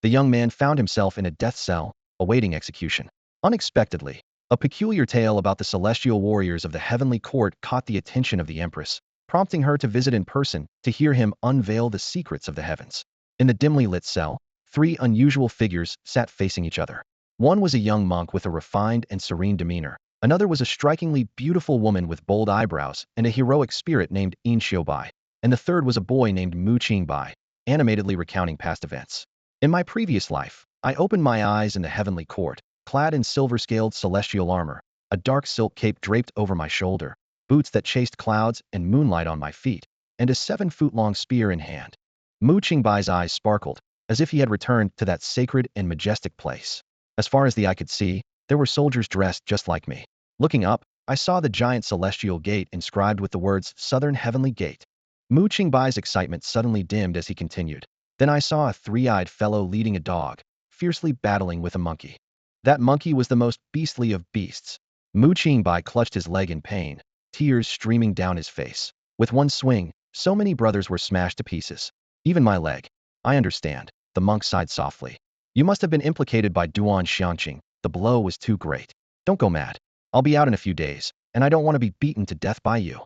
the young man found himself in a death cell, awaiting execution. Unexpectedly, a peculiar tale about the celestial warriors of the heavenly court caught the attention of the Empress, prompting her to visit in person to hear him unveil the secrets of the heavens. In the dimly lit cell, three unusual figures sat facing each other. One was a young monk with a refined and serene demeanor. Another was a strikingly beautiful woman with bold eyebrows and a heroic spirit named Qingbai. And the third was a boy named Qingbai, animatedly recounting past events. In my previous life, I opened my eyes in the heavenly court, clad in silver-scaled celestial armor, a dark silk cape draped over my shoulder, boots that chased clouds and moonlight on my feet, and a 7-foot-long spear in hand. Qingbai's eyes sparkled, as if he had returned to that sacred and majestic place. As far as the eye could see, there were soldiers dressed just like me. Looking up, I saw the giant celestial gate inscribed with the words Southern Heavenly Gate. Qingbai's excitement suddenly dimmed as he continued. Then I saw a three-eyed fellow leading a dog, fiercely battling with a monkey. That monkey was the most beastly of beasts. Qingbai clutched his leg in pain, tears streaming down his face. With one swing, so many brothers were smashed to pieces. Even my leg. I understand, the monk sighed softly. You must have been implicated by Duan Xiangqing. The blow was too great. Don't go mad. I'll be out in a few days, and I don't want to be beaten to death by you.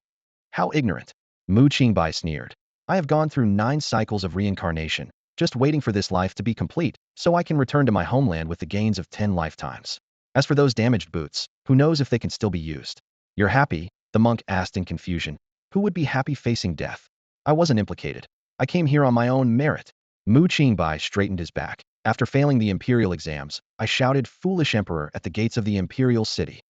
How ignorant. Qingbai sneered. I have gone through 9 cycles of reincarnation, just waiting for this life to be complete, so I can return to my homeland with the gains of 10 lifetimes. As for those damaged boots, who knows if they can still be used? You're happy? The monk asked in confusion. Who would be happy facing death? I wasn't implicated. I came here on my own merit. Qingbai straightened his back. After failing the imperial exams, I shouted, "Foolish emperor," at the gates of the imperial city.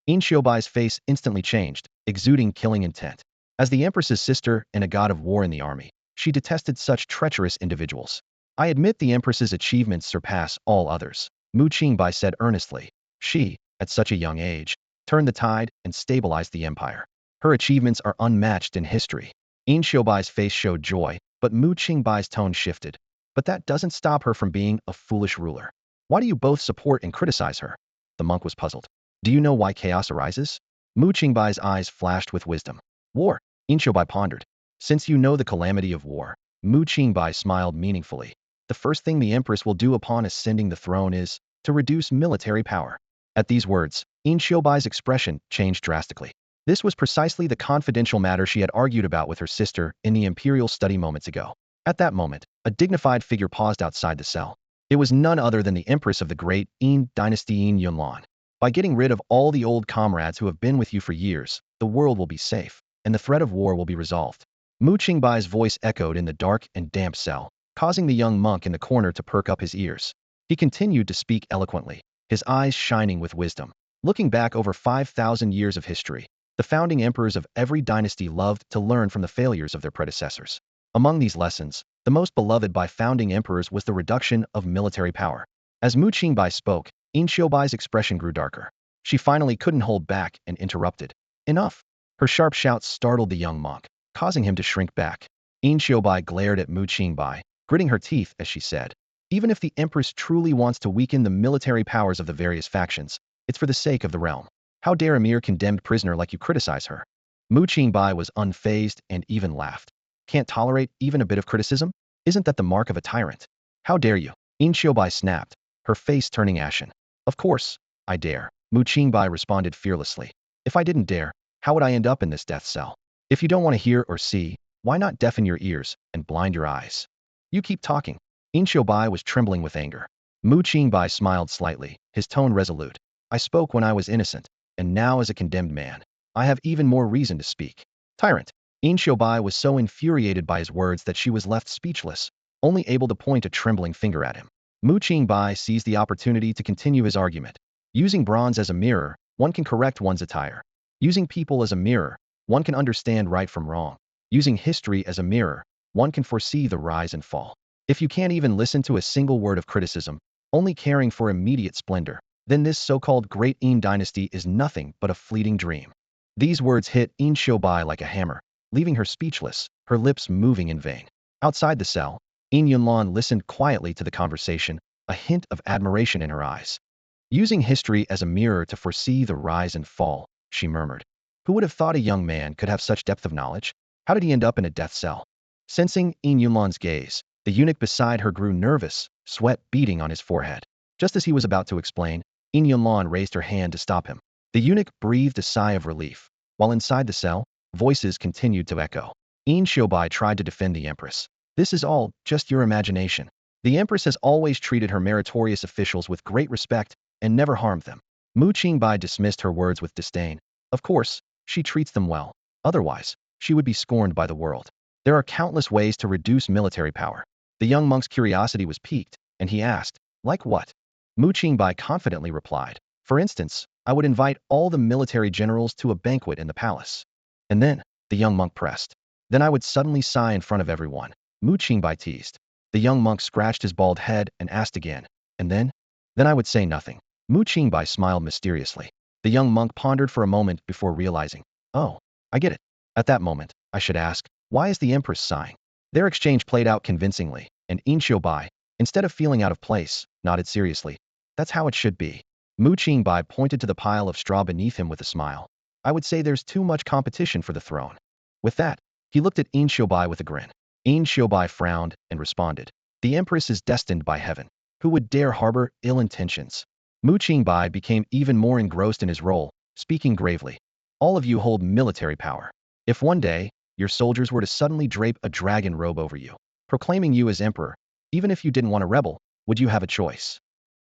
Qingbai's face instantly changed, exuding killing intent. As the Empress's sister and a god of war in the army, she detested such treacherous individuals. I admit the Empress's achievements surpass all others, Qingbai said earnestly. She, at such a young age, turned the tide and stabilized the empire. Her achievements are unmatched in history. Qingbai's face showed joy, but Qingbai's tone shifted. But that doesn't stop her from being a foolish ruler. Why do you both support and criticize her? The monk was puzzled. Do you know why chaos arises? Qingbai's eyes flashed with wisdom. War. Qingbai pondered. Since you know the calamity of war, Qingbai smiled meaningfully. The first thing the Empress will do upon ascending the throne is to reduce military power. At these words, Qingbai's expression changed drastically. This was precisely the confidential matter she had argued about with her sister in the imperial study moments ago. At that moment, a dignified figure paused outside the cell. It was none other than the Empress of the great Qin dynasty Yunlan. By getting rid of all the old comrades who have been with you for years, the world will be safe, and the threat of war will be resolved. Qingbai's voice echoed in the dark and damp cell, causing the young monk in the corner to perk up his ears. He continued to speak eloquently, his eyes shining with wisdom. Looking back over 5,000 years of history, the founding emperors of every dynasty loved to learn from the failures of their predecessors. Among these lessons, the most beloved by founding emperors was the reduction of military power. As Qingbai spoke, Qingbai's expression grew darker. She finally couldn't hold back and interrupted. Enough! Her sharp shouts startled the young monk, causing him to shrink back. Qingbai glared at Qingbai, gritting her teeth as she said, even if the Empress truly wants to weaken the military powers of the various factions, it's for the sake of the realm. How dare a mere condemned prisoner like you criticize her? Qingbai was unfazed and even laughed. Can't tolerate even a bit of criticism? Isn't that the mark of a tyrant? How dare you? Qingbai snapped, her face turning ashen. Of course, I dare, Qingbai responded fearlessly. If I didn't dare, how would I end up in this death cell? If you don't want to hear or see, why not deafen your ears and blind your eyes? You keep talking. Qingbai was trembling with anger. Qingbai smiled slightly, his tone resolute. I spoke when I was innocent, and now as a condemned man, I have even more reason to speak. Tyrant. Qingbai was so infuriated by his words that she was left speechless, only able to point a trembling finger at him. Qingbai seized the opportunity to continue his argument. Using bronze as a mirror, one can correct one's attire. Using people as a mirror, one can understand right from wrong. Using history as a mirror, one can foresee the rise and fall. If you can't even listen to a single word of criticism, only caring for immediate splendor, then this so-called Great Qin dynasty is nothing but a fleeting dream. These words hit Qingbai like a hammer, leaving her speechless, her lips moving in vain. Outside the cell, Yunlan listened quietly to the conversation, a hint of admiration in her eyes. Using history as a mirror to foresee the rise and fall, she murmured. Who would have thought a young man could have such depth of knowledge? How did he end up in a death cell? Sensing Yunlan's gaze, The eunuch beside her grew nervous, sweat beading on his forehead. Just as he was about to explain, In Yunlan raised her hand to stop him. The eunuch breathed a sigh of relief. While inside the cell, voices continued to echo. In Qingbai tried to defend the Empress. This is all just your imagination. The Empress has always treated her meritorious officials with great respect and never harmed them. Qingbai dismissed her words with disdain. Of course, she treats them well. Otherwise, she would be scorned by the world. There are countless ways to reduce military power. The young monk's curiosity was piqued, and he asked, like what? Qingbai confidently replied, for instance, I would invite all the military generals to a banquet in the palace. And then, the young monk pressed. Then I would suddenly sigh in front of everyone. Qingbai teased. The young monk scratched his bald head and asked again, and then? Then I would say nothing. Qingbai smiled mysteriously. The young monk pondered for a moment before realizing, oh, I get it. At that moment, I should ask, why is the Empress sighing? Their exchange played out convincingly, and In Qingbai, instead of feeling out of place, nodded seriously. That's how it should be. Qingbai pointed to the pile of straw beneath him with a smile. I would say there's too much competition for the throne. With that, he looked at In Qingbai with a grin. In Qingbai frowned and responded. The Empress is destined by heaven. Who would dare harbor ill intentions? Qingbai became even more engrossed in his role, speaking gravely. All of you hold military power. If one day, your soldiers were to suddenly drape a dragon robe over you, proclaiming you as emperor, even if you didn't want to rebel, would you have a choice?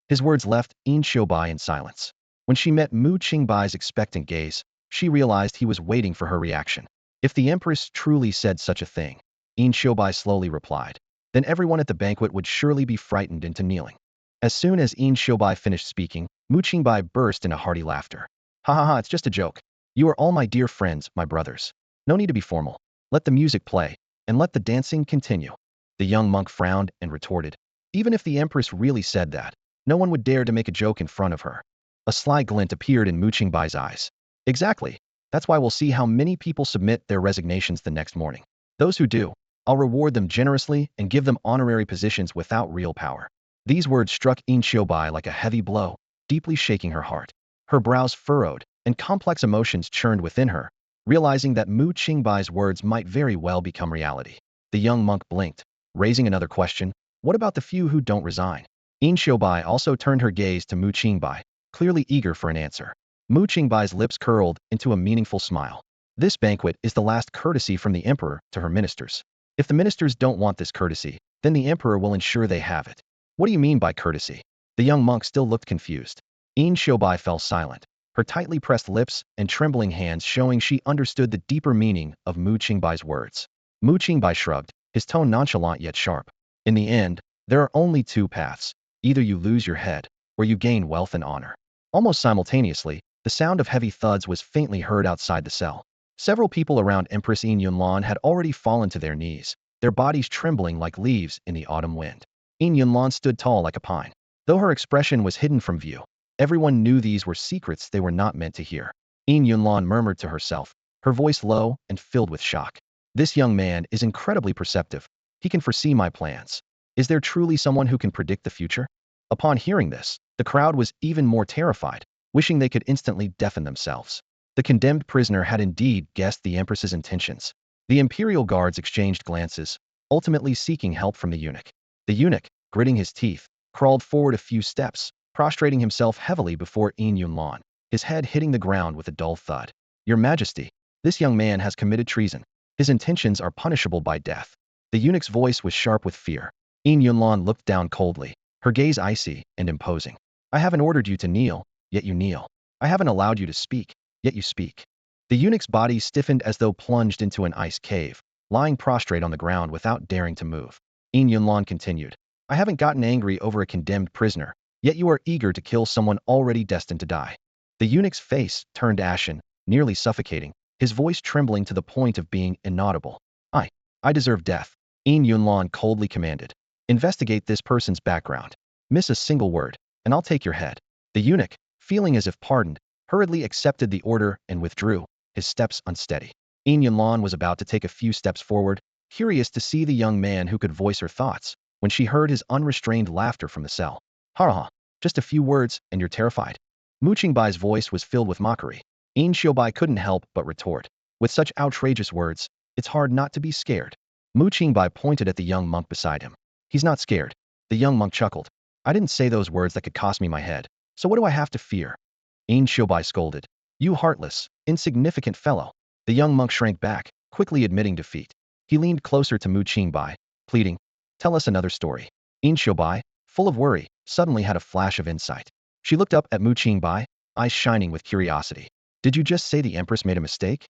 His words left In Qingbai in silence. When she met Qingbai's expectant gaze, she realized he was waiting for her reaction. If the Empress truly said such a thing, In Qingbai slowly replied, then everyone at the banquet would surely be frightened into kneeling. As soon as In Qingbai finished speaking, Qingbai burst into hearty laughter. Ha ha ha, it's just a joke. You are all my dear friends, my brothers. No need to be formal. Let the music play, and let the dancing continue. The young monk frowned and retorted. Even if the Empress really said that, no one would dare to make a joke in front of her. A sly glint appeared in Qingbai's eyes. Exactly. That's why we'll see how many people submit their resignations the next morning. Those who do, I'll reward them generously and give them honorary positions without real power. These words struck In Qingbai like a heavy blow, deeply shaking her heart. Her brows furrowed, and complex emotions churned within her, realizing that Qingbai's words might very well become reality. The young monk blinked, raising another question, what about the few who don't resign? In Qingbai also turned her gaze to Qingbai, clearly eager for an answer. Qingbai's lips curled into a meaningful smile. This banquet is the last courtesy from the emperor to her ministers. If the ministers don't want this courtesy, then the emperor will ensure they have it. What do you mean by courtesy? The young monk still looked confused. In Qingbai fell silent, her tightly pressed lips and trembling hands showing she understood the deeper meaning of Qingbai's words. Qingbai shrugged, his tone nonchalant yet sharp. In the end, there are only two paths. Either you lose your head, or you gain wealth and honor. Almost simultaneously, the sound of heavy thuds was faintly heard outside the cell. Several people around Empress In Yunlan had already fallen to their knees, their bodies trembling like leaves in the autumn wind. In Yunlan stood tall like a pine. Though her expression was hidden from view, everyone knew these were secrets they were not meant to hear. In Yunlan murmured to herself, her voice low and filled with shock. This young man is incredibly perceptive. He can foresee my plans. Is there truly someone who can predict the future? Upon hearing this, the crowd was even more terrified, wishing they could instantly deafen themselves. The condemned prisoner had indeed guessed the Empress's intentions. The Imperial guards exchanged glances, ultimately seeking help from the eunuch. The eunuch, gritting his teeth, crawled forward a few steps, prostrating himself heavily before In Yunlan, his head hitting the ground with a dull thud. Your Majesty, this young man has committed treason. His intentions are punishable by death. The eunuch's voice was sharp with fear. In Yunlan looked down coldly, her gaze icy and imposing. I haven't ordered you to kneel, yet you kneel. I haven't allowed you to speak, yet you speak. The eunuch's body stiffened as though plunged into an ice cave, lying prostrate on the ground without daring to move. In Yunlan continued, I haven't gotten angry over a condemned prisoner, yet you are eager to kill someone already destined to die. The eunuch's face turned ashen, nearly suffocating, his voice trembling to the point of being inaudible. I deserve death. In Yunlan coldly commanded. Investigate this person's background. Miss a single word, and I'll take your head. The eunuch, feeling as if pardoned, hurriedly accepted the order and withdrew, his steps unsteady. In Yunlan was about to take a few steps forward, curious to see the young man who could voice her thoughts, when she heard his unrestrained laughter from the cell. Ha ha, just a few words, and you're terrified. Qingbai's voice was filled with mockery. In Qingbai couldn't help but retort. With such outrageous words, it's hard not to be scared. Qingbai pointed at the young monk beside him. He's not scared. The young monk chuckled. I didn't say those words that could cost me my head. So what do I have to fear? Qingbai scolded. You heartless, insignificant fellow. The young monk shrank back, quickly admitting defeat. He leaned closer to Qingbai, pleading, tell us another story. Qingbai, full of worry, suddenly had a flash of insight. She looked up at Qingbai, eyes shining with curiosity. Did you just say the Empress made a mistake?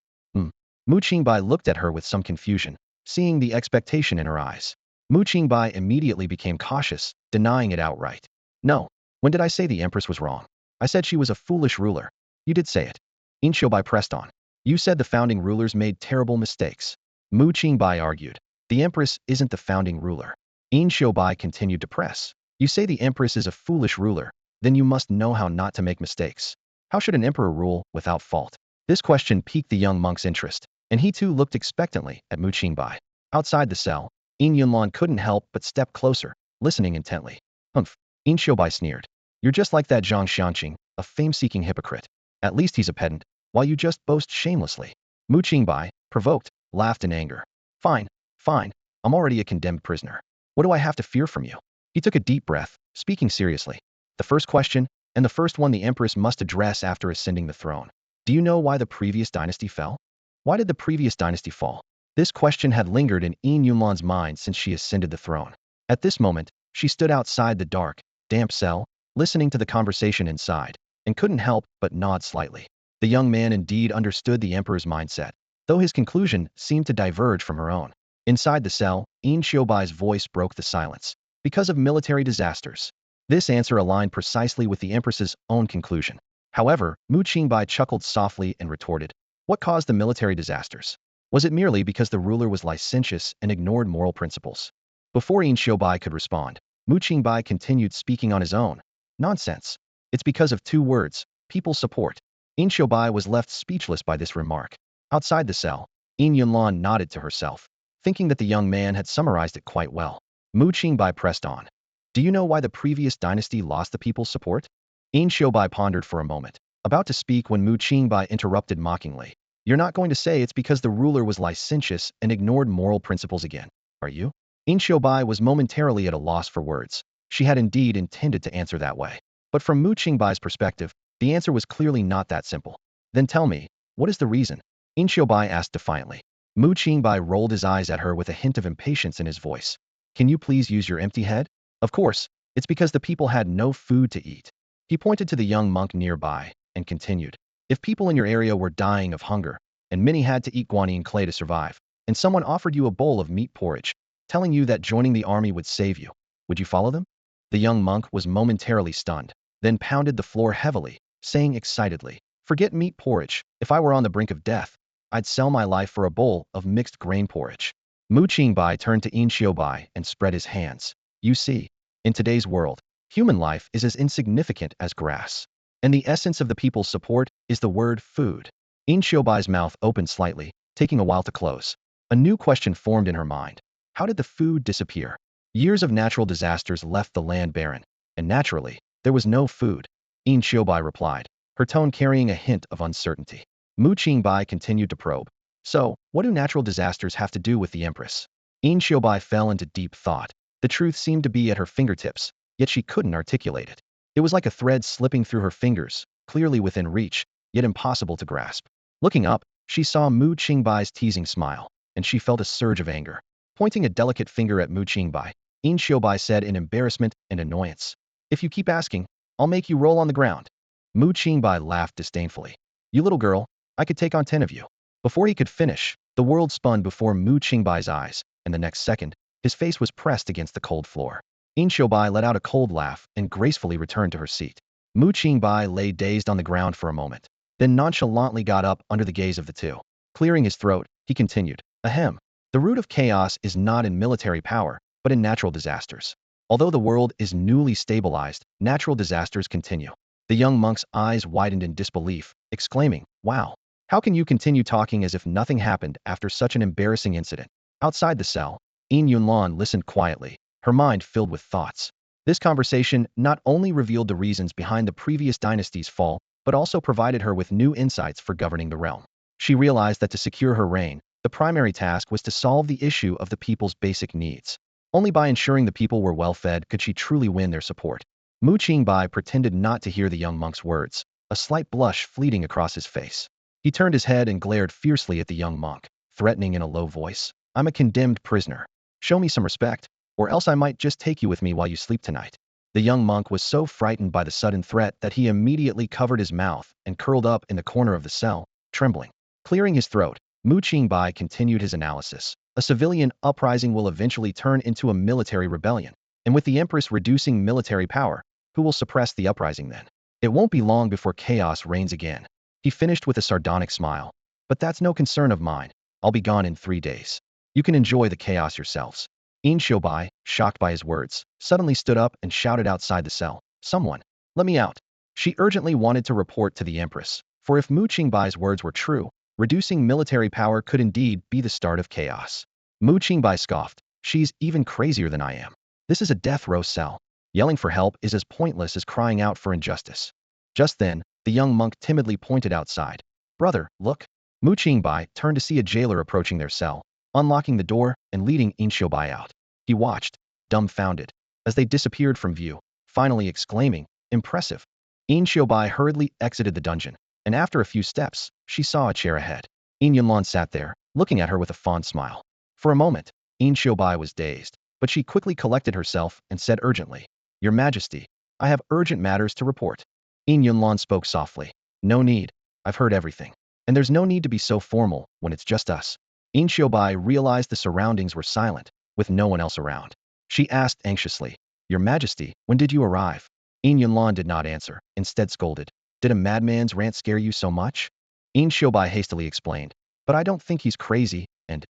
Qingbai looked at her with some confusion, seeing the expectation in her eyes. Qingbai immediately became cautious, denying it outright. No, when did I say the Empress was wrong? I said she was a foolish ruler. You did say it. Qingbai pressed on. You said the founding rulers made terrible mistakes. Qingbai argued. The Empress isn't the founding ruler. Qingbai continued to press. You say the Empress is a foolish ruler, then you must know how not to make mistakes. How should an emperor rule without fault? This question piqued the young monk's interest, and he too looked expectantly at Qingbai. Outside the cell, Yunlan couldn't help but step closer, listening intently. Humph, Qingbai sneered. You're just like that Zhang Xianqing, a fame-seeking hypocrite. At least he's a pedant, while you just boast shamelessly. Qingbai, provoked, laughed in anger. Fine, fine, I'm already a condemned prisoner. What do I have to fear from you? He took a deep breath, speaking seriously. The first question, and the first one the Empress must address after ascending the throne. Do you know why the previous dynasty fell? Why did the previous dynasty fall? This question had lingered in Yunlan's mind since she ascended the throne. At this moment, she stood outside the dark, damp cell, listening to the conversation inside, and couldn't help but nod slightly. The young man indeed understood the emperor's mindset, though his conclusion seemed to diverge from her own. Inside the cell, Qingshuobai's voice broke the silence. Because of military disasters. This answer aligned precisely with the empress's own conclusion. However, Qingbai chuckled softly and retorted, what caused the military disasters? Was it merely because the ruler was licentious and ignored moral principles? Before Qingshuobai could respond, Qingbai continued speaking on his own. Nonsense. It's because of two words, people support. Qingshuobai was left speechless by this remark. Outside the cell, Yunlan nodded to herself, thinking that the young man had summarized it quite well. Qingbai pressed on. Do you know why the previous dynasty lost the people's support? Qingshuobai pondered for a moment, about to speak when Qingbai interrupted mockingly. You're not going to say it's because the ruler was licentious and ignored moral principles again, are you? Qingshuobai was momentarily at a loss for words. She had indeed intended to answer that way. But from Qingbai's perspective, the answer was clearly not that simple. Then tell me, what is the reason? Qingshuobai asked defiantly. Qingbai rolled his eyes at her with a hint of impatience in his voice. Can you please use your empty head? Of course, it's because the people had no food to eat. He pointed to the young monk nearby, and continued. If people in your area were dying of hunger, and many had to eat guanyin clay to survive, and someone offered you a bowl of meat porridge, telling you that joining the army would save you, would you follow them? The young monk was momentarily stunned, then pounded the floor heavily, saying excitedly, forget meat porridge, if I were on the brink of death, I'd sell my life for a bowl of mixed grain porridge. Qingbai turned to Qingshuobai and spread his hands. You see, in today's world, human life is as insignificant as grass. And the essence of the people's support is the word food. Qingshuobai's mouth opened slightly, taking a while to close. A new question formed in her mind. How did the food disappear? Years of natural disasters left the land barren, and naturally, there was no food. Qingshuobai replied, her tone carrying a hint of uncertainty. Qingbai continued to probe. So, what do natural disasters have to do with the Empress? Qingshuobai fell into deep thought. The truth seemed to be at her fingertips, yet she couldn't articulate it. It was like a thread slipping through her fingers, clearly within reach, yet impossible to grasp. Looking up, she saw Qingbai's teasing smile, and she felt a surge of anger. Pointing a delicate finger at Qingbai, Qingshuobai said in embarrassment and annoyance, if you keep asking, I'll make you roll on the ground. Qingbai laughed disdainfully. You little girl, I could take on 10 of you. Before he could finish, the world spun before Qingbai's eyes, and the next second, his face was pressed against the cold floor. Qingshuobai let out a cold laugh and gracefully returned to her seat. Qingbai lay dazed on the ground for a moment, then nonchalantly got up under the gaze of the two. Clearing his throat, he continued, Ahem. The root of chaos is not in military power, but in natural disasters. Although the world is newly stabilized, natural disasters continue. The young monk's eyes widened in disbelief, exclaiming, wow. How can you continue talking as if nothing happened after such an embarrassing incident? Outside the cell, Yunlan listened quietly, her mind filled with thoughts. This conversation not only revealed the reasons behind the previous dynasty's fall, but also provided her with new insights for governing the realm. She realized that to secure her reign, the primary task was to solve the issue of the people's basic needs. Only by ensuring the people were well-fed could she truly win their support. Mu Qingbai pretended not to hear the young monk's words, a slight blush fleeting across his face. He turned his head and glared fiercely at the young monk, threatening in a low voice, "I'm a condemned prisoner. Show me some respect, or else I might just take you with me while you sleep tonight." The young monk was so frightened by the sudden threat that he immediately covered his mouth and curled up in the corner of the cell, trembling. Clearing his throat, Mu Qingbai continued his analysis. A civilian uprising will eventually turn into a military rebellion, and with the Empress reducing military power, who will suppress the uprising then? It won't be long before chaos reigns again. He finished with a sardonic smile. But that's no concern of mine. I'll be gone in 3 days. You can enjoy the chaos yourselves. Qingbai, shocked by his words, suddenly stood up and shouted outside the cell, "Someone, let me out." She urgently wanted to report to the Empress, for if Mu Qingbai's words were true, reducing military power could indeed be the start of chaos. Mu Qingbai scoffed, "She's even crazier than I am. This is a death row cell. Yelling for help is as pointless as crying out for injustice." Just then, the young monk timidly pointed outside. "Brother, look." Mu Qingbai turned to see a jailer approaching their cell, unlocking the door and leading Qingbai out. He watched, dumbfounded, as they disappeared from view, finally exclaiming, "Impressive." Qingbai hurriedly exited the dungeon, and after a few steps, she saw a chair ahead. Yunlan sat there, looking at her with a fond smile. For a moment, Qingbai was dazed, but she quickly collected herself and said urgently, "Your Majesty, I have urgent matters to report." Yunlan spoke softly, "No need. I've heard everything. And there's no need to be so formal when it's just us." Qingbai realized the surroundings were silent, with no one else around. She asked anxiously, "Your Majesty, when did you arrive?" Yunlan did not answer, instead scolded, "Did a madman's rant scare you so much?" Qingbai hastily explained, "But I don't think he's crazy, and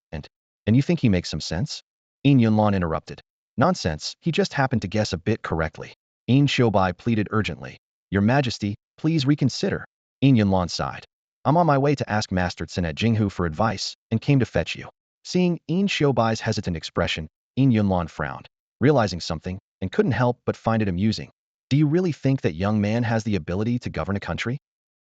you think he makes some sense?" Yunlan interrupted, "Nonsense, he just happened to guess a bit correctly." Qingbai pleaded urgently, "Your Majesty, please reconsider." Yunlan sighed, "I'm on my way to ask Master Tsin at Jinghu for advice, and came to fetch you." Seeing Qianbai's hesitant expression, Yunlan frowned, realizing something, and couldn't help but find it amusing. "Do you really think that young man has the ability to govern a country?"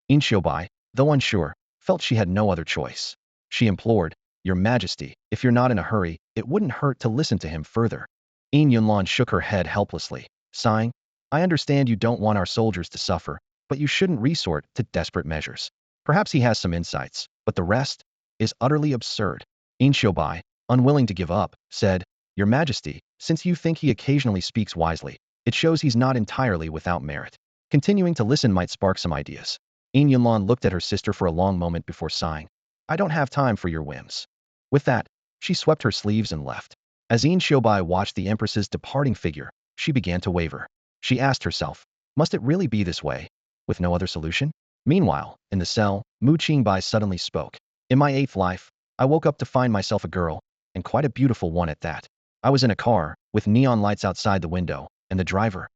Qianbai, though unsure, felt she had no other choice. She implored, "Your Majesty, if you're not in a hurry, it wouldn't hurt to listen to him further." Yunlan shook her head helplessly, sighing, "I understand you don't want our soldiers to suffer, but you shouldn't resort to desperate measures. Perhaps he has some insights, but the rest is utterly absurd." Qianbai, unwilling to give up, said, "Your Majesty, since you think he occasionally speaks wisely, it shows he's not entirely without merit. Continuing to listen might spark some ideas." Yunlan looked at her sister for a long moment before sighing, "I don't have time for your whims." With that, she swept her sleeves and left. As Qianbai watched the Empress's departing figure, she began to waver. She asked herself, must it really be this way, with no other solution? Meanwhile, in the cell, Mu Qingbai suddenly spoke. "In my 8th life, I woke up to find myself a girl, and quite a beautiful one at that. I was in a car, with neon lights outside the window, and the driver.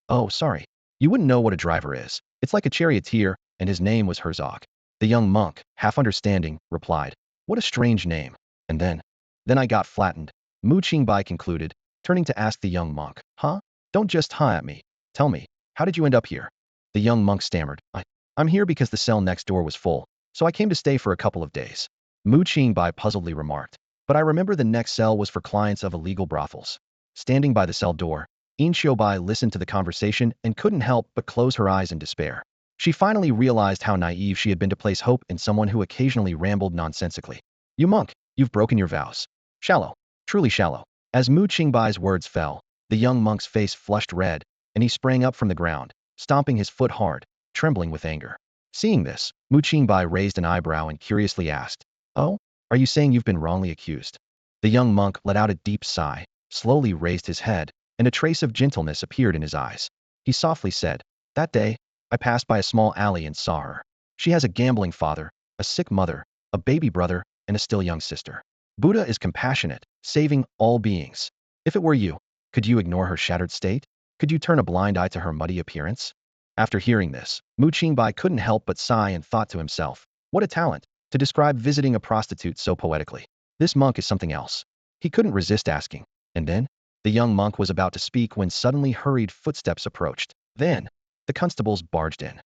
Oh, sorry. You wouldn't know what a driver is. It's like a charioteer, and his name was Herzog." The young monk, half understanding, replied, "What a strange name." And then I got flattened. Mu Qingbai concluded, turning to ask the young monk, "Huh? Don't just huh at me. Tell me, how did you end up here?" The young monk stammered, I'm here because the cell next door was full, so I came to stay for a couple of days." Mu Qingbai puzzledly remarked, "But I remember the next cell was for clients of illegal brothels." Standing by the cell door, Qianbei listened to the conversation and couldn't help but close her eyes in despair. She finally realized how naive she had been to place hope in someone who occasionally rambled nonsensically. "You monk, you've broken your vows. Shallow, truly shallow." As Mu Qingbai's words fell, the young monk's face flushed red, and he sprang up from the ground, stomping his foot hard, trembling with anger. Seeing this, Mu Qingbai raised an eyebrow and curiously asked, "Oh, are you saying you've been wrongly accused?" The young monk let out a deep sigh, slowly raised his head, and a trace of gentleness appeared in his eyes. He softly said, "That day, I passed by a small alley and saw her. She has a gambling father, a sick mother, a baby brother, and a still young sister. Buddha is compassionate, saving all beings. If it were you, could you ignore her shattered state? Could you turn a blind eye to her muddy appearance?" After hearing this, Mu Qingbai couldn't help but sigh and thought to himself, what a talent, to describe visiting a prostitute so poetically. This monk is something else. He couldn't resist asking. And then? The young monk was about to speak when suddenly hurried footsteps approached. Then, the constables barged in.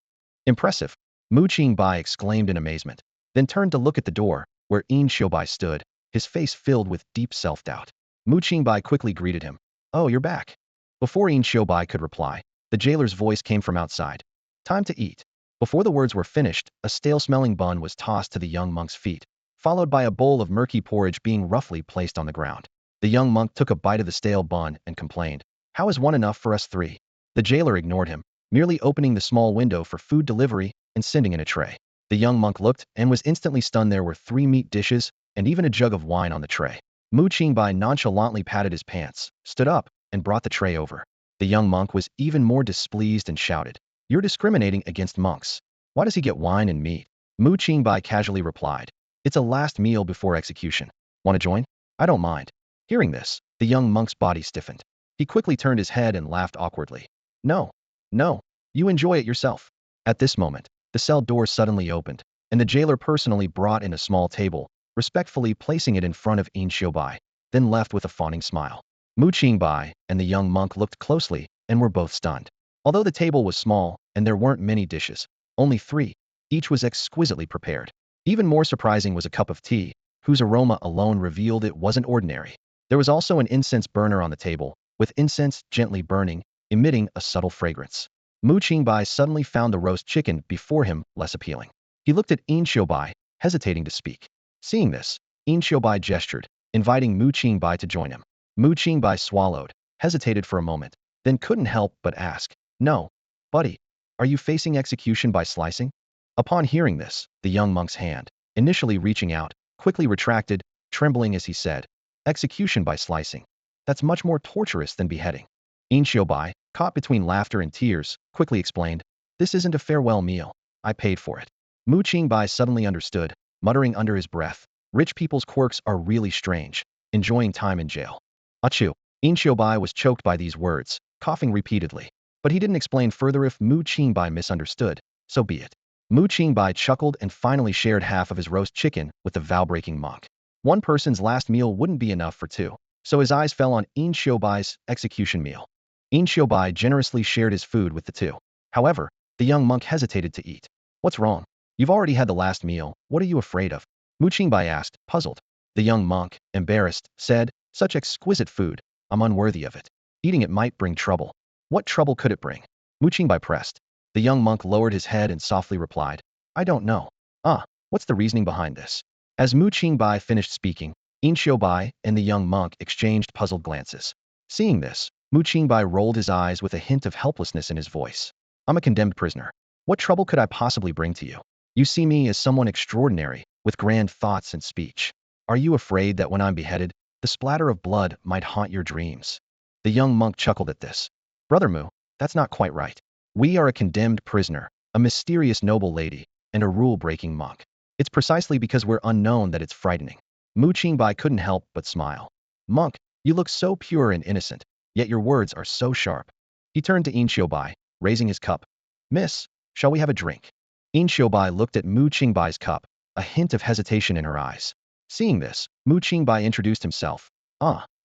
"Impressive," Mu Qingbai exclaimed in amazement, then turned to look at the door, where Qianbei stood, his face filled with deep self-doubt. Mu Qingbai quickly greeted him. Oh, you're back. Before Qingbai could reply, the jailer's voice came from outside. Time to eat. Before the words were finished, a stale-smelling bun was tossed to the young monk's feet, followed by a bowl of murky porridge being roughly placed on the ground. The young monk took a bite of the stale bun and complained, "How is one enough for us three?" The jailer ignored him, merely opening the small window for food delivery and sending in a tray. The young monk looked and was instantly stunned. There were 3 meat dishes and even a jug of wine on the tray. Mu Qingbai nonchalantly patted his pants, stood up, and brought the tray over. The young monk was even more displeased and shouted, "You're discriminating against monks. Why does he get wine and meat?" Mu Qingbai casually replied, "It's a last meal before execution. Want to join? I don't mind." Hearing this, the young monk's body stiffened. He quickly turned his head and laughed awkwardly. No, no, you enjoy it yourself." At this moment, the cell door suddenly opened, and the jailer personally brought in a small table, respectfully placing it in front of Qingbai, then left with a fawning smile. Mu Qingbai and the young monk looked closely and were both stunned. Although the table was small and there weren't many dishes, only 3, each was exquisitely prepared. Even more surprising was a cup of tea, whose aroma alone revealed it wasn't ordinary. There was also an incense burner on the table, with incense gently burning, emitting a subtle fragrance. Mu Qingbai suddenly found the roast chicken before him less appealing. He looked at Qingbai, hesitating to speak. Seeing this, Qingbai gestured, inviting Mu Qingbai to join him. Mu Qingbai swallowed, hesitated for a moment, then couldn't help but ask, "No, buddy, are you facing execution by slicing?" Upon hearing this, the young monk's hand, initially reaching out, quickly retracted, trembling as he said, "Execution by slicing. That's much more torturous than beheading." Qingbai, caught between laughter and tears, quickly explained, "This isn't a farewell meal. I paid for it." Mu Qingbai suddenly understood, muttering under his breath, "Rich people's quirks are really strange, enjoying time in jail." Achoo! Qingbai was choked by these words, coughing repeatedly. But he didn't explain further. If Mu Qingbai misunderstood, so be it. Mu Qingbai chuckled and finally shared half of his roast chicken with the vow-breaking monk. One person's last meal wouldn't be enough for 2, so his eyes fell on Qingbai's execution meal. Qingbai generously shared his food with the 2. However, the young monk hesitated to eat. "What's wrong? You've already had the last meal. What are you afraid of?" Mu Qingbai asked, puzzled. The young monk, embarrassed, said, "Such exquisite food. I'm unworthy of it. Eating it might bring trouble." "What trouble could it bring?" Mu Qingbai pressed. The young monk lowered his head and softly replied, "I don't know." What's the reasoning behind this?" As Mu Qingbai finished speaking, Qingbai and the young monk exchanged puzzled glances. Seeing this, Mu Qingbai rolled his eyes with a hint of helplessness in his voice. "I'm a condemned prisoner. What trouble could I possibly bring to you? You see me as someone extraordinary, with grand thoughts and speech. Are you afraid that when I'm beheaded, the splatter of blood might haunt your dreams?" The young monk chuckled at this. "Brother Mu, that's not quite right. We are a condemned prisoner, a mysterious noble lady, and a rule-breaking monk. It's precisely because we're unknown that it's frightening." Mu Qingbai couldn't help but smile. "Monk, you look so pure and innocent, yet your words are so sharp." He turned to Qingbai, raising his cup. "Miss, shall we have a drink?" Qingbai looked at Mu Qingbai's cup, a hint of hesitation in her eyes. Seeing this, Mu Qingbai introduced himself.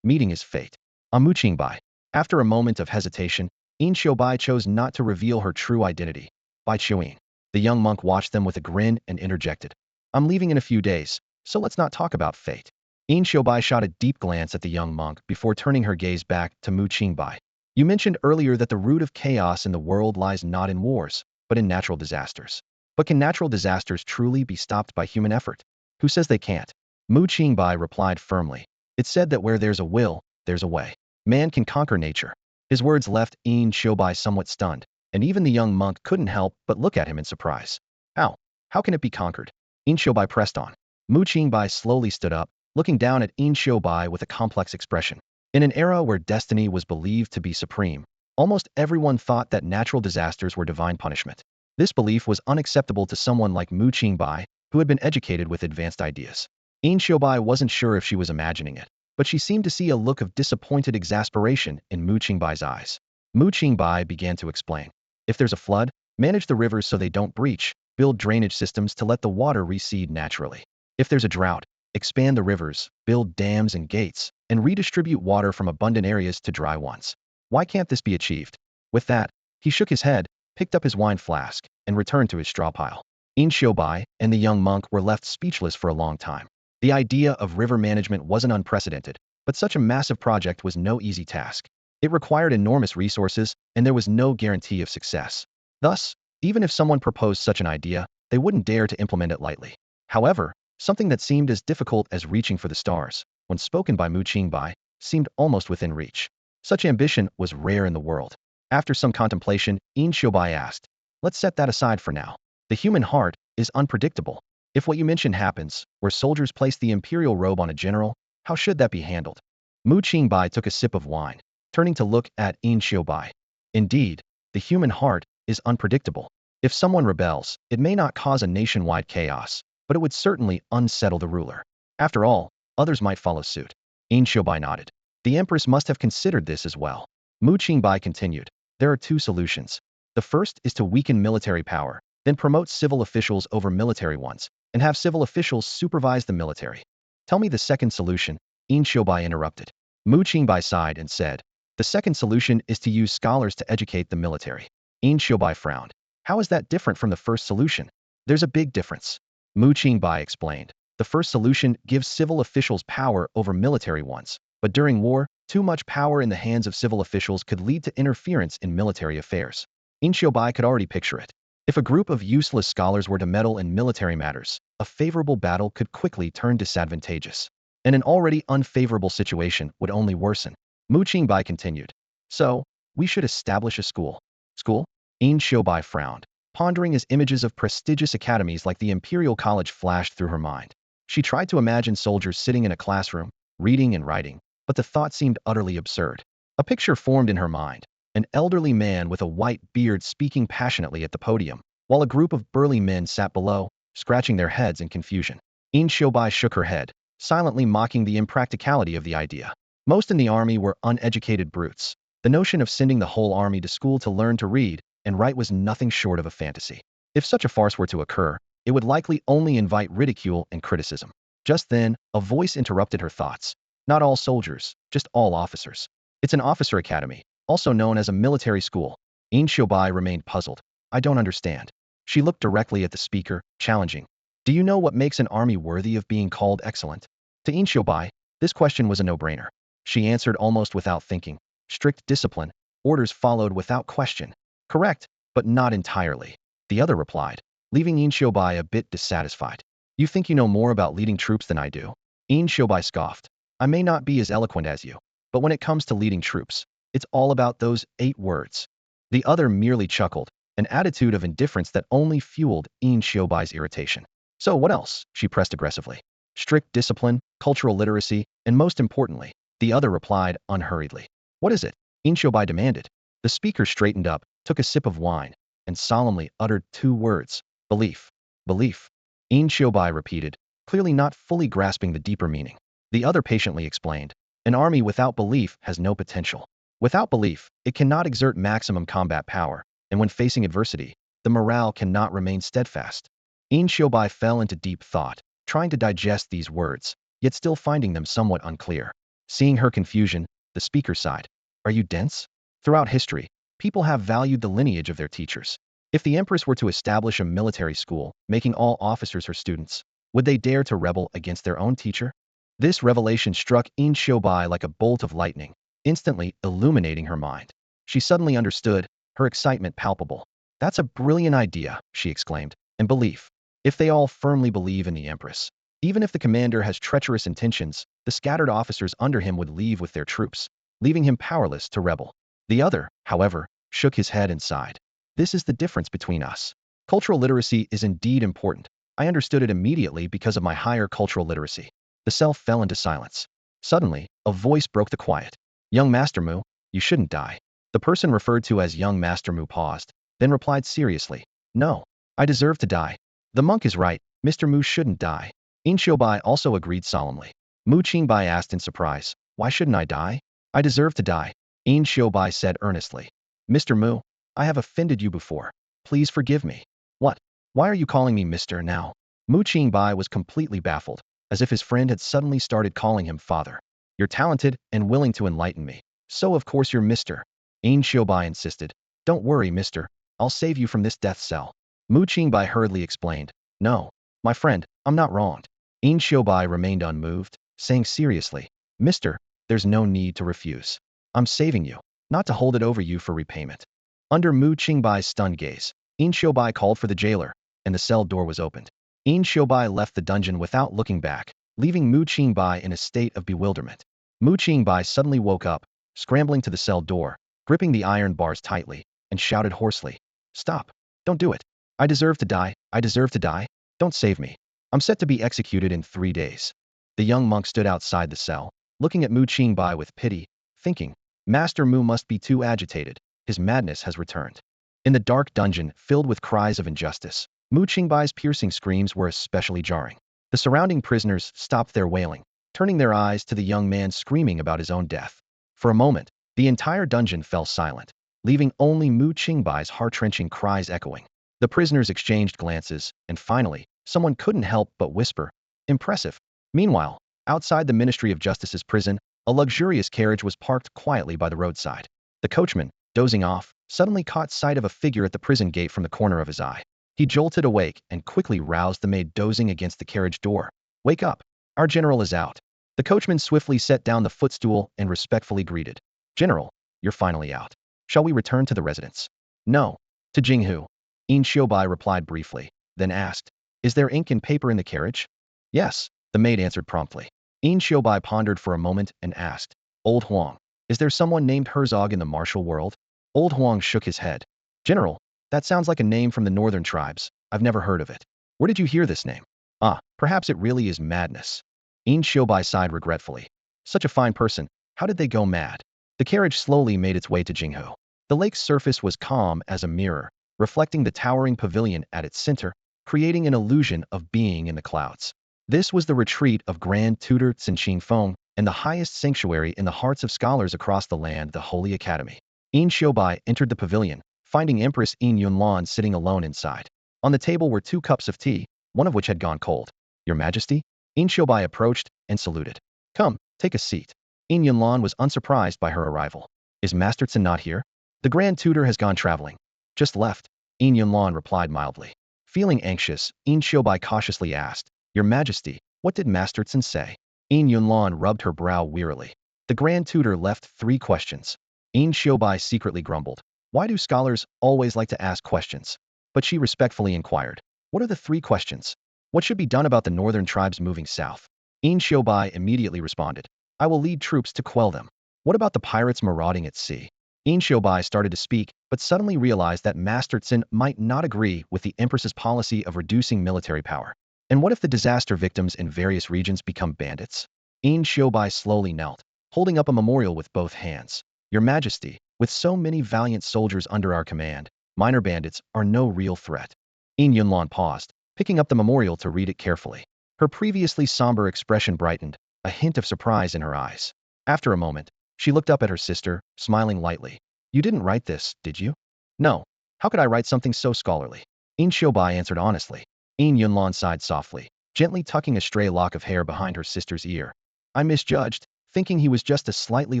Meeting his fate. Mu Qingbai. After a moment of hesitation, Qingbai chose not to reveal her true identity. "By Chuyin." The young monk watched them with a grin and interjected, "I'm leaving in a few days, so let's not talk about fate." Qingbai shot a deep glance at the young monk before turning her gaze back to Mu Qingbai. "You mentioned earlier that the root of chaos in the world lies not in wars, but in natural disasters. But can natural disasters truly be stopped by human effort? Who says they can't?" Mu Qingbai replied firmly. "It's said that where there's a will, there's a way. Man can conquer nature." His words left Qingbai somewhat stunned, and even the young monk couldn't help but look at him in surprise. "How? How can it be conquered?" Qingbai pressed on. Mu Qingbai slowly stood up, looking down at Qingbai with a complex expression. In an era where destiny was believed to be supreme, almost everyone thought that natural disasters were divine punishment. This belief was unacceptable to someone like Mu Qingbai, who had been educated with advanced ideas. Qingbai wasn't sure if she was imagining it, but she seemed to see a look of disappointed exasperation in Mu Qingbai's eyes. Mu Qingbai began to explain. "If there's a flood, manage the rivers so they don't breach, build drainage systems to let the water recede naturally. If there's a drought, expand the rivers, build dams and gates, and redistribute water from abundant areas to dry ones. Why can't this be achieved?" With that, he shook his head, picked up his wine flask, and returned to his straw pile. Qingbai and the young monk were left speechless for a long time. The idea of river management wasn't unprecedented, But such a massive project was no easy task. It required enormous resources, and there was no guarantee of success. Thus, even if someone proposed such an idea, they wouldn't dare to implement it lightly. However, something that seemed as difficult as reaching for the stars, when spoken by Mu Qingbai, seemed almost within reach. Such ambition was rare in the world. After some contemplation, Qingbai asked, "Let's set that aside for now. The human heart is unpredictable. If what you mentioned happens, where soldiers place the imperial robe on a general, how should that be handled?" Mu Qingbai took a sip of wine, turning to look at Qingbai. Indeed, the human heart is unpredictable. If someone rebels, it may not cause a nationwide chaos, but it would certainly unsettle the ruler. After all, others might follow suit. Qingbai nodded. The Empress must have considered this as well. Mu Qingbai continued, "There are two solutions. The first is to weaken military power, then promote civil officials over military ones, and have civil officials supervise the military." "Tell me the second solution," Qingbai interrupted. Mu Qingbai sighed and said, "The second solution is to use scholars to educate the military." Qingbai frowned. "How is that different from the first solution?" "There's a big difference," Mu Qingbai explained. "The first solution gives civil officials power over military ones, but during war, too much power in the hands of civil officials could lead to interference in military affairs." Qingbai could already picture it. If a group of useless scholars were to meddle in military matters, a favorable battle could quickly turn disadvantageous, and an already unfavorable situation would only worsen. Mu Qingbai continued, "So, we should establish a school." "School?" Qingbai frowned, pondering as images of prestigious academies like the Imperial College flashed through her mind. She tried to imagine soldiers sitting in a classroom, reading and writing, but the thought seemed utterly absurd. A picture formed in her mind, an elderly man with a white beard speaking passionately at the podium, while a group of burly men sat below, scratching their heads in confusion. Qingbai shook her head, silently mocking the impracticality of the idea. Most in the army were uneducated brutes. The notion of sending the whole army to school to learn to read and write was nothing short of a fantasy. If such a farce were to occur, it would likely only invite ridicule and criticism. Just then, a voice interrupted her thoughts. "Not all soldiers, just all officers. It's an officer academy, also known as a military school." Qingbai remained puzzled. "I don't understand." She looked directly at the speaker, challenging, "Do you know what makes an army worthy of being called excellent?" To Qingbai, this question was a no-brainer. She answered almost without thinking, "Strict discipline, orders followed without question." "Correct, but not entirely," the other replied, leaving Qingbai a bit dissatisfied. "You think you know more about leading troops than I do?" Qingbai scoffed. "I may not be as eloquent as you, but when it comes to leading troops, it's all about those 8 words. The other merely chuckled, an attitude of indifference that only fueled Qingbai's irritation. "So what else?" she pressed aggressively. "Strict discipline, cultural literacy, and most importantly," the other replied unhurriedly. "What is it?" Qingbai demanded. The speaker straightened up, took a sip of wine, and solemnly uttered 2 words, "Belief." "Belief," Qingbai repeated, clearly not fully grasping the deeper meaning. The other patiently explained, "An army without belief has no potential. Without belief, it cannot exert maximum combat power, and when facing adversity, the morale cannot remain steadfast." Qingbai fell into deep thought, trying to digest these words, yet still finding them somewhat unclear. Seeing her confusion, the speaker sighed. "Are you dense?" Throughout history, people have valued the lineage of their teachers. If the Empress were to establish a military school, making all officers her students, would they dare to rebel against their own teacher? This revelation struck Qingbai like a bolt of lightning, instantly illuminating her mind. She suddenly understood, her excitement palpable. "That's a brilliant idea," she exclaimed. "And belief. If they all firmly believe in the Empress, even if the commander has treacherous intentions, the scattered officers under him would leave with their troops, leaving him powerless to rebel." The other, however, shook his head and sighed. "This is the difference between us. Cultural literacy is indeed important. I understood it immediately because of my higher cultural literacy." The self fell into silence. Suddenly, a voice broke the quiet. "Young Master Mu, you shouldn't die." The person referred to as young Master Mu paused, then replied seriously, "No, I deserve to die." "The monk is right, Mr. Mu shouldn't die." Qingbai also agreed solemnly. Mu Qingbai asked in surprise, "Why shouldn't I die?" "I deserve to die," Qingbai said earnestly. "Mr. Mu, I have offended you before. Please forgive me." "What? Why are you calling me Mr. now?" Mu Qingbai was completely baffled, as if his friend had suddenly started calling him father. "You're talented and willing to enlighten me, so of course you're Mr." Qingbai insisted. "Don't worry, Mr. I'll save you from this death cell." Mu Qingbai hurriedly explained. "No, my friend, I'm not wronged." Qingbai remained unmoved, saying seriously, "Mr. There's no need to refuse. I'm saving you, not to hold it over you for repayment. Under Mu Qingbai's stunned gaze, Qingbai called for the jailer, and the cell door was opened. Qingbai left the dungeon without looking back, leaving Mu Qingbai in a state of bewilderment. Mu Qingbai suddenly woke up, scrambling to the cell door, gripping the iron bars tightly, and shouted hoarsely, "Stop! Don't do it! I deserve to die! I deserve to die! Don't save me! I'm set to be executed in 3 days." The young monk stood outside the cell, looking at Mu Qingbai with pity, thinking, Master Mu must be too agitated, his madness has returned. In the dark dungeon, filled with cries of injustice, Mu Qingbai's piercing screams were especially jarring. The surrounding prisoners stopped their wailing, turning their eyes to the young man screaming about his own death. For a moment, the entire dungeon fell silent, leaving only Mu Qingbai's heart-wrenching cries echoing. The prisoners exchanged glances, and finally, someone couldn't help but whisper, "Impressive." Meanwhile, outside the Ministry of Justice's prison, a luxurious carriage was parked quietly by the roadside. The coachman, dozing off, suddenly caught sight of a figure at the prison gate from the corner of his eye. He jolted awake and quickly roused the maid dozing against the carriage door. "Wake up! Our general is out." The coachman swiftly set down the footstool and respectfully greeted, "General, you're finally out. Shall we return to the residence?" "No. To Jinghu." Qingbai replied briefly, then asked, "Is there ink and paper in the carriage?" "Yes," the maid answered promptly. Qingbai pondered for a moment and asked, "Old Huang, is there someone named Herzog in the martial world?" Old Huang shook his head. "General, that sounds like a name from the northern tribes. I've never heard of it. Where did you hear this name?" "Ah, perhaps it really is madness." Qingbai sighed regretfully. "Such a fine person, how did they go mad?" The carriage slowly made its way to Jinghu. The lake's surface was calm as a mirror, reflecting the towering pavilion at its center, creating an illusion of being in the clouds. This was the retreat of Grand Tutor Tsinqing Feng, and the highest sanctuary in the hearts of scholars across the land, the Holy Academy. Qingbai entered the pavilion, finding Empress Yunlan sitting alone inside. On the table were 2 cups of tea, one of which had gone cold. "Your Majesty?" Qingbai approached and saluted. "Come, take a seat." Yunlan was unsurprised by her arrival. "Is Master Tsin not here?" "The Grand Tutor has gone traveling. Just left," Yunlan replied mildly. Feeling anxious, Qingbai cautiously asked, "Your Majesty, what did Master Tsin say?" Yunlan rubbed her brow wearily. "The Grand Tutor left 3 questions." Qingbai secretly grumbled. Why do scholars always like to ask questions? But she respectfully inquired, "What are the 3 questions? What should be done about the northern tribes moving south?" Qingbai immediately responded, "I will lead troops to quell them." "What about the pirates marauding at sea?" Qingbai started to speak, but suddenly realized that Master Tsin might not agree with the Empress's policy of reducing military power. "And what if the disaster victims in various regions become bandits?" Qingbai slowly knelt, holding up a memorial with both hands. "Your Majesty, with so many valiant soldiers under our command, minor bandits are no real threat." Yunlan paused, picking up the memorial to read it carefully. Her previously somber expression brightened, a hint of surprise in her eyes. After a moment, she looked up at her sister, smiling lightly. "You didn't write this, did you?" "No. How could I write something so scholarly?" Qingbai answered honestly. Yunlan sighed softly, gently tucking a stray lock of hair behind her sister's ear. "I misjudged, thinking he was just a slightly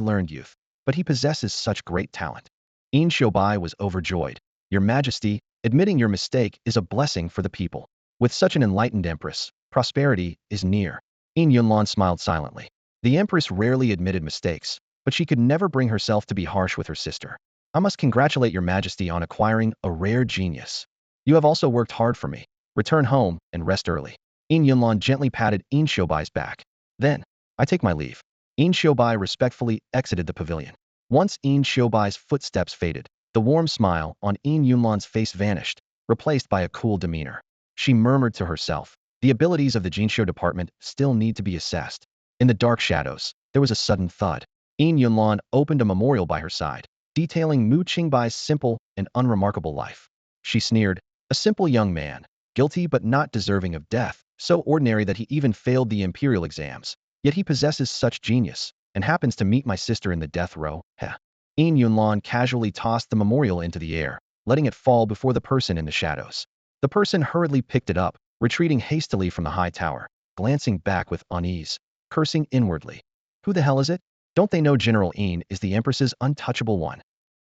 learned youth, but he possesses such great talent." Qingbai was overjoyed. "Your Majesty, admitting your mistake is a blessing for the people. With such an enlightened empress, prosperity is near." Yunlan smiled silently. The empress rarely admitted mistakes, but she could never bring herself to be harsh with her sister. "I must congratulate your Majesty on acquiring a rare genius. You have also worked hard for me. Return home and rest early." Yunlan gently patted Qingbai's back. "Then, I take my leave." Qingbai respectfully exited the pavilion. Once Qingbai's footsteps faded, the warm smile on Yunlan's face vanished, replaced by a cool demeanor. She murmured to herself, "The abilities of the Jinsho department still need to be assessed." In the dark shadows, there was a sudden thud. Yunlan opened a memorial by her side, detailing Mu Qingbai's simple and unremarkable life. She sneered, "A simple young man, guilty but not deserving of death, so ordinary that he even failed the imperial exams. Yet he possesses such genius, and happens to meet my sister in the death row, heh." Yunlan casually tossed the memorial into the air, letting it fall before the person in the shadows. The person hurriedly picked it up, retreating hastily from the high tower, glancing back with unease, cursing inwardly. "Who the hell is it? Don't they know General Yin is the Empress's untouchable one?"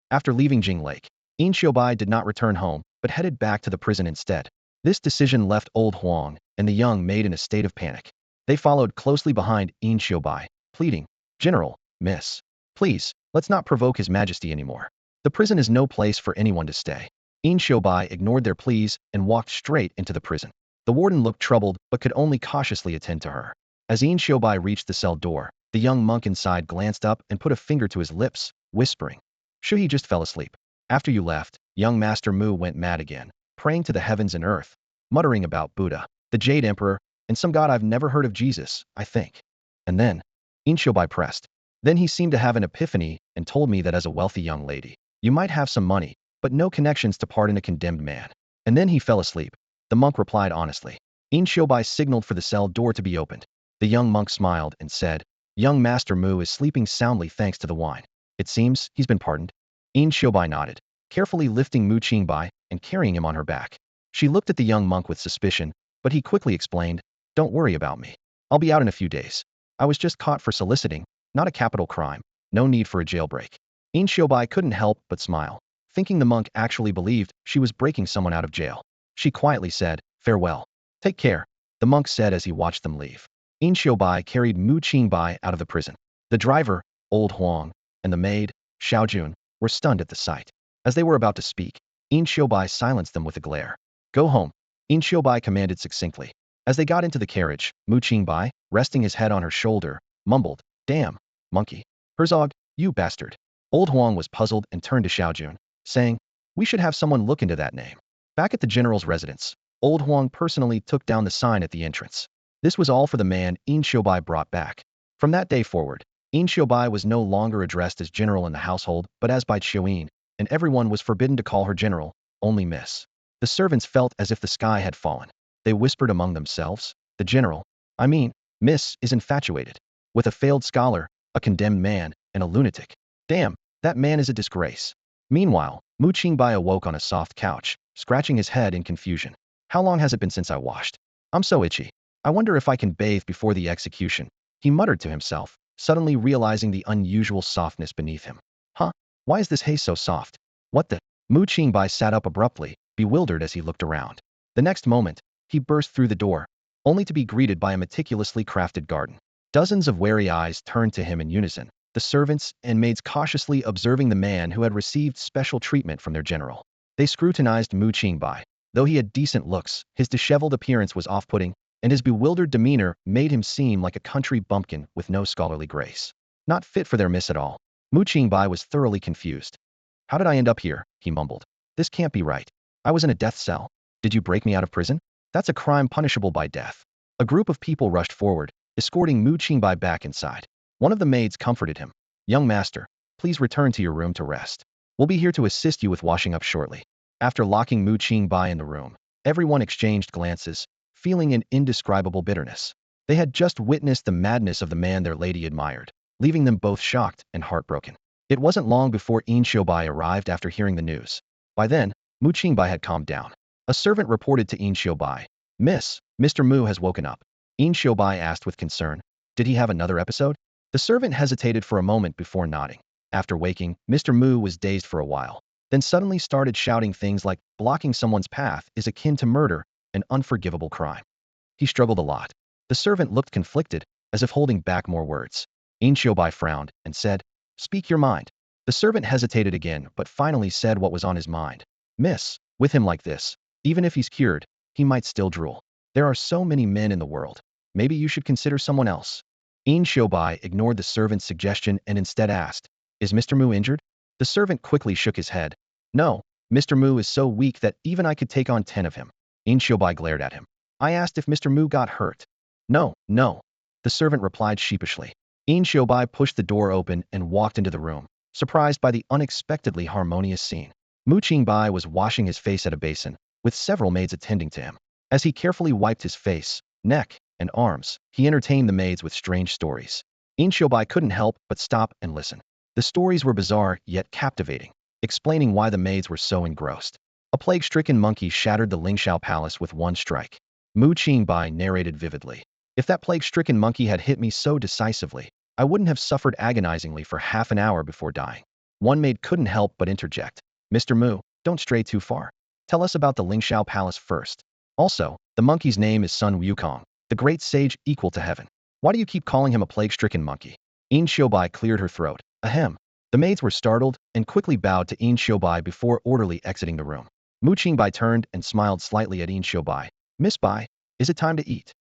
After leaving Jing Lake, Qingbai did not return home, but headed back to the prison instead. This decision left old Huang and the young maid in a state of panic. They followed closely behind Qingbai, pleading, "General, Miss. Please, let's not provoke His Majesty anymore. The prison is no place for anyone to stay. Qingbai ignored their pleas and walked straight into the prison. The warden looked troubled but could only cautiously attend to her. As Qingbai reached the cell door, the young monk inside glanced up and put a finger to his lips, whispering, "Sure, he just fell asleep. After you left, young Master Mu went mad again, praying to the heavens and earth, muttering about Buddha, the Jade Emperor, and some god I've never heard of, Jesus, I think. And then," Qingbai pressed, "then he seemed to have an epiphany and told me that as a wealthy young lady, you might have some money, but no connections to pardon a condemned man. And then he fell asleep," the monk replied honestly. Qingbai signaled for the cell door to be opened. The young monk smiled and said, "Young Master Mu is sleeping soundly thanks to the wine. It seems he's been pardoned." Qingbai nodded, carefully lifting Mu Qingbai and carrying him on her back. She looked at the young monk with suspicion, but he quickly explained, "Don't worry about me. I'll be out in a few days. I was just caught for soliciting, not a capital crime. No need for a jailbreak." Qingbai couldn't help but smile, thinking the monk actually believed she was breaking someone out of jail. She quietly said, "Farewell. Take care," the monk said as he watched them leave. Qingbai carried Mu Qingbai out of the prison. The driver, Old Huang, and the maid, Xiaojun, were stunned at the sight. As they were about to speak, Qingbai silenced them with a glare. "Go home," Qingbai commanded succinctly. As they got into the carriage, Mu Qingbai, resting his head on her shoulder, mumbled, "Damn, monkey. Herzog, you bastard." Old Huang was puzzled and turned to Xiaojun, saying, "We should have someone look into that name." Back at the general's residence, Old Huang personally took down the sign at the entrance. This was all for the man Qingbai brought back. From that day forward, Qingbai was no longer addressed as general in the household, but as by Qiuyin, and everyone was forbidden to call her general, only Miss. The servants felt as if the sky had fallen. They whispered among themselves, "The general, I mean, Miss, is infatuated with a failed scholar, a condemned man, and a lunatic. Damn, that man is a disgrace." Meanwhile, Mu Qingbai awoke on a soft couch, scratching his head in confusion. "How long has it been since I washed? I'm so itchy. I wonder if I can bathe before the execution," he muttered to himself, suddenly realizing the unusual softness beneath him. "Huh? Why is this hay so soft? What the?" Mu Qingbai sat up abruptly, bewildered as he looked around. The next moment, he burst through the door, only to be greeted by a meticulously crafted garden. Dozens of wary eyes turned to him in unison, the servants and maids cautiously observing the man who had received special treatment from their general. They scrutinized Mu Qingbai. Though he had decent looks, his disheveled appearance was off-putting, and his bewildered demeanor made him seem like a country bumpkin with no scholarly grace. Not fit for their miss at all. Mu Qingbai was thoroughly confused. "How did I end up here?" he mumbled. "This can't be right. I was in a death cell. Did you break me out of prison? That's a crime punishable by death." A group of people rushed forward, escorting Mu Qingbai back inside. One of the maids comforted him. "Young master, please return to your room to rest. We'll be here to assist you with washing up shortly." After locking Mu Qingbai in the room, everyone exchanged glances, feeling an indescribable bitterness. They had just witnessed the madness of the man their lady admired, leaving them both shocked and heartbroken. It wasn't long before Qingbai arrived after hearing the news. By then, Mu Qingbai had calmed down. A servant reported to Qingbai, "Miss, Mr. Mu has woken up." Qingbai asked with concern, "Did he have another episode?" The servant hesitated for a moment before nodding. After waking, Mr. Mu was dazed for a while, then suddenly started shouting things like, "Blocking someone's path is akin to murder, an unforgivable crime." He struggled a lot. The servant looked conflicted, as if holding back more words. Qingbai frowned and said, "Speak your mind." The servant hesitated again, but finally said what was on his mind. "Miss, with him like this, even if he's cured, he might still drool. There are so many men in the world. Maybe you should consider someone else." Qingbai ignored the servant's suggestion and instead asked, "Is Mr. Mu injured?" The servant quickly shook his head. "No, Mr. Mu is so weak that even I could take on 10 of him." Qingbai glared at him. "I asked if Mr. Mu got hurt." "No, no," the servant replied sheepishly. Qingbai pushed the door open and walked into the room, surprised by the unexpectedly harmonious scene. Mu Qingbai was washing his face at a basin, with several maids attending to him. As he carefully wiped his face, neck, and arms, he entertained the maids with strange stories. Qingbai couldn't help but stop and listen. The stories were bizarre yet captivating, explaining why the maids were so engrossed. A plague-stricken monkey shattered the Lingxiao palace with one strike. Mu Qingbai narrated vividly. "If that plague-stricken monkey had hit me so decisively, I wouldn't have suffered agonizingly for half an hour before dying." One maid couldn't help but interject. "Mr. Mu, don't stray too far. Tell us about the Lingxiao palace first. Also, the monkey's name is Sun Wukong, the great sage equal to heaven. Why do you keep calling him a plague-stricken monkey?" In Xiaobai cleared her throat. Ahem. The maids were startled and quickly bowed to In Xiaobai before orderly exiting the room. Mu Qingbai turned and smiled slightly at In Xiaobai. Miss Bai, is it time to eat?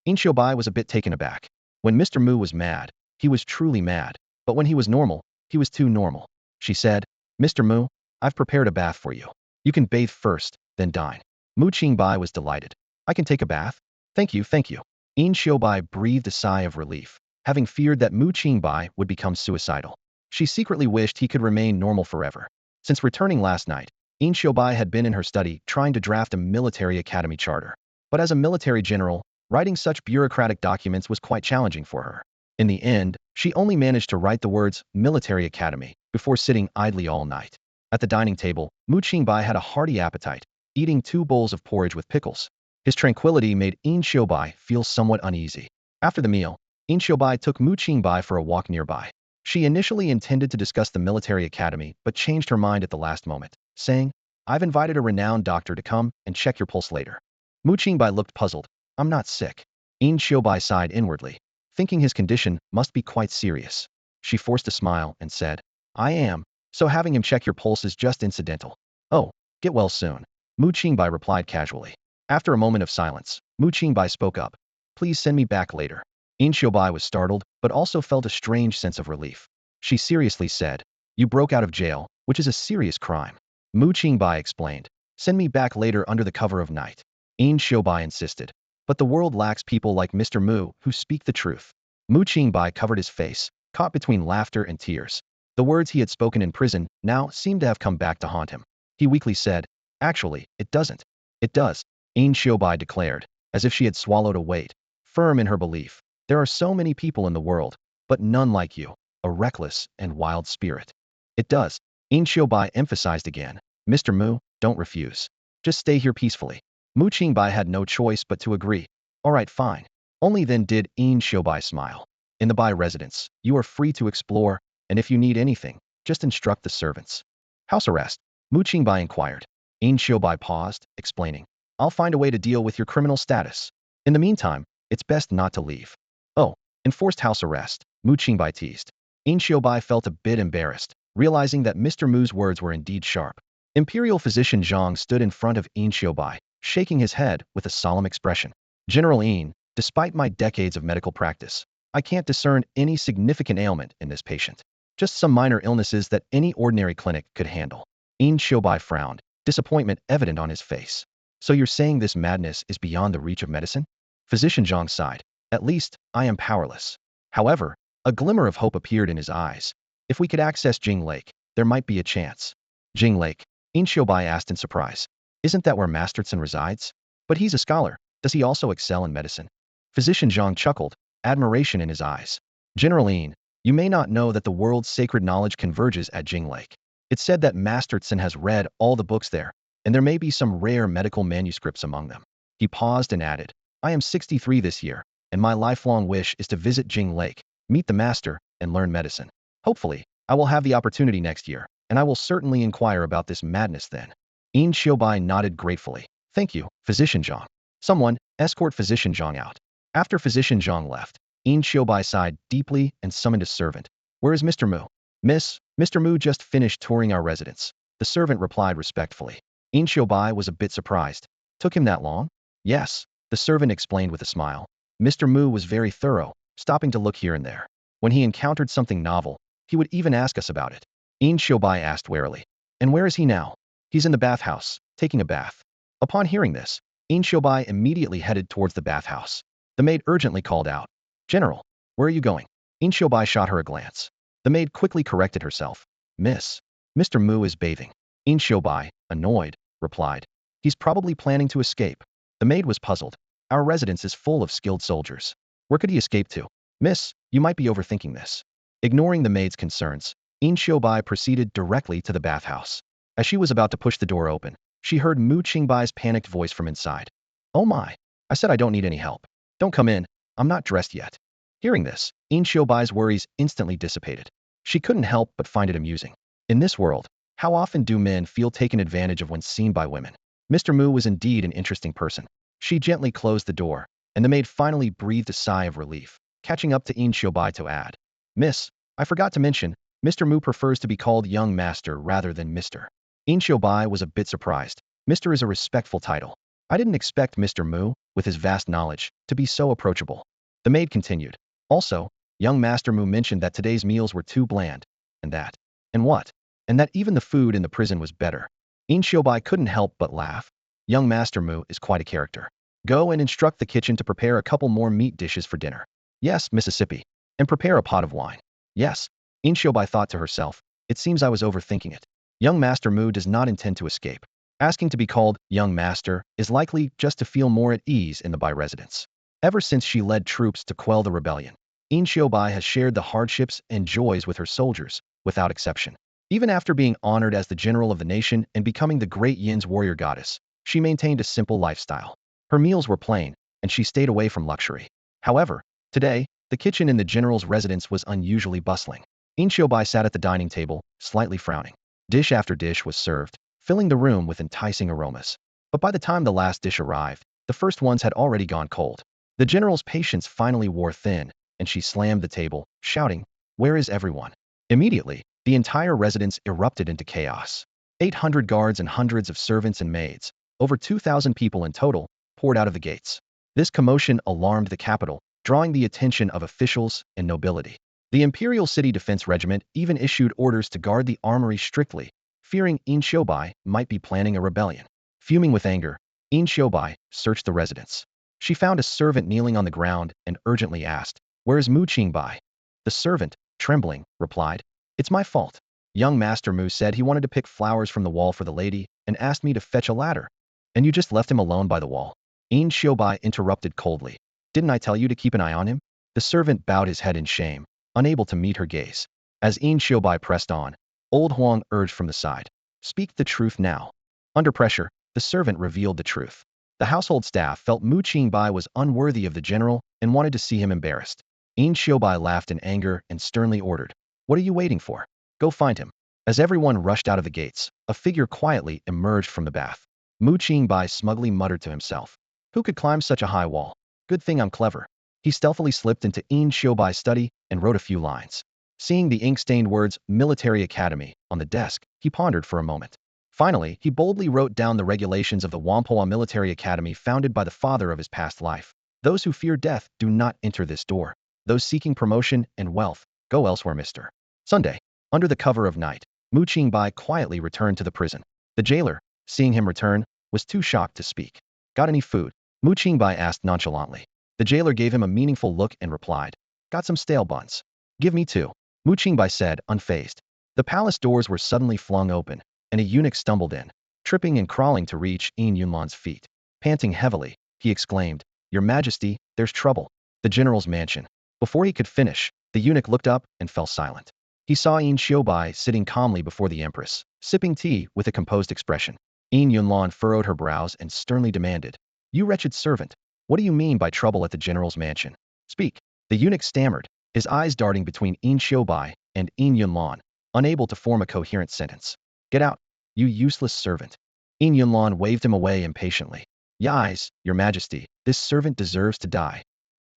In Xiaobai was a bit taken aback. When Mr. Mu was mad, he was truly mad, but when he was normal, he was too normal. She said, Mr. Mu, I've prepared a bath for you. You can bathe first, then dine. Mu Qingbai was delighted. I can take a bath? Thank you, thank you. In Xiaobai breathed a sigh of relief, having feared that Mu Qingbai would become suicidal. She secretly wished he could remain normal forever. Since returning last night, In Xiaobai had been in her study trying to draft a military academy charter. But as a military general, writing such bureaucratic documents was quite challenging for her. In the end, she only managed to write the words military academy before sitting idly all night. At the dining table, Mu Qingbai had a hearty appetite, eating 2 bowls of porridge with pickles. His tranquility made In Xiaobai feel somewhat uneasy. After the meal, In Xiaobai took Mu Qingbai for a walk nearby. She initially intended to discuss the military academy but changed her mind at the last moment, saying, I've invited a renowned doctor to come and check your pulse later. Mu Qingbai looked puzzled. I'm not sick. In Xiaobai sighed inwardly, thinking his condition must be quite serious. She forced a smile and said, I am, so having him check your pulse is just incidental. Oh, get well soon. Mu Qingbai replied casually. After a moment of silence, Mu Qingbai spoke up. Please send me back later. In Xiaobai was startled, but also felt a strange sense of relief. She seriously said, You broke out of jail, which is a serious crime. Mu Qingbai explained, Send me back later under the cover of night. In Xiaobai insisted, But the world lacks people like Mr. Mu who speak the truth. Mu Qingbai covered his face, caught between laughter and tears. The words he had spoken in prison now seemed to have come back to haunt him. He weakly said, Actually, it doesn't. It does. In Xiaobai declared, as if she had swallowed a weight, firm in her belief. There are so many people in the world, but none like you, a reckless and wild spirit. It does. In Xiaobai emphasized again, Mr. Mu, don't refuse. Just stay here peacefully. Mu Qingbai had no choice but to agree. All right, fine. Only then did In Xiaobai smile. In the Bai residence, you are free to explore, and if you need anything, just instruct the servants. House arrest? Mu Qingbai inquired. In Xiaobai paused, explaining, I'll find a way to deal with your criminal status. In the meantime, it's best not to leave. Oh, enforced house arrest, Mu Qingbai teased. In Xiaobai felt a bit embarrassed, realizing that Mr. Mu's words were indeed sharp. Imperial physician Zhang stood in front of In Xiaobai, shaking his head with a solemn expression. General In, despite my decades of medical practice, I can't discern any significant ailment in this patient. Just some minor illnesses that any ordinary clinic could handle. In Xiaobai frowned, disappointment evident on his face. So you're saying this madness is beyond the reach of medicine? Physician Zhang sighed. At least, I am powerless. However, a glimmer of hope appeared in his eyes. If we could access Jing Lake, there might be a chance. Jing Lake? In Xiaobai asked in surprise. Isn't that where Masterson resides? But he's a scholar. Does he also excel in medicine? Physician Zhang chuckled, admiration in his eyes. General In, you may not know that the world's sacred knowledge converges at Jing Lake. It's said that Masterson has read all the books there, and there may be some rare medical manuscripts among them. He paused and added, I am 63 this year, and my lifelong wish is to visit Jing Lake, meet the master, and learn medicine. Hopefully, I will have the opportunity next year, and I will certainly inquire about this madness then. In Xiaobai nodded gratefully. Thank you, Physician Zhang. Someone, escort Physician Zhang out. After Physician Zhang left, In Xiaobai sighed deeply and summoned a servant. Where is Mr. Mu? Mr. Mu just finished touring our residence. The servant replied respectfully. In Xiaobai was a bit surprised. Took him that long? Yes, the servant explained with a smile. Mr. Mu was very thorough, stopping to look here and there. When he encountered something novel, he would even ask us about it. In Xiaobai asked warily. And where is he now? He's in the bathhouse, taking a bath. Upon hearing this, In Xiaobai immediately headed towards the bathhouse. The maid urgently called out, General, where are you going? In Xiaobai shot her a glance. The maid quickly corrected herself. Mr. Mu is bathing. In Xiaobai, annoyed, replied, He's probably planning to escape. The maid was puzzled. Our residence is full of skilled soldiers. Where could he escape to? Miss, you might be overthinking this. Ignoring the maid's concerns, In Xiaobai proceeded directly to the bathhouse. As she was about to push the door open, she heard Mu Qingbai's panicked voice from inside. Oh my, I said I don't need any help. Don't come in, I'm not dressed yet. Hearing this, In Xiaobai's worries instantly dissipated. She couldn't help but find it amusing. In this world, how often do men feel taken advantage of when seen by women? Mr. Mu was indeed an interesting person. She gently closed the door, and the maid finally breathed a sigh of relief, catching up to In Xiaobai to add, Miss, I forgot to mention, Mr. Mu prefers to be called young master rather than Mr. In Qingbai was a bit surprised. Mr. is a respectful title. I didn't expect Mr. Mu, with his vast knowledge, to be so approachable. The maid continued. Also, young Master Mu mentioned that today's meals were too bland. And that. And what? And that even the food in the prison was better. In Xiaobai couldn't help but laugh. Young Master Mu is quite a character. Go and instruct the kitchen to prepare a couple more meat dishes for dinner. Yes, Mississippi. And prepare a pot of wine. Yes. In Xiaobai thought to herself, it seems I was overthinking it. Young Master Mu does not intend to escape. Asking to be called young master is likely just to feel more at ease in the Bai residence. Ever since she led troops to quell the rebellion, In Xiaobai has shared the hardships and joys with her soldiers, without exception. Even after being honored as the general of the nation and becoming the great Yin's warrior goddess, she maintained a simple lifestyle. Her meals were plain, and she stayed away from luxury. However, today, the kitchen in the general's residence was unusually bustling. In Xiaobai sat at the dining table, slightly frowning. Dish after dish was served, filling the room with enticing aromas. But by the time the last dish arrived, the first ones had already gone cold. The general's patience finally wore thin, and she slammed the table, shouting, "Where is everyone?" Immediately, the entire residence erupted into chaos. 800 guards and hundreds of servants and maids, over 2,000 people in total, poured out of the gates. This commotion alarmed the capital, drawing the attention of officials and nobility. The Imperial City Defense Regiment even issued orders to guard the armory strictly, fearing In Xiaobai might be planning a rebellion. Fuming with anger, In Xiaobai searched the residence. She found a servant kneeling on the ground and urgently asked, "Where is Mu Qingbai?" The servant, trembling, replied, "It's my fault. Young Master Mu said he wanted to pick flowers from the wall for the lady and asked me to fetch a ladder. And you just left him alone by the wall." In Xiaobai interrupted coldly. "Didn't I tell you to keep an eye on him?" The servant bowed his head in shame, unable to meet her gaze. As In Xiaobai pressed on, Old Huang urged from the side, "Speak the truth now." Under pressure, the servant revealed the truth. The household staff felt Mu Qingbai was unworthy of the general and wanted to see him embarrassed. In Xiaobai laughed in anger and sternly ordered, "What are you waiting for? Go find him." As everyone rushed out of the gates, a figure quietly emerged from the bath. Mu Qingbai smugly muttered to himself, "Who could climb such a high wall? Good thing I'm clever." He stealthily slipped into In Xiaobai's study and wrote a few lines. Seeing the ink-stained words Military Academy on the desk, he pondered for a moment. Finally, he boldly wrote down the regulations of the Whampoa Military Academy founded by the father of his past life. "Those who fear death do not enter this door. Those seeking promotion and wealth, go elsewhere, Mr. Sunday." Under the cover of night, Mu Qingbai quietly returned to the prison. The jailer, seeing him return, was too shocked to speak. "Got any food?" Mu Qingbai asked nonchalantly. The jailer gave him a meaningful look and replied, "Got some stale buns." "Give me two," Mu Qingbai said, unfazed. The palace doors were suddenly flung open, and a eunuch stumbled in, tripping and crawling to reach In Yunlan's feet. Panting heavily, he exclaimed, "Your Majesty, there's trouble." The general's mansion. Before he could finish, the eunuch looked up and fell silent. He saw In Xiaobai sitting calmly before the Empress, sipping tea with a composed expression. In Yunlan furrowed her brows and sternly demanded, "You wretched servant, what do you mean by trouble at the general's mansion? Speak." The eunuch stammered, his eyes darting between In Xiaobai and In Yunlan, unable to form a coherent sentence. "Get out, you useless servant." In Yunlan waved him away impatiently. "Yais, Your Majesty, this servant deserves to die."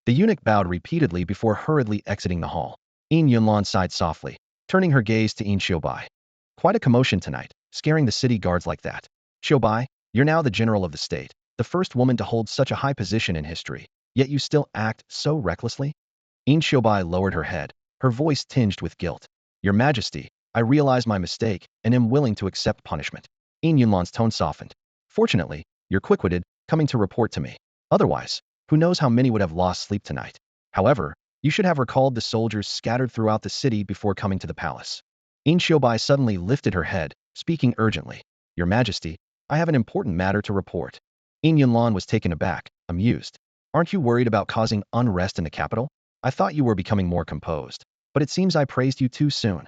The eunuch bowed repeatedly before hurriedly exiting the hall. In Yunlan sighed softly, turning her gaze to In Xiaobai. "Quite a commotion tonight, scaring the city guards like that. Xiaobai, you're now the general of the state, the first woman to hold such a high position in history, yet you still act so recklessly?" In Xiaobai lowered her head, her voice tinged with guilt. "Your Majesty, I realize my mistake and am willing to accept punishment." In Yunlan's tone softened. "Fortunately, you're quick-witted, coming to report to me. Otherwise, who knows how many would have lost sleep tonight. However, you should have recalled the soldiers scattered throughout the city before coming to the palace." In Xiaobai suddenly lifted her head, speaking urgently. "Your Majesty, I have an important matter to report." In Yunlan was taken aback, amused. "Aren't you worried about causing unrest in the capital? I thought you were becoming more composed, but it seems I praised you too soon."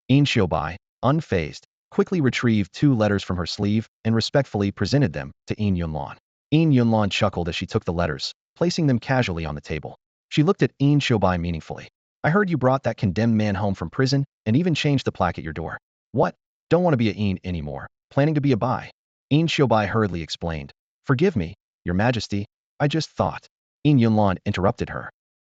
In Xiaobai, unfazed, quickly retrieved 2 letters from her sleeve and respectfully presented them to In Yunlan. In Yunlan chuckled as she took the letters, placing them casually on the table. She looked at In Xiaobai meaningfully. "I heard you brought that condemned man home from prison and even changed the plaque at your door. What? Don't want to be a In anymore, planning to be a Bai." In Xiaobai hurriedly explained. "Forgive me, Your Majesty, I just thought." In Yunlan interrupted her.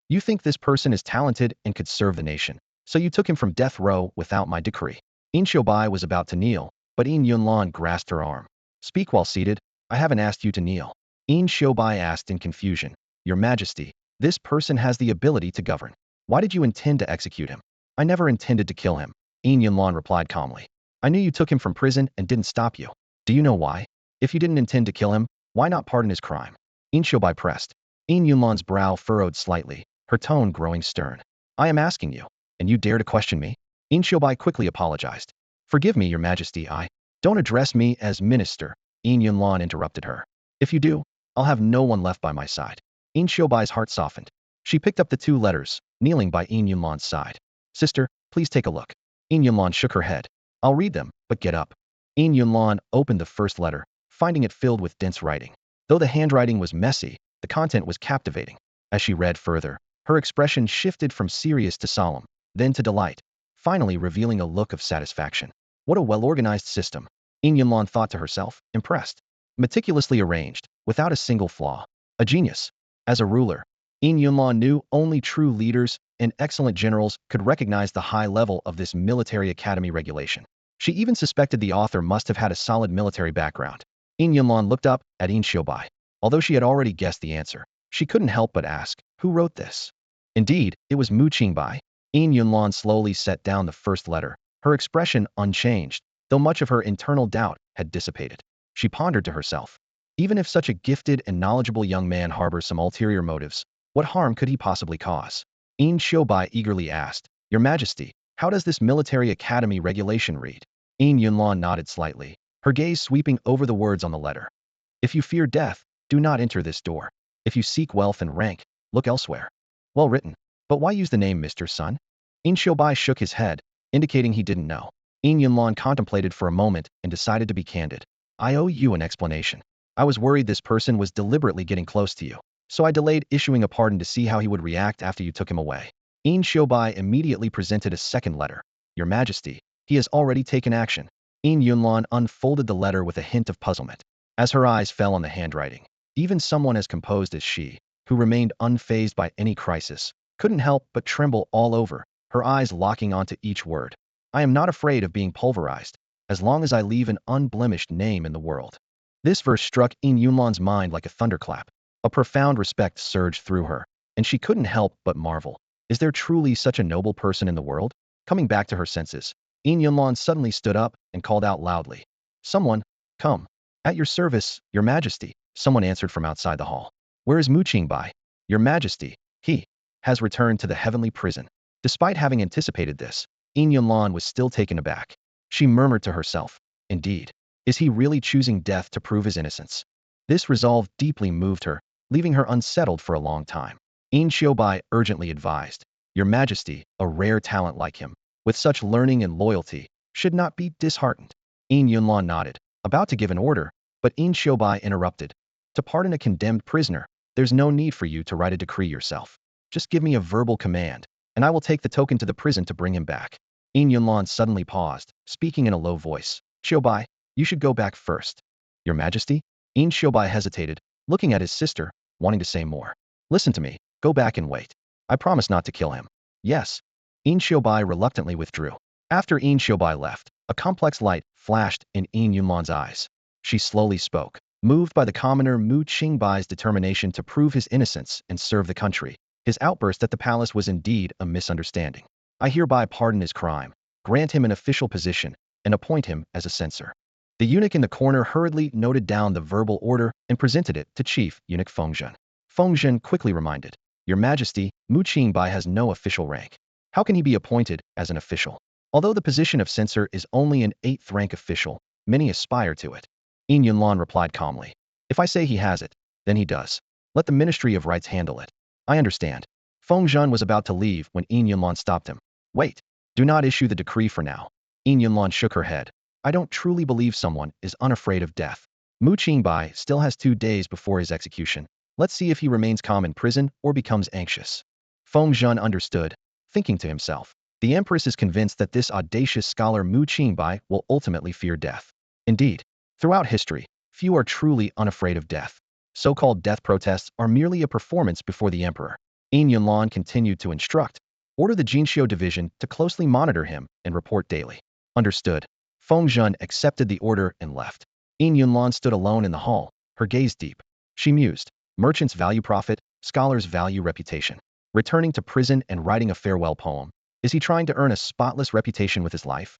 "You think this person is talented and could serve the nation. So you took him from death row without my decree. Qingbai was about to kneel, but Yunlan grasped her arm. Speak while seated. I haven't asked you to kneel. Qingbai asked in confusion. Your Majesty, this person has the ability to govern. Why did you intend to execute him? I never intended to kill him. Yunlan replied calmly. I knew you took him from prison and didn't stop you. Do you know why? If you didn't intend to kill him, why not pardon his crime? Qingbai pressed. Yunlan's brow furrowed slightly, her tone growing stern. I am asking you, and you dare to question me? Qingbai quickly apologized. Forgive me, Your Majesty, I... Don't address me as minister, Yunlan interrupted her. If you do, I'll have no one left by my side. Qingbai's heart softened. She picked up the 2 letters, kneeling by Yunlan's side. Sister, please take a look. Yunlan shook her head. I'll read them, but get up. Yunlan opened the first letter, finding it filled with dense writing. Though the handwriting was messy, the content was captivating. As she read further, her expression shifted from serious to solemn, then to delight, finally revealing a look of satisfaction. What a well-organized system, Yunlan thought to herself, impressed. Meticulously arranged, without a single flaw. A genius. As a ruler, Yunlan knew only true leaders and excellent generals could recognize the high level of this military academy regulation. She even suspected the author must have had a solid military background. Yunlan looked up at Qingbai. Although she had already guessed the answer, she couldn't help but ask, who wrote this? Indeed, it was Qingbai. Yunlan slowly set down the first letter, her expression unchanged, though much of her internal doubt had dissipated. She pondered to herself. Even if such a gifted and knowledgeable young man harbors some ulterior motives, what harm could he possibly cause? Qingbai eagerly asked, Your Majesty, how does this military academy regulation read? Yunlan nodded slightly, her gaze sweeping over the words on the letter. If you fear death, do not enter this door. If you seek wealth and rank, look elsewhere. Well written. But why use the name Mr. Sun? Qingbai shook his head, indicating he didn't know. Yunlan contemplated for a moment and decided to be candid. I owe you an explanation. I was worried this person was deliberately getting close to you, so I delayed issuing a pardon to see how he would react after you took him away. Qingbai immediately presented a second letter. Your Majesty, he has already taken action. Yunlan unfolded the letter with a hint of puzzlement. As her eyes fell on the handwriting, even someone as composed as she, who remained unfazed by any crisis, couldn't help but tremble all over, her eyes locking onto each word. I am not afraid of being pulverized, as long as I leave an unblemished name in the world. This verse struck Yunlan's mind like a thunderclap. A profound respect surged through her, and she couldn't help but marvel. Is there truly such a noble person in the world? Coming back to her senses, Yunlan suddenly stood up and called out loudly. Someone, come. At your service, Your Majesty, someone answered from outside the hall. Where is Qingbai? Your Majesty, he has returned to the heavenly prison. Despite having anticipated this, Yunlan was still taken aback. She murmured to herself, indeed, is he really choosing death to prove his innocence? This resolve deeply moved her, leaving her unsettled for a long time. Qingbai urgently advised, Your Majesty, a rare talent like him, with such learning and loyalty, should not be disheartened. Yunlan nodded, about to give an order, but Qingbai interrupted. To pardon a condemned prisoner, there's no need for you to write a decree yourself. Just give me a verbal command, and I will take the token to the prison to bring him back. Yunlan suddenly paused, speaking in a low voice. Qingbai, you should go back first. Your Majesty? Qingbai hesitated, looking at his sister, wanting to say more. Listen to me, go back and wait. I promise not to kill him. Yes. Qingbai reluctantly withdrew. After Qingbai left, a complex light flashed in Yunlan's eyes. She slowly spoke, moved by the commoner Qingbai's determination to prove his innocence and serve the country. His outburst at the palace was indeed a misunderstanding. I hereby pardon his crime, grant him an official position, and appoint him as a censor. The eunuch in the corner hurriedly noted down the verbal order and presented it to Chief Eunuch Fengzhen. Fengzhen quickly reminded, Your Majesty, Qingbai has no official rank. How can he be appointed as an official? Although the position of censor is only an 8th rank official, many aspire to it. Yunlan replied calmly. If I say he has it, then he does. Let the Ministry of Rights handle it. I understand. Fengzhen was about to leave when Yunlan stopped him. Wait. Do not issue the decree for now. Yunlan shook her head. I don't truly believe someone is unafraid of death. Qingbai still has 2 days before his execution. Let's see if he remains calm in prison or becomes anxious. Fengzhen understood, thinking to himself. The Empress is convinced that this audacious scholar Qingbai will ultimately fear death. Indeed, throughout history, few are truly unafraid of death. So-called death protests are merely a performance before the emperor. Yunlan continued to instruct. Order the Jinxiu division to closely monitor him and report daily. Understood. Feng Zhen accepted the order and left. Yin Yunlan stood alone in the hall, her gaze deep. She mused. Merchants value profit, scholars value reputation. Returning to prison and writing a farewell poem. Is he trying to earn a spotless reputation with his life?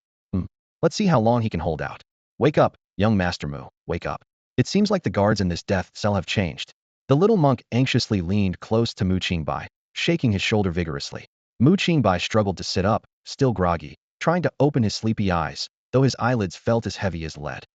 Let's see how long he can hold out. Wake up, young Master Mu, wake up. It seems like the guards in this death cell have changed. The little monk anxiously leaned close to Mu Qingbai, shaking his shoulder vigorously. Mu Qingbai struggled to sit up, still groggy, trying to open his sleepy eyes, though his eyelids felt as heavy as lead.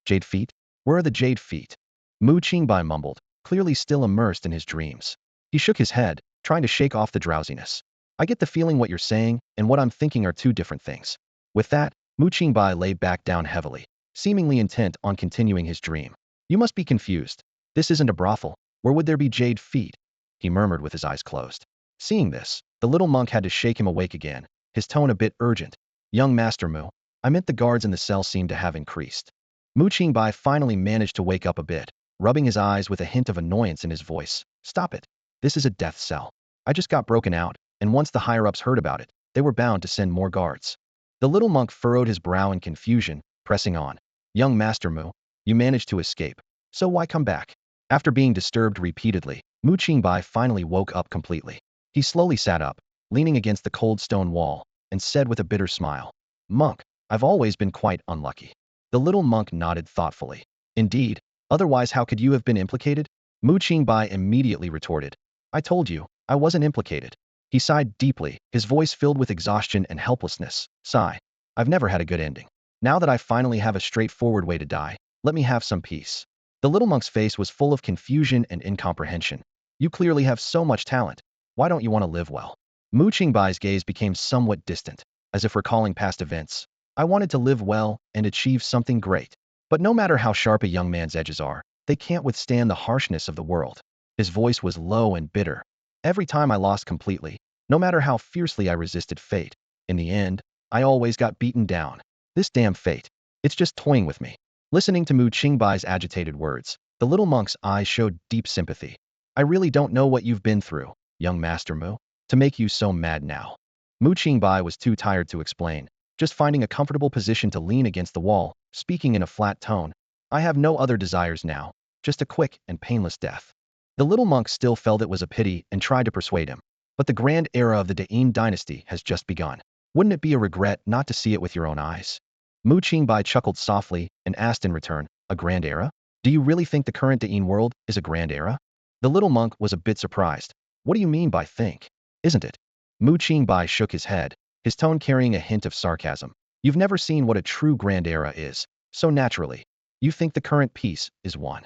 Jade feet? Where are the jade feet? Mu Qingbai mumbled, clearly still immersed in his dreams. He shook his head, trying to shake off the drowsiness. I get the feeling what you're saying and what I'm thinking are two different things. With that, Mu Qingbai lay back down heavily, seemingly intent on continuing his dream. You must be confused. This isn't a brothel. Where would there be jade feet? He murmured with his eyes closed. Seeing this, the little monk had to shake him awake again, his tone a bit urgent. Young Master Mu, I meant the guards in the cell seem to have increased. Mu Qingbai finally managed to wake up a bit, rubbing his eyes with a hint of annoyance in his voice. Stop it. This is a death cell. I just got broken out, and once the higher-ups heard about it, they were bound to send more guards. The little monk furrowed his brow in confusion, pressing on. Young Master Mu, you managed to escape. So why come back? After being disturbed repeatedly, Mu Qingbai finally woke up completely. He slowly sat up, leaning against the cold stone wall, and said with a bitter smile, Monk, I've always been quite unlucky. The little monk nodded thoughtfully. Indeed, otherwise how could you have been implicated? Mu Qingbai immediately retorted. I told you, I wasn't implicated. He sighed deeply, his voice filled with exhaustion and helplessness. Sigh. I've never had a good ending. Now that I finally have a straightforward way to die, let me have some peace. The little monk's face was full of confusion and incomprehension. You clearly have so much talent. Why don't you want to live well? Mu Qingbai's gaze became somewhat distant, as if recalling past events. I wanted to live well and achieve something great. But no matter how sharp a young man's edges are, they can't withstand the harshness of the world. His voice was low and bitter. Every time I lost completely, no matter how fiercely I resisted fate, in the end, I always got beaten down. This damn fate. It's just toying with me. Listening to Mu Qingbai's agitated words, the little monk's eyes showed deep sympathy. I really don't know what you've been through, young Master Mu, to make you so mad now. Mu Qingbai was too tired to explain, just finding a comfortable position to lean against the wall, speaking in a flat tone. I have no other desires now, just a quick and painless death. The little monk still felt it was a pity and tried to persuade him. But the grand era of the Nine dynasty has just begun. Wouldn't it be a regret not to see it with your own eyes? Mu Qingbai chuckled softly and asked in return, a grand era? Do you really think the current Nine world is a grand era? The little monk was a bit surprised. What do you mean by think? Isn't it? Mu Qingbai shook his head, his tone carrying a hint of sarcasm. You've never seen what a true grand era is, so naturally, you think the current peace is one.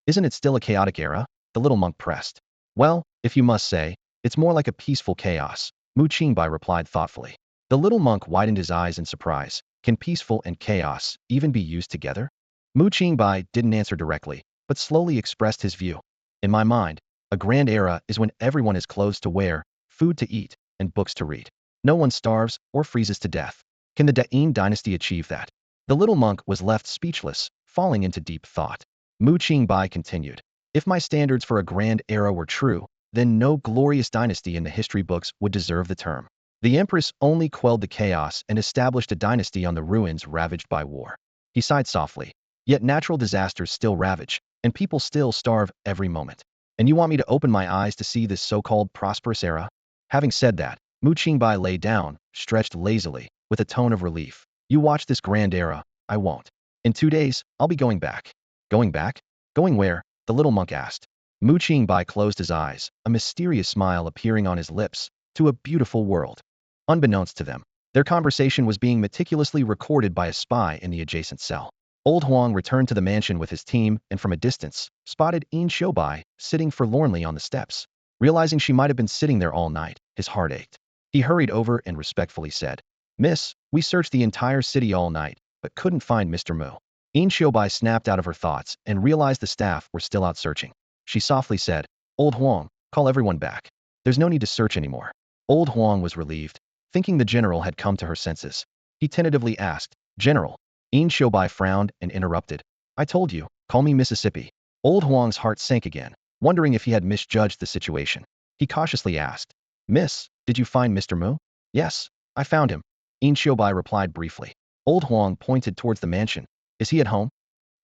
Isn't it still a chaotic era? The little monk pressed. Well, if you must say, it's more like a peaceful chaos, Mu Qingbai replied thoughtfully. The little monk widened his eyes in surprise. Can peaceful and chaos even be used together? Mu Qingbai didn't answer directly, but slowly expressed his view. In my mind, a grand era is when everyone has clothes to wear, food to eat, and books to read. No one starves or freezes to death. Can the Nine dynasty achieve that? The little monk was left speechless, falling into deep thought. Mu Qingbai continued. If my standards for a grand era were true, then no glorious dynasty in the history books would deserve the term. The Empress only quelled the chaos and established a dynasty on the ruins ravaged by war. He sighed softly. Yet natural disasters still ravage, and people still starve every moment. And you want me to open my eyes to see this so-called prosperous era? Having said that, Mu Qingbai lay down, stretched lazily, with a tone of relief. You watch this grand era, I won't. In 2 days, I'll be going back. Going back? Going where? The little monk asked. Mu Qingbai closed his eyes, a mysterious smile appearing on his lips, to a beautiful world. Unbeknownst to them, their conversation was being meticulously recorded by a spy in the adjacent cell. Old Huang returned to the mansion with his team and from a distance, spotted Yin Xiubai sitting forlornly on the steps. Realizing she might have been sitting there all night, his heart ached. He hurried over and respectfully said, Miss, we searched the entire city all night, but couldn't find Mr. Mu. Yin Xiubai snapped out of her thoughts and realized the staff were still out searching. She softly said, Old Huang, call everyone back. There's no need to search anymore. Old Huang was relieved, thinking the general had come to her senses. He tentatively asked, General. Yin Xiubai frowned and interrupted. I told you, call me Mississippi. Old Huang's heart sank again, wondering if he had misjudged the situation. He cautiously asked, Miss, did you find Mr. Mu? Yes, I found him. Qingbai replied briefly. Old Huang pointed towards the mansion. Is he at home?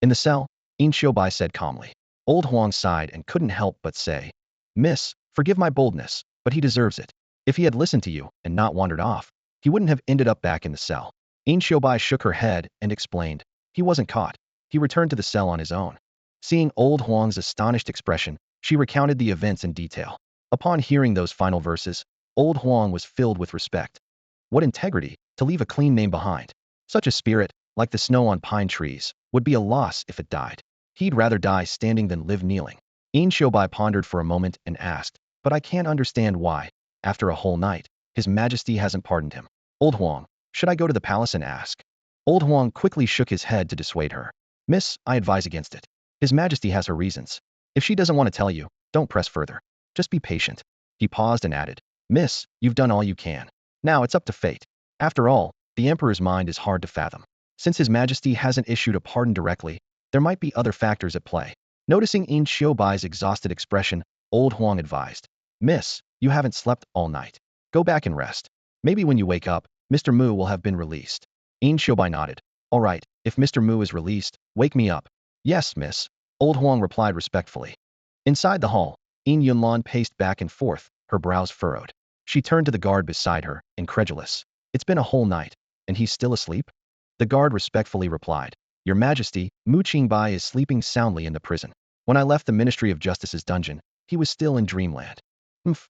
In the cell, Qingbai said calmly. Old Huang sighed and couldn't help but say, Miss, forgive my boldness, but he deserves it. If he had listened to you and not wandered off, he wouldn't have ended up back in the cell. Qingbai shook her head and explained, he wasn't caught. He returned to the cell on his own. Seeing Old Huang's astonished expression, she recounted the events in detail. Upon hearing those final verses, Old Huang was filled with respect. What integrity, to leave a clean name behind. Such a spirit, like the snow on pine trees, would be a loss if it died. He'd rather die standing than live kneeling. Qingbai pondered for a moment and asked, but I can't understand why, after a whole night, His Majesty hasn't pardoned him. Old Huang, should I go to the palace and ask? Old Huang quickly shook his head to dissuade her. Miss, I advise against it. His Majesty has her reasons. If she doesn't want to tell you, don't press further. Just be patient. He paused and added, Miss, you've done all you can. Now it's up to fate. After all, the Emperor's mind is hard to fathom. Since His Majesty hasn't issued a pardon directly, there might be other factors at play. Noticing Qingbai's exhausted expression, Old Huang advised, Miss, you haven't slept all night. Go back and rest. Maybe when you wake up, Mr. Mu will have been released. Qingbai nodded. All right, if Mr. Mu is released, wake me up. Yes, miss. Old Huang replied respectfully. Inside the hall, Yunlan paced back and forth, her brows furrowed. She turned to the guard beside her, incredulous. It's been a whole night, and he's still asleep? The guard respectfully replied, Your Majesty, Mu Qingbai is sleeping soundly in the prison. When I left the Ministry of Justice's dungeon, he was still in dreamland.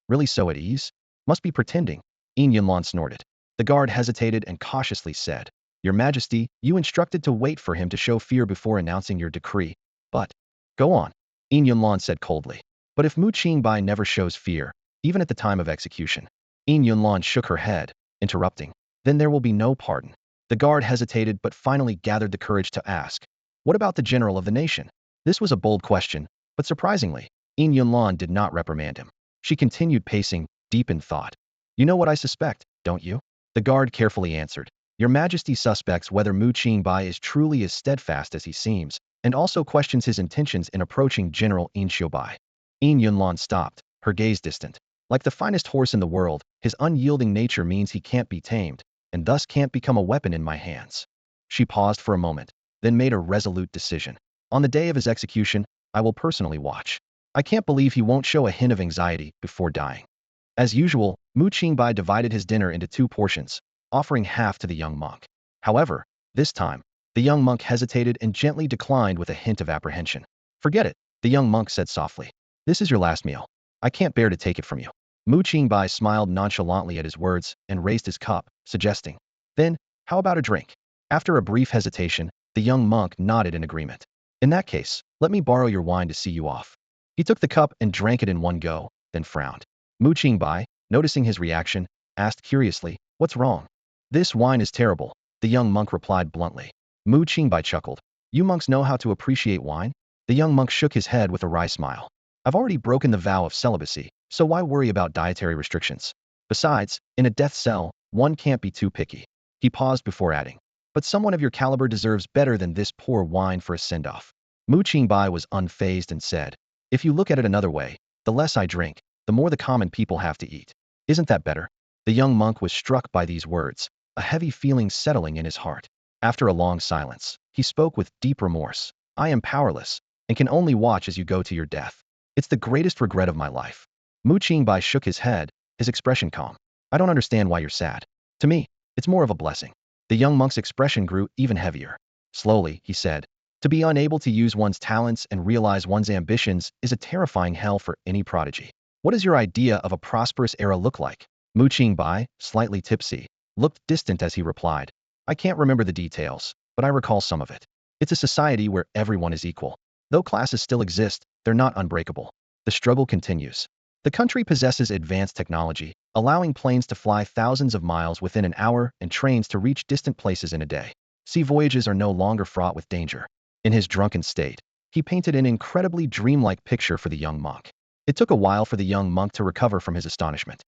Really so at ease? Must be pretending. Yunlan snorted. The guard hesitated and cautiously said, Your Majesty, you instructed to wait for him to show fear before announcing your decree. But, go on. Yunlan said coldly. But if Mu Qingbai never shows fear, even at the time of execution. Yunlan shook her head, interrupting. Then there will be no pardon. The guard hesitated but finally gathered the courage to ask, What about the general of the nation? This was a bold question, but surprisingly, Yunlan did not reprimand him. She continued pacing, deep in thought. You know what I suspect, don't you? The guard carefully answered. Your Majesty suspects whether Mu Qingbai is truly as steadfast as he seems, and also questions his intentions in approaching General Qingbai. Yunlan stopped, her gaze distant. Like the finest horse in the world, his unyielding nature means he can't be tamed, and thus can't become a weapon in my hands. She paused for a moment, then made a resolute decision. On the day of his execution, I will personally watch. I can't believe he won't show a hint of anxiety before dying. As usual, Mu Qingbai divided his dinner into 2 portions, offering half to the young monk. However, this time, the young monk hesitated and gently declined with a hint of apprehension. Forget it, the young monk said softly. This is your last meal. I can't bear to take it from you. Mu Qingbai smiled nonchalantly at his words and raised his cup, suggesting, Then, how about a drink? After a brief hesitation, the young monk nodded in agreement. In that case, let me borrow your wine to see you off. He took the cup and drank it in one go, then frowned. Mu Qingbai, noticing his reaction, asked curiously, What's wrong? This wine is terrible, the young monk replied bluntly. Mu Qingbai chuckled. You monks know how to appreciate wine? The young monk shook his head with a wry smile. I've already broken the vow of celibacy, so why worry about dietary restrictions? Besides, in a death cell, one can't be too picky. He paused before adding, But someone of your caliber deserves better than this poor wine for a send-off. Mu Qingbai was unfazed and said, If you look at it another way, the less I drink, the more the common people have to eat. Isn't that better? The young monk was struck by these words, a heavy feeling settling in his heart. After a long silence, he spoke with deep remorse. I am powerless, and can only watch as you go to your death. It's the greatest regret of my life. Mu Qingbai shook his head, his expression calm. I don't understand why you're sad. To me, it's more of a blessing. The young monk's expression grew even heavier. Slowly, he said, To be unable to use one's talents and realize one's ambitions is a terrifying hell for any prodigy. What does your idea of a prosperous era look like? Mu Qingbai, slightly tipsy, looked distant as he replied. I can't remember the details, but I recall some of it. It's a society where everyone is equal. Though classes still exist, they're not unbreakable. The struggle continues. The country possesses advanced technology, allowing planes to fly thousands of miles within an hour and trains to reach distant places in a day. Sea voyages are no longer fraught with danger. In his drunken state, he painted an incredibly dreamlike picture for the young monk. It took a while for the young monk to recover from his astonishment.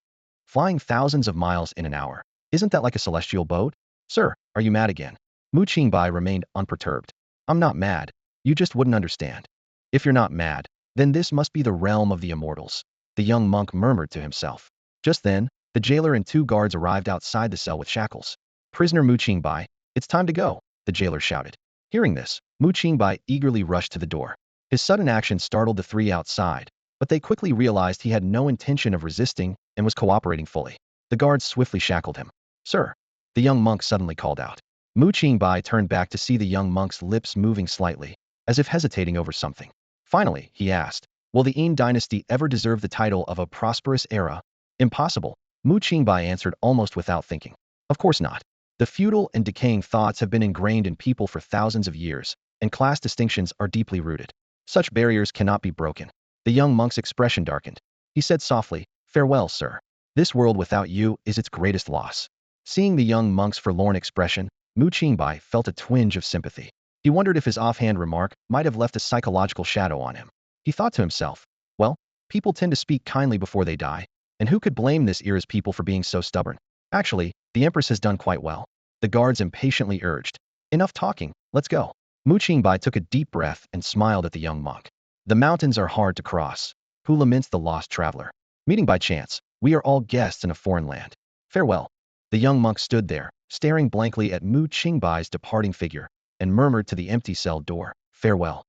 Flying thousands of miles in an hour, isn't that like a celestial boat? Sir, are you mad again? Mu Qingbai remained unperturbed. I'm not mad. You just wouldn't understand. If you're not mad, then this must be the realm of the immortals. The young monk murmured to himself. Just then, the jailer and 2 guards arrived outside the cell with shackles. "Prisoner Mu Qingbai, it's time to go," the jailer shouted. Hearing this, Mu Qingbai eagerly rushed to the door. His sudden action startled the 3 outside, but they quickly realized he had no intention of resisting and was cooperating fully. The guards swiftly shackled him. "Sir," the young monk suddenly called out. Mu Qingbai turned back to see the young monk's lips moving slightly, as if hesitating over something. Finally, he asked, "Will the Yin dynasty ever deserve the title of a prosperous era?" "Impossible," Mu Qingbai answered almost without thinking. "Of course not. The feudal and decaying thoughts have been ingrained in people for thousands of years, and class distinctions are deeply rooted. Such barriers cannot be broken." The young monk's expression darkened. He said softly, "Farewell, sir. This world without you is its greatest loss." Seeing the young monk's forlorn expression, Mu Qingbai felt a twinge of sympathy. He wondered if his offhand remark might have left a psychological shadow on him. He thought to himself, well, people tend to speak kindly before they die, and who could blame this era's people for being so stubborn? Actually, the Empress has done quite well. The guards impatiently urged, "Enough talking, let's go." Mu Qingbai took a deep breath and smiled at the young monk. "The mountains are hard to cross. Who laments the lost traveler? Meeting by chance, we are all guests in a foreign land. Farewell." The young monk stood there, staring blankly at Mu Qingbai's departing figure, and murmured to the empty cell door, "Farewell.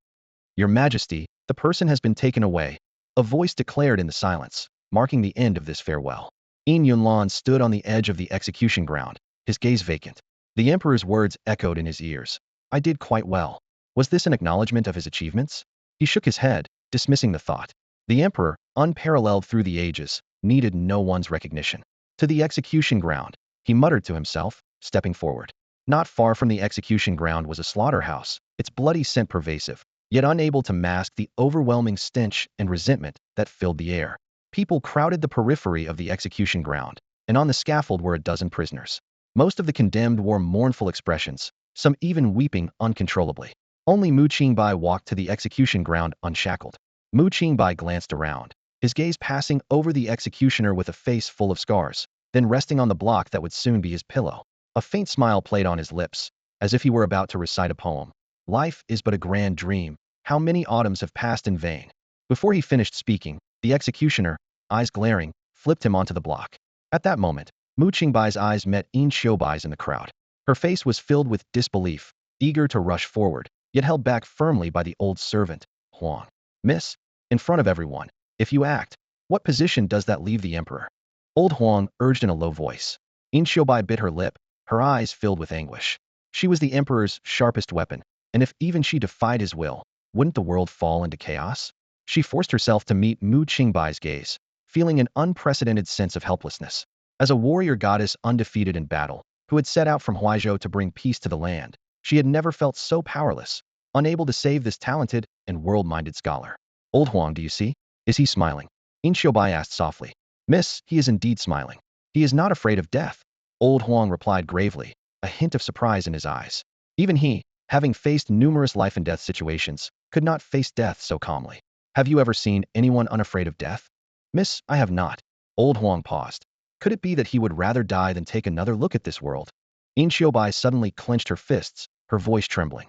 Your Majesty, the person has been taken away," a voice declared in the silence, marking the end of this farewell. Yin Yunlan stood on the edge of the execution ground, his gaze vacant. The emperor's words echoed in his ears. "I did quite well." Was this an acknowledgement of his achievements? He shook his head, dismissing the thought. The emperor, unparalleled through the ages, needed no one's recognition. To the execution ground, he muttered to himself, stepping forward. Not far from the execution ground was a slaughterhouse, its bloody scent pervasive, yet unable to mask the overwhelming stench and resentment that filled the air. People crowded the periphery of the execution ground, and on the scaffold were a dozen prisoners. Most of the condemned wore mournful expressions, some even weeping uncontrollably. Only Mu Qingbai walked to the execution ground unshackled. Mu Qingbai glanced around, his gaze passing over the executioner with a face full of scars, then resting on the block that would soon be his pillow. A faint smile played on his lips, as if he were about to recite a poem. "Life is but a grand dream. How many autumns have passed in vain." Before he finished speaking, the executioner, eyes glaring, flipped him onto the block. At that moment, Mu Qingbai's eyes met Yin Xiaobai's in the crowd. Her face was filled with disbelief, eager to rush forward, yet held back firmly by the old servant, Huang. "Miss, in front of everyone, if you act, what position does that leave the emperor?" Old Huang urged in a low voice. Yin Xiaobai bit her lip, her eyes filled with anguish. She was the emperor's sharpest weapon, and if even she defied his will, wouldn't the world fall into chaos? She forced herself to meet Mu Qingbai's gaze, feeling an unprecedented sense of helplessness. As a warrior goddess undefeated in battle, who had set out from Huaizhou to bring peace to the land, she had never felt so powerless, unable to save this talented and world-minded scholar. "Old Huang, do you see? Is he smiling?" Yin Xiaobai asked softly. "Miss, he is indeed smiling. He is not afraid of death." Old Huang replied gravely, a hint of surprise in his eyes. Even he, having faced numerous life-and-death situations, could not face death so calmly. "Have you ever seen anyone unafraid of death?" "Miss, I have not." Old Huang paused. Could it be that he would rather die than take another look at this world? Yin Xiaobai suddenly clenched her fists, her voice trembling.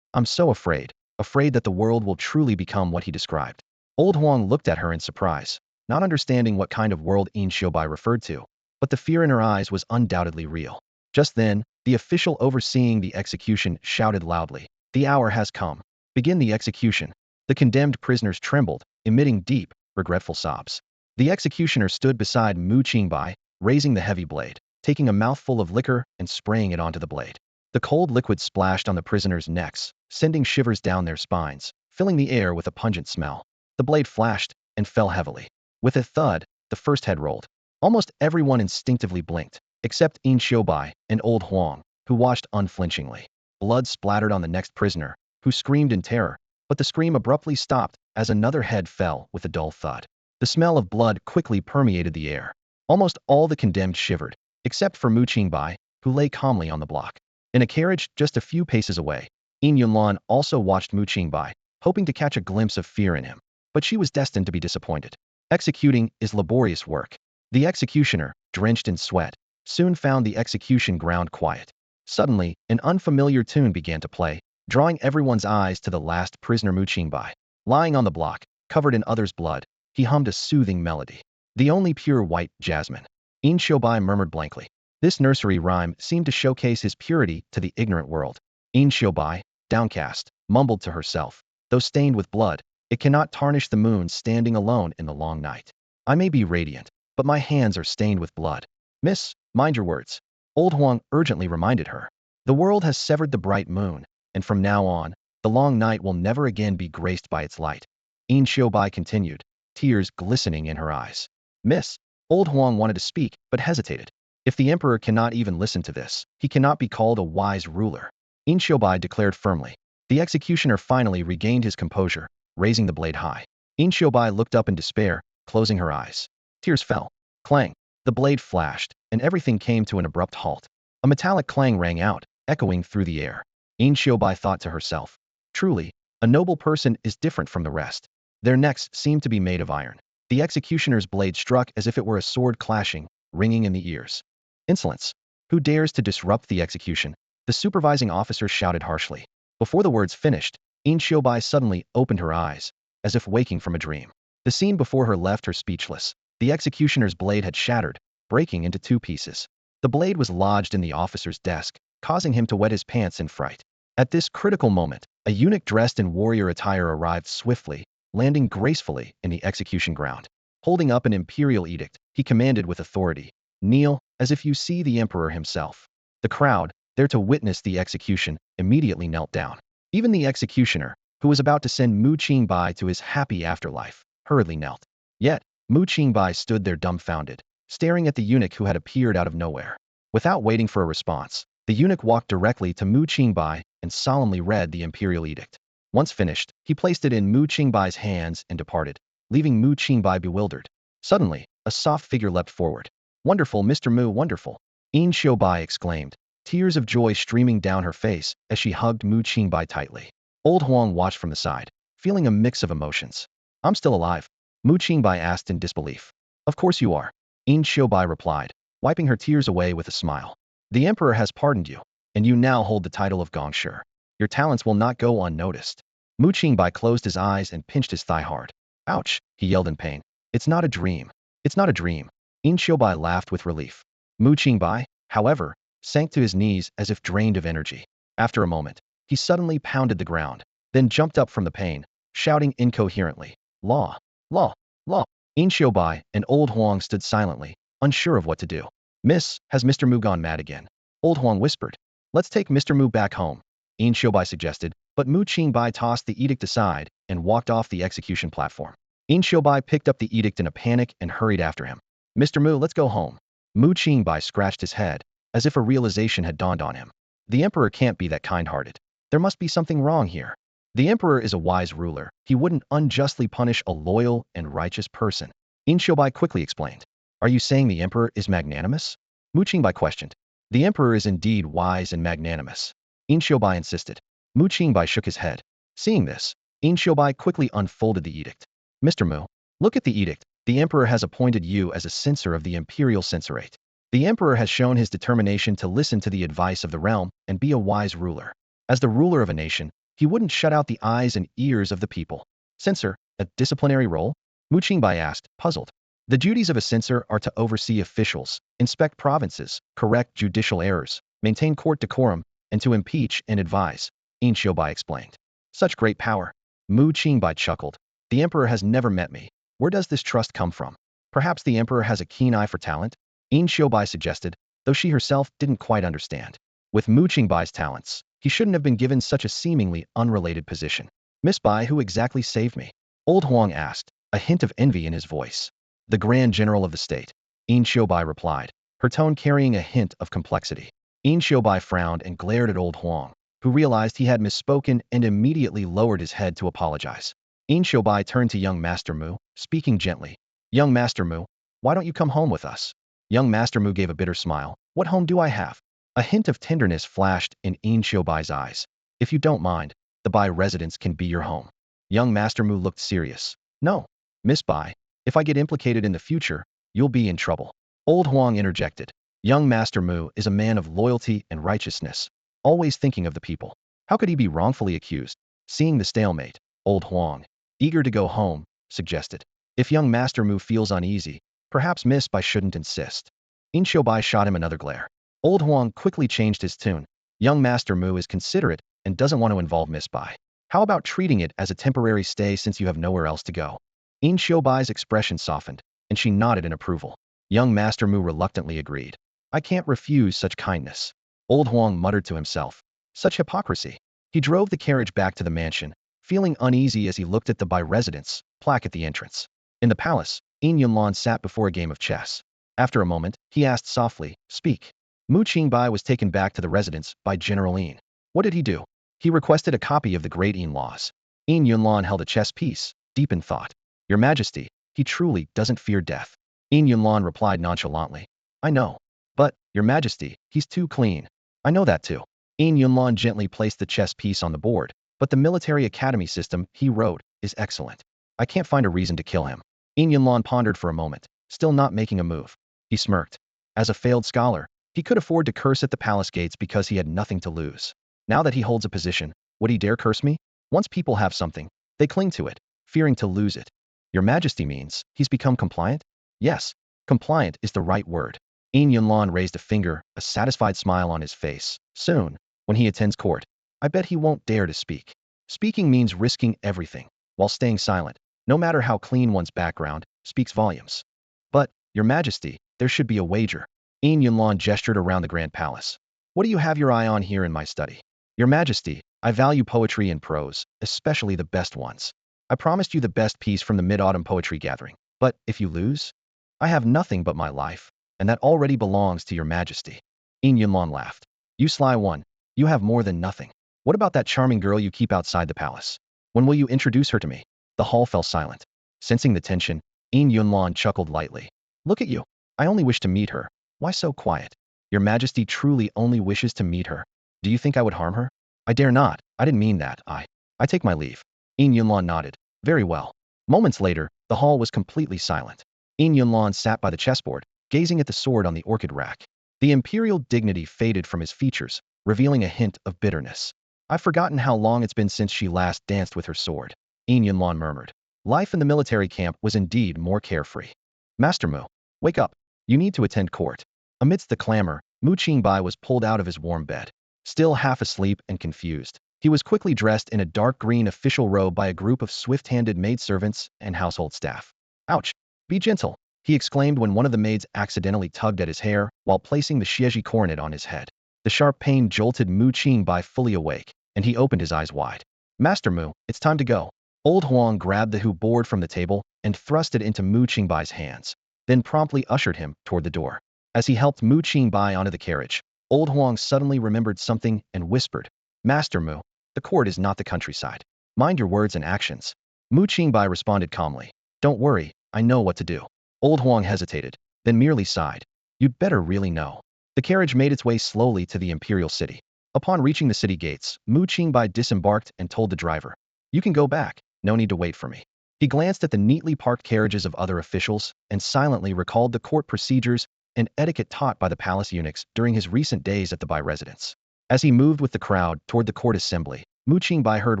"I'm so afraid that the world will truly become what he described." Old Huang looked at her in surprise, not understanding what kind of world Yin Xiaobai referred to, but the fear in her eyes was undoubtedly real. Just then, the official overseeing the execution shouted loudly, "The hour has come. Begin the execution." The condemned prisoners trembled, emitting deep, regretful sobs. The executioner stood beside Mu Qingbai, raising the heavy blade, taking a mouthful of liquor and spraying it onto the blade. The cold liquid splashed on the prisoners' necks, sending shivers down their spines, filling the air with a pungent smell. The blade flashed and fell heavily. With a thud, the first head rolled. Almost everyone instinctively blinked, except Yin Xiaobai and Old Huang, who watched unflinchingly. Blood splattered on the next prisoner, who screamed in terror, but the scream abruptly stopped as another head fell with a dull thud. The smell of blood quickly permeated the air. Almost all the condemned shivered, except for Mu Qingbai, who lay calmly on the block. In a carriage just a few paces away, Yin Yunlan also watched Mu Qingbai, hoping to catch a glimpse of fear in him, but she was destined to be disappointed. Executing is laborious work. The executioner, drenched in sweat, soon found the execution ground quiet. Suddenly, an unfamiliar tune began to play, drawing everyone's eyes to the last prisoner Mu Qingbai. Lying on the block, covered in others' blood, he hummed a soothing melody. The only pure white jasmine. In Xiaobai murmured blankly. This nursery rhyme seemed to showcase his purity to the ignorant world. In Xiaobai, downcast, mumbled to herself, though stained with blood, it cannot tarnish the moon standing alone in the long night. I may be radiant, but my hands are stained with blood. Miss, mind your words. Old Huang urgently reminded her. The world has severed the bright moon, and from now on, the long night will never again be graced by its light. In Xiaobai continued, tears glistening in her eyes. Miss, Old Huang wanted to speak, but hesitated. If the emperor cannot even listen to this, he cannot be called a wise ruler. In Xiaobai declared firmly. The executioner finally regained his composure, raising the blade high. In Xiaobai looked up in despair, closing her eyes. Tears fell. Clang. The blade flashed, and everything came to an abrupt halt. A metallic clang rang out, echoing through the air. In Xiaobai thought to herself. Truly, a noble person is different from the rest. Their necks seemed to be made of iron. The executioner's blade struck as if it were a sword clashing, ringing in the ears. Insolence! Who dares to disrupt the execution? The supervising officer shouted harshly. Before the words finished, In Xiaobai suddenly opened her eyes, as if waking from a dream. The scene before her left her speechless. The executioner's blade had shattered, breaking into two pieces. The blade was lodged in the officer's desk, causing him to wet his pants in fright. At this critical moment, a eunuch dressed in warrior attire arrived swiftly, landing gracefully in the execution ground. Holding up an imperial edict, he commanded with authority, "Kneel, as if you see the emperor himself." The crowd, there to witness the execution, immediately knelt down. Even the executioner, who was about to send Mu Qingbai to his happy afterlife, hurriedly knelt. Yet, Mu Qingbai stood there dumbfounded, staring at the eunuch who had appeared out of nowhere. Without waiting for a response, the eunuch walked directly to Mu Qingbai and solemnly read the imperial edict. Once finished, he placed it in Mu Qingbai's hands and departed, leaving Mu Qingbai bewildered. Suddenly, a soft figure leapt forward. "Wonderful, Mr. Mu, wonderful!" In Xiaobai exclaimed, tears of joy streaming down her face as she hugged Mu Qingbai tightly. Old Huang watched from the side, feeling a mix of emotions. "I'm still alive?" Mu Qingbai asked in disbelief. "Of course you are," In Xiaobai replied, wiping her tears away with a smile. "The emperor has pardoned you, and you now hold the title of Gongshi. Your talents will not go unnoticed." Mu Qingbai closed his eyes and pinched his thigh hard. "Ouch," he yelled in pain. "It's not a dream. It's not a dream." In Xiaobai laughed with relief. Mu Qingbai, however, sank to his knees as if drained of energy. After a moment, he suddenly pounded the ground, then jumped up from the pain, shouting incoherently, "Law! Law! Law!" In Xiaobai and Old Huang stood silently, unsure of what to do. "Miss, has Mr. Mu gone mad again?" Old Huang whispered. "Let's take Mr. Mu back home," In Xiaobai suggested, but Mu Qingbai tossed the edict aside and walked off the execution platform. In Xiaobai picked up the edict in a panic and hurried after him. "Mr. Mu, let's go home." Mu Qingbai scratched his head, as if a realization had dawned on him. The emperor can't be that kind-hearted. There must be something wrong here. The emperor is a wise ruler. He wouldn't unjustly punish a loyal and righteous person. In Xiaobai quickly explained. "Are you saying the emperor is magnanimous?" Mu Qingbai questioned. "The emperor is indeed wise and magnanimous," In Xiaobai insisted. Mu Qingbai shook his head. Seeing this, In Xiaobai quickly unfolded the edict. "Mr. Mu, look at the edict. The emperor has appointed you as a censor of the Imperial Censorate. The emperor has shown his determination to listen to the advice of the realm and be a wise ruler. As the ruler of a nation, he wouldn't shut out the eyes and ears of the people." "Censor, a disciplinary role?" Mu Qingbai asked, puzzled. "The duties of a censor are to oversee officials, inspect provinces, correct judicial errors, maintain court decorum, and to impeach and advise," In Xiaobai explained. "Such great power." Mu Qingbai chuckled. "The emperor has never met me. Where does this trust come from? Perhaps the emperor has a keen eye for talent?" In Xiaobai suggested, though she herself didn't quite understand. With Mu Qingbai's talents, he shouldn't have been given such a seemingly unrelated position. "Miss Bai, who exactly saved me?" Old Huang asked, a hint of envy in his voice. "The Grand General of the state," In Xiaobai replied, her tone carrying a hint of complexity. In Xiaobai frowned and glared at Old Huang, who realized he had misspoken and immediately lowered his head to apologize. In Xiaobai turned to young Master Mu, speaking gently. "Young Master Mu, why don't you come home with us?" Young Master Mu gave a bitter smile. "What home do I have?" A hint of tenderness flashed in Xiaobai's eyes. "If you don't mind, the Bai residence can be your home." Young Master Mu looked serious. "No, Miss Bai, if I get implicated in the future, you'll be in trouble." Old Huang interjected. Young Master Mu is a man of loyalty and righteousness, always thinking of the people. How could he be wrongfully accused? Seeing the stalemate, Old Huang, eager to go home, suggested. "If young Master Mu feels uneasy, perhaps Miss Bai shouldn't insist." Qingbai shot him another glare. Old Huang quickly changed his tune. Young Master Mu is considerate and doesn't want to involve Miss Bai. How about treating it as a temporary stay since you have nowhere else to go? Qingbai expression softened, and she nodded in approval. Young Master Mu reluctantly agreed. I can't refuse such kindness. Old Huang muttered to himself. Such hypocrisy. He drove the carriage back to the mansion, feeling uneasy as he looked at the Bai residence plaque at the entrance. In the palace, Yunlan sat before a game of chess. After a moment, he asked softly, Speak. Mu Qingbai was taken back to the residence by General Yin. What did he do? He requested a copy of the Great Yin laws. Yunlan held a chess piece, deep in thought. Your Majesty, he truly doesn't fear death. Yunlan replied nonchalantly. I know. But, Your Majesty, he's too clean. I know that too. Yunlan gently placed the chess piece on the board, but the military academy system he wrote is excellent. I can't find a reason to kill him. Yunlan pondered for a moment, still not making a move. He smirked. As a failed scholar, he could afford to curse at the palace gates because he had nothing to lose. Now that he holds a position, would he dare curse me? Once people have something, they cling to it, fearing to lose it. Your Majesty means he's become compliant? Yes, compliant is the right word. Yunlan raised a finger, a satisfied smile on his face. Soon, when he attends court, I bet he won't dare to speak. Speaking means risking everything, while staying silent, no matter how clean one's background, speaks volumes. But, Your Majesty, there should be a wager. Yunlan gestured around the Grand Palace. What do you have your eye on here in my study? Your Majesty, I value poetry and prose, especially the best ones. I promised you the best piece from the Mid-Autumn Poetry Gathering. But, if you lose? I have nothing but my life, and that already belongs to Your Majesty. Yunlan laughed. You sly one. You have more than nothing. What about that charming girl you keep outside the palace? When will you introduce her to me? The hall fell silent. Sensing the tension, Yunlan chuckled lightly. Look at you. I only wish to meet her. Why so quiet? Your Majesty truly only wishes to meet her. Do you think I would harm her? I dare not. I didn't mean that. I take my leave. Yunlan nodded. Very well. Moments later, the hall was completely silent. Yunlan sat by the chessboard, gazing at the sword on the orchid rack. The imperial dignity faded from his features, revealing a hint of bitterness. I've forgotten how long it's been since she last danced with her sword. Yunlan murmured. Life in the military camp was indeed more carefree. Master Mu, wake up. You need to attend court. Amidst the clamor, Mu Qingbai was pulled out of his warm bed. Still half asleep and confused, he was quickly dressed in a dark green official robe by a group of swift-handed maidservants and household staff. Ouch! Be gentle, he exclaimed when one of the maids accidentally tugged at his hair while placing the Xieji coronet on his head. The sharp pain jolted Mu Qingbai fully awake, and he opened his eyes wide. Master Mu, it's time to go. Old Huang grabbed the hu board from the table and thrust it into Mu Qingbai's hands, then promptly ushered him toward the door. As he helped Mu Qingbai onto the carriage, Old Huang suddenly remembered something and whispered, Master Mu, the court is not the countryside. Mind your words and actions. Mu Qingbai responded calmly. Don't worry, I know what to do. Old Huang hesitated, then merely sighed. You'd better really know. The carriage made its way slowly to the imperial city. Upon reaching the city gates, Mu Qingbai disembarked and told the driver, You can go back, no need to wait for me. He glanced at the neatly parked carriages of other officials and silently recalled the court procedures and etiquette taught by the palace eunuchs during his recent days at the Bai residence. As he moved with the crowd toward the court assembly, Mu Qingbai heard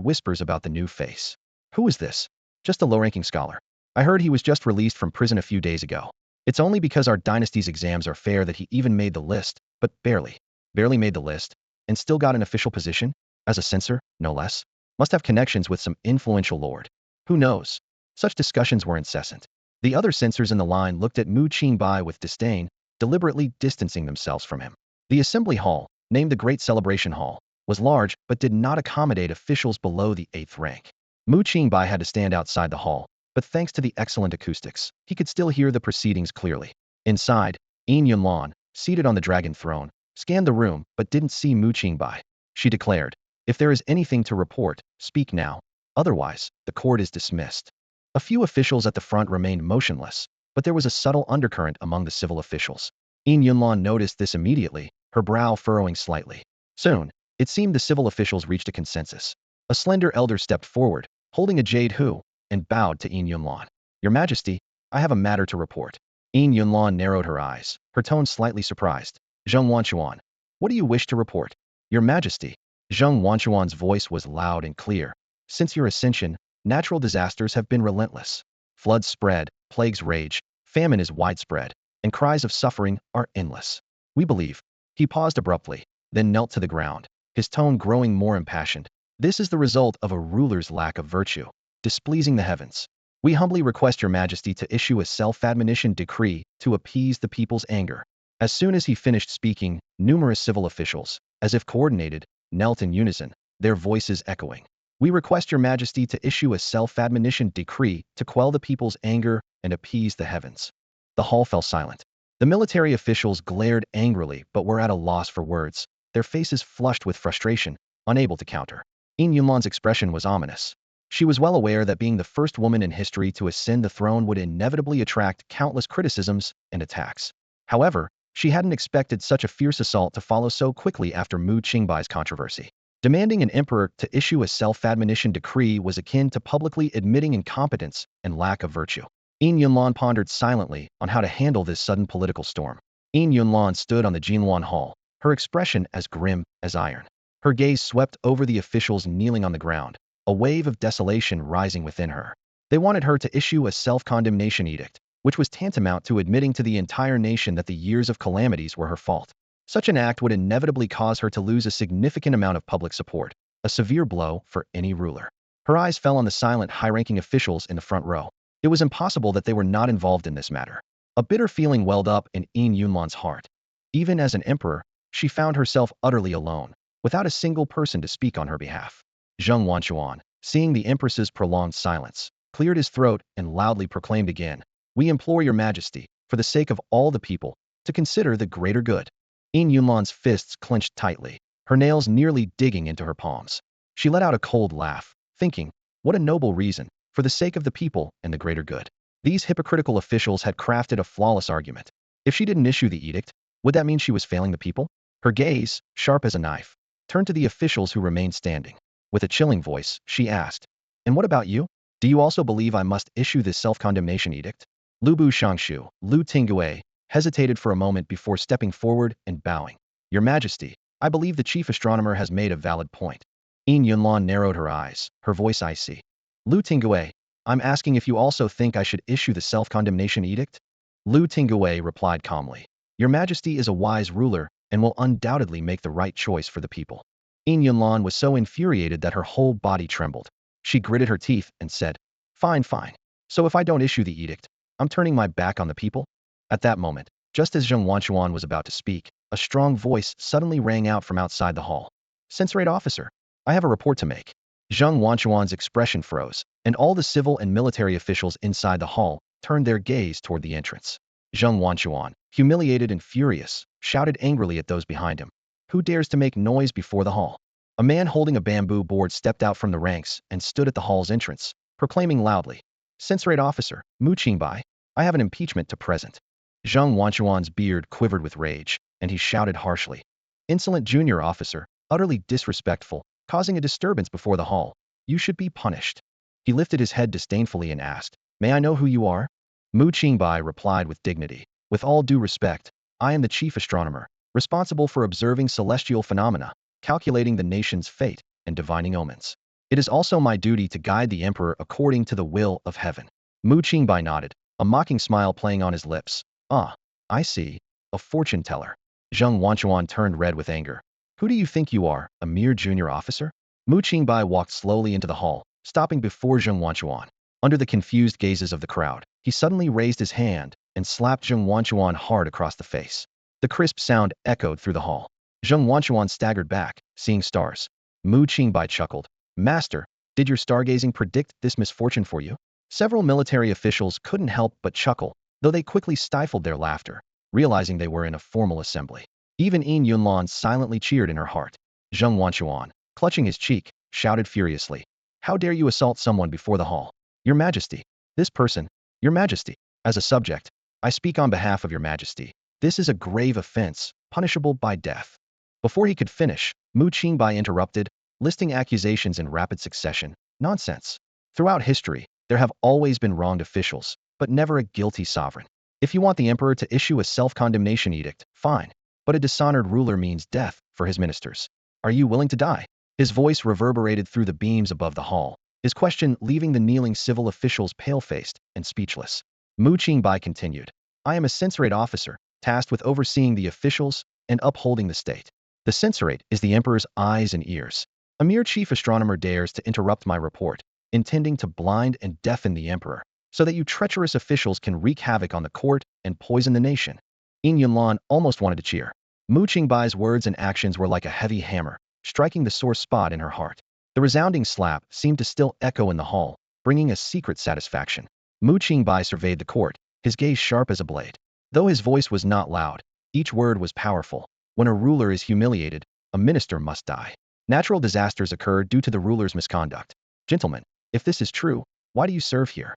whispers about the new face. Who is this? Just a low-ranking scholar. I heard he was just released from prison a few days ago. It's only because our dynasty's exams are fair that he even made the list, but barely. Barely made the list, and still got an official position? As a censor, no less? Must have connections with some influential lord. Who knows? Such discussions were incessant. The other censors in the line looked at Mu Qingbai with disdain, deliberately distancing themselves from him. The assembly hall, named the Great Celebration Hall, was large but did not accommodate officials below the 8th rank. Mu Qingbai had to stand outside the hall, but thanks to the excellent acoustics, he could still hear the proceedings clearly. Inside, Yunlan, seated on the dragon throne, scanned the room but didn't see Mu Qingbai. She declared, If there is anything to report, speak now. Otherwise, the court is dismissed. A few officials at the front remained motionless, but there was a subtle undercurrent among the civil officials. Yunlan noticed this immediately, her brow furrowing slightly. Soon, it seemed the civil officials reached a consensus. A slender elder stepped forward, holding a jade hu, and bowed to Yunlan. Your Majesty, I have a matter to report. Yunlan narrowed her eyes, her tone slightly surprised. Zheng Wanchuan, what do you wish to report? Your Majesty. Zheng Wanchuan's voice was loud and clear. Since your ascension, natural disasters have been relentless. Floods spread, plagues rage, famine is widespread. and cries of suffering are endless. We believe. He paused abruptly, then knelt to the ground, his tone growing more impassioned. This is the result of a ruler's lack of virtue, displeasing the heavens. We humbly request your majesty to issue a self-admonition decree to appease the people's anger. As soon as he finished speaking, numerous civil officials, as if coordinated, knelt in unison, their voices echoing. We request your majesty to issue a self-admonition decree to quell the people's anger and appease the heavens. The hall fell silent. The military officials glared angrily but were at a loss for words, their faces flushed with frustration, unable to counter. Yunlan's expression was ominous. She was well aware that being the first woman in history to ascend the throne would inevitably attract countless criticisms and attacks. However, she hadn't expected such a fierce assault to follow so quickly after Qingbai's controversy. Demanding an emperor to issue a self-admonition decree was akin to publicly admitting incompetence and lack of virtue. Yunlan pondered silently on how to handle this sudden political storm. Yunlan stood on the Jinluan Hall, her expression as grim as iron. Her gaze swept over the officials kneeling on the ground, a wave of desolation rising within her. They wanted her to issue a self-condemnation edict, which was tantamount to admitting to the entire nation that the years of calamities were her fault. Such an act would inevitably cause her to lose a significant amount of public support, a severe blow for any ruler. Her eyes fell on the silent, high-ranking officials in the front row. It was impossible that they were not involved in this matter. A bitter feeling welled up in Yunlan's heart. Even as an emperor, she found herself utterly alone, without a single person to speak on her behalf. Zheng Wanquan, seeing the empress's prolonged silence, cleared his throat and loudly proclaimed again, "We implore your majesty, for the sake of all the people, to consider the greater good." Yunlan's fists clenched tightly, her nails nearly digging into her palms. She let out a cold laugh, thinking, what a noble reason, for the sake of the people and the greater good. These hypocritical officials had crafted a flawless argument. If she didn't issue the edict, would that mean she was failing the people? Her gaze, sharp as a knife, turned to the officials who remained standing. With a chilling voice, she asked, "And what about you? Do you also believe I must issue this self-condemnation edict?" Lubu Shangshu, Lu Tinggui, hesitated for a moment before stepping forward and bowing. "Your Majesty, I believe the chief astronomer has made a valid point." Yunlan narrowed her eyes, her voice icy. "Lu Tinggui, I'm asking if you also think I should issue the self-condemnation edict?" Lu Tinggui replied calmly, "Your Majesty is a wise ruler and will undoubtedly make the right choice for the people." Yunlan was so infuriated that her whole body trembled. She gritted her teeth and said, "Fine, fine. So if I don't issue the edict, I'm turning my back on the people?" At that moment, just as Zheng Wanquan was about to speak, a strong voice suddenly rang out from outside the hall. "Censorate officer, I have a report to make." Zheng Wanquan's expression froze, and all the civil and military officials inside the hall turned their gaze toward the entrance. Zheng Wanquan, humiliated and furious, shouted angrily at those behind him. "Who dares to make noise before the hall?" A man holding a bamboo board stepped out from the ranks and stood at the hall's entrance, proclaiming loudly, "Censorate officer, Qingbai, I have an impeachment to present." Zheng Wanquan's beard quivered with rage, and he shouted harshly, "Insolent junior officer, utterly disrespectful, causing a disturbance before the hall. You should be punished." He lifted his head disdainfully and asked, "May I know who you are?" Qingbai replied with dignity, "With all due respect, I am the chief astronomer, responsible for observing celestial phenomena, calculating the nation's fate, and divining omens. It is also my duty to guide the emperor according to the will of heaven." Qingbai nodded, a mocking smile playing on his lips. "Ah, I see. A fortune teller." Zheng Wanquan turned red with anger. "Who do you think you are, a mere junior officer?" Qingbai walked slowly into the hall, stopping before Zheng Wanquan. Under the confused gazes of the crowd, he suddenly raised his hand and slapped Zheng Wanquan hard across the face. The crisp sound echoed through the hall. Zheng Wanquan staggered back, seeing stars. Qingbai chuckled. "Master, did your stargazing predict this misfortune for you?" Several military officials couldn't help but chuckle, though they quickly stifled their laughter, realizing they were in a formal assembly. Even Yunlan silently cheered in her heart. Zheng Wanquan, clutching his cheek, shouted furiously, "How dare you assault someone before the hall? Your Majesty, this person, Your Majesty, as a subject, I speak on behalf of Your Majesty. This is a grave offense, punishable by death." Before he could finish, Qingbai interrupted, listing accusations in rapid succession. "Nonsense. Throughout history, there have always been wronged officials, but never a guilty sovereign. If you want the emperor to issue a self-condemnation edict, fine. But a dishonored ruler means death for his ministers. Are you willing to die?" His voice reverberated through the beams above the hall, his question leaving the kneeling civil officials pale-faced and speechless. Qingbai continued, I am a censorate officer, tasked with overseeing the officials and upholding the state. The censorate is the emperor's eyes and ears. A mere chief astronomer dares to interrupt my report, intending to blind and deafen the emperor, so that you treacherous officials can wreak havoc on the court and poison the nation. Yin Yunlan almost wanted to cheer. Mu Qingbai's words and actions were like a heavy hammer, striking the sore spot in her heart. The resounding slap seemed to still echo in the hall, bringing a secret satisfaction. Mu Qingbai surveyed the court, his gaze sharp as a blade. Though his voice was not loud, each word was powerful. When a ruler is humiliated, a minister must die. Natural disasters occur due to the ruler's misconduct. Gentlemen, if this is true, why do you serve here?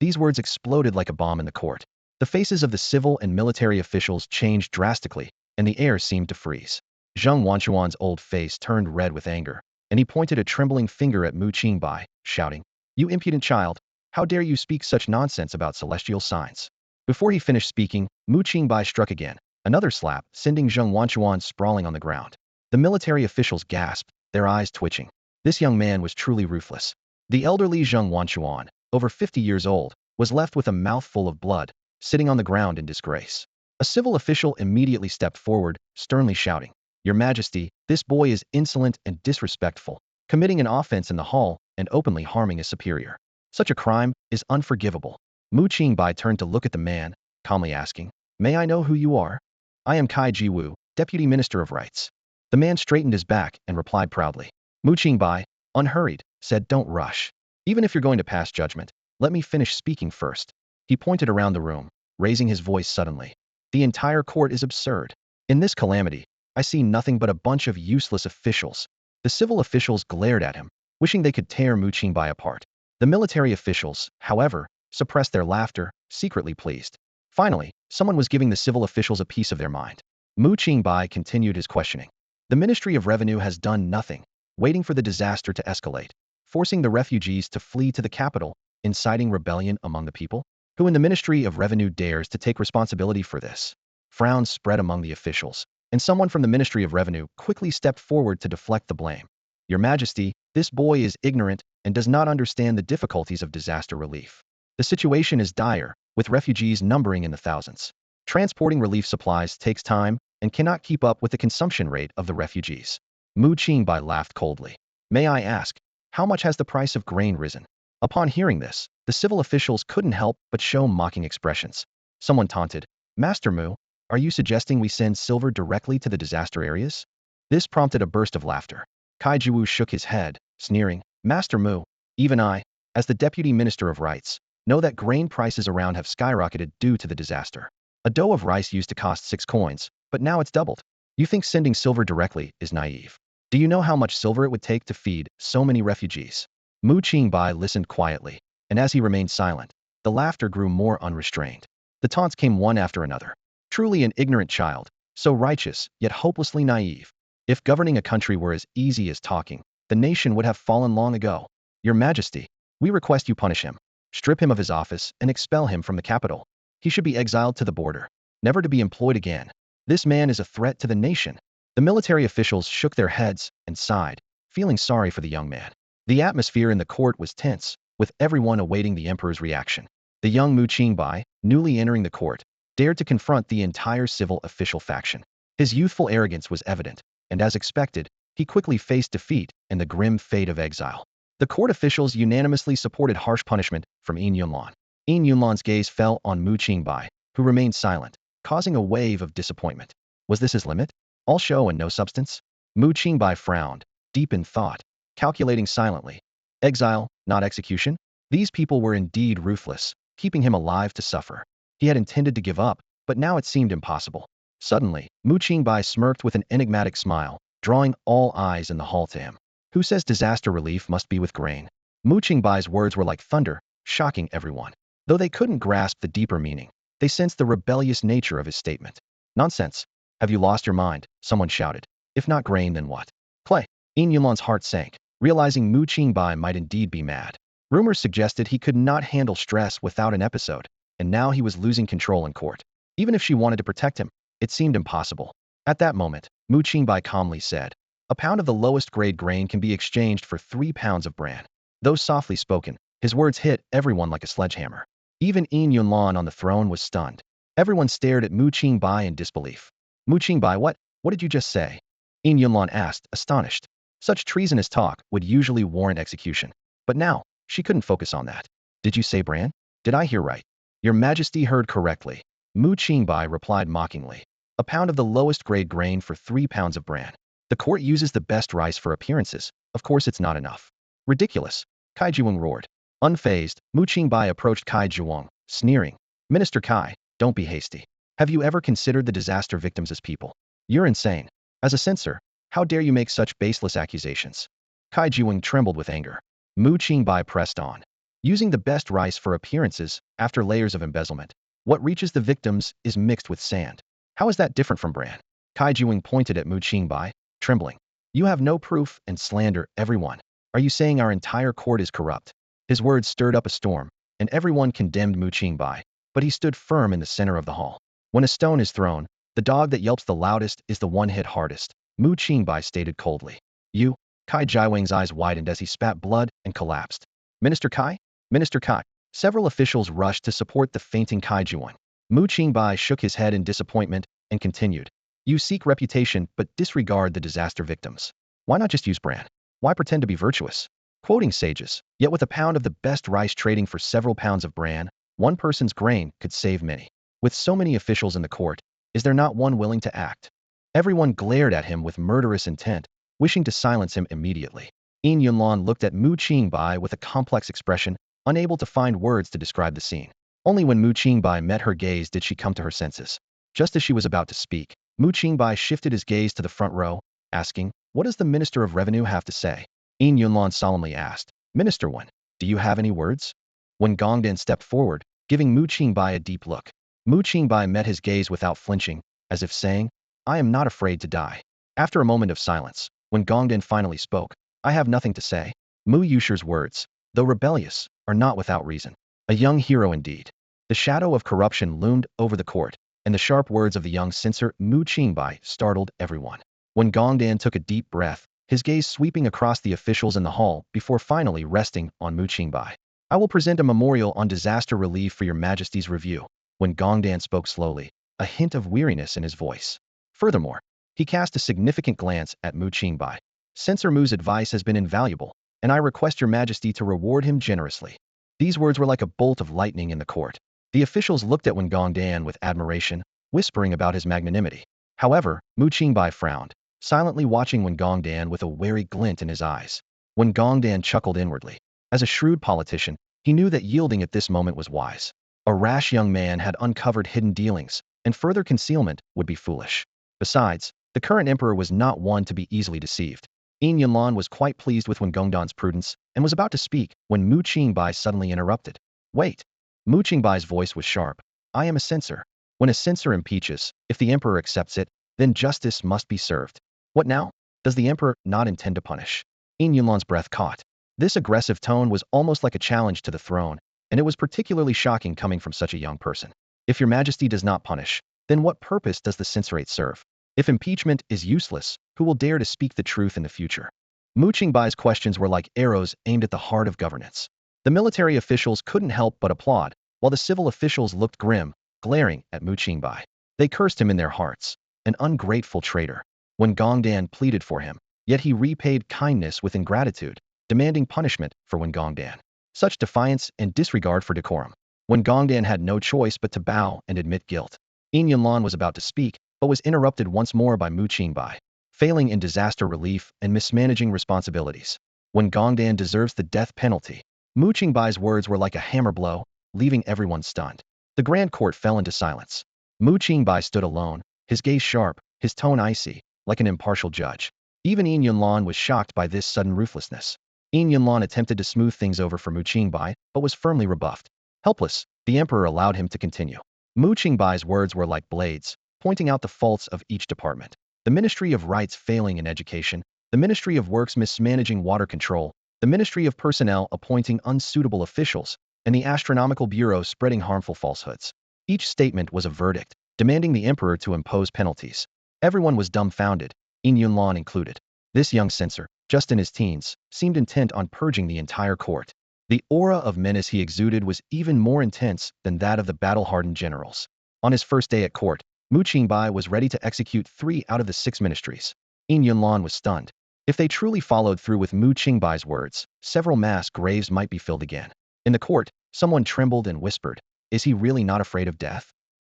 These words exploded like a bomb in the court. The faces of the civil and military officials changed drastically, and the air seemed to freeze. Zheng Wanchuan's old face turned red with anger, and he pointed a trembling finger at Mu Qingbai, shouting, "You impudent child! How dare you speak such nonsense about celestial signs?" Before he finished speaking, Mu Qingbai struck again, another slap, sending Zheng Wanchuan sprawling on the ground. The military officials gasped, their eyes twitching. This young man was truly ruthless. The elderly Zheng Wanchuan, over 50 years old, was left with a mouthful of blood, sitting on the ground in disgrace. A civil official immediately stepped forward, sternly shouting, "Your Majesty, this boy is insolent and disrespectful, committing an offense in the hall and openly harming his superior. Such a crime is unforgivable." Mu Qingbai turned to look at the man, calmly asking, "May I know who you are?" "I am Kai Jiwu, Deputy Minister of Rights." The man straightened his back and replied proudly. Mu Qingbai, unhurried, said, "Don't rush. Even if you're going to pass judgment, let me finish speaking first." He pointed around the room, raising his voice suddenly. "The entire court is absurd. In this calamity, I see nothing but a bunch of useless officials." The civil officials glared at him, wishing they could tear Mu Qingbai apart. The military officials, however, suppressed their laughter, secretly pleased. Finally, someone was giving the civil officials a piece of their mind. Mu Qingbai continued his questioning. "The Ministry of Revenue has done nothing, waiting for the disaster to escalate, forcing the refugees to flee to the capital, inciting rebellion among the people. Who in the Ministry of Revenue dares to take responsibility for this?" Frowns spread among the officials, and someone from the Ministry of Revenue quickly stepped forward to deflect the blame. "Your Majesty, this boy is ignorant and does not understand the difficulties of disaster relief. The situation is dire, with refugees numbering in the thousands. Transporting relief supplies takes time and cannot keep up with the consumption rate of the refugees." Mu Qingbai laughed coldly. "May I ask, how much has the price of grain risen?" Upon hearing this, the civil officials couldn't help but show mocking expressions. Someone taunted, "Master Mu, are you suggesting we send silver directly to the disaster areas?" This prompted a burst of laughter. Kai Jiwu shook his head, sneering, "Master Mu, even I, as the Deputy Minister of Rights, know that grain prices around have skyrocketed due to the disaster. A dough of rice used to cost 6 coins, but now it's doubled. You think sending silver directly is naive? Do you know how much silver it would take to feed so many refugees?" Mu Qingbai listened quietly, and as he remained silent, the laughter grew more unrestrained. The taunts came one after another. Truly an ignorant child, so righteous, yet hopelessly naive. If governing a country were as easy as talking, the nation would have fallen long ago. "Your Majesty, we request you punish him. Strip him of his office and expel him from the capital. He should be exiled to the border, never to be employed again. This man is a threat to the nation." The military officials shook their heads and sighed, feeling sorry for the young man. The atmosphere in the court was tense, with everyone awaiting the emperor's reaction. The young Mu Qingbai, newly entering the court, dared to confront the entire civil official faction. His youthful arrogance was evident, and as expected, he quickly faced defeat and the grim fate of exile. The court officials unanimously supported harsh punishment from Yin Yunlan. Yin Yunlan's gaze fell on Mu Qingbai, who remained silent, causing a wave of disappointment. Was this his limit? All show and no substance? Mu Qingbai frowned, deep in thought, calculating silently. Exile, not execution? These people were indeed ruthless, keeping him alive to suffer. He had intended to give up, but now it seemed impossible. Suddenly, Mu Qingbai smirked with an enigmatic smile, drawing all eyes in the hall to him. "Who says disaster relief must be with grain?" Mu Qingbai's words were like thunder, shocking everyone. Though they couldn't grasp the deeper meaning, they sensed the rebellious nature of his statement. "Nonsense! Have you lost your mind?" someone shouted. "If not grain, then what?" "Clay." Yin Yunlan's heart sank, realizing Mu Qingbai might indeed be mad. Rumors suggested he could not handle stress without an episode, and now he was losing control in court. Even if she wanted to protect him, it seemed impossible. At that moment, Mu Qingbai calmly said, "A pound of the lowest grade grain can be exchanged for 3 pounds of bran." Though softly spoken, his words hit everyone like a sledgehammer. Even Yin Yunlan on the throne was stunned. Everyone stared at Mu Qingbai in disbelief. Mu Qingbai, what? What did you just say? Yin Yunlan asked, astonished. Such treasonous talk would usually warrant execution. But now, she couldn't focus on that. Did you say bran? Did I hear right? Your Majesty heard correctly. Mu Qingbai replied mockingly. A pound of the lowest grade grain for 3 pounds of bran. The court uses the best rice for appearances. Of course it's not enough. Ridiculous. Kai Zhuang roared. Unfazed, Mu Qingbai approached Kai Zhuang, sneering. Minister Kai, don't be hasty. Have you ever considered the disaster victims as people? You're insane. As a censor, how dare you make such baseless accusations? Kai Zhuang trembled with anger. Mu Qingbai pressed on. Using the best rice for appearances, after layers of embezzlement, what reaches the victims is mixed with sand. How is that different from bran? Kai Zhuang pointed at Mu Qingbai, trembling. You have no proof and slander everyone. Are you saying our entire court is corrupt? His words stirred up a storm, and everyone condemned Mu Qingbai, but he stood firm in the center of the hall. When a stone is thrown, the dog that yelps the loudest is the one hit hardest, Mu Qingbai stated coldly. You? Kai Jiawang's eyes widened as he spat blood and collapsed. Minister Kai? Minister Kai. Several officials rushed to support the fainting Kai Jiawang. Mu Qingbai shook his head in disappointment and continued. You seek reputation but disregard the disaster victims. Why not just use bran? Why pretend to be virtuous? Quoting sages, yet with a pound of the best rice trading for several pounds of bran, one person's grain could save many. With so many officials in the court, is there not one willing to act? Everyone glared at him with murderous intent, wishing to silence him immediately. Yin Yunlan looked at Mu Qingbai with a complex expression, unable to find words to describe the scene. Only when Mu Qingbai met her gaze did she come to her senses. Just as she was about to speak, Mu Qingbai shifted his gaze to the front row, asking, What does the Minister of Revenue have to say? Yin Yunlan solemnly asked, Minister Wen, do you have any words? When Gongdan stepped forward, giving Mu Qingbai a deep look, Mu Qingbai met his gaze without flinching, as if saying, I am not afraid to die. After a moment of silence, when Gongdan finally spoke, I have nothing to say. Mu Yusher's words, though rebellious, are not without reason. A young hero indeed. The shadow of corruption loomed over the court, and the sharp words of the young censor Mu Qingbai startled everyone. When Gongdan took a deep breath, his gaze sweeping across the officials in the hall before finally resting on Mu Qingbai. I will present a memorial on disaster relief for your Majesty's review. When Gongdan spoke slowly, a hint of weariness in his voice. Furthermore, he cast a significant glance at Mu Qingbai. Censor Mu's advice has been invaluable, and I request your Majesty to reward him generously. These words were like a bolt of lightning in the court. The officials looked at Wen Gongdan with admiration, whispering about his magnanimity. However, Mu Qingbai frowned, silently watching Wen Gongdan with a wary glint in his eyes. Wen Gongdan chuckled inwardly. As a shrewd politician, he knew that yielding at this moment was wise. A rash young man had uncovered hidden dealings, and further concealment would be foolish. Besides, the current emperor was not one to be easily deceived. Yin Yunlan was quite pleased with Wen Gongdan's prudence and was about to speak when Mu Qingbai suddenly interrupted. Wait. Mu Qingbai's voice was sharp. I am a censor. When a censor impeaches, if the emperor accepts it, then justice must be served. What now? Does the emperor not intend to punish? Yin Yunlan's breath caught. This aggressive tone was almost like a challenge to the throne, and it was particularly shocking coming from such a young person. If your Majesty does not punish, then what purpose does the censorate serve? If impeachment is useless, who will dare to speak the truth in the future? Mu Qingbai's questions were like arrows aimed at the heart of governance. The military officials couldn't help but applaud, while the civil officials looked grim, glaring at Mu Qingbai. They cursed him in their hearts, an ungrateful traitor. When Gongdan pleaded for him, yet he repaid kindness with ingratitude, demanding punishment for Wen Gongdan. Such defiance and disregard for decorum. When Gongdan had no choice but to bow and admit guilt. Yin Yunlan was about to speak, but was interrupted once more by Mu Qingbai, failing in disaster relief and mismanaging responsibilities. When Gongdan deserves the death penalty. Mu Qingbai's words were like a hammer blow, leaving everyone stunned. The grand court fell into silence. Mu Qingbai stood alone, his gaze sharp, his tone icy, like an impartial judge. Even Yin Yunlan was shocked by this sudden ruthlessness. Yin Yunlan attempted to smooth things over for Mu Qingbai, but was firmly rebuffed. Helpless, the emperor allowed him to continue. Mu Qingbai's words were like blades, pointing out the faults of each department. The Ministry of Rights failing in education, the Ministry of Works mismanaging water control, the Ministry of Personnel appointing unsuitable officials, and the Astronomical Bureau spreading harmful falsehoods. Each statement was a verdict, demanding the emperor to impose penalties. Everyone was dumbfounded, Yin Yunlan included. This young censor, just in his teens, seemed intent on purging the entire court. The aura of menace he exuded was even more intense than that of the battle-hardened generals. On his first day at court, Mu Qingbai was ready to execute 3 out of the 6 ministries. Yin Yunlan was stunned. If they truly followed through with Mu Qingbai's words, several mass graves might be filled again. In the court, someone trembled and whispered, "Is he really not afraid of death?"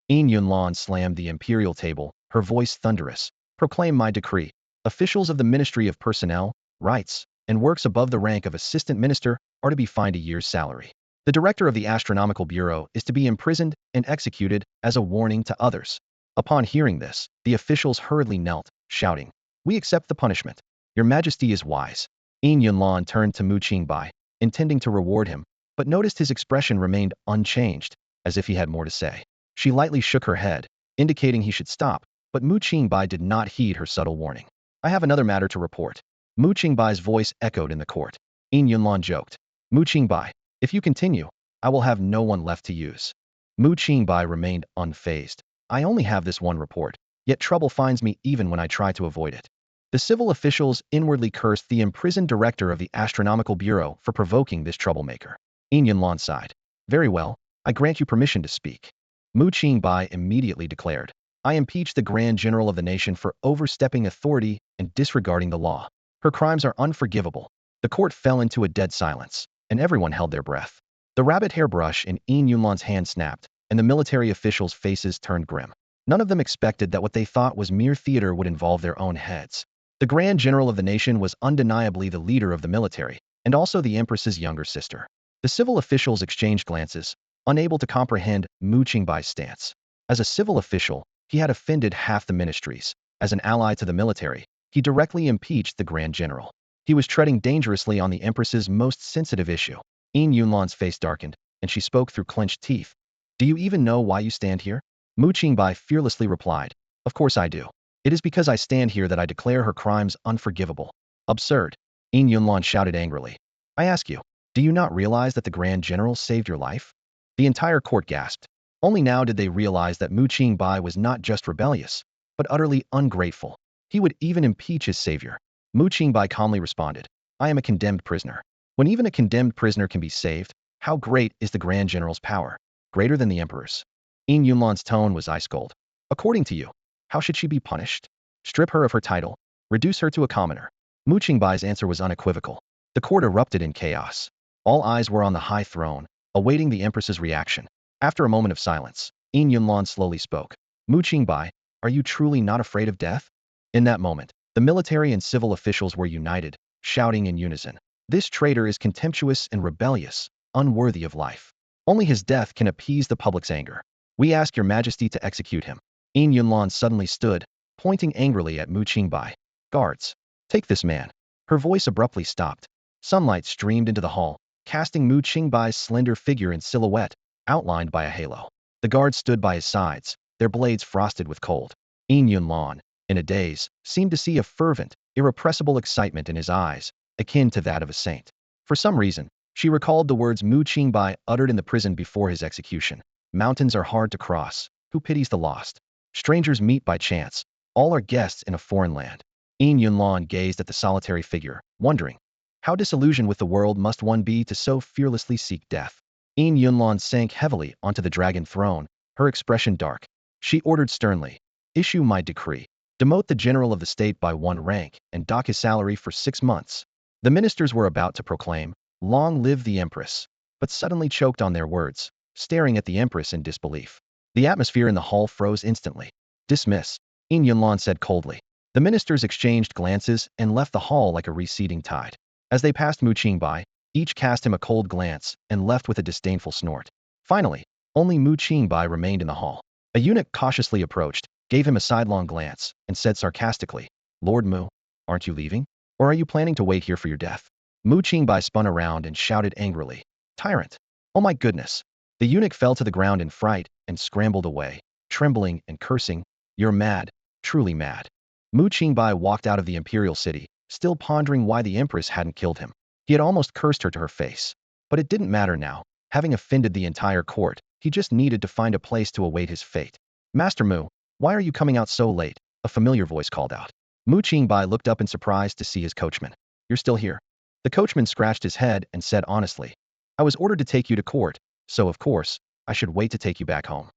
Yin Yunlan slammed the imperial table, her voice thunderous. "Proclaim my decree. Officials of the Ministry of Personnel, Rights, and Works above the rank of assistant minister are to be fined a year's salary. The director of the Astronomical Bureau is to be imprisoned and executed as a warning to others." Upon hearing this, the officials hurriedly knelt, shouting, "We accept the punishment. Your Majesty is wise." Yin Yunlan turned to Mu Qingbai, intending to reward him, but noticed his expression remained unchanged, as if he had more to say. She lightly shook her head, indicating he should stop, but Mu Qingbai did not heed her subtle warning. "I have another matter to report." Mu Qingbai's voice echoed in the court. Yin Yunlan joked, "Mu Qingbai, if you continue, I will have no one left to use." Mu Qingbai remained unfazed. "I only have this one report, yet trouble finds me even when I try to avoid it." The civil officials inwardly cursed the imprisoned director of the Astronomical Bureau for provoking this troublemaker. Yin Yunlan sighed. "Very well, I grant you permission to speak." Mu Qingbai immediately declared, "I impeach the Grand General of the nation for overstepping authority and disregarding the law. Her crimes are unforgivable." The court fell into a dead silence, and everyone held their breath. The rabbit hairbrush in Yin Yunlan's hand snapped, and the military officials' faces turned grim. None of them expected that what they thought was mere theater would involve their own heads. The Grand General of the nation was undeniably the leader of the military, and also the Empress's younger sister. The civil officials exchanged glances, unable to comprehend Mu Qingbai's stance. As a civil official, he had offended half the ministries. As an ally to the military, he directly impeached the Grand General. He was treading dangerously on the Empress's most sensitive issue. Yin Yunlan's face darkened, and she spoke through clenched teeth. "Do you even know why you stand here?" Mu Qingbai fearlessly replied, "Of course I do. It is because I stand here that I declare her crimes unforgivable." "Absurd!" Yin Yunlan shouted angrily. "I ask you, do you not realize that the Grand General saved your life?" The entire court gasped. Only now did they realize that Mu Qingbai was not just rebellious, but utterly ungrateful. He would even impeach his savior. Mu Qingbai calmly responded, "I am a condemned prisoner. When even a condemned prisoner can be saved, how great is the Grand General's power? Greater than the Emperor's." Yin Yunlan's tone was ice cold. "According to you, how should she be punished? Strip her of her title? Reduce her to a commoner?" Mu Qingbai's answer was unequivocal. The court erupted in chaos. All eyes were on the high throne, awaiting the Empress's reaction. After a moment of silence, Yin Yunlan slowly spoke. "Mu Qingbai, are you truly not afraid of death?" In that moment, the military and civil officials were united, shouting in unison, "This traitor is contemptuous and rebellious, unworthy of life. Only his death can appease the public's anger. We ask your Majesty to execute him." Yin Yunlan suddenly stood, pointing angrily at Mu Qingbai. "Guards, take this man." Her voice abruptly stopped. Sunlight streamed into the hall, casting Mu Qingbai's slender figure in silhouette, outlined by a halo. The guards stood by his sides, their blades frosted with cold. Yin Yunlan, in a daze, seemed to see a fervent, irrepressible excitement in his eyes, akin to that of a saint. For some reason, she recalled the words Mu Qingbai uttered in the prison before his execution. "Mountains are hard to cross. Who pities the lost? Strangers meet by chance. All are guests in a foreign land." Yin Yunlan gazed at the solitary figure, wondering, how disillusioned with the world must one be to so fearlessly seek death? Yin Yunlan sank heavily onto the dragon throne, her expression dark. She ordered sternly, "Issue my decree. Demote the general of the state by 1 rank and dock his salary for 6 months." The ministers were about to proclaim, "Long live the Empress," but suddenly choked on their words, staring at the Empress in disbelief. The atmosphere in the hall froze instantly. "Dismiss," Yin Yunlan said coldly. The ministers exchanged glances and left the hall like a receding tide. As they passed Mu Qingbai, each cast him a cold glance and left with a disdainful snort. Finally, only Mu Qingbai remained in the hall. A eunuch cautiously approached, gave him a sidelong glance, and said sarcastically, "Lord Mu, aren't you leaving? Or are you planning to wait here for your death?" Mu Qingbai spun around and shouted angrily, "Tyrant! Oh my goodness!" The eunuch fell to the ground in fright and scrambled away, trembling and cursing, "You're mad, truly mad." Mu Qingbai walked out of the imperial city, still pondering why the Empress hadn't killed him. He had almost cursed her to her face. But it didn't matter now. Having offended the entire court, he just needed to find a place to await his fate. "Master Mu, why are you coming out so late?" a familiar voice called out. Mu Qingbai looked up in surprise to see his coachman. "You're still here?" The coachman scratched his head and said honestly, "I was ordered to take you to court, so of course, I should wait to take you back home."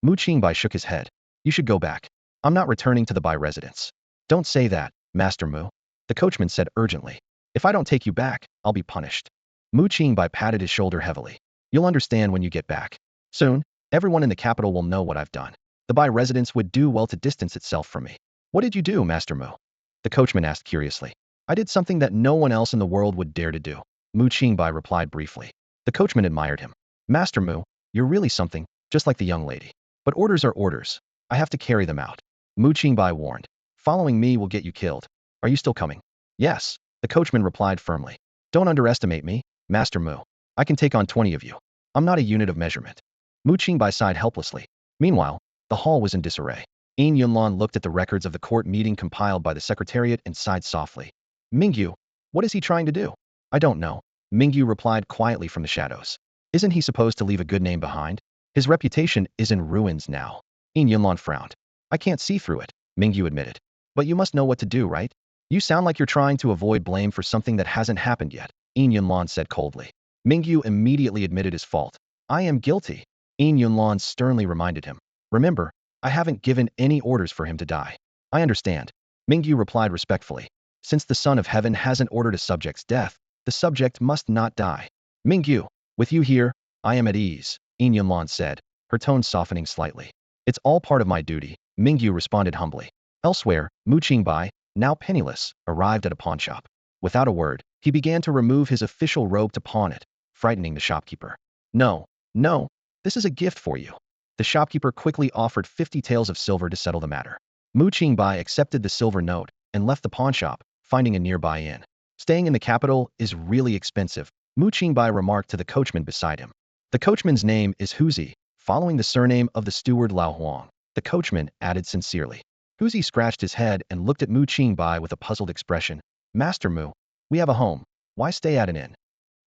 Mu Qingbai shook his head. You should go back. I'm not returning to the Bai residence. Don't say that, Master Mu. The coachman said urgently. If I don't take you back, I'll be punished. Mu Qingbai patted his shoulder heavily. You'll understand when you get back. Soon, everyone in the capital will know what I've done. The Bai residence would do well to distance itself from me. What did you do, Master Mu? The coachman asked curiously. I did something that no one else in the world would dare to do. Mu Qingbai replied briefly. The coachman admired him. Master Mu, you're really something, just like the young lady. But orders are orders. I have to carry them out. Mu Qingbai warned. Following me will get you killed. Are you still coming? Yes, the coachman replied firmly. Don't underestimate me, Master Mu. I can take on 20 of you. I'm not a unit of measurement. Mu Qingbai sighed helplessly. Meanwhile, the hall was in disarray. Yin Yunlan looked at the records of the court meeting compiled by the secretariat and sighed softly. Mingyu, what is he trying to do? I don't know, Mingyu replied quietly from the shadows. Isn't he supposed to leave a good name behind? His reputation is in ruins now. Yin Yunlan frowned. I can't see through it, Mingyu admitted. But you must know what to do, right? You sound like you're trying to avoid blame for something that hasn't happened yet, Yin Yunlan said coldly. Mingyu immediately admitted his fault. I am guilty, Yin Yunlan sternly reminded him. Remember, I haven't given any orders for him to die. I understand, Mingyu replied respectfully. Since the Son of Heaven hasn't ordered a subject's death, the subject must not die. Mingyu, with you here, I am at ease, Yin Yunlan said, her tone softening slightly. It's all part of my duty, Mingyu responded humbly. Elsewhere, Mu Qingbai, now penniless, arrived at a pawnshop. Without a word, he began to remove his official robe to pawn it, frightening the shopkeeper. No, no, this is a gift for you. The shopkeeper quickly offered 50 taels of silver to settle the matter. Mu Qingbai accepted the silver note and left the pawnshop, finding a nearby inn. Staying in the capital is really expensive, Mu Qingbai remarked to the coachman beside him. The coachman's name is Huzi, following the surname of the steward Lao Huang. The coachman added sincerely. Huzi scratched his head and looked at Mu Qingbai with a puzzled expression. Master Mu, we have a home. Why stay at an inn?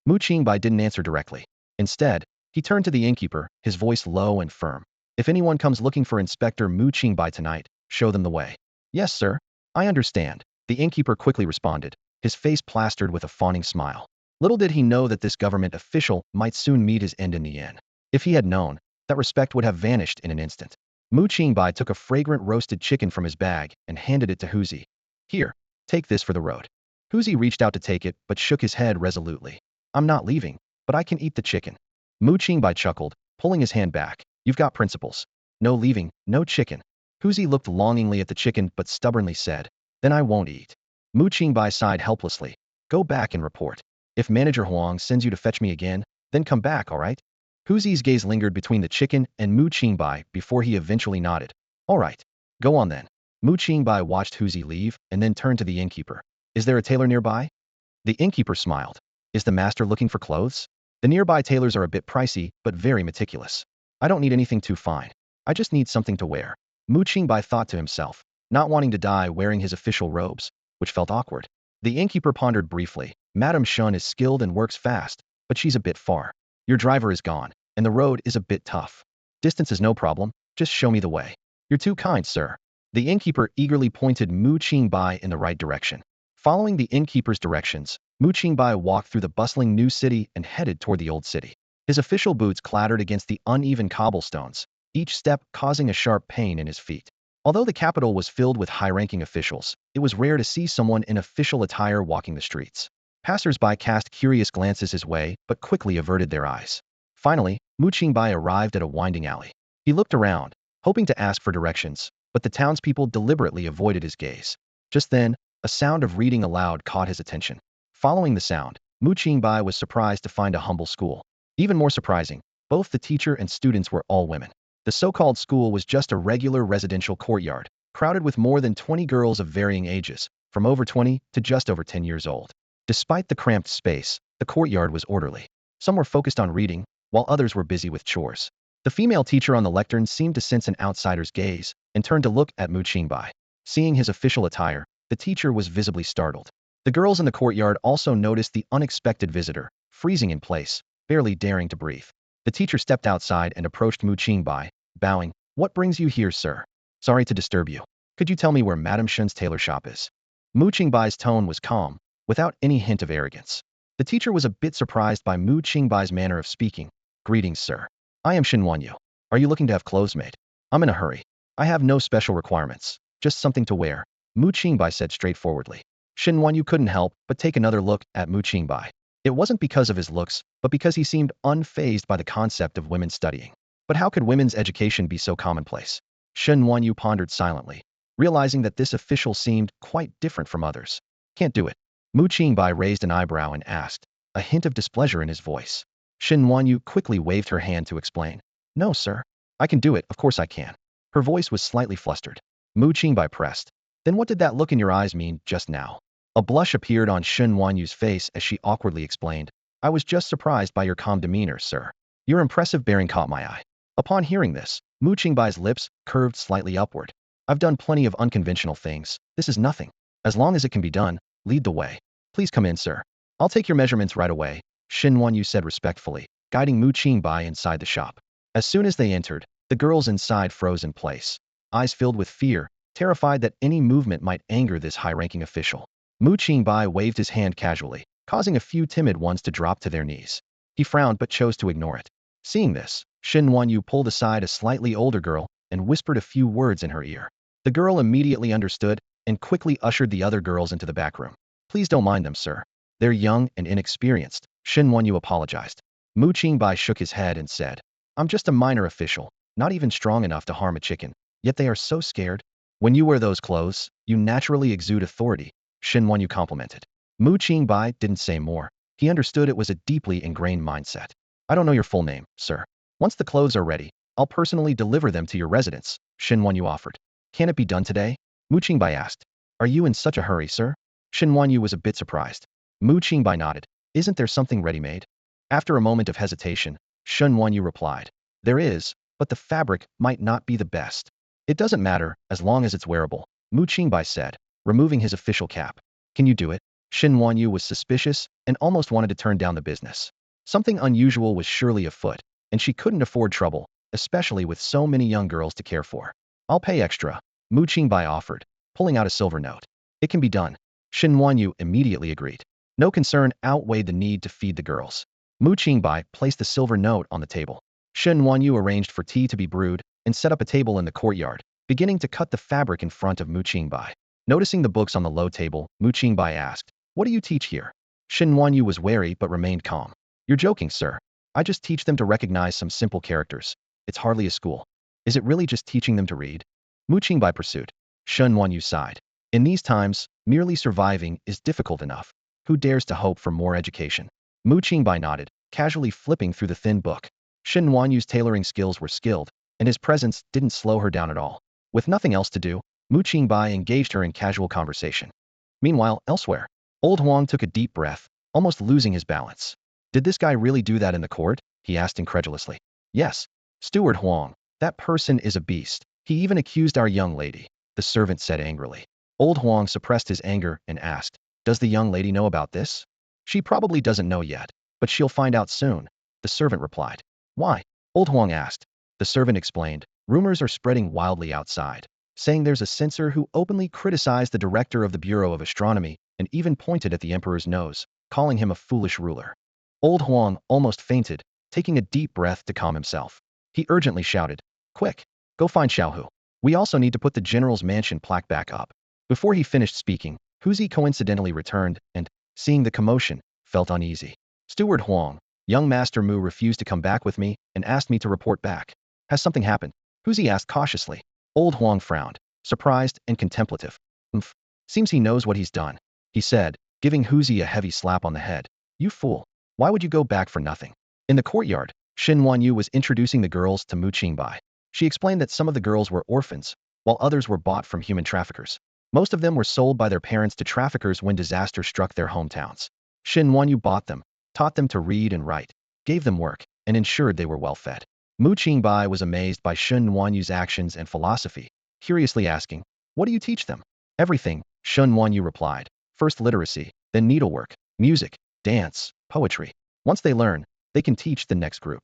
Mu Qingbai didn't answer directly. Instead, he turned to the innkeeper, his voice low and firm. If anyone comes looking for Inspector Mu Qingbai tonight, show them the way. Yes, sir. I understand, the innkeeper quickly responded, his face plastered with a fawning smile. Little did he know that this government official might soon meet his end in the inn. If he had known, that respect would have vanished in an instant. Mu Qingbai took a fragrant roasted chicken from his bag and handed it to Huzi. Here, take this for the road. Huzi reached out to take it but shook his head resolutely. I'm not leaving, but I can eat the chicken. Mu Qingbai chuckled, pulling his hand back. You've got principles. No leaving, no chicken. Huzi looked longingly at the chicken but stubbornly said, Then I won't eat. Mu Qingbai sighed helplessly. Go back and report. If Manager Huang sends you to fetch me again, then come back, all right? Huzi's gaze lingered between the chicken and Mu Qingbai before he eventually nodded. All right. Go on then. Mu Qingbai watched Huzi leave and then turned to the innkeeper. Is there a tailor nearby? The innkeeper smiled. Is the master looking for clothes? The nearby tailors are a bit pricey, but very meticulous. I don't need anything too fine. I just need something to wear. Mu Qingbai thought to himself, not wanting to die wearing his official robes, which felt awkward. The innkeeper pondered briefly. Madame Shun is skilled and works fast, but she's a bit far. Your driver is gone, and the road is a bit tough. Distance is no problem, just show me the way. You're too kind, sir. The innkeeper eagerly pointed Mu Qingbai in the right direction. Following the innkeeper's directions, Mu Qingbai walked through the bustling new city and headed toward the old city. His official boots clattered against the uneven cobblestones, each step causing a sharp pain in his feet. Although the capital was filled with high-ranking officials, it was rare to see someone in official attire walking the streets. Passers-by cast curious glances his way, but quickly averted their eyes. Finally, Mu Qingbai arrived at a winding alley. He looked around, hoping to ask for directions, but the townspeople deliberately avoided his gaze. Just then, a sound of reading aloud caught his attention. Following the sound, Mu Qingbai was surprised to find a humble school. Even more surprising, both the teacher and students were all women. The so-called school was just a regular residential courtyard, crowded with more than 20 girls of varying ages, from over 20 to just over 10 years old. Despite the cramped space, the courtyard was orderly. Some were focused on reading, while others were busy with chores. The female teacher on the lectern seemed to sense an outsider's gaze and turned to look at Mu Qingbai. Seeing his official attire, the teacher was visibly startled. The girls in the courtyard also noticed the unexpected visitor, freezing in place, barely daring to breathe. The teacher stepped outside and approached Mu Qingbai, bowing. What brings you here, sir? Sorry to disturb you. Could you tell me where Madame Shun's tailor shop is? Mu Qingbai's tone was calm, without any hint of arrogance. The teacher was a bit surprised by Mu Qingbai's manner of speaking. Greetings, sir. I am Shin Wanyu. Are you looking to have clothes made? I'm in a hurry. I have no special requirements, just something to wear, Mu Qingbai said straightforwardly. Shen Wanyu couldn't help but take another look at Mu Qingbai. It wasn't because of his looks, but because he seemed unfazed by the concept of women studying. But how could women's education be so commonplace? Shen Wanyu pondered silently, realizing that this official seemed quite different from others. Can't do it. Mu Qingbai raised an eyebrow and asked, a hint of displeasure in his voice. Shen Wanyu quickly waved her hand to explain. No, sir. I can do it, of course I can. Her voice was slightly flustered. Mu Qingbai pressed. Then what did that look in your eyes mean just now? A blush appeared on Shen Wanyu's face as she awkwardly explained. I was just surprised by your calm demeanor, sir. Your impressive bearing caught my eye. Upon hearing this, Mu Qingbai's lips curved slightly upward. I've done plenty of unconventional things. This is nothing. As long as it can be done, lead the way. Please come in, sir. I'll take your measurements right away, Shen Wanyu said respectfully, guiding Mu Qingbai inside the shop. As soon as they entered, the girls inside froze in place, eyes filled with fear, terrified that any movement might anger this high-ranking official. Mu Qingbai waved his hand casually, causing a few timid ones to drop to their knees. He frowned but chose to ignore it. Seeing this, Shen Wanyu pulled aside a slightly older girl and whispered a few words in her ear. The girl immediately understood and quickly ushered the other girls into the back room. Please don't mind them, sir. They're young and inexperienced, Shen Wanyu apologized. Mu Qingbai shook his head and said, I'm just a minor official, not even strong enough to harm a chicken, yet they are so scared. When you wear those clothes, you naturally exude authority, Shen Wanyu complimented. Mu Qingbai didn't say more. He understood it was a deeply ingrained mindset. I don't know your full name, sir. Once the clothes are ready, I'll personally deliver them to your residence, Shen Wanyu offered. Can it be done today? Mu Qingbai asked. Are you in such a hurry, sir? Shen Wanyu was a bit surprised. Mu Qingbai nodded. Isn't there something ready-made? After a moment of hesitation, Shen Wanyu replied. There is, but the fabric might not be the best. It doesn't matter, as long as it's wearable, Mu Qingbai said, removing his official cap. Can you do it? Shen Wanyu was suspicious and almost wanted to turn down the business. Something unusual was surely afoot, and she couldn't afford trouble, especially with so many young girls to care for. I'll pay extra, Mu Qingbai offered, pulling out a silver note. It can be done. Shen Wanyu immediately agreed. No concern outweighed the need to feed the girls. Mu Qingbai placed the silver note on the table. Shen Wanyu arranged for tea to be brewed and set up a table in the courtyard, beginning to cut the fabric in front of Mu Qingbai. Noticing the books on the low table, Mu Qingbai asked, What do you teach here? Shen Wanyu was wary but remained calm. You're joking, sir. I just teach them to recognize some simple characters. It's hardly a school. Is it really just teaching them to read? Mu Qingbai pursued. Shen Wanyu sighed. In these times, merely surviving is difficult enough. Who dares to hope for more education? Mu Qingbai nodded, casually flipping through the thin book. Shen Wanyu's tailoring skills were skilled, and his presence didn't slow her down at all. With nothing else to do, Mu Qingbai engaged her in casual conversation. Meanwhile, elsewhere, Old Huang took a deep breath, almost losing his balance. Did this guy really do that in the court? He asked incredulously. Yes. Steward Huang, that person is a beast. He even accused our young lady, the servant said angrily. Old Huang suppressed his anger and asked, Does the young lady know about this? She probably doesn't know yet, but she'll find out soon, the servant replied. Why? Old Huang asked. The servant explained, rumors are spreading wildly outside, saying there's a censor who openly criticized the director of the Bureau of Astronomy and even pointed at the emperor's nose, calling him a foolish ruler. Old Huang almost fainted, taking a deep breath to calm himself. He urgently shouted, Quick, go find Xiaohu. We also need to put the general's mansion plaque back up. Before he finished speaking, Huzi coincidentally returned and, seeing the commotion, felt uneasy. Steward Huang, young Master Mu refused to come back with me and asked me to report back. Has something happened? Huzi asked cautiously. Old Huang frowned, surprised and contemplative. Seems he knows what he's done, he said, giving Huzi a heavy slap on the head. You fool. Why would you go back for nothing? In the courtyard, Shen Wanyu was introducing the girls to Mu Qingbai. She explained that some of the girls were orphans, while others were bought from human traffickers. Most of them were sold by their parents to traffickers when disaster struck their hometowns. Shen Wanyu bought them, taught them to read and write, gave them work, and ensured they were well fed. Mu Qingbai was amazed by Shen Wanyu's actions and philosophy, curiously asking, What do you teach them? Everything, Shen Wanyu replied. First literacy, then needlework, music, dance, poetry. Once they learn, they can teach the next group.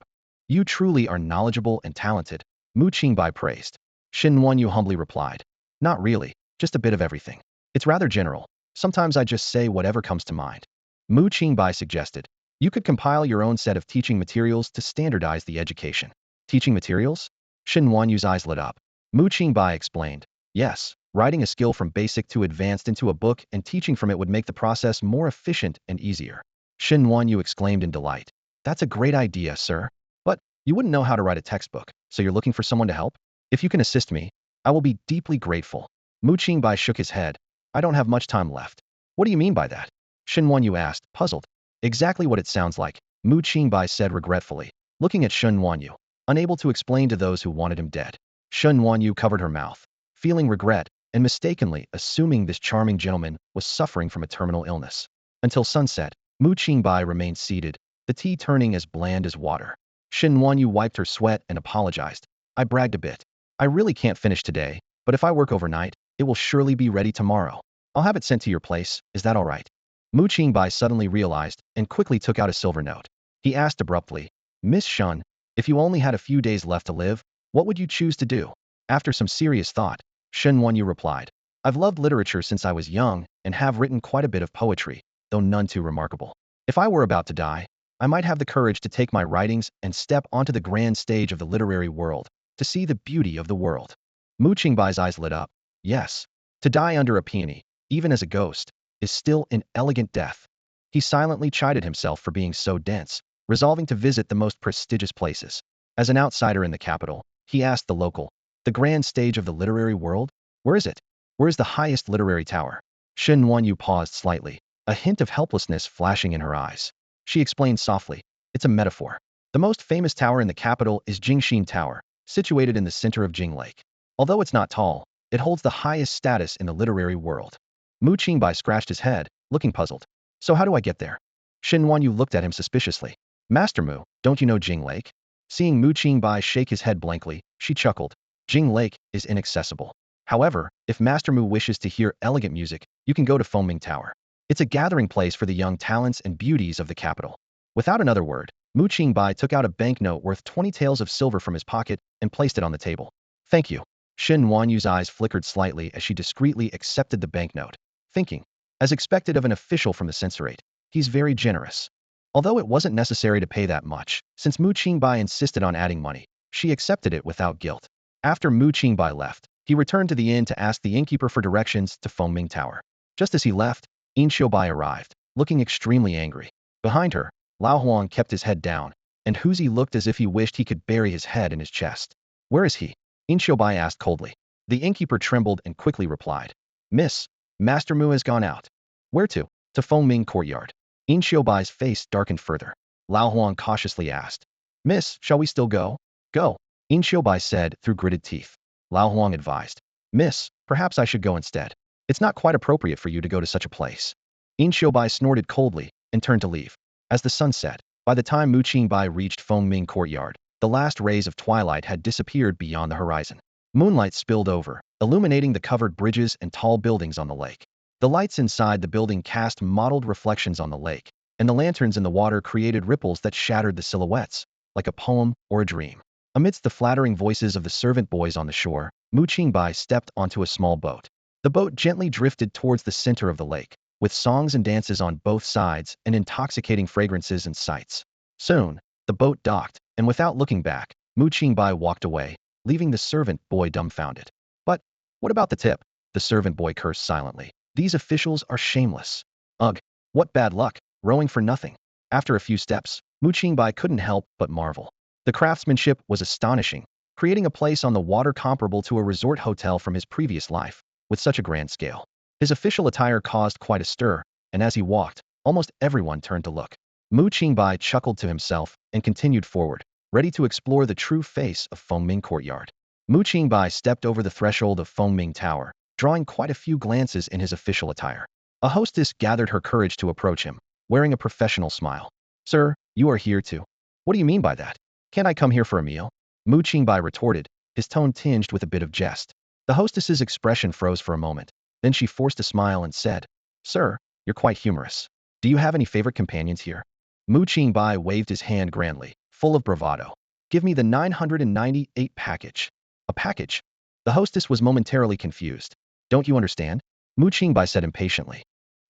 You truly are knowledgeable and talented, Mu Qingbai praised. Shen Wanyu humbly replied. Not really, just a bit of everything. It's rather general. Sometimes I just say whatever comes to mind. Mu Qingbai suggested. You could compile your own set of teaching materials to standardize the education. Teaching materials? Shen Wanyu's eyes lit up. Mu Qingbai explained, yes, writing a skill from basic to advanced into a book and teaching from it would make the process more efficient and easier. Shen Wanyu exclaimed in delight. That's a great idea, sir. But you wouldn't know how to write a textbook, so you're looking for someone to help? If you can assist me, I will be deeply grateful. Mu Qingbai shook his head. I don't have much time left. What do you mean by that? Shen Wanyu asked, puzzled. Exactly what it sounds like, Mu Qingbai said regretfully, looking at Shen Wanyu, unable to explain to those who wanted him dead. Shen Wanyu covered her mouth, feeling regret and mistakenly assuming this charming gentleman was suffering from a terminal illness. Until sunset, Mu Qingbai remained seated, the tea turning as bland as water. Shen Wanyu wiped her sweat and apologized. I bragged a bit. I really can't finish today, but if I work overnight, it will surely be ready tomorrow. I'll have it sent to your place, is that all right? Mu Qingbai suddenly realized and quickly took out a silver note. He asked abruptly, Miss Shun, if you only had a few days left to live, what would you choose to do? After some serious thought, Shen Wanyu replied, I've loved literature since I was young and have written quite a bit of poetry, though none too remarkable. If I were about to die, I might have the courage to take my writings and step onto the grand stage of the literary world, to see the beauty of the world. Mu Qingbai's eyes lit up. Yes, to die under a peony, even as a ghost, is still an elegant death. He silently chided himself for being so dense, resolving to visit the most prestigious places. As an outsider in the capital, he asked the local, the grand stage of the literary world? Where is it? Where is the highest literary tower? Shen Wanyu paused slightly, a hint of helplessness flashing in her eyes. She explained softly, it's a metaphor. The most famous tower in the capital is Jingxin Tower, situated in the center of Jing Lake. Although it's not tall, it holds the highest status in the literary world. Mu Qingbai scratched his head, looking puzzled. So how do I get there? Shen Wanyu looked at him suspiciously. Master Mu, don't you know Jing Lake? Seeing Mu Qingbai shake his head blankly, she chuckled. Jing Lake is inaccessible. However, if Master Mu wishes to hear elegant music, you can go to Fengming Tower. It's a gathering place for the young talents and beauties of the capital. Without another word, Mu Qingbai took out a banknote worth 20 taels of silver from his pocket and placed it on the table. Thank you. Shen Wanyu's eyes flickered slightly as she discreetly accepted the banknote, thinking, as expected of an official from the censorate, he's very generous. Although it wasn't necessary to pay that much, since Mu Qingbai insisted on adding money, she accepted it without guilt. After Mu Qingbai left, he returned to the inn to ask the innkeeper for directions to Fengming Tower. Just as he left, In Xiaobai arrived, looking extremely angry. Behind her, Lao Huang kept his head down, and Huzi looked as if he wished he could bury his head in his chest. Where is he? In Xiaobai asked coldly. The innkeeper trembled and quickly replied, Miss, Master Mu has gone out. Where to? To Fengming Courtyard. In Xiaobai's face darkened further. Lao Huang cautiously asked, Miss, shall we still go? Go. In Xiaobai said through gritted teeth. Lao Huang advised, Miss, perhaps I should go instead. It's not quite appropriate for you to go to such a place. In Xiaobai snorted coldly and turned to leave. As the sun set, by the time Mu Qingbai reached Fengming Courtyard, the last rays of twilight had disappeared beyond the horizon. Moonlight spilled over, illuminating the covered bridges and tall buildings on the lake. The lights inside the building cast mottled reflections on the lake, and the lanterns in the water created ripples that shattered the silhouettes, like a poem or a dream. Amidst the flattering voices of the servant boys on the shore, Mu Qingbai stepped onto a small boat. The boat gently drifted towards the center of the lake, with songs and dances on both sides and intoxicating fragrances and sights. Soon, the boat docked, and without looking back, Mu Qingbai walked away, leaving the servant boy dumbfounded. But what about the tip? The servant boy cursed silently. These officials are shameless. Ugh, what bad luck, rowing for nothing. After a few steps, Mu Qingbai couldn't help but marvel. The craftsmanship was astonishing, creating a place on the water comparable to a resort hotel from his previous life, with such a grand scale. His official attire caused quite a stir, and as he walked, almost everyone turned to look. Mu Qingbai chuckled to himself and continued forward, ready to explore the true face of Fengming Courtyard. Mu Qingbai stepped over the threshold of Fengming Tower, drawing quite a few glances in his official attire. A hostess gathered her courage to approach him, wearing a professional smile. Sir, you are here too. What do you mean by that? Can't I come here for a meal? Mu Qingbai retorted, his tone tinged with a bit of jest. The hostess's expression froze for a moment. Then she forced a smile and said, Sir, you're quite humorous. Do you have any favorite companions here? Mu Qingbai waved his hand grandly, full of bravado. Give me the 998 package. A package? The hostess was momentarily confused. Don't you understand? Mu Qingbai said impatiently.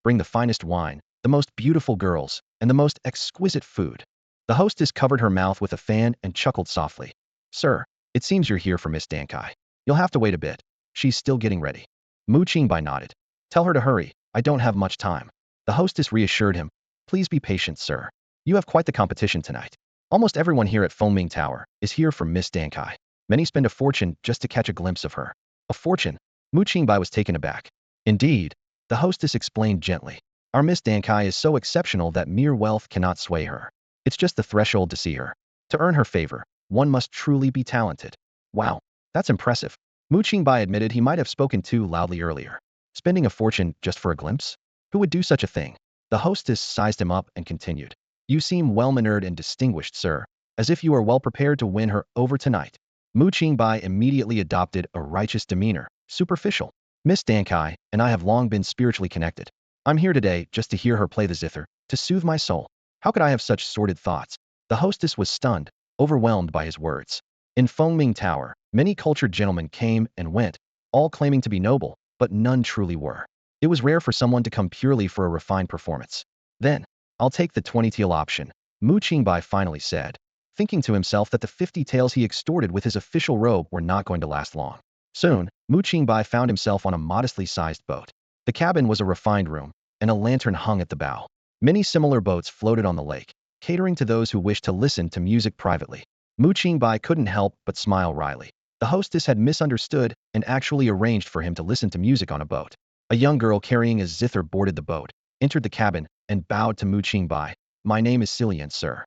Bring the finest wine, the most beautiful girls, and the most exquisite food. The hostess covered her mouth with a fan and chuckled softly. Sir, It seems you're here for Miss Dankai. You'll have to wait a bit. She's still getting ready. Mu Qingbai nodded. Tell her to hurry. I don't have much time. The hostess reassured him. Please be patient, sir. You have quite the competition tonight. Almost everyone here at Fengming Tower is here for Miss Dankai. Many spend a fortune just to catch a glimpse of her. A fortune? Mu Qingbai was taken aback. Indeed, the hostess explained gently. Our Miss Dankai is so exceptional that mere wealth cannot sway her. It's just the threshold to see her. To earn her favor, one must truly be talented. Wow, that's impressive. Mu Qingbai admitted he might have spoken too loudly earlier. Spending a fortune just for a glimpse? Who would do such a thing? The hostess sized him up and continued. You seem well-mannered and distinguished, sir, as if you are well prepared to win her over tonight. Mu Qingbai immediately adopted a righteous demeanor, superficial. Miss Dankai and I have long been spiritually connected. I'm here today just to hear her play the zither, to soothe my soul. How could I have such sordid thoughts? The hostess was stunned, overwhelmed by his words. In Fengming Tower, many cultured gentlemen came and went, all claiming to be noble, but none truly were. It was rare for someone to come purely for a refined performance. Then, I'll take the 20 tael option, Mu Qingbai finally said, thinking to himself that the 50 taels he extorted with his official robe were not going to last long. Soon, Mu Qingbai found himself on a modestly sized boat. The cabin was a refined room, and a lantern hung at the bow. Many similar boats floated on the lake, catering to those who wished to listen to music privately. Mu Qingbai couldn't help but smile wryly. The hostess had misunderstood and actually arranged for him to listen to music on a boat. A young girl carrying a zither boarded the boat, entered the cabin, and bowed to Mu Qingbai. My name is Cillian, sir.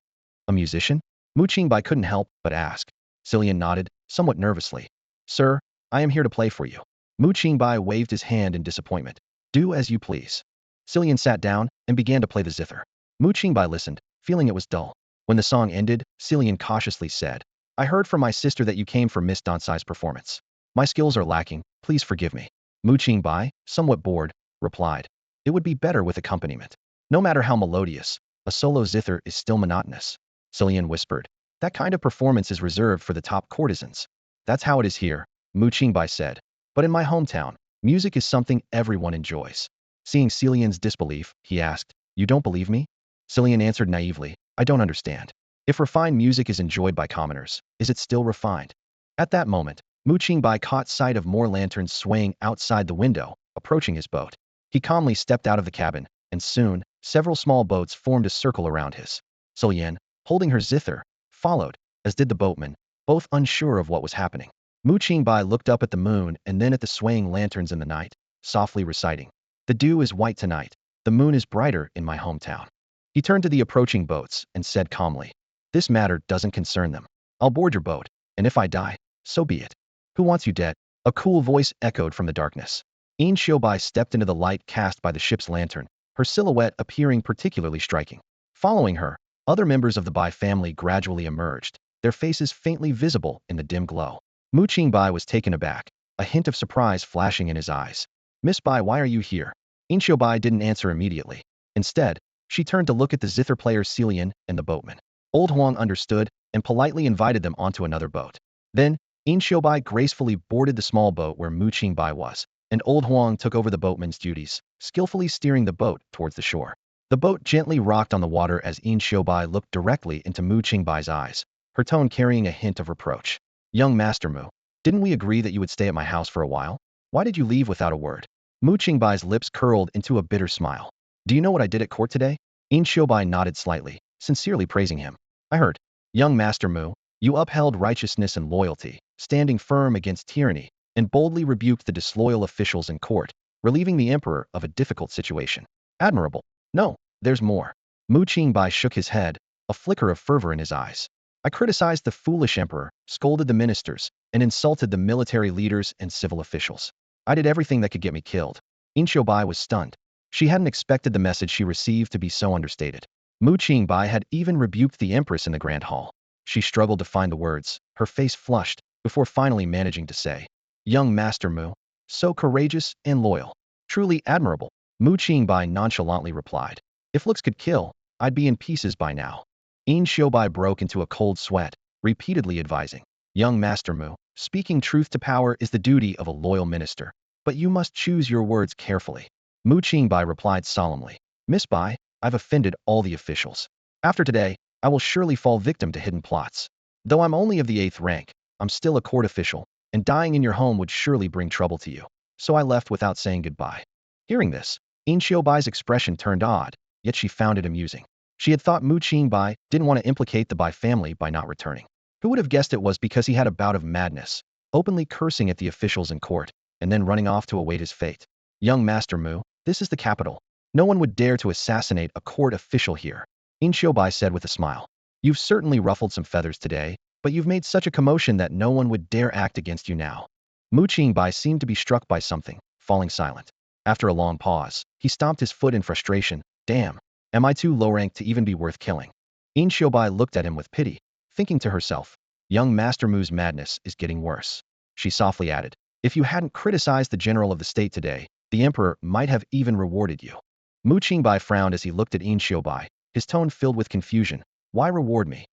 A musician? Mu Qingbai couldn't help but ask. Cillian nodded, somewhat nervously. Sir, I am here to play for you. Mu Qingbai waved his hand in disappointment. Do as you please. Cillian sat down and began to play the zither. Mu Qingbai listened, feeling it was dull. When the song ended, Cillian cautiously said, I heard from my sister that you came for Miss Dansai's performance. My skills are lacking, please forgive me. Mu Qingbai, somewhat bored, replied. It would be better with accompaniment. No matter how melodious, a solo zither is still monotonous. Cillian whispered. That kind of performance is reserved for the top courtesans. That's how it is here, Mu Qingbai said. But in my hometown, music is something everyone enjoys. Seeing Cillian's disbelief, he asked, You don't believe me? Cillian answered naively, I don't understand. If refined music is enjoyed by commoners, is it still refined? At that moment, Mu Qingbai caught sight of more lanterns swaying outside the window, approaching his boat. He calmly stepped out of the cabin, and soon, several small boats formed a circle around his. Cillian, holding her zither, followed, as did the boatman, both unsure of what was happening. Mu Qingbai looked up at the moon and then at the swaying lanterns in the night, softly reciting. The dew is white tonight, the moon is brighter in my hometown. He turned to the approaching boats and said calmly, This matter doesn't concern them. I'll board your boat, and if I die, so be it. Who wants you dead? A cool voice echoed from the darkness. Qingbai stepped into the light cast by the ship's lantern, her silhouette appearing particularly striking. Following her, other members of the Bai family gradually emerged, their faces faintly visible in the dim glow. Mu Qingbai was taken aback, a hint of surprise flashing in his eyes. Miss Bai, why are you here? Qingbai didn't answer immediately. Instead, she turned to look at the zither player Cillian and the boatman. Old Huang understood and politely invited them onto another boat. Then, Qingbai gracefully boarded the small boat where Mu Qingbai was, and Old Huang took over the boatman's duties, skillfully steering the boat towards the shore. The boat gently rocked on the water as Qingbai looked directly into Mu Qingbai's eyes, her tone carrying a hint of reproach. Young Master Mu, didn't we agree that you would stay at my house for a while? Why did you leave without a word? Mu Qingbai's lips curled into a bitter smile. Do you know what I did at court today? Qingbai nodded slightly, sincerely praising him. I heard. Young Master Mu, you upheld righteousness and loyalty, standing firm against tyranny, and boldly rebuked the disloyal officials in court, relieving the emperor of a difficult situation. Admirable. No, there's more. Mu Qingbai shook his head, a flicker of fervor in his eyes. I criticized the foolish emperor, scolded the ministers, and insulted the military leaders and civil officials. I did everything that could get me killed. Qingbai was stunned. She hadn't expected the message she received to be so understated. Mu Qingbai had even rebuked the Empress in the Grand Hall. She struggled to find the words, her face flushed, before finally managing to say, Young Master Mu, so courageous and loyal. Truly admirable. Mu Qingbai nonchalantly replied, If looks could kill, I'd be in pieces by now. Qingbai broke into a cold sweat, repeatedly advising, Young Master Mu, speaking truth to power is the duty of a loyal minister, but you must choose your words carefully. Mu Qingbai replied solemnly, Miss Bai, I've offended all the officials. After today, I will surely fall victim to hidden plots. Though I'm only of the 8th rank, I'm still a court official, and dying in your home would surely bring trouble to you. So I left without saying goodbye. Hearing this, Qingbai's expression turned odd, yet she found it amusing. She had thought Qingbai didn't want to implicate the Bai family by not returning. Who would have guessed it was because he had a bout of madness, openly cursing at the officials in court, and then running off to await his fate. Young Master Mu, this is the capital. No one would dare to assassinate a court official here, Qingbai said with a smile. You've certainly ruffled some feathers today, but you've made such a commotion that no one would dare act against you now. Qingbai seemed to be struck by something, falling silent. After a long pause, he stomped his foot in frustration. Damn, am I too low-ranked to even be worth killing? Qingbai looked at him with pity, thinking to herself, young Master Mu's madness is getting worse. She softly added, if you hadn't criticized the general of the state today, the emperor might have even rewarded you. Qingbai frowned as he looked at Qingbai, his tone filled with confusion. Why reward me?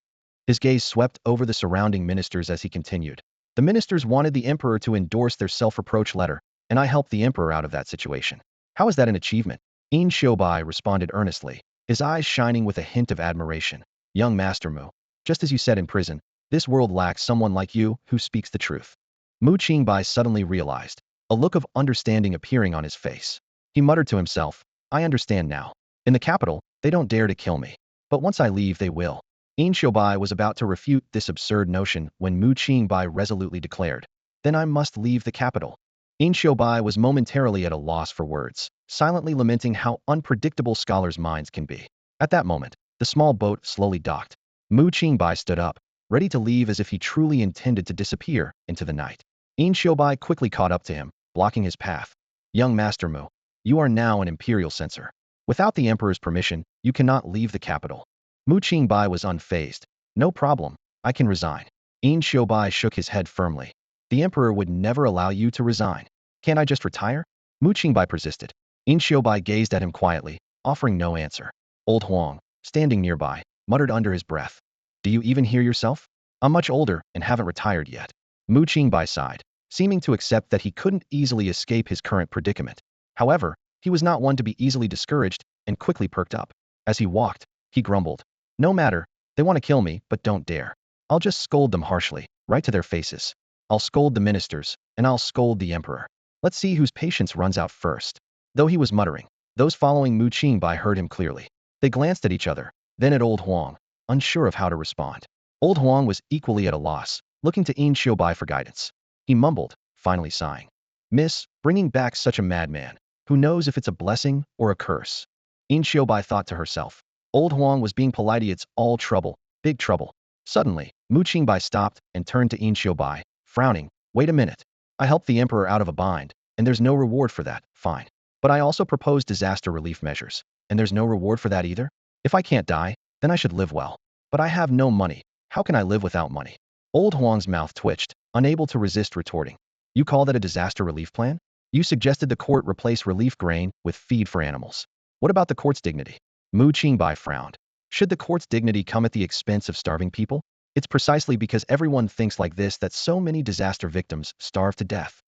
His gaze swept over the surrounding ministers as he continued. The ministers wanted the emperor to endorse their self-reproach letter, and I helped the emperor out of that situation. How is that an achievement? Qingbai responded earnestly, his eyes shining with a hint of admiration. Young Master Mu, just as you said in prison, this world lacks someone like you who speaks the truth. Qingbai suddenly realized, a look of understanding appearing on his face. He muttered to himself, I understand now. In the capital, they don't dare to kill me. But once I leave, they will. Qingbai was about to refute this absurd notion when Qingbai resolutely declared, then I must leave the capital. Qingbai was momentarily at a loss for words, silently lamenting how unpredictable scholars' minds can be. At that moment, the small boat slowly docked. Qingbai stood up, ready to leave as if he truly intended to disappear into the night. Qingbai quickly caught up to him, blocking his path. Young Master Mu, you are now an Imperial Censor. Without the Emperor's permission, you cannot leave the capital. Qingbai was unfazed. No problem, I can resign. Qingbai shook his head firmly. The Emperor would never allow you to resign. Can't I just retire? Qingbai persisted. Qingbai gazed at him quietly, offering no answer. Old Huang, standing nearby, muttered under his breath. Do you even hear yourself? I'm much older and haven't retired yet. Qingbai sighed, seeming to accept that he couldn't easily escape his current predicament. However, he was not one to be easily discouraged and quickly perked up. As he walked, he grumbled. No matter, they want to kill me, but don't dare. I'll just scold them harshly, right to their faces. I'll scold the ministers, and I'll scold the emperor. Let's see whose patience runs out first. Though he was muttering, those following Qingbai heard him clearly. They glanced at each other, then at Old Huang, unsure of how to respond. Old Huang was equally at a loss, looking to Qingbai for guidance. He mumbled, finally sighing. Miss, bringing back such a madman. Who knows if it's a blessing or a curse? Qingbai thought to herself. Old Huang was being polite. It's all trouble, big trouble. Suddenly, Qingbai stopped and turned to Qingbai, frowning. Wait a minute. I helped the emperor out of a bind, and there's no reward for that, fine. But I also proposed disaster relief measures, and there's no reward for that either? If I can't die, then I should live well. But I have no money. How can I live without money? Old Huang's mouth twitched, unable to resist retorting. You call that a disaster relief plan? You suggested the court replace relief grain with feed for animals. What about the court's dignity? Qingbai frowned. Should the court's dignity come at the expense of starving people? It's precisely because everyone thinks like this that so many disaster victims starve to death.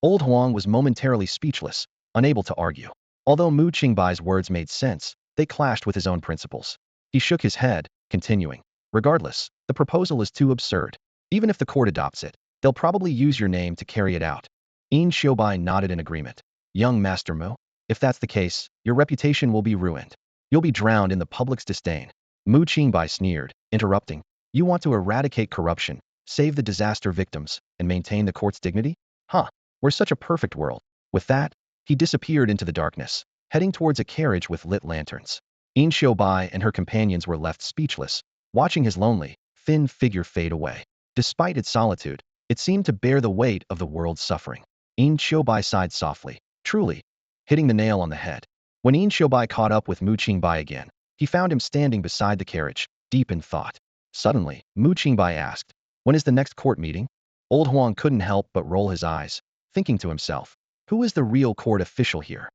Old Huang was momentarily speechless, unable to argue. Although Qingbai's words made sense, they clashed with his own principles. He shook his head, continuing. Regardless, the proposal is too absurd. Even if the court adopts it, they'll probably use your name to carry it out. Qingbai nodded in agreement. Young Master Mu, if that's the case, your reputation will be ruined. You'll be drowned in the public's disdain. Qingbai sneered, interrupting. You want to eradicate corruption, save the disaster victims, and maintain the court's dignity? Huh, we're such a perfect world. With that, he disappeared into the darkness, heading towards a carriage with lit lanterns. Qingbai and her companions were left speechless, watching his lonely, thin figure fade away. Despite its solitude, it seemed to bear the weight of the world's suffering. Qingbai sighed softly, truly, hitting the nail on the head. When Qingbai caught up with Qingbai again, he found him standing beside the carriage, deep in thought. Suddenly, Qingbai asked, when is the next court meeting? Old Huang couldn't help but roll his eyes, thinking to himself, who is the real court official here?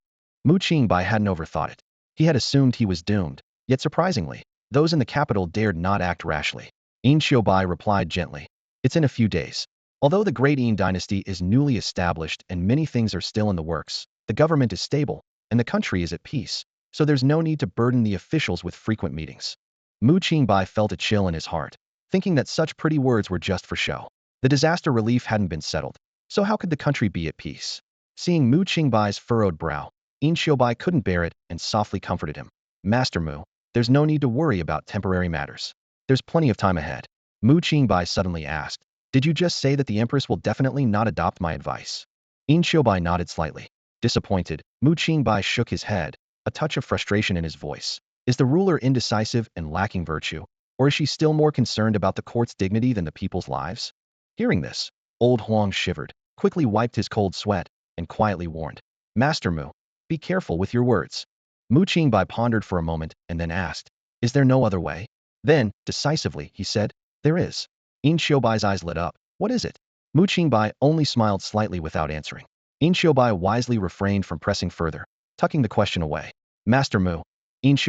Qingbai hadn't overthought it. He had assumed he was doomed, yet surprisingly, those in the capital dared not act rashly. Qingbai replied gently, it's in a few days. Although the Great Qin dynasty is newly established and many things are still in the works, the government is stable, and the country is at peace, so there's no need to burden the officials with frequent meetings. Qingbai felt a chill in his heart, thinking that such pretty words were just for show. The disaster relief hadn't been settled, so how could the country be at peace? Seeing Mu Qingbai's furrowed brow, Bai couldn't bear it and softly comforted him. Master Mu, there's no need to worry about temporary matters. There's plenty of time ahead. Mu Qingbai suddenly asked, did you just say that the Empress will definitely not adopt my advice? Bai nodded slightly. Disappointed, Mu Qingbai shook his head, a touch of frustration in his voice. Is the ruler indecisive and lacking virtue, or is she still more concerned about the court's dignity than the people's lives? Hearing this, old Huang shivered, quickly wiped his cold sweat, and quietly warned, Master Mu, be careful with your words. Mu Qingbai pondered for a moment and then asked, is there no other way? Then, decisively, he said, there is. Bai's eyes lit up. What is it? Mu Qingbai only smiled slightly without answering. Bai wisely refrained from pressing further, tucking the question away. Master Mu,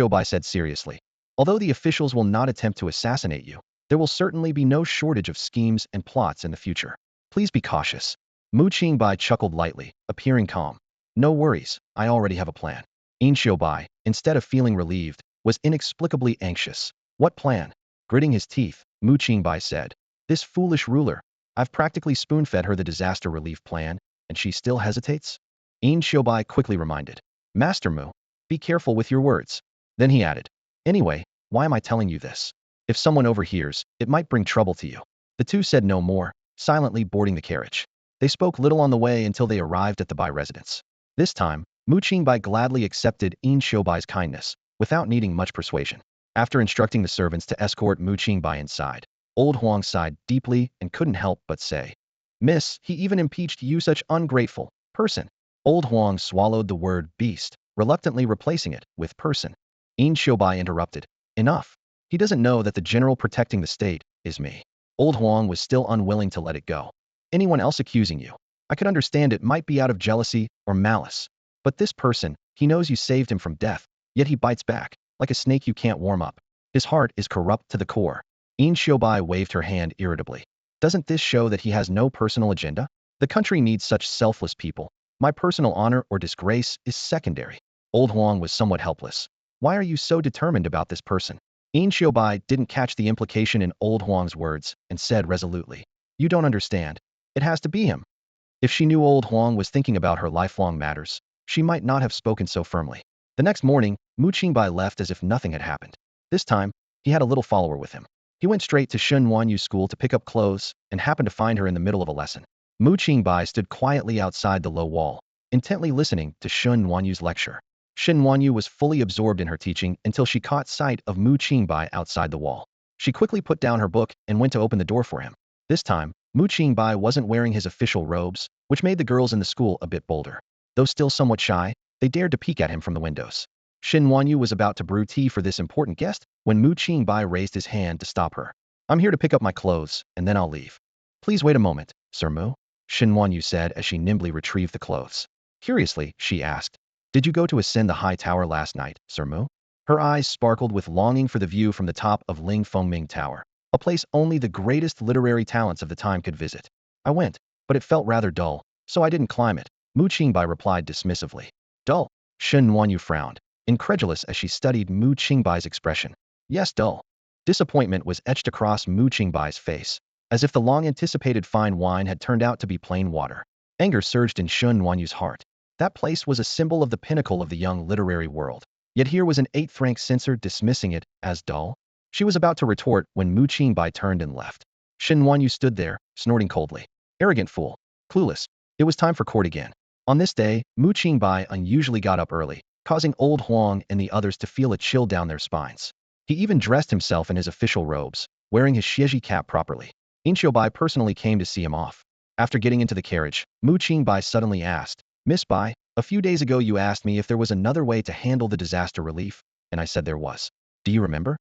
Bai said seriously, although the officials will not attempt to assassinate you, there will certainly be no shortage of schemes and plots in the future. Please be cautious. Mu Qingbai chuckled lightly, appearing calm. No worries, I already have a plan. Bai, instead of feeling relieved, was inexplicably anxious. What plan? Gritting his teeth, Mu Qingbai said. This foolish ruler. I've practically spoon-fed her the disaster relief plan, and she still hesitates? Bai quickly reminded. Master Mu, be careful with your words. Then he added, anyway, why am I telling you this? If someone overhears, it might bring trouble to you. The two said no more, silently boarding the carriage. They spoke little on the way until they arrived at the Bai residence. This time, Mu Qingbai gladly accepted Bai's kindness, without needing much persuasion. After instructing the servants to escort Mu Qingbai inside, old Huang sighed deeply and couldn't help but say, Miss, he even impeached you, such ungrateful person. Old Huang swallowed the word beast, reluctantly replacing it with person. Bai interrupted, enough. He doesn't know that the general protecting the state is me. Old Huang was still unwilling to let it go. Anyone else accusing you, I could understand it might be out of jealousy or malice. But this person, he knows you saved him from death, yet he bites back, like a snake you can't warm up. His heart is corrupt to the core. Bai waved her hand irritably. Doesn't this show that he has no personal agenda? The country needs such selfless people. My personal honor or disgrace is secondary. Old Huang was somewhat helpless. Why are you so determined about this person? Bai didn't catch the implication in old Huang's words and said resolutely, you don't understand. It has to be him. If she knew old Huang was thinking about her lifelong matters, she might not have spoken so firmly. The next morning, Mu Qingbai left as if nothing had happened. This time, he had a little follower with him. He went straight to Shun Wanyu's school to pick up clothes and happened to find her in the middle of a lesson. Mu Qingbai stood quietly outside the low wall, intently listening to Shun Wanyu's lecture. Shun Wanyu was fully absorbed in her teaching until she caught sight of Mu Qingbai outside the wall. She quickly put down her book and went to open the door for him. This time, Mu Qingbai wasn't wearing his official robes, which made the girls in the school a bit bolder. Though still somewhat shy, they dared to peek at him from the windows. Shin Wanyu was about to brew tea for this important guest when Mu Qingbai raised his hand to stop her. I'm here to pick up my clothes, and then I'll leave. Please wait a moment, Sir Mu, Shin Wanyu said as she nimbly retrieved the clothes. Curiously, she asked, did you go to ascend the high tower last night, Sir Mu? Her eyes sparkled with longing for the view from the top of Ling Fengming Tower, a place only the greatest literary talents of the time could visit. I went, but it felt rather dull, so I didn't climb it, Mu Qingbai replied dismissively. Dull? Shin Wanyu frowned, incredulous as she studied Mu Qingbai's expression. Yes, dull. Disappointment was etched across Mu Qingbai's face, as if the long-anticipated fine wine had turned out to be plain water. Anger surged in Shun Wanyu's heart. That place was a symbol of the pinnacle of the young literary world. Yet here was an 8th-rank censor dismissing it as dull. She was about to retort when Mu Qingbai turned and left. Shin Wanyu stood there, snorting coldly. Arrogant fool. Clueless. It was time for court again. On this day, Mu Qingbai unusually got up early, causing old Huang and the others to feel a chill down their spines. He even dressed himself in his official robes, wearing his Xieji cap properly. Bai personally came to see him off. After getting into the carriage, Mu Qingbai suddenly asked, Miss Bai, a few days ago you asked me if there was another way to handle the disaster relief, and I said there was. Do you remember?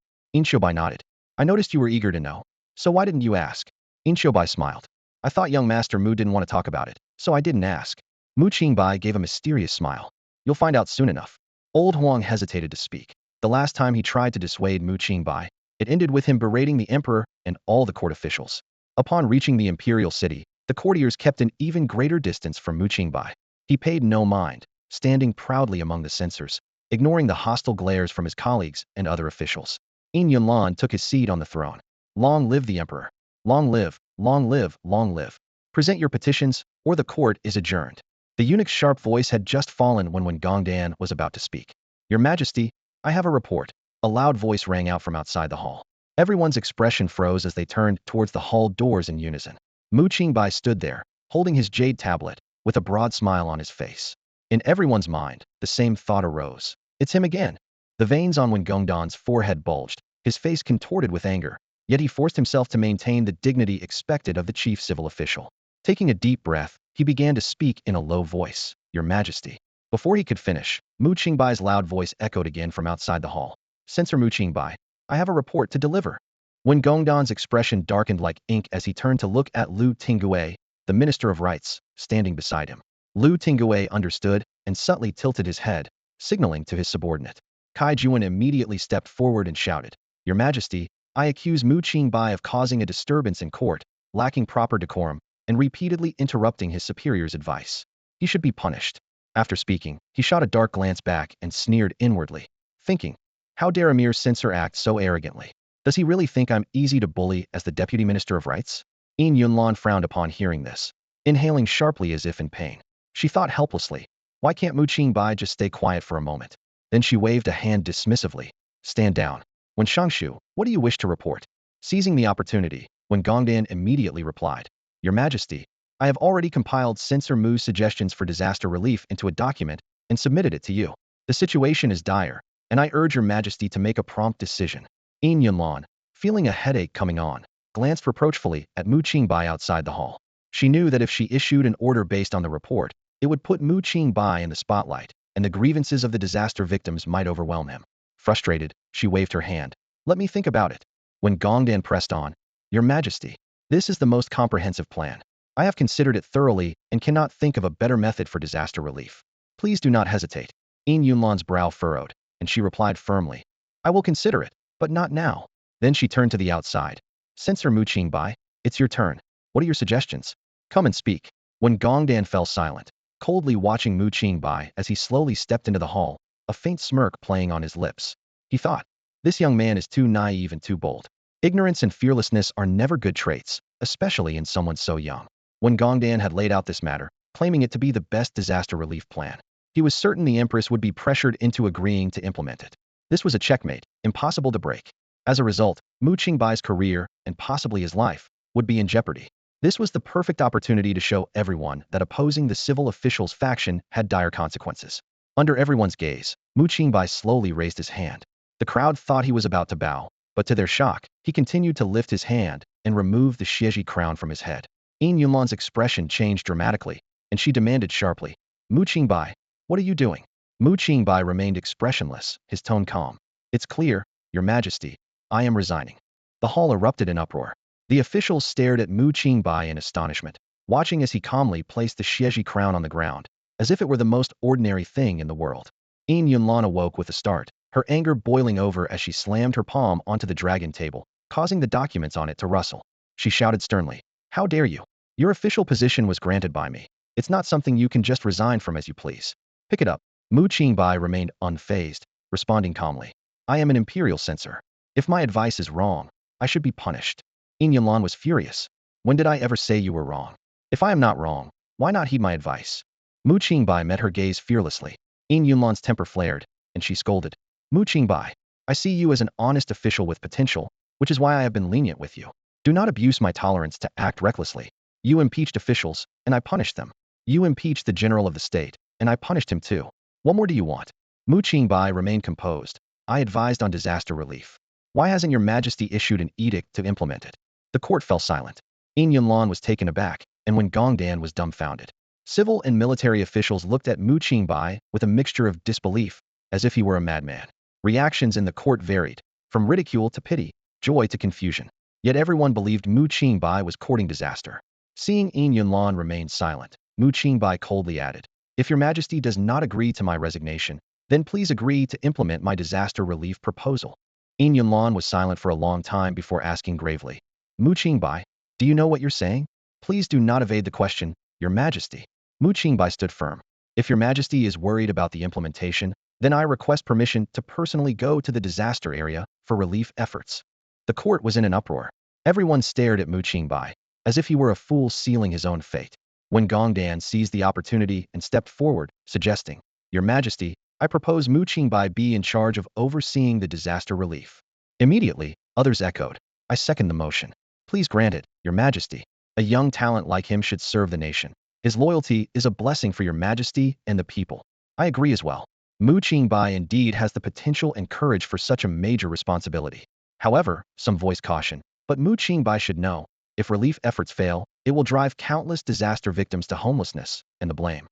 Bai nodded. I noticed you were eager to know. So why didn't you ask? Bai smiled. I thought young Master Mu didn't want to talk about it, so I didn't ask. Mu Qingbai gave a mysterious smile. You'll find out soon enough. Old Huang hesitated to speak. The last time he tried to dissuade Mu Qingbai, it ended with him berating the emperor and all the court officials. Upon reaching the imperial city, the courtiers kept an even greater distance from Mu Qingbai. He paid no mind, standing proudly among the censors, ignoring the hostile glares from his colleagues and other officials. Yunlan took his seat on the throne. Long live the emperor. Long live long live, long live. Present your petitions, or the court is adjourned. The eunuch's sharp voice had just fallen when Gongdan was about to speak. Your Majesty, I have a report. A loud voice rang out from outside the hall. Everyone's expression froze as they turned towards the hall doors in unison. Mu Qingbai stood there, holding his jade tablet, with a broad smile on his face. In everyone's mind, the same thought arose. It's him again. The veins on Gongdan's forehead bulged, his face contorted with anger, yet he forced himself to maintain the dignity expected of the chief civil official. Taking a deep breath, he began to speak in a low voice. Your Majesty. Before he could finish, Mu Qingbai's loud voice echoed again from outside the hall. Censor Mu Qingbai, I have a report to deliver. When Gongdan's expression darkened like ink as he turned to look at Lu Tinggui, the Minister of Rights, standing beside him. Lu Tinggui understood and subtly tilted his head, signaling to his subordinate. Kai Juan immediately stepped forward and shouted, Your Majesty, I accuse Mu Qingbai of causing a disturbance in court, lacking proper decorum, and repeatedly interrupting his superior's advice. He should be punished. After speaking, he shot a dark glance back and sneered inwardly, thinking, how dare a mere censor act so arrogantly? Does he really think I'm easy to bully as the Deputy Minister of Rights? Yin Yunlan frowned upon hearing this, inhaling sharply as if in pain. She thought helplessly, why can't Mu Qingbai just stay quiet for a moment? Then she waved a hand dismissively. Stand down. When Shangshu, what do you wish to report? Seizing the opportunity, when Gongdan immediately replied, Your Majesty, I have already compiled Censor Mu's suggestions for disaster relief into a document and submitted it to you. The situation is dire, and I urge Your Majesty to make a prompt decision. Yin Yunlan, feeling a headache coming on, glanced reproachfully at Mu Qingbai outside the hall. She knew that if she issued an order based on the report, it would put Mu Qingbai in the spotlight, and the grievances of the disaster victims might overwhelm him. Frustrated, she waved her hand. Let me think about it. When Gongdan pressed on, Your Majesty, this is the most comprehensive plan. I have considered it thoroughly and cannot think of a better method for disaster relief. Please do not hesitate. Yin Yunlan's brow furrowed, and she replied firmly, I will consider it, but not now. Then she turned to the outside. Censor Mu Qingbai, it's your turn. What are your suggestions? Come and speak. When Gongdan fell silent, coldly watching Mu Qingbai as he slowly stepped into the hall, a faint smirk playing on his lips. He thought, this young man is too naive and too bold. Ignorance and fearlessness are never good traits, especially in someone so young. When Gongdan had laid out this matter, claiming it to be the best disaster relief plan, he was certain the Empress would be pressured into agreeing to implement it. This was a checkmate, impossible to break. As a result, Mu Qingbai's career, and possibly his life, would be in jeopardy. This was the perfect opportunity to show everyone that opposing the civil officials' faction had dire consequences. Under everyone's gaze, Mu Qingbai slowly raised his hand. The crowd thought he was about to bow, but to their shock, he continued to lift his hand and remove the Xieji crown from his head. Yin Yunlan's expression changed dramatically, and she demanded sharply, Mu Qingbai, what are you doing? Mu Qingbai remained expressionless, his tone calm. It's clear, Your Majesty, I am resigning. The hall erupted in uproar. The officials stared at Mu Qingbai in astonishment, watching as he calmly placed the Xieji crown on the ground, as if it were the most ordinary thing in the world. Yin Yunlan awoke with a start, her anger boiling over as she slammed her palm onto the dragon table, causing the documents on it to rustle. She shouted sternly, How dare you? Your official position was granted by me. It's not something you can just resign from as you please. Pick it up. Mu Qingbai remained unfazed, responding calmly. I am an Imperial Censor. If my advice is wrong, I should be punished. Yin Yunlan was furious. When did I ever say you were wrong? If I am not wrong, why not heed my advice? Mu Qingbai met her gaze fearlessly. Yin Yunlan's temper flared, and she scolded. Mu Qingbai, I see you as an honest official with potential, which is why I have been lenient with you. Do not abuse my tolerance to act recklessly. You impeached officials, and I punished them. You impeached the general of the state, and I punished him too. What more do you want? Mu Qingbai remained composed. I advised on disaster relief. Why hasn't Your Majesty issued an edict to implement it? The court fell silent. Yin Yunlan was taken aback, and when Gongdan was dumbfounded. Civil and military officials looked at Mu Qingbai with a mixture of disbelief, as if he were a madman. Reactions in the court varied, from ridicule to pity, joy to confusion. Yet everyone believed Mu Qingbai was courting disaster. Seeing Yin Yunlan remain silent, Mu Qingbai coldly added, If Your Majesty does not agree to my resignation, then please agree to implement my disaster relief proposal. Yin Yunlan was silent for a long time before asking gravely, Mu Qingbai, do you know what you're saying? Please do not evade the question, Your Majesty. Mu Qingbai stood firm. If Your Majesty is worried about the implementation, then I request permission to personally go to the disaster area for relief efforts. The court was in an uproar. Everyone stared at Mu Qingbai, as if he were a fool sealing his own fate. When Gongdan seized the opportunity and stepped forward, suggesting, "Your Majesty, I propose Mu Qingbai be in charge of overseeing the disaster relief." Immediately, others echoed, "I second the motion. Please grant it, Your Majesty. A young talent like him should serve the nation. His loyalty is a blessing for Your Majesty and the people." "I agree as well. Mu Qingbai indeed has the potential and courage for such a major responsibility." However, some voiced caution. "But Mu Qingbai should know, if relief efforts fail, it will drive countless disaster victims to homelessness and the blame."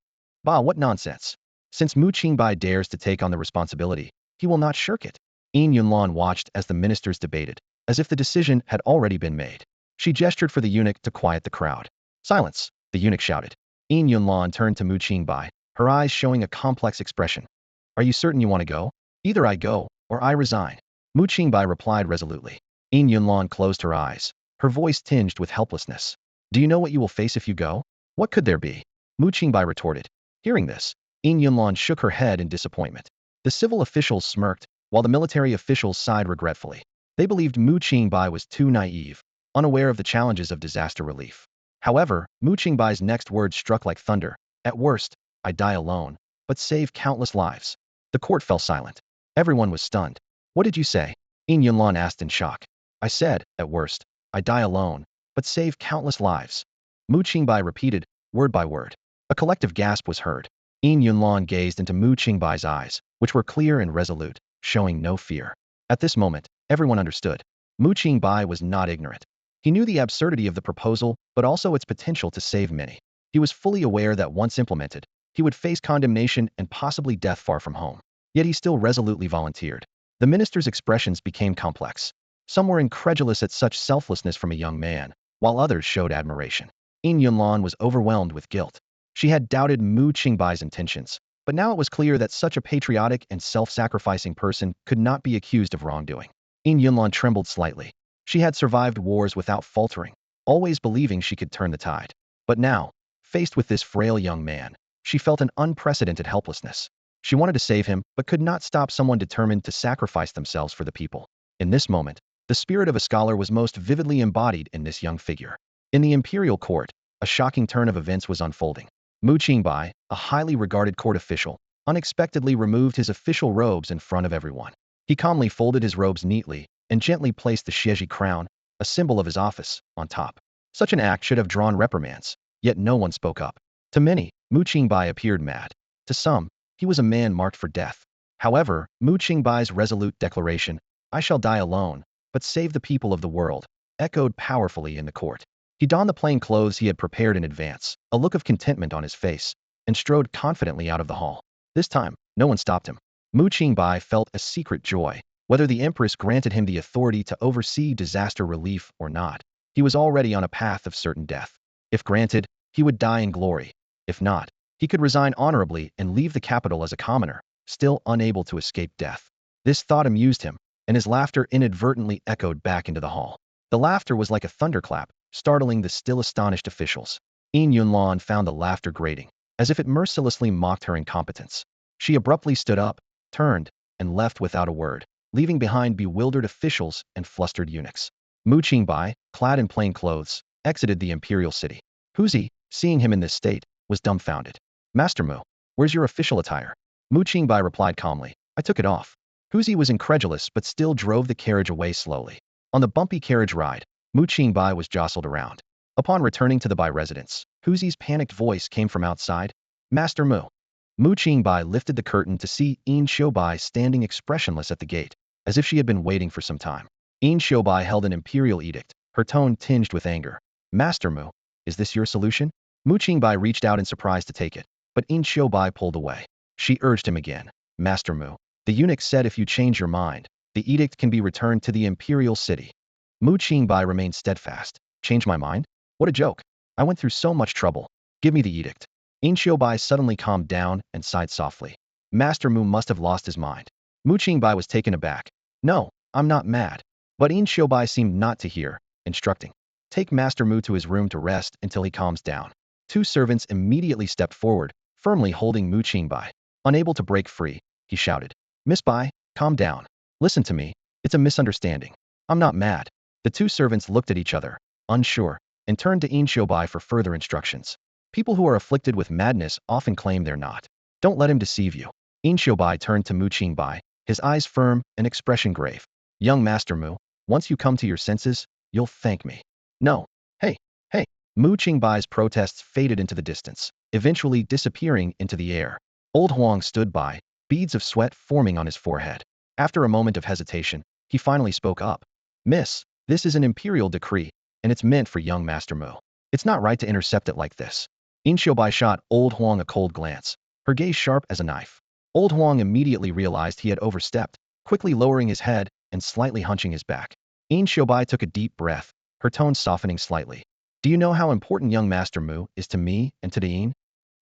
"Bah, what nonsense. Since Mu Qingbai dares to take on the responsibility, he will not shirk it." Yin Yunlan watched as the ministers debated, as if the decision had already been made. She gestured for the eunuch to quiet the crowd. "Silence," the eunuch shouted. Yin Yunlan turned to Mu Qingbai, her eyes showing a complex expression. "Are you certain you want to go? Either I go, or I resign." Mu Qingbai replied resolutely. Yin Yunlan closed her eyes, her voice tinged with helplessness. "Do you know what you will face if you go?" "What could there be?" Mu Qingbai retorted. Hearing this, Yin Yunlan shook her head in disappointment. The civil officials smirked, while the military officials sighed regretfully. They believed Mu Qingbai was too naive, unaware of the challenges of disaster relief. However, Mu Qingbai's next words struck like thunder. "At worst, I die alone, but save countless lives." The court fell silent. Everyone was stunned. "What did you say?" Yin Yunlan asked in shock. "I said, at worst, I die alone, but save countless lives." Mu Qingbai repeated, word by word. A collective gasp was heard. Yin Yunlan gazed into Mu Qingbai's eyes, which were clear and resolute, showing no fear. At this moment, everyone understood. Mu Qingbai was not ignorant. He knew the absurdity of the proposal, but also its potential to save many. He was fully aware that once implemented, he would face condemnation and possibly death far from home. Yet he still resolutely volunteered. The minister's expressions became complex. Some were incredulous at such selflessness from a young man, while others showed admiration. Yin Yunlan was overwhelmed with guilt. She had doubted Mu Qingbai's intentions, but now it was clear that such a patriotic and self-sacrificing person could not be accused of wrongdoing. Yin Yunlan trembled slightly. She had survived wars without faltering, always believing she could turn the tide. But now, faced with this frail young man, she felt an unprecedented helplessness. She wanted to save him, but could not stop someone determined to sacrifice themselves for the people. In this moment, the spirit of a scholar was most vividly embodied in this young figure. In the imperial court, a shocking turn of events was unfolding. Mu Qingbai, a highly regarded court official, unexpectedly removed his official robes in front of everyone. He calmly folded his robes neatly and gently placed the Xieji crown, a symbol of his office, on top. Such an act should have drawn reprimands, yet no one spoke up. To many, Mu Qingbai appeared mad. To some, he was a man marked for death. However, Mu Qingbai's resolute declaration, "I shall die alone, but save the people of the world," echoed powerfully in the court. He donned the plain clothes he had prepared in advance, a look of contentment on his face, and strode confidently out of the hall. This time, no one stopped him. Mu Qingbai felt a secret joy. Whether the Empress granted him the authority to oversee disaster relief or not, he was already on a path of certain death. If granted, he would die in glory. If not, he could resign honorably and leave the capital as a commoner, still unable to escape death. This thought amused him, and his laughter inadvertently echoed back into the hall. The laughter was like a thunderclap, startling the still astonished officials. Yin Yunlan found the laughter grating, as if it mercilessly mocked her incompetence. She abruptly stood up, turned, and left without a word, leaving behind bewildered officials and flustered eunuchs. Mu Qingbai, clad in plain clothes, exited the imperial city. Huzi, seeing him in this state, was dumbfounded. "Master Mu, where's your official attire?" Mu Qingbai replied calmly, "I took it off." Huzi was incredulous but still drove the carriage away slowly. On the bumpy carriage ride, Mu Qingbai was jostled around. Upon returning to the Bai residence, Huzi's panicked voice came from outside. "Master Mu." Mu Qingbai lifted the curtain to see Yin Xiubai standing expressionless at the gate, as if she had been waiting for some time. Yin Xiubai held an imperial edict, her tone tinged with anger. "Master Mu, is this your solution?" Mu Qingbai reached out in surprise to take it, but Yin Xiubai pulled away. She urged him again. "Master Mu, the eunuch said if you change your mind, the edict can be returned to the imperial city." Mu Qingbai remained steadfast. "Change my mind? What a joke. I went through so much trouble. Give me the edict." Yin Xiubai suddenly calmed down and sighed softly. Master Mu must have lost his mind. Mu Qingbai was taken aback. "No, I'm not mad." But Yin Xiubai seemed not to hear, instructing, "Take Master Mu to his room to rest until he calms down." Two servants immediately stepped forward, firmly holding Mu Qingbai. Unable to break free, he shouted, "Miss Bai, calm down. Listen to me. It's a misunderstanding. I'm not mad." The two servants looked at each other, unsure. and turned to Qingbai for further instructions. People who are afflicted with madness often claim they're not. Don't let him deceive you. Qingbai turned to Mu Qingbai, his eyes firm and expression grave. Young Master Mu, once you come to your senses, you'll thank me. No. Hey, hey. Mu Qingbai's protests faded into the distance, eventually disappearing into the air. Old Huang stood by, beads of sweat forming on his forehead. After a moment of hesitation, he finally spoke up. Miss, this is an imperial decree, and it's meant for young Master Mu. It's not right to intercept it like this. Qingbai shot Old Huang a cold glance, her gaze sharp as a knife. Old Huang immediately realized he had overstepped, quickly lowering his head and slightly hunching his back. Qingbai took a deep breath, her tone softening slightly. Do you know how important young Master Mu is to me and to Dean?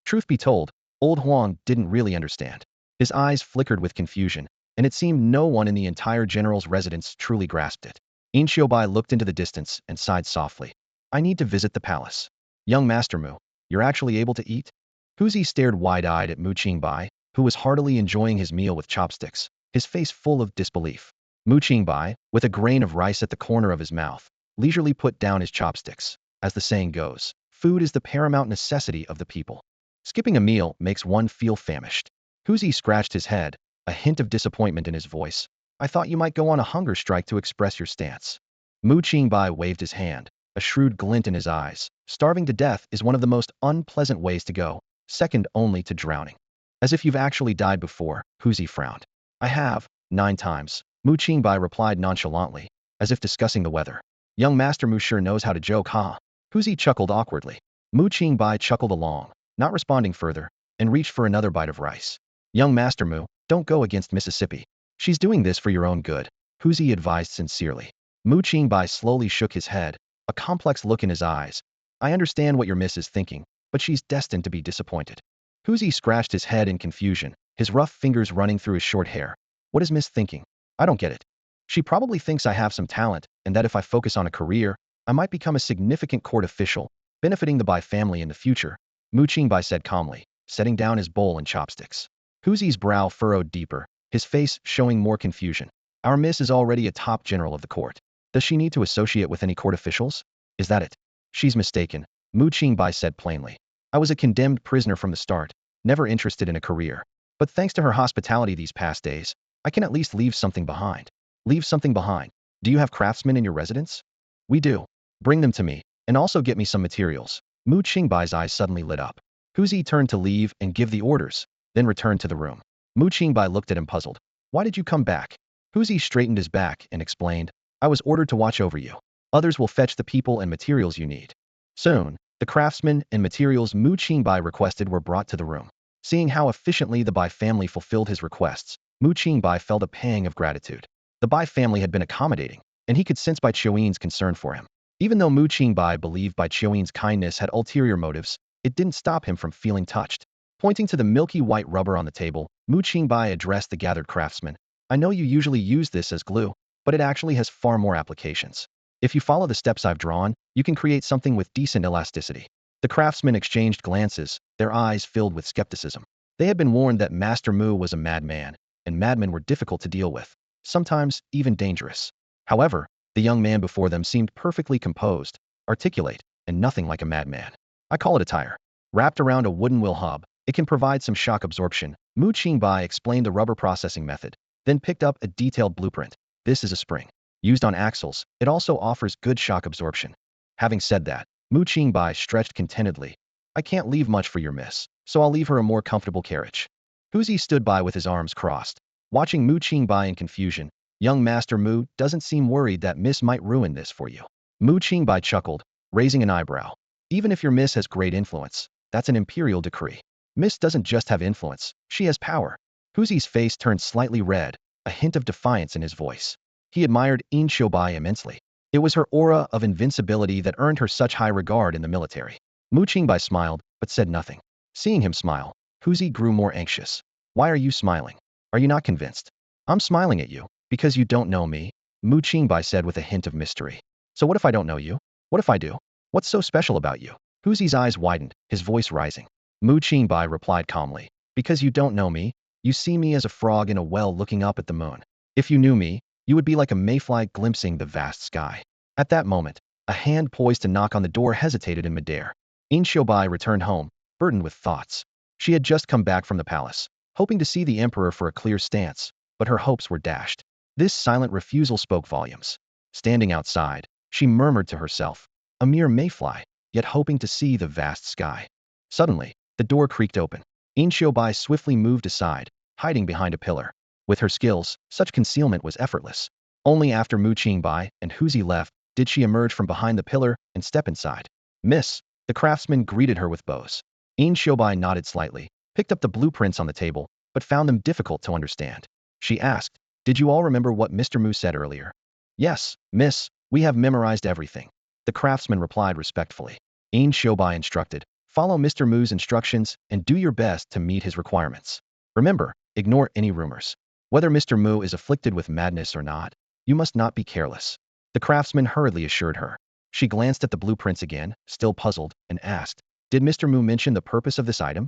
Truth be told, Old Huang didn't really understand. His eyes flickered with confusion, and it seemed no one in the entire general's residence truly grasped it. Qingbai looked into the distance and sighed softly. I need to visit the palace. Young Master Mu, you're actually able to eat? Huzi stared wide-eyed at Mu Qingbai, who was heartily enjoying his meal with chopsticks, his face full of disbelief. Mu Qingbai, with a grain of rice at the corner of his mouth, leisurely put down his chopsticks. As the saying goes, food is the paramount necessity of the people. Skipping a meal makes one feel famished. Huzi scratched his head, a hint of disappointment in his voice. I thought you might go on a hunger strike to express your stance. Mu Qingbai waved his hand, a shrewd glint in his eyes. Starving to death is one of the most unpleasant ways to go, second only to drowning. As if you've actually died before, Huzi frowned. I have, 9 times, Mu Qingbai replied nonchalantly, as if discussing the weather. Young Master Mu sure knows how to joke, huh? Huzi chuckled awkwardly. Mu Qingbai chuckled along, not responding further, and reached for another bite of rice. Young Master Mu, don't go against Mississippi. She's doing this for your own good, Huzi advised sincerely. Mu Qingbai slowly shook his head, a complex look in his eyes. I understand what your miss is thinking, but she's destined to be disappointed. Huzi scratched his head in confusion, his rough fingers running through his short hair. What is Miss thinking? I don't get it. She probably thinks I have some talent, and that if I focus on a career, I might become a significant court official, benefiting the Bai family in the future, Mu Qingbai said calmly, setting down his bowl and chopsticks. Huzi's brow furrowed deeper, his face showing more confusion. Our miss is already a top general of the court. Does she need to associate with any court officials? Is that it? She's mistaken, Mu Qingbai said plainly. I was a condemned prisoner from the start, never interested in a career. But thanks to her hospitality these past days, I can at least leave something behind. Leave something behind. Do you have craftsmen in your residence? We do. Bring them to me, and also get me some materials. Mu Qingbai's eyes suddenly lit up. Huzi turned to leave and give the orders, then returned to the room. Mu Qingbai looked at him puzzled. Why did you come back? Huzi straightened his back and explained, I was ordered to watch over you. Others will fetch the people and materials you need. Soon, the craftsmen and materials Mu Qingbai requested were brought to the room. Seeing how efficiently the Bai family fulfilled his requests, Mu Qingbai felt a pang of gratitude. The Bai family had been accommodating, and he could sense Bai Qiuyin's concern for him. Even though Mu Qingbai believed Bai Qiuyin's kindness had ulterior motives, it didn't stop him from feeling touched. Pointing to the milky white rubber on the table, Mu Qingbai addressed the gathered craftsmen. I know you usually use this as glue, but it actually has far more applications. If you follow the steps I've drawn, you can create something with decent elasticity. The craftsmen exchanged glances, their eyes filled with skepticism. They had been warned that Master Mu was a madman, and madmen were difficult to deal with, sometimes even dangerous. However, the young man before them seemed perfectly composed, articulate, and nothing like a madman. I call it a tire. Wrapped around a wooden wheel hub, it can provide some shock absorption. Mu Qingbai explained the rubber processing method, then picked up a detailed blueprint. This is a spring. Used on axles, it also offers good shock absorption. Having said that, Mu Qingbai stretched contentedly. I can't leave much for your miss, so I'll leave her a more comfortable carriage. Huzi stood by with his arms crossed, watching Mu Qingbai in confusion. Young Master Mu doesn't seem worried that Miss might ruin this for you. Mu Qingbai chuckled, raising an eyebrow. Even if your Miss has great influence, that's an imperial decree. Miss doesn't just have influence, she has power. Huzi's face turned slightly red, a hint of defiance in his voice. He admired Qingbai immensely. It was her aura of invincibility that earned her such high regard in the military. Mu Qingbai smiled, but said nothing. Seeing him smile, Huzi grew more anxious. Why are you smiling? Are you not convinced? I'm smiling at you, because you don't know me, Mu Qingbai said with a hint of mystery. So what if I don't know you? What if I do? What's so special about you? Huzi's eyes widened, his voice rising. Mu Qingbai replied calmly. Because you don't know me, you see me as a frog in a well looking up at the moon. If you knew me, you would be like a mayfly glimpsing the vast sky. At that moment, A hand poised to knock on the door hesitated in midair. Qingbai returned home, burdened with thoughts. She had just come back from the palace, hoping to see the emperor for a clear stance, but her hopes were dashed. This silent refusal spoke volumes. Standing outside, she murmured to herself, a mere mayfly, yet hoping to see the vast sky. Suddenly, the door creaked open. Qingbai swiftly moved aside, hiding behind a pillar. With her skills, such concealment was effortless. Only after Qingbai and Huzi left did she emerge from behind the pillar and step inside. Miss, the craftsman greeted her with bows. Qingbai nodded slightly, picked up the blueprints on the table, but found them difficult to understand. She asked, did you all remember what Mr. Mu said earlier? Yes, miss, we have memorized everything. The craftsman replied respectfully. Qingbai instructed, follow Mr. Mu's instructions and do your best to meet his requirements. Remember, ignore any rumors. Whether Mr. Mu is afflicted with madness or not, you must not be careless. The craftsman hurriedly assured her. She glanced at the blueprints again, still puzzled, and asked, did Mr. Mu mention the purpose of this item?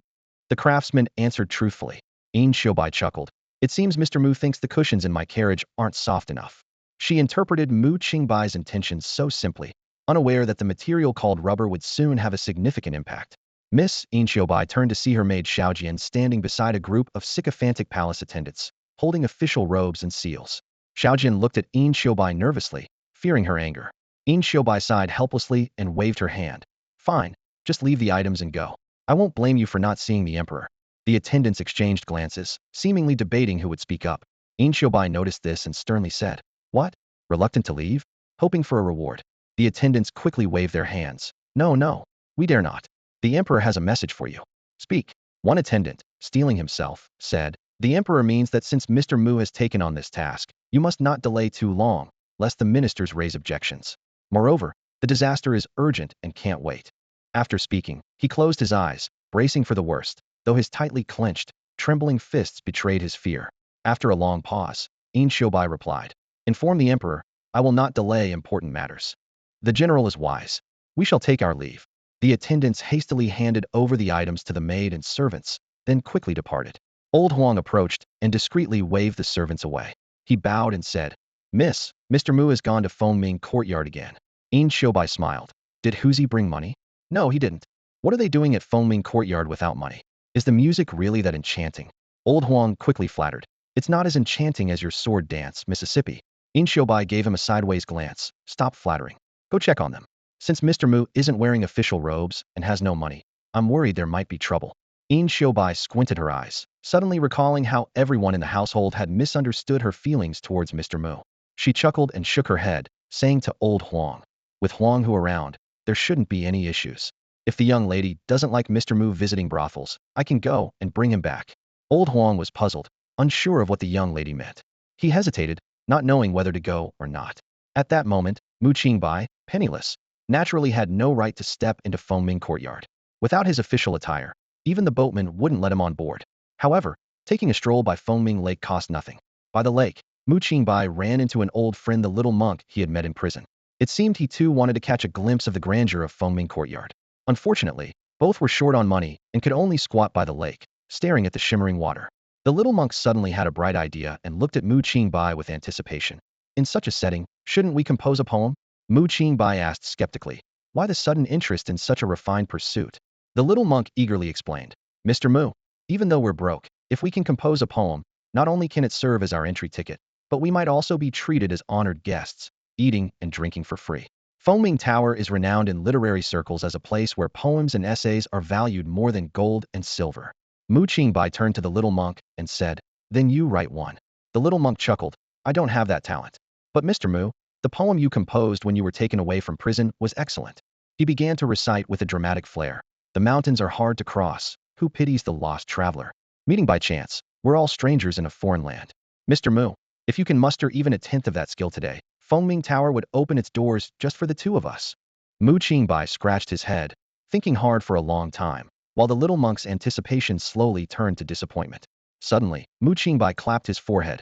The craftsman answered truthfully. Qingbai chuckled. It seems Mr. Mu thinks the cushions in my carriage aren't soft enough. She interpreted Mu Qingbai's intentions so simply, unaware that the material called rubber would soon have a significant impact. Miss Qingbai turned to see her maid Xiaojian standing beside a group of sycophantic palace attendants, holding official robes and seals. Xiaojian looked at Qingbai nervously, fearing her anger. Qingbai sighed helplessly and waved her hand. Fine, just leave the items and go. I won't blame you for not seeing the emperor. The attendants exchanged glances, seemingly debating who would speak up. Qingbai noticed this and sternly said, what? Reluctant to leave? Hoping for a reward. The attendants quickly waved their hands. No, we dare not. The emperor has a message for you. Speak. One attendant, steeling himself, said, the emperor means that since Mr. Mu has taken on this task, you must not delay too long, lest the ministers raise objections. Moreover, the disaster is urgent and can't wait. After speaking, he closed his eyes, bracing for the worst, though his tightly clenched, trembling fists betrayed his fear. After a long pause, Qingbai replied, inform the emperor, I will not delay important matters. The general is wise. We shall take our leave. The attendants hastily handed over the items to the maid and servants, then quickly departed. Old Huang approached and discreetly waved the servants away. He bowed and said, Miss, Mr. Mu has gone to Fengming courtyard again. Qingbai smiled. Did Huzi bring money? No, he didn't. What are they doing at Fengming courtyard without money? Is the music really that enchanting? Old Huang quickly flattered. It's not as enchanting as your sword dance, Mississippi. Qingbai gave him a sideways glance. Stop flattering. Go check on them. Since Mr. Mu isn't wearing official robes and has no money, I'm worried there might be trouble. Qingbai squinted her eyes, suddenly recalling how everyone in the household had misunderstood her feelings towards Mr. Mu. She chuckled and shook her head, saying to old Huang, with Huang Hu around, there shouldn't be any issues. If the young lady doesn't like Mr. Mu visiting brothels, I can go and bring him back. Old Huang was puzzled, unsure of what the young lady meant. He hesitated, not knowing whether to go or not. At that moment, Mu Qingbai, penniless, naturally had no right to step into Fengming courtyard. Without his official attire, even the boatman wouldn't let him on board. However, taking a stroll by Fengming Lake cost nothing. By the lake, Mu Qingbai ran into an old friend, the little monk he had met in prison. It seemed he too wanted to catch a glimpse of the grandeur of Fengming courtyard. Unfortunately, both were short on money and could only squat by the lake, staring at the shimmering water. The little monk suddenly had a bright idea and looked at Mu Qingbai with anticipation. In such a setting, shouldn't we compose a poem? Mu Qingbai asked skeptically. Why the sudden interest in such a refined pursuit? The little monk eagerly explained. Mr. Mu, even though we're broke, if we can compose a poem, not only can it serve as our entry ticket, but we might also be treated as honored guests, eating and drinking for free. Fengming Tower is renowned in literary circles as a place where poems and essays are valued more than gold and silver. Mu Qingbai turned to the little monk and said, then you write one. The little monk chuckled. I don't have that talent. But Mr. Mu, the poem you composed when you were taken away from prison was excellent. He began to recite with a dramatic flair. The mountains are hard to cross. Who pities the lost traveler? Meeting by chance. We're all strangers in a foreign land. Mr. Mu, if you can muster even a tenth of that skill today, Fengming Tower would open its doors just for the two of us. Mu Qingbai scratched his head, thinking hard for a long time, while the little monk's anticipation slowly turned to disappointment. Suddenly, Mu Qingbai clapped his forehead.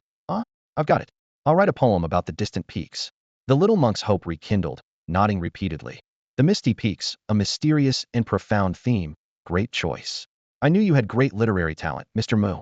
I've got it. I'll write a poem about the distant peaks. The little monk's hope rekindled, nodding repeatedly. The misty peaks, a mysterious and profound theme. Great choice. I knew you had great literary talent, Mr. Mu.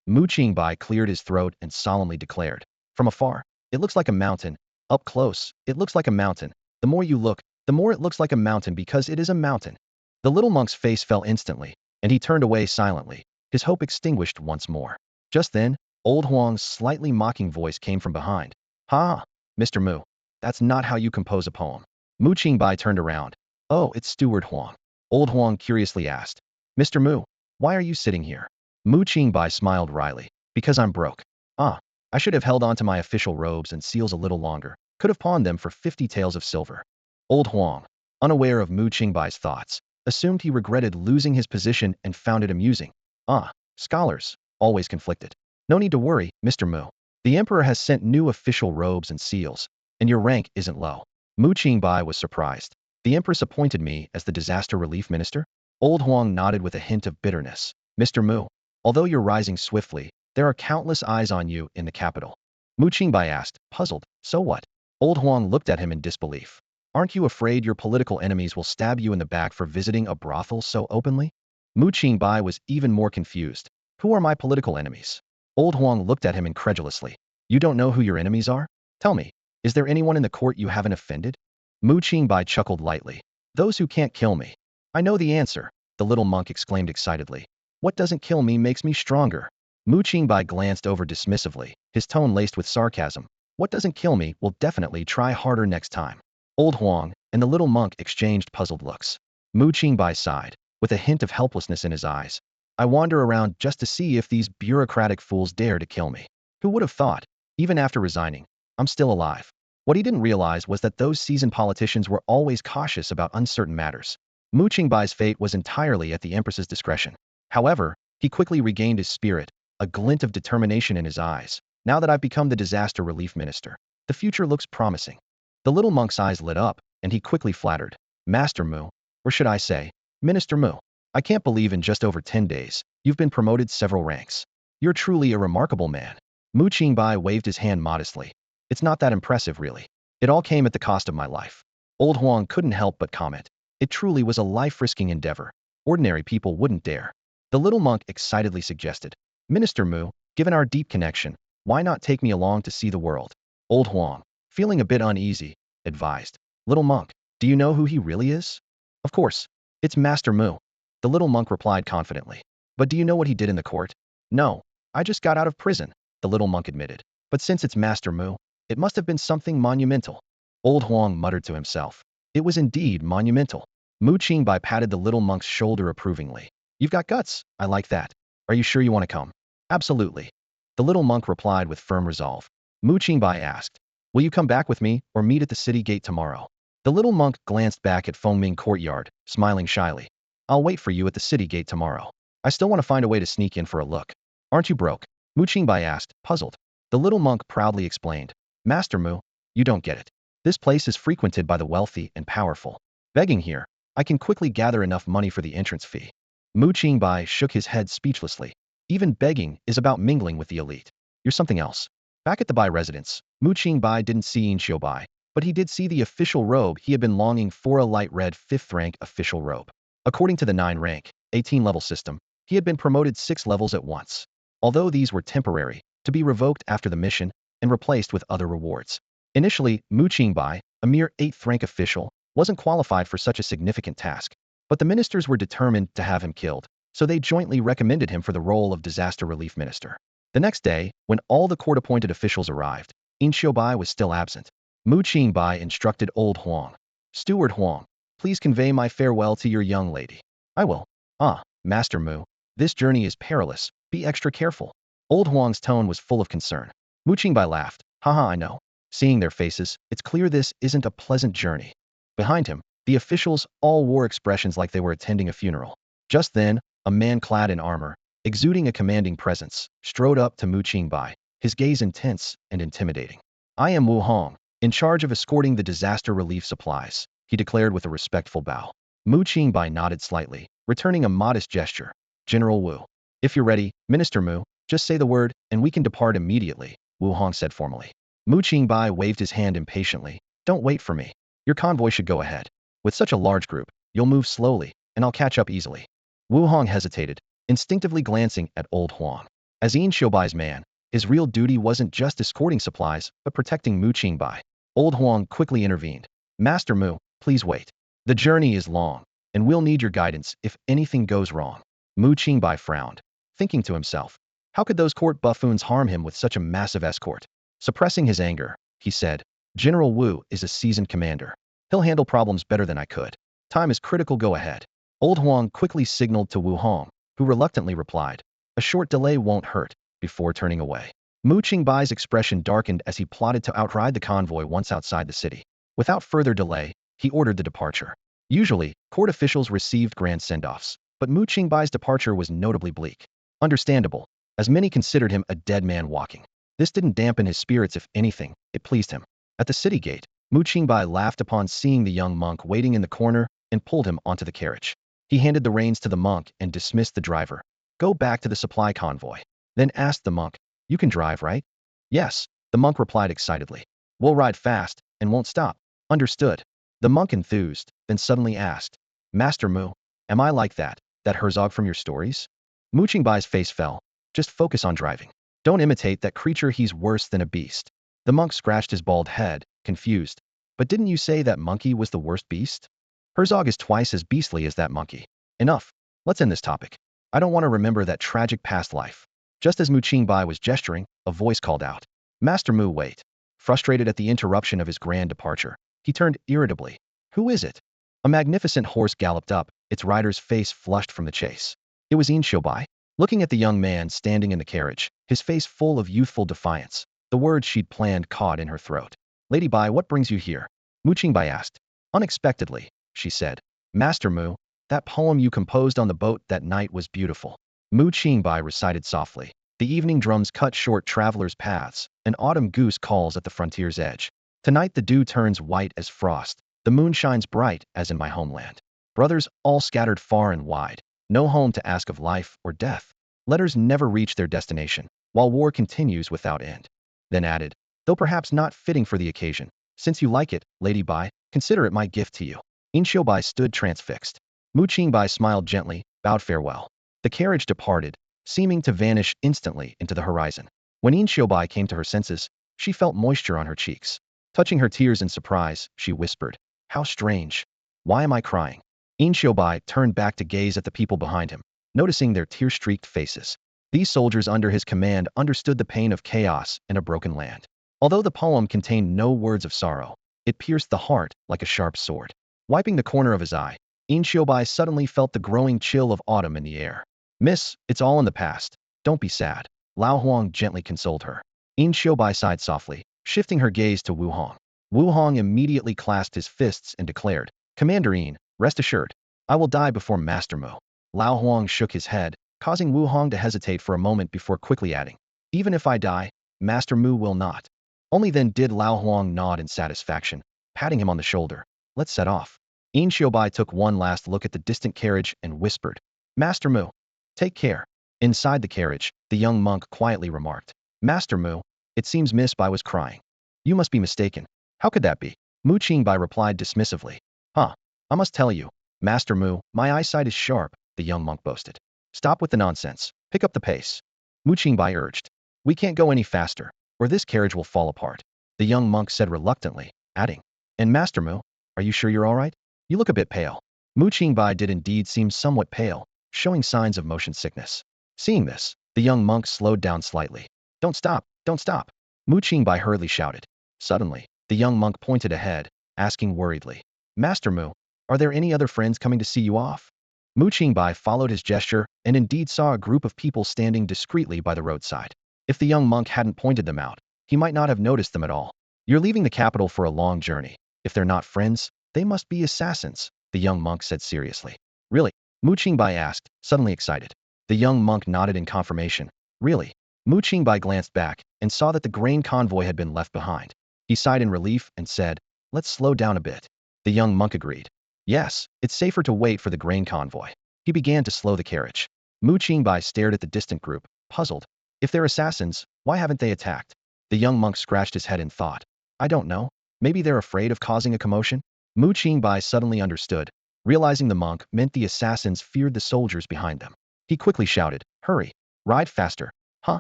Mu Qingbai cleared his throat and solemnly declared. From afar, it looks like a mountain. Up close, it looks like a mountain. The more you look, the more it looks like a mountain because it is a mountain. The little monk's face fell instantly, and he turned away silently, his hope extinguished once more. Just then, old Huang's slightly mocking voice came from behind. Ha! Mr. Mu, that's not how you compose a poem. Mu Qingbai turned around. Oh, it's Steward Huang. Old Huang curiously asked. Mr. Mu, why are you sitting here? Mu Qingbai smiled wryly. Because I'm broke. Ah, I should have held on to my official robes and seals a little longer. Could have pawned them for 50 taels of silver. Old Huang, unaware of Mu Qingbai's thoughts, assumed he regretted losing his position and found it amusing. Ah, scholars, always conflicted. No need to worry, Mr. Mu. The emperor has sent new official robes and seals, and your rank isn't low. Mu Qingbai was surprised. The empress appointed me as the disaster relief minister? Old Huang nodded with a hint of bitterness. Mr. Mu, although you're rising swiftly, there are countless eyes on you in the capital. Mu Qingbai asked, puzzled. So what? Old Huang looked at him in disbelief. Aren't you afraid your political enemies will stab you in the back for visiting a brothel so openly? Mu Qingbai was even more confused. Who are my political enemies? Old Huang looked at him incredulously. You don't know who your enemies are? Tell me, is there anyone in the court you haven't offended? Mu Qingbai chuckled lightly. Those who can't kill me. I know the answer, the little monk exclaimed excitedly. What doesn't kill me makes me stronger. Mu Qingbai glanced over dismissively, his tone laced with sarcasm. What doesn't kill me will definitely try harder next time. Old Huang and the little monk exchanged puzzled looks. Mu Qingbai sighed, with a hint of helplessness in his eyes. I wander around just to see if these bureaucratic fools dare to kill me. Who would have thought, even after resigning, I'm still alive. What he didn't realize was that those seasoned politicians were always cautious about uncertain matters. Mu Qingbai's fate was entirely at the Empress's discretion. However, he quickly regained his spirit, a glint of determination in his eyes. Now that I've become the disaster relief minister, the future looks promising. The little monk's eyes lit up, and he quickly flattered. Master Mu, or should I say, Minister Mu, I can't believe in just over 10 days, you've been promoted several ranks. You're truly a remarkable man. Mu Qingbai waved his hand modestly. It's not that impressive, really. It all came at the cost of my life. Old Huang couldn't help but comment. It truly was a life-risking endeavor. Ordinary people wouldn't dare. The little monk excitedly suggested. Minister Mu, given our deep connection, why not take me along to see the world? Old Huang, feeling a bit uneasy, advised. Little monk, do you know who he really is? Of course. It's Master Mu. The little monk replied confidently. But do you know what he did in the court? No. I just got out of prison, the little monk admitted. But since it's Master Mu, it must have been something monumental. Old Huang muttered to himself. It was indeed monumental. Mu Qingbai patted the little monk's shoulder approvingly. You've got guts. I like that. Are you sure you want to come? Absolutely. The little monk replied with firm resolve. Mu Qingbai asked, will you come back with me or meet at the city gate tomorrow? The little monk glanced back at Fengming Courtyard, smiling shyly. I'll wait for you at the city gate tomorrow. I still want to find a way to sneak in for a look. Aren't you broke? Mu Qingbai asked, puzzled. The little monk proudly explained. Master Mu, you don't get it. This place is frequented by the wealthy and powerful. Begging here, I can quickly gather enough money for the entrance fee. Mu Qingbai shook his head speechlessly. Even begging is about mingling with the elite. You're something else. Back at the Bai residence, Mu Qingbai didn't see Bai, but he did see the official robe he had been longing for, a light red 5th rank official robe. According to the 9 rank, 18 level system, he had been promoted 6 levels at once. Although these were temporary, to be revoked after the mission and replaced with other rewards. Initially, Mu Qingbai, a mere 8th rank official, wasn't qualified for such a significant task, but the ministers were determined to have him killed, so they jointly recommended him for the role of disaster relief minister. The next day, when all the court-appointed officials arrived, Bai was still absent. Mu Qingbai instructed old Huang. Steward Huang, please convey my farewell to your young lady. I will. Ah, Master Mu, this journey is perilous, be extra careful. Old Huang's tone was full of concern. Mu Qingbai laughed. Haha, I know. Seeing their faces, it's clear this isn't a pleasant journey. Behind him, the officials all wore expressions like they were attending a funeral. Just then, a man clad in armor, exuding a commanding presence, strode up to Mu Qingbai, his gaze intense and intimidating. I am Wu Hong, in charge of escorting the disaster relief supplies, he declared with a respectful bow. Mu Qingbai nodded slightly, returning a modest gesture. General Wu. If you're ready, Minister Mu, just say the word, and we can depart immediately, Wu Hong said formally. Mu Qingbai waved his hand impatiently. Don't wait for me. Your convoy should go ahead. With such a large group, you'll move slowly, and I'll catch up easily. Wu Hong hesitated, instinctively glancing at old Huang. As Bai's man, his real duty wasn't just escorting supplies, but protecting Mu Qingbai. Old Huang quickly intervened. Master Mu, Please wait. The journey is long, and we'll need your guidance if anything goes wrong. Mu Qingbai frowned, thinking to himself, how could those court buffoons harm him with such a massive escort? Suppressing his anger, he said, General Wu is a seasoned commander. He'll handle problems better than I could. Time is critical, go ahead. Old Huang quickly signaled to Wu Hong, who reluctantly replied, a short delay won't hurt, before turning away. Mu Qingbai's expression darkened as he plotted to outride the convoy once outside the city. Without further delay, he ordered the departure. Usually, court officials received grand sendoffs, but Mu Qingbai's departure was notably bleak. Understandable, as many considered him a dead man walking. This didn't dampen his spirits, if anything, it pleased him. At the city gate, Mu Qingbai laughed upon seeing the young monk waiting in the corner and pulled him onto the carriage. He handed the reins to the monk and dismissed the driver. Go back to the supply convoy. Then asked the monk, you can drive, right? Yes, the monk replied excitedly. We'll ride fast and won't stop. Understood. The monk enthused, then suddenly asked, Master Mu, am I like that Herzog from your stories? Mu Qingbai's face fell. Just focus on driving. Don't imitate that creature, he's worse than a beast. The monk scratched his bald head, confused. But didn't you say that monkey was the worst beast? Herzog is twice as beastly as that monkey. Enough. Let's end this topic. I don't want to remember that tragic past life. Just as Mu Qingbai was gesturing, a voice called out, Master Mu, wait. Frustrated at the interruption of his grand departure, he turned irritably. Who is it? A magnificent horse galloped up, its rider's face flushed from the chase. It was Qingbai. Looking at the young man standing in the carriage, his face full of youthful defiance, the words she'd planned caught in her throat. Lady Bai, what brings you here? Mu Qingbai asked. Unexpectedly, she said. Master Mu, that poem you composed on the boat that night was beautiful. Mu Qingbai recited softly. The evening drums cut short travelers' paths, an autumn goose calls at the frontier's edge. Tonight the dew turns white as frost, the moon shines bright as in my homeland. Brothers all scattered far and wide, no home to ask of life or death. Letters never reach their destination, while war continues without end. Then added, though perhaps not fitting for the occasion, since you like it, Lady Bai, consider it my gift to you. Qingbai stood transfixed. Mu Qingbai smiled gently, bowed farewell. The carriage departed, seeming to vanish instantly into the horizon. When Qingbai came to her senses, she felt moisture on her cheeks. Touching her tears in surprise, she whispered, how strange. Why am I crying? Qingbai turned back to gaze at the people behind him, noticing their tear-streaked faces. These soldiers under his command understood the pain of chaos in a broken land. Although the poem contained no words of sorrow, it pierced the heart like a sharp sword. Wiping the corner of his eye, Qingbai suddenly felt the growing chill of autumn in the air. Miss, it's all in the past. Don't be sad. Lao Huang gently consoled her. Qingbai sighed softly, shifting her gaze to Wu Hong. Wu Hong immediately clasped his fists and declared, Commander Yin, rest assured, I will die before Master Mu. Lao Huang shook his head, causing Wu Hong to hesitate for a moment before quickly adding, even if I die, Master Mu will not. Only then did Lao Huang nod in satisfaction, patting him on the shoulder. Let's set off. Qingbai took one last look at the distant carriage and whispered, Master Mu, take care. Inside the carriage, the young monk quietly remarked, Master Mu, it seems Miss Bai was crying. You must be mistaken. How could that be? Mu Qingbai replied dismissively. Huh. I must tell you, Master Mu, my eyesight is sharp, the young monk boasted. Stop with the nonsense. Pick up the pace. Mu Qingbai urged. We can't go any faster, or this carriage will fall apart. The young monk said reluctantly, adding, and Master Mu, are you sure you're all right? You look a bit pale. Mu Qingbai did indeed seem somewhat pale, showing signs of motion sickness. Seeing this, the young monk slowed down slightly. Don't stop, don't stop. Mu Qingbai hurriedly shouted. Suddenly, the young monk pointed ahead, asking worriedly, Master Mu, are there any other friends coming to see you off? Mu Qingbai followed his gesture and indeed saw a group of people standing discreetly by the roadside. If the young monk hadn't pointed them out, he might not have noticed them at all. You're leaving the capital for a long journey. If they're not friends, they must be assassins, the young monk said seriously. Really? Mu Qingbai asked, suddenly excited. The young monk nodded in confirmation. Really? Mu Qingbai glanced back and saw that the grain convoy had been left behind. He sighed in relief and said, let's slow down a bit. The young monk agreed. Yes, it's safer to wait for the grain convoy. He began to slow the carriage. Mu Qingbai stared at the distant group, puzzled. If they're assassins, why haven't they attacked? The young monk scratched his head in thought. I don't know. Maybe they're afraid of causing a commotion? Mu Qingbai suddenly understood, realizing the monk meant the assassins feared the soldiers behind them. He quickly shouted, hurry, ride faster. Huh?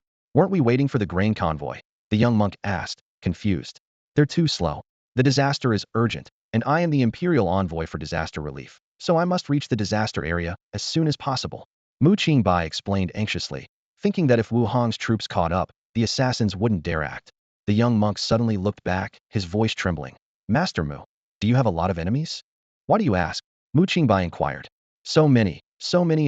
Weren't we waiting for the grain convoy? The young monk asked, confused. They're too slow. The disaster is urgent, and I am the Imperial envoy for disaster relief, so I must reach the disaster area as soon as possible. Mu Qingbai explained anxiously, thinking that if Wu Hong's troops caught up, the assassins wouldn't dare act. The young monk suddenly looked back, his voice trembling. Master Mu, do you have a lot of enemies? Why do you ask? Mu Qingbai inquired. So many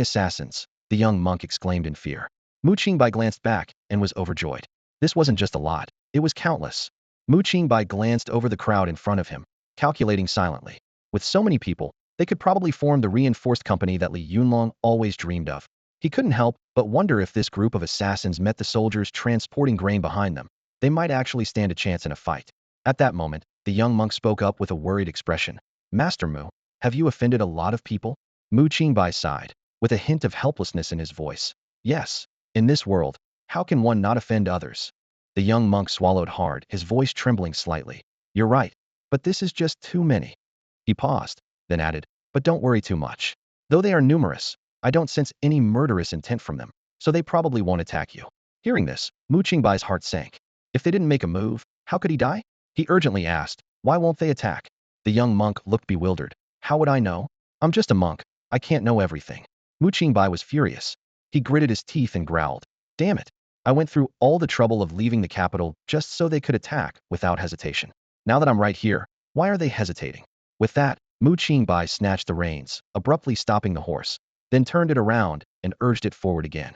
assassins, the young monk exclaimed in fear. Mu Qingbai glanced back and was overjoyed. This wasn't just a lot, it was countless. Mu Qingbai glanced over the crowd in front of him, calculating silently. With so many people, they could probably form the reinforced company that Li Yunlong always dreamed of. He couldn't help but wonder if this group of assassins met the soldiers transporting grain behind them. They might actually stand a chance in a fight. At that moment, the young monk spoke up with a worried expression. Master Mu, have you offended a lot of people? Mu Qingbai sighed, with a hint of helplessness in his voice. Yes, in this world, how can one not offend others? The young monk swallowed hard, his voice trembling slightly. You're right, but this is just too many. He paused, then added, but don't worry too much. Though they are numerous, I don't sense any murderous intent from them, so they probably won't attack you. Hearing this, Mu Qingbai's heart sank. If they didn't make a move, how could he die? He urgently asked, why won't they attack? The young monk looked bewildered. How would I know? I'm just a monk. I can't know everything. Mu Qingbai was furious. He gritted his teeth and growled. Damn it. I went through all the trouble of leaving the capital just so they could attack without hesitation. Now that I'm right here, why are they hesitating? With that, Mu Qingbai snatched the reins, abruptly stopping the horse, then turned it around and urged it forward again.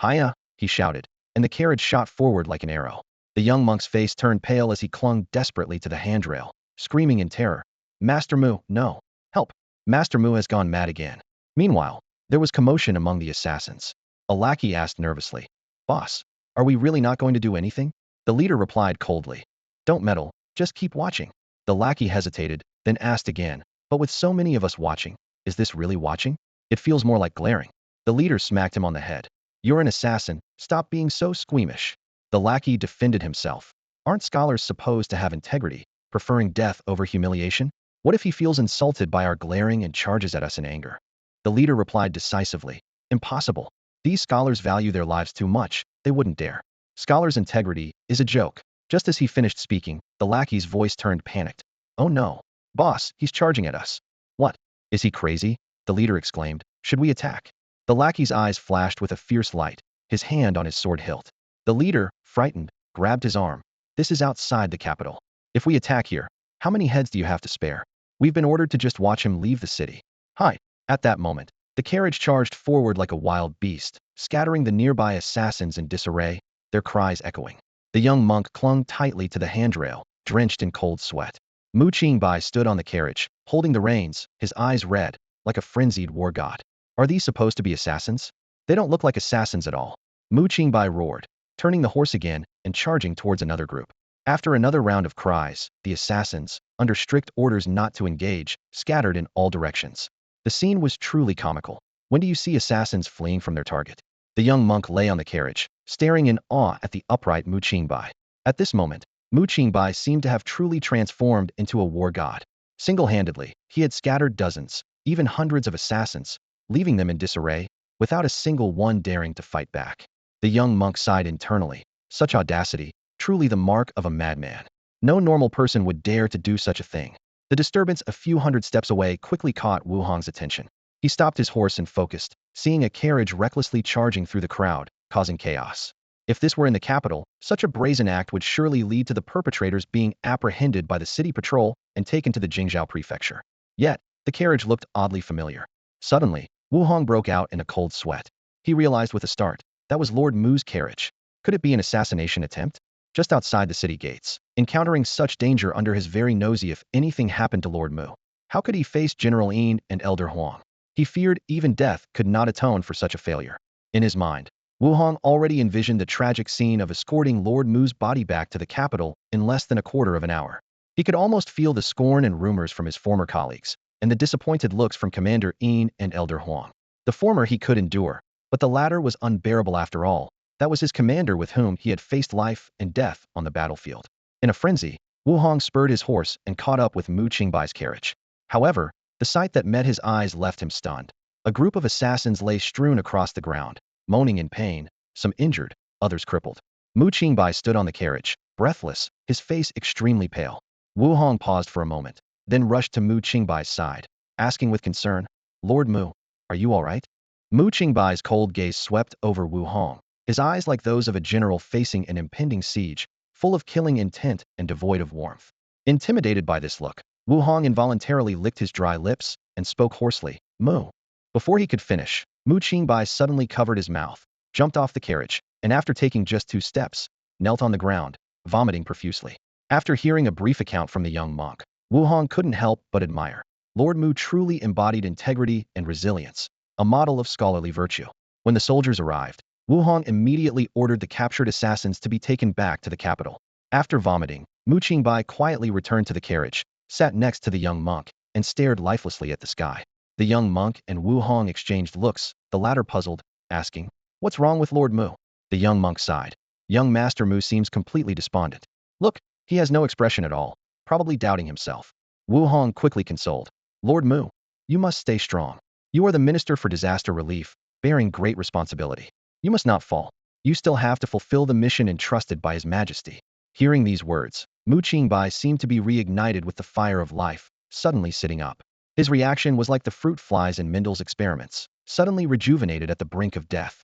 Hiya, he shouted, and the carriage shot forward like an arrow. The young monk's face turned pale as he clung desperately to the handrail, screaming in terror. Master Mu, no. Help. Master Mu has gone mad again. Meanwhile, there was commotion among the assassins. A lackey asked nervously, Boss, are we really not going to do anything? The leader replied coldly. Don't meddle, just keep watching. The lackey hesitated, then asked again, but with so many of us watching, is this really watching? It feels more like glaring. The leader smacked him on the head. You're an assassin, stop being so squeamish. The lackey defended himself. Aren't scholars supposed to have integrity, preferring death over humiliation? What if he feels insulted by our glaring and charges at us in anger? The leader replied decisively. Impossible. These scholars value their lives too much, they wouldn't dare. Scholars' integrity is a joke. Just as he finished speaking, the lackey's voice turned panicked. Oh no. Boss, he's charging at us. What? Is he crazy? The leader exclaimed. Should we attack? The lackey's eyes flashed with a fierce light, his hand on his sword hilt. The leader, frightened, grabbed his arm. This is outside the capital. If we attack here, how many heads do you have to spare? We've been ordered to just watch him leave the city. Hi. At that moment, the carriage charged forward like a wild beast, scattering the nearby assassins in disarray, their cries echoing. The young monk clung tightly to the handrail, drenched in cold sweat. Mu Qingbai stood on the carriage, holding the reins, his eyes red, like a frenzied war god. Are these supposed to be assassins? They don't look like assassins at all. Mu Qingbai roared, turning the horse again and charging towards another group. After another round of cries, the assassins, under strict orders not to engage, scattered in all directions. The scene was truly comical. When do you see assassins fleeing from their target? The young monk lay on the carriage, staring in awe at the upright Mu Qingbai. At this moment, Mu Qingbai seemed to have truly transformed into a war god. Single-handedly, he had scattered dozens, even hundreds of assassins, leaving them in disarray, without a single one daring to fight back. The young monk sighed internally. Such audacity, truly the mark of a madman. No normal person would dare to do such a thing. The disturbance a few hundred steps away quickly caught Wu Hong's attention. He stopped his horse and focused, seeing a carriage recklessly charging through the crowd, causing chaos. If this were in the capital, such a brazen act would surely lead to the perpetrators being apprehended by the city patrol and taken to the Jingzhou prefecture. Yet, the carriage looked oddly familiar. Suddenly, Wu Hong broke out in a cold sweat. He realized with a start, that was Lord Mu's carriage. Could it be an assassination attempt? Just outside the city gates, encountering such danger under his very nose if anything happened to Lord Mu. How could he face General Yin and Elder Huang? He feared even death could not atone for such a failure. In his mind, Wu Hong already envisioned the tragic scene of escorting Lord Mu's body back to the capital in less than a quarter of an hour. He could almost feel the scorn and rumors from his former colleagues, and the disappointed looks from Commander Yin and Elder Huang. The former he could endure, but the latter was unbearable after all. That was his commander with whom he had faced life and death on the battlefield. In a frenzy, Wu Hong spurred his horse and caught up with Mu Qingbai's carriage. However, the sight that met his eyes left him stunned. A group of assassins lay strewn across the ground, moaning in pain, some injured, others crippled. Mu Qingbai stood on the carriage, breathless, his face extremely pale. Wu Hong paused for a moment, then rushed to Mu Qingbai's side, asking with concern, "Lord Mu, are you all right?" Mu Qingbai's cold gaze swept over Wu Hong, his eyes like those of a general facing an impending siege, full of killing intent and devoid of warmth. Intimidated by this look, Wu Hong involuntarily licked his dry lips and spoke hoarsely, "Mu." Before he could finish, Mu Qingbai suddenly covered his mouth, jumped off the carriage, and after taking just 2 steps, knelt on the ground, vomiting profusely. After hearing a brief account from the young monk, Wu Hong couldn't help but admire. Lord Mu truly embodied integrity and resilience, a model of scholarly virtue. When the soldiers arrived, Wu Hong immediately ordered the captured assassins to be taken back to the capital. After vomiting, Mu Qingbai quietly returned to the carriage, sat next to the young monk, and stared lifelessly at the sky. The young monk and Wu Hong exchanged looks, the latter puzzled, asking, "What's wrong with Lord Mu?" The young monk sighed. "Young Master Mu seems completely despondent. Look, he has no expression at all, probably doubting himself." Wu Hong quickly consoled, "Lord Mu, you must stay strong. You are the Minister for Disaster Relief, bearing great responsibility. You must not fall. You still have to fulfill the mission entrusted by His Majesty." Hearing these words, Mu Qingbai seemed to be reignited with the fire of life, suddenly sitting up. His reaction was like the fruit flies in Mendel's experiments, suddenly rejuvenated at the brink of death.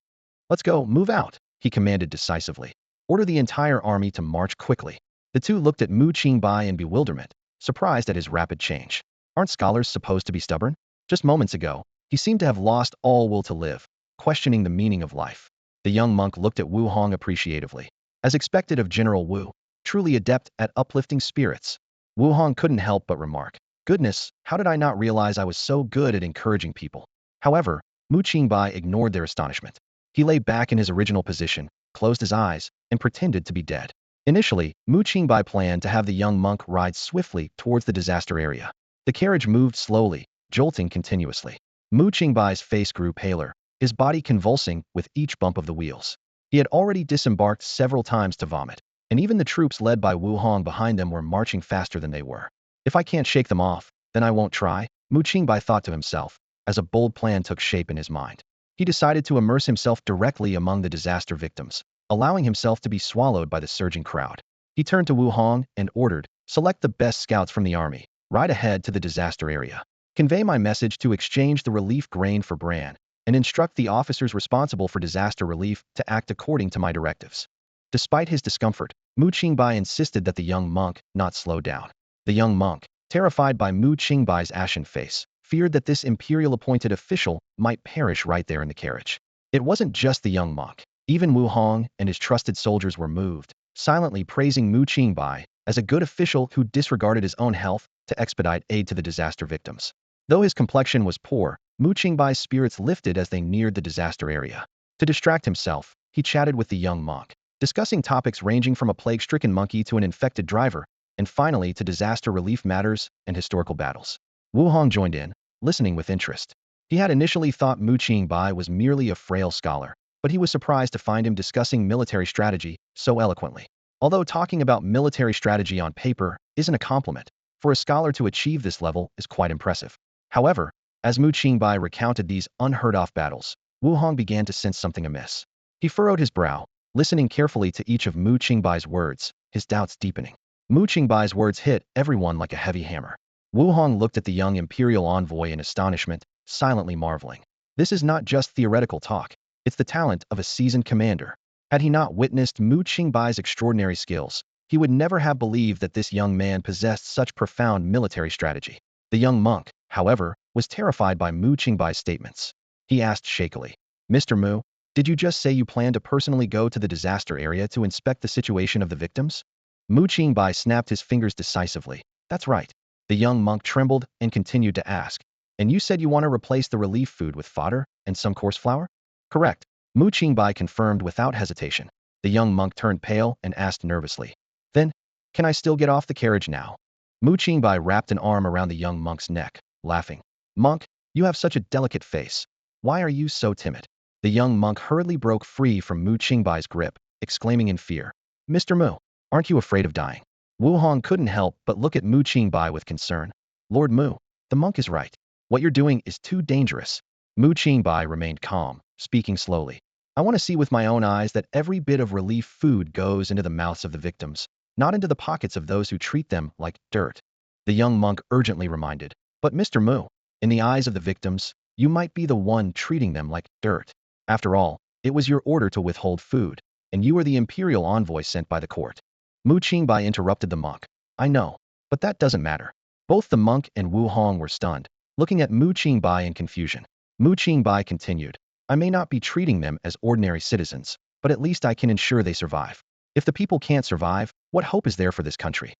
"Let's go, move out," he commanded decisively. "Order the entire army to march quickly." The two looked at Mu Qingbai in bewilderment, surprised at his rapid change. Aren't scholars supposed to be stubborn? Just moments ago, he seemed to have lost all will to live, questioning the meaning of life. The young monk looked at Wu Hong appreciatively. As expected of General Wu, truly adept at uplifting spirits. Wu Hong couldn't help but remark, "Goodness, how did I not realize I was so good at encouraging people?" However, Mu Qingbai ignored their astonishment. He lay back in his original position, closed his eyes, and pretended to be dead. Initially, Mu Qingbai planned to have the young monk ride swiftly towards the disaster area. The carriage moved slowly, jolting continuously. Mu Qingbai's face grew paler, his body convulsing with each bump of the wheels. He had already disembarked several times to vomit, and even the troops led by Wu Hong behind them were marching faster than they were. "If I can't shake them off, then I won't try," Mu Qingbai thought to himself, as a bold plan took shape in his mind. He decided to immerse himself directly among the disaster victims, allowing himself to be swallowed by the surging crowd. He turned to Wu Hong and ordered, "Select the best scouts from the army, ride ahead to the disaster area. Convey my message to exchange the relief grain for bran, and instruct the officers responsible for disaster relief to act according to my directives." Despite his discomfort, Mu Qingbai insisted that the young monk not slow down. The young monk, terrified by Mu Qingbai's ashen face, feared that this imperial-appointed official might perish right there in the carriage. It wasn't just the young monk. Even Wu Hong and his trusted soldiers were moved, silently praising Mu Qingbai as a good official who disregarded his own health to expedite aid to the disaster victims. Though his complexion was poor, Mu Qingbai's spirits lifted as they neared the disaster area. To distract himself, he chatted with the young monk, discussing topics ranging from a plague-stricken monkey to an infected driver, and finally to disaster relief matters and historical battles. Wu Hong joined in, listening with interest. He had initially thought Mu Qingbai was merely a frail scholar, but he was surprised to find him discussing military strategy so eloquently. Although talking about military strategy on paper isn't a compliment, for a scholar to achieve this level is quite impressive. However, as Mu Qingbai recounted these unheard-of battles, Wu Hong began to sense something amiss. He furrowed his brow, listening carefully to each of Mu Qingbai's words, his doubts deepening. Mu Qingbai's words hit everyone like a heavy hammer. Wu Hong looked at the young imperial envoy in astonishment, silently marveling. This is not just theoretical talk, it's the talent of a seasoned commander. Had he not witnessed Mu Qingbai's extraordinary skills, he would never have believed that this young man possessed such profound military strategy. The young monk, however, was terrified by Mu Qingbai's statements. He asked shakily, "Mr. Mu, did you just say you plan to personally go to the disaster area to inspect the situation of the victims?" Mu Qingbai snapped his fingers decisively. "That's right." The young monk trembled and continued to ask, "And you said you want to replace the relief food with fodder and some coarse flour?" "Correct." Mu Qingbai confirmed without hesitation. The young monk turned pale and asked nervously, "Then, can I still get off the carriage now?" Mu Qingbai wrapped an arm around the young monk's neck, laughing. "Monk, you have such a delicate face. Why are you so timid?" The young monk hurriedly broke free from Mu Qingbai's grip, exclaiming in fear, "Mr. Mu, aren't you afraid of dying?" Wu Hong couldn't help but look at Mu Qingbai with concern. "Lord Mu, the monk is right. What you're doing is too dangerous." Mu Qingbai remained calm, speaking slowly. "I want to see with my own eyes that every bit of relief food goes into the mouths of the victims, not into the pockets of those who treat them like dirt." The young monk urgently reminded. But Mr. Mu, in the eyes of the victims, you might be the one treating them like dirt. After all, it was your order to withhold food, and you are the imperial envoy sent by the court. Mu Qingbai interrupted the monk. I know, but that doesn't matter. Both the monk and Wu Hong were stunned, looking at Mu Qingbai in confusion. Mu Qingbai continued, I may not be treating them as ordinary citizens, but at least I can ensure they survive. If the people can't survive, what hope is there for this country?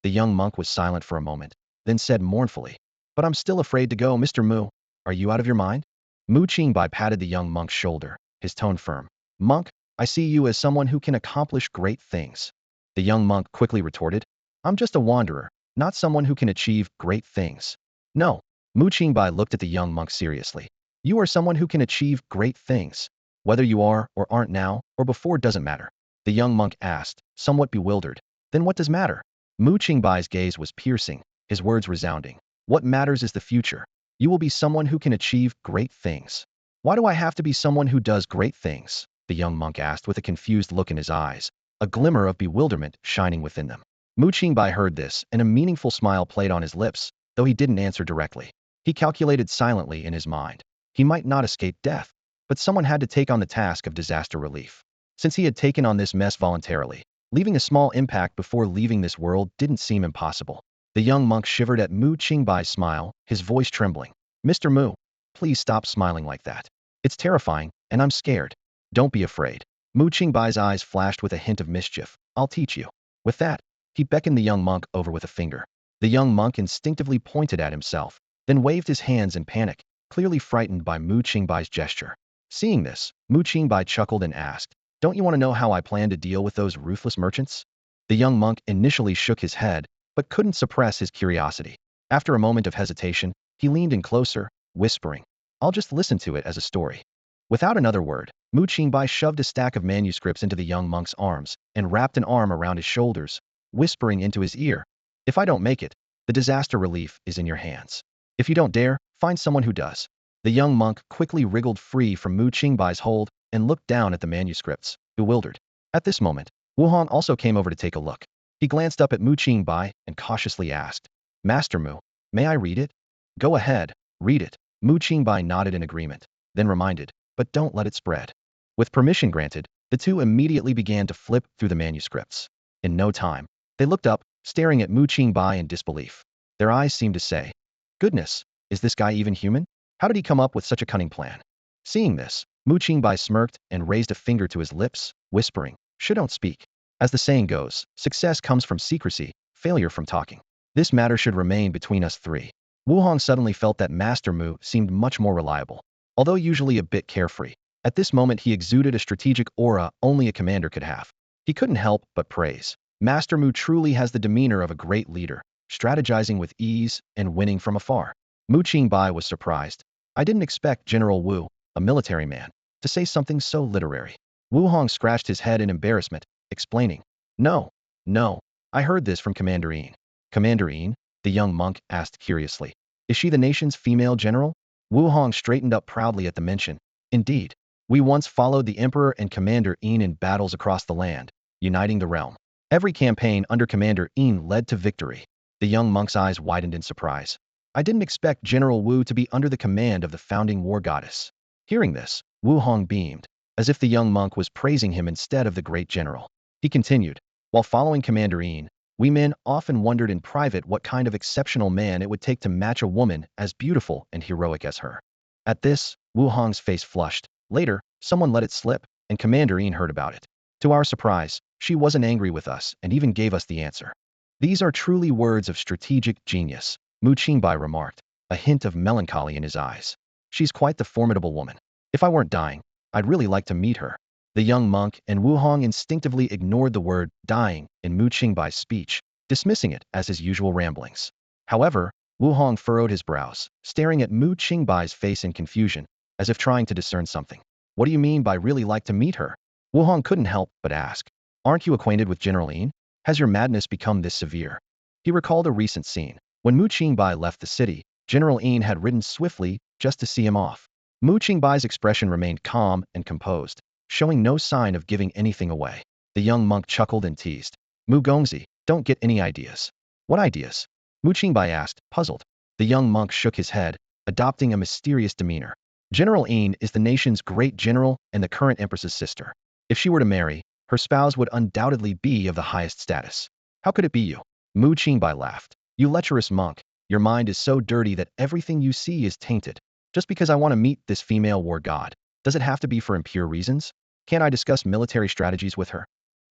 The young monk was silent for a moment, then said mournfully, but I'm still afraid to go, Mr. Mu. Are you out of your mind? Mu Qingbai patted the young monk's shoulder, his tone firm. Monk, I see you as someone who can accomplish great things. The young monk quickly retorted, I'm just a wanderer, not someone who can achieve great things. No. Mu Qingbai looked at the young monk seriously. You are someone who can achieve great things. Whether you are or aren't now or before doesn't matter. The young monk asked, somewhat bewildered. Then what does matter? Mu Qingbai's gaze was piercing, his words resounding. What matters is the future. You will be someone who can achieve great things. Why do I have to be someone who does great things? The young monk asked with a confused look in his eyes, a glimmer of bewilderment shining within them. Mu Qingbai heard this, and a meaningful smile played on his lips, though he didn't answer directly. He calculated silently in his mind. He might not escape death, but someone had to take on the task of disaster relief. Since he had taken on this mess voluntarily, leaving a small impact before leaving this world didn't seem impossible. The young monk shivered at Mu Qingbai's smile, his voice trembling. Mr. Mu, please stop smiling like that. It's terrifying, and I'm scared. Don't be afraid. Mu Qingbai's eyes flashed with a hint of mischief. I'll teach you. With that, he beckoned the young monk over with a finger. The young monk instinctively pointed at himself, then waved his hands in panic, clearly frightened by Mu Qingbai's gesture. Seeing this, Mu Qingbai chuckled and asked, Don't you want to know how I plan to deal with those ruthless merchants? The young monk initially shook his head, but couldn't suppress his curiosity. After a moment of hesitation, he leaned in closer, whispering, I'll just listen to it as a story. Without another word, Mu Qingbai shoved a stack of manuscripts into the young monk's arms and wrapped an arm around his shoulders, whispering into his ear, If I don't make it, the disaster relief is in your hands. If you don't dare, find someone who does. The young monk quickly wriggled free from Mu Qingbai's hold and looked down at the manuscripts, bewildered. At this moment, Wu Hong also came over to take a look. He glanced up at Mu Qingbai and cautiously asked, Master Mu, may I read it? Go ahead, read it. Mu Qingbai nodded in agreement, then reminded, but don't let it spread. With permission granted, the two immediately began to flip through the manuscripts. In no time, they looked up, staring at Mu Qingbai in disbelief. Their eyes seemed to say, Goodness, is this guy even human? How did he come up with such a cunning plan? Seeing this, Mu Qingbai smirked and raised a finger to his lips, whispering, Don't speak. As the saying goes, success comes from secrecy, failure from talking. This matter should remain between us three. Wu Hong suddenly felt that Master Mu seemed much more reliable. Although usually a bit carefree, at this moment he exuded a strategic aura only a commander could have. He couldn't help but praise. Master Mu truly has the demeanor of a great leader, strategizing with ease and winning from afar. Mu Qingbai was surprised. I didn't expect General Wu, a military man, to say something so literary. Wu Hong scratched his head in embarrassment, explaining, No, I heard this from Commander Yin. Commander Yin? The young monk asked curiously. Is she the nation's female general? Wu Hong straightened up proudly at the mention. Indeed. We once followed the Emperor and Commander Yin in battles across the land, uniting the realm. Every campaign under Commander Yin led to victory. The young monk's eyes widened in surprise. I didn't expect General Wu to be under the command of the founding war goddess. Hearing this, Wu Hong beamed, as if the young monk was praising him instead of the great general. He continued, While following Commander Yin, we men often wondered in private what kind of exceptional man it would take to match a woman as beautiful and heroic as her. At this, Wu Hong's face flushed. Later, someone let it slip, and Commander Yin heard about it. To our surprise, she wasn't angry with us and even gave us the answer. These are truly words of strategic genius, Mu Qingbai remarked, a hint of melancholy in his eyes. She's quite the formidable woman. If I weren't dying, I'd really like to meet her. The young monk and Wu Hong instinctively ignored the word dying in Mu Qingbai's speech, dismissing it as his usual ramblings. However, Wu Hong furrowed his brows, staring at Mu Qingbai's face in confusion, as if trying to discern something. What do you mean by really like to meet her? Wu Hong couldn't help but ask. Aren't you acquainted with General Yin? Has your madness become this severe? He recalled a recent scene. When Mu Qingbai left the city, General Yin had ridden swiftly just to see him off. Mu Qingbai's expression remained calm and composed, showing no sign of giving anything away. The young monk chuckled and teased. Mu Gongzi, don't get any ideas. What ideas? Mu Qingbai asked, puzzled. The young monk shook his head, adopting a mysterious demeanor. General Yin is the nation's great general and the current empress's sister. If she were to marry, her spouse would undoubtedly be of the highest status. How could it be you? Mu Qingbai laughed. You lecherous monk, your mind is so dirty that everything you see is tainted. Just because I want to meet this female war god, does it have to be for impure reasons? Can't I discuss military strategies with her?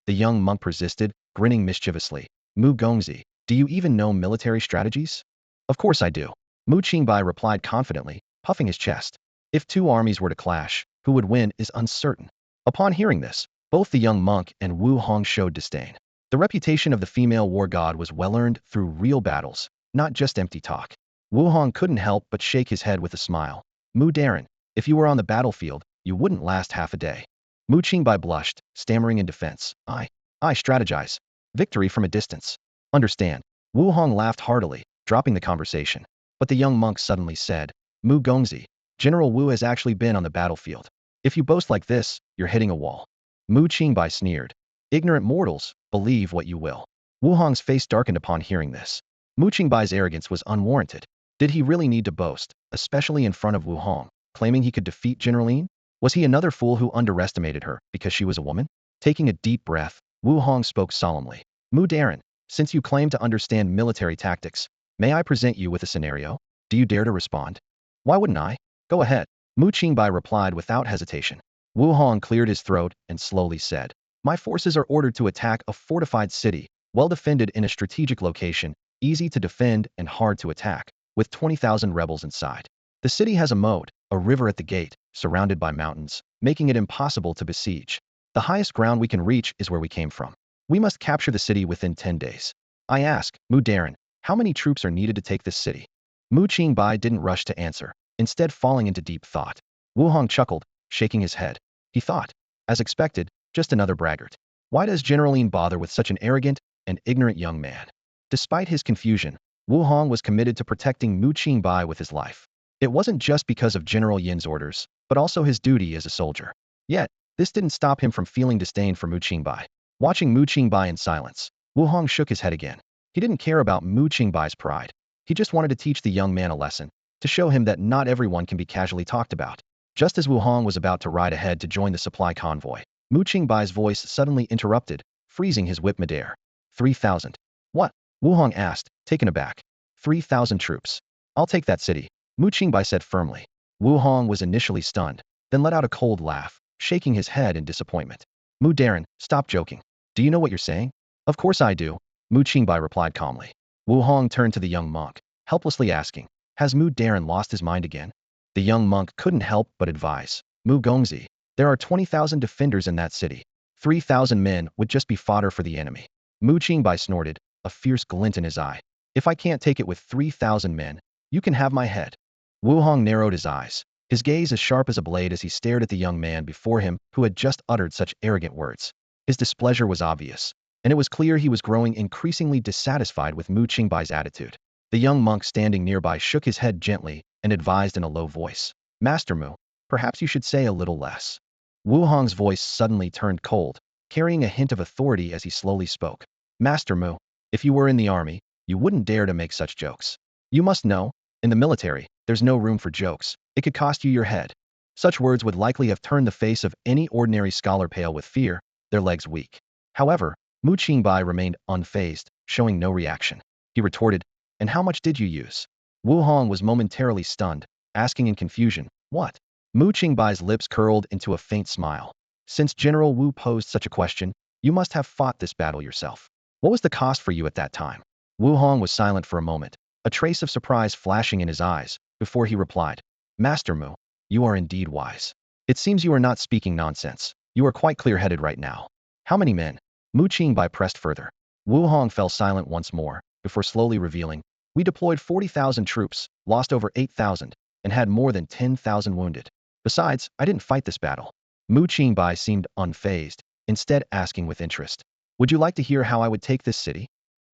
The young monk persisted, grinning mischievously. Mu Gongzi, do you even know military strategies? Of course I do. Mu Qingbai replied confidently, puffing his chest. If two armies were to clash, who would win is uncertain. Upon hearing this, both the young monk and Wu Hong showed disdain. The reputation of the female war god was well earned through real battles, not just empty talk. Wu Hong couldn't help but shake his head with a smile. Mu Darren, if you were on the battlefield, you wouldn't last half a day. Mu Qingbai blushed, stammering in defense. I strategize. Victory from a distance. Understand. Wu Hong laughed heartily, dropping the conversation. But the young monk suddenly said, Mu Gongzi, General Wu has actually been on the battlefield. If you boast like this, you're hitting a wall. Mu Qingbai sneered. Ignorant mortals, believe what you will. Wu Hong's face darkened upon hearing this. Mu Qingbai's arrogance was unwarranted. Did he really need to boast, especially in front of Wu Hong, claiming he could defeat General Yin? Was he another fool who underestimated her because she was a woman? Taking a deep breath, Wu Hong spoke solemnly. Mu Darren, since you claim to understand military tactics, may I present you with a scenario? Do you dare to respond? Why wouldn't I? Go ahead. Mu Qingbai replied without hesitation. Wu Hong cleared his throat and slowly said, my forces are ordered to attack a fortified city, well defended in a strategic location, easy to defend and hard to attack, with 20,000 rebels inside. The city has a moat, a river at the gate, surrounded by mountains, making it impossible to besiege. The highest ground we can reach is where we came from. We must capture the city within 10 days. I ask, Mu Darren, how many troops are needed to take this city? Mu Qingbai didn't rush to answer, instead falling into deep thought. Wu Hong chuckled, shaking his head. He thought, as expected, just another braggart. Why does General Yin bother with such an arrogant and ignorant young man? Despite his confusion, Wu Hong was committed to protecting Mu Qingbai with his life. It wasn't just because of General Yin's orders, but also his duty as a soldier. Yet, this didn't stop him from feeling disdain for Mu Qingbai. Watching Mu Qingbai in silence, Wu Hong shook his head again. He didn't care about Mu Qingbai's pride. He just wanted to teach the young man a lesson, to show him that not everyone can be casually talked about. Just as Wu Hong was about to ride ahead to join the supply convoy, Mu Qingbai's voice suddenly interrupted, freezing his whip midair. 3,000. What? Wu Hong asked, taken aback. 3,000 troops. I'll take that city, Mu Qingbai said firmly. Wu Hong was initially stunned, then let out a cold laugh, shaking his head in disappointment. Mu Darren, stop joking. Do you know what you're saying? Of course I do, Mu Qingbai replied calmly. Wu Hong turned to the young monk, helplessly asking, has Mu Darren lost his mind again? The young monk couldn't help but advise. Mu Gongzi, there are 20,000 defenders in that city. 3,000 men would just be fodder for the enemy. Mu Qingbai snorted, a fierce glint in his eye. If I can't take it with 3,000 men, you can have my head. Wu Hong narrowed his eyes, his gaze as sharp as a blade as he stared at the young man before him who had just uttered such arrogant words. His displeasure was obvious, and it was clear he was growing increasingly dissatisfied with Mu Qingbai's attitude. The young monk standing nearby shook his head gently and advised in a low voice. Master Mu, perhaps you should say a little less. Wu Hong's voice suddenly turned cold, carrying a hint of authority as he slowly spoke. Master Mu, if you were in the army, you wouldn't dare to make such jokes. You must know, in the military, there's no room for jokes. It could cost you your head. Such words would likely have turned the face of any ordinary scholar pale with fear, their legs weak. However, Mu Qingbai remained unfazed, showing no reaction. He retorted, and how much did you use? Wu Hong was momentarily stunned, asking in confusion, what? Mu Qingbai's lips curled into a faint smile. Since General Wu posed such a question, you must have fought this battle yourself. What was the cost for you at that time? Wu Hong was silent for a moment, a trace of surprise flashing in his eyes, before he replied. Master Mu, you are indeed wise. It seems you are not speaking nonsense. You are quite clear-headed right now. How many men? Mu Qingbai pressed further. Wu Hong fell silent once more, before slowly revealing, we deployed 40,000 troops, lost over 8,000, and had more than 10,000 wounded. Besides, I didn't fight this battle. Mu Qingbai seemed unfazed, instead asking with interest. Would you like to hear how I would take this city?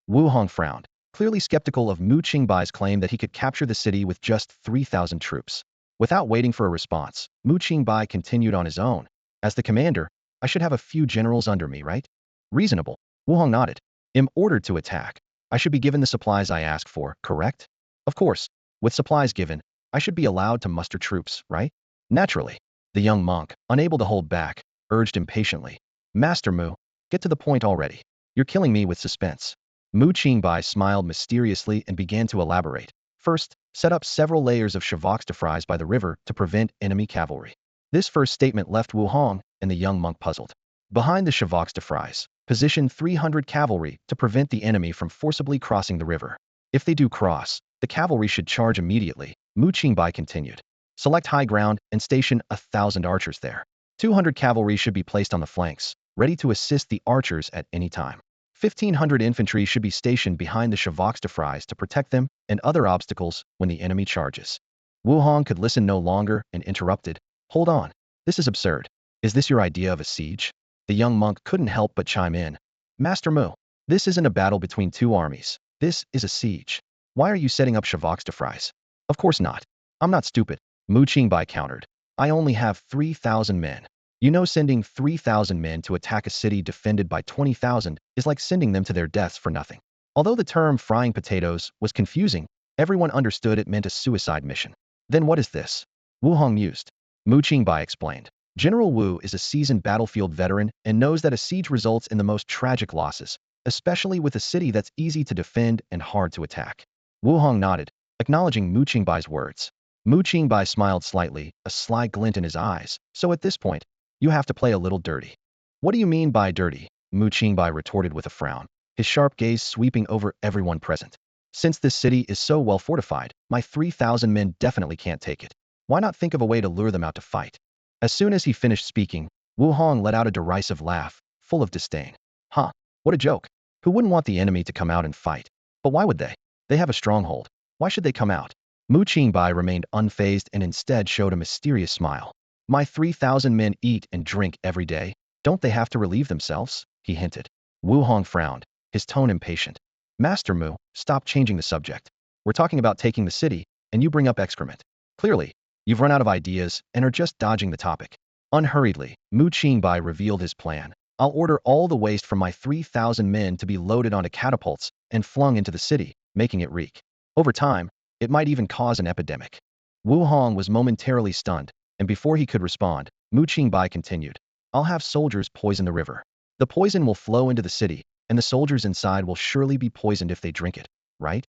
Wu Hong frowned, clearly skeptical of Mu Qingbai's claim that he could capture the city with just 3,000 troops. Without waiting for a response, Mu Qingbai continued on his own. As the commander, I should have a few generals under me, right? Reasonable. Wu Hong nodded. Am ordered to attack. I should be given the supplies I ask for, correct? Of course, with supplies given, I should be allowed to muster troops, right? Naturally. The young monk, unable to hold back, urged impatiently. Master Mu, get to the point already. You're killing me with suspense. Mu Qingbai smiled mysteriously and began to elaborate. First, set up several layers of chevaux-de-frise by the river to prevent enemy cavalry. This first statement left Wu Hong and the young monk puzzled. Behind the chevaux-de-frise, position 300 cavalry to prevent the enemy from forcibly crossing the river. If they do cross, the cavalry should charge immediately, Mu Qingbai continued. Select high ground and station 1,000 archers there. 200 cavalry should be placed on the flanks, ready to assist the archers at any time. 1,500 infantry should be stationed behind the chevaux-de-frise to protect them and other obstacles when the enemy charges. Wu Hong could listen no longer and interrupted. Hold on. This is absurd. Is this your idea of a siege? The young monk couldn't help but chime in. Master Mu, this isn't a battle between two armies. This is a siege. Why are you setting up chevaux-de-frise? Of course not. I'm not stupid, Mu Qingbai countered. I only have 3,000 men. You know, sending 3,000 men to attack a city defended by 20,000 is like sending them to their deaths for nothing. Although the term frying potatoes was confusing, everyone understood it meant a suicide mission. Then what is this? Wu Hong mused. Mu Qingbai explained. General Wu is a seasoned battlefield veteran and knows that a siege results in the most tragic losses, especially with a city that's easy to defend and hard to attack. Wu Hong nodded, acknowledging Mu Qingbai's words. Mu Qingbai smiled slightly, a sly glint in his eyes. So at this point, you have to play a little dirty. What do you mean by dirty? Mu Qingbai retorted with a frown, his sharp gaze sweeping over everyone present. Since this city is so well fortified, my 3,000 men definitely can't take it. Why not think of a way to lure them out to fight? As soon as he finished speaking, Wu Hong let out a derisive laugh, full of disdain. Huh, what a joke. Who wouldn't want the enemy to come out and fight? But why would they? They have a stronghold. Why should they come out? Mu Qingbai remained unfazed and instead showed a mysterious smile. My 3,000 men eat and drink every day. Don't they have to relieve themselves? He hinted. Wu Hong frowned, his tone impatient. Master Mu, stop changing the subject. We're talking about taking the city, and you bring up excrement. Clearly, you've run out of ideas and are just dodging the topic. Unhurriedly, Mu Qingbai revealed his plan. I'll order all the waste from my 3,000 men to be loaded onto catapults and flung into the city, making it reek. Over time, it might even cause an epidemic. Wu Hong was momentarily stunned, and before he could respond, Mu Qingbai continued. I'll have soldiers poison the river. The poison will flow into the city, and the soldiers inside will surely be poisoned if they drink it, right?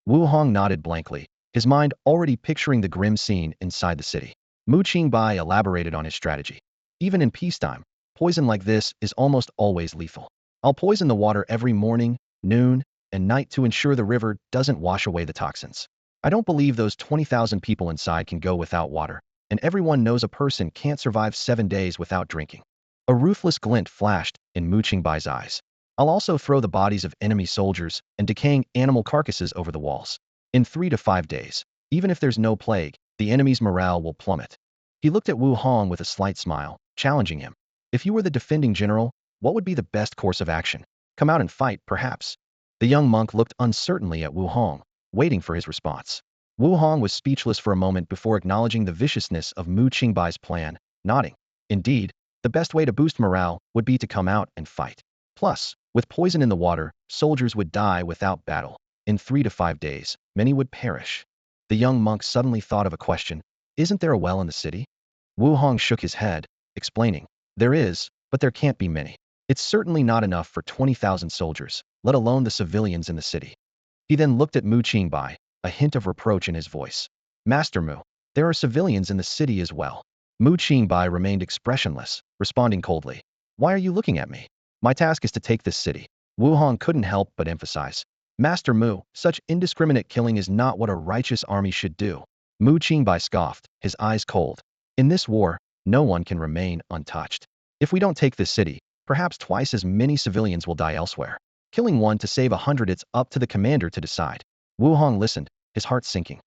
Wu Hong nodded blankly, his mind already picturing the grim scene inside the city. Mu Qingbai elaborated on his strategy. Even in peacetime, poison like this is almost always lethal. I'll poison the water every morning, noon, and night to ensure the river doesn't wash away the toxins. I don't believe those 20,000 people inside can go without water, and everyone knows a person can't survive 7 days without drinking. A ruthless glint flashed in Mu Qingbai's eyes. I'll also throw the bodies of enemy soldiers and decaying animal carcasses over the walls. In 3 to 5 days, even if there's no plague, the enemy's morale will plummet. He looked at Wu Hong with a slight smile, challenging him. If you were the defending general, what would be the best course of action? Come out and fight, perhaps. The young monk looked uncertainly at Wu Hong, waiting for his response. Wu Hong was speechless for a moment before acknowledging the viciousness of Mu Qingbai's plan, nodding. Indeed, the best way to boost morale would be to come out and fight. Plus, with poison in the water, soldiers would die without battle. In 3 to 5 days, many would perish. The young monk suddenly thought of a question. Isn't there a well in the city? Wu Hong shook his head, explaining. There is, but there can't be many. It's certainly not enough for 20,000 soldiers, let alone the civilians in the city. He then looked at Mu Qingbai, a hint of reproach in his voice. Master Mu, there are civilians in the city as well. Mu Qingbai remained expressionless, responding coldly. Why are you looking at me? My task is to take this city. Wu Hong couldn't help but emphasize. Master Mu, such indiscriminate killing is not what a righteous army should do. Mu Qingbai scoffed, his eyes cold. In this war, no one can remain untouched. If we don't take this city, perhaps twice as many civilians will die elsewhere. Killing one to save 100, it's up to the commander to decide. Wu Hong listened, his heart sinking.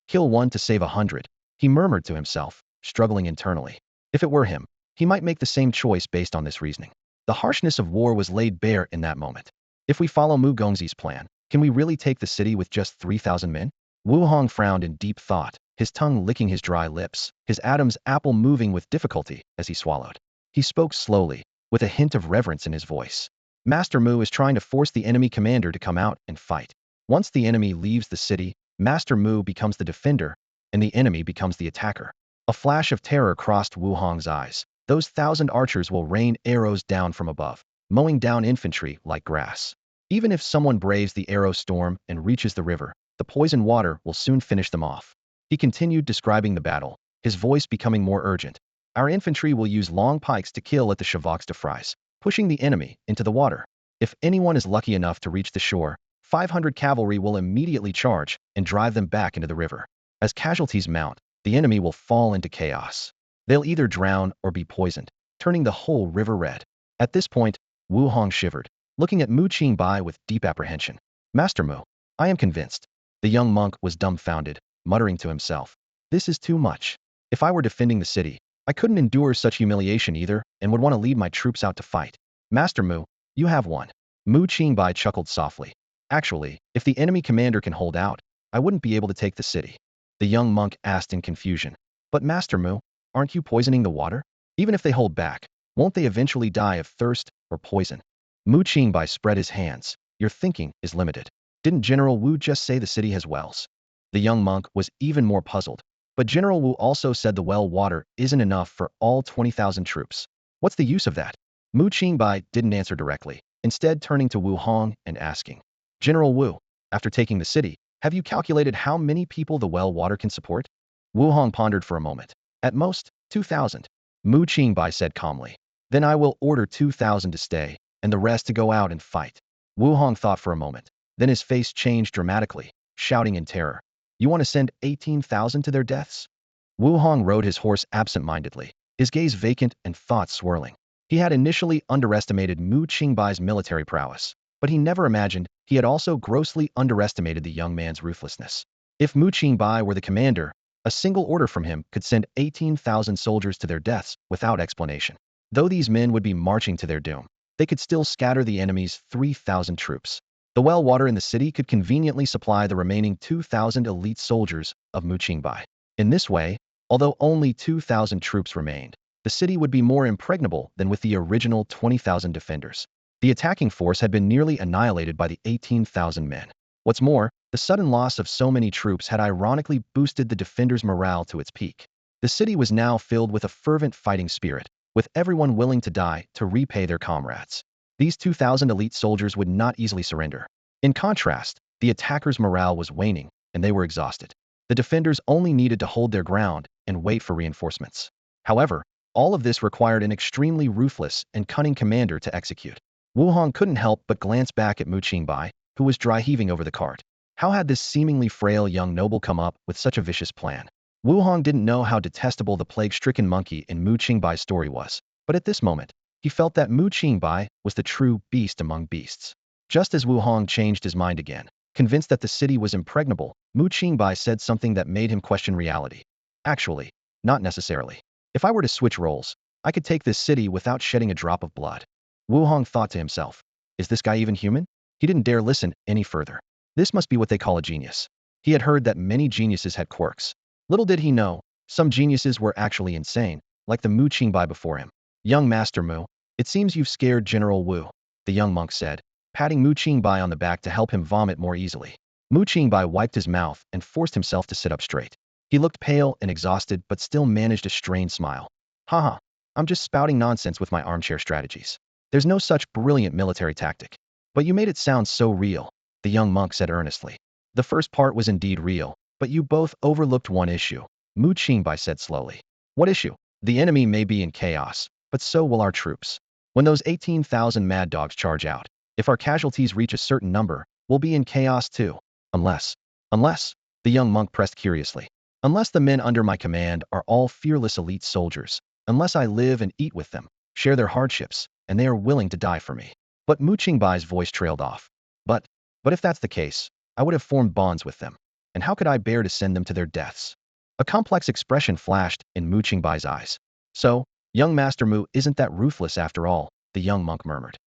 Kill one to save 100, he murmured to himself, struggling internally. If it were him, he might make the same choice based on this reasoning. The harshness of war was laid bare in that moment. If we follow Mu Gongzi's plan, can we really take the city with just 3,000 men? Wu Hong frowned in deep thought, his tongue licking his dry lips, his Adam's apple moving with difficulty as he swallowed. He spoke slowly, with a hint of reverence in his voice. Master Mu is trying to force the enemy commander to come out and fight. Once the enemy leaves the city, Master Mu becomes the defender, and the enemy becomes the attacker. A flash of terror crossed Wu Hong's eyes. Those 1,000 archers will rain arrows down from above, mowing down infantry like grass. Even if someone braves the arrow storm and reaches the river, the poison water will soon finish them off. He continued describing the battle, his voice becoming more urgent. Our infantry will use long pikes to kill at the chevaux de frise, pushing the enemy into the water. If anyone is lucky enough to reach the shore, 500 cavalry will immediately charge and drive them back into the river. As casualties mount, the enemy will fall into chaos. They'll either drown or be poisoned, turning the whole river red. At this point, Wu Hong shivered, looking at Mu Qingbai with deep apprehension. Master Mu, I am convinced. The young monk was dumbfounded, muttering to himself. This is too much. If I were defending the city, I couldn't endure such humiliation either and would want to lead my troops out to fight. Master Mu, you have won. Mu Qingbai chuckled softly. Actually, if the enemy commander can hold out, I wouldn't be able to take the city. The young monk asked in confusion. But Master Mu, aren't you poisoning the water? Even if they hold back, won't they eventually die of thirst or poison? Mu Qingbai spread his hands. Your thinking is limited. Didn't General Wu just say the city has wells? The young monk was even more puzzled. But General Wu also said the well water isn't enough for all 20,000 troops. What's the use of that? Mu Qingbai didn't answer directly, instead turning to Wu Hong and asking. General Wu, after taking the city, have you calculated how many people the well water can support? Wu Hong pondered for a moment. At most, 2,000. Mu Qingbai said calmly. Then I will order 2,000 to stay, and the rest to go out and fight. Wu Hong thought for a moment. Then his face changed dramatically, shouting in terror. You want to send 18,000 to their deaths? Wu Hong rode his horse absent-mindedly, his gaze vacant and thoughts swirling. He had initially underestimated Mu Qingbai's military prowess, but he never imagined he had also grossly underestimated the young man's ruthlessness. If Mu Qingbai were the commander, a single order from him could send 18,000 soldiers to their deaths without explanation. Though these men would be marching to their doom, they could still scatter the enemy's 3,000 troops. The well water in the city could conveniently supply the remaining 2,000 elite soldiers of Mu Qingbai. In this way, although only 2,000 troops remained, the city would be more impregnable than with the original 20,000 defenders. The attacking force had been nearly annihilated by the 18,000 men. What's more, the sudden loss of so many troops had ironically boosted the defenders' morale to its peak. The city was now filled with a fervent fighting spirit, with everyone willing to die to repay their comrades. These 2,000 elite soldiers would not easily surrender. In contrast, the attackers' morale was waning, and they were exhausted. The defenders only needed to hold their ground and wait for reinforcements. However, all of this required an extremely ruthless and cunning commander to execute. Wu Hong couldn't help but glance back at Mu Qingbai, who was dry-heaving over the cart. How had this seemingly frail young noble come up with such a vicious plan? Wu Hong didn't know how detestable the plague-stricken monkey in Mu Qingbai's story was, but at this moment, he felt that Mu Qingbai was the true beast among beasts. Just as Wu Hong changed his mind again, convinced that the city was impregnable, Mu Qingbai said something that made him question reality. Actually, not necessarily. If I were to switch roles, I could take this city without shedding a drop of blood. Wu Hong thought to himself, is this guy even human? He didn't dare listen any further. This must be what they call a genius. He had heard that many geniuses had quirks. Little did he know, some geniuses were actually insane, like the Mu Qingbai before him. Young Master Mu, it seems you've scared General Wu, the young monk said, patting Mu Qingbai on the back to help him vomit more easily. Mu Qingbai wiped his mouth and forced himself to sit up straight. He looked pale and exhausted but still managed a strained smile. Haha, I'm just spouting nonsense with my armchair strategies. There's no such brilliant military tactic. But you made it sound so real, the young monk said earnestly. The first part was indeed real, but you both overlooked one issue, Mu Qingbai said slowly. What issue? The enemy may be in chaos, but so will our troops. When those 18,000 mad dogs charge out, if our casualties reach a certain number, we'll be in chaos too. Unless, the young monk pressed curiously. Unless the men under my command are all fearless elite soldiers, unless I live and eat with them, share their hardships, and they are willing to die for me. But Mu Qingbai's voice trailed off. But if that's the case, I would have formed bonds with them. And how could I bear to send them to their deaths? A complex expression flashed in Mu Qingbai's eyes. So, young Master Mu isn't that ruthless after all, the young monk murmured.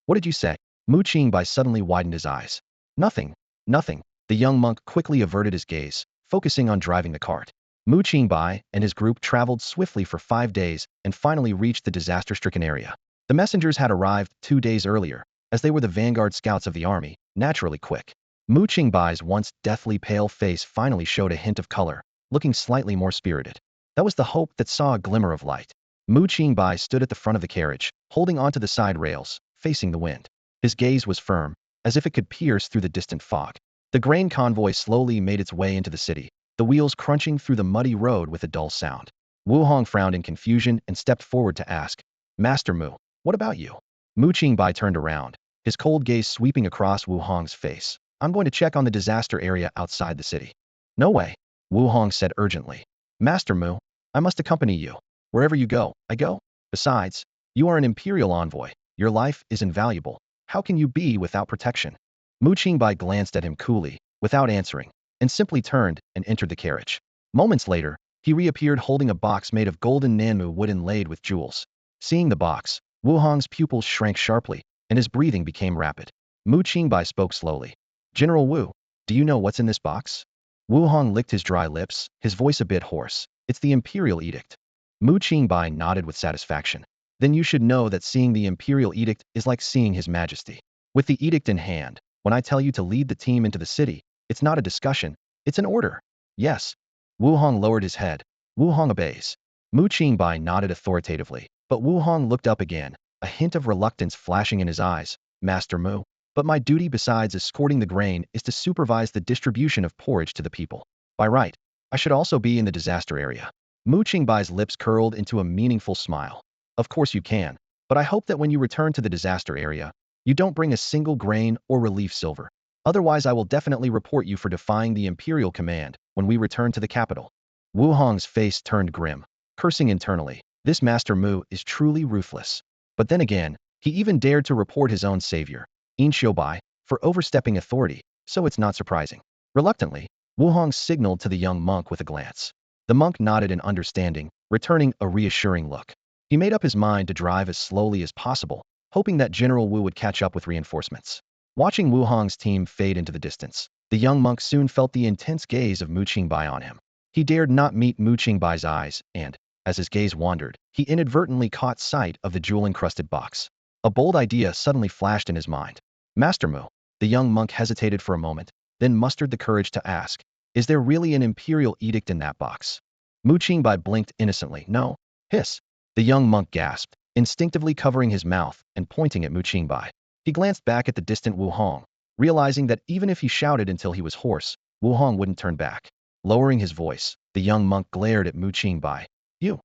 What did you say? Mu Qingbai suddenly widened his eyes. Nothing. The young monk quickly averted his gaze, focusing on driving the cart. Mu Qingbai and his group traveled swiftly for 5 days and finally reached the disaster-stricken area. The messengers had arrived 2 days earlier, as they were the vanguard scouts of the army, naturally quick. Mu Qingbai's once deathly pale face finally showed a hint of color, looking slightly more spirited. That was the hope that saw a glimmer of light. Mu Qingbai stood at the front of the carriage, holding onto the side rails, facing the wind. His gaze was firm, as if it could pierce through the distant fog. The grain convoy slowly made its way into the city, the wheels crunching through the muddy road with a dull sound. Wu Hong frowned in confusion and stepped forward to ask, "Master Mu, what about you?" Mu Qingbai turned around, his cold gaze sweeping across Wu Hong's face. "I'm going to check on the disaster area outside the city." "No way," Wu Hong said urgently. "Master Mu, I must accompany you. Wherever you go, I go. Besides, you are an imperial envoy. Your life is invaluable. How can you be without protection?" Mu Qingbai glanced at him coolly, without answering, and simply turned and entered the carriage. Moments later, he reappeared holding a box made of golden Nanmu wood inlaid with jewels. Seeing the box, Wu Hong's pupils shrank sharply, and his breathing became rapid. Mu Qingbai spoke slowly. "General Wu, do you know what's in this box?" Wu Hong licked his dry lips, his voice a bit hoarse. "It's the Imperial Edict." Mu Qingbai nodded with satisfaction. "Then you should know that seeing the Imperial Edict is like seeing His Majesty. With the edict in hand, when I tell you to lead the team into the city, it's not a discussion, it's an order." "Yes." Wu Hong lowered his head. Wu Hong obeys. Mu Qingbai nodded authoritatively, but Wu Hong looked up again, a hint of reluctance flashing in his eyes. "Master Mu, but my duty besides escorting the grain is to supervise the distribution of porridge to the people. By right, I should also be in the disaster area." Mu Qingbai's lips curled into a meaningful smile. "Of course you can, but I hope that when you return to the disaster area, you don't bring a single grain or relief silver. Otherwise I will definitely report you for defying the Imperial command when we return to the capital." Wu Hong's face turned grim, cursing internally. This Master Mu is truly ruthless. But then again, he even dared to report his own savior, Qingbai, for overstepping authority, so it's not surprising. Reluctantly, Wu Hong signaled to the young monk with a glance. The monk nodded in understanding, returning a reassuring look. He made up his mind to drive as slowly as possible, hoping that General Wu would catch up with reinforcements. Watching Wu Hong's team fade into the distance, the young monk soon felt the intense gaze of Mu Qingbai on him. He dared not meet Mu Qingbai's eyes, and, as his gaze wandered, he inadvertently caught sight of the jewel-encrusted box. A bold idea suddenly flashed in his mind. "Master Mu," the young monk hesitated for a moment, then mustered the courage to ask, "Is there really an Imperial Edict in that box?" Mu Qingbai blinked innocently. "No." "Hiss." The young monk gasped, instinctively covering his mouth and pointing at Mu Qingbai. He glanced back at the distant Wu Hong, realizing that even if he shouted until he was hoarse, Wu Hong wouldn't turn back. Lowering his voice, the young monk glared at Mu Qingbai. "You.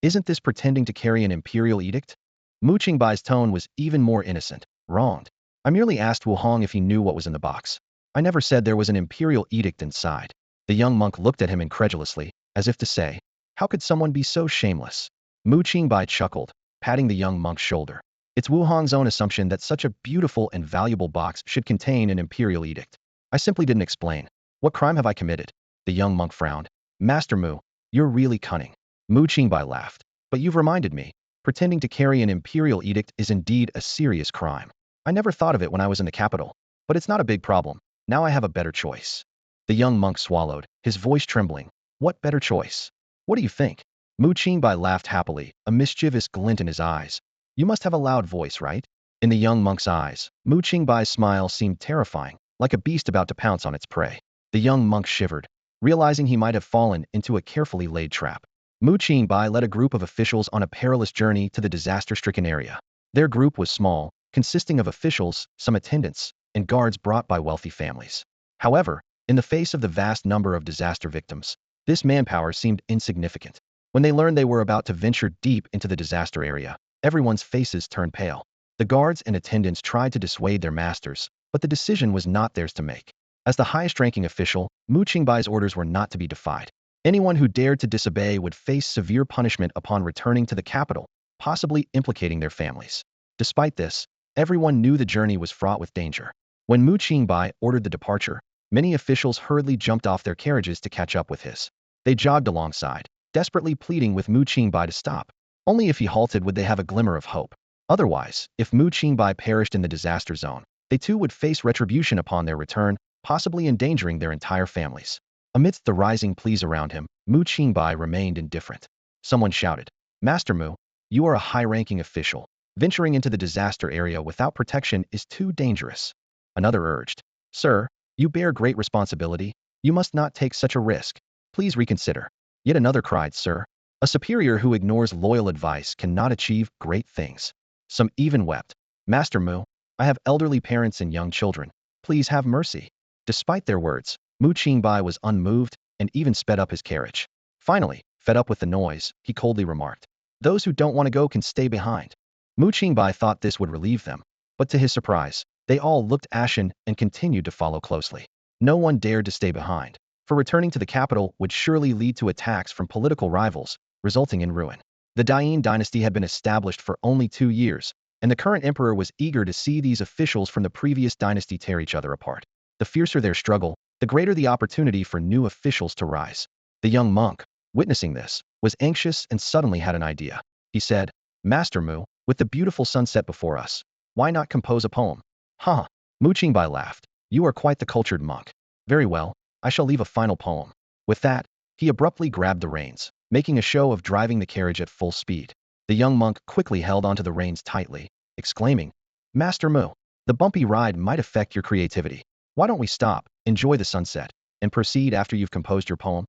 Isn't this pretending to carry an Imperial Edict?" Mu Qingbai's tone was even more innocent. "Wronged. I merely asked Wu Hong if he knew what was in the box. I never said there was an Imperial Edict inside." The young monk looked at him incredulously, as if to say, "How could someone be so shameless?" Mu Qingbai chuckled, patting the young monk's shoulder. "It's Wu Hong's own assumption that such a beautiful and valuable box should contain an Imperial Edict. I simply didn't explain. What crime have I committed?" The young monk frowned. "Master Mu, you're really cunning." Mu Qingbai laughed. "But you've reminded me. Pretending to carry an Imperial Edict is indeed a serious crime. I never thought of it when I was in the capital. But it's not a big problem. Now I have a better choice." The young monk swallowed, his voice trembling. "What better choice? What do you think?" Mu Qingbai laughed happily, a mischievous glint in his eyes. "You must have a loud voice, right?" In the young monk's eyes, Mu Qingbai's smile seemed terrifying, like a beast about to pounce on its prey. The young monk shivered, realizing he might have fallen into a carefully laid trap. Mu Qingbai led a group of officials on a perilous journey to the disaster-stricken area. Their group was small, consisting of officials, some attendants, and guards brought by wealthy families. However, in the face of the vast number of disaster victims, this manpower seemed insignificant. When they learned they were about to venture deep into the disaster area, everyone's faces turned pale. The guards and attendants tried to dissuade their masters, but the decision was not theirs to make. As the highest-ranking official, Mu Qingbai's orders were not to be defied. Anyone who dared to disobey would face severe punishment upon returning to the capital, possibly implicating their families. Despite this, everyone knew the journey was fraught with danger. When Mu Qingbai ordered the departure, many officials hurriedly jumped off their carriages to catch up with his. They jogged alongside, desperately pleading with Mu Qingbai to stop. Only if he halted would they have a glimmer of hope. Otherwise, if Mu Qingbai perished in the disaster zone, they too would face retribution upon their return, possibly endangering their entire families. Amidst the rising pleas around him, Mu Qingbai remained indifferent. Someone shouted, "Master Mu, you are a high-ranking official. Venturing into the disaster area without protection is too dangerous. Another urged. Sir, you bear great responsibility. You must not take such a risk. Please reconsider. Yet another cried, Sir, a superior who ignores loyal advice cannot achieve great things. Some even wept. Master Mu, I have elderly parents and young children. Please have mercy. Despite their words, Mu Qingbai was unmoved and even sped up his carriage. Finally, fed up with the noise, he coldly remarked, those who don't want to go can stay behind. Mu Qingbai thought this would relieve them, but to his surprise, they all looked ashen and continued to follow closely. No one dared to stay behind, for returning to the capital would surely lead to attacks from political rivals, resulting in ruin. The Dain dynasty had been established for only 2 years, and the current emperor was eager to see these officials from the previous dynasty tear each other apart. The fiercer their struggle, the greater the opportunity for new officials to rise. The young monk, witnessing this, was anxious and suddenly had an idea. He said, Master Mu, with the beautiful sunset before us, why not compose a poem? Ha! Mu Qingbai laughed. You are quite the cultured monk. Very well, I shall leave a final poem. With that, he abruptly grabbed the reins, making a show of driving the carriage at full speed. The young monk quickly held onto the reins tightly, exclaiming, Master Mu, the bumpy ride might affect your creativity. Why don't we stop, enjoy the sunset, and proceed after you've composed your poem?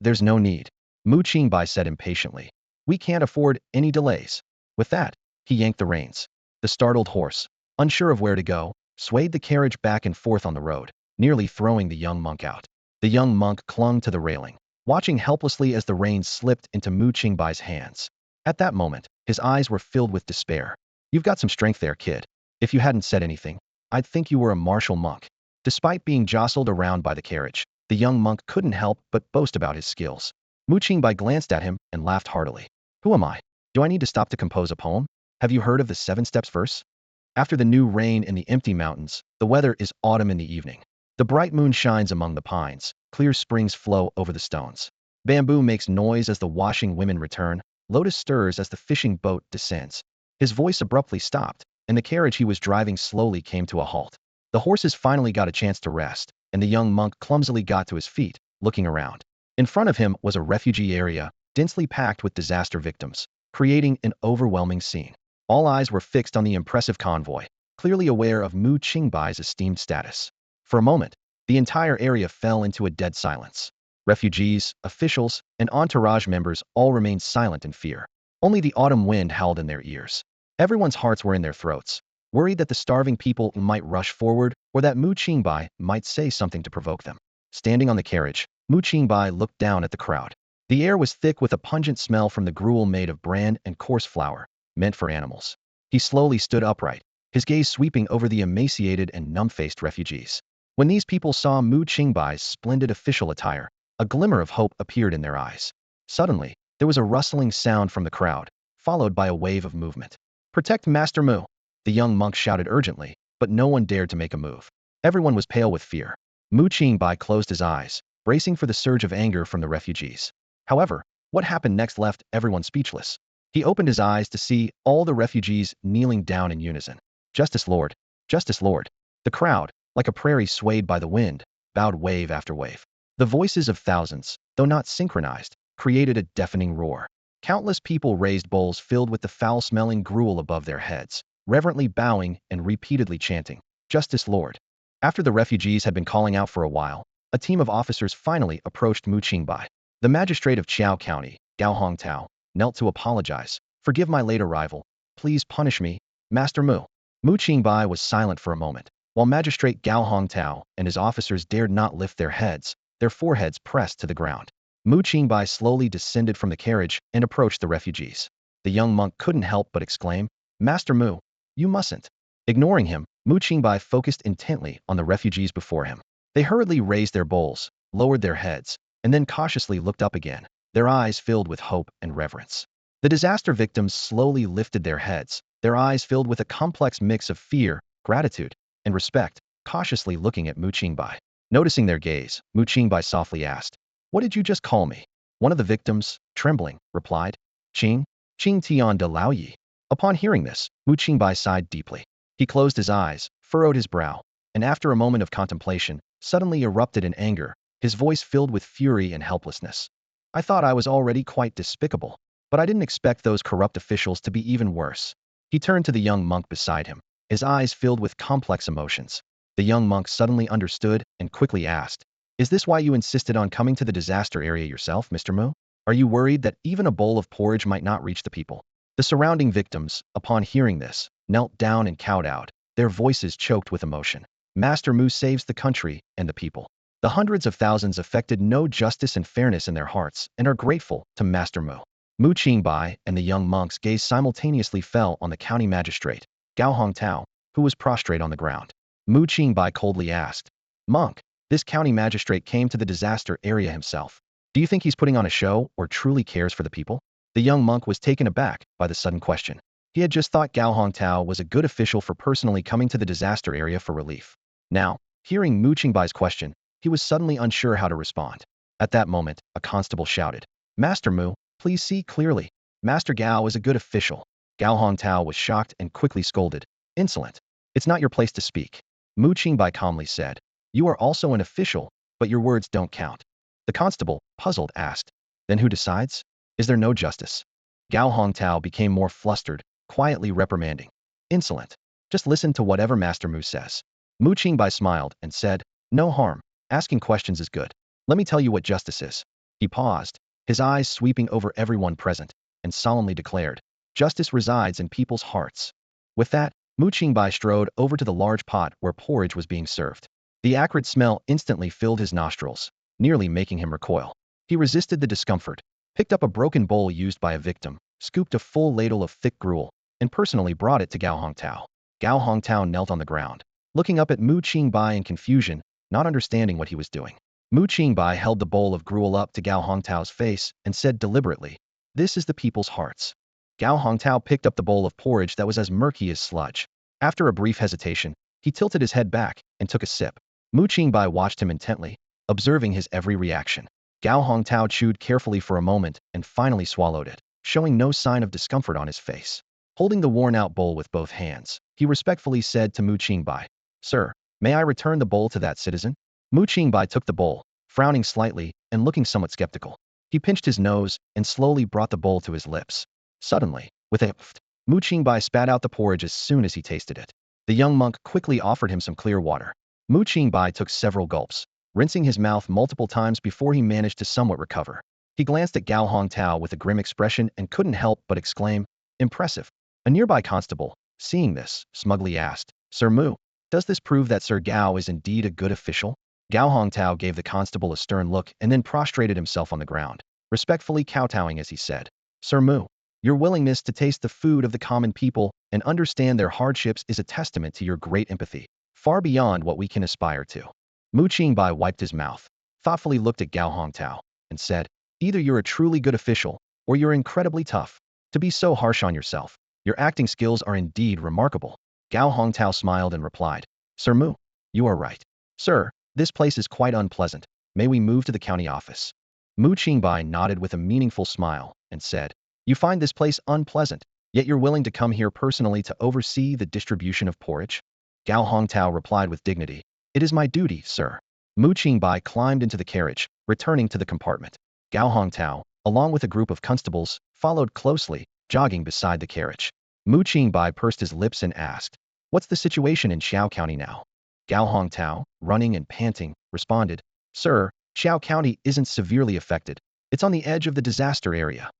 There's no need. Mu Qingbai said impatiently. We can't afford any delays. With that, he yanked the reins. The startled horse, unsure of where to go, swayed the carriage back and forth on the road, nearly throwing the young monk out. The young monk clung to the railing, watching helplessly as the reins slipped into Mu Qingbai's hands. At that moment, his eyes were filled with despair. You've got some strength there, kid. If you hadn't said anything, I'd think you were a martial monk. Despite being jostled around by the carriage, the young monk couldn't help but boast about his skills. Mu Qingbai glanced at him and laughed heartily. Who am I? Do I need to stop to compose a poem? Have you heard of the 7 steps verse? After the new rain in the empty mountains, the weather is autumn in the evening. The bright moon shines among the pines, clear springs flow over the stones. Bamboo makes noise as the washing women return, lotus stirs as the fishing boat descends. His voice abruptly stopped, and the carriage he was driving slowly came to a halt. The horses finally got a chance to rest, and the young monk clumsily got to his feet, looking around. In front of him was a refugee area, densely packed with disaster victims, creating an overwhelming scene. All eyes were fixed on the impressive convoy, clearly aware of Mu Qingbai's esteemed status. For a moment, the entire area fell into a dead silence. Refugees, officials, and entourage members all remained silent in fear. Only the autumn wind howled in their ears. Everyone's hearts were in their throats, worried that the starving people might rush forward or that Mu Qingbai might say something to provoke them. Standing on the carriage, Mu Qingbai looked down at the crowd. The air was thick with a pungent smell from the gruel made of bran and coarse flour, meant for animals. He slowly stood upright, his gaze sweeping over the emaciated and numb-faced refugees. When these people saw Mu Qingbai's splendid official attire, a glimmer of hope appeared in their eyes. Suddenly, there was a rustling sound from the crowd, followed by a wave of movement. Protect Master Mu! The young monk shouted urgently, but no one dared to make a move. Everyone was pale with fear. Mu Qingbai closed his eyes, bracing for the surge of anger from the refugees. However, what happened next left everyone speechless. He opened his eyes to see all the refugees kneeling down in unison. Justice Lord! Justice Lord! The crowd, like a prairie swayed by the wind, bowed wave after wave. The voices of thousands, though not synchronized, created a deafening roar. Countless people raised bowls filled with the foul-smelling gruel above their heads, reverently bowing and repeatedly chanting, Justice Lord! After the refugees had been calling out for a while, a team of officers finally approached Mu Qingbai. The magistrate of Qiao County, Gao Hongtao, knelt to apologize. Forgive my late arrival. Please punish me, Master Mu. Mu Qingbai was silent for a moment, while Magistrate Gao Hongtao and his officers dared not lift their heads, their foreheads pressed to the ground. Mu Qingbai slowly descended from the carriage and approached the refugees. The young monk couldn't help but exclaim, Master Mu, you mustn't. Ignoring him, Mu Qingbai focused intently on the refugees before him. They hurriedly raised their bowls, lowered their heads, and then cautiously looked up again, their eyes filled with hope and reverence. The disaster victims slowly lifted their heads, their eyes filled with a complex mix of fear, gratitude, and respect, cautiously looking at Mu Qingbai. Noticing their gaze, Mu Qingbai softly asked, What did you just call me? One of the victims, trembling, replied, Qing Tian de Laoyi. Upon hearing this, Mu Qingbai sighed deeply. He closed his eyes, furrowed his brow, and after a moment of contemplation, suddenly erupted in anger, his voice filled with fury and helplessness. I thought I was already quite despicable, but I didn't expect those corrupt officials to be even worse. He turned to the young monk beside him, his eyes filled with complex emotions. The young monk suddenly understood and quickly asked, "Is this why you insisted on coming to the disaster area yourself, Mr. Mu? Are you worried that even a bowl of porridge might not reach the people?" The surrounding victims, upon hearing this, knelt down and cowed out, their voices choked with emotion. Master Mu saves the country and the people. The hundreds of thousands affected know justice and fairness in their hearts and are grateful to Master Mu. Mu Qingbai and the young monk's gaze simultaneously fell on the county magistrate, Gao Hongtao, who was prostrate on the ground. Mu Qingbai coldly asked, "Monk, this county magistrate came to the disaster area himself. Do you think he's putting on a show or truly cares for the people?" The young monk was taken aback by the sudden question. He had just thought Gao Hongtao was a good official for personally coming to the disaster area for relief. Now, hearing Mu Qingbai's question, he was suddenly unsure how to respond. At that moment, a constable shouted, "Master Mu, please see clearly. Master Gao is a good official." Gao Hongtao was shocked and quickly scolded, "Insolent. It's not your place to speak." Mu Qingbai calmly said, "You are also an official, but your words don't count." The constable, puzzled, asked, "Then who decides? Is there no justice?" Gao Hongtao became more flustered, quietly reprimanding, "Insolent. Just listen to whatever Master Mu says." Mu Qingbai smiled and said, "No harm. Asking questions is good. Let me tell you what justice is." He paused, his eyes sweeping over everyone present, and solemnly declared, "Justice resides in people's hearts." With that, Mu Qingbai strode over to the large pot where porridge was being served. The acrid smell instantly filled his nostrils, nearly making him recoil. He resisted the discomfort, picked up a broken bowl used by a victim, scooped a full ladle of thick gruel, and personally brought it to Gao Hongtao. Gao Hongtao knelt on the ground, looking up at Mu Qingbai in confusion, not understanding what he was doing. Mu Qingbai held the bowl of gruel up to Gao Hongtao's face and said deliberately, "This is the people's hearts." Gao Hongtao picked up the bowl of porridge that was as murky as sludge. After a brief hesitation, he tilted his head back and took a sip. Mu Qingbai watched him intently, observing his every reaction. Gao Hongtao chewed carefully for a moment and finally swallowed it, showing no sign of discomfort on his face. Holding the worn-out bowl with both hands, he respectfully said to Mu Qingbai, "Sir, may I return the bowl to that citizen?" Mu Qingbai took the bowl, frowning slightly and looking somewhat skeptical. He pinched his nose and slowly brought the bowl to his lips. Suddenly, with a pft, Mu Qingbai spat out the porridge as soon as he tasted it. The young monk quickly offered him some clear water. Mu Qingbai took several gulps, rinsing his mouth multiple times before he managed to somewhat recover. He glanced at Gao Hongtao with a grim expression and couldn't help but exclaim, "Impressive." A nearby constable, seeing this, smugly asked, "Sir Mu, does this prove that Sir Gao is indeed a good official?" Gao Hongtao gave the constable a stern look and then prostrated himself on the ground, respectfully kowtowing as he said, "Sir Mu, your willingness to taste the food of the common people and understand their hardships is a testament to your great empathy, far beyond what we can aspire to." Mu Qingbai wiped his mouth, thoughtfully looked at Gao Hongtao, and said, "Either you're a truly good official, or you're incredibly tough. To be so harsh on yourself, your acting skills are indeed remarkable." Gao Hongtao smiled and replied, "Sir Mu, you are right. Sir, this place is quite unpleasant. May we move to the county office?" Mu Qingbai nodded with a meaningful smile and said, "You find this place unpleasant, yet you're willing to come here personally to oversee the distribution of porridge?" Gao Hongtao replied with dignity, "It is my duty, sir." Mu Qingbai climbed into the carriage, returning to the compartment. Gao Hongtao, along with a group of constables, followed closely, jogging beside the carriage. Mu Qingbai pursed his lips and asked, "What's the situation in Xiao County now?" Gao Hongtao, running and panting, responded, "Sir, Xiao County isn't severely affected. It's on the edge of the disaster area."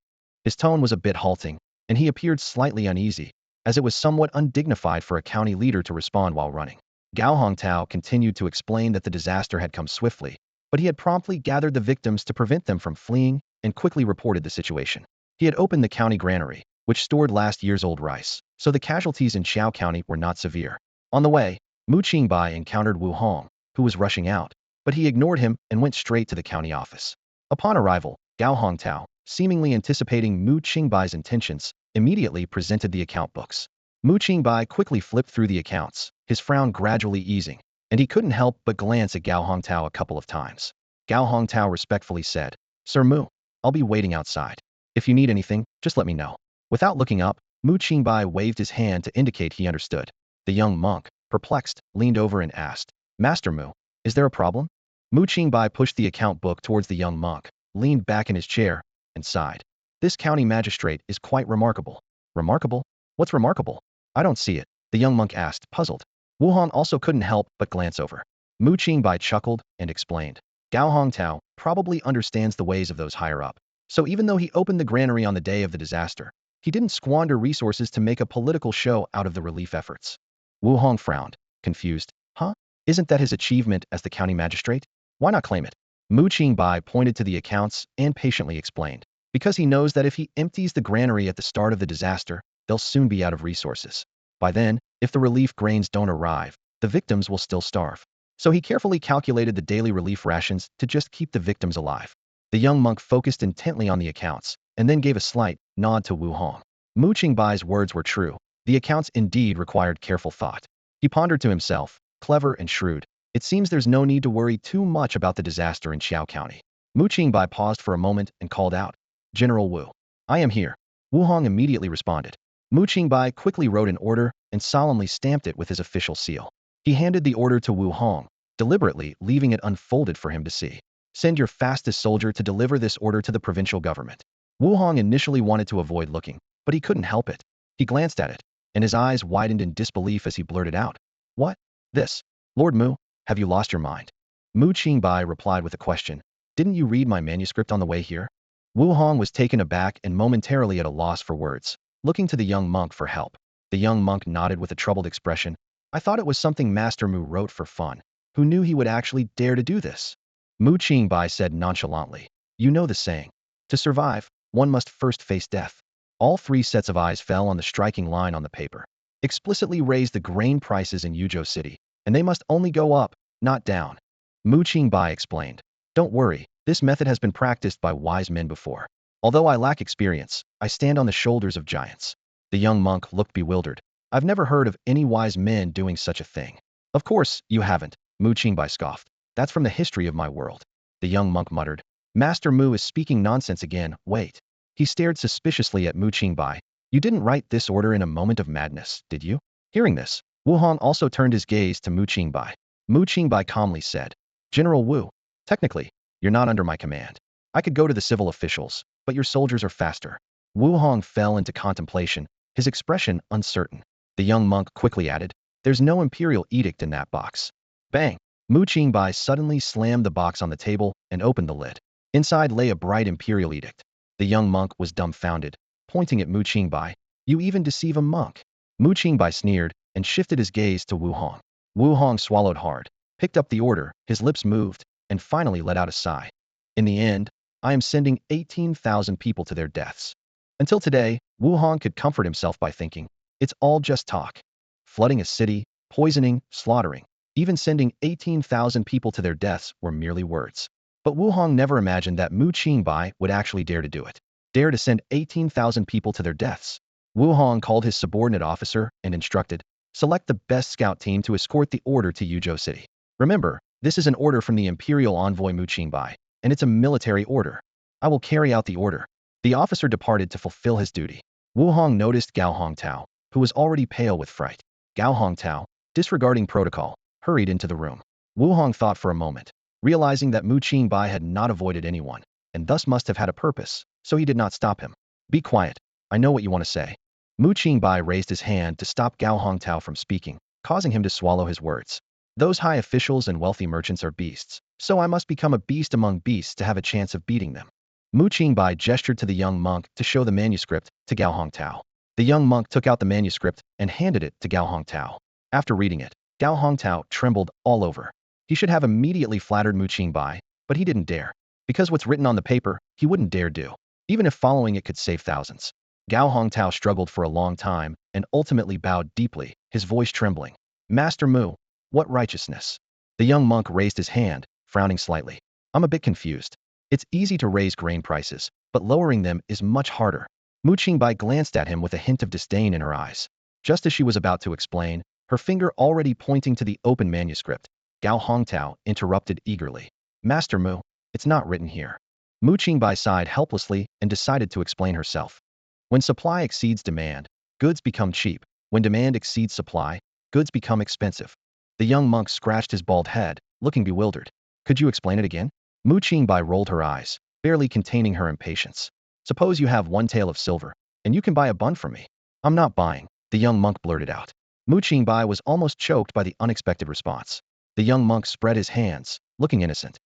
His tone was a bit halting, and he appeared slightly uneasy, as it was somewhat undignified for a county leader to respond while running. Gao Hongtao continued to explain that the disaster had come swiftly, but he had promptly gathered the victims to prevent them from fleeing and quickly reported the situation. He had opened the county granary, which stored last year's old rice, so the casualties in Xiao County were not severe. On the way, Mu Qingbai encountered Wu Hong, who was rushing out, but he ignored him and went straight to the county office. Upon arrival, Gao Hongtao, seemingly anticipating Mu Qingbai's intentions, immediately presented the account books. Mu Qingbai quickly flipped through the accounts, his frown gradually easing, and he couldn't help but glance at Gao Hongtao a couple of times. Gao Hongtao respectfully said, "Sir Mu, I'll be waiting outside. If you need anything, just let me know." Without looking up, Mu Qingbai waved his hand to indicate he understood. The young monk, perplexed, leaned over and asked, "Master Mu, is there a problem?" Mu Qingbai pushed the account book towards the young monk, leaned back in his chair, and sighed. "This county magistrate is quite remarkable." "Remarkable?" What's remarkable? I don't see it, the young monk asked, puzzled. Wu Hong also couldn't help but glance over. Mu Qingbai chuckled and explained. Gao Hongtao probably understands the ways of those higher up. So even though he opened the granary on the day of the disaster, he didn't squander resources to make a political show out of the relief efforts. Wu Hong frowned, confused. Huh? Isn't that his achievement as the county magistrate? Why not claim it? Mu Qingbai pointed to the accounts and patiently explained. Because he knows that if he empties the granary at the start of the disaster, they'll soon be out of resources. By then, if the relief grains don't arrive, the victims will still starve. So he carefully calculated the daily relief rations to just keep the victims alive. The young monk focused intently on the accounts, and then gave a slight nod to Wu Hong. Mu Qingbai's words were true. The accounts indeed required careful thought. He pondered to himself, clever and shrewd. It seems there's no need to worry too much about the disaster in Xiao County. Mu Qingbai paused for a moment and called out, General Wu. I am here. Wu Hong immediately responded. Mu Qingbai quickly wrote an order and solemnly stamped it with his official seal. He handed the order to Wu Hong, deliberately leaving it unfolded for him to see. Send your fastest soldier to deliver this order to the provincial government. Wu Hong initially wanted to avoid looking, but he couldn't help it. He glanced at it, and his eyes widened in disbelief as he blurted out. What? This? Lord Mu, have you lost your mind? Mu Qingbai replied with a question. Didn't you read my manuscript on the way here? Wu Hong was taken aback and momentarily at a loss for words, looking to the young monk for help. The young monk nodded with a troubled expression. I thought it was something Master Mu wrote for fun. Who knew he would actually dare to do this? Mu Qingbai said nonchalantly. You know the saying. To survive, one must first face death. All three sets of eyes fell on the striking line on the paper. Explicitly raise the grain prices in Yuzhou City, and they must only go up, not down. Mu Qingbai explained. Don't worry, this method has been practiced by wise men before. Although I lack experience, I stand on the shoulders of giants. The young monk looked bewildered. I've never heard of any wise men doing such a thing. Of course, you haven't, Mu Qingbai scoffed. That's from the history of my world. The young monk muttered. Master Mu is speaking nonsense again, wait. He stared suspiciously at Mu Qingbai. You didn't write this order in a moment of madness, did you? Hearing this, Wu Hong also turned his gaze to Mu Qingbai. Mu Qingbai calmly said, General Wu, technically, you're not under my command. I could go to the civil officials, but your soldiers are faster. Wu Hong fell into contemplation, his expression uncertain. The young monk quickly added, There's no imperial edict in that box. Bang! Mu Qingbai suddenly slammed the box on the table and opened the lid. Inside lay a bright imperial edict. The young monk was dumbfounded, pointing at Mu Qingbai. You even deceive a monk. Mu Qingbai sneered and shifted his gaze to Wu Hong. Wu Hong swallowed hard, picked up the order, his lips moved, and finally let out a sigh. In the end, I am sending 18,000 people to their deaths. Until today, Wu Hong could comfort himself by thinking, it's all just talk. Flooding a city, poisoning, slaughtering, even sending 18,000 people to their deaths were merely words. But Wu Hong never imagined that Mu Qingbai would actually dare to do it. Dare to send 18,000 people to their deaths. Wu Hong called his subordinate officer and instructed, select the best scout team to escort the order to Yuzhou City. Remember, this is an order from the Imperial envoy Mu Qingbai, and it's a military order. I will carry out the order. The officer departed to fulfill his duty. Wu Hong noticed Gao Hongtao, who was already pale with fright. Gao Hongtao, disregarding protocol, hurried into the room. Wu Hong thought for a moment, realizing that Mu Qingbai had not avoided anyone, and thus must have had a purpose, so he did not stop him. Be quiet. I know what you want to say. Mu Qingbai raised his hand to stop Gao Hongtao from speaking, causing him to swallow his words. Those high officials and wealthy merchants are beasts, so I must become a beast among beasts to have a chance of beating them. Mu Qingbai gestured to the young monk to show the manuscript to Gao Hongtao. The young monk took out the manuscript and handed it to Gao Hongtao. After reading it, Gao Hongtao trembled all over. He should have immediately flattered Mu Qingbai, but he didn't dare. Because what's written on the paper, he wouldn't dare do, even if following it could save thousands. Gao Hongtao struggled for a long time and ultimately bowed deeply, his voice trembling. Master Mu, what righteousness? The young monk raised his hand, frowning slightly. I'm a bit confused. It's easy to raise grain prices, but lowering them is much harder. Mu Qingbai glanced at him with a hint of disdain in her eyes. Just as she was about to explain, her finger already pointing to the open manuscript, Gao Hongtao interrupted eagerly. Master Mu, it's not written here. Mu Qingbai sighed helplessly and decided to explain herself. When supply exceeds demand, goods become cheap. When demand exceeds supply, goods become expensive. The young monk scratched his bald head, looking bewildered. Could you explain it again? Mu Qingbai rolled her eyes, barely containing her impatience. Suppose you have 1 tael of silver, and you can buy a bun from me. I'm not buying, the young monk blurted out. Mu Qingbai was almost choked by the unexpected response. The young monk spread his hands, looking innocent.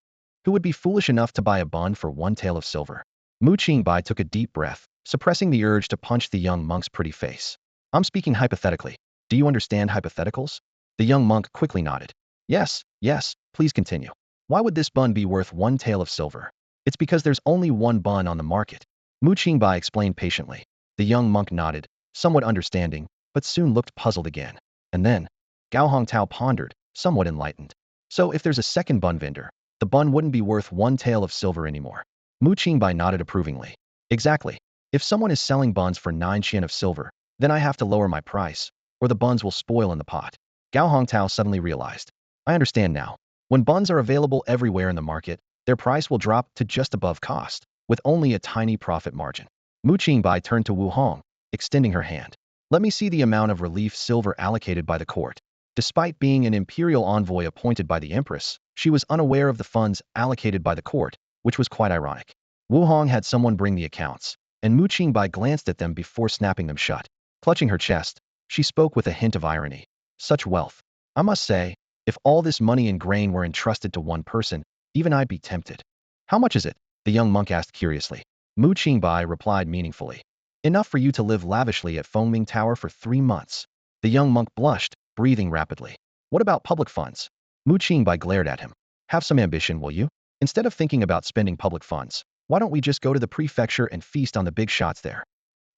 Who would be foolish enough to buy a bun for 1 tael of silver? Mu Qingbai took a deep breath, suppressing the urge to punch the young monk's pretty face. I'm speaking hypothetically. Do you understand hypotheticals? The young monk quickly nodded. Yes, yes, please continue. Why would this bun be worth 1 tael of silver? It's because there's only one bun on the market. Mu Qingbai explained patiently. The young monk nodded, somewhat understanding, but soon looked puzzled again. And then, Gao Hongtao pondered, somewhat enlightened. So if there's a second bun vendor, the bun wouldn't be worth 1 tael of silver anymore. Mu Qingbai nodded approvingly. Exactly. If someone is selling buns for 9 yen of silver, then I have to lower my price, or the buns will spoil in the pot. Gao Hongtao suddenly realized. I understand now. When buns are available everywhere in the market, their price will drop to just above cost, with only a tiny profit margin. Mu Qingbai turned to Wu Hong, extending her hand. Let me see the amount of relief silver allocated by the court. Despite being an imperial envoy appointed by the Empress, she was unaware of the funds allocated by the court, which was quite ironic. Wu Hong had someone bring the accounts, and Mu Qingbai glanced at them before snapping them shut. Clutching her chest, she spoke with a hint of irony. Such wealth. I must say, if all this money and grain were entrusted to one person, even I'd be tempted. How much is it? The young monk asked curiously. Mu Qingbai replied meaningfully. Enough for you to live lavishly at Fengming Tower for 3 months. The young monk blushed, breathing rapidly. What about public funds? Mu Qingbai glared at him. Have some ambition, will you? Instead of thinking about spending public funds, why don't we just go to the prefecture and feast on the big shots there?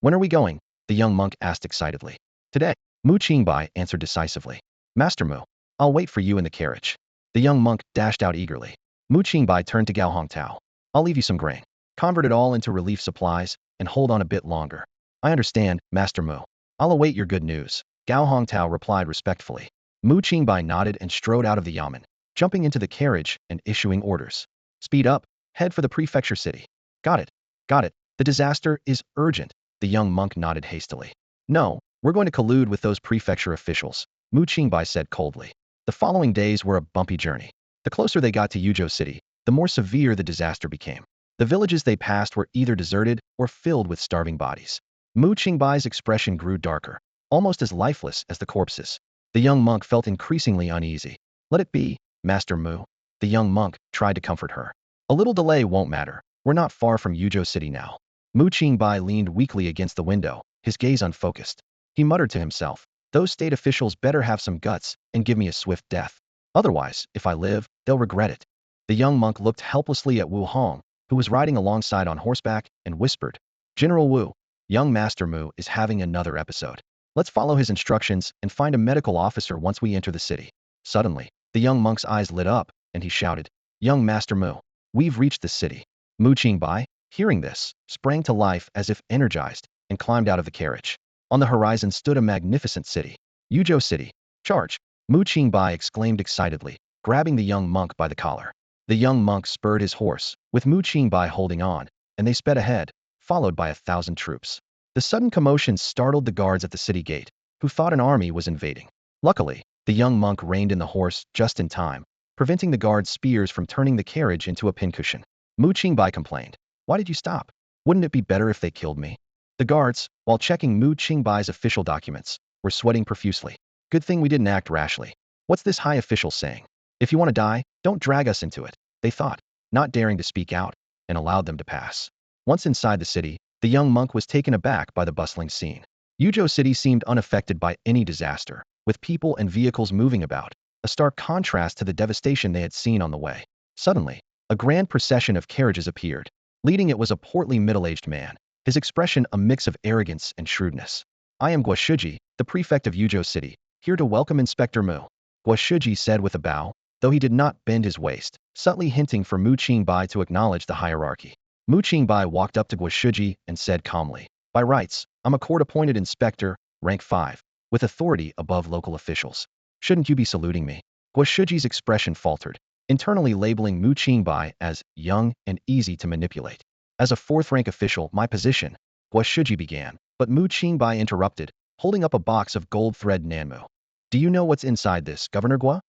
When are we going? The young monk asked excitedly. Today. Mu Qingbai answered decisively. Master Mu, I'll wait for you in the carriage. The young monk dashed out eagerly. Mu Qingbai turned to Gao Hongtao. I'll leave you some grain. Convert it all into relief supplies, and hold on a bit longer. I understand, Master Mu. I'll await your good news. Gao Hongtao replied respectfully. Mu Qingbai nodded and strode out of the yamen, jumping into the carriage and issuing orders. Speed up, head for the prefecture city. Got it. Got it. The disaster is urgent. The young monk nodded hastily. No, we're going to collude with those prefecture officials, Mu Qingbai said coldly. The following days were a bumpy journey. The closer they got to Yuzhou City, the more severe the disaster became. The villages they passed were either deserted or filled with starving bodies. Mu Qingbai's expression grew darker, almost as lifeless as the corpses. The young monk felt increasingly uneasy. Let it be, Master Mu. The young monk tried to comfort her. A little delay won't matter. We're not far from Yuzhou City now. Mu Qingbai leaned weakly against the window, his gaze unfocused. He muttered to himself, those state officials better have some guts and give me a swift death. Otherwise, if I live, they'll regret it. The young monk looked helplessly at Wu Hong, who was riding alongside on horseback, and whispered, General Wu, young Master Mu is having another episode. Let's follow his instructions and find a medical officer once we enter the city. Suddenly, the young monk's eyes lit up, and he shouted, Young Master Mu, we've reached the city. Mu Qingbai, hearing this, sprang to life as if energized, and climbed out of the carriage. On the horizon stood a magnificent city. Yuzhou City. Charge! Mu Qingbai exclaimed excitedly, grabbing the young monk by the collar. The young monk spurred his horse, with Mu Qingbai holding on, and they sped ahead, followed by 1,000 troops. The sudden commotion startled the guards at the city gate, who thought an army was invading. Luckily, the young monk reined in the horse just in time, preventing the guards' spears from turning the carriage into a pincushion. Mu Qingbai complained, Why did you stop? Wouldn't it be better if they killed me? The guards, while checking Mu Qingbai's official documents, were sweating profusely. Good thing we didn't act rashly. What's this high official saying? If you want to die, don't drag us into it, they thought, not daring to speak out, and allowed them to pass. Once inside the city, the young monk was taken aback by the bustling scene. Yuzhou City seemed unaffected by any disaster, with people and vehicles moving about, a stark contrast to the devastation they had seen on the way. Suddenly, a grand procession of carriages appeared. Leading it was a portly middle-aged man, his expression a mix of arrogance and shrewdness. I am Guoshuji, the prefect of Yuzhou City, here to welcome Inspector Mu. Guoshuji said with a bow, though he did not bend his waist, subtly hinting for Mu Qingbai to acknowledge the hierarchy. Mu Qingbai walked up to Guoshuji and said calmly, By rights, I'm a court-appointed inspector, rank 5, with authority above local officials. Shouldn't you be saluting me? Guoshuji's expression faltered, internally labeling Mu Qingbai as young and easy to manipulate. As a 4th-rank official, my position, Guoshuji began, but Mu Qingbai interrupted, holding up a box of gold thread nanmu. Do you know what's inside this, Governor Gua?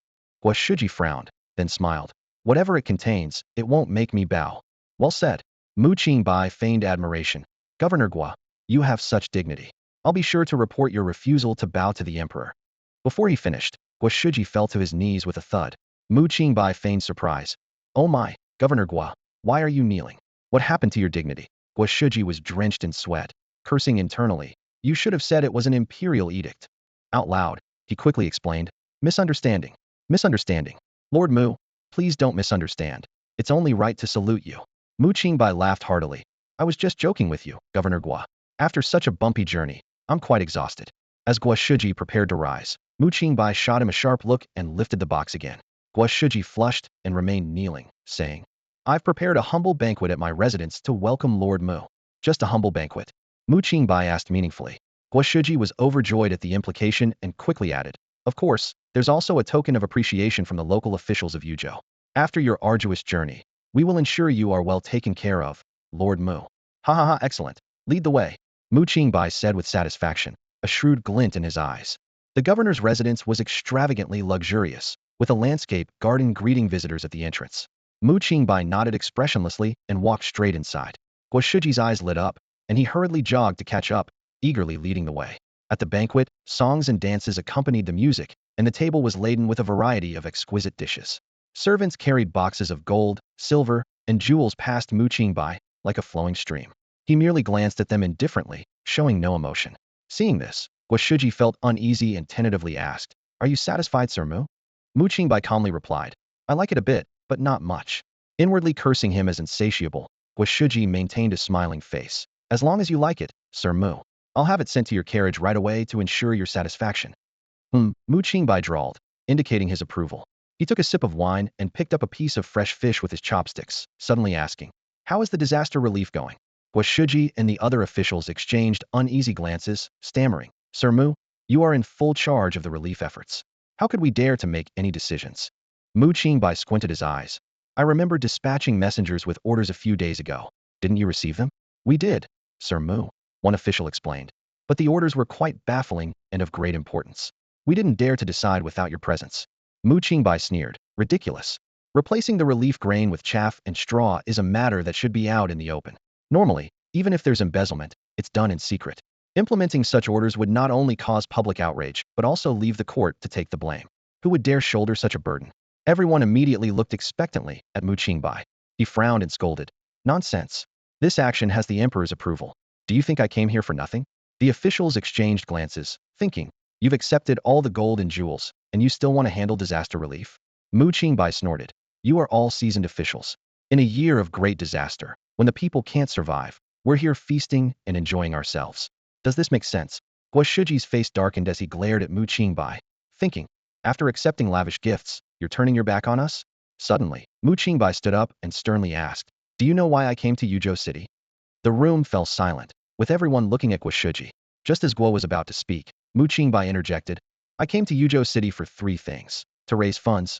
Guoshuji frowned, then smiled. Whatever it contains, it won't make me bow. Well said. Mu Qingbai feigned admiration. Governor Gua, you have such dignity. I'll be sure to report your refusal to bow to the emperor. Before he finished, Guoshuji fell to his knees with a thud. Mu Qingbai feigned surprise. Oh my, Governor Gua, why are you kneeling? What happened to your dignity? Guoshuji was drenched in sweat, cursing internally. You should have said it was an imperial edict. Out loud, he quickly explained. Misunderstanding. Misunderstanding. Lord Mu, please don't misunderstand. It's only right to salute you. Mu Qingbai laughed heartily. I was just joking with you, Governor Gua. After such a bumpy journey, I'm quite exhausted. As Guoshuji prepared to rise, Mu Qingbai shot him a sharp look and lifted the box again. Guoshuji flushed and remained kneeling, saying, I've prepared a humble banquet at my residence to welcome Lord Mu. Just a humble banquet? Mu Qingbai asked meaningfully. Guoshuji was overjoyed at the implication and quickly added, Of course, there's also a token of appreciation from the local officials of Yuzhou. After your arduous journey, we will ensure you are well taken care of, Lord Mu. Ha ha ha, excellent. Lead the way. Mu Qingbai said with satisfaction, a shrewd glint in his eyes. The governor's residence was extravagantly luxurious, with a landscape garden greeting visitors at the entrance. Mu Qingbai nodded expressionlessly and walked straight inside. Guoshuji's eyes lit up, and he hurriedly jogged to catch up, eagerly leading the way. At the banquet, songs and dances accompanied the music, and the table was laden with a variety of exquisite dishes. Servants carried boxes of gold, silver, and jewels past Mu Qingbai like a flowing stream. He merely glanced at them indifferently, showing no emotion. Seeing this, Guoshuji felt uneasy and tentatively asked, Are you satisfied, Sir Mu? Mu Qingbai calmly replied, I like it a bit, but not much. Inwardly cursing him as insatiable, Guoshuji maintained a smiling face. As long as you like it, Sir Mu. I'll have it sent to your carriage right away to ensure your satisfaction. Mu Qingbai drawled, indicating his approval. He took a sip of wine and picked up a piece of fresh fish with his chopsticks, suddenly asking, How is the disaster relief going? Guoshuji and the other officials exchanged uneasy glances, stammering, Sir Mu, you are in full charge of the relief efforts. How could we dare to make any decisions? Mu Qingbai squinted his eyes. I remember dispatching messengers with orders a few days ago. Didn't you receive them? We did, Sir Mu, one official explained. But the orders were quite baffling and of great importance. We didn't dare to decide without your presence. Mu Qingbai sneered. Ridiculous. Replacing the relief grain with chaff and straw is a matter that should be out in the open. Normally, even if there's embezzlement, it's done in secret. Implementing such orders would not only cause public outrage, but also leave the court to take the blame. Who would dare shoulder such a burden? Everyone immediately looked expectantly at Mu Qingbai. He frowned and scolded. Nonsense. This action has the emperor's approval. Do you think I came here for nothing? The officials exchanged glances, thinking, You've accepted all the gold and jewels, and you still want to handle disaster relief? Mu Qingbai snorted. You are all seasoned officials. In a year of great disaster, when the people can't survive, we're here feasting and enjoying ourselves. Does this make sense? Guoshuji's face darkened as he glared at Mu Qingbai, thinking, After accepting lavish gifts, you're turning your back on us? Suddenly, Mu Qingbai stood up and sternly asked, Do you know why I came to Yuzhou City? The room fell silent, with everyone looking at Guoshuji. Just as Guo was about to speak, Mu Qingbai interjected, I came to Yuzhou City for 3 things. To raise funds,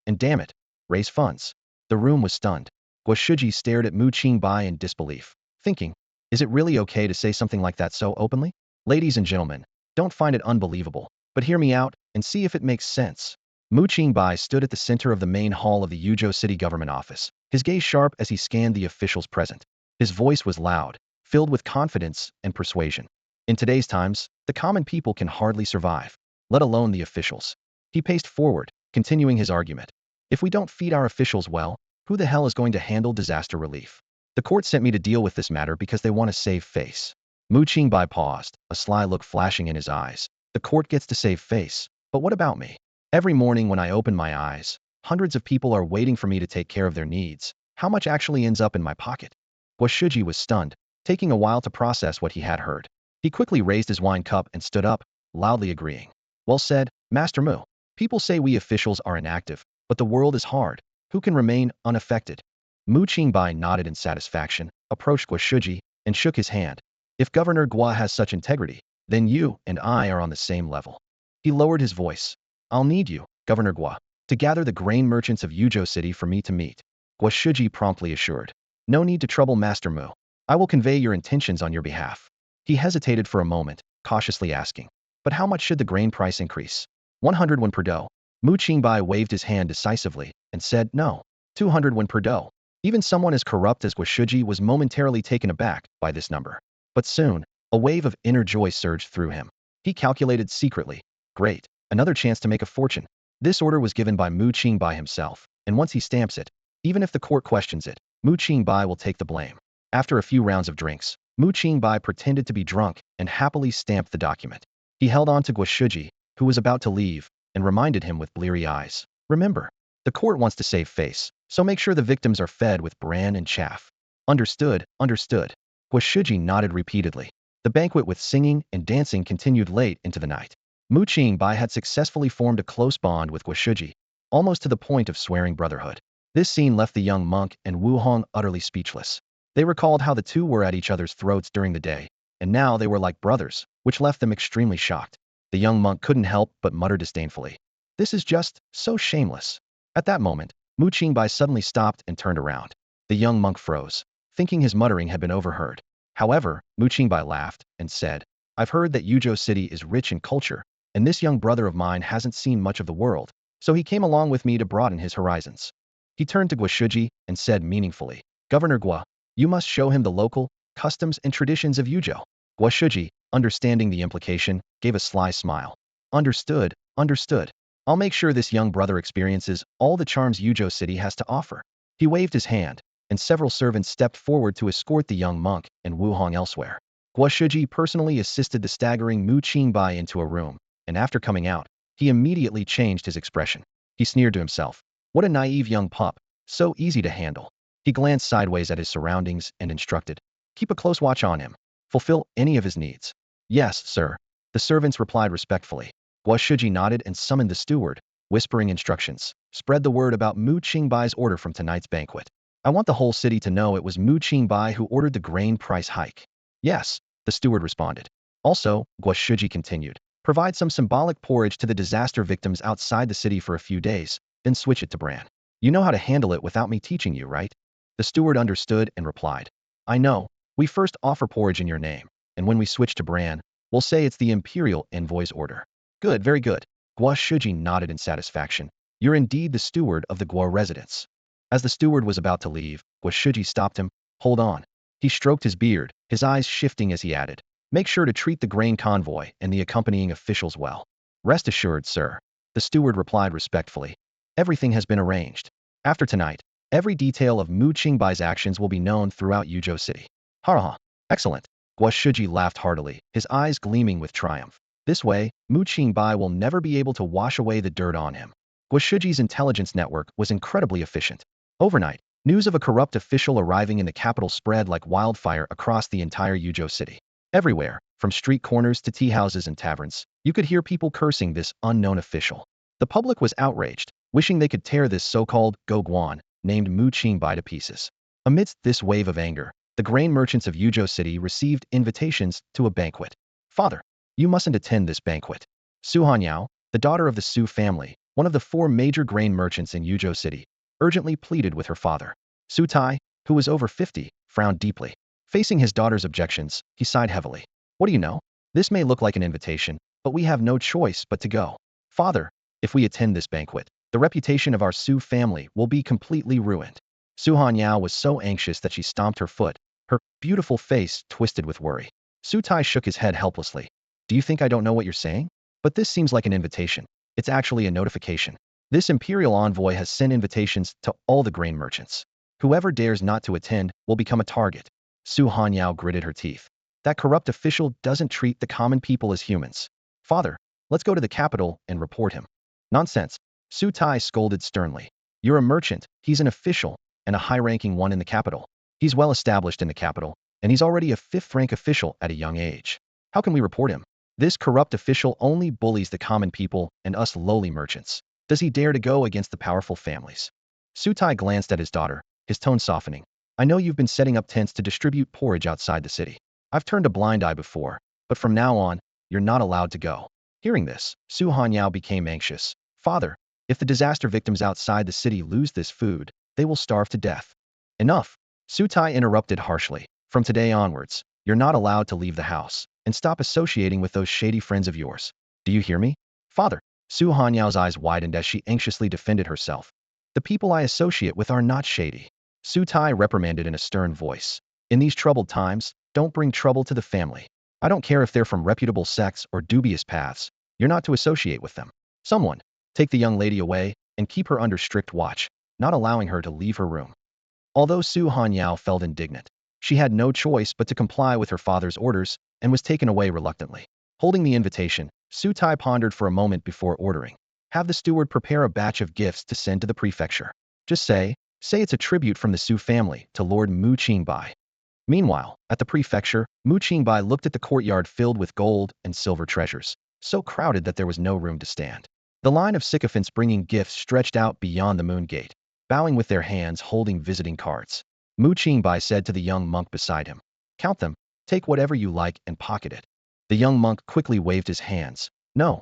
and damn it, raise funds. The room was stunned. Guoshuji stared at Mu Qingbai in disbelief, thinking, Is it really okay to say something like that so openly? Ladies and gentlemen, don't find it unbelievable, but hear me out and see if it makes sense. Mu Qingbai stood at the center of the main hall of the Yuzhou City government office, his gaze sharp as he scanned the officials present. His voice was loud, filled with confidence and persuasion. In today's times, the common people can hardly survive, let alone the officials. He paced forward, continuing his argument. If we don't feed our officials well, who the hell is going to handle disaster relief? The court sent me to deal with this matter because they want to save face. Mu Qingbai paused, a sly look flashing in his eyes. The court gets to save face, but what about me? Every morning when I open my eyes, hundreds of people are waiting for me to take care of their needs. How much actually ends up in my pocket? Guoshuji was stunned, taking a while to process what he had heard. He quickly raised his wine cup and stood up, loudly agreeing. Well said, Master Mu. People say we officials are inactive, but the world is hard. Who can remain unaffected? Mu Qingbai nodded in satisfaction, approached Guoshuji, and shook his hand. If Governor Gua has such integrity, then you and I are on the same level. He lowered his voice. I'll need you, Governor Gua, to gather the grain merchants of Yuzhou City for me to meet. Guoshuji promptly assured. No need to trouble Master Mu. I will convey your intentions on your behalf. He hesitated for a moment, cautiously asking, But how much should the grain price increase? 100 won per dough. Mu Qingbai waved his hand decisively and said, No, 200 won per dough. Even someone as corrupt as Guoshuji was momentarily taken aback by this number. But soon, A wave of inner joy surged through him. He calculated secretly. Great. Another chance to make a fortune. This order was given by Mu Qingbai himself, and once he stamps it, even if the court questions it, Mu Qingbai will take the blame. After a few rounds of drinks, Mu Qingbai pretended to be drunk and happily stamped the document. He held on to Guoshuji, who was about to leave, and reminded him with bleary eyes. Remember, the court wants to save face, so make sure the victims are fed with bran and chaff. Understood, understood. Guoshuji nodded repeatedly. The banquet with singing and dancing continued late into the night. Mu Qingbai had successfully formed a close bond with Guoshuji, almost to the point of swearing brotherhood. This scene left the young monk and Wu Hong utterly speechless. They recalled how the two were at each other's throats during the day, and now they were like brothers, which left them extremely shocked. The young monk couldn't help but mutter disdainfully. This is just so shameless. At that moment, Mu Qingbai suddenly stopped and turned around. The young monk froze, thinking his muttering had been overheard. However, Mu Qingbai laughed and said, I've heard that Yuzhou City is rich in culture, and this young brother of mine hasn't seen much of the world, so he came along with me to broaden his horizons. He turned to Guoshuji and said meaningfully, Governor Guo, you must show him the local customs and traditions of Yuzhou. Guoshuji, understanding the implication, gave a sly smile. Understood, understood. I'll make sure this young brother experiences all the charms Yuzhou City has to offer. He waved his hand, and several servants stepped forward to escort the young monk and Wu Hong elsewhere. Guoshuji personally assisted the staggering Mu Qingbai into a room, and after coming out, he immediately changed his expression. He sneered to himself. What a naive young pup, so easy to handle. He glanced sideways at his surroundings and instructed, keep a close watch on him. Fulfill any of his needs. Yes, sir. The servants replied respectfully. Guoshuji nodded and summoned the steward, whispering instructions. Spread the word about Mu Qingbai's order from tonight's banquet. I want the whole city to know it was Mu Qingbai who ordered the grain price hike. Yes, the steward responded. Also, Guoshuji continued, provide some symbolic porridge to the disaster victims outside the city for a few days, then switch it to bran. You know how to handle it without me teaching you, right? The steward understood and replied, I know. We first offer porridge in your name, and when we switch to bran, we'll say it's the Imperial envoy's order. Good, very good. Guoshuji nodded in satisfaction. You're indeed the steward of the Guo residence. As the steward was about to leave, Guoshuji stopped him. Hold on. He stroked his beard, his eyes shifting as he added, make sure to treat the grain convoy and the accompanying officials well. Rest assured, sir. The steward replied respectfully. Everything has been arranged. After tonight, every detail of Mu Qingbai's actions will be known throughout Yuzhou City. Ha! Excellent. Guoshuji laughed heartily, his eyes gleaming with triumph. This way, Mu Qingbai will never be able to wash away the dirt on him. Guoshuji's intelligence network was incredibly efficient. Overnight, news of a corrupt official arriving in the capital spread like wildfire across the entire Yuzhou City. Everywhere, from street corners to tea houses and taverns, you could hear people cursing this unknown official. The public was outraged, wishing they could tear this so-called Guoguan, named Mu Qingbai, to pieces. Amidst this wave of anger, the grain merchants of Yuzhou City received invitations to a banquet. Father, you mustn't attend this banquet. Su Hanyao, the daughter of the Su family, one of the 4 major grain merchants in Yuzhou City, urgently pleaded with her father. Su Tai, who was over 50, frowned deeply. Facing his daughter's objections, he sighed heavily. What do you know? This may look like an invitation, but we have no choice but to go. Father, if we attend this banquet, the reputation of our Su family will be completely ruined. Su Hanyao was so anxious that she stomped her foot, her beautiful face twisted with worry. Su Tai shook his head helplessly. Do you think I don't know what you're saying? But this seems like an invitation. It's actually a notification. This imperial envoy has sent invitations to all the grain merchants. Whoever dares not to attend will become a target. Su Hanyao gritted her teeth. That corrupt official doesn't treat the common people as humans. Father, let's go to the capital and report him. Nonsense. Su Tai scolded sternly. You're a merchant, he's an official, and a high-ranking one in the capital. He's well established in the capital, and he's already a 5th-rank official at a young age. How can we report him? This corrupt official only bullies the common people and us lowly merchants. Does he dare to go against the powerful families? Su Tai glanced at his daughter, his tone softening. I know you've been setting up tents to distribute porridge outside the city. I've turned a blind eye before, but from now on, you're not allowed to go. Hearing this, Su Hanyao became anxious. Father, if the disaster victims outside the city lose this food, they will starve to death. Enough. Su Tai interrupted harshly. From today onwards, you're not allowed to leave the house, and stop associating with those shady friends of yours. Do you hear me? Father. Su Hanyao's eyes widened as she anxiously defended herself. The people I associate with are not shady. Su Tai reprimanded in a stern voice. In these troubled times, don't bring trouble to the family. I don't care if they're from reputable sects or dubious paths. You're not to associate with them. Someone, take the young lady away and keep her under strict watch, not allowing her to leave her room. Although Su Hanyao felt indignant, she had no choice but to comply with her father's orders and was taken away reluctantly. Holding the invitation, Su Tai pondered for a moment before ordering. Have the steward prepare a batch of gifts to send to the prefecture. Just say it's a tribute from the Su family to Lord Mu Qingbai. Meanwhile, at the prefecture, Mu Qingbai looked at the courtyard filled with gold and silver treasures, so crowded that there was no room to stand. The line of sycophants bringing gifts stretched out beyond the moon gate, bowing with their hands holding visiting cards. Mu Qingbai said to the young monk beside him, "Count them, take whatever you like and pocket it." The young monk quickly waved his hands. No,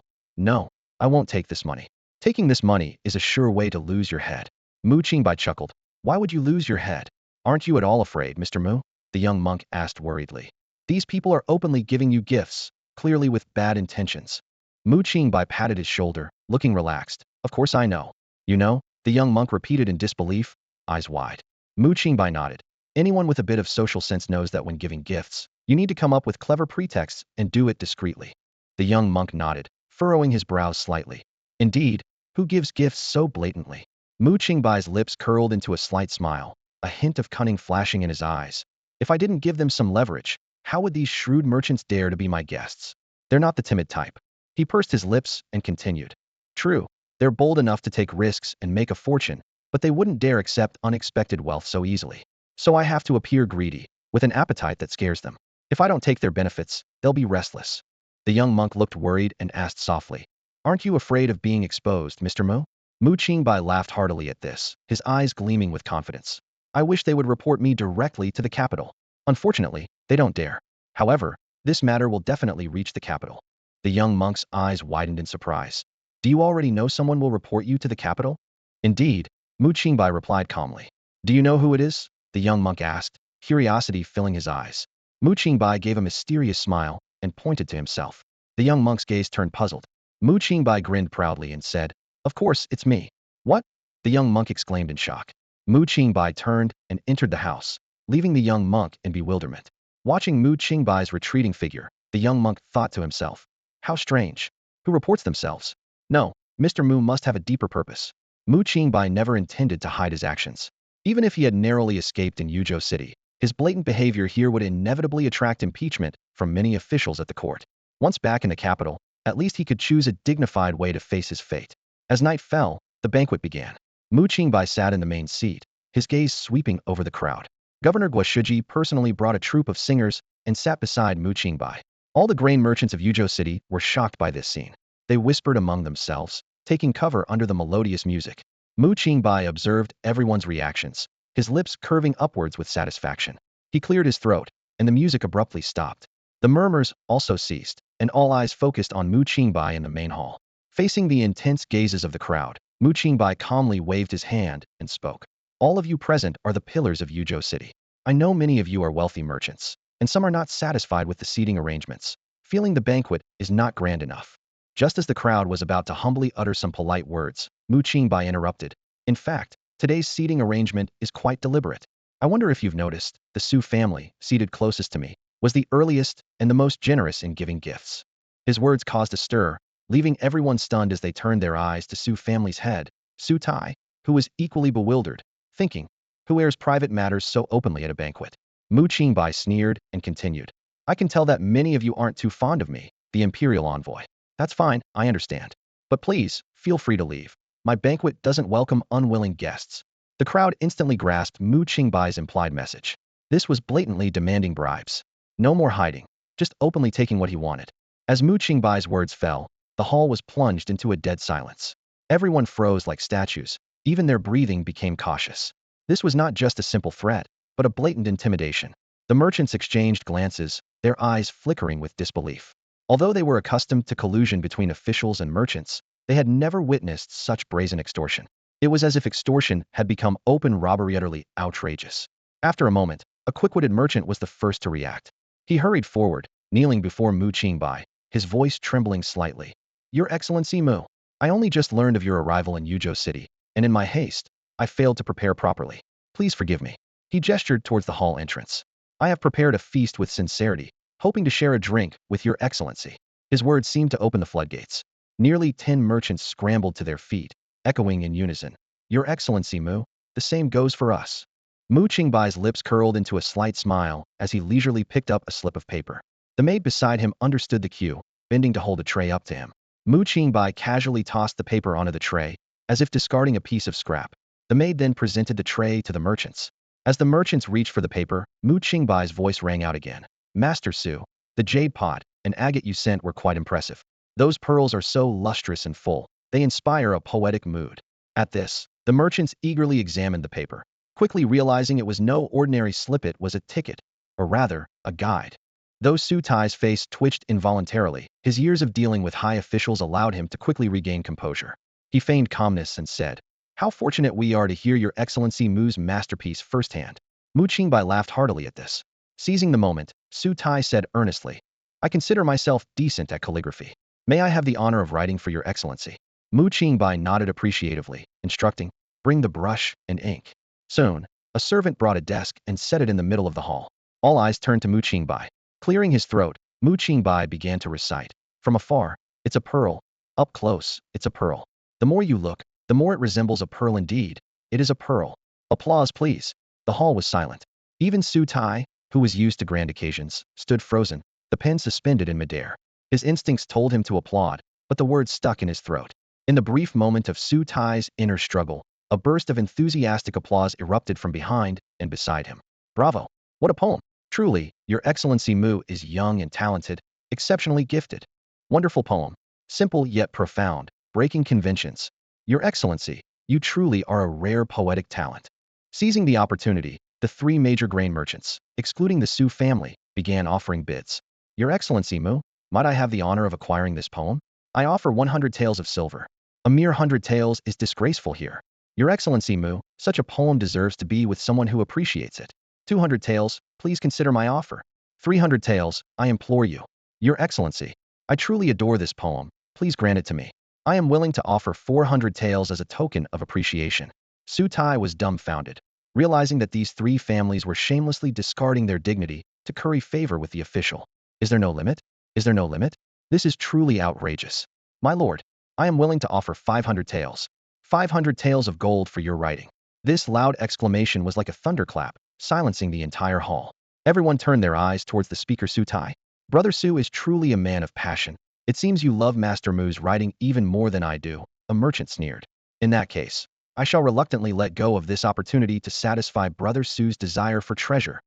I won't take this money. Taking this money is a sure way to lose your head." Mu Qingbai chuckled. "Why would you lose your head? Aren't you at all afraid, Mr. Mu?" The young monk asked worriedly. "These people are openly giving you gifts, clearly with bad intentions." Mu Qingbai patted his shoulder, looking relaxed. "Of course I know." "You know?" The young monk repeated in disbelief, eyes wide. Mu Qingbai nodded. "Anyone with a bit of social sense knows that when giving gifts, you need to come up with clever pretexts and do it discreetly." The young monk nodded, furrowing his brows slightly. "Indeed, who gives gifts so blatantly?" Mu Qingbai's lips curled into a slight smile, a hint of cunning flashing in his eyes. "If I didn't give them some leverage, how would these shrewd merchants dare to be my guests? They're not the timid type." He pursed his lips and continued. "True, they're bold enough to take risks and make a fortune, but they wouldn't dare accept unexpected wealth so easily. So I have to appear greedy, with an appetite that scares them. If I don't take their benefits, they'll be restless." The young monk looked worried and asked softly, "Aren't you afraid of being exposed, Mr. Mu?" Mu Qingbai laughed heartily at this, his eyes gleaming with confidence. "I wish they would report me directly to the capital. Unfortunately, they don't dare. However, this matter will definitely reach the capital." The young monk's eyes widened in surprise. "Do you already know someone will report you to the capital?" "Indeed," Mu Qingbai replied calmly. "Do you know who it is?" the young monk asked, curiosity filling his eyes. Mu Qingbai gave a mysterious smile and pointed to himself. The young monk's gaze turned puzzled. Mu Qingbai grinned proudly and said, "Of course, it's me." "What?" the young monk exclaimed in shock. Mu Qingbai turned and entered the house, leaving the young monk in bewilderment. Watching Mu Qingbai's retreating figure, the young monk thought to himself, "How strange. Who reports themselves? No, Mr. Mu must have a deeper purpose." Mu Qingbai never intended to hide his actions. Even if he had narrowly escaped in Yuzhou City, his blatant behavior here would inevitably attract impeachment from many officials at the court. Once back in the capital, at least he could choose a dignified way to face his fate. As night fell, the banquet began. Mu Qingbai sat in the main seat, his gaze sweeping over the crowd. Governor Guoshuji personally brought a troupe of singers and sat beside Mu Qingbai. All the grain merchants of Yuzhou City were shocked by this scene. They whispered among themselves, taking cover under the melodious music. Mu Qingbai observed everyone's reactions, his lips curving upwards with satisfaction. He cleared his throat, and the music abruptly stopped. The murmurs also ceased, and all eyes focused on Mu Qingbai in the main hall. Facing the intense gazes of the crowd, Mu Qingbai calmly waved his hand and spoke. "All of you present are the pillars of Yuzhou City. I know many of you are wealthy merchants, and some are not satisfied with the seating arrangements, feeling the banquet is not grand enough." Just as the crowd was about to humbly utter some polite words, Mu Qingbai interrupted. "In fact, today's seating arrangement is quite deliberate. I wonder if you've noticed, the Su family, seated closest to me, was the earliest and the most generous in giving gifts." His words caused a stir, leaving everyone stunned as they turned their eyes to Su family's head, Su Tai, who was equally bewildered, thinking, "Who airs private matters so openly at a banquet?" Mu Qingbai sneered and continued. "I can tell that many of you aren't too fond of me, the imperial envoy. That's fine, I understand. But please, feel free to leave. My banquet doesn't welcome unwilling guests." The crowd instantly grasped Mu Qingbai's implied message. This was blatantly demanding bribes. No more hiding, just openly taking what he wanted. As Mu Qingbai's words fell, the hall was plunged into a dead silence. Everyone froze like statues, even their breathing became cautious. This was not just a simple threat, but a blatant intimidation. The merchants exchanged glances, their eyes flickering with disbelief. Although they were accustomed to collusion between officials and merchants, they had never witnessed such brazen extortion. It was as if extortion had become open robbery, utterly outrageous. After a moment, a quick-witted merchant was the first to react. He hurried forward, kneeling before Mu Qingbai, his voice trembling slightly. "Your Excellency Mu, I only just learned of your arrival in Yuzhou City, and in my haste, I failed to prepare properly. Please forgive me." He gestured towards the hall entrance. "I have prepared a feast with sincerity, hoping to share a drink with your excellency. His words seemed to open the floodgates. Nearly 10 merchants scrambled to their feet, echoing in unison. Your excellency, Mu. The same goes for us. Mu Qingbai's lips curled into a slight smile as he leisurely picked up a slip of paper. The maid beside him understood the cue, bending to hold a tray up to him. Mu Qingbai casually tossed the paper onto the tray, as if discarding a piece of scrap. The maid then presented the tray to the merchants. As the merchants reached for the paper, Mu Qingbai's voice rang out again. Master Su, the jade pot and agate you sent were quite impressive. Those pearls are so lustrous and full, they inspire a poetic mood. At this, the merchants eagerly examined the paper, quickly realizing it was no ordinary slip, it was a ticket, or rather, a guide. Though Su Tai's face twitched involuntarily, his years of dealing with high officials allowed him to quickly regain composure. He feigned calmness and said, How fortunate we are to hear your excellency Mu's masterpiece firsthand. Mu Qingbai laughed heartily at this. Seizing the moment, Su Tai said earnestly, I consider myself decent at calligraphy. May I have the honor of writing for your excellency? Mu Qingbai nodded appreciatively, instructing, Bring the brush and ink. Soon, a servant brought a desk and set it in the middle of the hall. All eyes turned to Mu Qingbai. Clearing his throat, Mu Qingbai began to recite. From afar, it's a pearl. Up close, it's a pearl. The more you look, the more it resembles a pearl indeed. It is a pearl. Applause, please. The hall was silent. Even Su Tai, who was used to grand occasions, stood frozen, the pen suspended in midair. His instincts told him to applaud, but the words stuck in his throat. In the brief moment of Su Tai's inner struggle, a burst of enthusiastic applause erupted from behind and beside him. Bravo! What a poem! Truly, your excellency Mu is young and talented, exceptionally gifted. Wonderful poem. Simple yet profound, breaking conventions. Your excellency, you truly are a rare poetic talent. Seizing the opportunity, the three major grain merchants, excluding the Su family, began offering bids. Your excellency Mu, might I have the honor of acquiring this poem? I offer 100 taels of silver. A mere 100 taels is disgraceful here. Your excellency Mu, such a poem deserves to be with someone who appreciates it. 200 taels, please consider my offer. 300 taels, I implore you. Your excellency, I truly adore this poem, please grant it to me. I am willing to offer 400 taels as a token of appreciation. Su Tai was dumbfounded, realizing that these three families were shamelessly discarding their dignity to curry favor with the official. Is there no limit? Is there no limit? This is truly outrageous. My lord, I am willing to offer 500 taels. 500 taels of gold for your writing. This loud exclamation was like a thunderclap, silencing the entire hall. Everyone turned their eyes towards the speaker Su Tai. Brother Su is truly a man of passion. It seems you love Master Mu's writing even more than I do, a merchant sneered. In that case, I shall reluctantly let go of this opportunity to satisfy Brother Su's desire for treasure.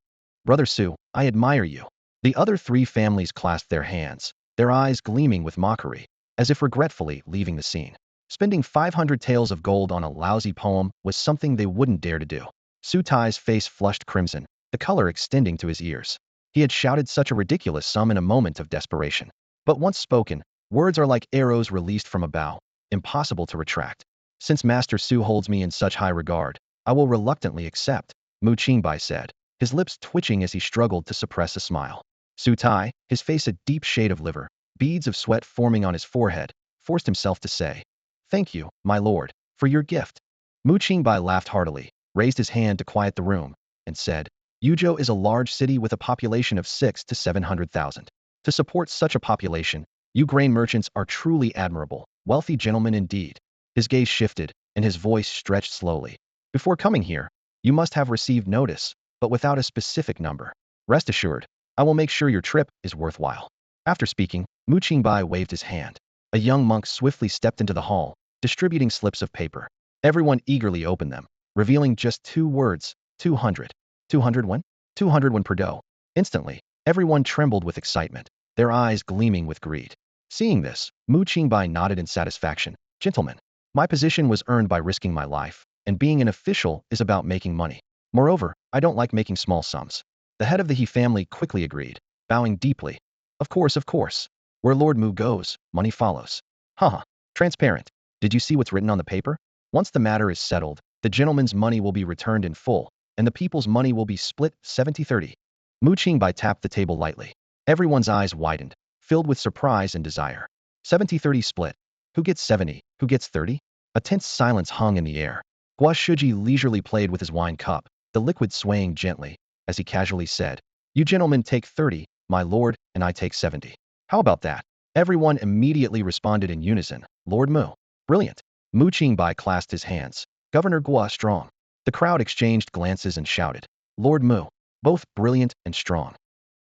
Brother Su, I admire you. The other three families clasped their hands, their eyes gleaming with mockery, as if regretfully leaving the scene. Spending 500 taels of gold on a lousy poem was something they wouldn't dare to do. Su Tai's face flushed crimson, the color extending to his ears. He had shouted such a ridiculous sum in a moment of desperation. But once spoken, words are like arrows released from a bow, impossible to retract. Since Master Su holds me in such high regard, I will reluctantly accept, Mu Qingbai said, his lips twitching as he struggled to suppress a smile. Su Tai, his face a deep shade of liver, beads of sweat forming on his forehead, forced himself to say, Thank you, my lord, for your gift. Mu Qingbai laughed heartily, raised his hand to quiet the room, and said, Yuzhou is a large city with a population of 600,000 to 700,000. To support such a population, you grain merchants are truly admirable, wealthy gentlemen indeed. His gaze shifted, and his voice stretched slowly. Before coming here, you must have received notice, but without a specific number. Rest assured, I will make sure your trip is worthwhile. After speaking, Mu Qingbai waved his hand. A young monk swiftly stepped into the hall, distributing slips of paper. Everyone eagerly opened them, revealing just 2 words, 200. 201? 201 per dough. Instantly, everyone trembled with excitement, their eyes gleaming with greed. Seeing this, Mu Qingbai nodded in satisfaction. Gentlemen, my position was earned by risking my life, and being an official is about making money. Moreover, I don't like making small sums. The head of the He family quickly agreed, bowing deeply. Of course. Where Lord Mu goes, money follows. Haha, transparent. Did you see what's written on the paper? Once the matter is settled, the gentleman's money will be returned in full, and the people's money will be split 70-30. Mu Qingbai tapped the table lightly. Everyone's eyes widened, filled with surprise and desire. 70-30 split. Who gets 70? Who gets 30? A tense silence hung in the air. Gua Shuji leisurely played with his wine cup, the liquid swaying gently, as he casually said, You gentlemen take 30, my lord, and I take 70. How about that? Everyone immediately responded in unison. Lord Mu. Brilliant. Mu Qingbai clasped his hands. Governor Gua strong. The crowd exchanged glances and shouted. Lord Mu. Both brilliant and strong.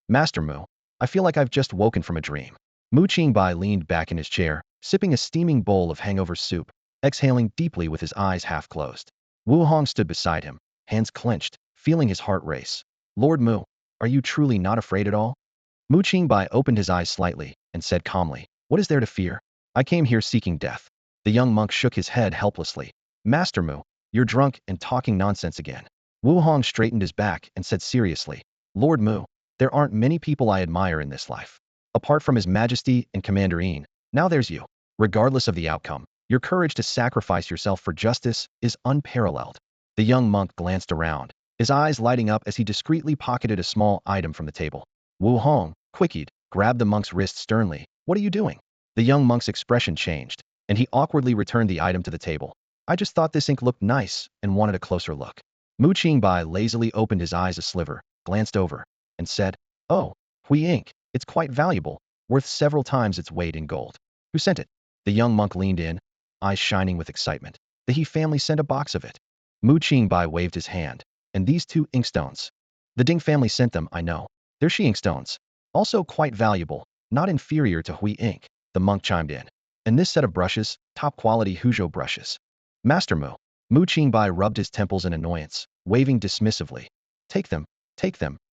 Master Mu. I feel like I've just woken from a dream. Mu Qingbai leaned back in his chair, sipping a steaming bowl of hangover soup, exhaling deeply with his eyes half closed. Wu Hong stood beside him, hands clenched, feeling his heart race. Lord Mu, are you truly not afraid at all? Mu Qingbai opened his eyes slightly and said calmly, what is there to fear? I came here seeking death. The young monk shook his head helplessly. Master Mu, you're drunk and talking nonsense again. Wu Hong straightened his back and said seriously, Lord Mu, there aren't many people I admire in this life. Apart from His Majesty and Commander Yin, now there's you. Regardless of the outcome, your courage to sacrifice yourself for justice is unparalleled. The young monk glanced around, his eyes lighting up as he discreetly pocketed a small item from the table. Wu Hong, quickied, grabbed the monk's wrist sternly. What are you doing? The young monk's expression changed, and he awkwardly returned the item to the table. I just thought this ink looked nice and wanted a closer look. Mu Qingbai lazily opened his eyes a sliver, glanced over, and said, oh, Hui ink, it's quite valuable, worth several times its weight in gold. Who sent it? The young monk leaned in, eyes shining with excitement. The He family sent a box of it. Mu Qingbai waved his hand. And these 2 inkstones. The Ding family sent them, I know. They're Shi inkstones. Also quite valuable, not inferior to Hui ink, the monk chimed in. And this set of brushes, top quality Huzhou brushes. Master Mu. Mu Qingbai rubbed his temples in annoyance, waving dismissively. Take them,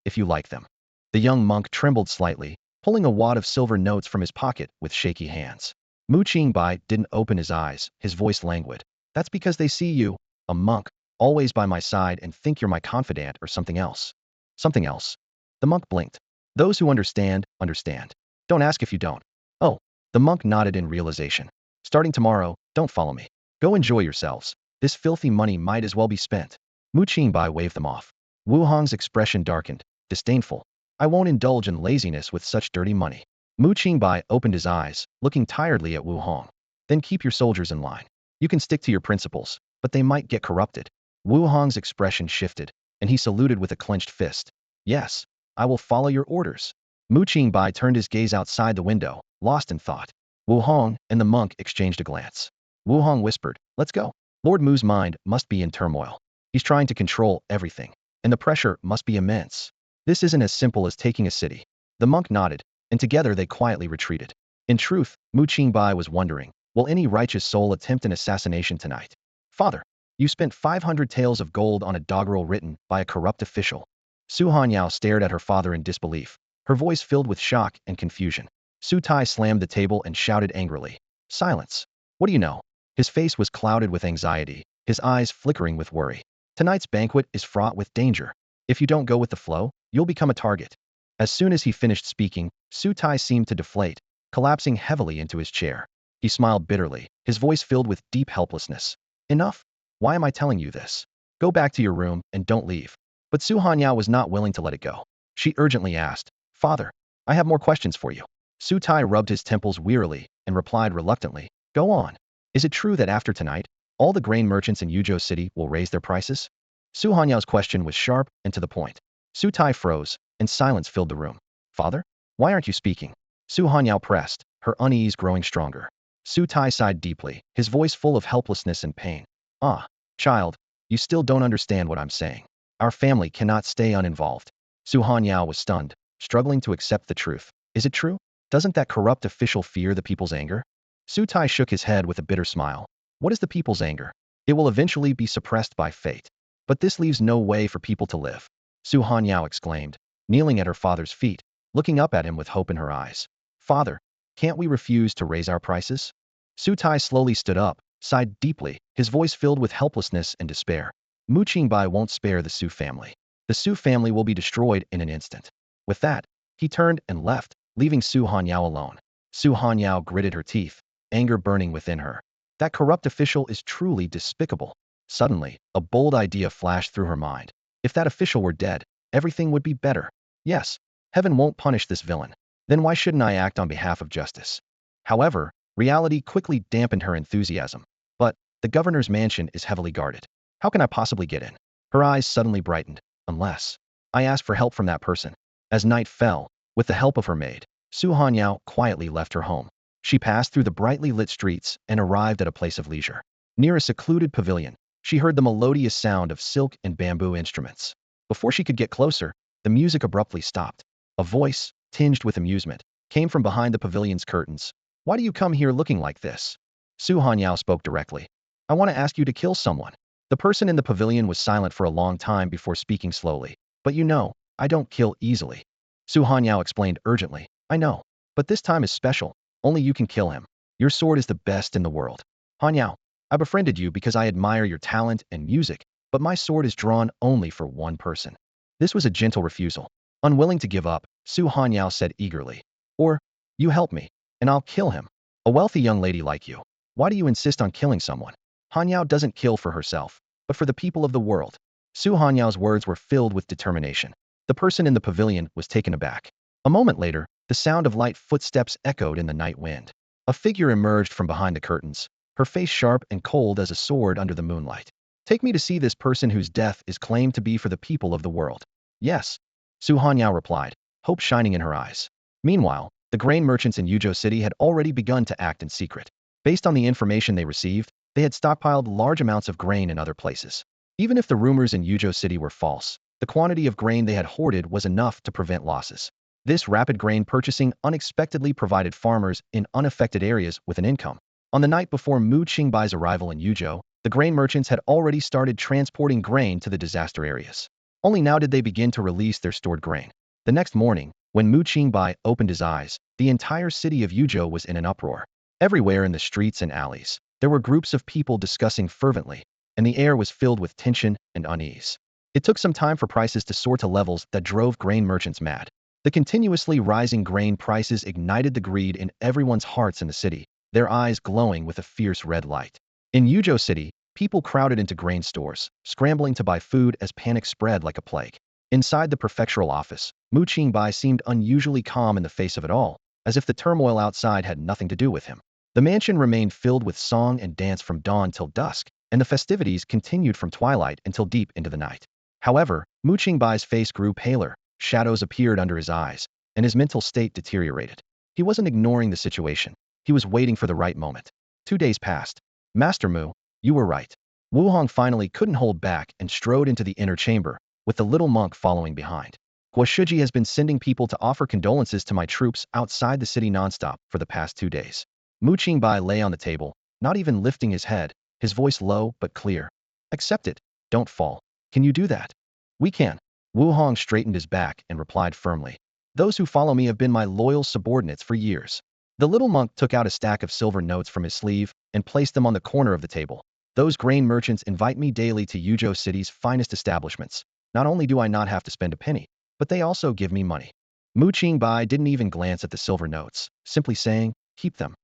if you like them. The young monk trembled slightly, pulling a wad of silver notes from his pocket with shaky hands. Mu Qingbai didn't open his eyes, his voice languid. That's because they see you, a monk, always by my side and think you're my confidant or something else. Something else. The monk blinked. Those who understand, understand. Don't ask if you don't. Oh, the monk nodded in realization. Starting tomorrow, don't follow me. Go enjoy yourselves. This filthy money might as well be spent. Mu Qingbai waved them off. Wu Hong's expression darkened, disdainful. I won't indulge in laziness with such dirty money. Mu Qingbai opened his eyes, looking tiredly at Wu Hong. Then keep your soldiers in line. You can stick to your principles, but they might get corrupted. Wu Hong's expression shifted, and he saluted with a clenched fist. Yes, I will follow your orders. Mu Qingbai turned his gaze outside the window, lost in thought. Wu Hong and the monk exchanged a glance. Wu Hong whispered, let's go. Lord Mu's mind must be in turmoil. He's trying to control everything, and the pressure must be immense. This isn't as simple as taking a city. The monk nodded, and together they quietly retreated. In truth, Mu Qingbai was wondering, will any righteous soul attempt an assassination tonight? Father, you spent 500 taels of gold on a doggerel written by a corrupt official. Su Hanyao stared at her father in disbelief, her voice filled with shock and confusion. Su Tai slammed the table and shouted angrily. Silence. What do you know? His face was clouded with anxiety, his eyes flickering with worry. Tonight's banquet is fraught with danger. If you don't go with the flow, you'll become a target. As soon as he finished speaking, Su Tai seemed to deflate, collapsing heavily into his chair. He smiled bitterly, his voice filled with deep helplessness. Enough? Why am I telling you this? Go back to your room and don't leave. But Su Hanyao was not willing to let it go. She urgently asked, Father, I have more questions for you. Su Tai rubbed his temples wearily and replied reluctantly, Go on. Is it true that after tonight, all the grain merchants in Yuzhou City will raise their prices? Su Hanyao's question was sharp and to the point. Su Tai froze, and silence filled the room. Father? Why aren't you speaking? Su Hanyao pressed, her unease growing stronger. Su Tai sighed deeply, his voice full of helplessness and pain. Ah, child, you still don't understand what I'm saying. Our family cannot stay uninvolved. Su Hanyao was stunned, struggling to accept the truth. Is it true? Doesn't that corrupt official fear the people's anger? Su Tai shook his head with a bitter smile. What is the people's anger? It will eventually be suppressed by fate. But this leaves no way for people to live. Su Hanyao exclaimed, kneeling at her father's feet, looking up at him with hope in her eyes. Father, can't we refuse to raise our prices? Su Tai slowly stood up, sighed deeply, his voice filled with helplessness and despair. Mu Qingbai won't spare the Su family. The Su family will be destroyed in an instant. With that, he turned and left, leaving Su Hanyao alone. Su Hanyao gritted her teeth, anger burning within her. That corrupt official is truly despicable. Suddenly, a bold idea flashed through her mind. If that official were dead, everything would be better. Yes, heaven won't punish this villain. Then why shouldn't I act on behalf of justice? However, reality quickly dampened her enthusiasm. But the governor's mansion is heavily guarded. How can I possibly get in? Her eyes suddenly brightened. Unless I ask for help from that person. As night fell, With the help of her maid, Su Hanyao quietly left her home. She passed through the brightly lit streets and arrived at a place of leisure. Near a secluded pavilion, she heard the melodious sound of silk and bamboo instruments. Before she could get closer, the music abruptly stopped. A voice, tinged with amusement, came from behind the pavilion's curtains. "Why do you come here looking like this?" Su Hanyao spoke directly. "I want to ask you to kill someone." The person in the pavilion was silent for a long time before speaking slowly. "But you know, I don't kill easily." Su Hanyao explained urgently. "I know. But this time is special. Only you can kill him. Your sword is the best in the world. Hanyao, I befriended you because I admire your talent and music, but my sword is drawn only for one person." This was a gentle refusal. Unwilling to give up, Su Hanyao said eagerly. "Or, you help me, and I'll kill him. A wealthy young lady like you. Why do you insist on killing someone?" Hanyao doesn't kill for herself, but for the people of the world. Su Hanyao's words were filled with determination. The person in the pavilion was taken aback. A moment later, the sound of light footsteps echoed in the night wind. A figure emerged from behind the curtains, her face sharp and cold as a sword under the moonlight. "Take me to see this person whose death is claimed to be for the people of the world." "Yes," Su Hanyao replied, hope shining in her eyes. Meanwhile, the grain merchants in Yuzhou City had already begun to act in secret. Based on the information they received, they had stockpiled large amounts of grain in other places. Even if the rumors in Yuzhou City were false, the quantity of grain they had hoarded was enough to prevent losses. This rapid grain purchasing unexpectedly provided farmers in unaffected areas with an income. On the night before Mu Qingbai's arrival in Yuzhou, the grain merchants had already started transporting grain to the disaster areas. Only now did they begin to release their stored grain. The next morning, when Mu Qingbai opened his eyes, the entire city of Yuzhou was in an uproar. Everywhere in the streets and alleys, there were groups of people discussing fervently, and the air was filled with tension and unease. It took some time for prices to soar to levels that drove grain merchants mad. The continuously rising grain prices ignited the greed in everyone's hearts in the city, their eyes glowing with a fierce red light. In Yuzhou City, people crowded into grain stores, scrambling to buy food as panic spread like a plague. Inside the prefectural office, Mu Qingbai seemed unusually calm in the face of it all, as if the turmoil outside had nothing to do with him. The mansion remained filled with song and dance from dawn till dusk, and the festivities continued from twilight until deep into the night. However, Mu Qingbai's face grew paler, shadows appeared under his eyes, and his mental state deteriorated. He wasn't ignoring the situation. He was waiting for the right moment. 2 days passed. "Master Mu, you were right." Wu Hong finally couldn't hold back and strode into the inner chamber, with the little monk following behind. "Guoshuji has been sending people to offer condolences to my troops outside the city nonstop for the past 2 days. Mu Qingbai lay on the table, not even lifting his head, his voice low but clear. "Accept it. Don't fall. Can you do that?" "We can." Wu Hong straightened his back and replied firmly. "Those who follow me have been my loyal subordinates for years." The little monk took out a stack of silver notes from his sleeve and placed them on the corner of the table. "Those grain merchants invite me daily to Yuzhou City's finest establishments. Not only do I not have to spend a penny, but they also give me money." Mu Qingbai didn't even glance at the silver notes, simply saying, "Keep them."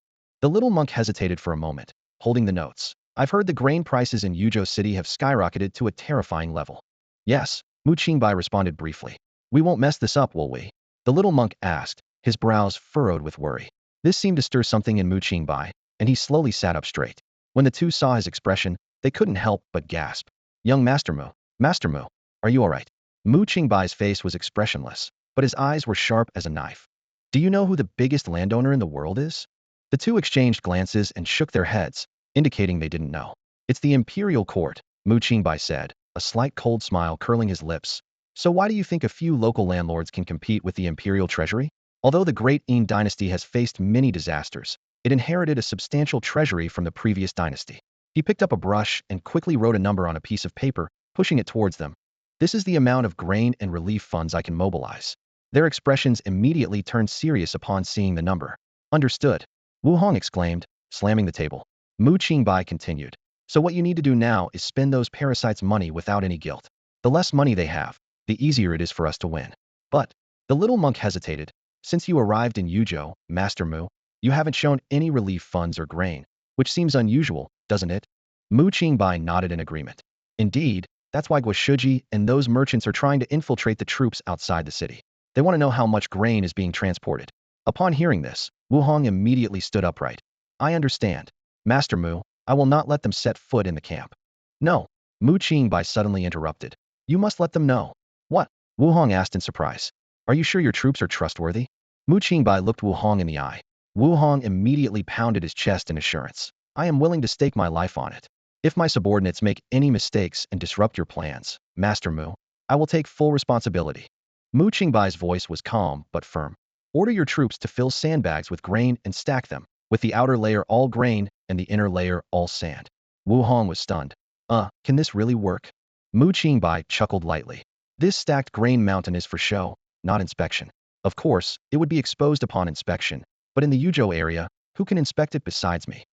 The little monk hesitated for a moment, holding the notes. "I've heard the grain prices in Yuzhou City have skyrocketed to a terrifying level." "Yes," Mu Qingbai responded briefly. "We won't mess this up, will we?" The little monk asked, his brows furrowed with worry. This seemed to stir something in Mu Qingbai, and he slowly sat up straight. When the two saw his expression, they couldn't help but gasp. "Young Master Mu, are you all right?" Mu Qingbai's face was expressionless, but his eyes were sharp as a knife. "Do you know who the biggest landowner in the world is?" The two exchanged glances and shook their heads, indicating they didn't know. "It's the Imperial Court," Mu Qingbai said, a slight cold smile curling his lips. "So why do you think a few local landlords can compete with the Imperial Treasury?" Although the Great Qin dynasty has faced many disasters, it inherited a substantial treasury from the previous dynasty. He picked up a brush and quickly wrote a number on a piece of paper, pushing it towards them. "This is the amount of grain and relief funds I can mobilize." Their expressions immediately turned serious upon seeing the number. "Understood," Wu Hong exclaimed, slamming the table. Mu Qingbai continued. "So what you need to do now is spend those parasites' money without any guilt. The less money they have, the easier it is for us to win." "But," the little monk hesitated, "since you arrived in Yuzhou, Master Mu, you haven't shown any relief funds or grain, which seems unusual, doesn't it?" Mu Qingbai nodded in agreement. "Indeed, that's why Guoshuji and those merchants are trying to infiltrate the troops outside the city. They want to know how much grain is being transported." Upon hearing this, Wu Hong immediately stood upright. "I understand. Master Mu, I will not let them set foot in the camp." "No," Mu Qingbai suddenly interrupted. "You must let them know." "What?" Wu Hong asked in surprise. Are you sure your troops are trustworthy? Mu Qingbai looked Wu Hong in the eye. Wu Hong immediately pounded his chest in assurance. I am willing to stake my life on it. If my subordinates make any mistakes and disrupt your plans, Master Mu, I will take full responsibility. Mu Qingbai's voice was calm but firm. Order your troops to fill sandbags with grain and stack them, with the outer layer all grain and the inner layer all sand. Wu Hong was stunned. Can this really work? Mu Qingbai chuckled lightly. This stacked grain mountain is for show, not inspection. Of course, it would be exposed upon inspection, but in the Yuzhou area, who can inspect it besides me?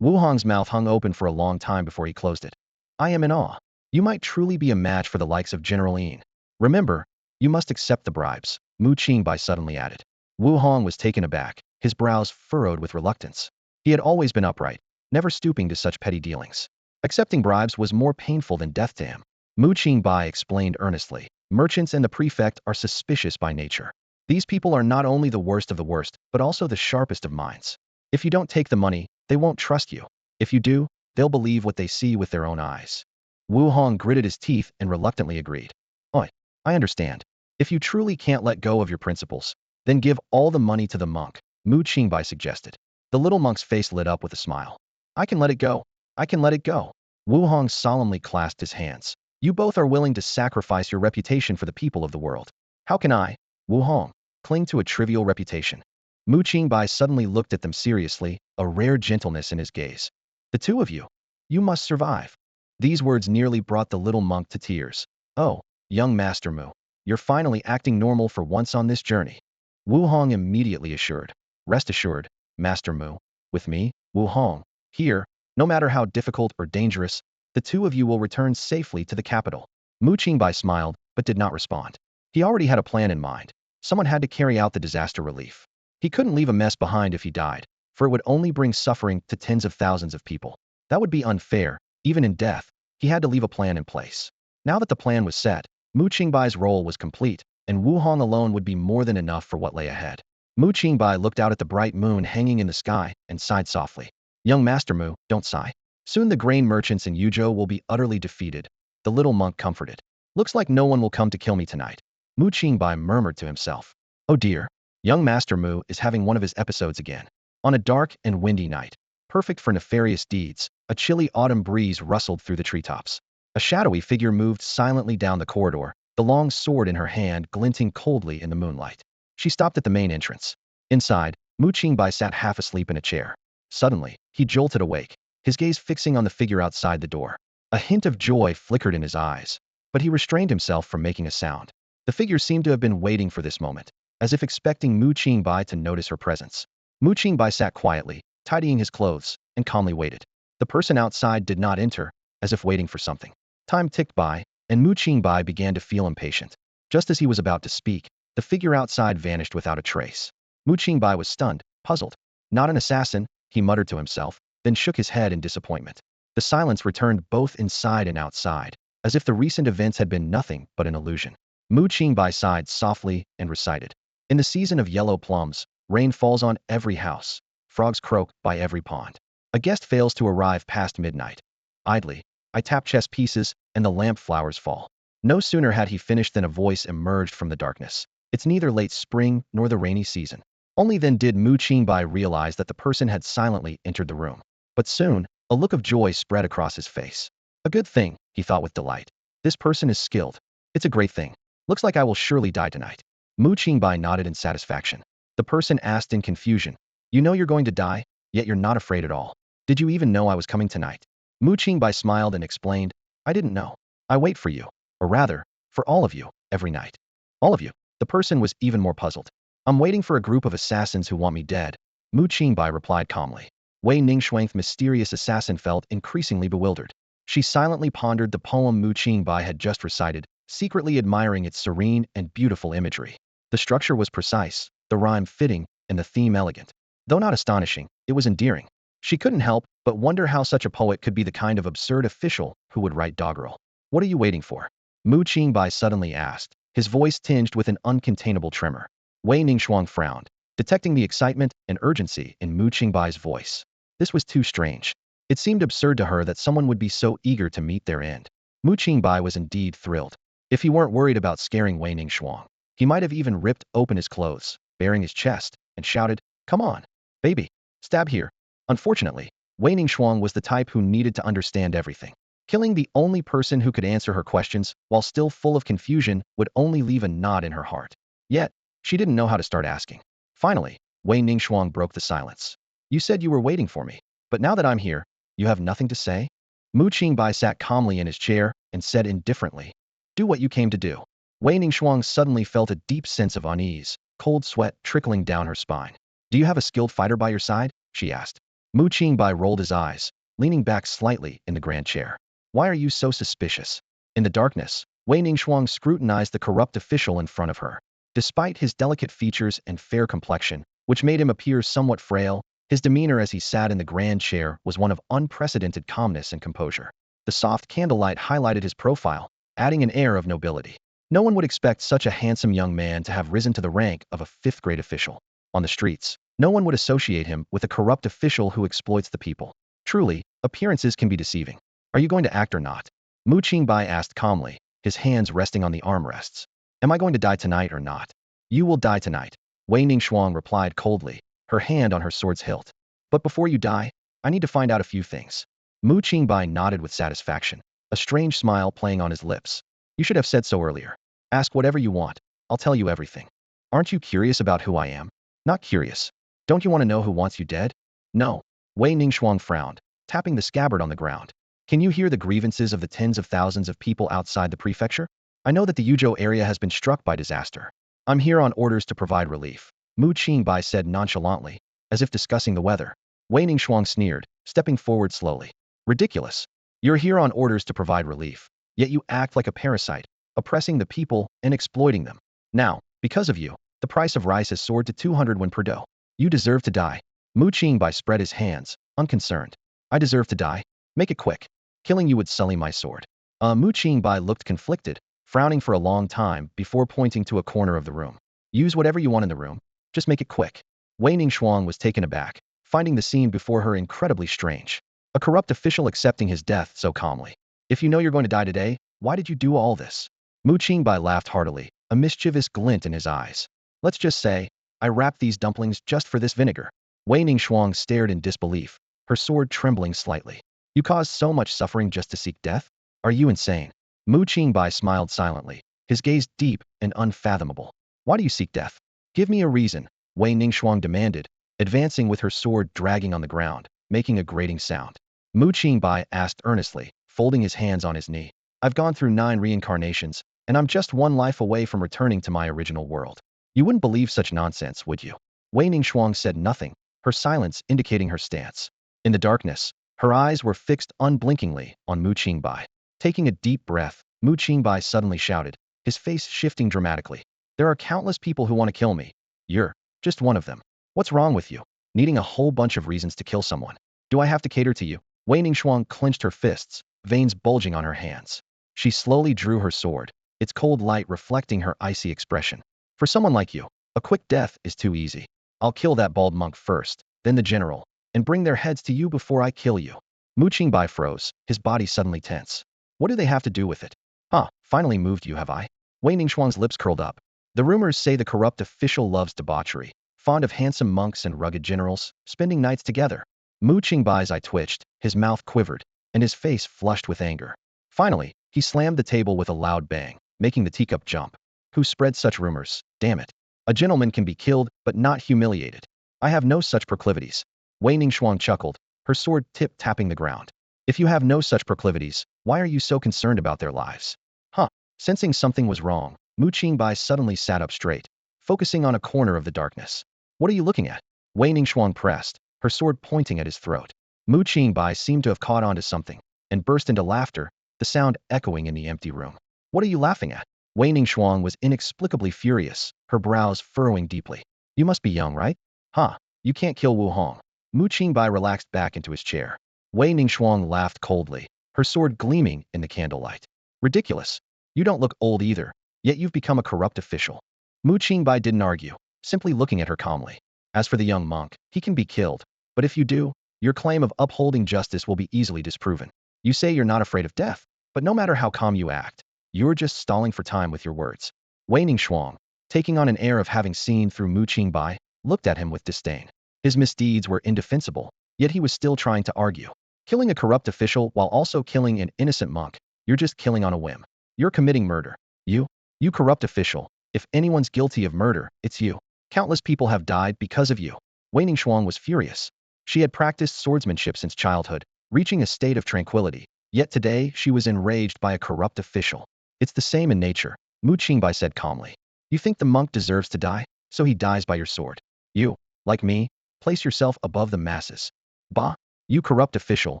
Wu Hong's mouth hung open for a long time before he closed it. I am in awe. You might truly be a match for the likes of General Yin. Remember, you must accept the bribes, Mu Qingbai suddenly added. Wu Hong was taken aback, his brows furrowed with reluctance. He had always been upright, never stooping to such petty dealings. Accepting bribes was more painful than death to him. Mu Qingbai explained earnestly. Merchants and the prefect are suspicious by nature. These people are not only the worst of the worst, but also the sharpest of minds. If you don't take the money, they won't trust you. If you do, they'll believe what they see with their own eyes. Wu Hong gritted his teeth and reluctantly agreed. Oi, I understand. If you truly can't let go of your principles, then give all the money to the monk, Mu Qingbai suggested. The little monk's face lit up with a smile. I can let it go. I can let it go. Wu Hong solemnly clasped his hands. You both are willing to sacrifice your reputation for the people of the world. How can I, Wu Hong, cling to a trivial reputation? Mu Qingbai suddenly looked at them seriously, a rare gentleness in his gaze. The two of you. You must survive. These words nearly brought the little monk to tears. Oh, young Master Mu, you're finally acting normal for once on this journey. Wu Hong immediately assured. Rest assured, Master Mu, with me, Wu Hong, here, no matter how difficult or dangerous, the two of you will return safely to the capital. Mu Qingbai smiled, but did not respond. He already had a plan in mind. Someone had to carry out the disaster relief. He couldn't leave a mess behind if he died, for it would only bring suffering to tens of thousands of people. That would be unfair. Even in death, he had to leave a plan in place. Now that the plan was set, Mu Qingbai's role was complete, and Wu Hong alone would be more than enough for what lay ahead. Mu Qingbai looked out at the bright moon hanging in the sky and sighed softly. Young Master Mu, don't sigh. Soon the grain merchants in Yuzhou will be utterly defeated. The little monk comforted. Looks like no one will come to kill me tonight. Mu Qingbai murmured to himself. Oh dear. Young Master Mu is having one of his episodes again. On a dark and windy night, perfect for nefarious deeds, a chilly autumn breeze rustled through the treetops. A shadowy figure moved silently down the corridor, the long sword in her hand glinting coldly in the moonlight. She stopped at the main entrance. Inside, Mu Qingbai sat half asleep in a chair. Suddenly, he jolted awake, his gaze fixing on the figure outside the door. A hint of joy flickered in his eyes, but he restrained himself from making a sound. The figure seemed to have been waiting for this moment, as if expecting Mu Qingbai to notice her presence. Mu Qingbai sat quietly, tidying his clothes, and calmly waited. The person outside did not enter, as if waiting for something. Time ticked by, and Mu Qingbai began to feel impatient. Just as he was about to speak, the figure outside vanished without a trace. Mu Qingbai was stunned, puzzled. Not an assassin, he muttered to himself, then shook his head in disappointment. The silence returned both inside and outside, as if the recent events had been nothing but an illusion. Mu Qingbai sighed softly and recited. In the season of yellow plums, rain falls on every house, frogs croak by every pond. A guest fails to arrive past midnight. Idly, I tap chess pieces, and the lamp flowers fall. No sooner had he finished than a voice emerged from the darkness. It's neither late spring nor the rainy season. Only then did Mu Qingbai realize that the person had silently entered the room. But soon, a look of joy spread across his face. A good thing, he thought with delight. This person is skilled. It's a great thing. Looks like I will surely die tonight. Mu Qingbai nodded in satisfaction. The person asked in confusion. You know you're going to die, yet you're not afraid at all. Did you even know I was coming tonight? Mu Qingbai smiled and explained. I didn't know. I wait for you, or rather, for all of you, every night. All of you. The person was even more puzzled. I'm waiting for a group of assassins who want me dead, Mu Qingbai replied calmly. Wei Ningxuang's mysterious assassin felt increasingly bewildered. She silently pondered the poem Mu Qingbai had just recited, secretly admiring its serene and beautiful imagery. The structure was precise, the rhyme fitting, and the theme elegant. Though not astonishing, it was endearing. She couldn't help but wonder how such a poet could be the kind of absurd official who would write doggerel. What are you waiting for? Mu Qingbai suddenly asked, his voice tinged with an uncontainable tremor. Wei Ningxuang frowned, detecting the excitement and urgency in Mu Qingbai's voice. This was too strange. It seemed absurd to her that someone would be so eager to meet their end. Mu Qingbai was indeed thrilled. If he weren't worried about scaring Wei Ningxuang, He might have even ripped open his clothes, baring his chest, and shouted, "Come on, baby, stab here." Unfortunately, Wei Ningxuang was the type who needed to understand everything. Killing the only person who could answer her questions while still full of confusion would only leave a knot in her heart. Yet, she didn't know how to start asking. Finally, Wei Ningxuang broke the silence. "You said you were waiting for me, but now that I'm here, you have nothing to say?" Mu Qingbai sat calmly in his chair and said indifferently, "Do what you came to do." Wei Ningxuang suddenly felt a deep sense of unease, cold sweat trickling down her spine. "Do you have a skilled fighter by your side?" she asked. Mu Qingbai rolled his eyes, leaning back slightly in the grand chair. "Why are you so suspicious?" In the darkness, Wei Ningxuang scrutinized the corrupt official in front of her. Despite his delicate features and fair complexion, which made him appear somewhat frail, his demeanor as he sat in the grand chair was one of unprecedented calmness and composure. The soft candlelight highlighted his profile, adding an air of nobility. No one would expect such a handsome young man to have risen to the rank of a fifth-grade official. On the streets, no one would associate him with a corrupt official who exploits the people. Truly, appearances can be deceiving. "Are you going to act or not?" Mu Qingbai asked calmly, his hands resting on the armrests. "Am I going to die tonight or not?" "You will die tonight," Wei Ningxuang replied coldly, her hand on her sword's hilt. "But before you die, I need to find out a few things." Mu Qingbai nodded with satisfaction, a strange smile playing on his lips. "You should have said so earlier. Ask whatever you want. I'll tell you everything." "Aren't you curious about who I am?" "Not curious. Don't you want to know who wants you dead?" "No." Wei Ningxuang frowned, tapping the scabbard on the ground. "Can you hear the grievances of the tens of thousands of people outside the prefecture? I know that the Yuzhou area has been struck by disaster. I'm here on orders to provide relief," Mu Qingbai said nonchalantly, as if discussing the weather. Wei Ningxuang sneered, stepping forward slowly. "Ridiculous. You're here on orders to provide relief, yet you act like a parasite, oppressing the people and exploiting them. Now, because of you, the price of rice has soared to 200 yuan per dough. You deserve to die." Mu Qingbai spread his hands, unconcerned. "I deserve to die? Make it quick. Killing you would sully my sword." Mu Qingbai looked conflicted, frowning for a long time before pointing to a corner of the room. "Use whatever you want in the room. Just make it quick." Wei Ningxuang was taken aback, finding the scene before her incredibly strange. A corrupt official accepting his death so calmly. "If you know you're going to die today, why did you do all this?" Mu Qingbai laughed heartily, a mischievous glint in his eyes. "Let's just say, I wrapped these dumplings just for this vinegar." Wei Ningxuang stared in disbelief, her sword trembling slightly. "You caused so much suffering just to seek death? Are you insane?" Mu Qingbai smiled silently, his gaze deep and unfathomable. "Why do you seek death? Give me a reason," Wei Ningxuang demanded, advancing with her sword dragging on the ground, making a grating sound. Mu Qingbai asked earnestly, folding his hands on his knee. "I've gone through 9 reincarnations, and I'm just one life away from returning to my original world." "You wouldn't believe such nonsense, would you?" Wei Ningxuang said nothing, her silence indicating her stance. In the darkness, her eyes were fixed unblinkingly on Mu Qingbai. Taking a deep breath, Mu Qingbai suddenly shouted, his face shifting dramatically. "There are countless people who want to kill me. You're just one of them. What's wrong with you? Needing a whole bunch of reasons to kill someone. Do I have to cater to you?" Wei Ningxuang clenched her fists, veins bulging on her hands. She slowly drew her sword, its cold light reflecting her icy expression. "For someone like you, a quick death is too easy. I'll kill that bald monk first, then the general, and bring their heads to you before I kill you." Mu Qingbai froze, his body suddenly tense. "What do they have to do with it?" "Huh, finally moved you, have I?" Wei Ningxuang's lips curled up. "The rumors say the corrupt official loves debauchery, fond of handsome monks and rugged generals, spending nights together." Mu Qingbai's eye twitched, his mouth quivered, and his face flushed with anger. Finally, he slammed the table with a loud bang, making the teacup jump. "Who spread such rumors? Damn it. A gentleman can be killed, but not humiliated. I have no such proclivities." Wei Ningxuang chuckled, her sword tip tapping the ground. "If you have no such proclivities, why are you so concerned about their lives?" Huh. Sensing something was wrong, Mu Qingbai suddenly sat up straight, focusing on a corner of the darkness. "What are you looking at?" Wei Ningxuang pressed, her sword pointing at his throat. Mu Qingbai seemed to have caught on to something, and burst into laughter, the sound echoing in the empty room. "What are you laughing at?" Wei Ningxuang was inexplicably furious, her brows furrowing deeply. "You must be young, right? Huh. You can't kill Wu Hong." Mu Qingbai relaxed back into his chair. Wei Ningxuang laughed coldly, her sword gleaming in the candlelight. "Ridiculous. You don't look old either, yet you've become a corrupt official." Mu Qingbai didn't argue, simply looking at her calmly. "As for the young monk, he can be killed, but if you do, your claim of upholding justice will be easily disproven. You say you're not afraid of death, but no matter how calm you act, you're just stalling for time with your words." Wei Ningxuang, taking on an air of having seen through Mu Qingbai, looked at him with disdain. His misdeeds were indefensible, yet he was still trying to argue. Killing a corrupt official while also killing an innocent monk, you're just killing on a whim. You're committing murder. You corrupt official. If anyone's guilty of murder, it's you. Countless people have died because of you. Wei Ningxuang was furious. She had practiced swordsmanship since childhood, reaching a state of tranquility, yet today she was enraged by a corrupt official. It's the same in nature, Mu Qingbai said calmly. You think the monk deserves to die, so he dies by your sword. You, like me, place yourself above the masses. Bah, you corrupt official,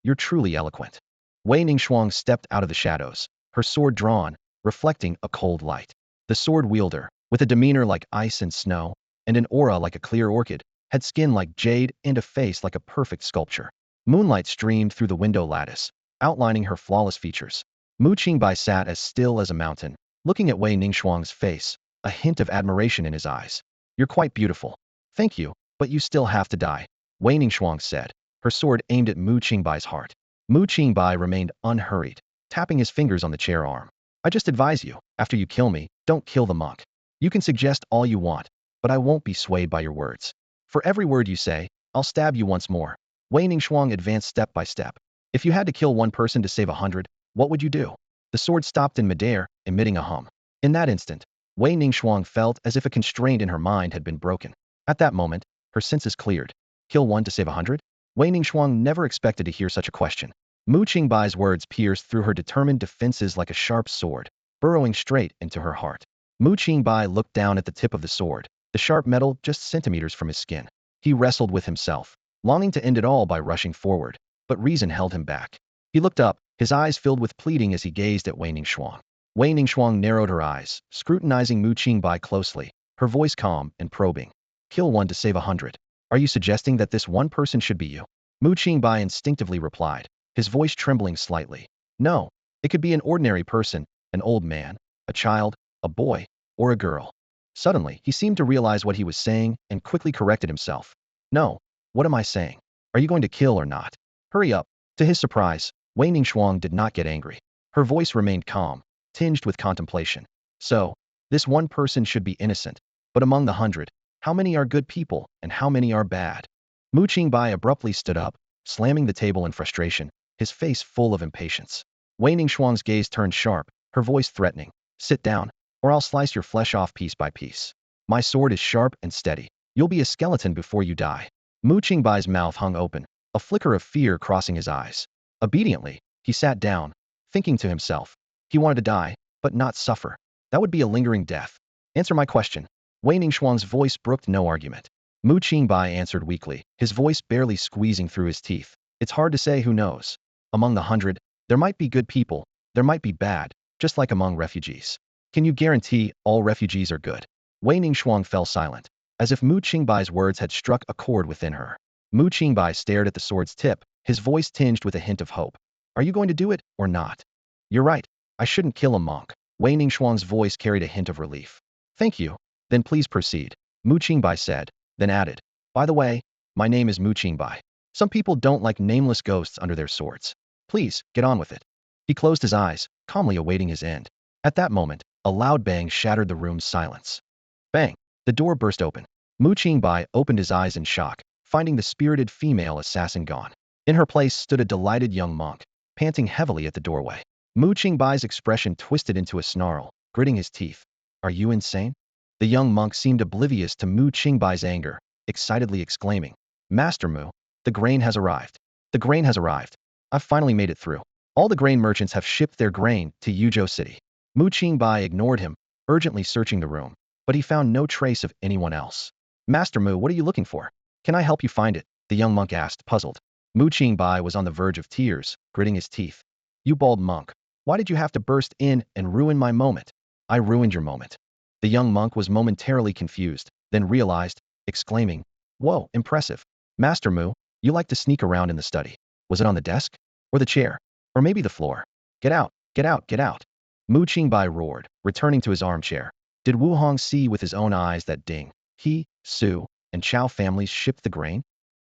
you're truly eloquent. Wei Ningxuang stepped out of the shadows, her sword drawn, reflecting a cold light. The sword wielder, with a demeanor like ice and snow, and an aura like a clear orchid, had skin like jade and a face like a perfect sculpture. Moonlight streamed through the window lattice, outlining her flawless features. Mu Qingbai sat as still as a mountain, looking at Wei Ningxuang's face, a hint of admiration in his eyes. You're quite beautiful. Thank you, but you still have to die, Wei Ningxuang said, her sword aimed at Mu Qingbai's heart. Mu Qingbai remained unhurried, tapping his fingers on the chair arm. I just advise you, after you kill me, don't kill the monk. You can suggest all you want, but I won't be swayed by your words. For every word you say, I'll stab you once more. Wei Ningxuang advanced step by step. If you had to kill one person to save 100, what would you do? The sword stopped in midair, emitting a hum. In that instant, Wei Ningxuang felt as if a constraint in her mind had been broken. At that moment, her senses cleared. Kill one to save 100? Wei Ningxuang never expected to hear such a question. Mu Qingbai's words pierced through her determined defenses like a sharp sword, burrowing straight into her heart. Mu Qingbai looked down at the tip of the sword, the sharp metal just centimeters from his skin. He wrestled with himself, longing to end it all by rushing forward, but reason held him back. He looked up, his eyes filled with pleading as he gazed at Wei Ningxuang. Wei Ningxuang narrowed her eyes, scrutinizing Mu Qingbai closely, her voice calm and probing. Kill one to save 100. Are you suggesting that this one person should be you? Mu Qingbai instinctively replied, his voice trembling slightly. No, it could be an ordinary person, an old man, a child, a boy, or a girl. Suddenly, he seemed to realize what he was saying and quickly corrected himself. No, what am I saying? Are you going to kill or not? Hurry up. To his surprise, Wei Ningxuang did not get angry. Her voice remained calm, tinged with contemplation. So, this one person should be innocent, but among the 100, how many are good people and how many are bad? Mu Qingbai abruptly stood up, slamming the table in frustration, his face full of impatience. Wei Ningxuang's gaze turned sharp, her voice threatening. Sit down, or I'll slice your flesh off piece by piece. My sword is sharp and steady. You'll be a skeleton before you die. Mu Qingbai's mouth hung open, a flicker of fear crossing his eyes. Obediently, he sat down, thinking to himself. He wanted to die, but not suffer. That would be a lingering death. Answer my question. Wei Ningxuang's voice brooked no argument. Mu Qingbai answered weakly, his voice barely squeezing through his teeth. It's hard to say, who knows. Among the 100, there might be good people, there might be bad, just like among refugees. Can you guarantee all refugees are good? Wei Ningxuang fell silent, as if Mu Qingbai's words had struck a chord within her. Mu Qingbai stared at the sword's tip, his voice tinged with a hint of hope. Are you going to do it, or not? You're right, I shouldn't kill a monk. Wei Ningxuang's voice carried a hint of relief. Thank you. Then please proceed, Mu Qingbai said, then added. By the way, my name is Mu Qingbai. Some people don't like nameless ghosts under their swords. Please, get on with it. He closed his eyes, calmly awaiting his end. At that moment, a loud bang shattered the room's silence. Bang! The door burst open. Mu Qingbai opened his eyes in shock, finding the spirited female assassin gone. In her place stood a delighted young monk, panting heavily at the doorway. Mu Qingbai's expression twisted into a snarl, gritting his teeth. Are you insane? The young monk seemed oblivious to Mu Qingbai's anger, excitedly exclaiming. Master Mu, the grain has arrived. The grain has arrived. I've finally made it through. All the grain merchants have shipped their grain to Yuzhou City. Mu Qingbai ignored him, urgently searching the room, but he found no trace of anyone else. Master Mu, what are you looking for? Can I help you find it? The young monk asked, puzzled. Mu Qingbai was on the verge of tears, gritting his teeth. You bald monk, why did you have to burst in and ruin my moment? I ruined your moment. The young monk was momentarily confused, then realized, exclaiming, Whoa, impressive. Master Mu, you like to sneak around in the study. Was it on the desk? Or the chair? Or maybe the floor? Get out, get out, get out. Mu Qingbai roared, returning to his armchair. Did Wu Hong see with his own eyes that Ding, He, Su, and Chao families shipped the grain?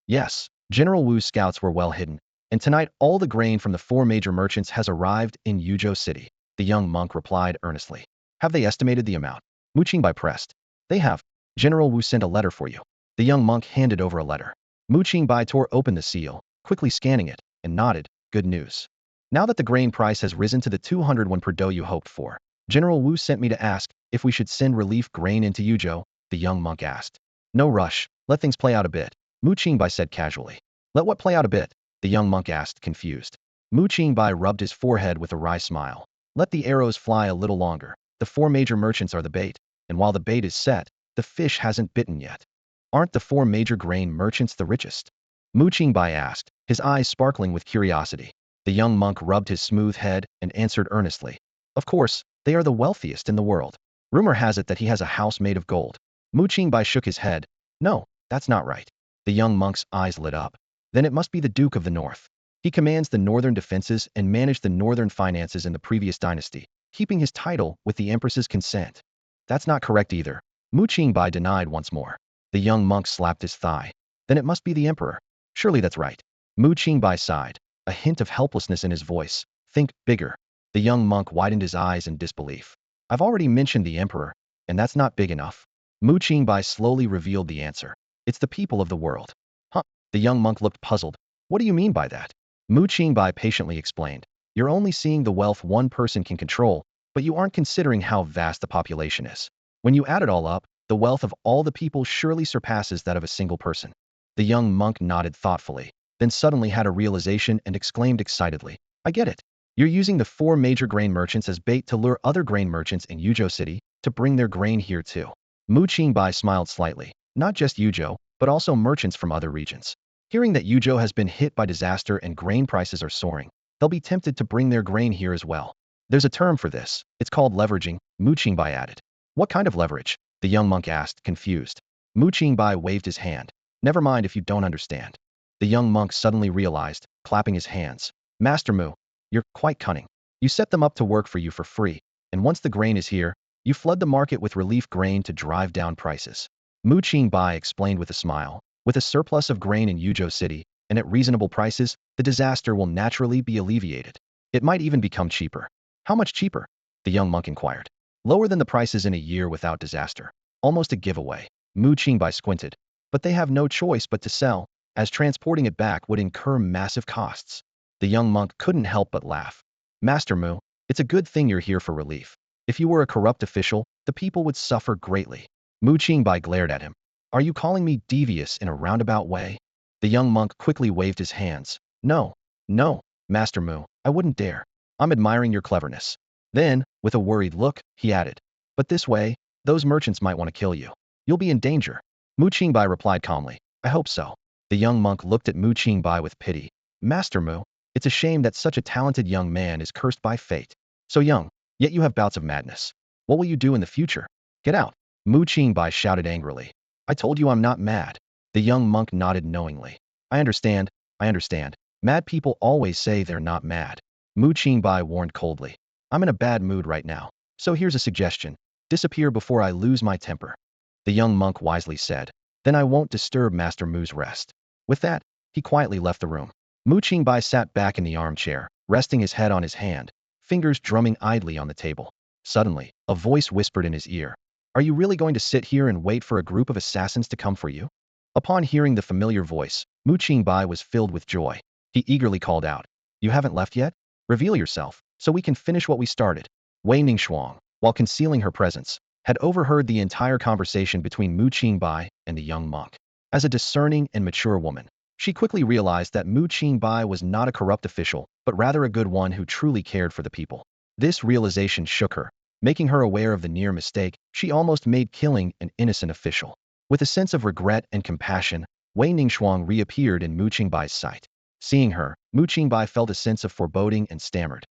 Yes, General Wu's scouts were well hidden, and tonight all the grain from the 4 major merchants has arrived in Yuzhou City, the young monk replied earnestly. Have they estimated the amount? Mu Qingbai pressed. They have. General Wu sent a letter for you. The young monk handed over a letter. Mu Qingbai tore open the seal, quickly scanning it, and nodded. Good news. Now that the grain price has risen to the 201 per dough you hoped for, General Wu sent me to ask if we should send relief grain into Yuzhou, the young monk asked. No rush, let things play out a bit, Mu Qingbai said casually. Let what play out a bit? The young monk asked, confused. Mu Qingbai rubbed his forehead with a wry smile. Let the arrows fly a little longer. The 4 major merchants are the bait, and while the bait is set, the fish hasn't bitten yet. Aren't the 4 major grain merchants the richest? Mu Qingbai asked, his eyes sparkling with curiosity. The young monk rubbed his smooth head and answered earnestly. Of course, they are the wealthiest in the world. Rumor has it that he has a house made of gold. Mu Qingbai shook his head. No, that's not right. The young monk's eyes lit up. Then it must be the Duke of the North. He commands the northern defenses and managed the northern finances in the previous dynasty, keeping his title with the Empress's consent. That's not correct either. Mu Qingbai denied once more. The young monk slapped his thigh. Then it must be the Emperor. Surely that's right. Mu Qingbai sighed, a hint of helplessness in his voice. Think bigger. The young monk widened his eyes in disbelief. I've already mentioned the Emperor, and that's not big enough. Mu Qingbai slowly revealed the answer. It's the people of the world. Huh? The young monk looked puzzled. What do you mean by that? Mu Qingbai patiently explained. You're only seeing the wealth one person can control, but you aren't considering how vast the population is. When you add it all up, the wealth of all the people surely surpasses that of a single person. The young monk nodded thoughtfully, then suddenly had a realization and exclaimed excitedly. I get it. You're using the 4 major grain merchants as bait to lure other grain merchants in Yuzhou City to bring their grain here too. Mu Qingbai smiled slightly. Not just Yuzhou, but also merchants from other regions. Hearing that Yuzhou has been hit by disaster and grain prices are soaring, they'll be tempted to bring their grain here as well. There's a term for this. It's called leveraging, Mu Qingbai added. What kind of leverage? The young monk asked, confused. Mu Qingbai waved his hand. Never mind if you don't understand. The young monk suddenly realized, clapping his hands. Master Mu, you're quite cunning. You set them up to work for you for free, and once the grain is here, you flood the market with relief grain to drive down prices. Mu Qingbai explained with a smile. With a surplus of grain in Yuzhou City, and at reasonable prices, the disaster will naturally be alleviated. It might even become cheaper. How much cheaper? The young monk inquired. Lower than the prices in a year without disaster. Almost a giveaway. Mu Qingbai squinted. But they have no choice but to sell, as transporting it back would incur massive costs. The young monk couldn't help but laugh. Master Mu, it's a good thing you're here for relief. If you were a corrupt official, the people would suffer greatly. Mu Qingbai glared at him. Are you calling me devious in a roundabout way? The young monk quickly waved his hands. No, Master Mu, I wouldn't dare. I'm admiring your cleverness. Then, with a worried look, he added. But this way, those merchants might want to kill you. You'll be in danger. Mu Qingbai replied calmly. I hope so. The young monk looked at Mu Qingbai with pity. Master Mu, it's a shame that such a talented young man is cursed by fate. So young, yet you have bouts of madness. What will you do in the future? Get out. Mu Qingbai shouted angrily. I told you I'm not mad. The young monk nodded knowingly. I understand. Mad people always say they're not mad. Mu Qingbai warned coldly. I'm in a bad mood right now, so here's a suggestion. Disappear before I lose my temper. The young monk wisely said. Then I won't disturb Master Mu's rest. With that, he quietly left the room. Mu Qingbai sat back in the armchair, resting his head on his hand, fingers drumming idly on the table. Suddenly, a voice whispered in his ear. Are you really going to sit here and wait for a group of assassins to come for you? Upon hearing the familiar voice, Mu Qingbai was filled with joy. He eagerly called out. You haven't left yet? Reveal yourself, so we can finish what we started. Wei Ningxuang, while concealing her presence, had overheard the entire conversation between Mu Qingbai and the young monk. As a discerning and mature woman, she quickly realized that Mu Qingbai was not a corrupt official, but rather a good one who truly cared for the people. This realization shook her, making her aware of the near mistake she almost made killing an innocent official. With a sense of regret and compassion, Wei Ningxuang reappeared in Mu Qingbai's sight. Seeing her, Mu Qingbai felt a sense of foreboding and stammered.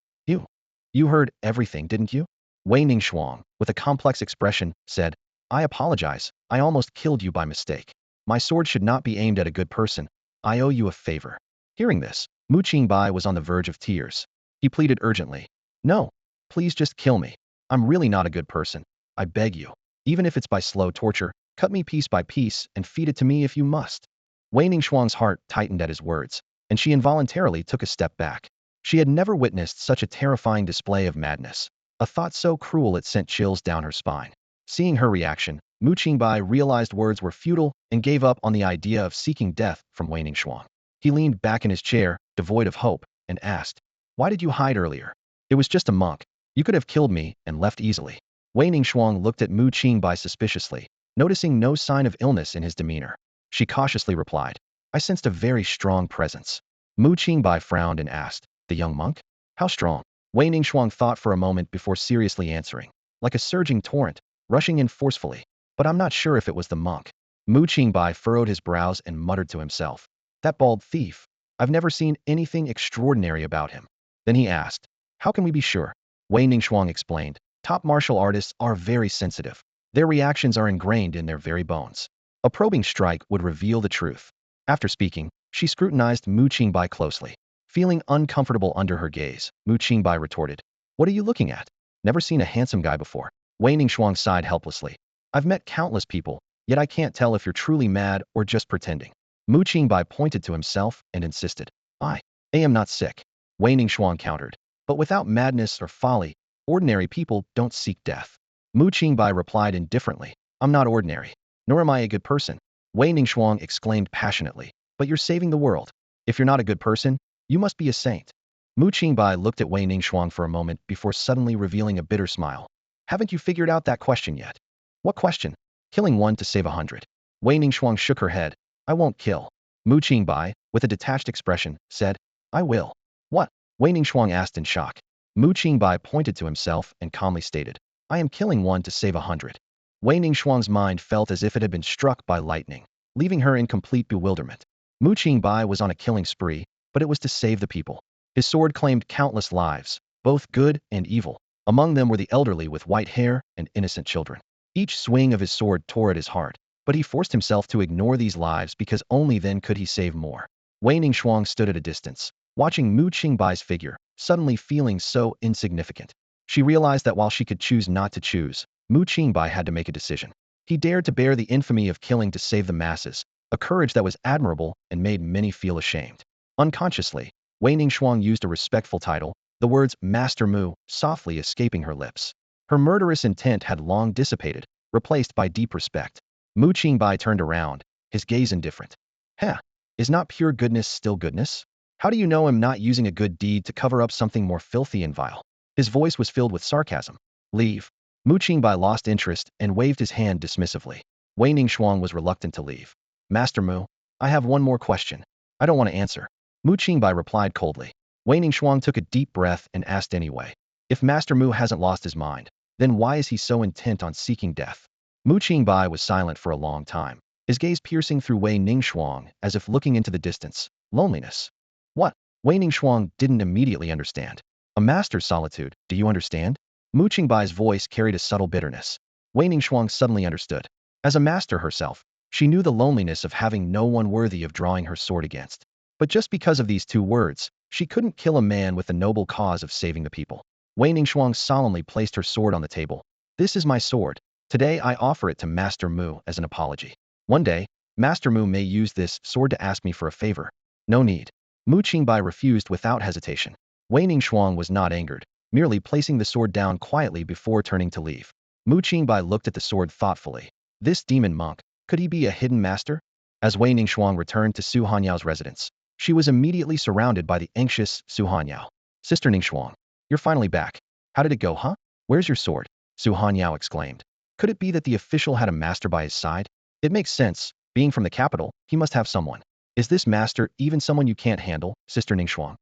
You heard everything, didn't you? Wei Ningxuang, with a complex expression, said, I apologize, I almost killed you by mistake. My sword should not be aimed at a good person. I owe you a favor. Hearing this, Mu Qingbai was on the verge of tears. He pleaded urgently. No, please just kill me. I'm really not a good person. I beg you. Even if it's by slow torture, cut me piece by piece and feed it to me if you must. Wei Ningxuang's heart tightened at his words, and she involuntarily took a step back. She had never witnessed such a terrifying display of madness, a thought so cruel it sent chills down her spine. Seeing her reaction, Mu Qingbai realized words were futile and gave up on the idea of seeking death from Wei Ningshuang. He leaned back in his chair, devoid of hope, and asked, "Why did you hide earlier? It was just a monk. You could have killed me and left easily." Wei Ningshuang looked at Mu Qingbai suspiciously, noticing no sign of illness in his demeanor. She cautiously replied, "I sensed a very strong presence." Mu Qingbai frowned and asked, "The young monk? How strong?" Wei Ningshuang thought for a moment before seriously answering, "Like a surging torrent, rushing in forcefully. But I'm not sure if it was the monk." Mu Qingbai furrowed his brows and muttered to himself, "That bald thief. I've never seen anything extraordinary about him." Then he asked, "How can we be sure?" Wei Ningshuang explained, "Top martial artists are very sensitive. Their reactions are ingrained in their very bones. A probing strike would reveal the truth." After speaking, she scrutinized Mu Qingbai closely. Feeling uncomfortable under her gaze, Mu Qingbai retorted, "What are you looking at? Never seen a handsome guy before." Wei Ningshuang sighed helplessly. "I've met countless people, yet I can't tell if you're truly mad or just pretending." Mu Qingbai pointed to himself and insisted, I am not sick." Wei Ningshuang countered, "But without madness or folly, ordinary people don't seek death." Mu Qingbai replied indifferently, "I'm not ordinary, nor am I a good person." Wei Ningshuang exclaimed passionately, "But you're saving the world. If you're not a good person, you must be a saint." Mu Qingbai looked at Wei Ningshuang for a moment before suddenly revealing a bitter smile. "Haven't you figured out that question yet?" "What question?" "Killing one to save 100. Wei Ningshuang shook her head. "I won't kill." Mu Qingbai, with a detached expression, said, "I will." "What?" Wei Ningshuang asked in shock. Mu Qingbai pointed to himself and calmly stated, "I am killing one to save 100. Wei Ningshuang's mind felt as if it had been struck by lightning, leaving her in complete bewilderment. Mu Qingbai was on a killing spree, but it was to save the people. His sword claimed countless lives, both good and evil. Among them were the elderly with white hair and innocent children. Each swing of his sword tore at his heart, but he forced himself to ignore these lives because only then could he save more. Wei Ningshuang stood at a distance, watching Mu Qingbai's figure, suddenly feeling so insignificant. She realized that while she could choose not to choose, Mu Qingbai had to make a decision. He dared to bear the infamy of killing to save the masses, a courage that was admirable and made many feel ashamed. Unconsciously, Wei Ningshuang used a respectful title, the words Master Mu softly escaping her lips. Her murderous intent had long dissipated, replaced by deep respect. Mu Qingbai turned around, his gaze indifferent. "Heh, is not pure goodness still goodness? How do you know I'm not using a good deed to cover up something more filthy and vile?" His voice was filled with sarcasm. "Leave." Mu Qingbai lost interest and waved his hand dismissively. Wei Ningshuang was reluctant to leave. "Master Mu, I have one more question." "I don't want to answer." Mu Qingbai replied coldly. Wei Ningshuang took a deep breath and asked anyway, "If Master Mu hasn't lost his mind, then why is he so intent on seeking death?" Mu Qingbai was silent for a long time, his gaze piercing through Wei Ningshuang as if looking into the distance. Loneliness. What? Wei Ningshuang didn't immediately understand. A master's solitude, do you understand? Mu Qingbai's voice carried a subtle bitterness. Wei Ningshuang suddenly understood. As a master herself, she knew the loneliness of having no one worthy of drawing her sword against. But just because of these two words, she couldn't kill a man with the noble cause of saving the people. Wei Ningshuang solemnly placed her sword on the table. "This is my sword. Today I offer it to Master Mu as an apology. One day, Master Mu may use this sword to ask me for a favor." "No need." Mu Qingbai refused without hesitation. Wei Ningshuang was not angered, merely placing the sword down quietly before turning to leave. Mu Qingbai looked at the sword thoughtfully. This demon monk, could he be a hidden master? As Wei Ningshuang returned to Su Hanyao's residence, she was immediately surrounded by the anxious Su Hanyao. "Sister Ningshuang, you're finally back. How did it go, huh? Where's your sword?" Su Hanyao exclaimed. Could it be that the official had a master by his side? It makes sense. Being from the capital, he must have someone. Is this master even someone you can't handle, Sister Ningshuang?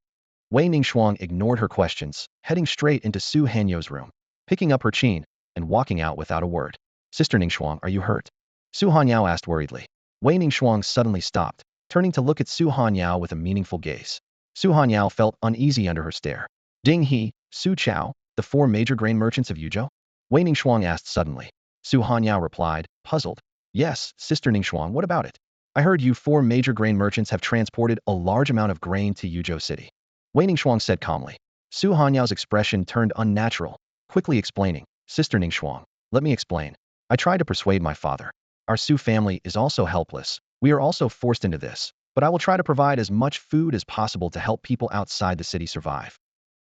Wei Ningshuang ignored her questions, heading straight into Su Hanyao's room, picking up her chin and walking out without a word. "Sister Ningshuang, are you hurt?" Su Hanyao asked worriedly. Wei Ningshuang suddenly stopped, turning to look at Su Hanyao with a meaningful gaze. Su Hanyao felt uneasy under her stare. "Ding He, Su Chao, the 4 major grain merchants of Yuzhou?" Wei Ningshuang asked suddenly. Su Hanyao replied, puzzled. "Yes, Sister Ningshuang, what about it? I heard you 4 major grain merchants have transported a large amount of grain to Yuzhou City." Wei Ningshuang said calmly. Su Hanyao's expression turned unnatural, quickly explaining, "Sister Ningshuang, let me explain. I tried to persuade my father. Our Su family is also helpless. We are also forced into this, but I will try to provide as much food as possible to help people outside the city survive."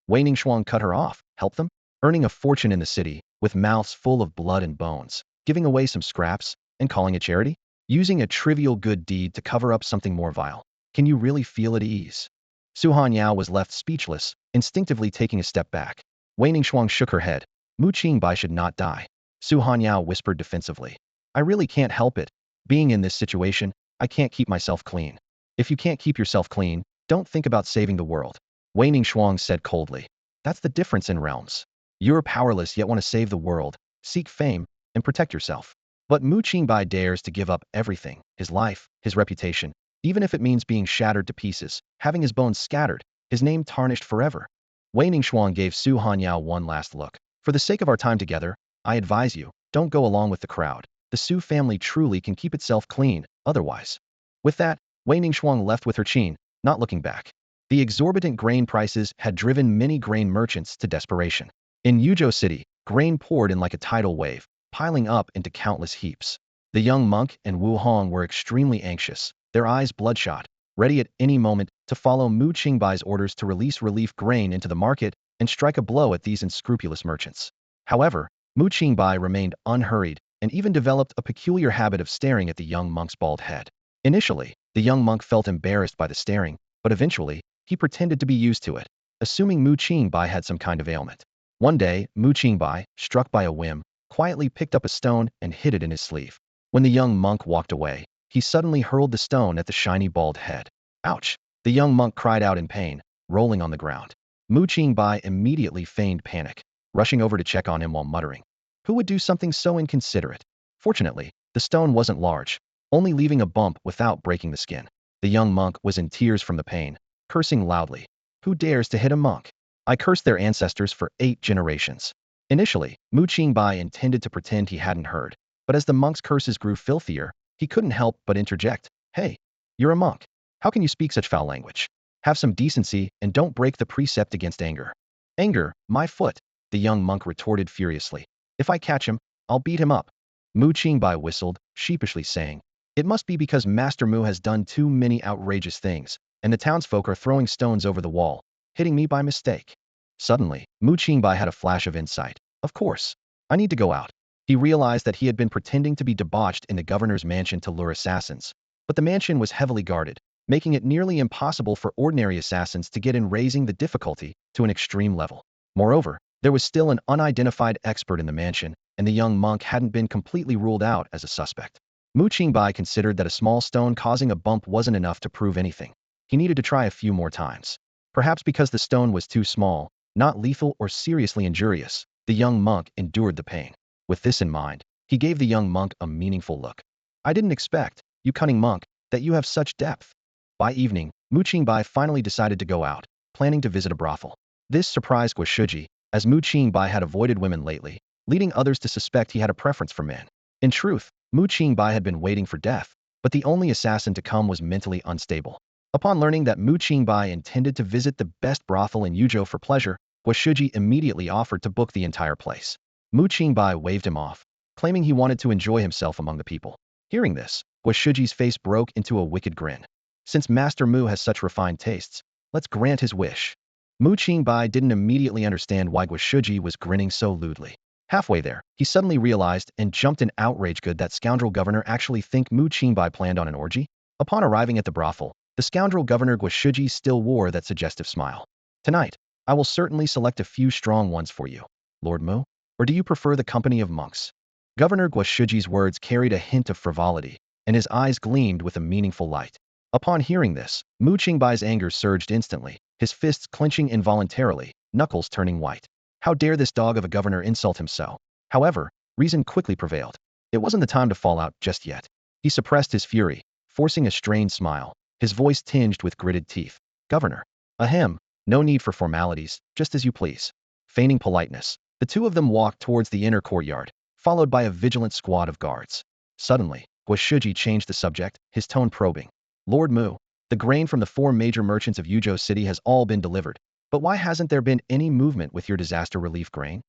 Wei Ningshuang cut her off. "Help them? Earning a fortune in the city, with mouths full of blood and bones. giving away some scraps and calling it charity? Using a trivial good deed to cover up something more vile. Can you really feel at ease? Su Hanyao was left speechless, instinctively taking a step back. Wei Ningxuang shook her head. Mu Qingbai should not die. Su Hanyao whispered defensively. I really can't help it. Being in this situation, I can't keep myself clean. If you can't keep yourself clean, don't think about saving the world. Wei Ningxuang said coldly. That's the difference in realms. You're powerless yet want to save the world, seek fame, and protect yourself. But Mu Qingbai dares to give up everything, his life, his reputation, even if it means being shattered to pieces, having his bones scattered, his name tarnished forever. Wei Ningxuang gave Su Hanyao one last look. For the sake of our time together, I advise you, don't go along with the crowd. The Su family truly can keep itself clean, otherwise. With that, Wei Ningxuang left with her Qin, not looking back. The exorbitant grain prices had driven many grain merchants to desperation. In Yuzhou City, grain poured in like a tidal wave, piling up into countless heaps. The young monk and Wu Hong were extremely anxious, their eyes bloodshot, ready at any moment to follow Mu Qingbai's orders to release relief grain into the market and strike a blow at these unscrupulous merchants. However, Mu Qingbai remained unhurried and even developed a peculiar habit of staring at the young monk's bald head. Initially, the young monk felt embarrassed by the staring, but eventually, he pretended to be used to it, assuming Mu Qingbai had some kind of ailment. One day, Mu Qingbai, struck by a whim, quietly picked up a stone and hid it in his sleeve. When the young monk walked away, he suddenly hurled the stone at the shiny bald head. Ouch! The young monk cried out in pain, rolling on the ground. Mu Qingbai immediately feigned panic, rushing over to check on him while muttering. Who would do something so inconsiderate? Fortunately, the stone wasn't large, only leaving a bump without breaking the skin. The young monk was in tears from the pain, cursing loudly. Who dares to hit a monk? I cursed their ancestors for 8 generations. Initially, Mu Qingbai intended to pretend he hadn't heard, but as the monk's curses grew filthier, he couldn't help but interject. Hey, you're a monk. How can you speak such foul language? Have some decency and don't break the precept against anger. Anger, my foot, the young monk retorted furiously. If I catch him, I'll beat him up. Mu Qingbai whistled, sheepishly saying, it must be because Master Mu has done too many outrageous things, and the townsfolk are throwing stones over the wall, hitting me by mistake. Suddenly, Mu Qingbai had a flash of insight. Of course. I need to go out. He realized that he had been pretending to be debauched in the governor's mansion to lure assassins, but the mansion was heavily guarded, making it nearly impossible for ordinary assassins to get in, raising the difficulty to an extreme level. Moreover, there was still an unidentified expert in the mansion, and the young monk hadn't been completely ruled out as a suspect. Mu Qingbai considered that a small stone causing a bump wasn't enough to prove anything. He needed to try a few more times. Perhaps because the stone was too small, not lethal or seriously injurious, the young monk endured the pain. With this in mind, he gave the young monk a meaningful look. I didn't expect, you cunning monk, that you have such depth. By evening, Mu Qingbai finally decided to go out, planning to visit a brothel. This surprised Guoshuji, as Mu Qingbai had avoided women lately, leading others to suspect he had a preference for men. In truth, Mu Qingbai had been waiting for death, but the only assassin to come was mentally unstable. Upon learning that Mu Qingbai intended to visit the best brothel in Yuzhou for pleasure, Guoshuji immediately offered to book the entire place. Mu Qingbai waved him off, claiming he wanted to enjoy himself among the people. Hearing this, Guoshuji's face broke into a wicked grin. Since Master Mu has such refined tastes, let's grant his wish. Mu Qingbai didn't immediately understand why Guoshuji was grinning so lewdly. Halfway there, he suddenly realized and jumped in outrage. Could that scoundrel governor actually think Mu Qingbai planned on an orgy? Upon arriving at the brothel, the scoundrel governor Guoshuji still wore that suggestive smile. Tonight, I will certainly select a few strong ones for you, Lord Mu. Or do you prefer the company of monks? Governor Guoshuji's words carried a hint of frivolity, and his eyes gleamed with a meaningful light. Upon hearing this, Mu Qingbai's anger surged instantly, his fists clenching involuntarily, knuckles turning white. How dare this dog of a governor insult him so? However, reason quickly prevailed. It wasn't the time to fall out just yet. He suppressed his fury, forcing a strained smile, his voice tinged with gritted teeth. Governor. Ahem, no need for formalities, just as you please. Feigning politeness, the two of them walked towards the inner courtyard, followed by a vigilant squad of guards. Suddenly, Guoshuji changed the subject, his tone probing. Lord Mu, the grain from the 4 major merchants of Yuzhou City has all been delivered, but why hasn't there been any movement with your disaster relief grain?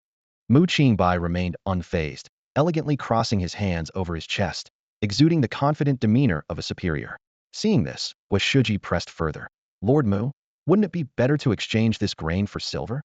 Mu Qingbai remained unfazed, elegantly crossing his hands over his chest, exuding the confident demeanor of a superior. Seeing this, Guoshuji pressed further. Lord Mu, wouldn't it be better to exchange this grain for silver?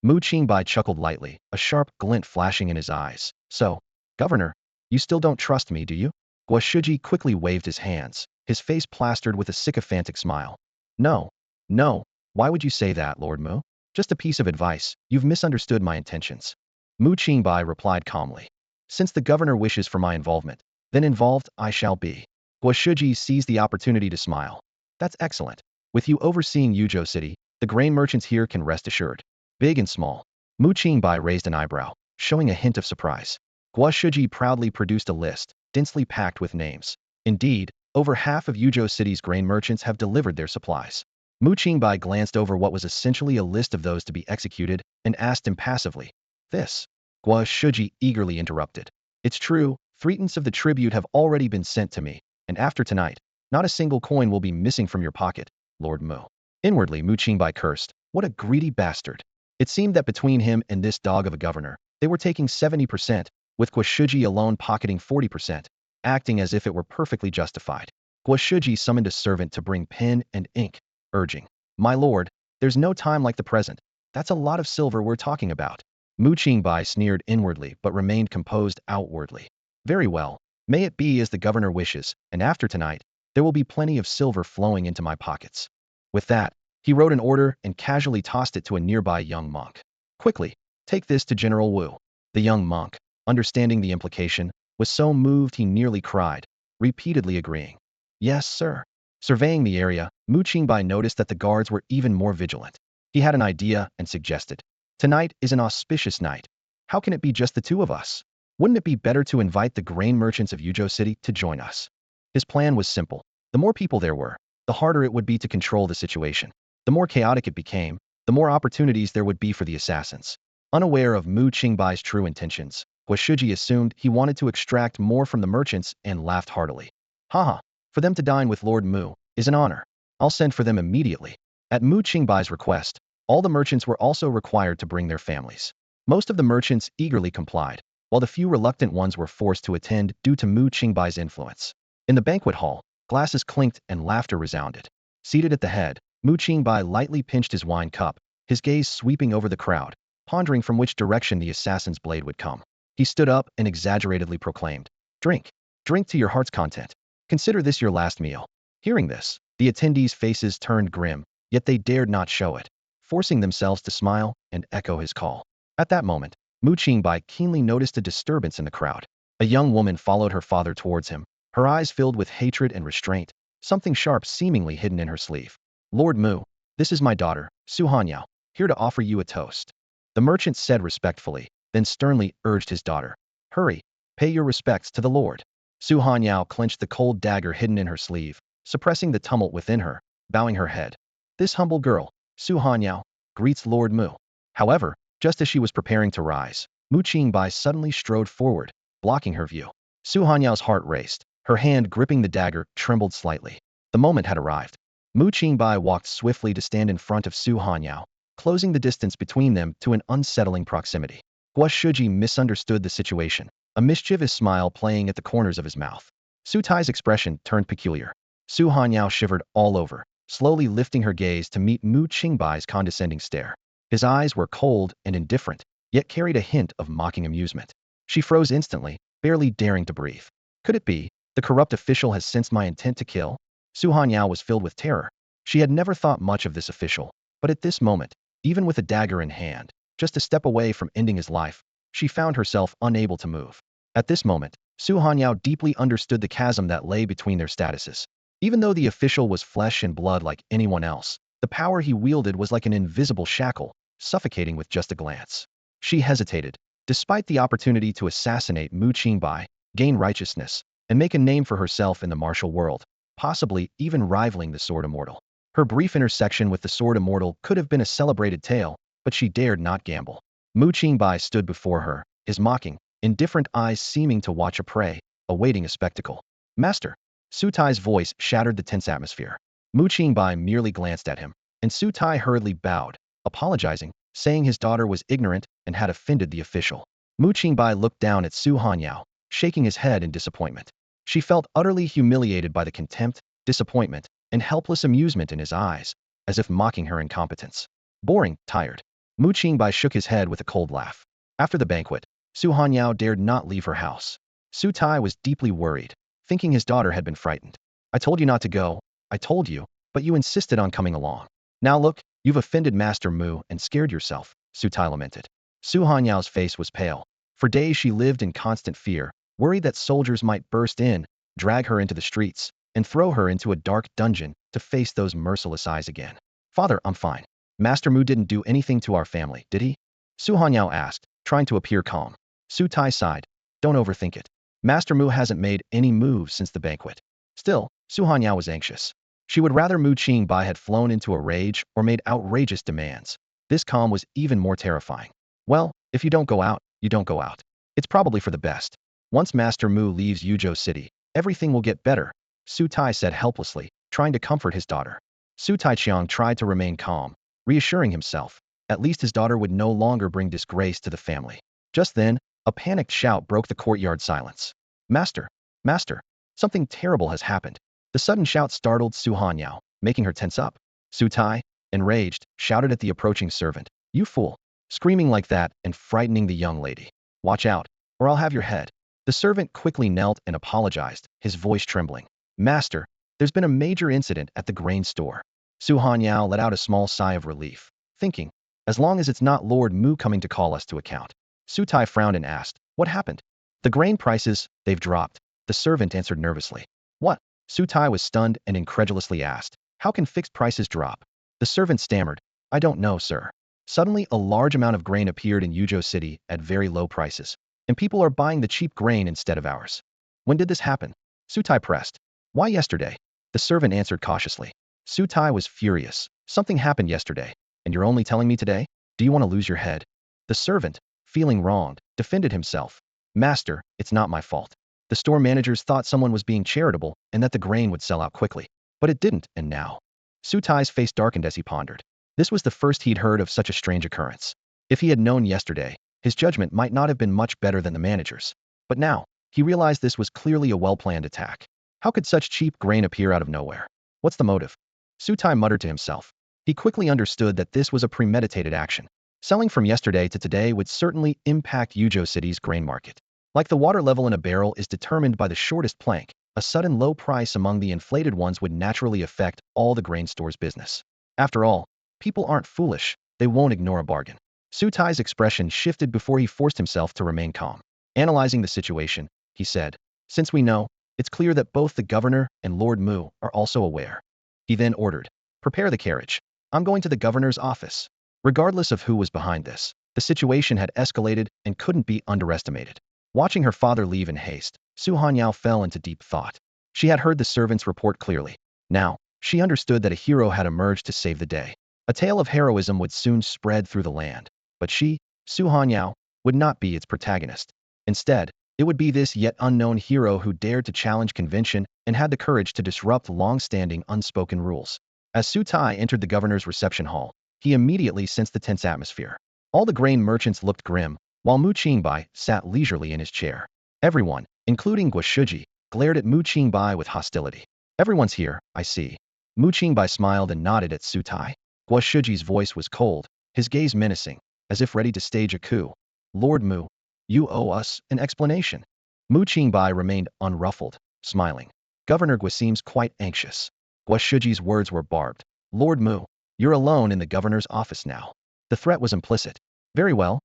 Mu Qingbai chuckled lightly, a sharp glint flashing in his eyes. So, Governor, You still don't trust me, do you? Guo quickly waved his hands, his face plastered with a sycophantic smile. No. No. Why would you say that, Lord Mu? Just a piece of advice. You've misunderstood my intentions. Mu Qingbai replied calmly. Since the governor wishes for my involvement, then involved I shall be. Guo seized the opportunity to smile. That's excellent. With you overseeing Yuzhou City, the grain merchants here can rest assured. Big and small. Mu Qingbai raised an eyebrow, showing a hint of surprise. Guo proudly produced a list, densely packed with names. Indeed, over half of Yuzhou City's grain merchants have delivered their supplies. Mu Qingbai glanced over what was essentially a list of those to be executed and asked impassively. This? Guo eagerly interrupted. It's true, 3/10 of the tribute have already been sent to me, and after tonight, not a single coin will be missing from your pocket, Lord Mu. Inwardly, Mu Qingbai cursed. What a greedy bastard. It seemed that between him and this dog of a governor, they were taking 70%, with Guo alone pocketing 40%, acting as if it were perfectly justified. Guo summoned a servant to bring pen and ink, urging, My lord, there's no time like the present. That's a lot of silver we're talking about. Mu Qingbai sneered inwardly but remained composed outwardly. Very well, may it be as the governor wishes, and after tonight, there will be plenty of silver flowing into my pockets. With that, he wrote an order and casually tossed it to a nearby young monk. Quickly, take this to General Wu. The young monk, understanding the implication, was so moved he nearly cried, repeatedly agreeing. Yes, sir. Surveying the area, Mu Qingbai noticed that the guards were even more vigilant. He had an idea and suggested. Tonight is an auspicious night. How can it be just the two of us? Wouldn't it be better to invite the grain merchants of Yuzhou City to join us? His plan was simple. The more people there were, the harder it would be to control the situation. The more chaotic it became, the more opportunities there would be for the assassins. Unaware of Mu Qingbai's true intentions, Guo assumed he wanted to extract more from the merchants and laughed heartily. Haha, for them to dine with Lord Mu is an honor. I'll send for them immediately. At Mu Qingbai's request, all the merchants were also required to bring their families. Most of the merchants eagerly complied, while the few reluctant ones were forced to attend due to Mu Qingbai's influence. In the banquet hall, glasses clinked and laughter resounded. Seated at the head, Mu Qingbai lightly pinched his wine cup, his gaze sweeping over the crowd, pondering from which direction the assassin's blade would come. He stood up and exaggeratedly proclaimed, Drink. Drink to your heart's content. Consider this your last meal. Hearing this, the attendees' faces turned grim, yet they dared not show it, forcing themselves to smile and echo his call. At that moment, Mu Qingbai keenly noticed a disturbance in the crowd. A young woman followed her father towards him, her eyes filled with hatred and restraint, something sharp seemingly hidden in her sleeve. Lord Mu, this is my daughter, Su Hanyao, here to offer you a toast. The merchant said respectfully, then sternly urged his daughter. Hurry, pay your respects to the Lord. Su Hanyao clenched the cold dagger hidden in her sleeve, suppressing the tumult within her, bowing her head. This humble girl, Su Hanyao, greets Lord Mu. However, just as she was preparing to rise, Mu Qingbai suddenly strode forward, blocking her view. Su Hanyao's heart raced, her hand gripping the dagger trembled slightly. The moment had arrived. Mu Qingbai walked swiftly to stand in front of Su Hanyao, closing the distance between them to an unsettling proximity. Guo misunderstood the situation, a mischievous smile playing at the corners of his mouth. Su Tai's expression turned peculiar. Su Hanyao shivered all over, slowly lifting her gaze to meet Mu Qingbai's condescending stare. His eyes were cold and indifferent, yet carried a hint of mocking amusement. She froze instantly, barely daring to breathe. Could it be, the corrupt official has sensed my intent to kill? Su Hanyao was filled with terror. She had never thought much of this official, but at this moment, even with a dagger in hand, just a step away from ending his life, she found herself unable to move. At this moment, Su Hanyao deeply understood the chasm that lay between their statuses. Even though the official was flesh and blood like anyone else, the power he wielded was like an invisible shackle, suffocating with just a glance. She hesitated, despite the opportunity to assassinate Mu Qingbai, gain righteousness, and make a name for herself in the martial world, possibly even rivaling the Sword Immortal. Her brief intersection with the Sword Immortal could have been a celebrated tale, but she dared not gamble. Mu Qingbai stood before her, his mocking, indifferent eyes seeming to watch a prey, awaiting a spectacle. Master! Su Tai's voice shattered the tense atmosphere. Mu Qingbai merely glanced at him, and Su Tai hurriedly bowed, apologizing, saying his daughter was ignorant and had offended the official. Mu Qingbai looked down at Su Hanyao, shaking his head in disappointment. She felt utterly humiliated by the contempt, disappointment, and helpless amusement in his eyes, as if mocking her incompetence. Boring, tired. Mu Qingbai shook his head with a cold laugh. After the banquet, Su Hanyao dared not leave her house. Su Tai was deeply worried, thinking his daughter had been frightened. I told you not to go. I told you, but you insisted on coming along. Now look, you've offended Master Mu and scared yourself, Su Tai lamented. Su Hanyao's face was pale. For days she lived in constant fear, worried that soldiers might burst in, drag her into the streets, and throw her into a dark dungeon to face those merciless eyes again. Father, I'm fine. Master Mu didn't do anything to our family, did he? Su Hanyao asked, trying to appear calm. Su Tai sighed. Don't overthink it. Master Mu hasn't made any moves since the banquet. Still, Su Hanyao was anxious. She would rather Mu Qingbai had flown into a rage or made outrageous demands. This calm was even more terrifying. Well, if you don't go out, you don't go out. It's probably for the best. Once Master Mu leaves Yuzhou City, everything will get better, Su Tai said helplessly, trying to comfort his daughter. Su Taiqiang tried to remain calm, reassuring himself. At least his daughter would no longer bring disgrace to the family. Just then, a panicked shout broke the courtyard silence. Master! Master! Something terrible has happened. The sudden shout startled Su Hanyao, making her tense up. Su Tai, enraged, shouted at the approaching servant. You fool! Screaming like that and frightening the young lady. Watch out, or I'll have your head. The servant quickly knelt and apologized, his voice trembling. Master, there's been a major incident at the grain store. Su Hanyao let out a small sigh of relief, thinking, as long as it's not Lord Mu coming to call us to account. Su Tai frowned and asked, what happened? The grain prices, they've dropped. The servant answered nervously. What? Su Tai was stunned and incredulously asked, how can fixed prices drop? The servant stammered, I don't know, sir. Suddenly, a large amount of grain appeared in Yuzhou City at very low prices, and people are buying the cheap grain instead of ours. When did this happen? Su Tai pressed. Why yesterday? The servant answered cautiously. Su Tai was furious. Something happened yesterday, and you're only telling me today? Do you want to lose your head? The servant, feeling wronged, defended himself. Master, it's not my fault. The store managers thought someone was being charitable and that the grain would sell out quickly. But it didn't, and now. Su Tai's face darkened as he pondered. This was the first he'd heard of such a strange occurrence. If he had known yesterday, his judgment might not have been much better than the manager's. But now, he realized this was clearly a well-planned attack. How could such cheap grain appear out of nowhere? What's the motive? Su Tai muttered to himself. He quickly understood that this was a premeditated action. Selling from yesterday to today would certainly impact Yuzhou City's grain market. Like the water level in a barrel is determined by the shortest plank, a sudden low price among the inflated ones would naturally affect all the grain store's business. After all, people aren't foolish, they won't ignore a bargain. Su Tai's expression shifted before he forced himself to remain calm. Analyzing the situation, he said, since we know, it's clear that both the governor and Lord Mu are also aware. He then ordered, prepare the carriage. I'm going to the governor's office. Regardless of who was behind this, the situation had escalated and couldn't be underestimated. Watching her father leave in haste, Su Hanyao fell into deep thought. She had heard the servant's report clearly. Now, she understood that a hero had emerged to save the day. A tale of heroism would soon spread through the land. But she, Su Hanyao, would not be its protagonist. Instead, it would be this yet unknown hero who dared to challenge convention and had the courage to disrupt long-standing unspoken rules. As Su Tai entered the governor's reception hall, he immediately sensed the tense atmosphere. All the grain merchants looked grim, while Mu Qingbai sat leisurely in his chair. Everyone, including Guo Shiji, glared at Mu Qingbai with hostility. Everyone's here, I see. Mu Qingbai smiled and nodded at Su Tai. Guo Shiji's voice was cold, his gaze menacing, as if ready to stage a coup. Lord Mu, you owe us an explanation. Mu Qingbai remained unruffled, smiling. Governor Guo seems quite anxious. Guo Shiji's words were barbed. Lord Mu, you're alone in the governor's office now. The threat was implicit. Very well,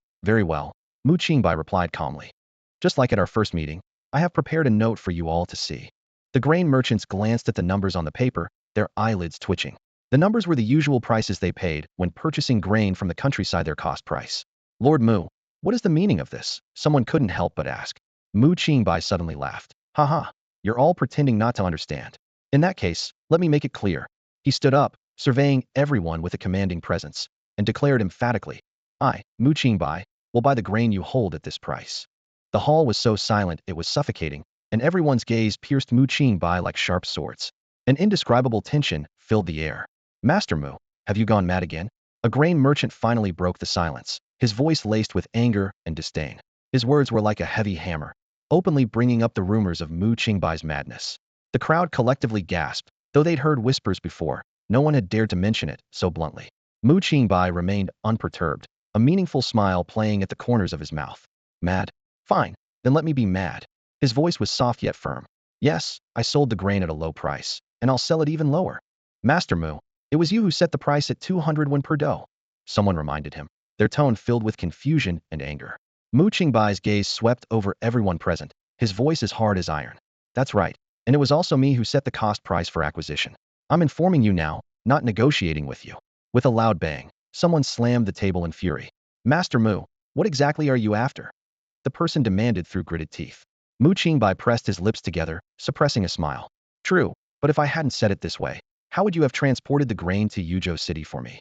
Mu Qingbai replied calmly. Just like at our first meeting, I have prepared a note for you all to see. The grain merchants glanced at the numbers on the paper, their eyelids twitching. The numbers were the usual prices they paid when purchasing grain from the countryside, their cost price. Lord Mu, what is the meaning of this? Someone couldn't help but ask. Mu Qingbai suddenly laughed. Haha, you're all pretending not to understand. In that case, let me make it clear. He stood up, surveying everyone with a commanding presence, and declared emphatically, I, Mu Qingbai, will buy the grain you hold at this price. The hall was so silent it was suffocating, and everyone's gaze pierced Mu Qingbai like sharp swords. An indescribable tension filled the air. Master Mu, have you gone mad again? A grain merchant finally broke the silence, his voice laced with anger and disdain. His words were like a heavy hammer, openly bringing up the rumors of Mu Qingbai's madness. The crowd collectively gasped. Though they'd heard whispers before, no one had dared to mention it so bluntly. Mu Qingbai remained unperturbed, a meaningful smile playing at the corners of his mouth. Mad? Fine, then let me be mad. His voice was soft yet firm. Yes, I sold the grain at a low price, and I'll sell it even lower. Master Mu, it was you who set the price at 200 won per dough. Someone reminded him, their tone filled with confusion and anger. Mu Qingbai's gaze swept over everyone present, his voice as hard as iron. That's right, and it was also me who set the cost price for acquisition. I'm informing you now, not negotiating with you. With a loud bang, someone slammed the table in fury. Master Mu, what exactly are you after? The person demanded through gritted teeth. Mu Qingbai pressed his lips together, suppressing a smile. True, but if I hadn't said it this way, how would you have transported the grain to Yuzhou City for me?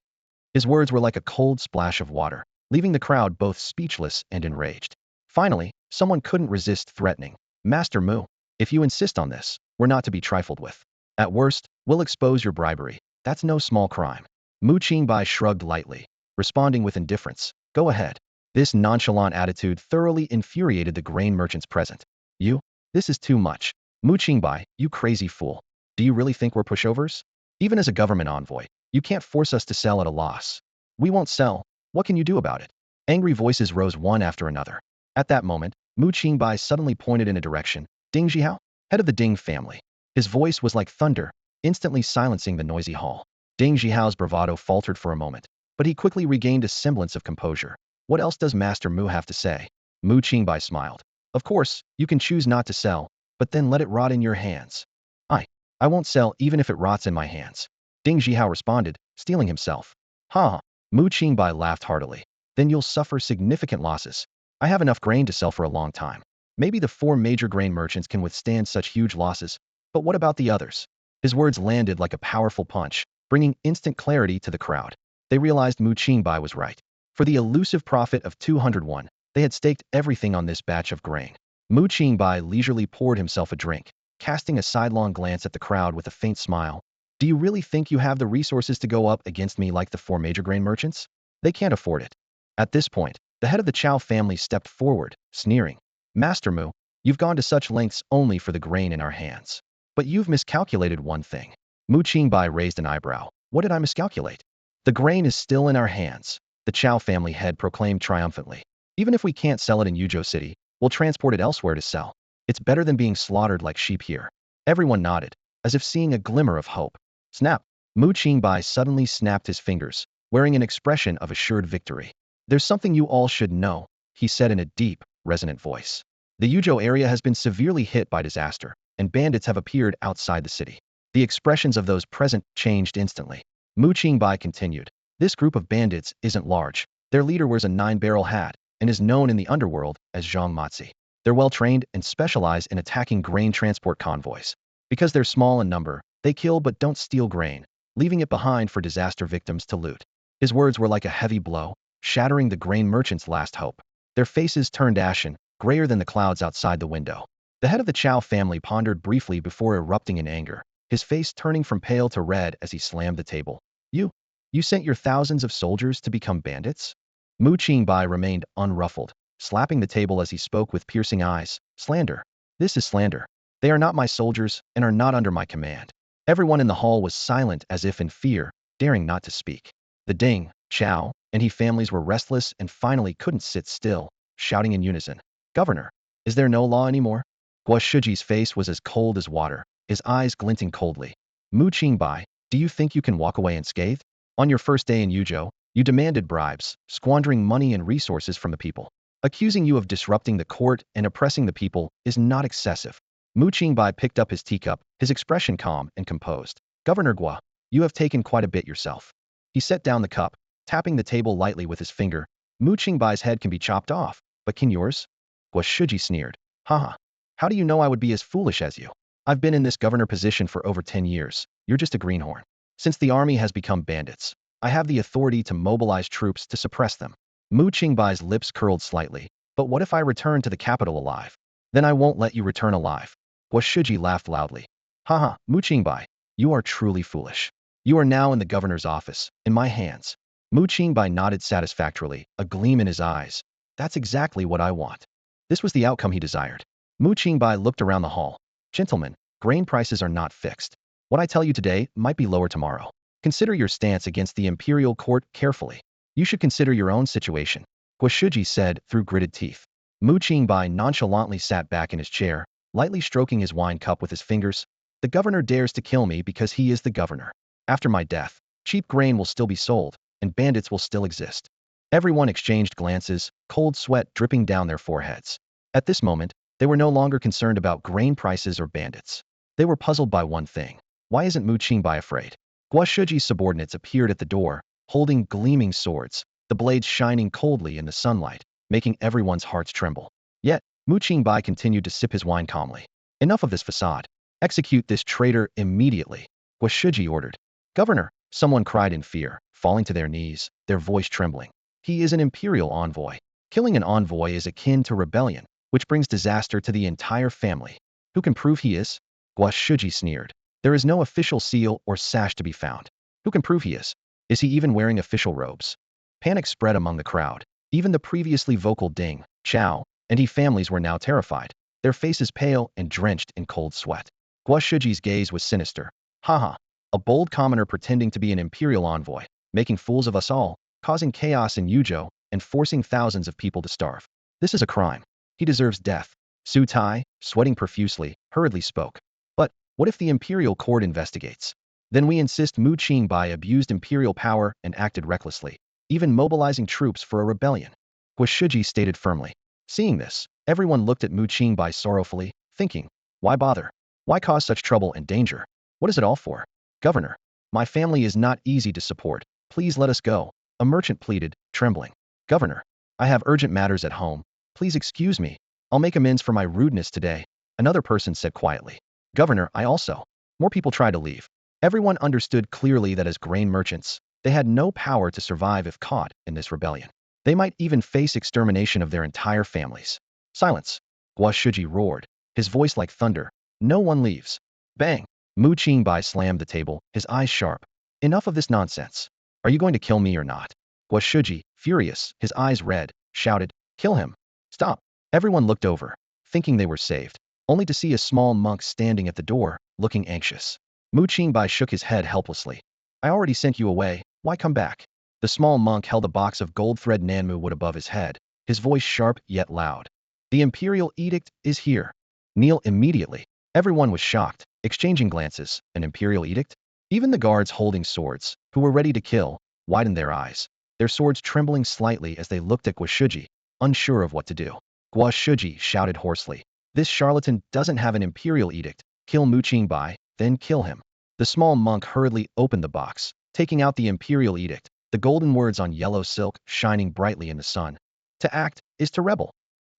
His words were like a cold splash of water, leaving the crowd both speechless and enraged. Finally, someone couldn't resist threatening. Master Mu, if you insist on this, we're not to be trifled with. At worst, we'll expose your bribery. That's no small crime. Mu Qingbai shrugged lightly, responding with indifference. Go ahead. This nonchalant attitude thoroughly infuriated the grain merchants present. You? This is too much. Mu Qingbai, you crazy fool. Do you really think we're pushovers? Even as a government envoy, you can't force us to sell at a loss. We won't sell. What can you do about it? Angry voices rose one after another. At that moment, Mu Qingbai suddenly pointed in a direction. Ding Zhihao, head of the Ding family. His voice was like thunder, instantly silencing the noisy hall. Ding Zhihao's bravado faltered for a moment, but he quickly regained a semblance of composure. What else does Master Mu have to say? Mu Qingbai smiled. Of course, you can choose not to sell, but then let it rot in your hands. I won't sell even if it rots in my hands. Ding Zhihao responded, steeling himself. Ha! Mu Qingbai laughed heartily. Then you'll suffer significant losses. I have enough grain to sell for a long time. Maybe the 4 major grain merchants can withstand such huge losses, but what about the others? His words landed like a powerful punch, bringing instant clarity to the crowd. They realized Mu Qingbai was right. For the elusive profit of 201, they had staked everything on this batch of grain. Mu Qingbai leisurely poured himself a drink, casting a sidelong glance at the crowd with a faint smile. Do you really think you have the resources to go up against me like the 4 major grain merchants? They can't afford it. At this point, the head of the Chao family stepped forward, sneering. Master Mu, you've gone to such lengths only for the grain in our hands. But you've miscalculated one thing. Mu Qingbai raised an eyebrow. What did I miscalculate? The grain is still in our hands, the Chao family head proclaimed triumphantly. Even if we can't sell it in Yuzhou City, we'll transport it elsewhere to sell. It's better than being slaughtered like sheep here. Everyone nodded, as if seeing a glimmer of hope. Snap! Mu Qingbai suddenly snapped his fingers, wearing an expression of assured victory. There's something you all should know, he said in a deep, resonant voice. The Yuzhou area has been severely hit by disaster, and bandits have appeared outside the city. The expressions of those present changed instantly. Mu Qingbai continued. This group of bandits isn't large. Their leader wears a 9-barrel hat and is known in the underworld as Zhang Matzi. They're well-trained and specialize in attacking grain transport convoys. Because they're small in number, they kill but don't steal grain, leaving it behind for disaster victims to loot. His words were like a heavy blow, shattering the grain merchants' last hope. Their faces turned ashen, grayer than the clouds outside the window. The head of the Chao family pondered briefly before erupting in anger, his face turning from pale to red as he slammed the table. You sent your thousands of soldiers to become bandits? Mu Qingbai remained unruffled, slapping the table as he spoke with piercing eyes. Slander. This is slander. They are not my soldiers and are not under my command. Everyone in the hall was silent as if in fear, daring not to speak. The Ding, Chao, and He families were restless and finally couldn't sit still, shouting in unison. Governor, is there no law anymore? Guo Shiji's face was as cold as water, his eyes glinting coldly. Mu Qingbai, do you think you can walk away unscathed? On your first day in Yuzhou, you demanded bribes, squandering money and resources from the people. Accusing you of disrupting the court and oppressing the people is not excessive. Mu Qingbai picked up his teacup, his expression calm and composed. Governor Guo, you have taken quite a bit yourself. He set down the cup, tapping the table lightly with his finger. Mu Qingbai's head can be chopped off, but can yours? Guo Shiji sneered. Haha. How do you know I would be as foolish as you? I've been in this governor position for over 10 years. You're just a greenhorn. Since the army has become bandits, I have the authority to mobilize troops to suppress them. Mu Qingbai's lips curled slightly. But what if I return to the capital alive? Then I won't let you return alive. Guo Shiji laughed loudly. Haha, Mu Qingbai, you are truly foolish. You are now in the governor's office, in my hands. Mu Qingbai nodded satisfactorily, a gleam in his eyes. That's exactly what I want. This was the outcome he desired. Mu Qingbai looked around the hall. Gentlemen, grain prices are not fixed. What I tell you today might be lower tomorrow. Consider your stance against the imperial court carefully. You should consider your own situation, Guo Shiji said through gritted teeth. Mu Qingbai nonchalantly sat back in his chair, lightly stroking his wine cup with his fingers. The governor dares to kill me because he is the governor. After my death, cheap grain will still be sold, and bandits will still exist. Everyone exchanged glances, cold sweat dripping down their foreheads. At this moment, they were no longer concerned about grain prices or bandits. They were puzzled by one thing. Why isn't Mu Qingbai afraid? Guoshuji's subordinates appeared at the door, holding gleaming swords, the blades shining coldly in the sunlight, making everyone's hearts tremble. Yet, Mu Qingbai continued to sip his wine calmly. Enough of this facade. Execute this traitor immediately, Guoshuji ordered. Governor, someone cried in fear, falling to their knees, their voice trembling. He is an imperial envoy. Killing an envoy is akin to rebellion, which brings disaster to the entire family. Who can prove he is? Guoshuji sneered. There is no official seal or sash to be found. Who can prove he is? Is he even wearing official robes? Panic spread among the crowd. Even the previously vocal Ding, Chao, and he families were now terrified, their faces pale and drenched in cold sweat. Guoshuji's gaze was sinister. Haha, a bold commoner pretending to be an imperial envoy, making fools of us all, causing chaos in Yuzhou, and forcing thousands of people to starve. This is a crime. He deserves death. Su Tai, sweating profusely, hurriedly spoke. But what if the imperial court investigates? Then we insist Mu Qingbai abused imperial power and acted recklessly, even mobilizing troops for a rebellion. Guoshuji stated firmly. Seeing this, everyone looked at Mu Qingbai sorrowfully, thinking, why bother? Why cause such trouble and danger? What is it all for? Governor, my family is not easy to support. Please let us go, a merchant pleaded, trembling. Governor, I have urgent matters at home. Please excuse me. I'll make amends for my rudeness today, another person said quietly. Governor, I also. More people tried to leave. Everyone understood clearly that as grain merchants, they had no power to survive if caught in this rebellion. They might even face extermination of their entire families. Silence. Guoshuji roared, his voice like thunder. No one leaves. Bang. Mu Qingbai slammed the table, his eyes sharp. Enough of this nonsense. Are you going to kill me or not? Guoshuji, furious, his eyes red, shouted, kill him. Stop. Everyone looked over, thinking they were saved, only to see a small monk standing at the door, looking anxious. Mu Qingbai shook his head helplessly. I already sent you away, why come back? The small monk held a box of gold thread Nanmu wood above his head, his voice sharp yet loud. The imperial edict is here. Kneel immediately. Everyone was shocked, exchanging glances. An imperial edict? Even the guards holding swords, who were ready to kill, widened their eyes, their swords trembling slightly as they looked at Guoshuji, unsure of what to do. Guoshuji shouted hoarsely. This charlatan doesn't have an imperial edict. Kill Mu Qingbai, then kill him. The small monk hurriedly opened the box, taking out the imperial edict, the golden words on yellow silk shining brightly in the sun. To act is to rebel.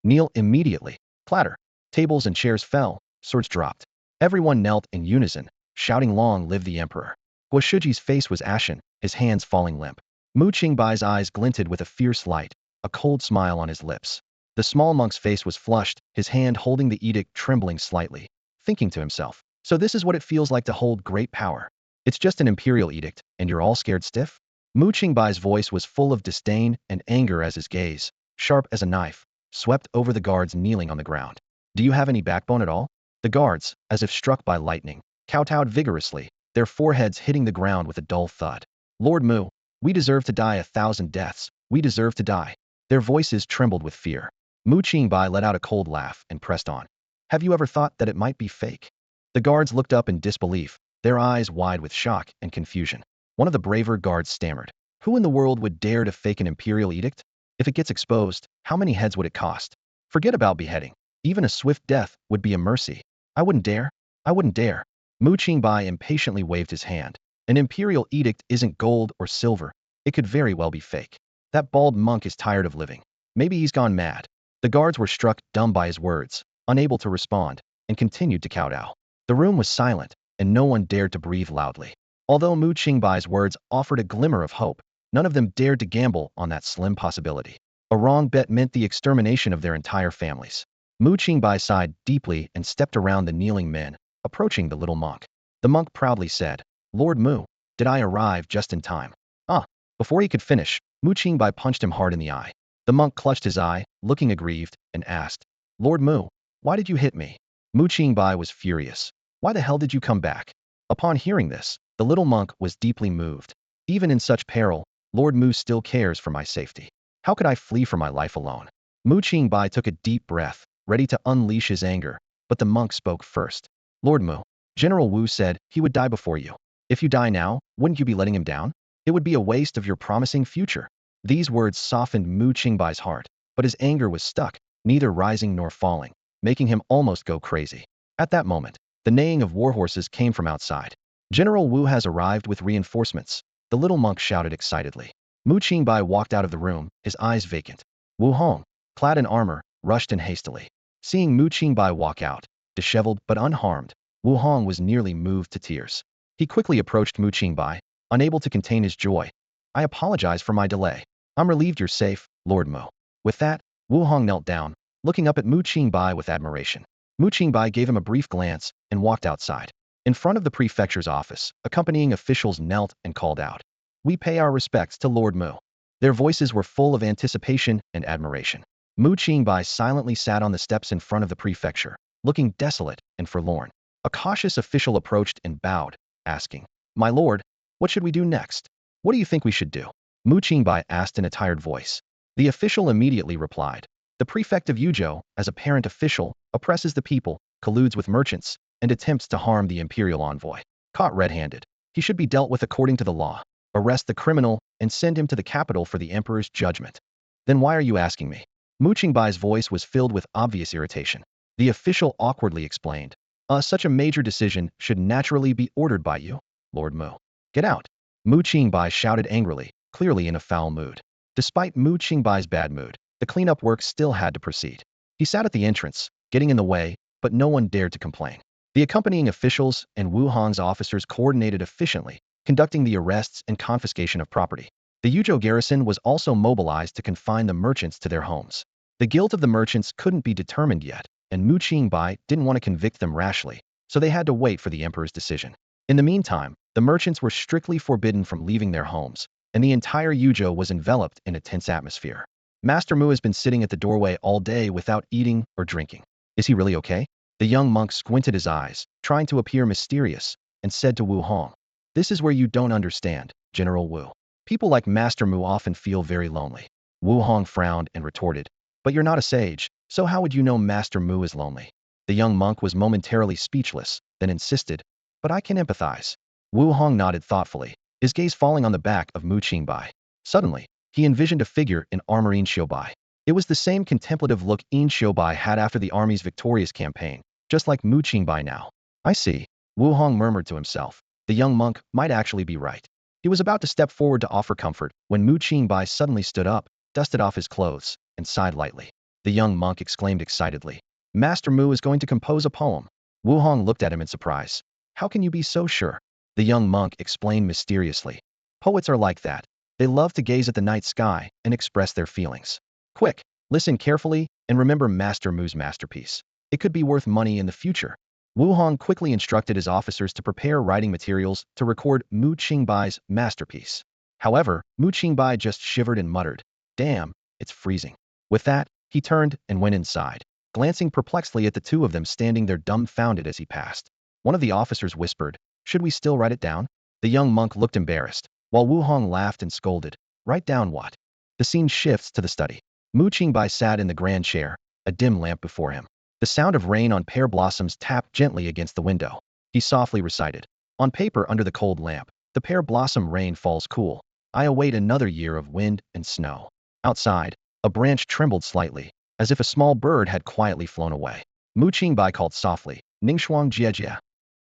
Kneel immediately. Clatter. Tables and chairs fell, swords dropped. Everyone knelt in unison, shouting long live the emperor. Guoshuji's face was ashen, his hands falling limp. Mu Qingbai's eyes glinted with a fierce light, a cold smile on his lips. The small monk's face was flushed, his hand holding the edict trembling slightly, thinking to himself, so this is what it feels like to hold great power. It's just an imperial edict, and you're all scared stiff? Mu Qingbai's voice was full of disdain and anger as his gaze, sharp as a knife, swept over the guards kneeling on the ground. Do you have any backbone at all? The guards, as if struck by lightning, kowtowed vigorously, their foreheads hitting the ground with a dull thud. Lord Mu, we deserve to die 1,000 deaths, we deserve to die. Their voices trembled with fear. Mu Qingbai let out a cold laugh and pressed on. Have you ever thought that it might be fake? The guards looked up in disbelief, their eyes wide with shock and confusion. One of the braver guards stammered. Who in the world would dare to fake an imperial edict? If it gets exposed, how many heads would it cost? Forget about beheading. Even a swift death would be a mercy. I wouldn't dare. I wouldn't dare. Mu Qingbai impatiently waved his hand. An imperial edict isn't gold or silver. It could very well be fake. That bald monk is tired of living. Maybe he's gone mad. The guards were struck dumb by his words, unable to respond, and continued to kowtow. The room was silent, and no one dared to breathe loudly. Although Mu Qingbai's words offered a glimmer of hope, none of them dared to gamble on that slim possibility. A wrong bet meant the extermination of their entire families. Mu Qingbai sighed deeply and stepped around the kneeling men, approaching the little monk. The monk proudly said, Lord Mu, did I arrive just in time? Ah! Before he could finish, Mu Qingbai punched him hard in the eye. The monk clutched his eye, looking aggrieved, and asked, Lord Mu, why did you hit me? Mu Qingbai was furious. Why the hell did you come back? Upon hearing this, the little monk was deeply moved. Even in such peril, Lord Mu still cares for my safety. How could I flee for my life alone? Mu Qingbai took a deep breath, ready to unleash his anger, but the monk spoke first. Lord Mu, General Wu said he would die before you. If you die now, wouldn't you be letting him down? It would be a waste of your promising future. These words softened Mu Qingbai's heart, but his anger was stuck, neither rising nor falling, making him almost go crazy. At that moment, the neighing of warhorses came from outside. General Wu has arrived with reinforcements, the little monk shouted excitedly. Mu Qingbai walked out of the room, his eyes vacant. Wu Hong, clad in armor, rushed in hastily. Seeing Mu Qingbai walk out, disheveled but unharmed, Wu Hong was nearly moved to tears. He quickly approached Mu Qingbai, unable to contain his joy. I apologize for my delay. I'm relieved you're safe, Lord Mu. With that, Wu Hong knelt down, looking up at Mu Qingbai with admiration. Mu Qingbai gave him a brief glance and walked outside. In front of the prefecture's office, accompanying officials knelt and called out. We pay our respects to Lord Mu. Their voices were full of anticipation and admiration. Mu Qingbai silently sat on the steps in front of the prefecture, looking desolate and forlorn. A cautious official approached and bowed, asking, My lord, what should we do next? What do you think we should do? Mu Qingbai asked in a tired voice. The official immediately replied. The prefect of Yuzhou, as a parent official, oppresses the people, colludes with merchants, and attempts to harm the imperial envoy. Caught red-handed, he should be dealt with according to the law. Arrest the criminal and send him to the capital for the emperor's judgment. Then why are you asking me? Mu Qingbai's voice was filled with obvious irritation. The official awkwardly explained. Such a major decision should naturally be ordered by you, Lord Mu. Get out. Mu Qingbai shouted angrily, clearly in a foul mood. Despite Mu Qingbai's bad mood, the cleanup work still had to proceed. He sat at the entrance, getting in the way, but no one dared to complain. The accompanying officials and Wu Hong's officers coordinated efficiently, conducting the arrests and confiscation of property. The Yuzhou garrison was also mobilized to confine the merchants to their homes. The guilt of the merchants couldn't be determined yet, and Mu Qingbai didn't want to convict them rashly, so they had to wait for the emperor's decision. In the meantime, the merchants were strictly forbidden from leaving their homes, and the entire Yuzhou was enveloped in a tense atmosphere. Master Mu has been sitting at the doorway all day without eating or drinking. Is he really okay? The young monk squinted his eyes, trying to appear mysterious, and said to Wu Hong, This is where you don't understand, General Wu. People like Master Mu often feel very lonely. Wu Hong frowned and retorted, But you're not a sage, so how would you know Master Mu is lonely? The young monk was momentarily speechless, then insisted, But I can empathize. Wu Hong nodded thoughtfully, his gaze falling on the back of Mu Qingbai. Suddenly, he envisioned a figure in armor in Qiubai. It was the same contemplative look in Qiubai had after the army's victorious campaign, just like Mu Qingbai now. I see. Wu Hong murmured to himself. The young monk might actually be right. He was about to step forward to offer comfort when Mu Qingbai suddenly stood up, dusted off his clothes, and sighed lightly. The young monk exclaimed excitedly, Master Mu is going to compose a poem. Wu Hong looked at him in surprise. How can you be so sure? The young monk explained mysteriously. Poets are like that. They love to gaze at the night sky and express their feelings. Quick, listen carefully and remember Master Mu's masterpiece. It could be worth money in the future. Wu Hong quickly instructed his officers to prepare writing materials to record Mu Qingbai's masterpiece. However, Mu Qingbai just shivered and muttered, Damn, it's freezing. With that, he turned and went inside, glancing perplexedly at the two of them standing there dumbfounded as he passed. One of the officers whispered, Should we still write it down? The young monk looked embarrassed, while Wu Hong laughed and scolded, Write down what? The scene shifts to the study. Mu Qingbai sat in the grand chair, a dim lamp before him. The sound of rain on pear blossoms tapped gently against the window. He softly recited. On paper under the cold lamp, the pear blossom rain falls cool. I await another year of wind and snow. Outside, a branch trembled slightly, as if a small bird had quietly flown away. Mu Qingbai called softly, Ningxuang Jiejie.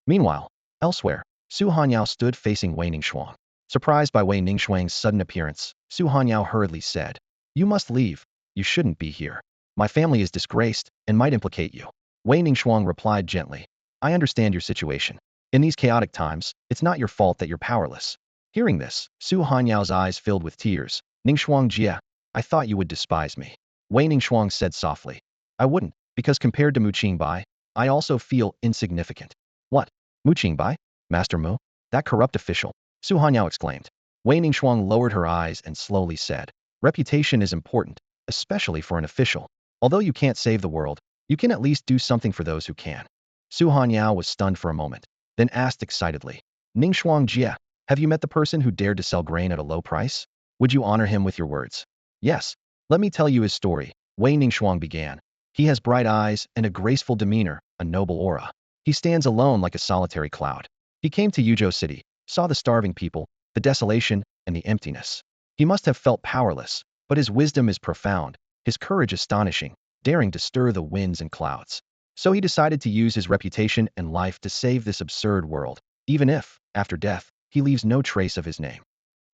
Meanwhile, elsewhere, Su Hanyao stood facing Wei Ningxuang. Surprised by Wei Ningxuang's sudden appearance, Su Hanyao hurriedly said, You must leave. You shouldn't be here. My family is disgraced and might implicate you. Wei Ningxuang replied gently, I understand your situation. In these chaotic times, it's not your fault that you're powerless. Hearing this, Su Hanyao's eyes filled with tears. Ningxuang Jie, I thought you would despise me. Wei Ningxuang said softly, I wouldn't, because compared to Mu Qingbai, I also feel insignificant. What? Mu Qingbai? Master Mu? That corrupt official? Su Hanyao exclaimed. Wei Ningxuang lowered her eyes and slowly said, Reputation is important, especially for an official. Although you can't save the world, you can at least do something for those who can. Su Hanyao was stunned for a moment, then asked excitedly, Ningxuang Jie, have you met the person who dared to sell grain at a low price? Would you honor him with your words? Yes. Let me tell you his story. Wei Ningxuang began. He has bright eyes and a graceful demeanor, a noble aura. He stands alone like a solitary cloud. He came to Yuzhou City, saw the starving people, the desolation, and the emptiness. He must have felt powerless, but his wisdom is profound, his courage astonishing, daring to stir the winds and clouds. So he decided to use his reputation and life to save this absurd world, even if, after death, he leaves no trace of his name.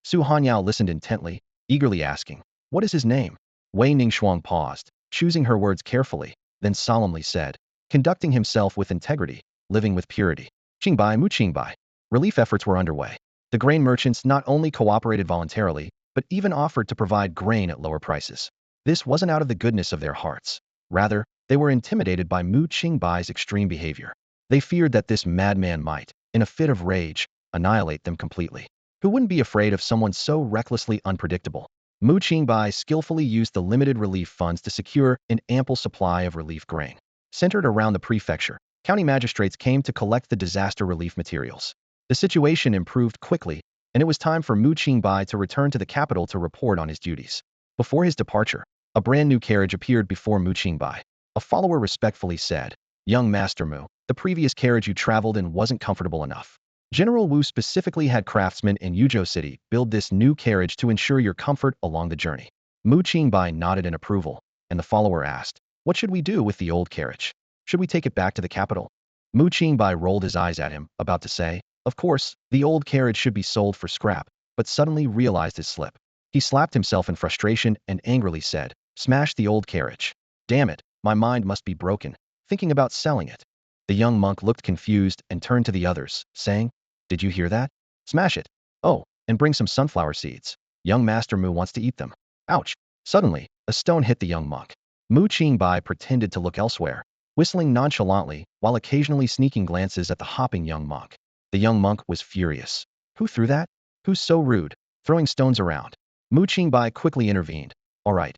Su Hanyao listened intently, eagerly asking, "What is his name?" Wei Ningxuang paused, choosing her words carefully, then solemnly said, "Conducting himself with integrity, living with purity. Qingbai mu Qingbai." Relief efforts were underway. The grain merchants not only cooperated voluntarily, but even offered to provide grain at lower prices. This wasn't out of the goodness of their hearts. Rather, they were intimidated by Mu Qingbai's extreme behavior. They feared that this madman might, in a fit of rage, annihilate them completely. Who wouldn't be afraid of someone so recklessly unpredictable? Mu Qingbai skillfully used the limited relief funds to secure an ample supply of relief grain. Centered around the prefecture, county magistrates came to collect the disaster relief materials. The situation improved quickly, and it was time for Mu Qingbai to return to the capital to report on his duties. Before his departure, a brand new carriage appeared before Mu Qingbai. A follower respectfully said, "Young Master Mu, the previous carriage you traveled in wasn't comfortable enough. General Wu specifically had craftsmen in Yuzhou City build this new carriage to ensure your comfort along the journey." Mu Qingbai nodded in approval, and the follower asked, "What should we do with the old carriage? Should we take it back to the capital?" Mu Qingbai rolled his eyes at him, about to say, "Of course, the old carriage should be sold for scrap," but suddenly realized his slip. He slapped himself in frustration and angrily said, "Smash the old carriage. Damn it, my mind must be broken, thinking about selling it." The young monk looked confused and turned to the others, saying, "Did you hear that? Smash it. Oh, and bring some sunflower seeds. Young Master Mu wants to eat them." Ouch! Suddenly, a stone hit the young monk. Mu Qingbai pretended to look elsewhere, whistling nonchalantly while occasionally sneaking glances at the hopping young monk. The young monk was furious. "Who threw that? Who's so rude, throwing stones around?" Mu Qingbai quickly intervened. All right.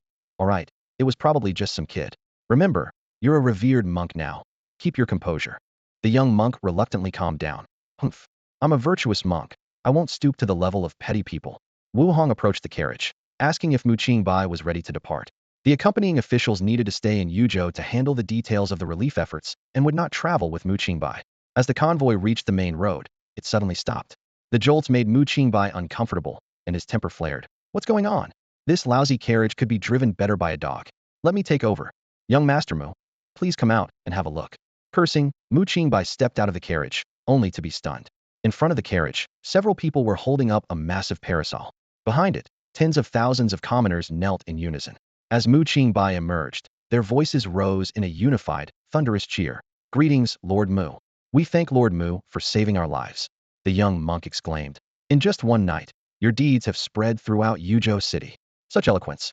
It was probably just some kid. Remember, you're a revered monk now. Keep your composure." The young monk reluctantly calmed down. "Humph. I'm a virtuous monk. I won't stoop to the level of petty people." Wu Hong approached the carriage, asking if Mu Qingbai was ready to depart. The accompanying officials needed to stay in Yuzhou to handle the details of the relief efforts and would not travel with Mu Qingbai. As the convoy reached the main road, it suddenly stopped. The jolts made Mu Qingbai uncomfortable, and his temper flared. "What's going on? This lousy carriage could be driven better by a dog. Let me take over. Young Master Mu, please come out and have a look." Cursing, Mu Qingbai stepped out of the carriage, only to be stunned. In front of the carriage, several people were holding up a massive parasol. Behind it, tens of thousands of commoners knelt in unison. As Mu Qingbai emerged, their voices rose in a unified, thunderous cheer. "Greetings, Lord Mu. We thank Lord Mu for saving our lives," the young monk exclaimed. "In just one night, your deeds have spread throughout Yuzhou City. Such eloquence.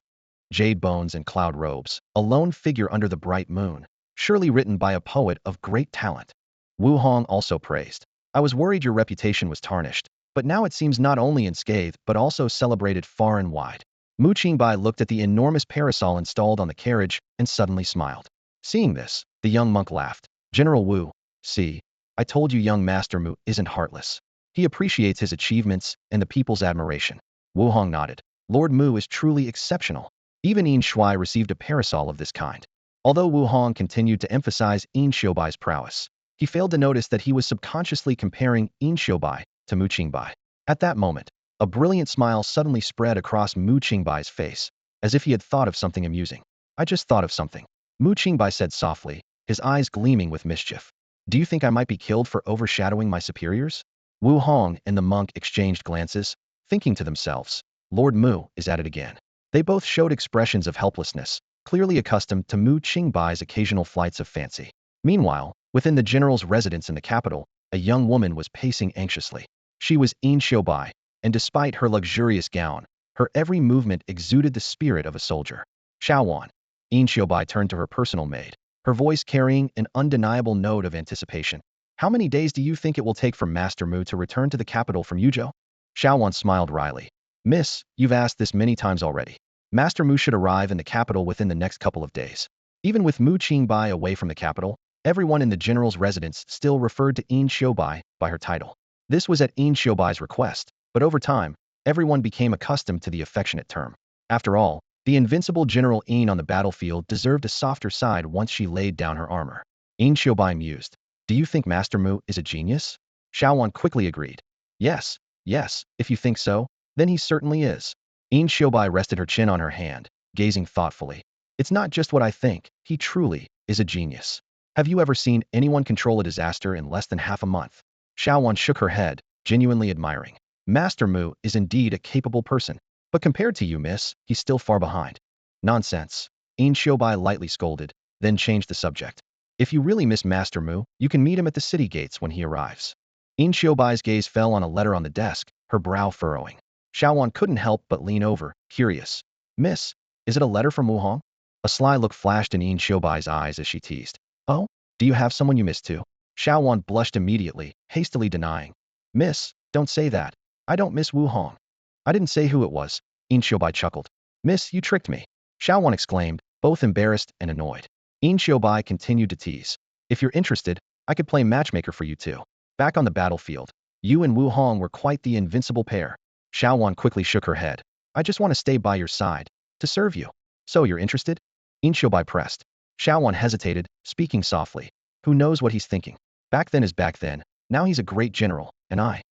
Jade bones and cloud robes, a lone figure under the bright moon, surely written by a poet of great talent." Wu Hong also praised. "I was worried your reputation was tarnished, but now it seems not only unscathed but also celebrated far and wide." Mu Qingbai looked at the enormous parasol installed on the carriage and suddenly smiled. Seeing this, the young monk laughed. "General Wu, see, I told you young Master Mu isn't heartless. He appreciates his achievements and the people's admiration." Wu Hong nodded. "Lord Mu is truly exceptional. Even Yin Shui received a parasol of this kind." Although Wu Hong continued to emphasize Yin Xiaobai's prowess, he failed to notice that he was subconsciously comparing Yin Xiaobai to Mu Qingbai. At that moment, a brilliant smile suddenly spread across Mu Qingbai's face, as if he had thought of something amusing. "I just thought of something," Mu Qingbai said softly, his eyes gleaming with mischief. "Do you think I might be killed for overshadowing my superiors?" Wu Hong and the monk exchanged glances, thinking to themselves, "Lord Mu is at it again." They both showed expressions of helplessness, clearly accustomed to Mu Qingbai's occasional flights of fancy. Meanwhile, within the general's residence in the capital, a young woman was pacing anxiously. She was Yin Xiaobai, and despite her luxurious gown, her every movement exuded the spirit of a soldier. "Xiaowan." Yin Xiaobai turned to her personal maid, her voice carrying an undeniable note of anticipation. "How many days do you think it will take for Master Mu to return to the capital from Yuzhou?" Xiaowan smiled wryly. "Miss, you've asked this many times already. Master Mu should arrive in the capital within the next couple of days." Even with Mu Qingbai away from the capital, everyone in the general's residence still referred to Yin Xiaobai by her title. This was at Yin Xiaobai's request, but over time, everyone became accustomed to the affectionate term. After all, the invincible General Yin on the battlefield deserved a softer side once she laid down her armor. Yin Xiaobai mused. Do you think Master Mu is a genius? Xiaowan quickly agreed. Yes, yes, if you think so, then he certainly is. Yin Xiaobai rested her chin on her hand, gazing thoughtfully. It's not just what I think, he truly is a genius. Have you ever seen anyone control a disaster in less than half a month? Xiaowan shook her head, genuinely admiring. Master Mu is indeed a capable person, but compared to you, miss, he's still far behind. Nonsense. Yin Xiaobai lightly scolded, then changed the subject. If you really miss Master Mu, you can meet him at the city gates when he arrives. Yin Xiaobai's gaze fell on a letter on the desk, her brow furrowing. Xiaowan couldn't help but lean over, curious. Miss, is it a letter from Wu Hong? A sly look flashed in Yin Xiaobai's eyes as she teased. Oh? Do you have someone you miss too? Xiaowan blushed immediately, hastily denying. Miss, don't say that. I don't miss Wu Hong. I didn't say who it was. Yin Xiaobai chuckled. Miss, you tricked me. Xiaowan exclaimed, both embarrassed and annoyed. Yin Xiaobai continued to tease. If you're interested, I could play matchmaker for you too. Back on the battlefield, you and Wu Hong were quite the invincible pair. Xiaowan quickly shook her head. I just want to stay by your side, to serve you. So you're interested? Yin Xiaobai pressed. Xiaowan hesitated, speaking softly. Who knows what he's thinking? Back then is back then. Now he's a great general, and I.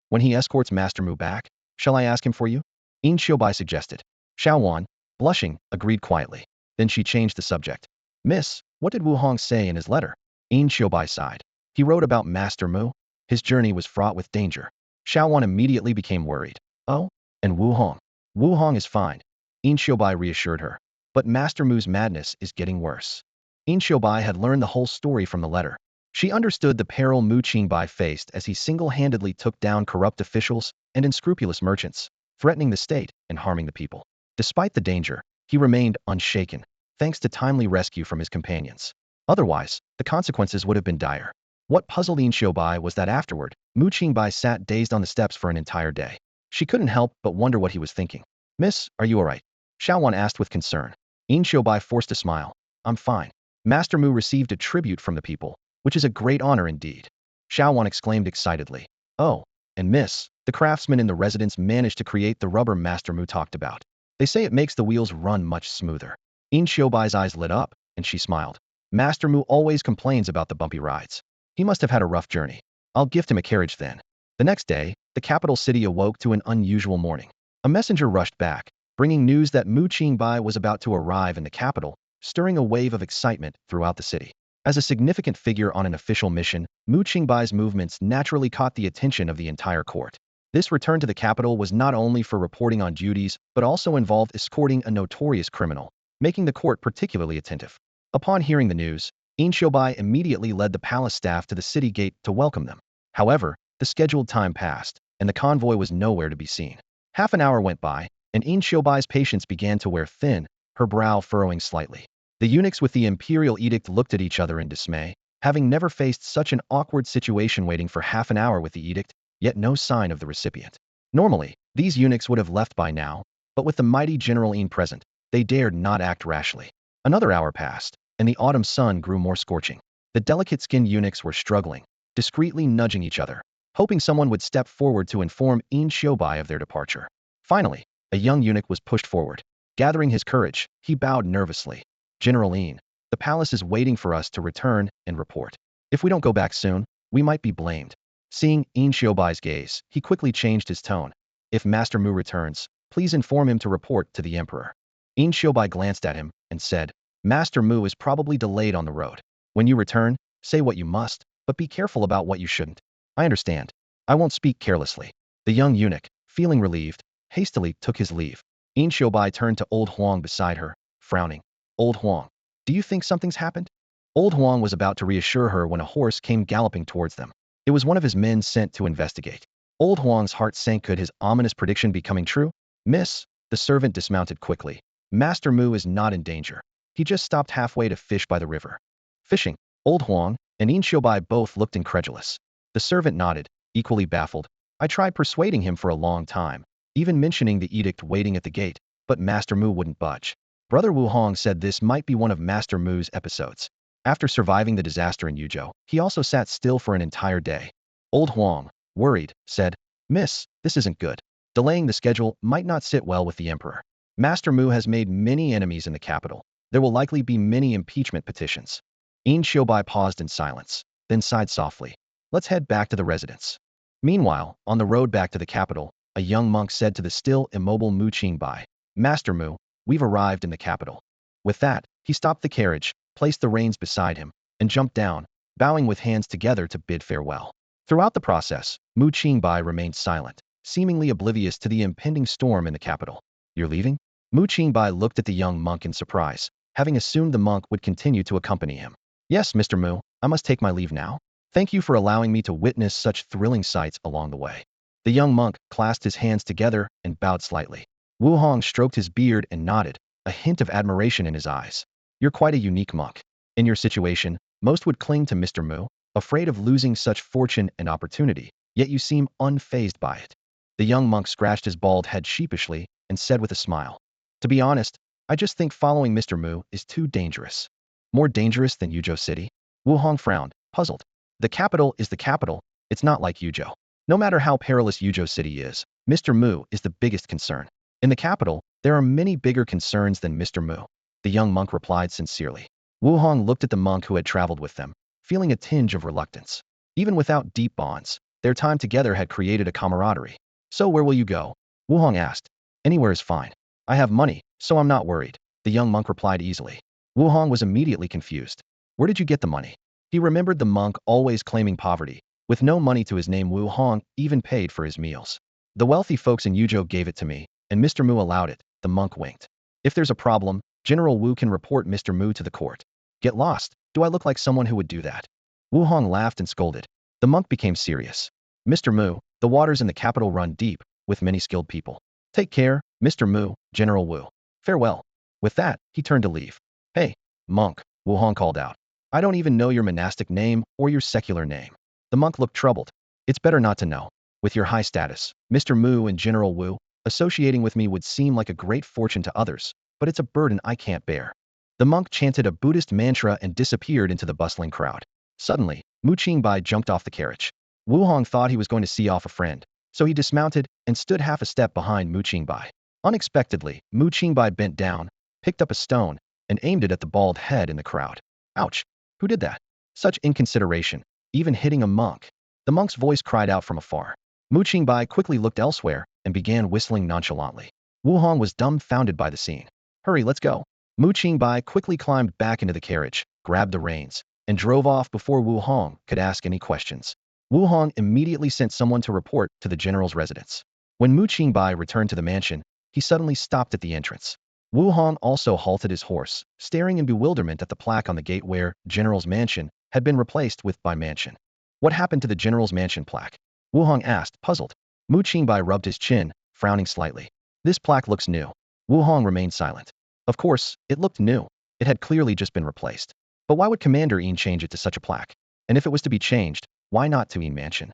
When he escorts Master Mu back, shall I ask him for you? Yin Xiaobai suggested. Xiaowan, blushing, agreed quietly. Then she changed the subject. Miss, what did Wu Hong say in his letter? Yin Xiaobai sighed. He wrote about Master Mu. His journey was fraught with danger. Xiaowan immediately became worried. Oh? And Wu Hong? Wu Hong is fine. Yin Xiaobai reassured her. But Master Mu's madness is getting worse. Yin Xiaobai had learned the whole story from the letter. She understood the peril Mu Qingbai faced as he single-handedly took down corrupt officials and unscrupulous merchants, threatening the state and harming the people. Despite the danger, he remained unshaken, thanks to timely rescue from his companions. Otherwise, the consequences would have been dire. What puzzled Yin Xiaobai was that afterward, Mu Qingbai sat dazed on the steps for an entire day. She couldn't help but wonder what he was thinking. Miss, are you all right? Xiaowan asked with concern. Yin Xiaobai forced a smile. I'm fine. Master Mu received a tribute from the people, which is a great honor indeed. Xiaowan exclaimed excitedly. Oh, and miss, the craftsmen in the residence managed to create the rubber Master Mu talked about. They say it makes the wheels run much smoother. Yin Xiaobai's eyes lit up, and she smiled. Master Mu always complains about the bumpy rides. He must have had a rough journey. I'll gift him a carriage then. The next day, the capital city awoke to an unusual morning. A messenger rushed back, bringing news that Mu Qingbai was about to arrive in the capital, stirring a wave of excitement throughout the city. As a significant figure on an official mission, Mu Qingbai's movements naturally caught the attention of the entire court. This return to the capital was not only for reporting on duties, but also involved escorting a notorious criminal, making the court particularly attentive. Upon hearing the news, Yin Xiaobai immediately led the palace staff to the city gate to welcome them. However, the scheduled time passed, and the convoy was nowhere to be seen. Half an hour went by, and Yin Xiaobai's patience began to wear thin, her brow furrowing slightly. The eunuchs with the imperial edict looked at each other in dismay, having never faced such an awkward situation waiting for half an hour with the edict, yet no sign of the recipient. Normally, these eunuchs would have left by now, but with the mighty General Yin present, they dared not act rashly. Another hour passed, and the autumn sun grew more scorching. The delicate-skinned eunuchs were struggling, discreetly nudging each other, hoping someone would step forward to inform Yin Xiaobai of their departure. Finally, a young eunuch was pushed forward. Gathering his courage, he bowed nervously. General Yin, the palace is waiting for us to return and report. If we don't go back soon, we might be blamed. Seeing Yin Xiaobai's gaze, he quickly changed his tone. If Master Mu returns, please inform him to report to the Emperor. Yin Xiaobai glanced at him and said, Master Mu is probably delayed on the road. When you return, say what you must, but be careful about what you shouldn't. I understand. I won't speak carelessly. The young eunuch, feeling relieved, hastily took his leave. Yin Xiaobai turned to old Huang beside her, frowning. Old Huang, do you think something's happened? Old Huang was about to reassure her when a horse came galloping towards them. It was one of his men sent to investigate. Old Huang's heart sank. Could his ominous prediction be coming true? Miss, the servant dismounted quickly. Master Mu is not in danger. He just stopped halfway to fish by the river. Fishing. Old Huang and Yin Xiaobai both looked incredulous. The servant nodded, equally baffled. I tried persuading him for a long time, even mentioning the edict waiting at the gate, but Master Mu wouldn't budge. Brother Wu Hong said this might be one of Master Mu's episodes. After surviving the disaster in Yuzhou, he also sat still for an entire day. Old Huang, worried, said, Miss, this isn't good. Delaying the schedule might not sit well with the Emperor. Master Mu has made many enemies in the capital. There will likely be many impeachment petitions. Qingbai paused in silence, then sighed softly. Let's head back to the residence. Meanwhile, on the road back to the capital, a young monk said to the still immobile Mu Qingbai, Master Mu, we've arrived in the capital. With that, he stopped the carriage, placed the reins beside him, and jumped down, bowing with hands together to bid farewell. Throughout the process, Mu Qingbai remained silent, seemingly oblivious to the impending storm in the capital. You're leaving? Mu Qingbai looked at the young monk in surprise, having assumed the monk would continue to accompany him. Yes, Mr. Mu, I must take my leave now. Thank you for allowing me to witness such thrilling sights along the way. The young monk clasped his hands together and bowed slightly. Wu Hong stroked his beard and nodded, a hint of admiration in his eyes. You're quite a unique monk. In your situation, most would cling to Mr. Mu, afraid of losing such fortune and opportunity, yet you seem unfazed by it. The young monk scratched his bald head sheepishly and said with a smile, To be honest, I just think following Mr. Mu is too dangerous. More dangerous than Yuzhou City? Wu Hong frowned, puzzled. The capital is the capital, it's not like Yuzhou. No matter how perilous Yuzhou City is, Mr. Mu is the biggest concern. In the capital, there are many bigger concerns than Mr. Mu. The young monk replied sincerely. Wu Hong looked at the monk who had traveled with them, feeling a tinge of reluctance. Even without deep bonds, their time together had created a camaraderie. So where will you go? Wu Hong asked. Anywhere is fine. I have money, so I'm not worried. The young monk replied easily. Wu Hong was immediately confused. Where did you get the money? He remembered the monk always claiming poverty. With no money to his name, Wu Hong even paid for his meals. The wealthy folks in Yuzhou gave it to me, and Mr. Mu allowed it, the monk winked. If there's a problem, General Wu can report Mr. Mu to the court. Get lost, do I look like someone who would do that? Wu Hong laughed and scolded. The monk became serious. Mr. Mu, the waters in the capital run deep, with many skilled people. Take care, Mr. Mu, General Wu. Farewell. With that, he turned to leave. Hey, monk, Wu Hong called out. I don't even know your monastic name or your secular name. The monk looked troubled. It's better not to know. With your high status, Mr. Mu and General Wu, associating with me would seem like a great fortune to others, but it's a burden I can't bear. The monk chanted a Buddhist mantra and disappeared into the bustling crowd. Suddenly, Mu Qingbai jumped off the carriage. Wu Hong thought he was going to see off a friend, so he dismounted and stood half a step behind Mu Qingbai. Unexpectedly, Mu Qingbai bent down, picked up a stone, and aimed it at the bald head in the crowd. Ouch! Who did that? Such inconsideration, even hitting a monk. The monk's voice cried out from afar. Mu Qingbai quickly looked elsewhere and began whistling nonchalantly. Wu Hong was dumbfounded by the scene. Hurry, let's go. Mu Qingbai quickly climbed back into the carriage, grabbed the reins, and drove off before Wu Hong could ask any questions. Wu Hong immediately sent someone to report to the general's residence. When Mu Qingbai returned to the mansion, he suddenly stopped at the entrance. Wu Hong also halted his horse, staring in bewilderment at the plaque on the gate where General's Mansion had been replaced with by Mansion. What happened to the General's Mansion plaque? Wu Hong asked, puzzled. Mu Qingbai rubbed his chin, frowning slightly. This plaque looks new. Wu Hong remained silent. Of course, it looked new. It had clearly just been replaced. But why would Commander Yin change it to such a plaque? And if it was to be changed, why not to Yin Mansion?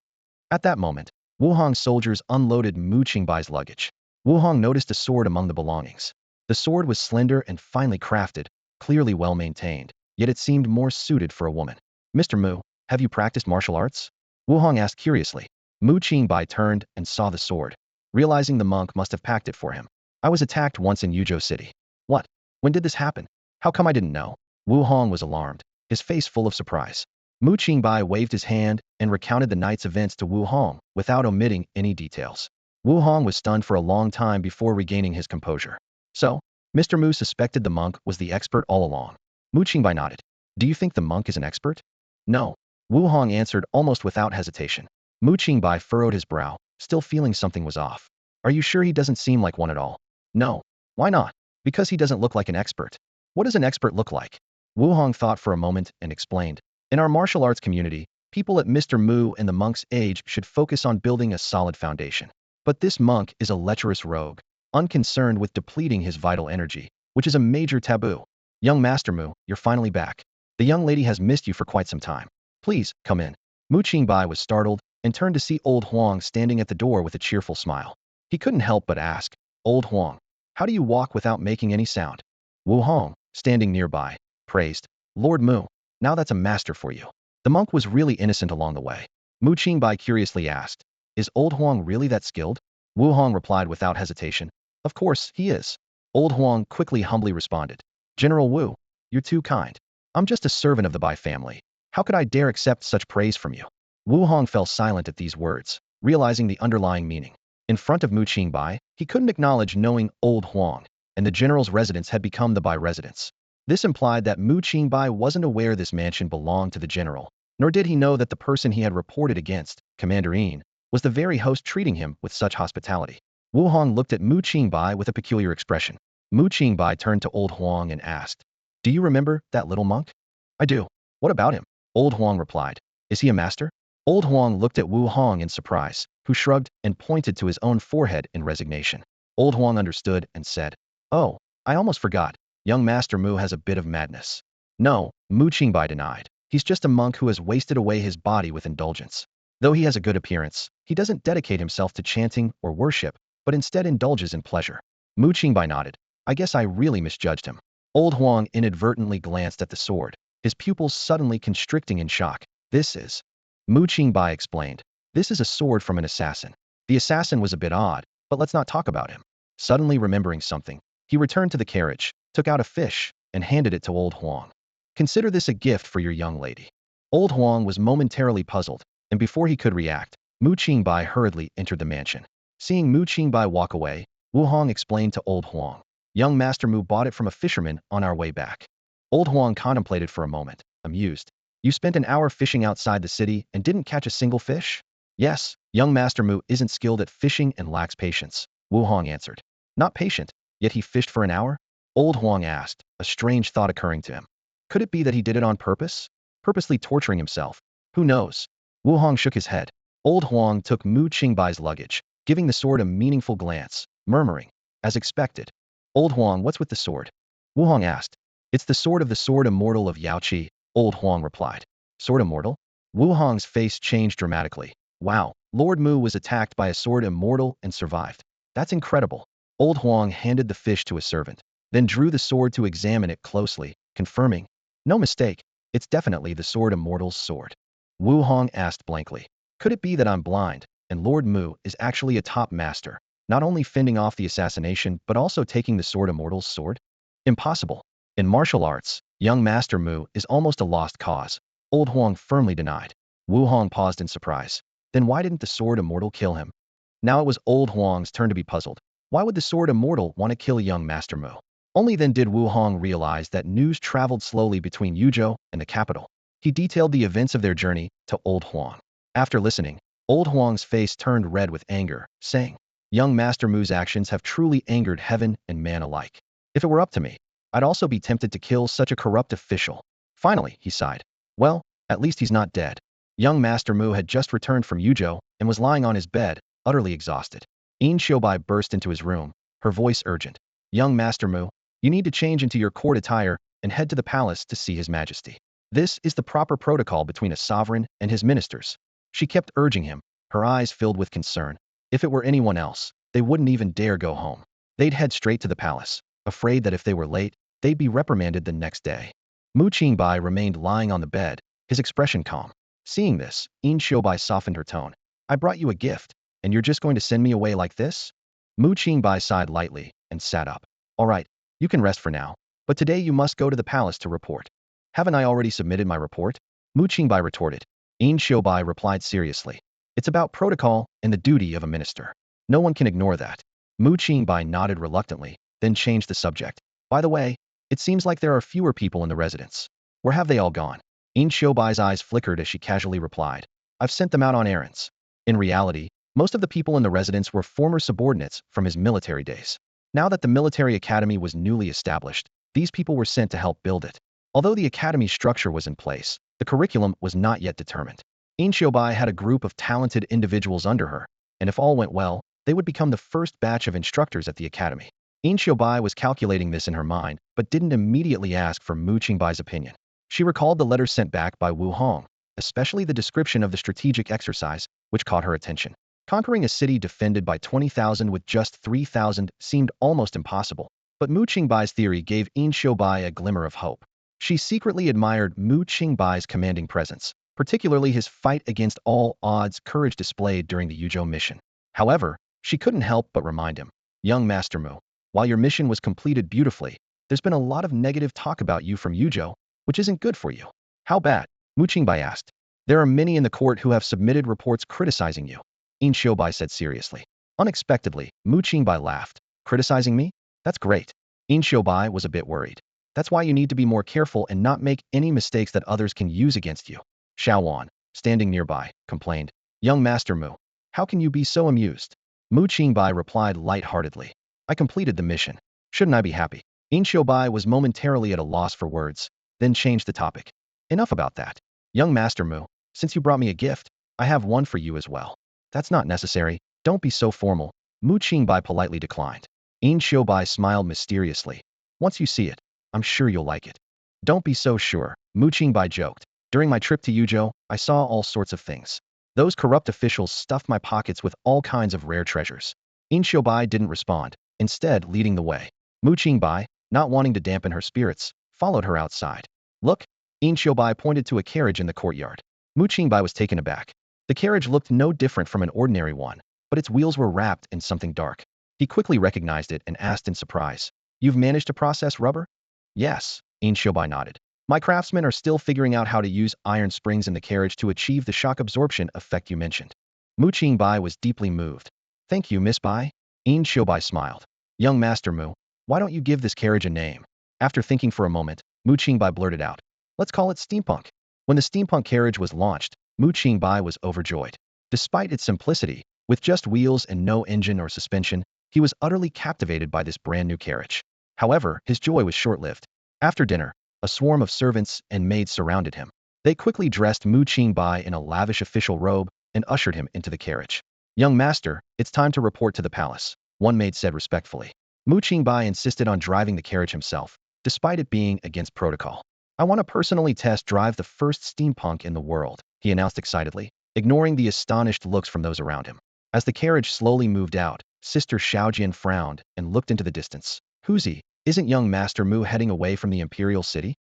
At that moment, Wu Hong's soldiers unloaded Mu Qingbai's luggage. Wu Hong noticed a sword among the belongings. The sword was slender and finely crafted, clearly well maintained, yet it seemed more suited for a woman. Mr. Mu, have you practiced martial arts? Wu Hong asked curiously. Mu Qingbai turned and saw the sword, realizing the monk must have packed it for him. I was attacked once in Yuzhou City. What? When did this happen? How come I didn't know? Wu Hong was alarmed, his face full of surprise. Mu Qingbai waved his hand and recounted the night's events to Wu Hong without omitting any details. Wu Hong was stunned for a long time before regaining his composure. So, Mr. Mu suspected the monk was the expert all along. Mu Qingbai nodded. Do you think the monk is an expert? No. Wu Hong answered almost without hesitation. Mu Qingbai furrowed his brow, still feeling something was off. Are you sure he doesn't seem like one at all? No. Why not? Because he doesn't look like an expert. What does an expert look like? Wu Hong thought for a moment and explained. In our martial arts community, people at Mr. Mu and the monk's age should focus on building a solid foundation. But this monk is a lecherous rogue, unconcerned with depleting his vital energy, which is a major taboo. Young Master Mu, you're finally back. The young lady has missed you for quite some time. Please, come in. Mu Qingbai was startled and turned to see Old Huang standing at the door with a cheerful smile. He couldn't help but ask, Old Huang, how do you walk without making any sound? Wu Hong, standing nearby, praised, Lord Mu, now that's a master for you. The monk was really innocent along the way. Mu Qingbai curiously asked, is Old Huang really that skilled? Wu Hong replied without hesitation, of course, he is. Old Huang quickly humbly responded, General Wu, you're too kind. I'm just a servant of the Bai family. How could I dare accept such praise from you? Wu Hong fell silent at these words, realizing the underlying meaning. In front of Mu Qingbai, he couldn't acknowledge knowing old Huang, and the general's residence had become the Bai residence. This implied that Mu Qingbai wasn't aware this mansion belonged to the general, nor did he know that the person he had reported against, Commander Yin, was the very host treating him with such hospitality. Wu Hong looked at Mu Qingbai with a peculiar expression. Mu Qingbai turned to old Huang and asked, "Do you remember that little monk?" "I do. What about him?" Old Huang replied. "Is he a master?" Old Huang looked at Wu Hong in surprise, who shrugged and pointed to his own forehead in resignation. Old Huang understood and said, "Oh, I almost forgot. Young Master Mu has a bit of madness." "No," Mu Qingbai denied. "He's just a monk who has wasted away his body with indulgence. Though he has a good appearance, he doesn't dedicate himself to chanting or worship, but instead indulges in pleasure." Mu Qingbai nodded. "I guess I really misjudged him." Old Huang inadvertently glanced at the sword, his pupils suddenly constricting in shock. "This is..." Mu Qingbai explained. "This is a sword from an assassin. The assassin was a bit odd, but let's not talk about him." Suddenly remembering something, he returned to the carriage, took out a fish, and handed it to old Huang. "Consider this a gift for your young lady." Old Huang was momentarily puzzled, and before he could react, Mu Qingbai hurriedly entered the mansion. Seeing Mu Qingbai walk away, Wu Hong explained to old Huang, "Young Master Mu bought it from a fisherman on our way back." Old Huang contemplated for a moment, amused. "You spent an hour fishing outside the city and didn't catch a single fish?" "Yes, young Master Mu isn't skilled at fishing and lacks patience," Wu Hong answered. "Not patient, yet he fished for an hour?" Old Huang asked, a strange thought occurring to him. Could it be that he did it on purpose? Purposely torturing himself? Who knows? Wu Hong shook his head. Old Huang took Mu Qingbai's luggage, giving the sword a meaningful glance, murmuring, "As expected." "Old Huang, what's with the sword?" Wu Hong asked. "It's the sword of the sword immortal of Yaoqi," Old Huang replied. "Sword immortal?" Wu Hong's face changed dramatically. "Wow, Lord Mu was attacked by a sword immortal and survived. That's incredible." Old Huang handed the fish to a servant, then drew the sword to examine it closely, confirming, "No mistake, it's definitely the sword immortal's sword." Wu Hong asked blankly, "Could it be that I'm blind, and Lord Mu is actually a top master, not only fending off the assassination but also taking the sword immortal's sword? Impossible. In martial arts, young Master Mu is almost a lost cause," Old Huang firmly denied. Wu Hong paused in surprise. Then why didn't the sword immortal kill him? Now it was Old Huang's turn to be puzzled. Why would the sword immortal want to kill young Master Mu? Only then did Wu Hong realize that news traveled slowly between Yuzhou and the capital. He detailed the events of their journey to Old Huang. After listening, Old Huang's face turned red with anger, saying, "Young Master Mu's actions have truly angered heaven and man alike. If it were up to me, I'd also be tempted to kill such a corrupt official." Finally, he sighed. "Well, at least he's not dead." Young Master Mu had just returned from Yuzhou and was lying on his bed, utterly exhausted. Yin Xiaobai burst into his room, her voice urgent. "Young Master Mu, you need to change into your court attire and head to the palace to see His Majesty. This is the proper protocol between a sovereign and his ministers." She kept urging him, her eyes filled with concern. If it were anyone else, they wouldn't even dare go home. They'd head straight to the palace, afraid that if they were late, they'd be reprimanded the next day. Mu Qingbai remained lying on the bed, his expression calm. Seeing this, Yin Xiaobai softened her tone. "I brought you a gift, and you're just going to send me away like this?" Mu Qingbai sighed lightly and sat up. "All right, you can rest for now, but today you must go to the palace to report." "Haven't I already submitted my report?" Mu Qingbai retorted. Yin Xiaobai replied seriously. "It's about protocol and the duty of a minister. No one can ignore that." Mu Qingbai nodded reluctantly, then changed the subject. "By the way, it seems like there are fewer people in the residence. Where have they all gone?" Yin Xiaobai's eyes flickered as she casually replied, "I've sent them out on errands." In reality, most of the people in the residence were former subordinates from his military days. Now that the military academy was newly established, these people were sent to help build it. Although the academy's structure was in place, the curriculum was not yet determined. Yin Xiaobai had a group of talented individuals under her, and if all went well, they would become the first batch of instructors at the academy. Yin Xiaobai was calculating this in her mind, but didn't immediately ask for Mu Qingbai's opinion. She recalled the letters sent back by Wu Hong, especially the description of the strategic exercise, which caught her attention. Conquering a city defended by 20,000 with just 3,000 seemed almost impossible, but Mu Qingbai's theory gave Yin Xiaobai a glimmer of hope. She secretly admired Mu Qingbai's commanding presence, particularly his fight against all odds courage displayed during the Yuzhou mission. However, she couldn't help but remind him, "Young Master Mu, while your mission was completed beautifully, there's been a lot of negative talk about you from Yuzhou. which isn't good for you. How bad? Mu Qingbai asked. There are many in the court who have submitted reports criticizing you, Bai said seriously. Unexpectedly, Mu Qingbai laughed. Criticizing me? That's great. Bai was a bit worried. That's why you need to be more careful and not make any mistakes that others can use against you. Xiao Wan, standing nearby, complained. Young Master Mu, how can you be so amused? Mu Qingbai replied light-heartedly. I completed the mission. Shouldn't I be happy? Bai was momentarily at a loss for words, then changed the topic. Enough about that. Young Master Mu, since you brought me a gift, I have one for you as well. That's not necessary. Don't be so formal. Mu Qingbai politely declined. Bai smiled mysteriously. Once you see it, I'm sure you'll like it. Don't be so sure, Mu Qingbai joked. During my trip to Yuzhou, I saw all sorts of things. Those corrupt officials stuffed my pockets with all kinds of rare treasures. Bai didn't respond, instead leading the way. Mu Qingbai, not wanting to dampen her spirits, followed her outside. Look, Bai pointed to a carriage in the courtyard. Mu Qingbai was taken aback. The carriage looked no different from an ordinary one, but its wheels were wrapped in something dark. He quickly recognized it and asked in surprise, You've managed to process rubber? Yes, Bai nodded. My craftsmen are still figuring out how to use iron springs in the carriage to achieve the shock absorption effect you mentioned. Mu Qingbai was deeply moved. Thank you, Miss Bai. Bai smiled. Young Master Mu, why don't you give this carriage a name? After thinking for a moment, Mu Qingbai blurted out. Let's call it Steampunk. When the Steampunk carriage was launched, Mu Qingbai was overjoyed. Despite its simplicity, with just wheels and no engine or suspension, he was utterly captivated by this brand new carriage. However, his joy was short-lived. After dinner, a swarm of servants and maids surrounded him. They quickly dressed Mu Qingbai in a lavish official robe and ushered him into the carriage. Young master, it's time to report to the palace, one maid said respectfully. Mu Qingbai insisted on driving the carriage himself, despite it being against protocol. I want to personally test drive the first steampunk in the world, he announced excitedly, ignoring the astonished looks from those around him. As the carriage slowly moved out, Sister Xiaojian frowned and looked into the distance. Huzi, isn't young Master Mu heading away from the Imperial City?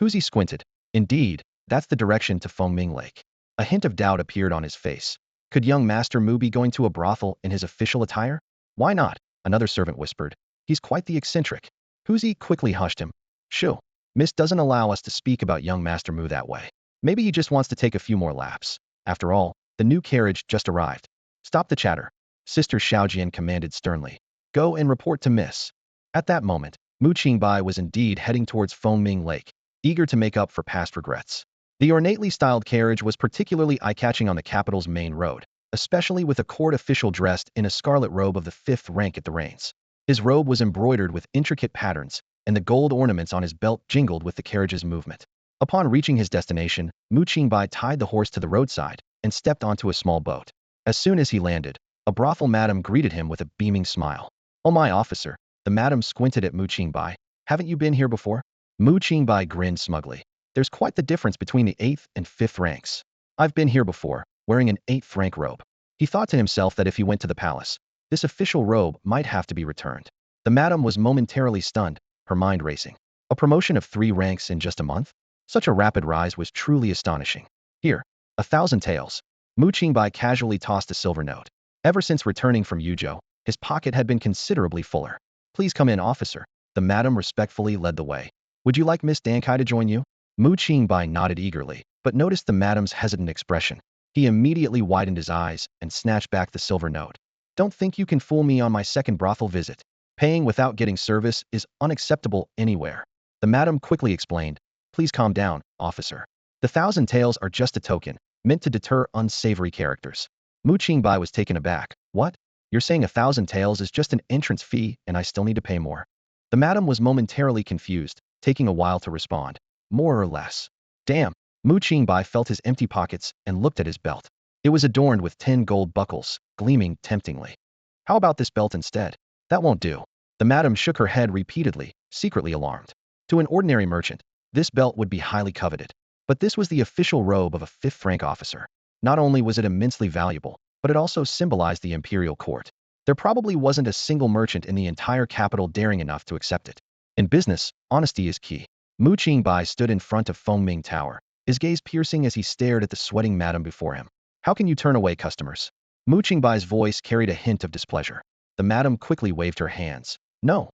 Huzi squinted. Indeed, that's the direction to Fengming Lake. A hint of doubt appeared on his face. Could young Master Mu be going to a brothel in his official attire? Why not? Another servant whispered. He's quite the eccentric. Huzi quickly hushed him. Shoo. Miss doesn't allow us to speak about young Master Mu that way. Maybe he just wants to take a few more laps. After all, the new carriage just arrived. Stop the chatter. Sister Xiaojian commanded sternly. Go and report to Miss. At that moment, Mu Qingbai was indeed heading towards Fengming Lake, eager to make up for past regrets. The ornately styled carriage was particularly eye-catching on the capital's main road, especially with a court official dressed in a scarlet robe of the 5th rank at the reins. His robe was embroidered with intricate patterns, and the gold ornaments on his belt jingled with the carriage's movement. Upon reaching his destination, Mu Qingbai tied the horse to the roadside and stepped onto a small boat. As soon as he landed, a brothel madam greeted him with a beaming smile. Oh my officer, the madam squinted at Mu Qingbai. Haven't you been here before? Mu Qingbai grinned smugly. There's quite the difference between the 8th and 5th ranks. I've been here before, wearing an 8th rank robe. He thought to himself that if he went to the palace, this official robe might have to be returned. The madam was momentarily stunned, her mind racing. A promotion of 3 ranks in just a month? Such a rapid rise was truly astonishing. Here, 1,000 taels. Mu Qingbai casually tossed a silver note. Ever since returning from Yuzhou, his pocket had been considerably fuller. Please come in, officer. The madam respectfully led the way. Would you like Miss Dankai to join you? Mu Qingbai nodded eagerly, but noticed the madam's hesitant expression. He immediately widened his eyes and snatched back the silver note. Don't think you can fool me on my second brothel visit. Paying without getting service is unacceptable anywhere. The madam quickly explained. Please calm down, officer. The 1,000 taels are just a token, meant to deter unsavory characters. Mu Qingbai was taken aback. What? You're saying 1,000 taels is just an entrance fee and I still need to pay more? The madam was momentarily confused, taking a while to respond. More or less. Damn. Mu Qingbai felt his empty pockets and looked at his belt. It was adorned with 10 gold buckles, gleaming temptingly. How about this belt instead? That won't do. The madam shook her head repeatedly, secretly alarmed. To an ordinary merchant, this belt would be highly coveted. But this was the official robe of a 5th rank officer. Not only was it immensely valuable, but it also symbolized the imperial court. There probably wasn't a single merchant in the entire capital daring enough to accept it. In business, honesty is key. Mu Qingbai stood in front of Fengming Tower, his gaze piercing as he stared at the sweating madam before him. How can you turn away customers? Mu Qingbai's voice carried a hint of displeasure. The madam quickly waved her hands. No,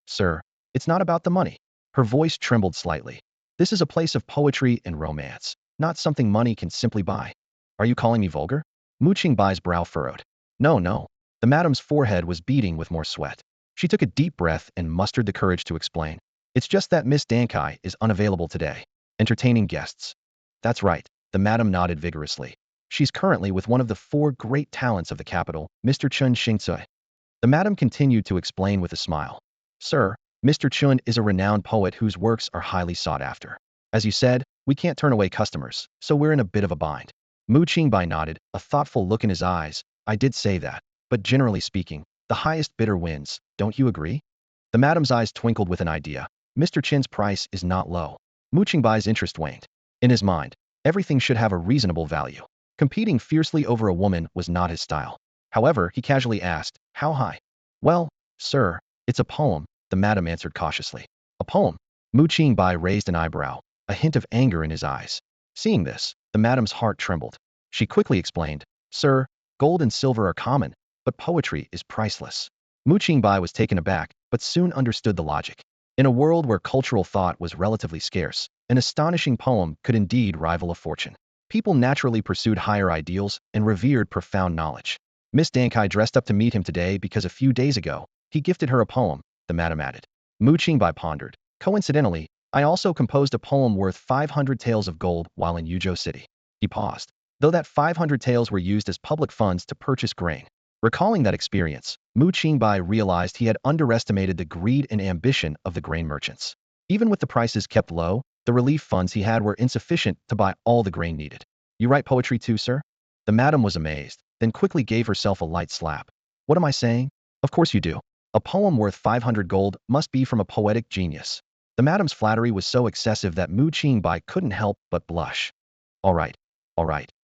sir. It's not about the money. Her voice trembled slightly. This is a place of poetry and romance, not something money can simply buy. Are you calling me vulgar? Mu Qingbai's brow furrowed. No, no. The madam's forehead was beating with more sweat. She took a deep breath and mustered the courage to explain. It's just that Miss Dankai is unavailable today, entertaining guests. That's right, the madam nodded vigorously. She's currently with one of the four great talents of the capital, Mr. Chun Xingcui. The madam continued to explain with a smile. Sir, Mr. Chun is a renowned poet whose works are highly sought after. As you said, we can't turn away customers, so we're in a bit of a bind. Mu Qingbai nodded, a thoughtful look in his eyes. I did say that, but generally speaking, the highest bidder wins, don't you agree? The madam's eyes twinkled with an idea. Mr. Chin's price is not low. Mu Qingbai's interest waned. In his mind, everything should have a reasonable value. Competing fiercely over a woman was not his style. However, he casually asked, how high? Well, sir, it's a poem, the madam answered cautiously. A poem? Mu Qingbai raised an eyebrow, a hint of anger in his eyes. Seeing this, the madam's heart trembled. She quickly explained, Sir, gold and silver are common, but poetry is priceless. Mu Qingbai was taken aback, but soon understood the logic. In a world where cultural thought was relatively scarce, an astonishing poem could indeed rival a fortune. People naturally pursued higher ideals and revered profound knowledge. Miss Dankai dressed up to meet him today because a few days ago, he gifted her a poem, the madam added. Mu Qingbai pondered. Coincidentally, I also composed a poem worth 500 taels of gold while in Yuzhou City. He paused. Though that 500 taels were used as public funds to purchase grain. Recalling that experience, Mu Qingbai realized he had underestimated the greed and ambition of the grain merchants. Even with the prices kept low, the relief funds he had were insufficient to buy all the grain needed. You write poetry too, sir? The madam was amazed, then quickly gave herself a light slap. What am I saying? Of course you do. A poem worth 500 gold must be from a poetic genius. The madam's flattery was so excessive that Mu Qingbai couldn't help but blush. All right,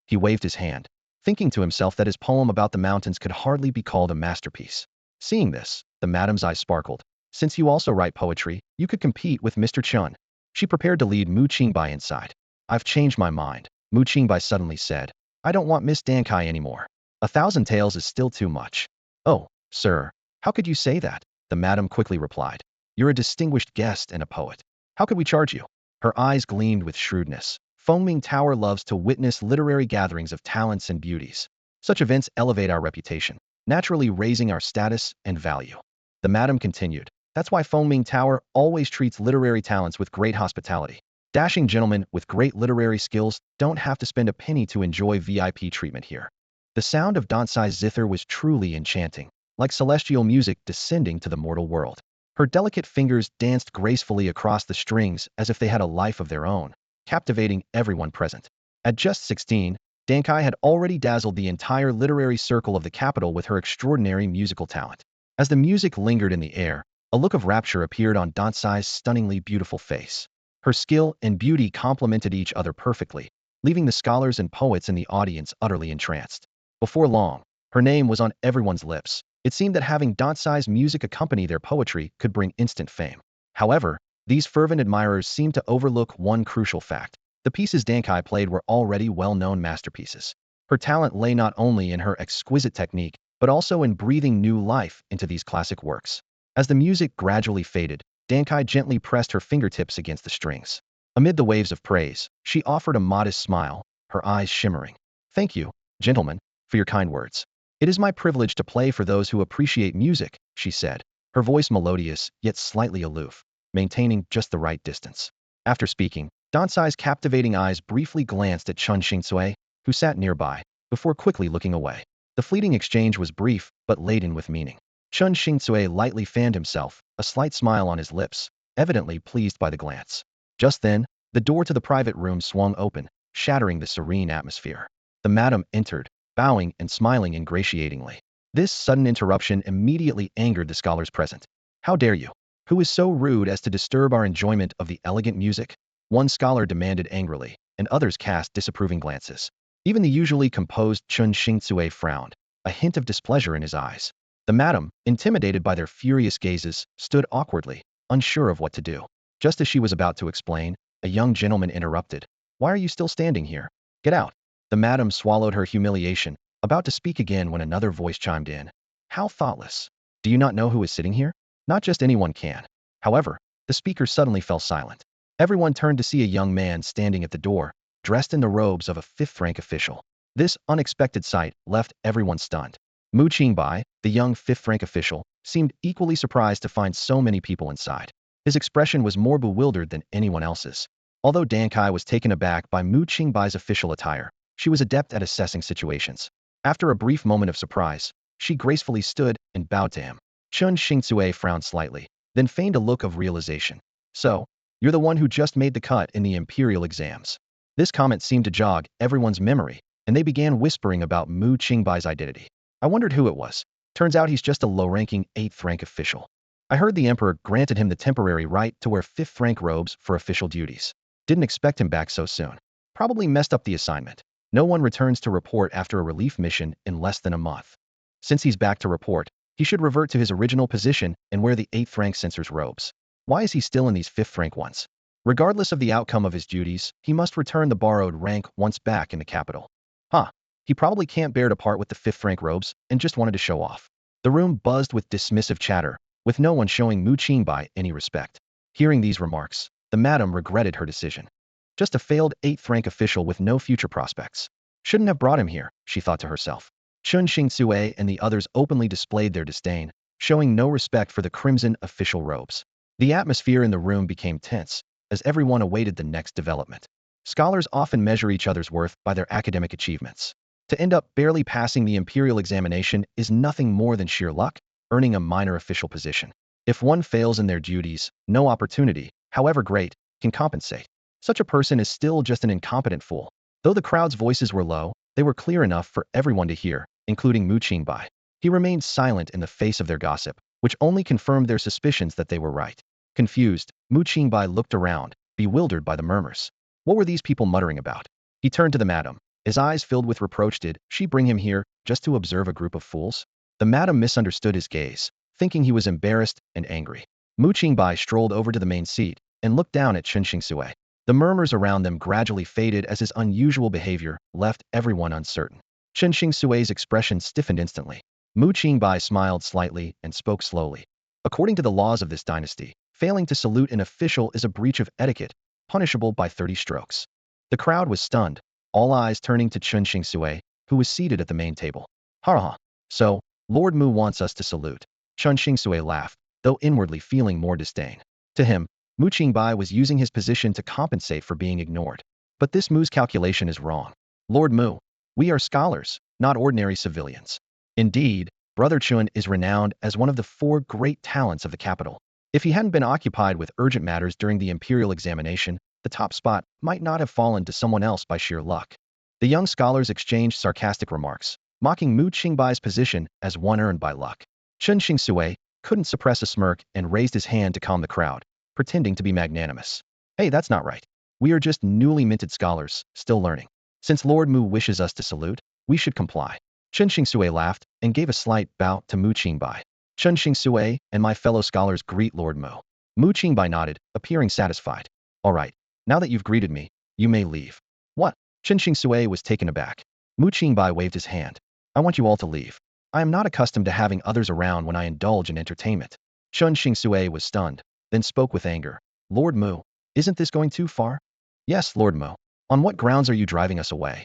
he waved his hand, thinking to himself that his poem about the mountains could hardly be called a masterpiece. Seeing this, the madam's eyes sparkled. Since you also write poetry, you could compete with Mr. Chun. She prepared to lead Mu Qingbai inside. I've changed my mind, Mu Qingbai suddenly said. I don't want Miss Dankai anymore. 1,000 taels is still too much. Oh, sir, how could you say that? The madam quickly replied. You're a distinguished guest and a poet. How could we charge you? Her eyes gleamed with shrewdness. Foaming Tower loves to witness literary gatherings of talents and beauties. Such events elevate our reputation, naturally raising our status and value. The madam continued. That's why Foaming Tower always treats literary talents with great hospitality. Dashing gentlemen with great literary skills don't have to spend a penny to enjoy VIP treatment here. The sound of Dansai's zither was truly enchanting, like celestial music descending to the mortal world. Her delicate fingers danced gracefully across the strings as if they had a life of their own, captivating everyone present. At just 16, Dankai had already dazzled the entire literary circle of the capital with her extraordinary musical talent. As the music lingered in the air, a look of rapture appeared on Dansai's stunningly beautiful face. Her skill and beauty complemented each other perfectly, leaving the scholars and poets in the audience utterly entranced. Before long, her name was on everyone's lips. It seemed that having Dansai's music accompany their poetry could bring instant fame. However, these fervent admirers seemed to overlook one crucial fact. The pieces Dankai played were already well-known masterpieces. Her talent lay not only in her exquisite technique, but also in breathing new life into these classic works. As the music gradually faded, Dankai gently pressed her fingertips against the strings. Amid the waves of praise, she offered a modest smile, her eyes shimmering. Thank you, gentlemen, for your kind words. It is my privilege to play for those who appreciate music, she said, her voice melodious yet slightly aloof, maintaining just the right distance. After speaking, Dansai's captivating eyes briefly glanced at Chun Xingcui, who sat nearby, before quickly looking away. The fleeting exchange was brief, but laden with meaning. Chun Xingcui lightly fanned himself, a slight smile on his lips, evidently pleased by the glance. Just then, the door to the private room swung open, shattering the serene atmosphere. The madam entered, bowing and smiling ingratiatingly. This sudden interruption immediately angered the scholars present. How dare you? Who is so rude as to disturb our enjoyment of the elegant music? One scholar demanded angrily, and others cast disapproving glances. Even the usually composed Chun Xingcui frowned, a hint of displeasure in his eyes. The madam, intimidated by their furious gazes, stood awkwardly, unsure of what to do. Just as she was about to explain, a young gentleman interrupted. Why are you still standing here? Get out. The madam swallowed her humiliation, about to speak again when another voice chimed in. How thoughtless. Do you not know who is sitting here? Not just anyone can. However, the speaker suddenly fell silent. Everyone turned to see a young man standing at the door, dressed in the robes of a fifth-rank official. This unexpected sight left everyone stunned. Mu Qingbai, the young fifth-rank official, seemed equally surprised to find so many people inside. His expression was more bewildered than anyone else's. Although Dan Kai was taken aback by Mu Qingbai's official attire, she was adept at assessing situations. After a brief moment of surprise, she gracefully stood and bowed to him. Chun Xingcui frowned slightly, then feigned a look of realization. So, you're the one who just made the cut in the Imperial exams. This comment seemed to jog everyone's memory, and they began whispering about Mu Qingbai's identity. I wondered who it was. Turns out he's just a low-ranking 8th-rank official. I heard the Emperor granted him the temporary right to wear 5th-rank robes for official duties. Didn't expect him back so soon. Probably messed up the assignment. No one returns to report after a relief mission in less than a month. Since he's back to report, he should revert to his original position and wear the 8th-rank censor's robes. Why is he still in these 5th-rank ones? Regardless of the outcome of his duties, he must return the borrowed rank once back in the capital. He probably can't bear to part with the 5th-rank robes and just wanted to show off. The room buzzed with dismissive chatter, with no one showing Mu Qingbai any respect. Hearing these remarks, the madam regretted her decision. Just a failed 8th-rank official with no future prospects. Shouldn't have brought him here, she thought to herself. Chun Xingcui and the others openly displayed their disdain, showing no respect for the crimson official robes. The atmosphere in the room became tense, as everyone awaited the next development. Scholars often measure each other's worth by their academic achievements. To end up barely passing the Imperial examination is nothing more than sheer luck, earning a minor official position. If one fails in their duties, no opportunity, however great, can compensate. Such a person is still just an incompetent fool. Though the crowd's voices were low, they were clear enough for everyone to hear, including Mu Qingbai. He remained silent in the face of their gossip, which only confirmed their suspicions that they were right. Confused, Mu Qingbai looked around, bewildered by the murmurs. What were these people muttering about? He turned to the madam. His eyes filled with reproach. Did she bring him here just to observe a group of fools? The madam misunderstood his gaze, thinking he was embarrassed and angry. Mu Qingbai strolled over to the main seat and looked down at Chun Xingcui. The murmurs around them gradually faded as his unusual behavior left everyone uncertain. Chun Xingcui's expression stiffened instantly. Mu Qingbai smiled slightly and spoke slowly. According to the laws of this dynasty, failing to salute an official is a breach of etiquette, punishable by 30 strokes. The crowd was stunned, all eyes turning to Chun Xingcui, who was seated at the main table. Ha. So, Lord Mu wants us to salute. Chun Xingcui laughed, though inwardly feeling more disdain. To him, Mu Qingbai was using his position to compensate for being ignored. But this Mu's calculation is wrong. Lord Mu, we are scholars, not ordinary civilians. Indeed, Brother Chun is renowned as one of the 4 great talents of the capital. If he hadn't been occupied with urgent matters during the Imperial examination, the top spot might not have fallen to someone else by sheer luck. The young scholars exchanged sarcastic remarks, mocking Mu Qingbai's position as one earned by luck. Chun Xingcui couldn't suppress a smirk and raised his hand to calm the crowd, pretending to be magnanimous. Hey, that's not right. We are just newly minted scholars, still learning. Since Lord Mu wishes us to salute, we should comply. Chun Xingcui laughed and gave a slight bow to Mu Qingbai. Chun Xingcui and my fellow scholars greet Lord Mu. Mu Qingbai nodded, appearing satisfied. All right, now that you've greeted me, you may leave. What? Chun Xingcui was taken aback. Mu Qingbai waved his hand. I want you all to leave. I am not accustomed to having others around when I indulge in entertainment. Chun Xingcui was stunned, then spoke with anger. Lord Mu, isn't this going too far? Yes, Lord Mu. On what grounds are you driving us away?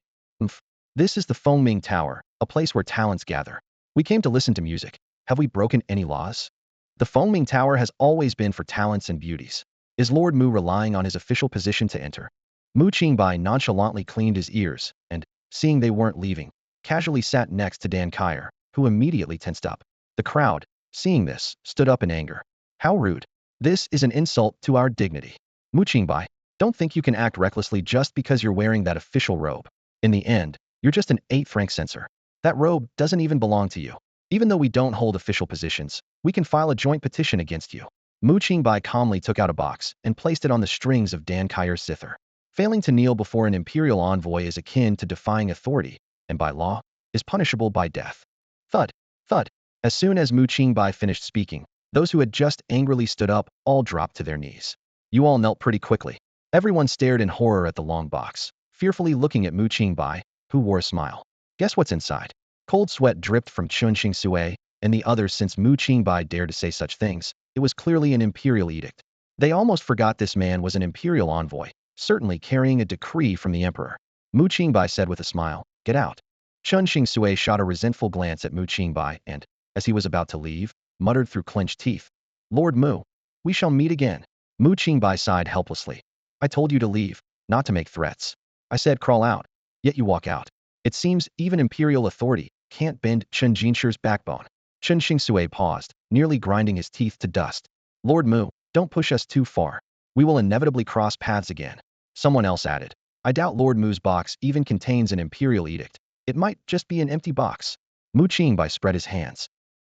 This is the Fengming Tower, a place where talents gather. We came to listen to music. Have we broken any laws? The Fengming Tower has always been for talents and beauties. Is Lord Mu relying on his official position to enter? Mu Qingbai nonchalantly cleaned his ears and, seeing they weren't leaving, casually sat next to Dan Kaier, who immediately tensed up. The crowd, seeing this, stood up in anger. How rude. This is an insult to our dignity. Mu Qingbai, don't think you can act recklessly just because you're wearing that official robe. In the end, you're just an 8th-rank censor. That robe doesn't even belong to you. Even though we don't hold official positions, we can file a joint petition against you. Mu Qingbai calmly took out a box and placed it on the strings of Dan Kaier's zither. Failing to kneel before an imperial envoy is akin to defying authority, and by law, is punishable by death. Thud, thud. As soon as Mu Qingbai finished speaking, those who had just angrily stood up all dropped to their knees. You all knelt pretty quickly. Everyone stared in horror at the long box, fearfully looking at Mu Qingbai, who wore a smile. Guess what's inside? Cold sweat dripped from Chun Xingcui and the others since Mu Qingbai dared to say such things. It was clearly an imperial edict. They almost forgot this man was an imperial envoy, certainly carrying a decree from the emperor. Mu Qingbai said with a smile, "Get out." Chun Xing shot a resentful glance at Mu Qingbai and, as he was about to leave, muttered through clenched teeth, "Lord Mu, we shall meet again." Mu Qingbai sighed helplessly. "I told you to leave, not to make threats. I said crawl out, yet you walk out. It seems even imperial authority can't bend Chen Jinshi's backbone." Chun Xing paused, nearly grinding his teeth to dust. "Lord Mu, don't push us too far. We will inevitably cross paths again." Someone else added, "I doubt Lord Mu's box even contains an imperial edict. It might just be an empty box." Mu Qingbai spread his hands.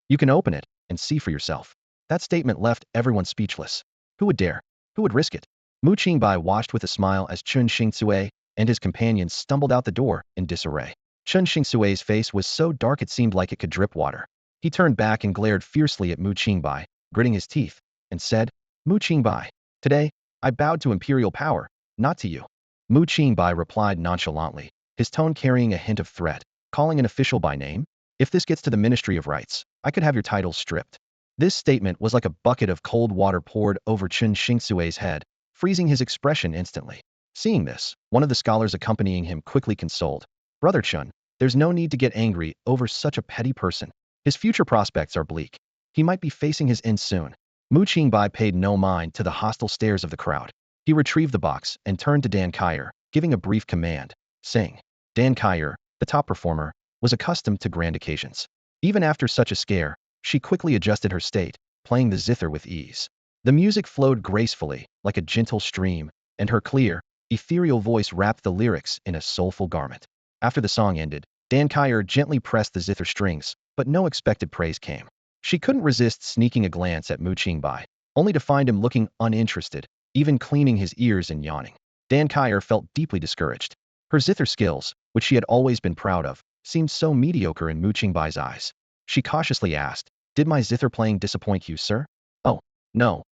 "You can open it and see for yourself." That statement left everyone speechless. Who would dare? Who would risk it? Mu Qingbai watched with a smile as Chun Xing and his companions stumbled out the door in disarray. Chun Xing's face was so dark it seemed like it could drip water. He turned back and glared fiercely at Mu Qingbai, gritting his teeth, and said, "Mu Qingbai, today, I bowed to imperial power, not to you." Mu Qingbai replied nonchalantly, his tone carrying a hint of threat, calling an official by name. "If this gets to the Ministry of Rights, I could have your titles stripped." This statement was like a bucket of cold water poured over Chun Xing's head, freezing his expression instantly. Seeing this, one of the scholars accompanying him quickly consoled, "Brother Chun, there's no need to get angry over such a petty person. His future prospects are bleak. He might be facing his end soon." Mu Qingbai paid no mind to the hostile stares of the crowd. He retrieved the box and turned to Dan Kaier, giving a brief command, "Sing." Dan Kaier, the top performer, was accustomed to grand occasions. Even after such a scare, she quickly adjusted her state, playing the zither with ease. The music flowed gracefully, like a gentle stream, and her clear, ethereal voice wrapped the lyrics in a soulful garment. After the song ended, Dan Kaier gently pressed the zither strings, but no expected praise came. She couldn't resist sneaking a glance at Mu Qingbai, only to find him looking uninterested, even cleaning his ears and yawning. Dan Kaier felt deeply discouraged. Her zither skills, which she had always been proud of, seemed so mediocre in Mu Qingbai's eyes. She cautiously asked, "Did my zither playing disappoint you, sir?" "Oh, no,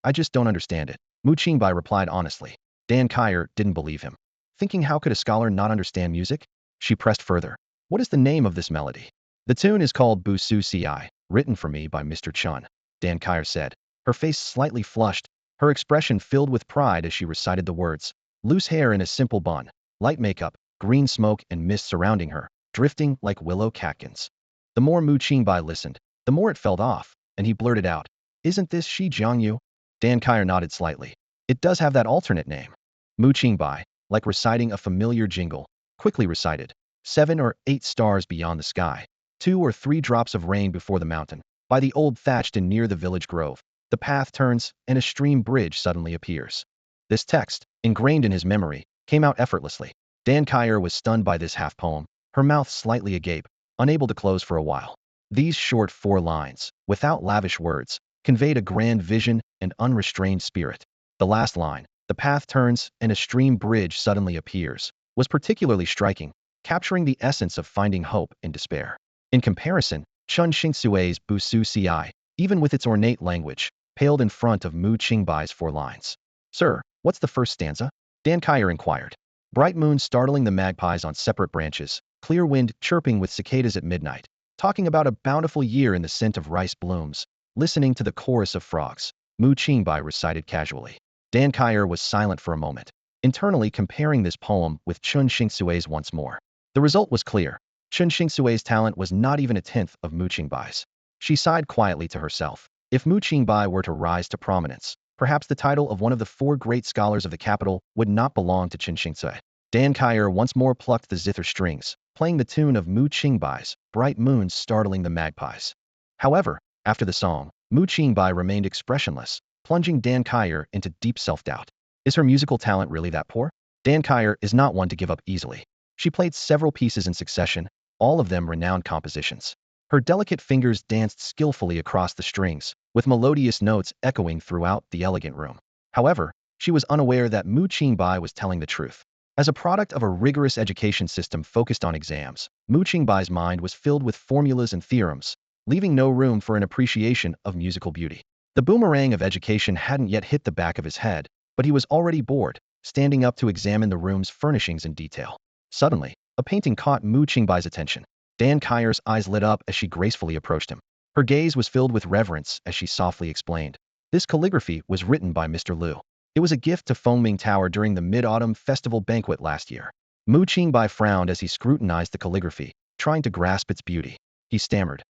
I just don't understand it," Mu Qingbai replied honestly. Dan Kaier didn't believe him. Thinking how could a scholar not understand music? She pressed further. "What is the name of this melody?" "The tune is called Bu Su Ci, written for me by Mr. Chun," Dan Kaier said, her face slightly flushed, her expression filled with pride as she recited the words. Loose hair in a simple bun, light makeup, green smoke and mist surrounding her, drifting like willow catkins. The more Mu Qingbai listened, the more it felt off, and he blurted out, "Isn't this Shi Jiangyu?" Dan Kaier nodded slightly. "It does have that alternate name." Mu Qingbai, like reciting a familiar jingle, quickly recited, 7 or 8 stars beyond the sky, 2 or 3 drops of rain before the mountain, by the old thatched inn near the village grove, the path turns, and a stream bridge suddenly appears. This text, ingrained in his memory, came out effortlessly. Dan Kaier was stunned by this half-poem, her mouth slightly agape, unable to close for a while. These short 4 lines, without lavish words, conveyed a grand vision and unrestrained spirit. The last line, "The path turns, and a stream bridge suddenly appears," was particularly striking, capturing the essence of finding hope in despair. In comparison, Chun Xingsui's Bu Su Ci, even with its ornate language, paled in front of Mu Qingbai's 4 lines. "Sir, what's the first stanza?" Dan Kaier inquired. Bright moon startling the magpies on separate branches, clear wind chirping with cicadas at midnight, talking about a bountiful year in the scent of rice blooms, listening to the chorus of frogs, Mu Qingbai recited casually. Dan Kaier was silent for a moment, internally comparing this poem with Chun Xingsui's once more. The result was clear. Chun Xingsui's talent was not even a tenth of Mu Qingbai's. She sighed quietly to herself. If Mu Qingbai were to rise to prominence, perhaps the title of one of the 4 great scholars of the capital would not belong to Chun Xingcui. Dan Kaier once more plucked the zither strings, playing the tune of Mu Qingbai's Bright Moons startling the magpies. However, after the song, Mu Qingbai remained expressionless, plunging Dan Kaier into deep self-doubt. Is her musical talent really that poor? Dan Kaier is not one to give up easily. She played several pieces in succession, all of them renowned compositions. Her delicate fingers danced skillfully across the strings, with melodious notes echoing throughout the elegant room. However, she was unaware that Mu Qingbai was telling the truth. As a product of a rigorous education system focused on exams, Mu Qingbai's mind was filled with formulas and theorems, leaving no room for an appreciation of musical beauty. The boomerang of education hadn't yet hit the back of his head, but he was already bored, standing up to examine the room's furnishings in detail. Suddenly, a painting caught Mu Qingbai's attention. Dan Kaier's eyes lit up as she gracefully approached him. Her gaze was filled with reverence as she softly explained, This calligraphy was written by Mr. Liu. It was a gift to Fengming Tower during the Mid-Autumn Festival banquet last year. Mu Qingbai frowned as he scrutinized the calligraphy, trying to grasp its beauty. He stammered,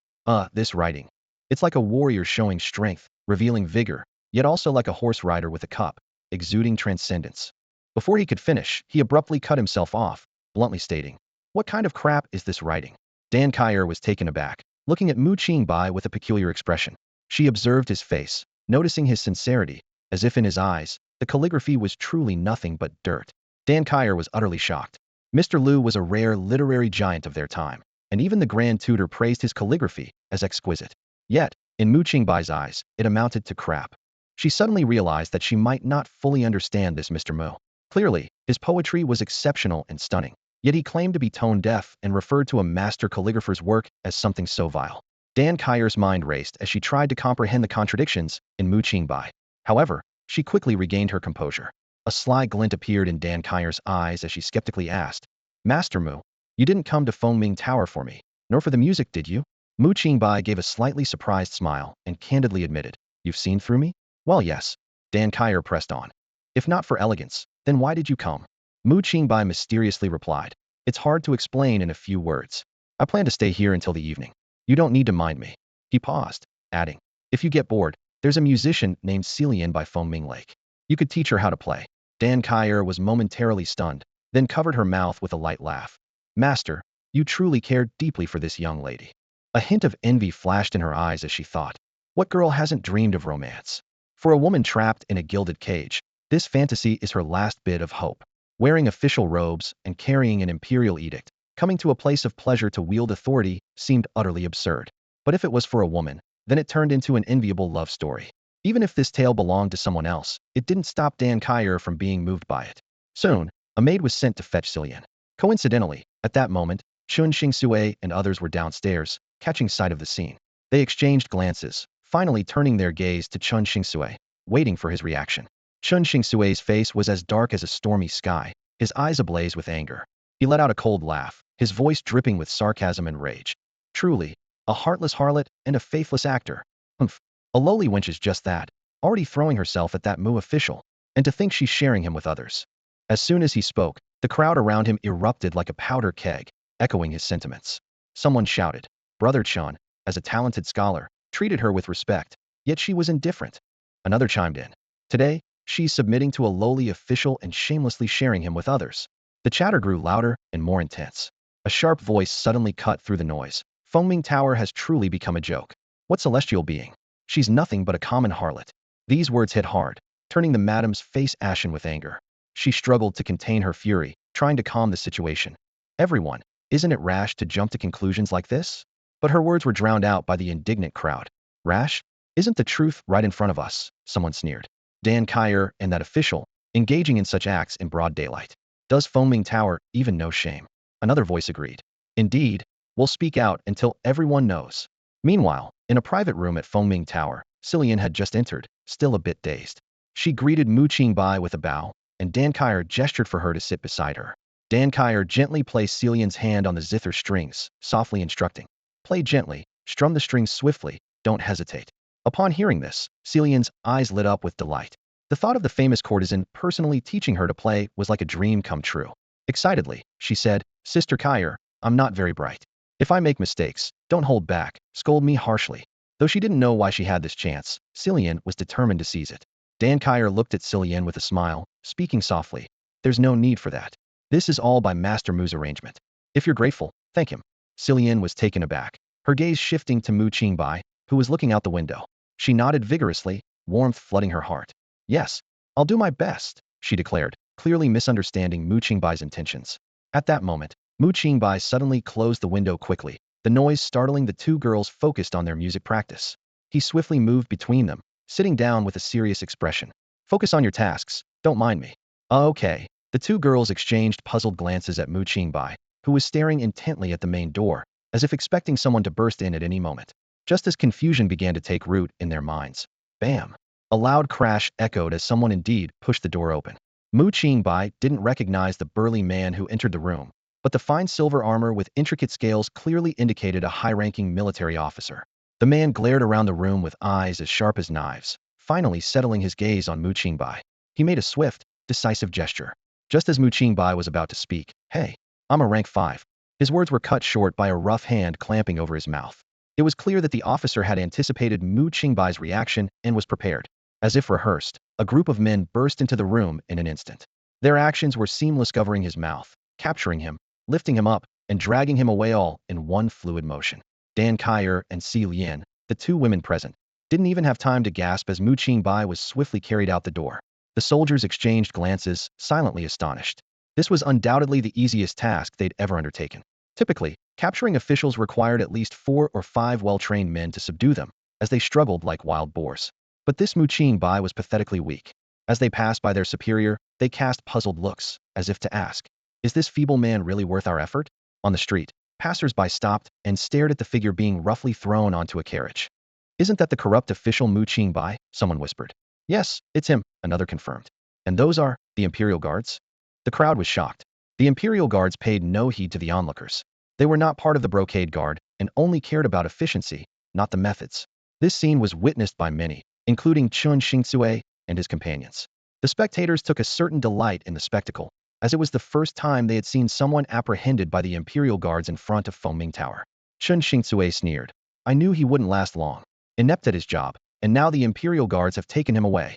this writing. It's like a warrior showing strength, revealing vigor, yet also like a horse rider with a cup, exuding transcendence. Before he could finish, he abruptly cut himself off, bluntly stating, "What kind of crap is this writing?" Dan Kyer was taken aback, looking at Mu Qingbai with a peculiar expression. She observed his face, noticing his sincerity, as if in his eyes, the calligraphy was truly nothing but dirt. Dan Kyer was utterly shocked. Mr. Liu was a rare literary giant of their time, and even the Grand Tutor praised his calligraphy as exquisite. Yet, in Mu Qingbai's eyes, it amounted to crap. She suddenly realized that she might not fully understand this Mr. Mu. Clearly, his poetry was exceptional and stunning, yet he claimed to be tone-deaf and referred to a master calligrapher's work as something so vile. Dan Kyer's mind raced as she tried to comprehend the contradictions in Mu Qingbai. However, she quickly regained her composure. A sly glint appeared in Dan Kyer's eyes as she skeptically asked, "Master Mu, you didn't come to Fengming Tower for me, nor for the music, did you?" Mu Qingbai gave a slightly surprised smile and candidly admitted, "You've seen through me?" "Well, yes." Dan Kyer pressed on. "If not for elegance, then why did you come?" Mu Qingbai mysteriously replied, "It's hard to explain in a few words. I plan to stay here until the evening. You don't need to mind me." He paused, adding, "If you get bored, there's a musician named Celian by Fengming Lake. You could teach her how to play." Dan Kyer was momentarily stunned, then covered her mouth with a light laugh. "Master, you truly cared deeply for this young lady." A hint of envy flashed in her eyes as she thought, what girl hasn't dreamed of romance? For a woman trapped in a gilded cage, this fantasy is her last bit of hope. Wearing official robes and carrying an imperial edict, coming to a place of pleasure to wield authority seemed utterly absurd. But if it was for a woman, then it turned into an enviable love story. Even if this tale belonged to someone else, it didn't stop Dan Kyer from being moved by it. Soon, a maid was sent to fetch Celian. Coincidentally, at that moment, Chun Xingsue and others were downstairs, catching sight of the scene. They exchanged glances, finally turning their gaze to Chun Xingsue, waiting for his reaction. Chun Xingsue's face was as dark as a stormy sky, his eyes ablaze with anger. He let out a cold laugh, his voice dripping with sarcasm and rage. "Truly, a heartless harlot and a faithless actor. Humph, a lowly wench is just that, already throwing herself at that Mu official, and to think she's sharing him with others." As soon as he spoke, the crowd around him erupted like a powder keg, echoing his sentiments. Someone shouted, "Brother Chun, as a talented scholar, treated her with respect, yet she was indifferent." Another chimed in, "Today, she's submitting to a lowly official and shamelessly sharing him with others." The chatter grew louder and more intense. A sharp voice suddenly cut through the noise. "Fengming Tower has truly become a joke. What celestial being? She's nothing but a common harlot." These words hit hard, turning the madam's face ashen with anger. She struggled to contain her fury, trying to calm the situation. "Everyone, isn't it rash to jump to conclusions like this?" But her words were drowned out by the indignant crowd. "Rash? Isn't the truth right in front of us?" someone sneered. Dan Kyer and that official, engaging in such acts in broad daylight. "Does Fengming Tower even know shame?" Another voice agreed. "Indeed, we'll speak out until everyone knows." Meanwhile, in a private room at Fengming Tower, Celian had just entered, still a bit dazed. She greeted Mu Qingbai with a bow, and Dan Kyer gestured for her to sit beside her. Dan Kyer gently placed Celian's hand on the zither strings, softly instructing, "Play gently, strum the strings swiftly, don't hesitate." Upon hearing this, Celian's eyes lit up with delight. The thought of the famous courtesan personally teaching her to play was like a dream come true. Excitedly, she said, "Sister Kyer, I'm not very bright. If I make mistakes, don't hold back, scold me harshly." Though she didn't know why she had this chance, Celian was determined to seize it. Dan Kyer looked at Celian with a smile, speaking softly, "There's no need for that. This is all by Master Mu's arrangement. If you're grateful, thank him." Celian was taken aback, her gaze shifting to Mu Qingbai, who was looking out the window. She nodded vigorously, warmth flooding her heart. "Yes, I'll do my best," she declared, clearly misunderstanding Mu Qingbai's intentions. At that moment, Mu Qingbai suddenly closed the window quickly, the noise startling the two girls focused on their music practice. He swiftly moved between them, sitting down with a serious expression. "Focus on your tasks, don't mind me." "Okay." The two girls exchanged puzzled glances at Mu Qingbai, who was staring intently at the main door, as if expecting someone to burst in at any moment. Just as confusion began to take root in their minds, bam! A loud crash echoed as someone indeed pushed the door open. Mu Qingbai didn't recognize the burly man who entered the room, but the fine silver armor with intricate scales clearly indicated a high-ranking military officer. The man glared around the room with eyes as sharp as knives, finally settling his gaze on Mu Qingbai. He made a swift, decisive gesture. Just as Mu Qingbai was about to speak, "Hey, I'm a rank 5. His words were cut short by a rough hand clamping over his mouth. It was clear that the officer had anticipated Mu Qingbai's reaction and was prepared. As if rehearsed, a group of men burst into the room in an instant. Their actions were seamless, covering his mouth, capturing him, lifting him up, and dragging him away, all in one fluid motion. Dan Kaier and Si Lian, the two women present, didn't even have time to gasp as Mu Qingbai was swiftly carried out the door. The soldiers exchanged glances, silently astonished. This was undoubtedly the easiest task they'd ever undertaken. Typically, capturing officials required at least 4 or 5 well-trained men to subdue them, as they struggled like wild boars. But this Mu Qingbai was pathetically weak. As they passed by their superior, they cast puzzled looks, as if to ask, "Is this feeble man really worth our effort?" On the street, passers-by stopped and stared at the figure being roughly thrown onto a carriage. "Isn't that the corrupt official Mu Qingbai?" someone whispered. "Yes, it's him," another confirmed. "And those are the Imperial Guards?" The crowd was shocked. The Imperial Guards paid no heed to the onlookers. They were not part of the Brocade Guard and only cared about efficiency, not the methods. This scene was witnessed by many, including Chun Xingcui and his companions. The spectators took a certain delight in the spectacle, as it was the first time they had seen someone apprehended by the Imperial Guards in front of Fengming Tower. Chun Xingcui sneered. "I knew he wouldn't last long. Inept at his job, and now the Imperial Guards have taken him away."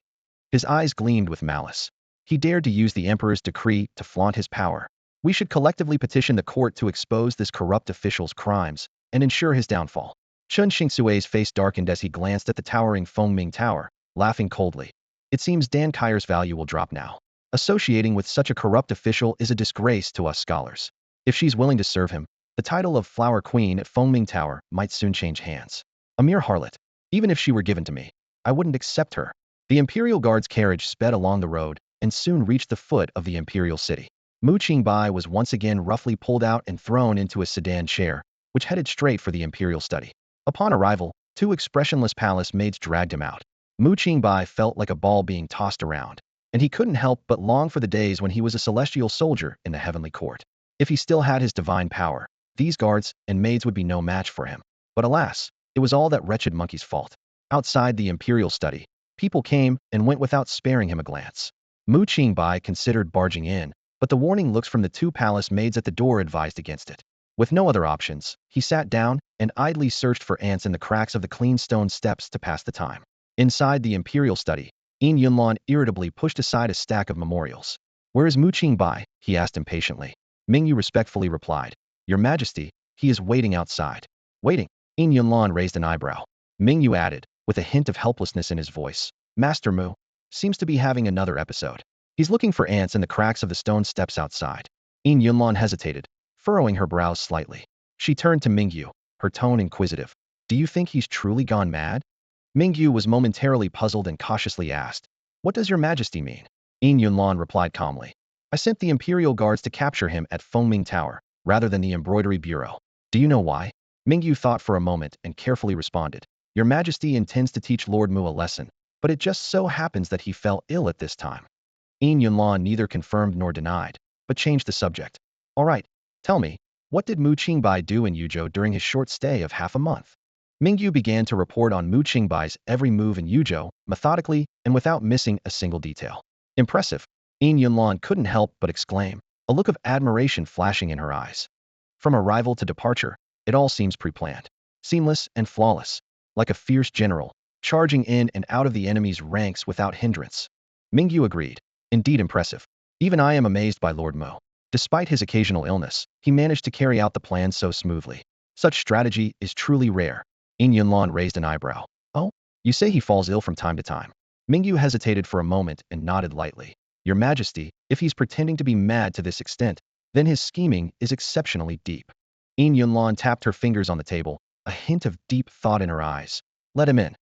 His eyes gleamed with malice. He dared to use the Emperor's decree to flaunt his power. "We should collectively petition the court to expose this corrupt official's crimes and ensure his downfall." Chun Xingcui's face darkened as he glanced at the towering Fengming Tower, laughing coldly. "It seems Dan Kaier's value will drop now. Associating with such a corrupt official is a disgrace to us scholars. If she's willing to serve him, the title of Flower Queen at Fengming Tower might soon change hands. A mere harlot. Even if she were given to me, I wouldn't accept her." The Imperial Guard's carriage sped along the road and soon reached the foot of the Imperial City. Mu Qingbai was once again roughly pulled out and thrown into a sedan chair, which headed straight for the Imperial study. Upon arrival, 2 expressionless palace maids dragged him out. Mu Qingbai felt like a ball being tossed around, and he couldn't help but long for the days when he was a celestial soldier in the heavenly court. If he still had his divine power, these guards and maids would be no match for him. But alas, it was all that wretched monkey's fault. Outside the Imperial study, people came and went without sparing him a glance. Mu Qingbai considered barging in, but the warning looks from the 2 palace maids at the door advised against it. With no other options, he sat down and idly searched for ants in the cracks of the clean stone steps to pass the time. Inside the Imperial study, Yin Yunlan irritably pushed aside a stack of memorials. "Where is Mu Qingbai?" he asked impatiently. Mingyu respectfully replied, "Your Majesty, he is waiting outside." "Waiting?" Yin Yunlan raised an eyebrow. Mingyu added, with a hint of helplessness in his voice, "Master Mu seems to be having another episode. He's looking for ants in the cracks of the stone steps outside." Yin Yunlan hesitated, furrowing her brows slightly. She turned to Mingyu, her tone inquisitive. "Do you think he's truly gone mad?" Mingyu was momentarily puzzled and cautiously asked, "What does your Majesty mean?" Yin Yunlan replied calmly, "I sent the Imperial Guards to capture him at Fengming Tower, rather than the Embroidery Bureau. Do you know why?" Mingyu thought for a moment and carefully responded, "Your Majesty intends to teach Lord Mu a lesson, but it just so happens that he fell ill at this time." Yin Yunlan neither confirmed nor denied, but changed the subject. "All right, tell me, what did Mu Qingbai do in Yuzhou during his short stay of half a month?" Mingyu began to report on Mu Qingbai's every move in Yuzhou, methodically and without missing a single detail. "Impressive." Yin Yunlan couldn't help but exclaim, a look of admiration flashing in her eyes. "From arrival to departure, it all seems pre-planned. Seamless and flawless, like a fierce general, charging in and out of the enemy's ranks without hindrance." Mingyu agreed. "Indeed impressive. Even I am amazed by Lord Mo. Despite his occasional illness, he managed to carry out the plan so smoothly. Such strategy is truly rare." Yin Yunlan raised an eyebrow. "Oh? You say he falls ill from time to time?" Mingyu hesitated for a moment and nodded lightly. "Your Majesty, if he's pretending to be mad to this extent, then his scheming is exceptionally deep." Yin Yunlan tapped her fingers on the table, a hint of deep thought in her eyes. "Let him in."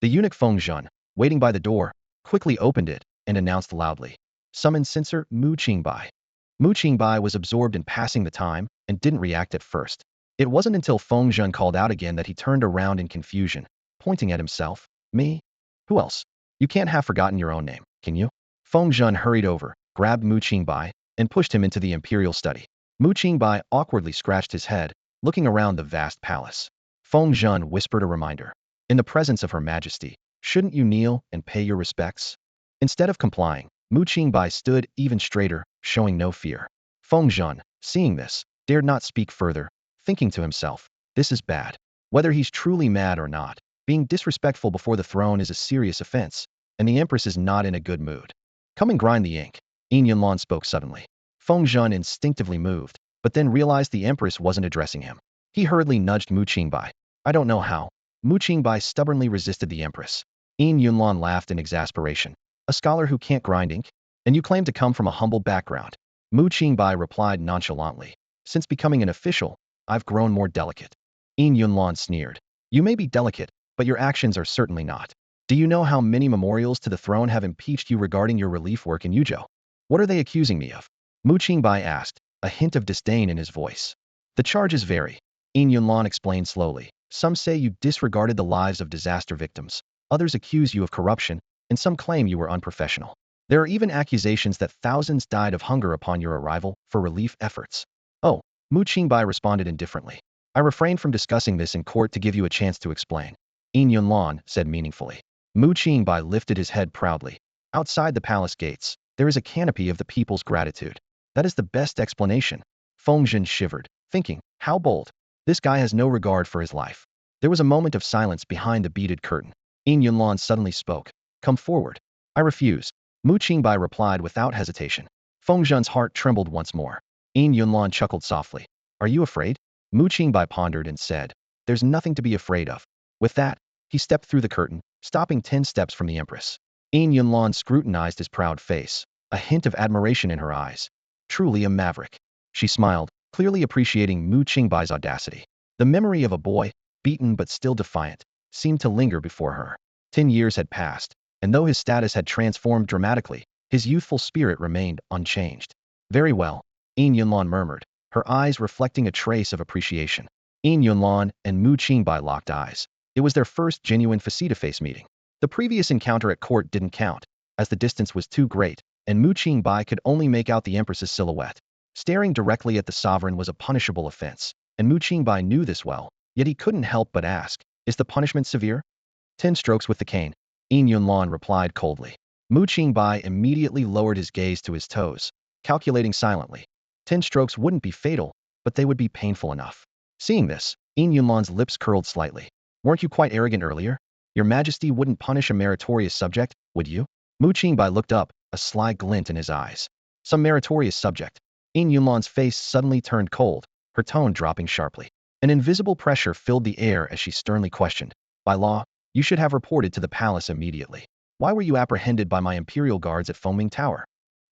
The eunuch Feng Zhun, waiting by the door, quickly opened it and announced loudly, "Summon Censor Mu Qingbai." Mu Qingbai was absorbed in passing the time and didn't react at first. It wasn't until Feng Zhun called out again that he turned around in confusion, pointing at himself. "Me? Who else? You can't have forgotten your own name, can you?" Feng Zhun hurried over, grabbed Mu Qingbai, and pushed him into the Imperial study. Mu Qingbai awkwardly scratched his head, looking around the vast palace. Feng Zhun whispered a reminder. "In the presence of Her Majesty, Shouldn't you kneel and pay your respects? Instead of complying, Mu Qingbai stood even straighter, showing no fear. Feng Zhan, seeing this, dared not speak further, thinking to himself, this is bad. Whether he's truly mad or not, being disrespectful before the throne is a serious offense, and the Empress is not in a good mood. Come and grind the ink, Yin Yunlan spoke suddenly. Feng Zhan instinctively moved, but then realized the Empress wasn't addressing him. He hurriedly nudged Mu Qingbai. I don't know how. Mu Qingbai stubbornly resisted the Empress. Yin Yunlan laughed in exasperation. A scholar who can't grind ink? And you claim to come from a humble background. Mu Qingbai replied nonchalantly. Since becoming an official, I've grown more delicate. Yin Yunlan sneered. You may be delicate, but your actions are certainly not. Do you know how many memorials to the throne have impeached you regarding your relief work in Yuzhou? What are they accusing me of? Mu Qingbai asked, a hint of disdain in his voice. The charges vary. Yin Yunlan explained slowly. Some say you disregarded the lives of disaster victims. Others accuse you of corruption, and some claim you were unprofessional. There are even accusations that thousands died of hunger upon your arrival for relief efforts. Oh, Mu Qingbai responded indifferently. I refrained from discussing this in court to give you a chance to explain. Yin Yunlan said meaningfully. Mu Qingbai lifted his head proudly. Outside the palace gates, there is a canopy of the people's gratitude. That is the best explanation. Feng Zhan shivered, thinking, how bold. This guy has no regard for his life. There was a moment of silence behind the beaded curtain. Yin Yunlan suddenly spoke. Come forward. I refuse. Mu Qingbai replied without hesitation. Feng Zhan's heart trembled once more. Yin Yunlan chuckled softly. Are you afraid? Mu Qingbai pondered and said, there's nothing to be afraid of. With that, he stepped through the curtain, stopping 10 steps from the Empress. Yin Yunlan scrutinized his proud face, a hint of admiration in her eyes. Truly a maverick. She smiled, clearly appreciating Mu Qingbai's audacity. The memory of a boy, beaten but still defiant, seemed to linger before her. 10 years had passed, and though his status had transformed dramatically, his youthful spirit remained unchanged. Very well, Yin Yunlan murmured, her eyes reflecting a trace of appreciation. Yin Yunlan and Mu Qingbai locked eyes. It was their first genuine face-to-face meeting. The previous encounter at court didn't count, as the distance was too great, and Mu Qingbai could only make out the Empress's silhouette. Staring directly at the sovereign was a punishable offense, and Mu Qingbai knew this well, yet he couldn't help but ask, is the punishment severe? 10 strokes with the cane, Yin Yunlan replied coldly. Mu Qingbai immediately lowered his gaze to his toes, calculating silently. 10 strokes wouldn't be fatal, but they would be painful enough. Seeing this, Yin Yunlan's lips curled slightly. Weren't you quite arrogant earlier? Your Majesty wouldn't punish a meritorious subject, would you? Mu Qingbai looked up, a sly glint in his eyes. Some meritorious subject. Yin Yunlan's face suddenly turned cold, her tone dropping sharply. An invisible pressure filled the air as she sternly questioned. By law, you should have reported to the palace immediately. Why were you apprehended by my imperial guards at Foaming Tower?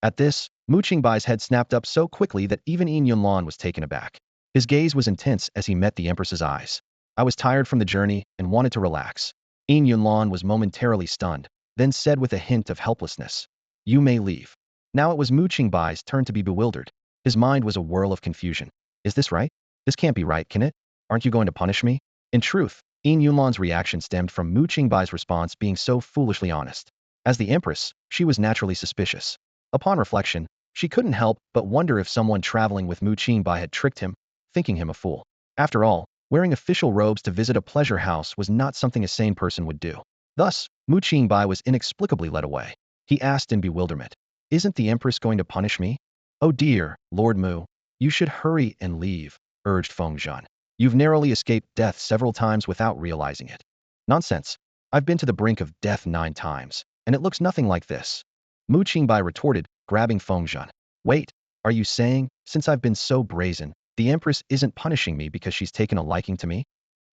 At this, Mu Qingbai's head snapped up so quickly that even Yin Yunlan was taken aback. His gaze was intense as he met the Empress's eyes. I was tired from the journey and wanted to relax. Yin Yunlan was momentarily stunned, then said with a hint of helplessness. You may leave. Now it was Mu Qingbai's turn to be bewildered. His mind was a whirl of confusion. Is this right? This can't be right, can it? Aren't you going to punish me? In truth, Yin Yunlan's reaction stemmed from Mu Qingbai's response being so foolishly honest. As the Empress, she was naturally suspicious. Upon reflection, she couldn't help but wonder if someone traveling with Mu Qingbai had tricked him, thinking him a fool. After all, wearing official robes to visit a pleasure house was not something a sane person would do. Thus, Mu Qingbai was inexplicably led away. He asked in bewilderment, isn't the Empress going to punish me? Oh dear, Lord Mu. You should hurry and leave, urged Feng Zhan. You've narrowly escaped death several times without realizing it. Nonsense. I've been to the brink of death 9 times, and it looks nothing like this. Mu Qingbai retorted, grabbing Feng Zhan. Wait, are you saying, since I've been so brazen, the Empress isn't punishing me because she's taken a liking to me?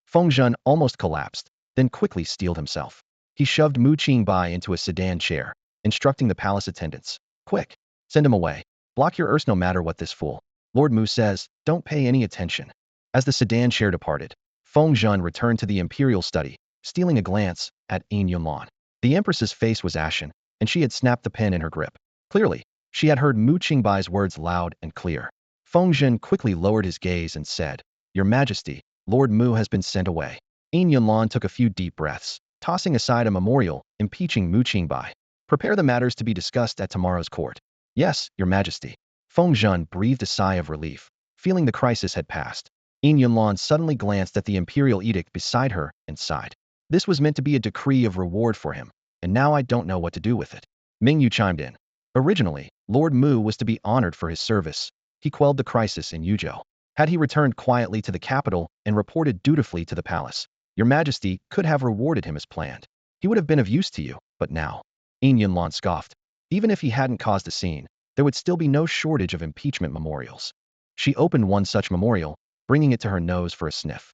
Feng Zhan almost collapsed, then quickly steeled himself. He shoved Mu Qingbai into a sedan chair, instructing the palace attendants. Quick, send him away. Block your ears no matter what this fool. Lord Mu says, don't pay any attention. As the sedan chair departed, Feng Zhan returned to the imperial study, stealing a glance at Yin Yunlan. The Empress's face was ashen, and she had snapped the pen in her grip. Clearly, she had heard Mu Qingbai's words loud and clear. Feng Zhan quickly lowered his gaze and said, Your Majesty, Lord Mu has been sent away. Yin Yunlan took a few deep breaths, tossing aside a memorial, impeaching Mu Qingbai. Prepare the matters to be discussed at tomorrow's court. Yes, Your Majesty. Feng Zhan breathed a sigh of relief, feeling the crisis had passed. Yin Yunlan suddenly glanced at the imperial edict beside her and sighed. This was meant to be a decree of reward for him, and now I don't know what to do with it. Mingyu chimed in. Originally, Lord Mu was to be honored for his service. He quelled the crisis in Yuzhou. Had he returned quietly to the capital and reported dutifully to the palace, Your Majesty could have rewarded him as planned. He would have been of use to you, but now. Yin Yunlan scoffed. Even if he hadn't caused a scene, there would still be no shortage of impeachment memorials. She opened one such memorial, bringing it to her nose for a sniff.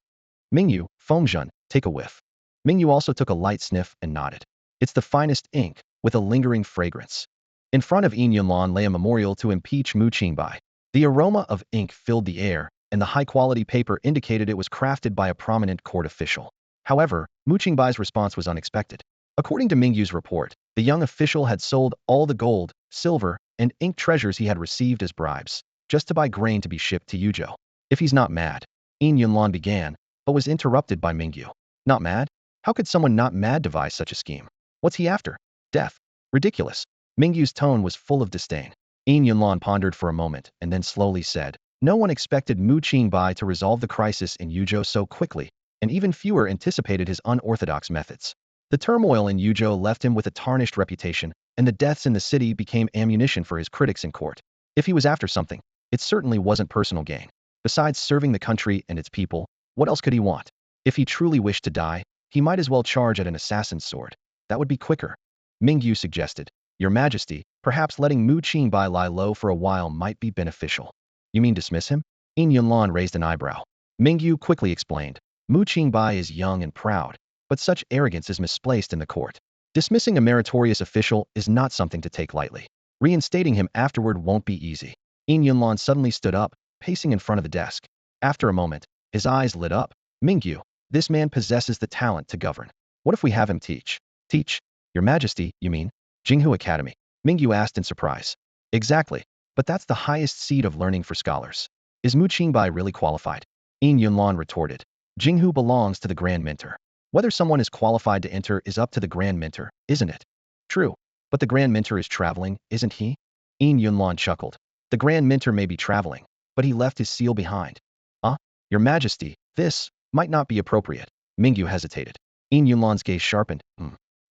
Mingyu, Fengzhen, take a whiff. Mingyu also took a light sniff and nodded. It's the finest ink, with a lingering fragrance. In front of Yin Yunlan lay a memorial to impeach Mu Qingbai. The aroma of ink filled the air, and the high-quality paper indicated it was crafted by a prominent court official. However, Mu Qingbai's response was unexpected. According to Mingyu's report, the young official had sold all the gold, silver, and ink treasures he had received as bribes, just to buy grain to be shipped to Yuzhou. If he's not mad, Yin Yunlan began, but was interrupted by Mingyu. Not mad? How could someone not mad devise such a scheme? What's he after? Death. Ridiculous. Mingyu's tone was full of disdain. Yin Yunlan pondered for a moment and then slowly said, no one expected Mu Qingbai to resolve the crisis in Yuzhou so quickly, and even fewer anticipated his unorthodox methods. The turmoil in Yuzhou left him with a tarnished reputation, and the deaths in the city became ammunition for his critics in court. If he was after something, it certainly wasn't personal gain. Besides serving the country and its people, what else could he want? If he truly wished to die, he might as well charge at an assassin's sword. That would be quicker. Mingyu suggested, Your Majesty, perhaps letting Mu Qingbai lie low for a while might be beneficial. You mean dismiss him? Yin Yunlan raised an eyebrow. Mingyu quickly explained, Mu Qingbai is young and proud, but such arrogance is misplaced in the court. Dismissing a meritorious official is not something to take lightly. Reinstating him afterward won't be easy. Yin Yunlan suddenly stood up, pacing in front of the desk. After a moment, his eyes lit up. Mingyu, this man possesses the talent to govern. What if we have him teach? Teach? Your Majesty, you mean? Jinghu Academy. Mingyu asked in surprise. Exactly, but that's the highest seat of learning for scholars. Is Mu Qingbai really qualified? Yin Yunlan retorted. Jinghu belongs to the Grand Mentor. Whether someone is qualified to enter is up to the Grand Mentor, isn't it? True, but the Grand Mentor is traveling, isn't he? Yin Yunlan chuckled. The Grand Mentor may be traveling, but he left his seal behind. Your Majesty, this might not be appropriate. Mingyu hesitated. Yin Yunlan's gaze sharpened.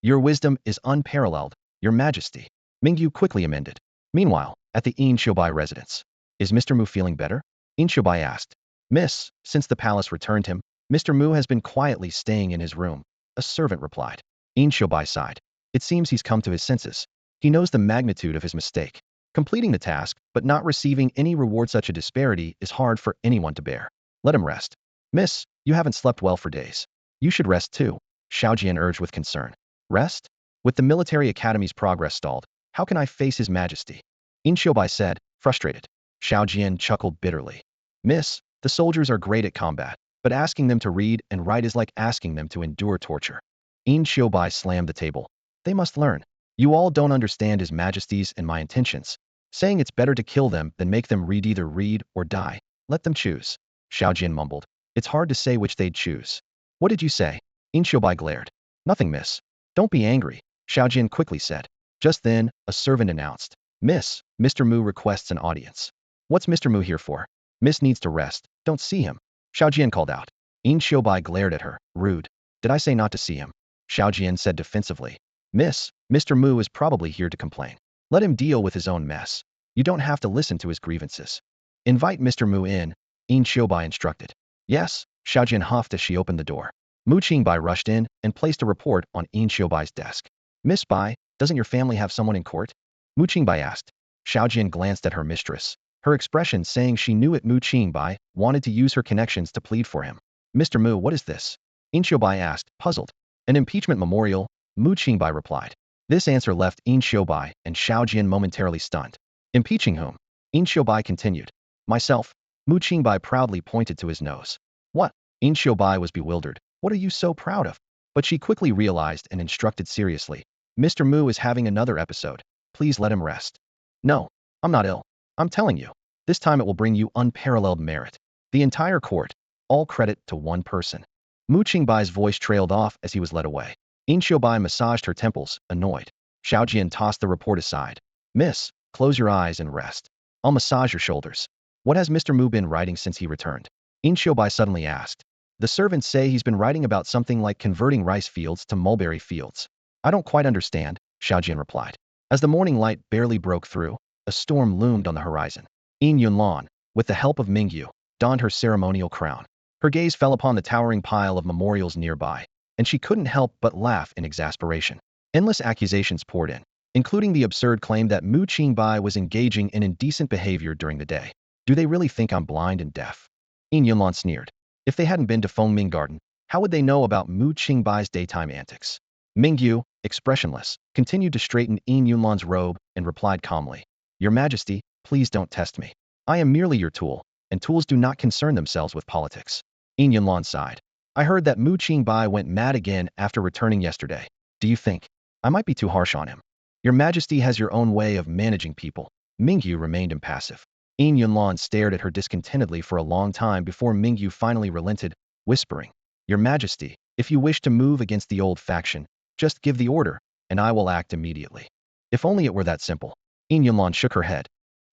Your wisdom is unparalleled, Your Majesty. Mingyu quickly amended. Meanwhile, at the Qingbai residence. Is Mr. Mu feeling better? Qingbai asked. Miss, since the palace returned him, Mr. Mu has been quietly staying in his room. A servant replied. Qingbai sighed. It seems he's come to his senses. He knows the magnitude of his mistake. Completing the task, but not receiving any reward, such a disparity is hard for anyone to bear. Let him rest. Miss, you haven't slept well for days. You should rest too, Xiaojian urged with concern. Rest? With the military academy's progress stalled, how can I face His Majesty? Qingbai said, frustrated. Xiaojian chuckled bitterly. Miss, the soldiers are great at combat, but asking them to read and write is like asking them to endure torture. Qingbai slammed the table. They must learn. You all don't understand His Majesty's and my intentions. Saying it's better to kill them than make them either read or die. Let them choose. Xiaojian mumbled. It's hard to say which they'd choose. What did you say? Qingbai glared. Nothing, miss. Don't be angry, Xiaojian quickly said. Just then, a servant announced. Miss, Mr. Mu requests an audience. What's Mr. Mu here for? Miss needs to rest. Don't see him. Xiaojian called out. Qingbai glared at her. Rude. Did I say not to see him? Xiaojian said defensively. Miss, Mr. Mu is probably here to complain. Let him deal with his own mess. You don't have to listen to his grievances. Invite Mr. Mu in, Qingbai instructed. Yes, Xiaojian huffed as she opened the door. Mu Qingbai rushed in and placed a report on Qingbai's desk. Miss Bai, doesn't your family have someone in court? Mu Qingbai asked. Xiaojian glanced at her mistress. Her expression saying she knew it. Mu Qingbai wanted to use her connections to plead for him. Mr. Mu, what is this? Qingbai asked, puzzled. An impeachment memorial, Mu Qingbai replied. This answer left Qingbai and Xiaojian momentarily stunned. Impeaching whom? Qingbai continued. Myself. Mu Qingbai proudly pointed to his nose. What? Qingbai was bewildered. What are you so proud of? But she quickly realized and instructed seriously. Mr. Mu is having another episode. Please let him rest. No, I'm not ill. I'm telling you. This time it will bring you unparalleled merit. The entire court. All credit to one person. Mu Qingbai's voice trailed off as he was led away. Qingbai massaged her temples, annoyed. Xiaojian tossed the report aside. Miss, close your eyes and rest. I'll massage your shoulders. What has Mr. Mu been writing since he returned? Qingbai suddenly asked. The servants say he's been writing about something like converting rice fields to mulberry fields. I don't quite understand, Xiaojian replied. As the morning light barely broke through, a storm loomed on the horizon. Yin Yunlan, with the help of Mingyu, donned her ceremonial crown. Her gaze fell upon the towering pile of memorials nearby, and she couldn't help but laugh in exasperation. Endless accusations poured in, including the absurd claim that Mu Qingbai was engaging in indecent behavior during the day. Do they really think I'm blind and deaf? Yin Yunlan sneered. If they hadn't been to Fengming Garden, how would they know about Mu Qingbai's daytime antics? Mingyu, expressionless, continued to straighten Yin Yunlan's robe and replied calmly. Your Majesty, please don't test me. I am merely your tool, and tools do not concern themselves with politics. Yin Yunlan sighed. I heard that Mu Qingbai went mad again after returning yesterday. Do you think I might be too harsh on him? Your Majesty has your own way of managing people. Mingyu remained impassive. Yin Yunlan stared at her discontentedly for a long time before Mingyu finally relented, whispering, Your Majesty, if you wish to move against the old faction, just give the order, and I will act immediately. If only it were that simple. Yin Yunlan shook her head.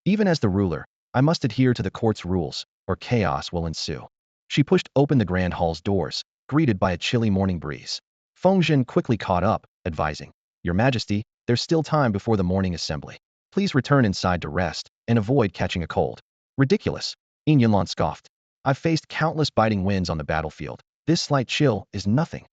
Even as the ruler, I must adhere to the court's rules, or chaos will ensue. She pushed open the grand hall's doors, greeted by a chilly morning breeze. Fengzhen quickly caught up, advising, Your Majesty, there's still time before the morning assembly. Please return inside to rest, and avoid catching a cold. Ridiculous, Yin Yunlan scoffed. I've faced countless biting winds on the battlefield. This slight chill is nothing.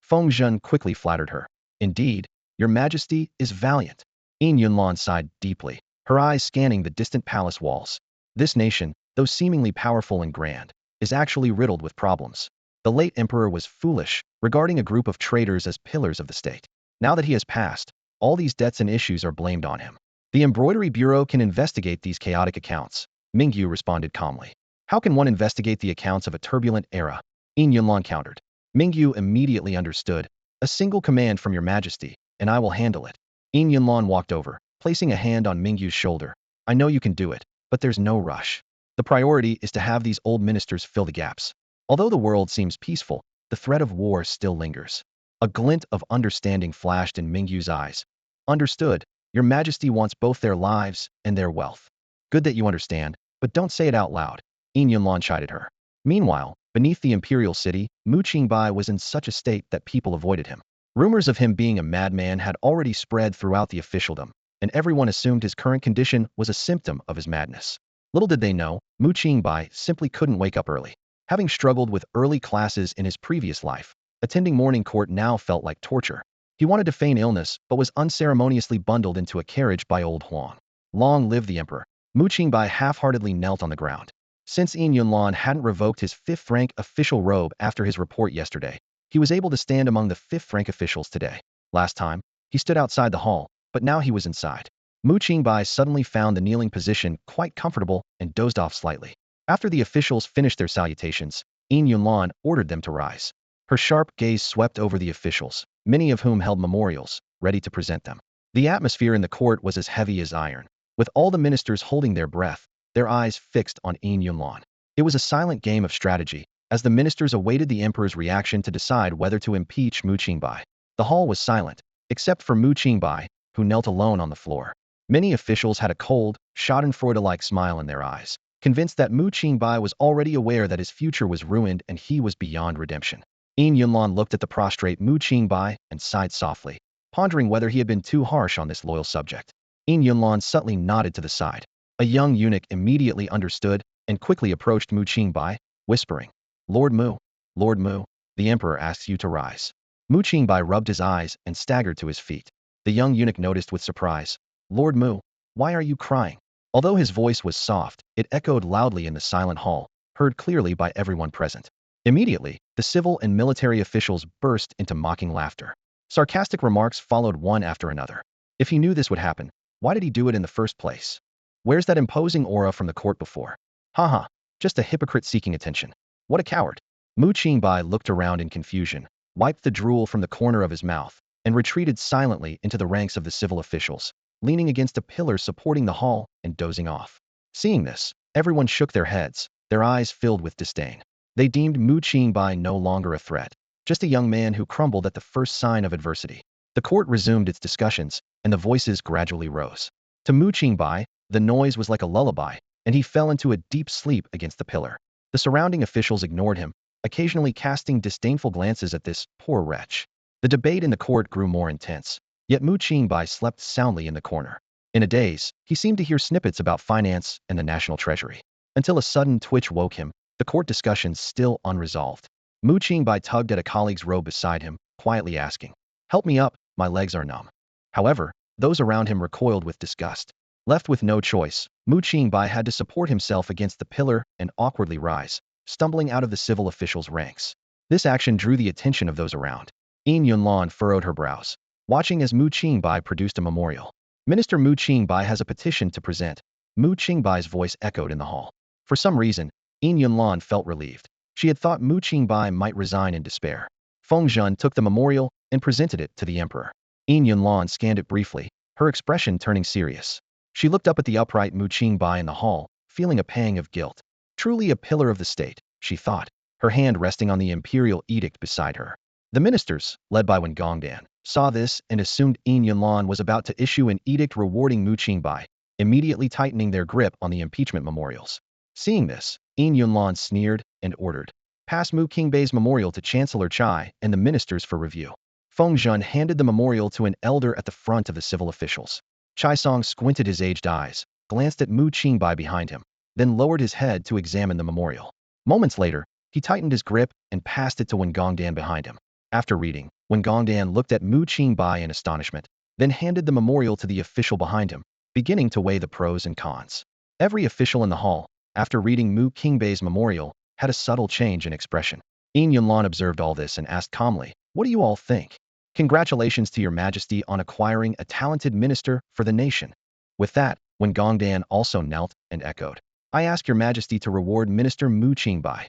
Fengzhen quickly flattered her. Indeed, Your Majesty is valiant. Yin Yunlan sighed deeply, her eyes scanning the distant palace walls. This nation, though seemingly powerful and grand, is actually riddled with problems. The late emperor was foolish, regarding a group of traitors as pillars of the state. Now that he has passed, all these debts and issues are blamed on him. The Embroidery Bureau can investigate these chaotic accounts, Mingyu responded calmly. How can one investigate the accounts of a turbulent era? Yin Yunlan countered. Mingyu immediately understood. A single command from Your Majesty, and I will handle it. Yin Yunlan walked over, placing a hand on Mingyu's shoulder. I know you can do it, but there's no rush. The priority is to have these old ministers fill the gaps. Although the world seems peaceful, the threat of war still lingers. A glint of understanding flashed in Mingyu's eyes. Understood. Your Majesty wants both their lives and their wealth. Good that you understand, but don't say it out loud. Yin Yunlan chided her. Meanwhile, beneath the imperial city, Mu Qingbai was in such a state that people avoided him. Rumors of him being a madman had already spread throughout the officialdom, and everyone assumed his current condition was a symptom of his madness. Little did they know, Mu Qingbai simply couldn't wake up early. Having struggled with early classes in his previous life, attending morning court now felt like torture. He wanted to feign illness, but was unceremoniously bundled into a carriage by old Huang. Long live the emperor. Mu Qingbai half-heartedly knelt on the ground. Since Yin Yunlan hadn't revoked his 5th-rank official robe after his report yesterday, he was able to stand among the 5th-rank officials today. Last time, he stood outside the hall, but now he was inside. Mu Qingbai suddenly found the kneeling position quite comfortable and dozed off slightly. After the officials finished their salutations, Yin Yunlan ordered them to rise. Her sharp gaze swept over the officials, many of whom held memorials, ready to present them. The atmosphere in the court was as heavy as iron, with all the ministers holding their breath, their eyes fixed on Yin Yunlan. It was a silent game of strategy, as the ministers awaited the emperor's reaction to decide whether to impeach Mu Qingbai. The hall was silent, except for Mu Qingbai, who knelt alone on the floor. Many officials had a cold, schadenfreude-like smile in their eyes, convinced that Mu Qingbai was already aware that his future was ruined and he was beyond redemption. Yin Yunlan looked at the prostrate Mu Qingbai and sighed softly, pondering whether he had been too harsh on this loyal subject. Yin Yunlan subtly nodded to the side. A young eunuch immediately understood and quickly approached Mu Qingbai, whispering, Lord Mu, the emperor asks you to rise. Mu Qingbai rubbed his eyes and staggered to his feet. The young eunuch noticed with surprise, Lord Mu, why are you crying? Although his voice was soft, it echoed loudly in the silent hall, heard clearly by everyone present. Immediately, the civil and military officials burst into mocking laughter. Sarcastic remarks followed one after another. If he knew this would happen, why did he do it in the first place? Where's that imposing aura from the court before? Haha, just a hypocrite seeking attention. What a coward. Mu Qingbai looked around in confusion, wiped the drool from the corner of his mouth, and retreated silently into the ranks of the civil officials, leaning against a pillar supporting the hall and dozing off. Seeing this, everyone shook their heads, their eyes filled with disdain. They deemed Mu Qingbai no longer a threat, just a young man who crumbled at the first sign of adversity. The court resumed its discussions, and the voices gradually rose. To Mu Qingbai, the noise was like a lullaby, and he fell into a deep sleep against the pillar. The surrounding officials ignored him, occasionally casting disdainful glances at this poor wretch. The debate in the court grew more intense, yet Mu Qingbai slept soundly in the corner. In a daze, he seemed to hear snippets about finance and the national treasury. Until a sudden twitch woke him, the court discussions still unresolved. Mu Qingbai tugged at a colleague's robe beside him, quietly asking, "Help me up, my legs are numb." However, those around him recoiled with disgust. Left with no choice, Mu Qingbai had to support himself against the pillar and awkwardly rise, stumbling out of the civil officials' ranks. This action drew the attention of those around. Yin Yunlan furrowed her brows, watching as Mu Qingbai produced a memorial. "Minister Mu Qingbai has a petition to present." Mu Qingbai's voice echoed in the hall. For some reason, Yin Yunlan felt relieved. She had thought Mu Qingbai might resign in despair. Feng Zhen took the memorial and presented it to the emperor. Yin Yunlan scanned it briefly, her expression turning serious. She looked up at the upright Mu Qingbai in the hall, feeling a pang of guilt. Truly a pillar of the state, she thought, her hand resting on the imperial edict beside her. The ministers, led by Wen Gongdan, saw this and assumed Yin Yunlan was about to issue an edict rewarding Mu Qingbai, immediately tightening their grip on the impeachment memorials. Seeing this, Yin Yunlan sneered and ordered, "Pass Mu Qingbai's memorial to Chancellor Chai and the ministers for review." Feng Zhen handed the memorial to an elder at the front of the civil officials. Chai Song squinted his aged eyes, glanced at Mu Qingbai behind him, then lowered his head to examine the memorial. Moments later, he tightened his grip and passed it to Wen Gongdan behind him. After reading, Wen Gongdan looked at Mu Qingbai in astonishment, then handed the memorial to the official behind him, beginning to weigh the pros and cons. Every official in the hall, after reading Mu Qingbai's memorial, had a subtle change in expression. Yin Yunlan observed all this and asked calmly, "What do you all think?" "Congratulations to your majesty on acquiring a talented minister for the nation." With that, Wen Gongdan also knelt and echoed, "I ask your majesty to reward Minister Mu Qingbai."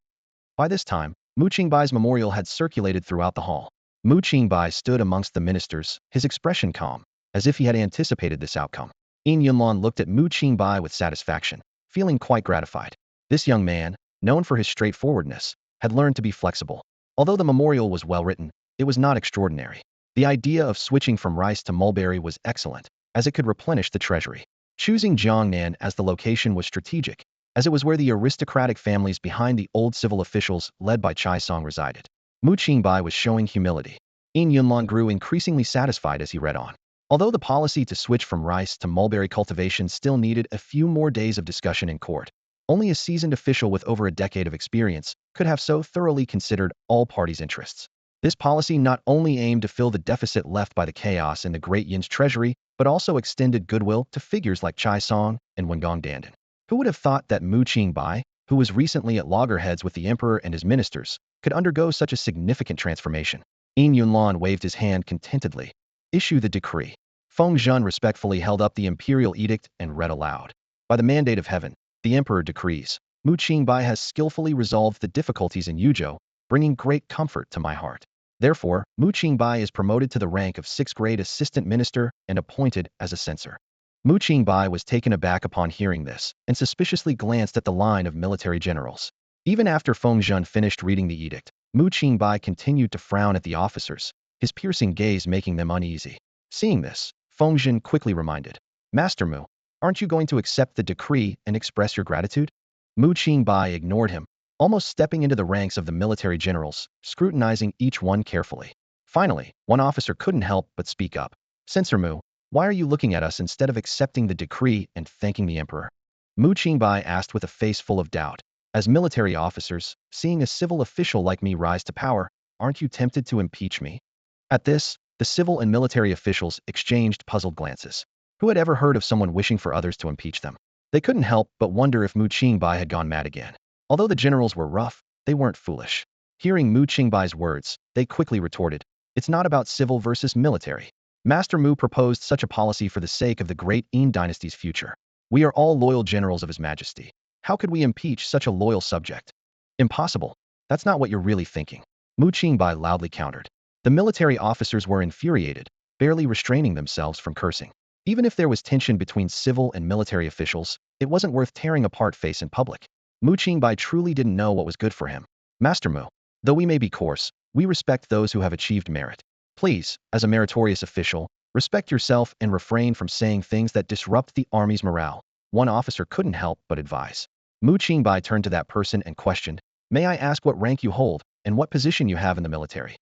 By this time, Mu Qingbai's memorial had circulated throughout the hall. Mu Qingbai stood amongst the ministers, his expression calm, as if he had anticipated this outcome. Yin Yunlan looked at Mu Qingbai with satisfaction, feeling quite gratified. This young man, known for his straightforwardness, had learned to be flexible. Although the memorial was well written, it was not extraordinary. The idea of switching from rice to mulberry was excellent, as it could replenish the treasury. Choosing Jiangnan as the location was strategic, as it was where the aristocratic families behind the old civil officials led by Chai Song resided. Mu Qingbai was showing humility. Yin Yunlan grew increasingly satisfied as he read on. Although the policy to switch from rice to mulberry cultivation still needed a few more days of discussion in court, only a seasoned official with over a decade of experience could have so thoroughly considered all parties' interests. This policy not only aimed to fill the deficit left by the chaos in the Great Yin's treasury, but also extended goodwill to figures like Chai Song and Wen Gongdan. Who would have thought that Mu Qingbai, who was recently at loggerheads with the emperor and his ministers, could undergo such a significant transformation? Yin Yunlan waved his hand contentedly. "Issue the decree." Feng Zhen respectfully held up the imperial edict and read aloud. "By the mandate of heaven, the emperor decrees, Mu Qingbai has skillfully resolved the difficulties in Yuzhou, bringing great comfort to my heart. Therefore, Mu Qingbai is promoted to the rank of 6th grade assistant minister and appointed as a censor." Mu Qingbai was taken aback upon hearing this, and suspiciously glanced at the line of military generals. Even after Feng Zhen finished reading the edict, Mu Qingbai continued to frown at the officers, his piercing gaze making them uneasy. Seeing this, Feng Zhen quickly reminded, "Master Mu, aren't you going to accept the decree and express your gratitude?" Mu Qingbai ignored him, almost stepping into the ranks of the military generals, scrutinizing each one carefully. Finally, one officer couldn't help but speak up. "Censor Mu, why are you looking at us instead of accepting the decree and thanking the emperor?" Mu Qingbai asked with a face full of doubt. "As military officers, seeing a civil official like me rise to power, aren't you tempted to impeach me?" At this, the civil and military officials exchanged puzzled glances. Who had ever heard of someone wishing for others to impeach them? They couldn't help but wonder if Mu Qingbai had gone mad again. Although the generals were rough, they weren't foolish. Hearing Mu Qingbai's words, they quickly retorted, "It's not about civil versus military. Master Mu proposed such a policy for the sake of the great Yin dynasty's future. We are all loyal generals of His Majesty. How could we impeach such a loyal subject?" "Impossible. That's not what you're really thinking," Mu Qingbai loudly countered. The military officers were infuriated, barely restraining themselves from cursing. Even if there was tension between civil and military officials, it wasn't worth tearing apart face in public. Mu Qingbai truly didn't know what was good for him. "Master Mu, though we may be coarse, we respect those who have achieved merit. Please, as a meritorious official, respect yourself and refrain from saying things that disrupt the army's morale," one officer couldn't help but advise. Mu Qingbai turned to that person and questioned, May I ask what rank you hold and what position you have in the military?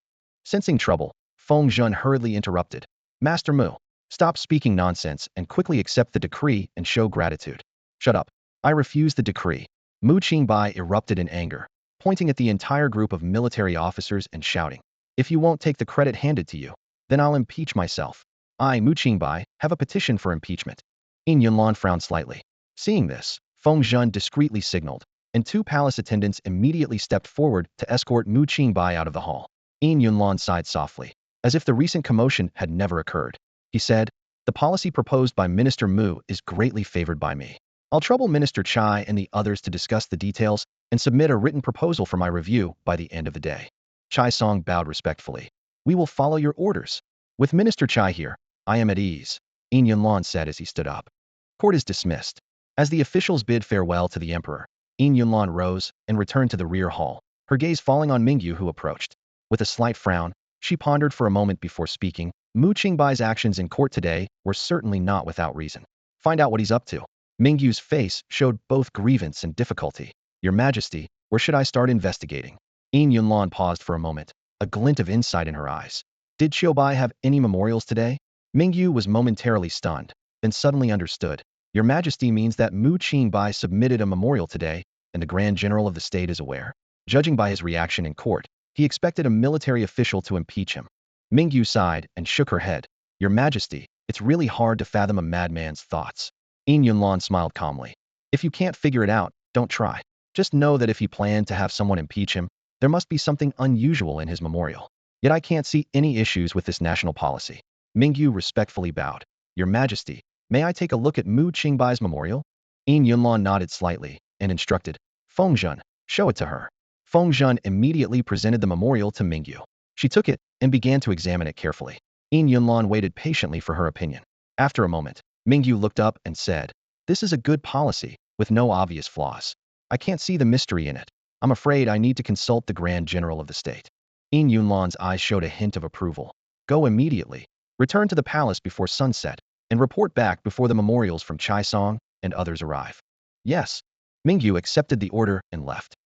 Sensing trouble, Feng Zhen hurriedly interrupted. Master Mu, stop speaking nonsense and quickly accept the decree and show gratitude. Shut up. I refuse the decree. Mu Qingbai erupted in anger, pointing at the entire group of military officers and shouting, if you won't take the credit handed to you, then I'll impeach myself. I, Mu Qingbai, have a petition for impeachment. Yin Yunlan frowned slightly. Seeing this, Feng Zhen discreetly signaled, and two palace attendants immediately stepped forward to escort Mu Qingbai out of the hall. Yin Yunlan sighed softly, as if the recent commotion had never occurred. He said, the policy proposed by Minister Mu is greatly favored by me. I'll trouble Minister Chai and the others to discuss the details and submit a written proposal for my review by the end of the day. Chai Song bowed respectfully. We will follow your orders. With Minister Chai here, I am at ease, Yin Yunlan said as he stood up. Court is dismissed. As the officials bid farewell to the emperor, Yin Yunlan rose and returned to the rear hall, her gaze falling on Mingyu who approached. With a slight frown, she pondered for a moment before speaking. Mu Qingbai's actions in court today were certainly not without reason. Find out what he's up to. Mingyu's face showed both grievance and difficulty. Your Majesty, where should I start investigating? Yin Yunlan paused for a moment, a glint of insight in her eyes. Did Qingbai have any memorials today? Mingyu was momentarily stunned, then suddenly understood. Your Majesty means that Mu Qingbai submitted a memorial today, and the Grand General of the state is aware. Judging by his reaction in court, he expected a military official to impeach him. Mingyu sighed and shook her head. Your Majesty, it's really hard to fathom a madman's thoughts. Yin Yunlan smiled calmly. If you can't figure it out, don't try. Just know that if he planned to have someone impeach him, there must be something unusual in his memorial. Yet I can't see any issues with this national policy. Mingyu respectfully bowed. Your Majesty, may I take a look at Mu Qingbai's memorial? Yin Yunlan nodded slightly and instructed, Feng Zhen, show it to her. Feng Zhen immediately presented the memorial to Mingyu. She took it and began to examine it carefully. Yin Yunlan waited patiently for her opinion. After a moment, Mingyu looked up and said, this is a good policy, with no obvious flaws. I can't see the mystery in it. I'm afraid I need to consult the Grand General of the state. Yin Yunlan's eyes showed a hint of approval. Go immediately. Return to the palace before sunset, and report back before the memorials from Chai Song and others arrive. Yes. Mingyu accepted the order and left.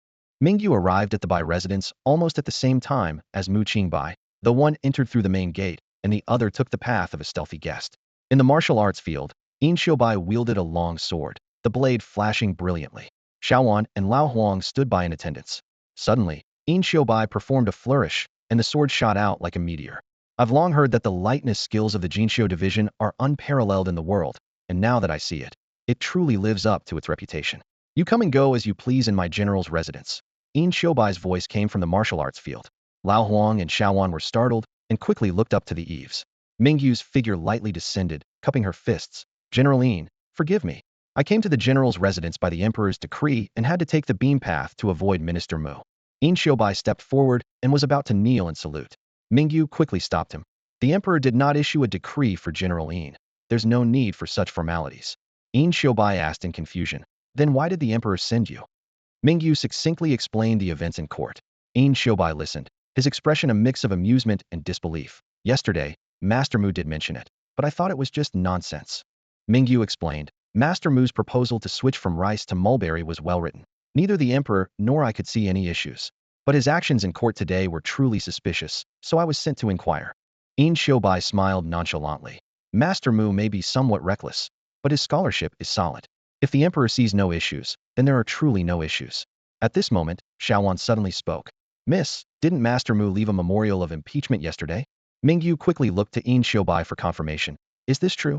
Mingyu arrived at the Bai residence almost at the same time as Mu Qingbai, though one entered through the main gate and the other took the path of a stealthy guest. In the martial arts field, Yin Qiubai wielded a long sword, the blade flashing brilliantly. Xiaowan and Lao Huang stood by in attendance. Suddenly, Yin Qiubai performed a flourish, and the sword shot out like a meteor. I've long heard that the lightness skills of the Jinxiu division are unparalleled in the world, and now that I see it, it truly lives up to its reputation. You come and go as you please in my general's residence. Yin Qiubai's voice came from the martial arts field. Lao Huang and Xiaowan were startled and quickly looked up to the eaves. Mingyu's figure lightly descended, cupping her fists. General Yin, forgive me. I came to the general's residence by the emperor's decree and had to take the beam path to avoid Minister Mu. Yin Qiubai stepped forward and was about to kneel and salute. Mingyu quickly stopped him. The emperor did not issue a decree for General Yin. There's no need for such formalities. Yin Qiubai asked in confusion. Then why did the emperor send you? Mingyu succinctly explained the events in court. Yin Qiubai listened, his expression a mix of amusement and disbelief. Yesterday, Master Mu did mention it, but I thought it was just nonsense. Mingyu explained, Master Mu's proposal to switch from rice to mulberry was well written. Neither the emperor nor I could see any issues. But his actions in court today were truly suspicious, so I was sent to inquire. Yin Qiubai smiled nonchalantly. Master Mu may be somewhat reckless, but his scholarship is solid. If the emperor sees no issues, then there are truly no issues. At this moment, Xiaowan suddenly spoke. Miss, didn't Master Mu leave a memorial of impeachment yesterday? Mingyu quickly looked to Yin Qiubai for confirmation. Is this true?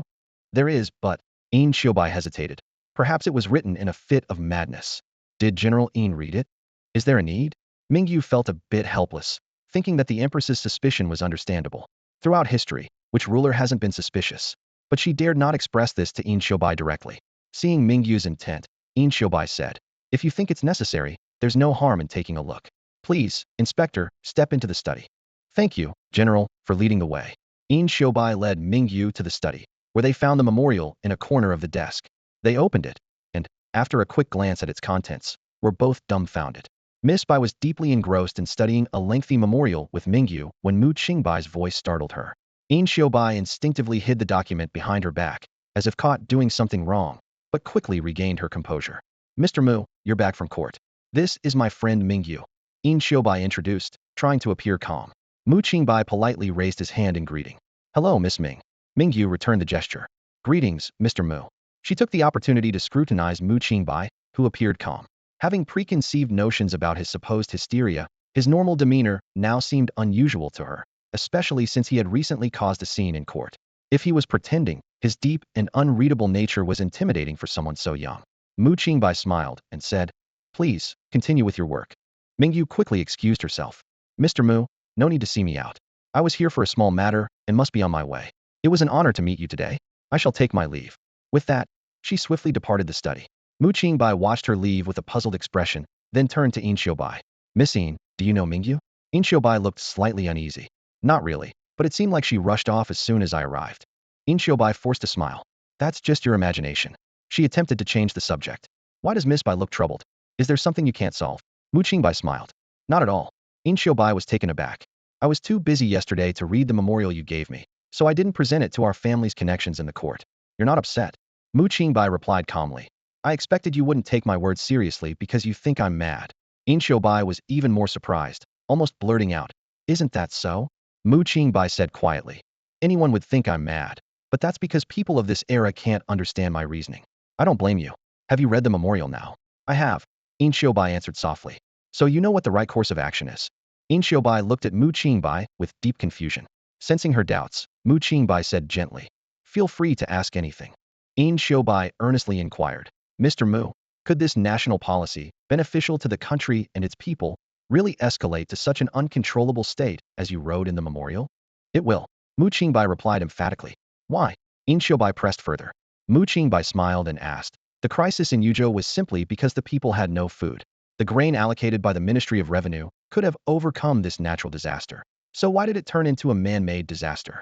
There is, but Yin Qiubai hesitated. Perhaps it was written in a fit of madness. Did General Yin read it? Is there a need? Mingyu felt a bit helpless, thinking that the Empress's suspicion was understandable. Throughout history, which ruler hasn't been suspicious? But she dared not express this to Yin Qiubai directly. Seeing Mingyu's intent, Yin Qiubai said, if you think it's necessary, there's no harm in taking a look. Please, Inspector, step into the study. Thank you, General, for leading the way. Yin Qiubai led Mingyu to the study, where they found the memorial in a corner of the desk. They opened it, and, after a quick glance at its contents, were both dumbfounded. Miss Bai was deeply engrossed in studying a lengthy memorial with Mingyu when Mu Qingbai's voice startled her. Yin Qiubai instinctively hid the document behind her back, as if caught doing something wrong, but quickly regained her composure. Mr. Mu, you're back from court. This is my friend Mingyu. Qingbai introduced, trying to appear calm. Mu Qingbai politely raised his hand in greeting. Hello, Miss Ming. Mingyu returned the gesture. Greetings, Mr. Mu. She took the opportunity to scrutinize Mu Qingbai, who appeared calm. Having preconceived notions about his supposed hysteria, his normal demeanor now seemed unusual to her, especially since he had recently caused a scene in court. If he was pretending, his deep and unreadable nature was intimidating for someone so young. Mu Qingbai smiled and said, Please, continue with your work. Mingyu quickly excused herself. Mr. Mu, no need to see me out. I was here for a small matter and must be on my way. It was an honor to meet you today. I shall take my leave. With that, she swiftly departed the study. Mu Qingbai watched her leave with a puzzled expression, then turned to Qingbai. Miss Yin, do you know Mingyu? Qingbai looked slightly uneasy. Not really, but it seemed like she rushed off as soon as I arrived. Qingbai forced a smile. That's just your imagination. She attempted to change the subject. Why does Miss Bai look troubled? Is there something you can't solve? Mu Qingbai smiled. Not at all. Qingbai was taken aback. I was too busy yesterday to read the memorial you gave me, so I didn't present it to our family's connections in the court. You're not upset. Mu Qingbai replied calmly. I expected you wouldn't take my words seriously because you think I'm mad. Qingbai was even more surprised, almost blurting out. Isn't that so? Mu Qingbai said quietly. Anyone would think I'm mad, but that's because people of this era can't understand my reasoning. I don't blame you. Have you read the memorial now? I have. Qingbai answered softly. So you know what the right course of action is. Qingbai looked at Mu Qingbai with deep confusion. Sensing her doubts, Mu Qingbai said gently, Feel free to ask anything. Qingbai earnestly inquired, Mr. Mu, could this national policy, beneficial to the country and its people, really escalate to such an uncontrollable state as you wrote in the memorial? It will. Mu Qingbai replied emphatically. Why? Qingbai pressed further. Mu Qingbai smiled and asked. The crisis in Yuzhou was simply because the people had no food. The grain allocated by the Ministry of Revenue could have overcome this natural disaster. So why did it turn into a man-made disaster?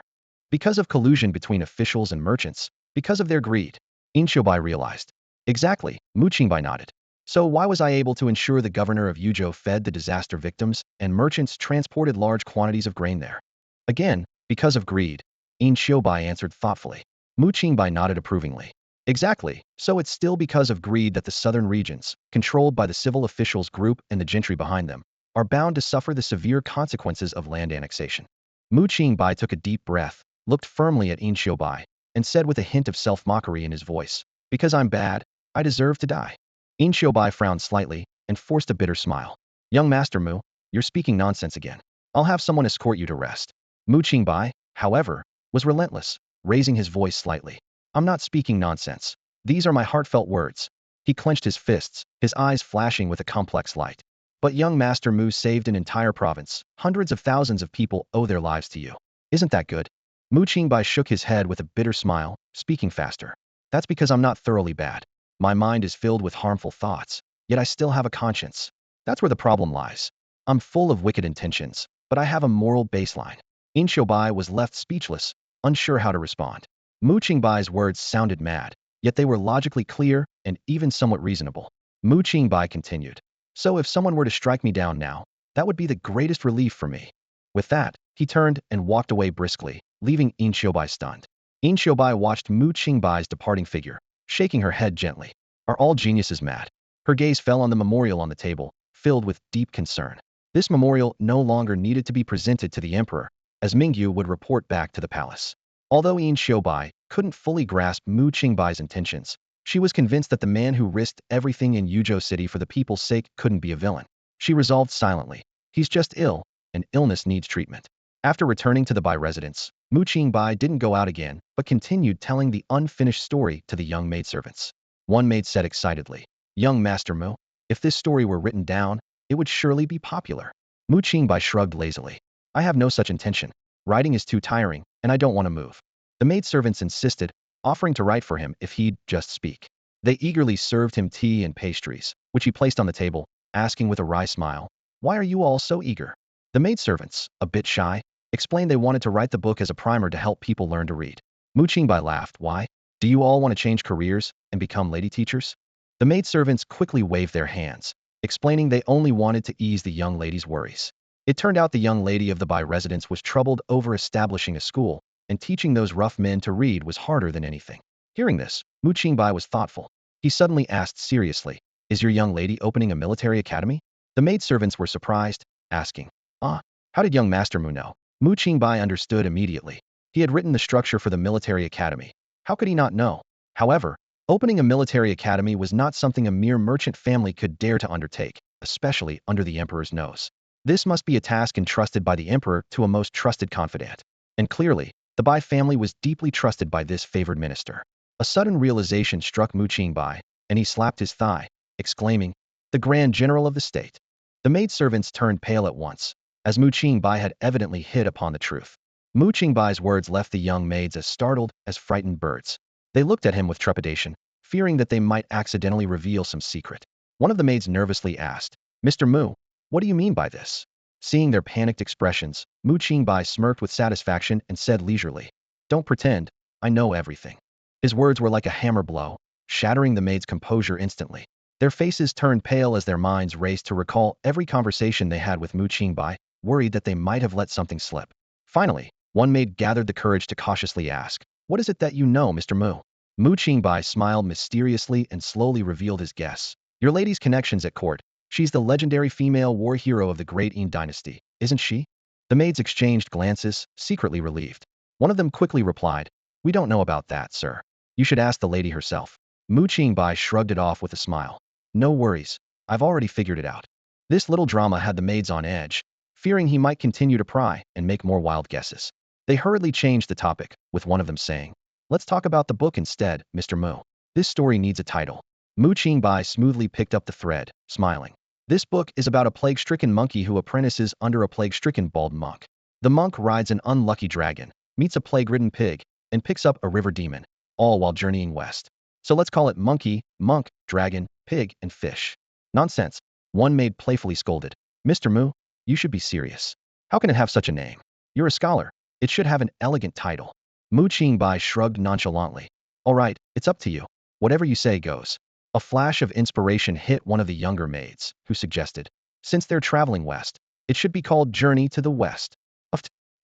Because of collusion between officials and merchants, because of their greed. Qingbai realized. Exactly, Mu Qingbai nodded. So why was I able to ensure the governor of Yuzhou fed the disaster victims and merchants transported large quantities of grain there? Again, because of greed. Qingbai answered thoughtfully. Mu Qingbai nodded approvingly. Exactly, so it's still because of greed that the southern regions, controlled by the civil officials group and the gentry behind them, are bound to suffer the severe consequences of land annexation. Mu Qingbai took a deep breath, looked firmly at Qingbai, and said with a hint of self-mockery in his voice, Because I'm bad, I deserve to die. Qingbai frowned slightly and forced a bitter smile. Young Master Mu, you're speaking nonsense again. I'll have someone escort you to rest. Mu Qingbai, however, was relentless, raising his voice slightly. I'm not speaking nonsense. These are my heartfelt words. He clenched his fists, his eyes flashing with a complex light. But young Master Mu saved an entire province. Hundreds of thousands of people owe their lives to you. Isn't that good? Mu Qingbai shook his head with a bitter smile, speaking faster. That's because I'm not thoroughly bad. My mind is filled with harmful thoughts, yet I still have a conscience. That's where the problem lies. I'm full of wicked intentions, but I have a moral baseline. Qingbai was left speechless, unsure how to respond. Mu Qingbai's words sounded mad, yet they were logically clear and even somewhat reasonable. Mu Qingbai continued. So if someone were to strike me down now, that would be the greatest relief for me. With that, he turned and walked away briskly, leaving Qingbai stunned. Qingbai watched Mu Qingbai's departing figure, shaking her head gently. Are all geniuses mad? Her gaze fell on the memorial on the table, filled with deep concern. This memorial no longer needed to be presented to the emperor, as Mingyu would report back to the palace. Although Qingbai couldn't fully grasp Mu Qingbai's intentions, she was convinced that the man who risked everything in Yuzhou City for the people's sake couldn't be a villain. She resolved silently. He's just ill, and illness needs treatment. After returning to the Bai residence, Mu Qingbai didn't go out again, but continued telling the unfinished story to the young maidservants. One maid said excitedly, Young Master Mu, if this story were written down, it would surely be popular. Mu Qingbai shrugged lazily. I have no such intention. Writing is too tiring, and I don't want to move. The maidservants insisted, offering to write for him if he'd just speak. They eagerly served him tea and pastries, which he placed on the table, asking with a wry smile, Why are you all so eager? The maidservants, a bit shy, explained they wanted to write the book as a primer to help people learn to read. Mu Qingbai laughed. Why? Do you all want to change careers and become lady teachers? The maidservants quickly waved their hands, explaining they only wanted to ease the young lady's worries. It turned out the young lady of the Bai residence was troubled over establishing a school, and teaching those rough men to read was harder than anything. Hearing this, Mu Qingbai was thoughtful. He suddenly asked seriously, Is your young lady opening a military academy? The maidservants were surprised, asking, Ah, how did young Master Mu know? Mu Qingbai understood immediately. He had written the structure for the military academy. How could he not know? However, opening a military academy was not something a mere merchant family could dare to undertake, especially under the emperor's nose. This must be a task entrusted by the emperor to a most trusted confidant. And clearly, the Bai family was deeply trusted by this favored minister. A sudden realization struck Mu Qingbai, and he slapped his thigh, exclaiming, The Grand General of the state. The maidservants turned pale at once, as Mu Qingbai had evidently hit upon the truth. Mu Qingbai's words left the young maids as startled as frightened birds. They looked at him with trepidation, fearing that they might accidentally reveal some secret. One of the maids nervously asked, Mr. Mu, what do you mean by this? Seeing their panicked expressions, Mu Qingbai smirked with satisfaction and said leisurely, Don't pretend, I know everything. His words were like a hammer blow, shattering the maids' composure instantly. Their faces turned pale as their minds raced to recall every conversation they had with Mu Qingbai, worried that they might have let something slip. Finally, one maid gathered the courage to cautiously ask, What is it that you know, Mr. Mu? Mu Qingbai smiled mysteriously and slowly revealed his guess. Your lady's connections at court. She's the legendary female war hero of the Great Qin dynasty, isn't she? The maids exchanged glances, secretly relieved. One of them quickly replied, We don't know about that, sir. You should ask the lady herself. Mu Qingbai shrugged it off with a smile. No worries, I've already figured it out. This little drama had the maids on edge, fearing he might continue to pry and make more wild guesses. They hurriedly changed the topic, with one of them saying, Let's talk about the book instead, Mr. Mu. This story needs a title. Mu Qingbai smoothly picked up the thread, smiling. This book is about a plague-stricken monkey who apprentices under a plague-stricken bald monk. The monk rides an unlucky dragon, meets a plague-ridden pig, and picks up a river demon, all while journeying west. So let's call it monkey, monk, dragon, pig, and fish. Nonsense, one maid playfully scolded. Mr. Mu, you should be serious. How can it have such a name? You're a scholar. It should have an elegant title. Mu Qingbai shrugged nonchalantly. All right, it's up to you. Whatever you say goes. A flash of inspiration hit one of the younger maids, who suggested, Since they're traveling west, it should be called Journey to the West.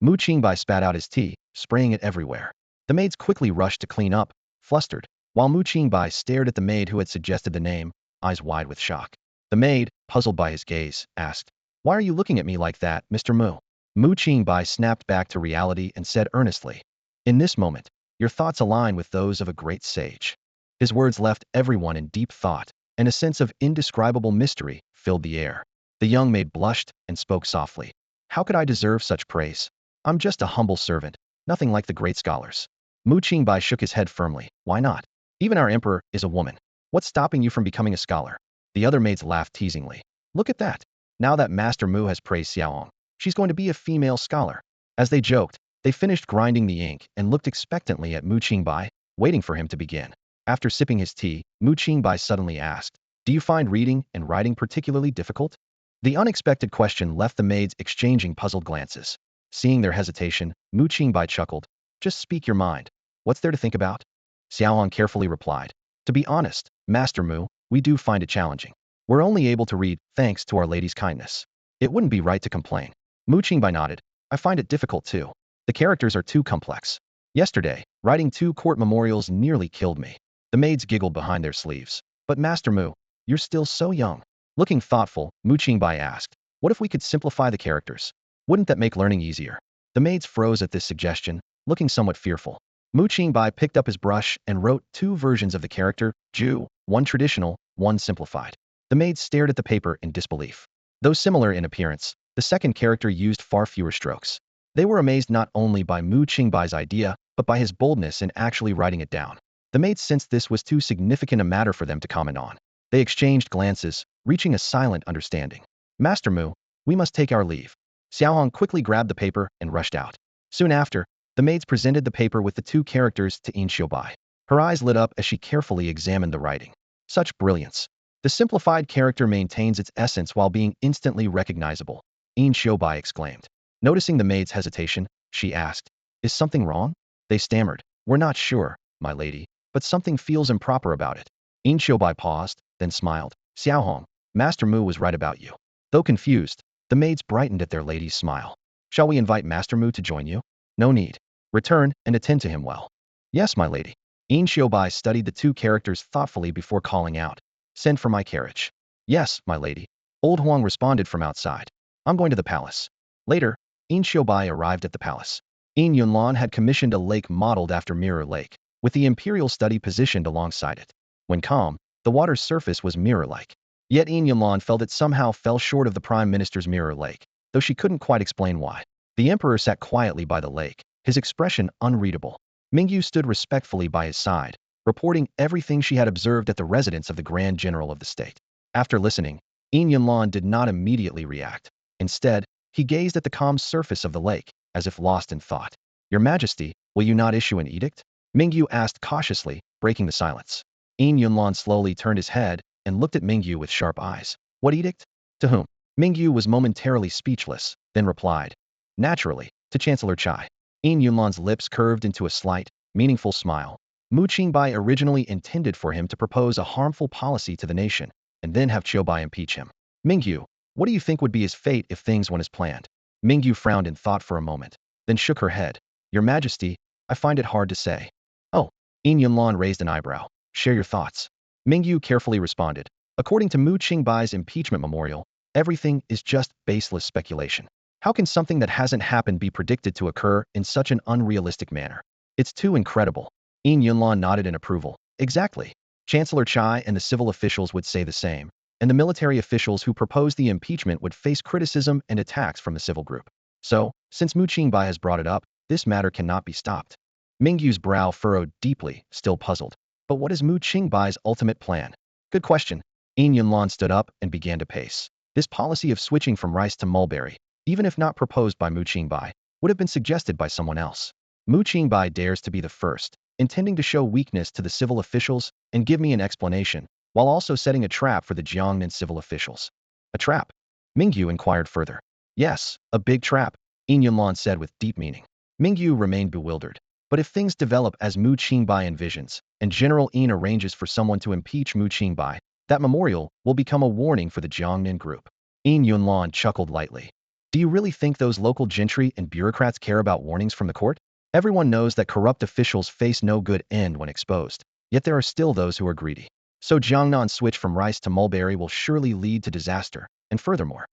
Mu Qingbai spat out his tea, spraying it everywhere. The maids quickly rushed to clean up, flustered, while Mu Qingbai stared at the maid who had suggested the name, eyes wide with shock. The maid, puzzled by his gaze, asked, Why are you looking at me like that, Mr. Mu? Mu Qingbai snapped back to reality and said earnestly, In this moment, your thoughts align with those of a great sage. His words left everyone in deep thought, and a sense of indescribable mystery filled the air. The young maid blushed and spoke softly. How could I deserve such praise? I'm just a humble servant, nothing like the great scholars. Mu Qingbai shook his head firmly. Why not? Even our emperor is a woman. What's stopping you from becoming a scholar? The other maids laughed teasingly. Look at that. Now that Master Mu has praised Xiaohong, she's going to be a female scholar. As they joked, they finished grinding the ink and looked expectantly at Mu Qingbai, waiting for him to begin. After sipping his tea, Mu Qingbai suddenly asked, Do you find reading and writing particularly difficult? The unexpected question left the maids exchanging puzzled glances. Seeing their hesitation, Mu Qingbai chuckled. Just speak your mind. What's there to think about? Xiaohong carefully replied. To be honest, Master Mu, we do find it challenging. We're only able to read, thanks to Our Lady's kindness. It wouldn't be right to complain. Mu Qingbai nodded. I find it difficult too. The characters are too complex. Yesterday, writing 2 court memorials nearly killed me. The maids giggled behind their sleeves. But Master Mu, you're still so young. Looking thoughtful, Mu Qingbai asked, What if we could simplify the characters? Wouldn't that make learning easier? The maids froze at this suggestion, looking somewhat fearful. Mu Qingbai picked up his brush and wrote 2 versions of the character, Ju, one traditional, one simplified. The maids stared at the paper in disbelief. Though similar in appearance, the second character used far fewer strokes. They were amazed not only by Mu Qingbai's idea, but by his boldness in actually writing it down. The maids sensed this was too significant a matter for them to comment on. They exchanged glances, reaching a silent understanding. Master Mu, we must take our leave. Xiaohong quickly grabbed the paper and rushed out. Soon after, the maids presented the paper with the 2 characters to Yin Xiubai. Her eyes lit up as she carefully examined the writing. Such brilliance. The simplified character maintains its essence while being instantly recognizable, Yin Xiubai exclaimed. Noticing the maid's hesitation, she asked, Is something wrong? They stammered. We're not sure, my lady, but something feels improper about it. Yin Xiubai paused, then smiled. Xiaohong, Master Mu was right about you. Though confused, the maids brightened at their lady's smile. Shall we invite Master Mu to join you? No need. Return and attend to him well. Yes, my lady. Yin Xiubai studied the 2 characters thoughtfully before calling out. Send for my carriage. Yes, my lady. Old Huang responded from outside. I'm going to the palace. Later, Qingbai arrived at the palace. Yunlan had commissioned a lake modeled after Mirror Lake, with the imperial study positioned alongside it. When calm, the water's surface was mirror-like. Yet Yunlan felt it somehow fell short of the prime minister's Mirror Lake, though she couldn't quite explain why. The emperor sat quietly by the lake, his expression unreadable. Mingyu stood respectfully by his side, reporting everything she had observed at the residence of the Grand General of the state. After listening, Yunlan did not immediately react. Instead, he gazed at the calm surface of the lake, as if lost in thought. Your Majesty, will you not issue an edict? Mingyu asked cautiously, breaking the silence. Yunlan slowly turned his head and looked at Mingyu with sharp eyes. What edict? To whom? Mingyu was momentarily speechless, then replied. Naturally, to Chancellor Chai. Yunlan's lips curved into a slight, meaningful smile. Qingbai originally intended for him to propose a harmful policy to the nation, and then have Qingbai impeach him. Mingyu, what do you think would be his fate if things went as planned? Mingyu frowned in thought for a moment, then shook her head. Your Majesty, I find it hard to say. Oh, Yunlan raised an eyebrow. Share your thoughts. Mingyu carefully responded. According to Qingbai's impeachment memorial, everything is just baseless speculation. How can something that hasn't happened be predicted to occur in such an unrealistic manner? It's too incredible. Yunlan nodded in approval. Exactly. Chancellor Chai and the civil officials would say the same, and the military officials who proposed the impeachment would face criticism and attacks from the civil group. So, since Qingbai has brought it up, this matter cannot be stopped. Mingyu's brow furrowed deeply, still puzzled. But what is Qingbai's ultimate plan? Good question. Yunlan stood up and began to pace. This policy of switching from rice to mulberry, even if not proposed by Qingbai, would have been suggested by someone else. Qingbai dares to be the first, intending to show weakness to the civil officials and give me an explanation, while also setting a trap for the Jiangnan civil officials. A trap? Mingyu inquired further. Yes, a big trap, Yunlan said with deep meaning. Mingyu remained bewildered. But if things develop as Qingbai envisions, and General Yin arranges for someone to impeach Qingbai, that memorial will become a warning for the Jiangnan group. Yunlan chuckled lightly. Do you really think those local gentry and bureaucrats care about warnings from the court? Everyone knows that corrupt officials face no good end when exposed, yet there are still those who are greedy. So Jiangnan's switch from rice to mulberry will surely lead to disaster, and furthermore.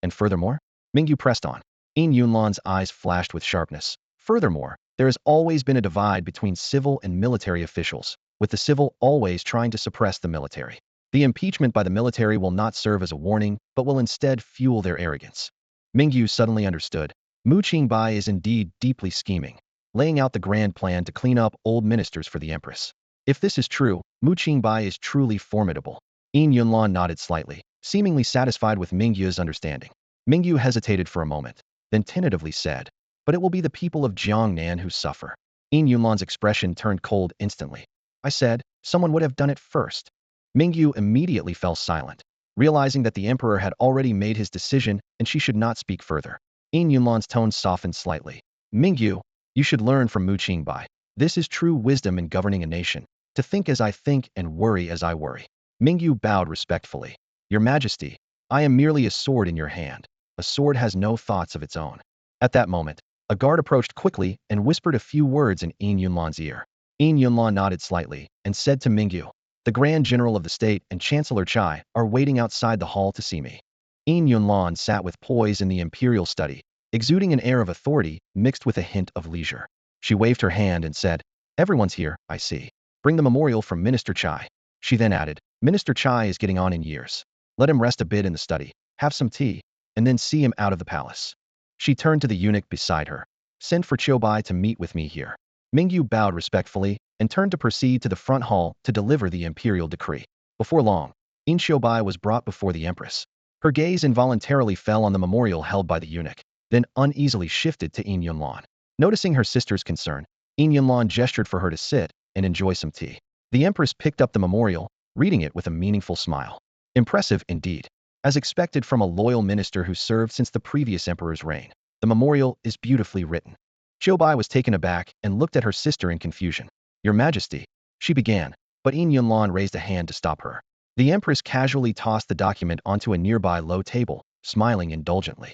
Mingyu pressed on. Yunlan's eyes flashed with sharpness. Furthermore, there has always been a divide between civil and military officials, with the civil always trying to suppress the military. The impeachment by the military will not serve as a warning, but will instead fuel their arrogance. Mingyu suddenly understood. Qingbai is indeed deeply scheming, laying out the grand plan to clean up old ministers for the Empress. If this is true, Qingbai is truly formidable. Yunlan nodded slightly, seemingly satisfied with Mingyu's understanding. Mingyu hesitated for a moment, then tentatively said, but it will be the people of Jiangnan who suffer. Yunlan's expression turned cold instantly. I said, someone would have done it first. Mingyu immediately fell silent, realizing that the emperor had already made his decision and she should not speak further. Yunlan's tone softened slightly. Mingyu, you should learn from Qingbai. This is true wisdom in governing a nation, to think as I think and worry as I worry. Mingyu bowed respectfully. Your Majesty, I am merely a sword in your hand. A sword has no thoughts of its own. At that moment, a guard approached quickly and whispered a few words in Yunlan's ear. Yunlan nodded slightly and said to Mingyu, the Grand General of the state and Chancellor Chai are waiting outside the hall to see me. Yunlan sat with poise in the imperial study, exuding an air of authority mixed with a hint of leisure. She waved her hand and said, everyone's here, I see. Bring the memorial from Minister Chai. She then added, Minister Chai is getting on in years. Let him rest a bit in the study, have some tea, and then see him out of the palace. She turned to the eunuch beside her. Send for Qingbai to meet with me here. Mingyu bowed respectfully and turned to proceed to the front hall to deliver the imperial decree. Before long, Qingbai was brought before the Empress. Her gaze involuntarily fell on the memorial held by the eunuch, then uneasily shifted to Yunlan. Noticing her sister's concern, Yunlan gestured for her to sit and enjoy some tea. The Empress picked up the memorial, reading it with a meaningful smile. Impressive indeed. As expected from a loyal minister who served since the previous emperor's reign, the memorial is beautifully written. Qingbai was taken aback and looked at her sister in confusion. Your Majesty, she began, but Yunlan raised a hand to stop her. The Empress casually tossed the document onto a nearby low table, smiling indulgently.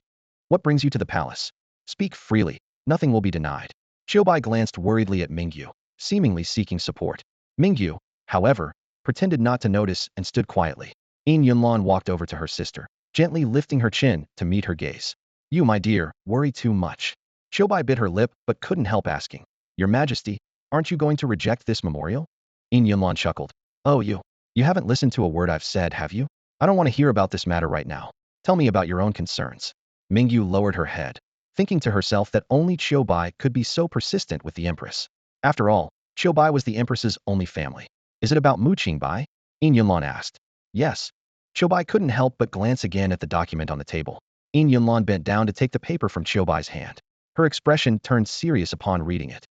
What brings you to the palace? Speak freely, nothing will be denied. Qingbai glanced worriedly at Mingyu, seemingly seeking support. Mingyu, however, pretended not to notice and stood quietly. Yin Yunlan walked over to her sister, gently lifting her chin to meet her gaze. You, my dear, worry too much. Qingbai bit her lip but couldn't help asking. Your Majesty, aren't you going to reject this memorial? Yin Yunlan chuckled. Oh, you haven't listened to a word I've said, have you? I don't want to hear about this matter right now. Tell me about your own concerns. Mingyu lowered her head, thinking to herself that only Qingbai could be so persistent with the Empress. After all, Qingbai was the Empress's only family. Is it about Mu Qingbai? Yin Yunlan asked. Yes. Qingbai couldn't help but glance again at the document on the table. Yin Yunlan bent down to take the paper from Qingbai's hand. Her expression turned serious upon reading it.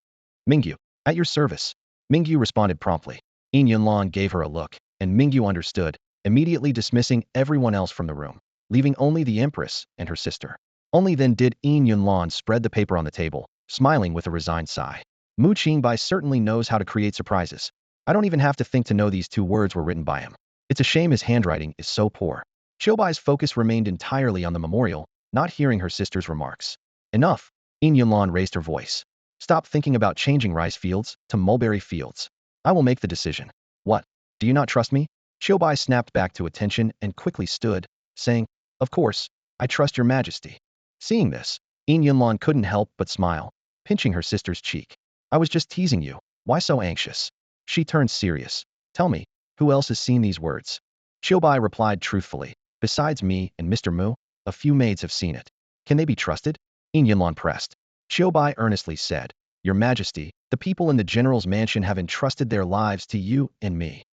Mingyu, at your service. Mingyu responded promptly. Yin Yunlan gave her a look, and Mingyu understood, immediately dismissing everyone else from the room, leaving only the Empress and her sister. Only then did Yin Yunlan spread the paper on the table, smiling with a resigned sigh. Mu Qingbai certainly knows how to create surprises. I don't even have to think to know these 2 words were written by him. It's a shame his handwriting is so poor. Qingbai's focus remained entirely on the memorial, not hearing her sister's remarks. Enough. Yin Yunlan raised her voice. Stop thinking about changing rice fields to mulberry fields. I will make the decision. What? Do you not trust me? Qingbai snapped back to attention and quickly stood, saying, Of course, I trust your Majesty. Seeing this, Yin Yunlan couldn't help but smile, pinching her sister's cheek. I was just teasing you. Why so anxious? She turned serious. Tell me, who else has seen these words? Qingbai replied truthfully. Besides me and Mr. Mu, a few maids have seen it. Can they be trusted? Yin Yunlan pressed. Qingbai earnestly said, Your Majesty, the people in the general's mansion have entrusted their lives to you and me.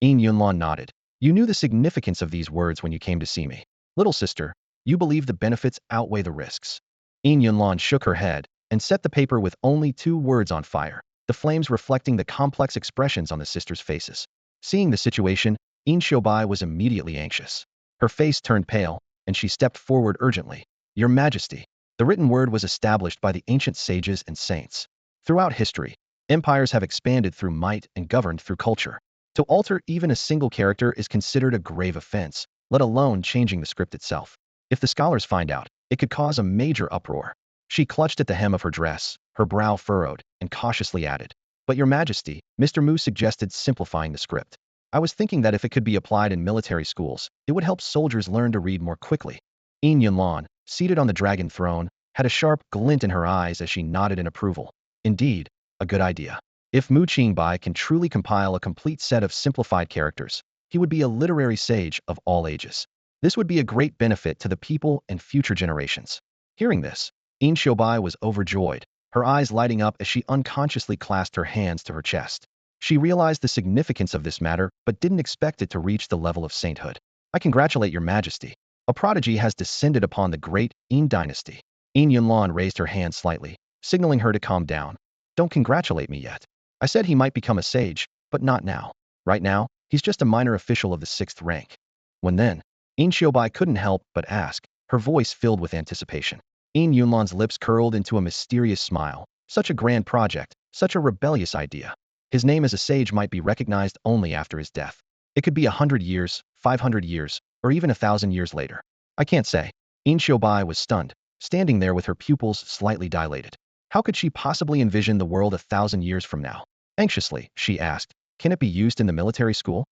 Yin Yunlan nodded. You knew the significance of these words when you came to see me. Little sister, you believe the benefits outweigh the risks. Yin Yunlan shook her head and set the paper with only 2 words on fire, the flames reflecting the complex expressions on the sisters' faces. Seeing the situation, Yin Qingbai was immediately anxious. Her face turned pale, and she stepped forward urgently. Your Majesty. The written word was established by the ancient sages and saints. Throughout history, empires have expanded through might and governed through culture. To alter even a single character is considered a grave offense, let alone changing the script itself. If the scholars find out, it could cause a major uproar. She clutched at the hem of her dress, her brow furrowed, and cautiously added, But Your Majesty, Mr. Mu suggested simplifying the script. I was thinking that if it could be applied in military schools, it would help soldiers learn to read more quickly. Yin Yunlan, seated on the dragon throne, had a sharp glint in her eyes as she nodded in approval. Indeed, a good idea. If Mu Qingbai can truly compile a complete set of simplified characters, he would be a literary sage of all ages. This would be a great benefit to the people and future generations. Hearing this, Yin Qingbai was overjoyed, her eyes lighting up as she unconsciously clasped her hands to her chest. She realized the significance of this matter but didn't expect it to reach the level of sainthood. I congratulate Your Majesty. A prodigy has descended upon the great Yin dynasty. Yin Yunlan raised her hand slightly, signaling her to calm down. Don't congratulate me yet. I said he might become a sage, but not now. Right now, he's just a minor official of the 6th rank. When then, Yin Qingbai couldn't help but ask, her voice filled with anticipation. Yin Yunlan's lips curled into a mysterious smile. Such a grand project, such a rebellious idea. His name as a sage might be recognized only after his death. It could be 100 years, 500 years, or even 1,000 years later. I can't say. Yin Qingbai was stunned, standing there with her pupils slightly dilated. How could she possibly envision the world 1,000 years from now? Anxiously, she asked, Can it be used in the military school?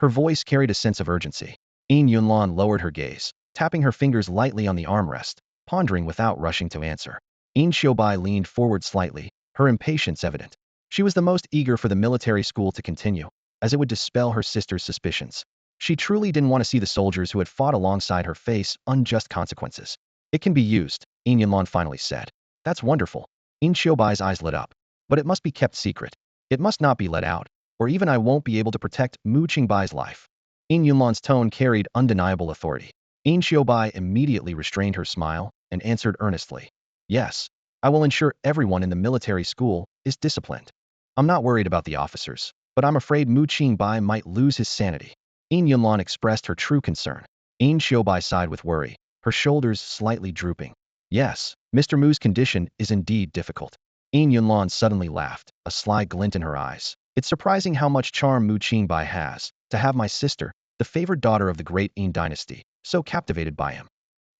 Her voice carried a sense of urgency. Yin Yunlan lowered her gaze, tapping her fingers lightly on the armrest, pondering without rushing to answer. Yin Qingbai leaned forward slightly, her impatience evident. She was the most eager for the military school to continue, as it would dispel her sister's suspicions. She truly didn't want to see the soldiers who had fought alongside her face unjust consequences. It can be used, Yin Yunlan finally said. That's wonderful. Yin Qiubai's eyes lit up. But it must be kept secret. It must not be let out, or even I won't be able to protect Mu Qingbai's life. Yin Yunlan's tone carried undeniable authority. Yin Qiubai immediately restrained her smile and answered earnestly. Yes, I will ensure everyone in the military school is disciplined. I'm not worried about the officers, but I'm afraid Mu Qingbai might lose his sanity. Yin Yunlan expressed her true concern. Yin Qiubai sighed with worry, her shoulders slightly drooping. Yes, Mr. Mu's condition is indeed difficult. Yin Yunlan suddenly laughed, a sly glint in her eyes. It's surprising how much charm Mu Qingbai has, to have my sister, the favored daughter of the great Yin dynasty, so captivated by him.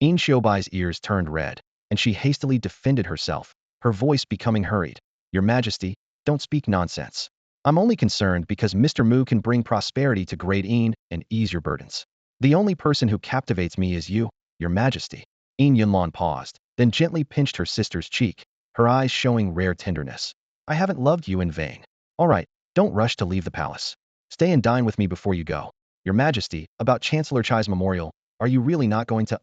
Yin Qiubai's ears turned red, and she hastily defended herself, her voice becoming hurried. Your Majesty, don't speak nonsense. I'm only concerned because Mr. Mu can bring prosperity to Great Een and ease your burdens. The only person who captivates me is you, your majesty. Een Yunlon paused, then gently pinched her sister's cheek, her eyes showing rare tenderness. I haven't loved you in vain. All right, don't rush to leave the palace. Stay and dine with me before you go. Your majesty, about Chancellor Chai's memorial, are you really not going to,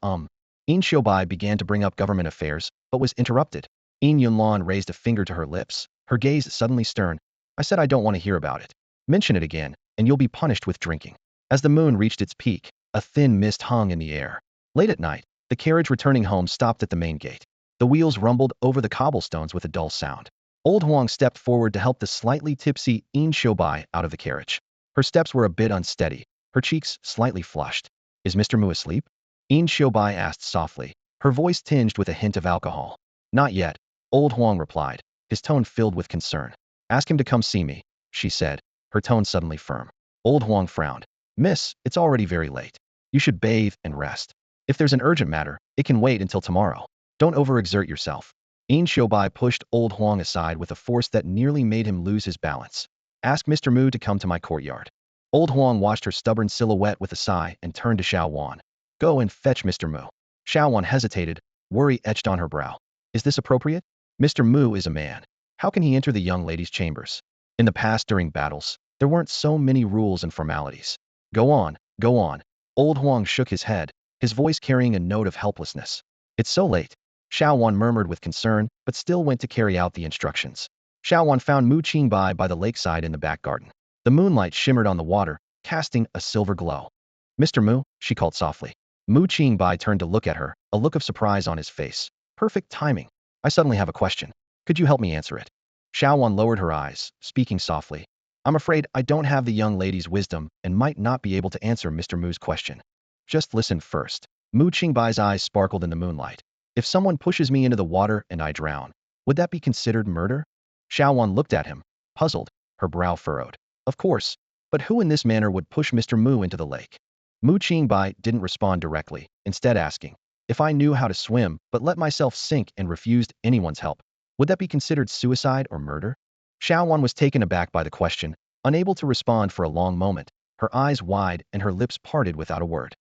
Een Xiaobai began to bring up government affairs, but was interrupted. Een Yunlon raised a finger to her lips, her gaze suddenly stern. I said I don't want to hear about it. Mention it again, and you'll be punished with drinking. As the moon reached its peak, a thin mist hung in the air. Late at night, the carriage returning home stopped at the main gate. The wheels rumbled over the cobblestones with a dull sound. Old Huang stepped forward to help the slightly tipsy Een Xiaobai out of the carriage. Her steps were a bit unsteady, her cheeks slightly flushed. Is Mr. Mu asleep? Een Xiaobai asked softly, her voice tinged with a hint of alcohol. Not yet, Old Huang replied, his tone filled with concern. Ask him to come see me, she said, her tone suddenly firm. Old Huang frowned. Miss, it's already very late. You should bathe and rest. If there's an urgent matter, it can wait until tomorrow. Don't overexert yourself. Een Xiaobai pushed Old Huang aside with a force that nearly made him lose his balance. Ask Mr. Mu to come to my courtyard. Old Huang watched her stubborn silhouette with a sigh and turned to Xiao Wan. Go and fetch Mr. Mu. Xiao Wan hesitated, worry etched on her brow. Is this appropriate? Mr. Mu is a man. How can he enter the young lady's chambers? In the past during battles, there weren't so many rules and formalities. Go on, go on. Old Huang shook his head, his voice carrying a note of helplessness. It's so late. Xiao Wan murmured with concern, but still went to carry out the instructions. Xiao Wan found Mu Qingbai by the lakeside in the back garden. The moonlight shimmered on the water, casting a silver glow. Mr. Mu, she called softly. Mu Qingbai turned to look at her, a look of surprise on his face. Perfect timing. I suddenly have a question. Could you help me answer it? Xiao Wan lowered her eyes, speaking softly. I'm afraid I don't have the young lady's wisdom and might not be able to answer Mr. Mu's question. Just listen first. Mu Qingbai's eyes sparkled in the moonlight. If someone pushes me into the water and I drown, would that be considered murder? Xiao Wan looked at him, puzzled, her brow furrowed. Of course, but who in this manner would push Mr. Mu into the lake? Mu Qingbai didn't respond directly, instead asking, if I knew how to swim but let myself sink and refused anyone's help, would that be considered suicide or murder? Xiao Wan was taken aback by the question, unable to respond for a long moment, her eyes wide and her lips parted without a word.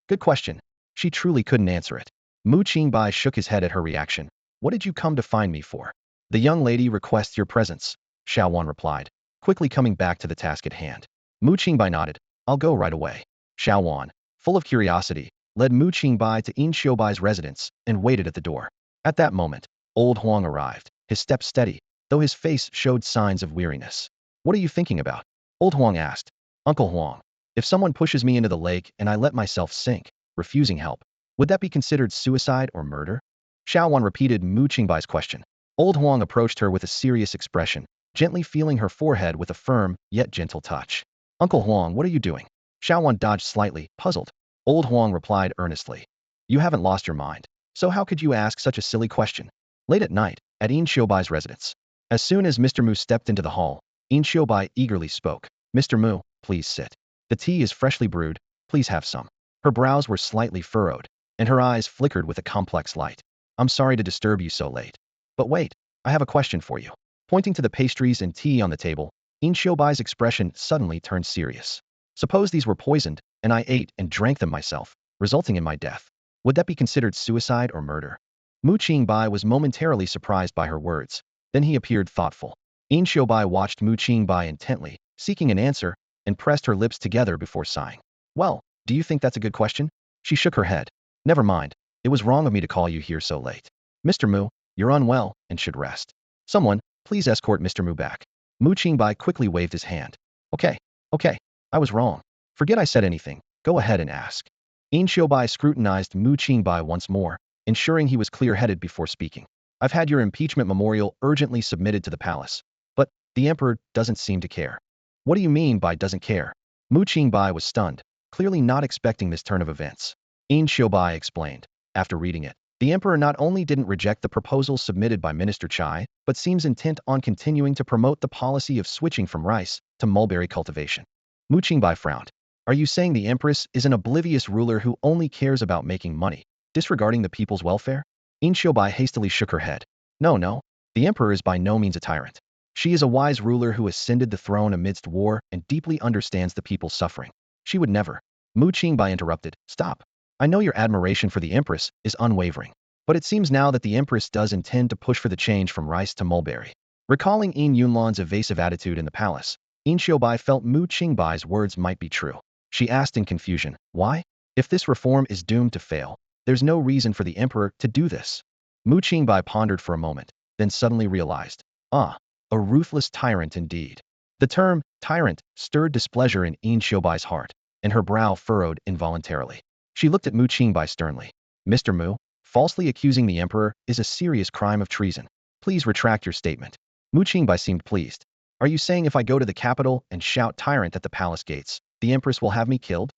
Good question. She truly couldn't answer it. Mu Qingbai shook his head at her reaction. What did you come to find me for? The young lady requests your presence, Xiao Wan replied, quickly coming back to the task at hand. Mu Qingbai nodded. I'll go right away. Xiao Wan, full of curiosity, led Mu Qingbai to Een Xiaobai's residence and waited at the door. At that moment, Old Huang arrived, his step steady, though his face showed signs of weariness. What are you thinking about? Old Huang asked. Uncle Huang, if someone pushes me into the lake and I let myself sink, refusing help, would that be considered suicide or murder? Xiao Wan repeated Mu Qingbai's question. Old Huang approached her with a serious expression, gently feeling her forehead with a firm, yet gentle touch. Uncle Huang, what are you doing? Xiao Wan dodged slightly, puzzled. Old Huang replied earnestly. You haven't lost your mind. So how could you ask such a silly question? Late at night, at Een Xiaobai's residence. As soon as Mr. Mu stepped into the hall, Een Xiaobai eagerly spoke. Mr. Mu, please sit. The tea is freshly brewed, please have some. Her brows were slightly furrowed, and her eyes flickered with a complex light. I'm sorry to disturb you so late. But wait, I have a question for you. Pointing to the pastries and tea on the table, Een Xiaobai's expression suddenly turned serious. Suppose these were poisoned, and I ate and drank them myself, resulting in my death. Would that be considered suicide or murder? Mu Qingbai was momentarily surprised by her words. Then he appeared thoughtful. Een Xiaobai watched Mu Qingbai intently, seeking an answer, and pressed her lips together before sighing. Well, do you think that's a good question? She shook her head. Never mind, it was wrong of me to call you here so late. Mr. Mu, you're unwell and should rest. Someone, please escort Mr. Mu back. Mu Qingbai quickly waved his hand. Okay, I was wrong. Forget I said anything, go ahead and ask. Een Xiaobai scrutinized Mu Qingbai once more, ensuring he was clear-headed before speaking. I've had your impeachment memorial urgently submitted to the palace, but the emperor doesn't seem to care. What do you mean by doesn't care? Mu Qingbai was stunned, clearly not expecting this turn of events. Een Xiaobai explained. After reading it, the emperor not only didn't reject the proposal submitted by Minister Chai, but seems intent on continuing to promote the policy of switching from rice to mulberry cultivation. Mu Qingbai frowned. Are you saying the Empress is an oblivious ruler who only cares about making money, disregarding the people's welfare? Een Xiaobai hastily shook her head. No, the emperor is by no means a tyrant. She is a wise ruler who ascended the throne amidst war and deeply understands the people's suffering. She would never. Mu Qingbai interrupted. Stop. I know your admiration for the Empress is unwavering. But it seems now that the Empress does intend to push for the change from rice to mulberry. Recalling Yin Yunlan's evasive attitude in the palace, Yin Xiaobai felt Mu Qingbai's words might be true. She asked in confusion, why? If this reform is doomed to fail, there's no reason for the emperor to do this. Mu Qingbai pondered for a moment, then suddenly realized, a ruthless tyrant indeed. The term tyrant stirred displeasure in Yin Xiaobai's heart, and her brow furrowed involuntarily. She looked at Mu Qingbai sternly. Mr. Mu, falsely accusing the emperor is a serious crime of treason. Please retract your statement. Mu Qingbai seemed pleased. Are you saying if I go to the capital and shout tyrant at the palace gates, the empress will have me killed?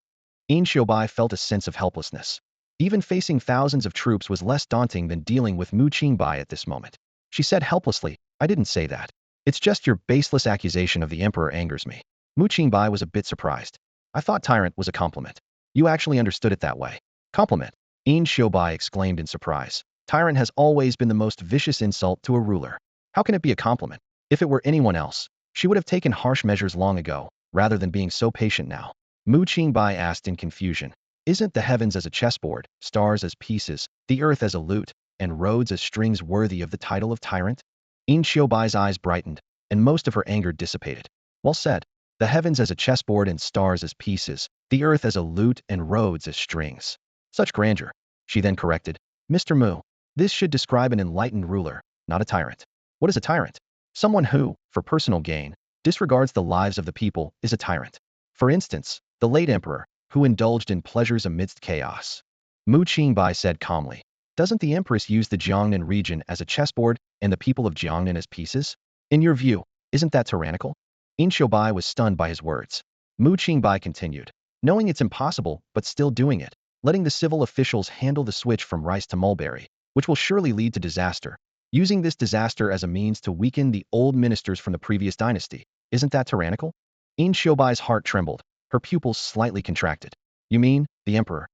Yin Xiaobai felt a sense of helplessness. Even facing thousands of troops was less daunting than dealing with Mu Qingbai at this moment. She said helplessly, I didn't say that. It's just your baseless accusation of the emperor angers me. Mu Qingbai was a bit surprised. I thought tyrant was a compliment. You actually understood it that way. Compliment. Yin Xiaobai exclaimed in surprise. Tyrant has always been the most vicious insult to a ruler. How can it be a compliment? If it were anyone else, she would have taken harsh measures long ago, rather than being so patient now. Mu Qingbai asked in confusion. Isn't the heavens as a chessboard, stars as pieces, the earth as a lute, and roads as strings worthy of the title of tyrant? Yin Xiaobai's eyes brightened, and most of her anger dissipated. Well said. The heavens as a chessboard and stars as pieces, the earth as a lute and roads as strings. Such grandeur. She then corrected. Mr. Mu, this should describe an enlightened ruler, not a tyrant. What is a tyrant? Someone who, for personal gain, disregards the lives of the people is a tyrant. For instance, the late emperor, who indulged in pleasures amidst chaos. Mu Qingbai said calmly. Doesn't the empress use the Jiangnan region as a chessboard and the people of Jiangnan as pieces? In your view, isn't that tyrannical? Yin Xiaobai was stunned by his words. Mu Qingbai continued. Knowing it's impossible, but still doing it, letting the civil officials handle the switch from rice to mulberry, which will surely lead to disaster. Using this disaster as a means to weaken the old ministers from the previous dynasty. Isn't that tyrannical? Yin Xiaobai's heart trembled. Her pupils slightly contracted. You mean, the emperor?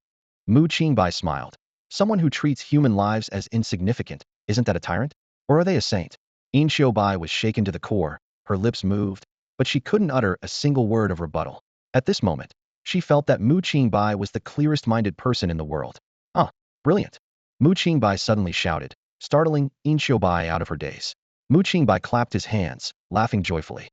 Mu Qingbai smiled. Someone who treats human lives as insignificant, isn't that a tyrant? Or are they a saint? Yin Xiaobai was shaken to the core, her lips moved, but she couldn't utter a single word of rebuttal. At this moment, she felt that Mu Qingbai was the clearest-minded person in the world. Ah, brilliant. Mu Qingbai suddenly shouted, startling Yin Xiaobai out of her daze. Mu Qingbai clapped his hands, laughing joyfully.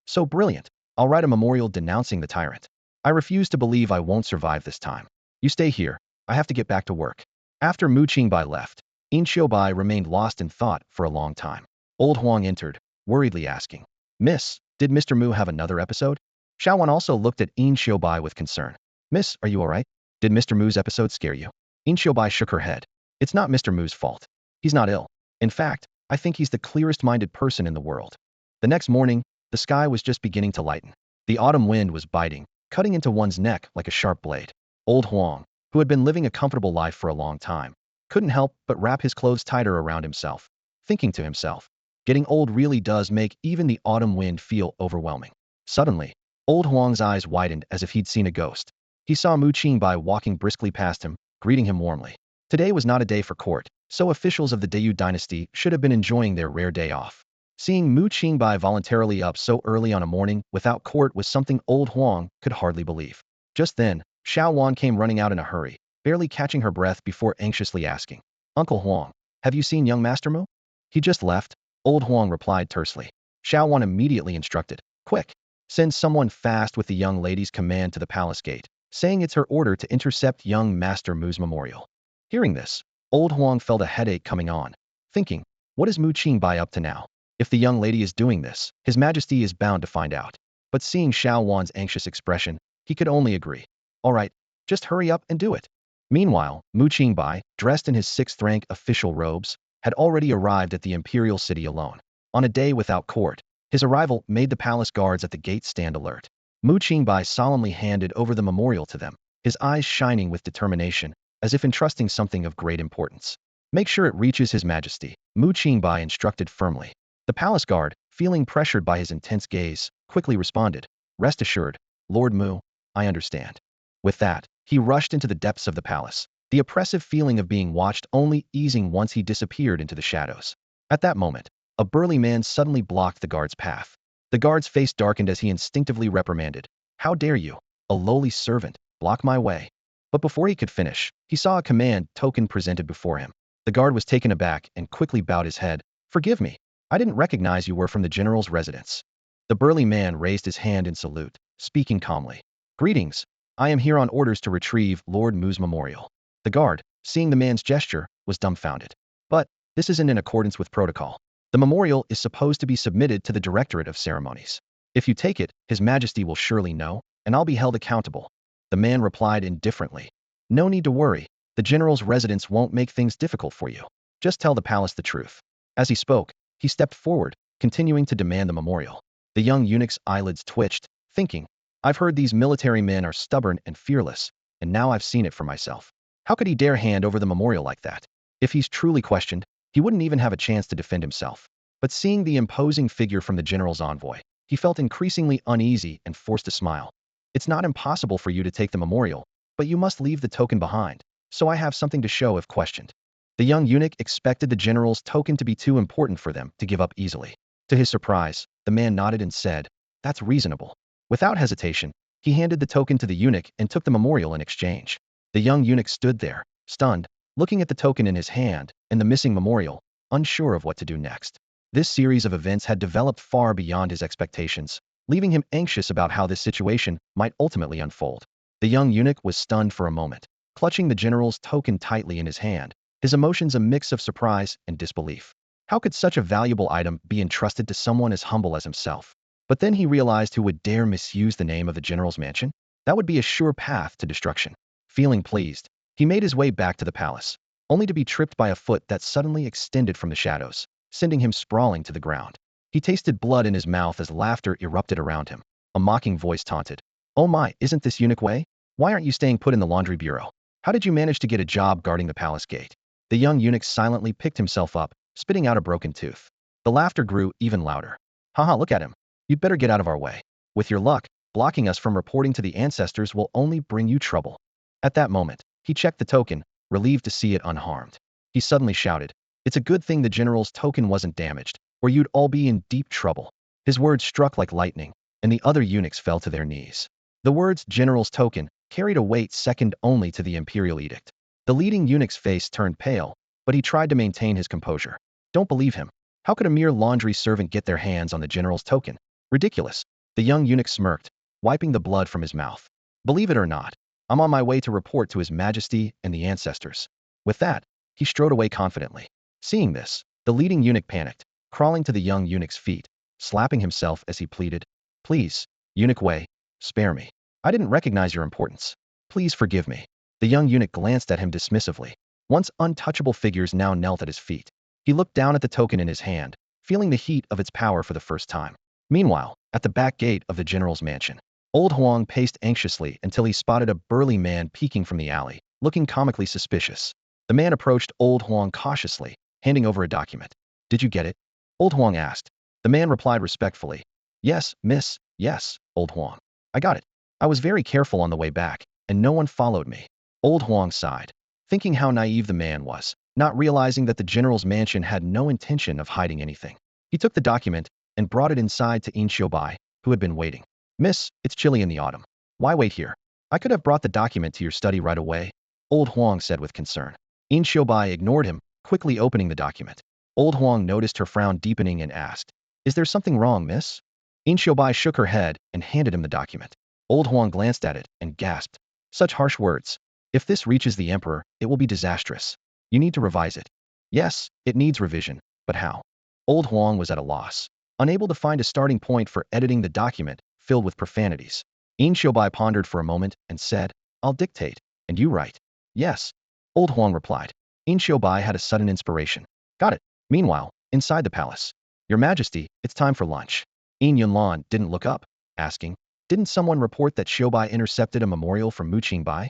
So brilliant. I'll write a memorial denouncing the tyrant. I refuse to believe I won't survive this time. You stay here. I have to get back to work. After Mu Qingbai left, Yin Xiaobai remained lost in thought for a long time. Old Huang entered, worriedly asking, Miss, did Mr. Mu have another episode? Xiaowan also looked at Yin Xiaobai with concern. Miss, are you alright? Did Mr. Mu's episode scare you? Yin Xiaobai shook her head. It's not Mr. Mu's fault. He's not ill. In fact, I think he's the clearest-minded person in the world. The next morning, the sky was just beginning to lighten. The autumn wind was biting, cutting into one's neck like a sharp blade. Old Huang, who had been living a comfortable life for a long time, couldn't help but wrap his clothes tighter around himself, thinking to himself, getting old really does make even the autumn wind feel overwhelming. Suddenly, Old Huang's eyes widened as if he'd seen a ghost. He saw Mu Qingbai walking briskly past him, greeting him warmly. Today was not a day for court, so officials of the Dayu dynasty should have been enjoying their rare day off. Seeing Mu Qingbai voluntarily up so early on a morning without court was something Old Huang could hardly believe. Just then, Xiao Wan came running out in a hurry, barely catching her breath before anxiously asking, Uncle Huang, have you seen young Master Mu? He just left, Old Huang replied tersely. Xiao Wan immediately instructed, quick, send someone fast with the young lady's command to the palace gate, saying it's her order to intercept young Master Mu's memorial. Hearing this, Old Huang felt a headache coming on, thinking, what is Mu Qingbai up to now? If the young lady is doing this, His Majesty is bound to find out. But seeing Xiao Wan's anxious expression, he could only agree. All right, just hurry up and do it. Meanwhile, Mu Qingbai, dressed in his sixth-rank official robes, had already arrived at the imperial city alone. On a day without court, his arrival made the palace guards at the gate stand alert. Mu Qingbai solemnly handed over the memorial to them, his eyes shining with determination, as if entrusting something of great importance. Make sure it reaches His Majesty, Mu Qingbai instructed firmly. The palace guard, feeling pressured by his intense gaze, quickly responded, Rest assured, Lord Mu, I understand. With that, he rushed into the depths of the palace, the oppressive feeling of being watched only easing once he disappeared into the shadows. At that moment, a burly man suddenly blocked the guard's path. The guard's face darkened as he instinctively reprimanded. How dare you, a lowly servant, block my way? But before he could finish, he saw a command token presented before him. The guard was taken aback and quickly bowed his head. Forgive me, I didn't recognize you were from the general's residence. The burly man raised his hand in salute, speaking calmly. Greetings, I am here on orders to retrieve Lord Mu's memorial. The guard, seeing the man's gesture, was dumbfounded. But this isn't in accordance with protocol. The memorial is supposed to be submitted to the Directorate of Ceremonies. If you take it, His Majesty will surely know, and I'll be held accountable. The man replied indifferently. No need to worry. The general's residence won't make things difficult for you. Just tell the palace the truth. As he spoke, he stepped forward, continuing to demand the memorial. The young eunuch's eyelids twitched, thinking, I've heard these military men are stubborn and fearless, and now I've seen it for myself. How could he dare hand over the memorial like that? If he's truly questioned, he wouldn't even have a chance to defend himself. But seeing the imposing figure from the general's envoy, he felt increasingly uneasy and forced a smile. It's not impossible for you to take the memorial, but you must leave the token behind, so I have something to show if questioned. The young eunuch expected the general's token to be too important for them to give up easily. To his surprise, the man nodded and said, That's reasonable. Without hesitation, he handed the token to the eunuch and took the memorial in exchange. The young eunuch stood there, stunned, looking at the token in his hand and the missing memorial, unsure of what to do next. This series of events had developed far beyond his expectations, leaving him anxious about how this situation might ultimately unfold. The young eunuch was stunned for a moment, clutching the general's token tightly in his hand, his emotions a mix of surprise and disbelief. How could such a valuable item be entrusted to someone as humble as himself? But then he realized who would dare misuse the name of the general's mansion? That would be a sure path to destruction. Feeling pleased, he made his way back to the palace, only to be tripped by a foot that suddenly extended from the shadows, sending him sprawling to the ground. He tasted blood in his mouth as laughter erupted around him. A mocking voice taunted, Oh my, isn't this eunuch way? Why aren't you staying put in the laundry bureau? How did you manage to get a job guarding the palace gate? The young eunuch silently picked himself up, spitting out a broken tooth. The laughter grew even louder. Haha, look at him. You'd better get out of our way. With your luck, blocking us from reporting to the ancestors will only bring you trouble. At that moment, he checked the token, relieved to see it unharmed. He suddenly shouted, It's a good thing the general's token wasn't damaged, or you'd all be in deep trouble. His words struck like lightning, and the other eunuchs fell to their knees. The words general's token carried a weight second only to the imperial edict. The leading eunuch's face turned pale, but he tried to maintain his composure. Don't believe him. How could a mere laundry servant get their hands on the general's token? Ridiculous. The young eunuch smirked, wiping the blood from his mouth. Believe it or not, I'm on my way to report to His Majesty and the ancestors. With that, he strode away confidently. Seeing this, the leading eunuch panicked, crawling to the young eunuch's feet, slapping himself as he pleaded, Please, eunuch Wei, spare me. I didn't recognize your importance. Please forgive me. The young eunuch glanced at him dismissively. Once untouchable figures now knelt at his feet. He looked down at the token in his hand, feeling the heat of its power for the first time. Meanwhile, at the back gate of the general's mansion, old Huang paced anxiously until he spotted a burly man peeking from the alley, looking comically suspicious. The man approached old Huang cautiously, handing over a document. Did you get it? Old Huang asked. The man replied respectfully. Yes, miss, yes, old Huang. I got it. I was very careful on the way back, and no one followed me. Old Huang sighed, thinking how naive the man was, not realizing that the general's mansion had no intention of hiding anything. He took the document and brought it inside to Qingbai, who had been waiting. Miss, it's chilly in the autumn. Why wait here? I could have brought the document to your study right away, old Huang said with concern. Qingbai ignored him, quickly opening the document. Old Huang noticed her frown deepening and asked, Is there something wrong, miss? Qingbai shook her head and handed him the document. Old Huang glanced at it and gasped. Such harsh words. If this reaches the emperor, it will be disastrous. You need to revise it. Yes, it needs revision, but how? Old Huang was at a loss, unable to find a starting point for editing the document filled with profanities. Qingbai pondered for a moment and said, I'll dictate, and you write. Yes, old Huang replied. Qingbai had a sudden inspiration. Got it. Meanwhile, inside the palace. Your Majesty, it's time for lunch. Yunlan didn't look up, asking, Didn't someone report that Qiubai intercepted a memorial from Mu Qingbai?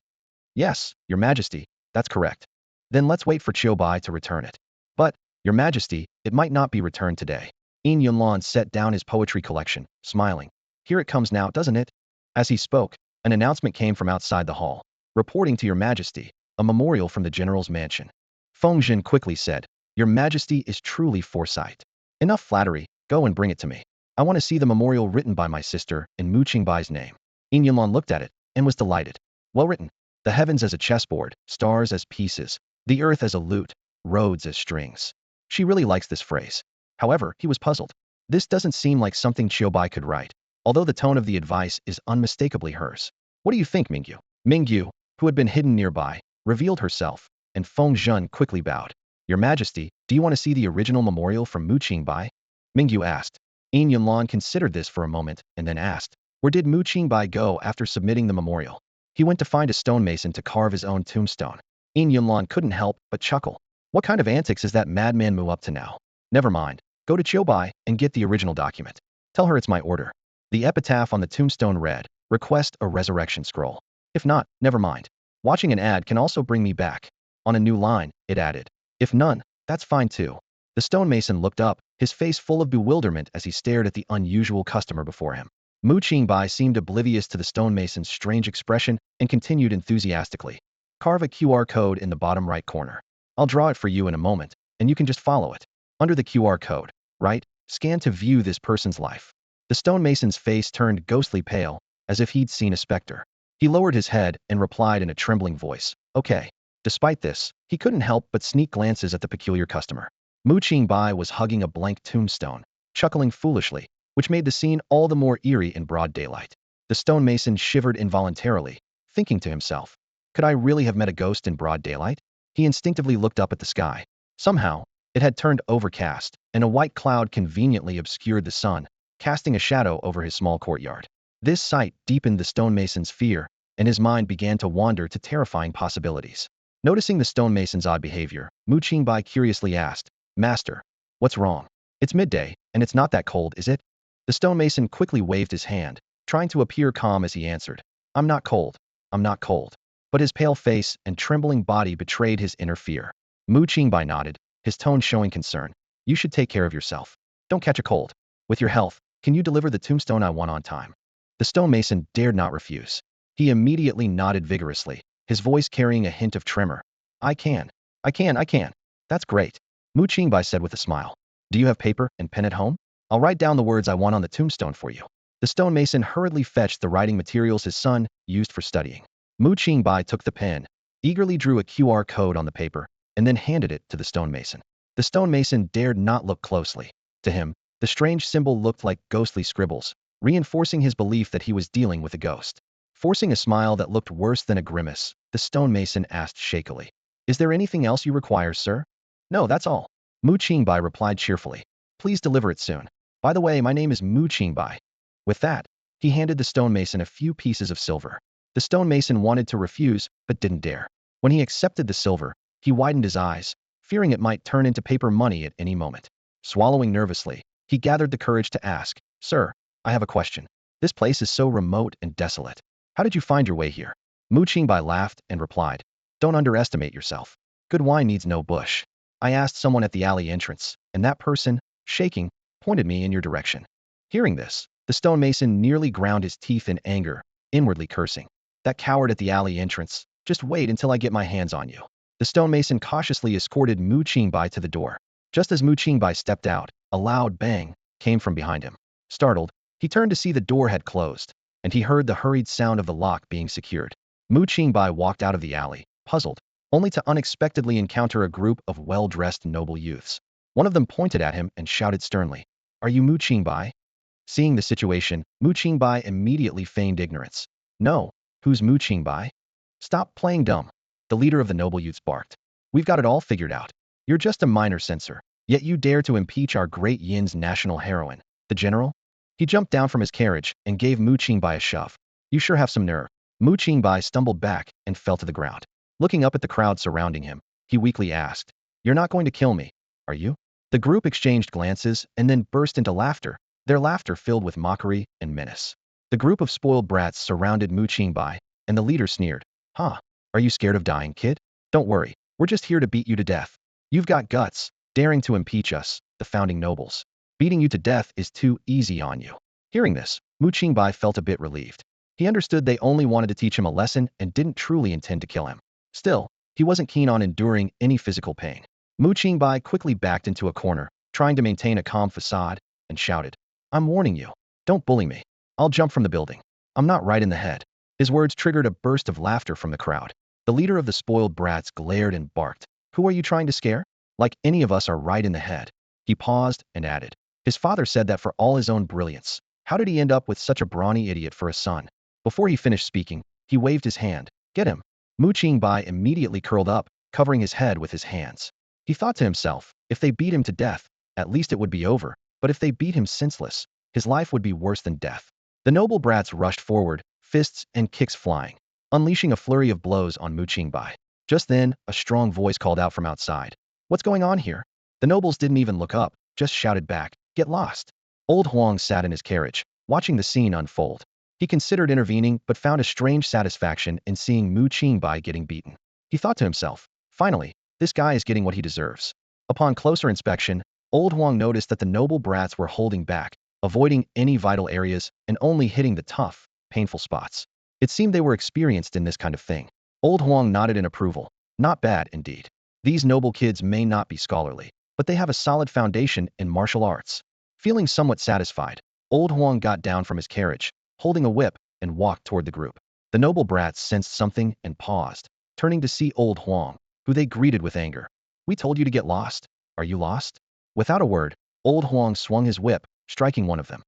Yes, Your Majesty, that's correct. Then let's wait for Qiubai to return it. But, Your Majesty, it might not be returned today. Yunlan set down his poetry collection, smiling. Here it comes now, doesn't it? As he spoke, an announcement came from outside the hall, reporting to Your Majesty, a memorial from the general's mansion. Feng Jin quickly said, Your Majesty is truly foresight. Enough flattery, go and bring it to me. I want to see the memorial written by my sister in Mu Qingbai's name. Yin Yunlong looked at it and was delighted. Well written. The heavens as a chessboard, stars as pieces, the earth as a lute, roads as strings. She really likes this phrase. However, he was puzzled. This doesn't seem like something Qingbai could write, although the tone of the advice is unmistakably hers. What do you think, Mingyu? Mingyu, who had been hidden nearby, revealed herself, and Feng Zhen quickly bowed. Your Majesty, do you want to see the original memorial from Mu Qingbai? Mingyu asked. Yin Yunlong considered this for a moment and then asked, where did Mu Qingbai go after submitting the memorial? He went to find a stonemason to carve his own tombstone. Yin Yunlong couldn't help but chuckle. What kind of antics is that madman Mu up to now? Never mind. Go to Qingbai and get the original document. Tell her it's my order. The epitaph on the tombstone read, request a resurrection scroll. If not, never mind. Watching an ad can also bring me back. On a new line, it added, if none, that's fine too. The stonemason looked up, his face full of bewilderment as he stared at the unusual customer before him. Mu Qingbai seemed oblivious to the stonemason's strange expression and continued enthusiastically. Carve a QR code in the bottom right corner. I'll draw it for you in a moment, and you can just follow it. Under the QR code, right? Scan to view this person's life. The stonemason's face turned ghostly pale, as if he'd seen a specter. He lowered his head and replied in a trembling voice, okay. Despite this, he couldn't help but sneak glances at the peculiar customer. Mu Qingbai was hugging a blank tombstone, chuckling foolishly, which made the scene all the more eerie in broad daylight. The stonemason shivered involuntarily, thinking to himself, could I really have met a ghost in broad daylight? He instinctively looked up at the sky. Somehow, it had turned overcast, and a white cloud conveniently obscured the sun, casting a shadow over his small courtyard. This sight deepened the stonemason's fear, and his mind began to wander to terrifying possibilities. Noticing the stonemason's odd behavior, Mu Qingbai curiously asked, Master, what's wrong? It's midday, and it's not that cold, is it? The stonemason quickly waved his hand, trying to appear calm as he answered, I'm not cold. I'm not cold. But his pale face and trembling body betrayed his inner fear. Mu Qingbai nodded, his tone showing concern. You should take care of yourself. Don't catch a cold. With your health, can you deliver the tombstone I want on time? The stonemason dared not refuse. He immediately nodded vigorously, his voice carrying a hint of tremor. I can. That's great. Mu Qingbai said with a smile. Do you have paper and pen at home? I'll write down the words I want on the tombstone for you. The stonemason hurriedly fetched the writing materials his son used for studying. Mu Qingbai took the pen, eagerly drew a QR code on the paper, and then handed it to the stonemason. The stonemason dared not look closely. To him, the strange symbol looked like ghostly scribbles, reinforcing his belief that he was dealing with a ghost. Forcing a smile that looked worse than a grimace, the stonemason asked shakily, Is there anything else you require, sir? No, that's all. Mu Qingbai replied cheerfully. Please deliver it soon. By the way, my name is Mu Qingbai. With that, he handed the stonemason a few pieces of silver. The stonemason wanted to refuse, but didn't dare. When he accepted the silver, he widened his eyes, fearing it might turn into paper money at any moment. Swallowing nervously, he gathered the courage to ask, Sir, I have a question. This place is so remote and desolate. How did you find your way here? Mu Qingbai laughed and replied, Don't underestimate yourself. Good wine needs no bush. I asked someone at the alley entrance, and that person, shaking, pointed me in your direction. Hearing this, the stonemason nearly ground his teeth in anger, inwardly cursing. That coward at the alley entrance, just wait until I get my hands on you. The stonemason cautiously escorted Mu Qingbai to the door. Just as Mu Qingbai stepped out, a loud bang came from behind him. Startled, he turned to see the door had closed, and he heard the hurried sound of the lock being secured. Mu Qingbai walked out of the alley, puzzled, only to unexpectedly encounter a group of well-dressed noble youths. One of them pointed at him and shouted sternly, Are you Mu Qingbai? Seeing the situation, Mu Qingbai immediately feigned ignorance. No, who's Mu Qingbai? Stop playing dumb. The leader of the noble youths barked. We've got it all figured out. You're just a minor censor, yet you dare to impeach our great Yin's national heroine, the general? He jumped down from his carriage and gave Mu Qingbai a shove. You sure have some nerve. Mu Qingbai stumbled back and fell to the ground. Looking up at the crowd surrounding him, he weakly asked, You're not going to kill me, are you? The group exchanged glances and then burst into laughter, their laughter filled with mockery and menace. The group of spoiled brats surrounded Mu Qingbai, and the leader sneered, Huh, are you scared of dying, kid? Don't worry, we're just here to beat you to death. You've got guts, daring to impeach us, the founding nobles. Beating you to death is too easy on you. Hearing this, Mu Qingbai felt a bit relieved. He understood they only wanted to teach him a lesson and didn't truly intend to kill him. Still, he wasn't keen on enduring any physical pain. Mu Qingbai quickly backed into a corner, trying to maintain a calm facade, and shouted, "I'm warning you. Don't bully me. I'll jump from the building. I'm not right in the head." His words triggered a burst of laughter from the crowd. The leader of the spoiled brats glared and barked, "Who are you trying to scare? Like any of us are right in the head." He paused and added, "His father said that for all his own brilliance. How did he end up with such a brawny idiot for a son?" Before he finished speaking, he waved his hand. "Get him." Qingbai immediately curled up, covering his head with his hands. He thought to himself, if they beat him to death, at least it would be over, but if they beat him senseless, his life would be worse than death. The noble brats rushed forward, fists and kicks flying, unleashing a flurry of blows on Qingbai. Just then, a strong voice called out from outside, "What's going on here?" The nobles didn't even look up, just shouted back, "Get lost." Old Huang sat in his carriage, watching the scene unfold. He considered intervening but found a strange satisfaction in seeing Qingbai getting beaten. He thought to himself, finally, this guy is getting what he deserves. Upon closer inspection, Old Huang noticed that the noble brats were holding back, avoiding any vital areas and only hitting the tough, painful spots. It seemed they were experienced in this kind of thing. Old Huang nodded in approval. Not bad, indeed. These noble kids may not be scholarly, but they have a solid foundation in martial arts. Feeling somewhat satisfied, Old Huang got down from his carriage, holding a whip, and walked toward the group. The noble brats sensed something and paused, turning to see Old Huang, who they greeted with anger. "We told you to get lost. Are you lost?" Without a word, Old Huang swung his whip, striking one of them.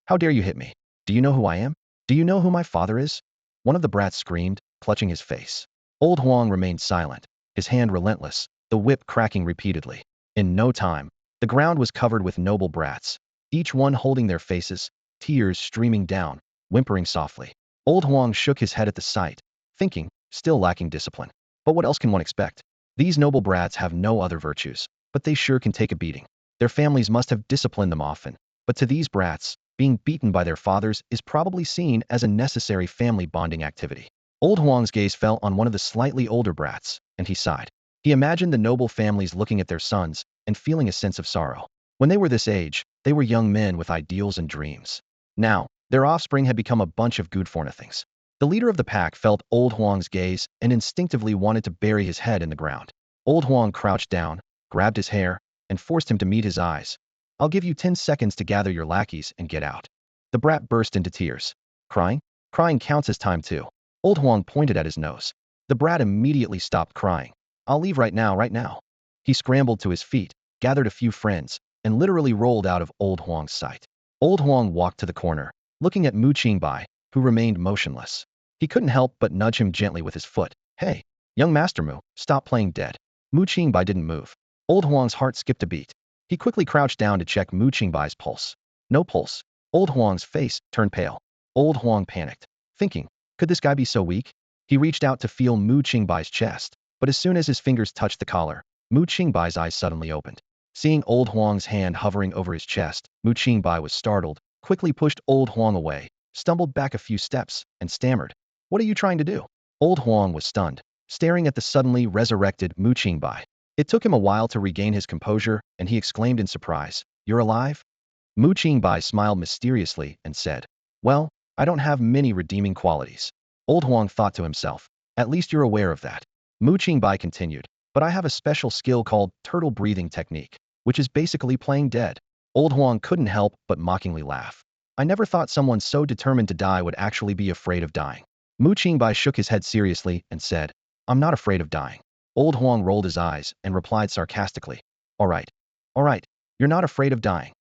How dare you hit me? Do you know who I am? Do you know who my father is?" One of the brats screamed, clutching his face. Old Huang remained silent, his hand relentless, the whip cracking repeatedly. In no time, the ground was covered with noble brats, each one holding their faces, tears streaming down, whimpering softly. Old Huang shook his head at the sight, thinking, still lacking discipline. But what else can one expect? These noble brats have no other virtues, but they sure can take a beating. Their families must have disciplined them often, but to these brats, being beaten by their fathers is probably seen as a necessary family bonding activity. Old Huang's gaze fell on one of the slightly older brats, and he sighed. He imagined the noble families looking at their sons and feeling a sense of sorrow. When they were this age, they were young men with ideals and dreams. Now, their offspring had become a bunch of good-for-nothings. The leader of the pack felt Old Huang's gaze and instinctively wanted to bury his head in the ground. Old Huang crouched down, grabbed his hair, and forced him to meet his eyes. "I'll give you 10 seconds to gather your lackeys and get out." The brat burst into tears. "Crying? Crying counts as time too." Old Huang pointed at his nose. The brat immediately stopped crying. "I'll leave right now, right now." He scrambled to his feet, gathered a few friends, and literally rolled out of Old Huang's sight. Old Huang walked to the corner, looking at Qingbai, who remained motionless. He couldn't help but nudge him gently with his foot. "Hey, young Master Mu, stop playing dead." Qingbai didn't move. Old Huang's heart skipped a beat. He quickly crouched down to check Qingbai's pulse. No pulse. Old Huang's face turned pale. Old Huang panicked, thinking, could this guy be so weak? He reached out to feel Qingbai's chest, but as soon as his fingers touched the collar, Qingbai's eyes suddenly opened. Seeing Old Huang's hand hovering over his chest, Qingbai was startled, quickly pushed Old Huang away, stumbled back a few steps, and stammered, "What are you trying to do?" Old Huang was stunned, staring at the suddenly resurrected Qingbai. It took him a while to regain his composure, and he exclaimed in surprise, "You're alive?" Qingbai smiled mysteriously and said, "Well, I don't have many redeeming qualities." Old Huang thought to himself, "At least you're aware of that." Qingbai continued, "But I have a special skill called turtle breathing technique, which is basically playing dead." Old Huang couldn't help but mockingly laugh. "I never thought someone so determined to die would actually be afraid of dying." Qingbai shook his head seriously and said, "I'm not afraid of dying." Old Huang rolled his eyes and replied sarcastically, All right, you're not afraid of dying."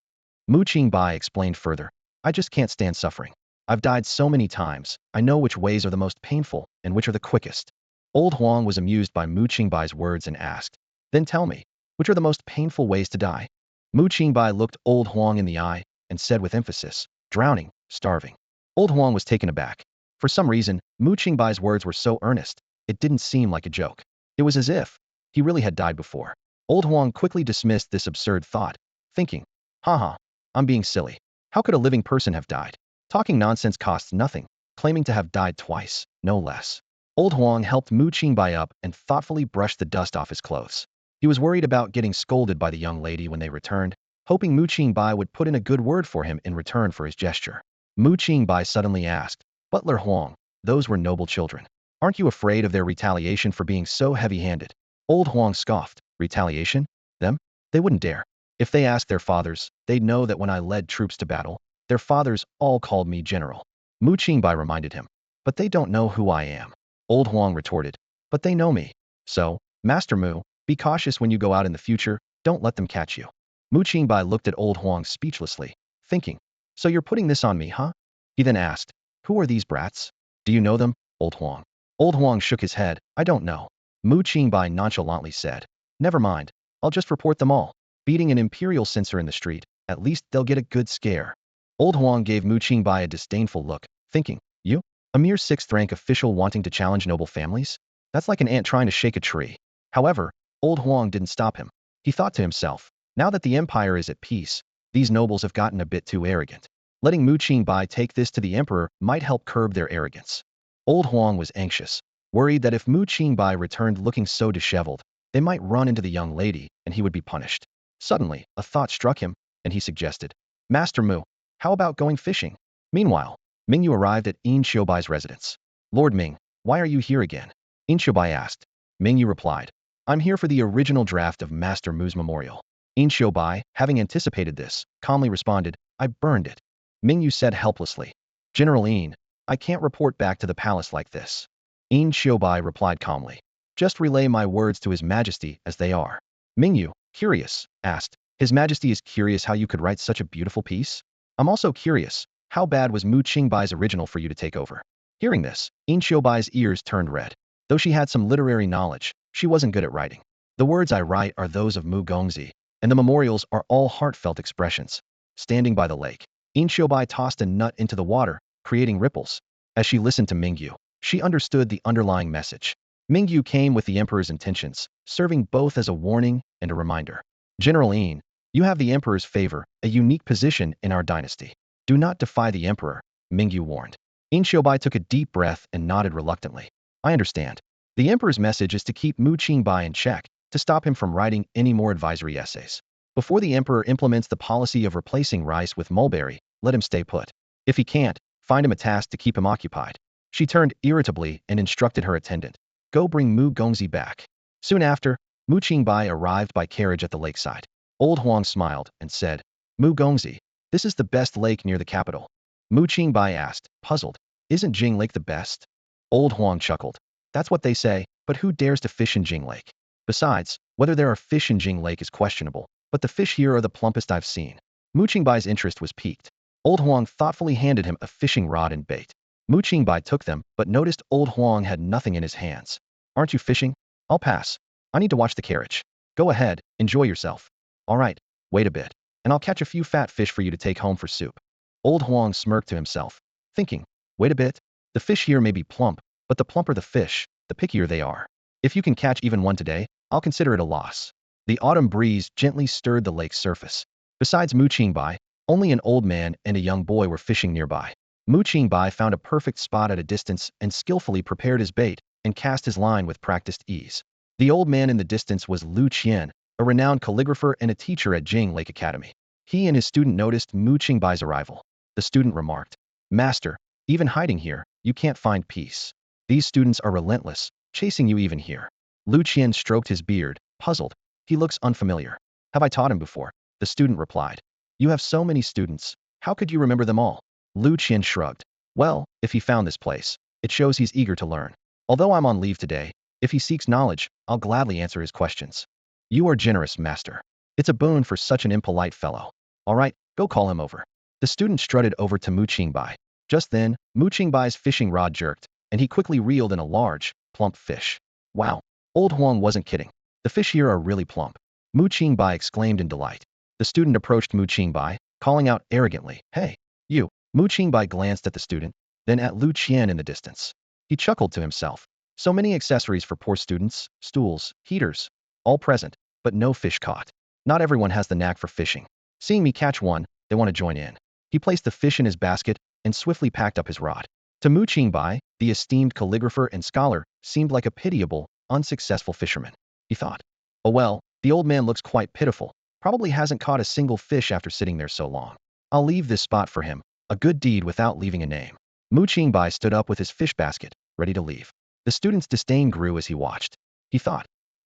Qingbai explained further, "I just can't stand suffering. I've died so many times, I know which ways are the most painful and which are the quickest." Old Huang was amused by Qingbai's words and asked, "Then tell me, which are the most painful ways to die?" Qingbai looked Old Huang in the eye and said with emphasis, "Drowning, starving." Old Huang was taken aback. For some reason, Qingbai's words were so earnest, it didn't seem like a joke. It was as if he really had died before. Old Huang quickly dismissed this absurd thought, thinking, Haha, I'm being silly. How could a living person have died? Talking nonsense costs nothing, claiming to have died twice, no less." Old Huang helped Qingbai up and thoughtfully brushed the dust off his clothes. He was worried about getting scolded by the young lady when they returned, hoping Qingbai would put in a good word for him in return for his gesture. Qingbai suddenly asked, "Butler Huang, those were noble children. Aren't you afraid of their retaliation for being so heavy-handed?" Old Huang scoffed. "Retaliation? Them? They wouldn't dare. If they ask their fathers, they'd know that when I led troops to battle, their fathers all called me general. Mu Qingbai reminded him. But they don't know who I am. Old Huang retorted. But they know me. So, Master Mu, be cautious when you go out in the future, don't let them catch you. Mu Qingbai looked at Old Huang speechlessly, thinking, so you're putting this on me, huh? He then asked, who are these brats? Do you know them, Old Huang? Old Huang shook his head, I don't know. Mu Qingbai nonchalantly said, never mind, I'll just report them all. Beating an Imperial Censor in the street, at least they'll get a good scare. Old Huang gave Mu Qingbai a disdainful look, thinking, you? A mere 6th rank official wanting to challenge noble families? That's like an ant trying to shake a tree. However, Old Huang didn't stop him. He thought to himself, now that the empire is at peace, these nobles have gotten a bit too arrogant. Letting Mu Qingbai take this to the emperor might help curb their arrogance. Old Huang was anxious, worried that if Mu Qingbai returned looking so disheveled, they might run into the young lady and he would be punished. Suddenly, a thought struck him, and he suggested, Master Mu, how about going fishing? Meanwhile, Mingyu arrived at Yin Xiubai's residence. Lord Ming, why are you here again? Yin Xiubai asked. Mingyu replied, I'm here for the original draft of Master Mu's memorial. Yin Xiubai, having anticipated this, calmly responded, I burned it. Mingyu said helplessly, General Yin, I can't report back to the palace like this. Yin Xiubai replied calmly, just relay my words to His Majesty as they are. Mingyu, curious, asked, His Majesty is curious how you could write such a beautiful piece? I'm also curious, how bad was Mu Qingbai's original for you to take over? Hearing this, Yin Xiubai's ears turned red. Though she had some literary knowledge, she wasn't good at writing. The words I write are those of Mu Gongzi, and the memorials are all heartfelt expressions. Standing by the lake, Yin Xiubai tossed a nut into the water, creating ripples. As she listened to Mingyu, she understood the underlying message. Mingyu came with the emperor's intentions, serving both as a warning and a reminder. General Yin, you have the emperor's favor, a unique position in our dynasty. Do not defy the emperor, Mingyu warned. Yin Xiubai took a deep breath and nodded reluctantly. I understand. The emperor's message is to keep Mu Qingbai in check, to stop him from writing any more advisory essays. Before the emperor implements the policy of replacing rice with mulberry, let him stay put. If he can't, find him a task to keep him occupied. She turned irritably and instructed her attendant, go bring Mu Gongzi back. Soon after, Mu Qingbai arrived by carriage at the lakeside. Old Huang smiled and said, Mu Gongzi, this is the best lake near the capital. Mu Qingbai asked, puzzled, isn't Jing Lake the best? Old Huang chuckled. That's what they say, but who dares to fish in Jing Lake? Besides, whether there are fish in Jing Lake is questionable, but the fish here are the plumpest I've seen. Mu Qingbai's interest was piqued. Old Huang thoughtfully handed him a fishing rod and bait. Mu Qingbai took them, but noticed Old Huang had nothing in his hands. Aren't you fishing? I'll pass. I need to watch the carriage. Go ahead, enjoy yourself. All right, wait a bit, and I'll catch a few fat fish for you to take home for soup. Old Huang smirked to himself, thinking, wait a bit, the fish here may be plump, but the plumper the fish, the pickier they are. If you can catch even one today, I'll consider it a loss. The autumn breeze gently stirred the lake's surface. Besides Mu Qingbai, only an old man and a young boy were fishing nearby. Mu Qingbai found a perfect spot at a distance and skillfully prepared his bait and cast his line with practiced ease. The old man in the distance was Lu Qian, a renowned calligrapher and a teacher at Jing Lake Academy. He and his student noticed Mu Qingbai's arrival. The student remarked, Master, even hiding here, you can't find peace. These students are relentless, chasing you even here. Lu Qian stroked his beard, puzzled. He looks unfamiliar. Have I taught him before? The student replied. You have so many students. How could you remember them all? Lu Qian shrugged. Well, if he found this place, it shows he's eager to learn. Although I'm on leave today, if he seeks knowledge, I'll gladly answer his questions. You are generous, master. It's a boon for such an impolite fellow. All right, go call him over. The student strutted over to Mu Qingbai. Just then, Mu Qingbai's fishing rod jerked, and he quickly reeled in a large, plump fish. Wow, Old Huang wasn't kidding. The fish here are really plump. Mu Qingbai exclaimed in delight. The student approached Mu Qingbai, calling out arrogantly, Hey, you. Mu Qingbai glanced at the student, then at Lu Qian in the distance. He chuckled to himself. So many accessories for poor students, stools, heaters, all present, but no fish caught. Not everyone has the knack for fishing. Seeing me catch one, they want to join in. He placed the fish in his basket and swiftly packed up his rod. To Mu Qingbai, the esteemed calligrapher and scholar seemed like a pitiable, unsuccessful fisherman. He thought, oh well, the old man looks quite pitiful, probably hasn't caught a single fish after sitting there so long. I'll leave this spot for him, a good deed without leaving a name. Mu Qingbai stood up with his fish basket, ready to leave. The student's disdain grew as he watched. He thought,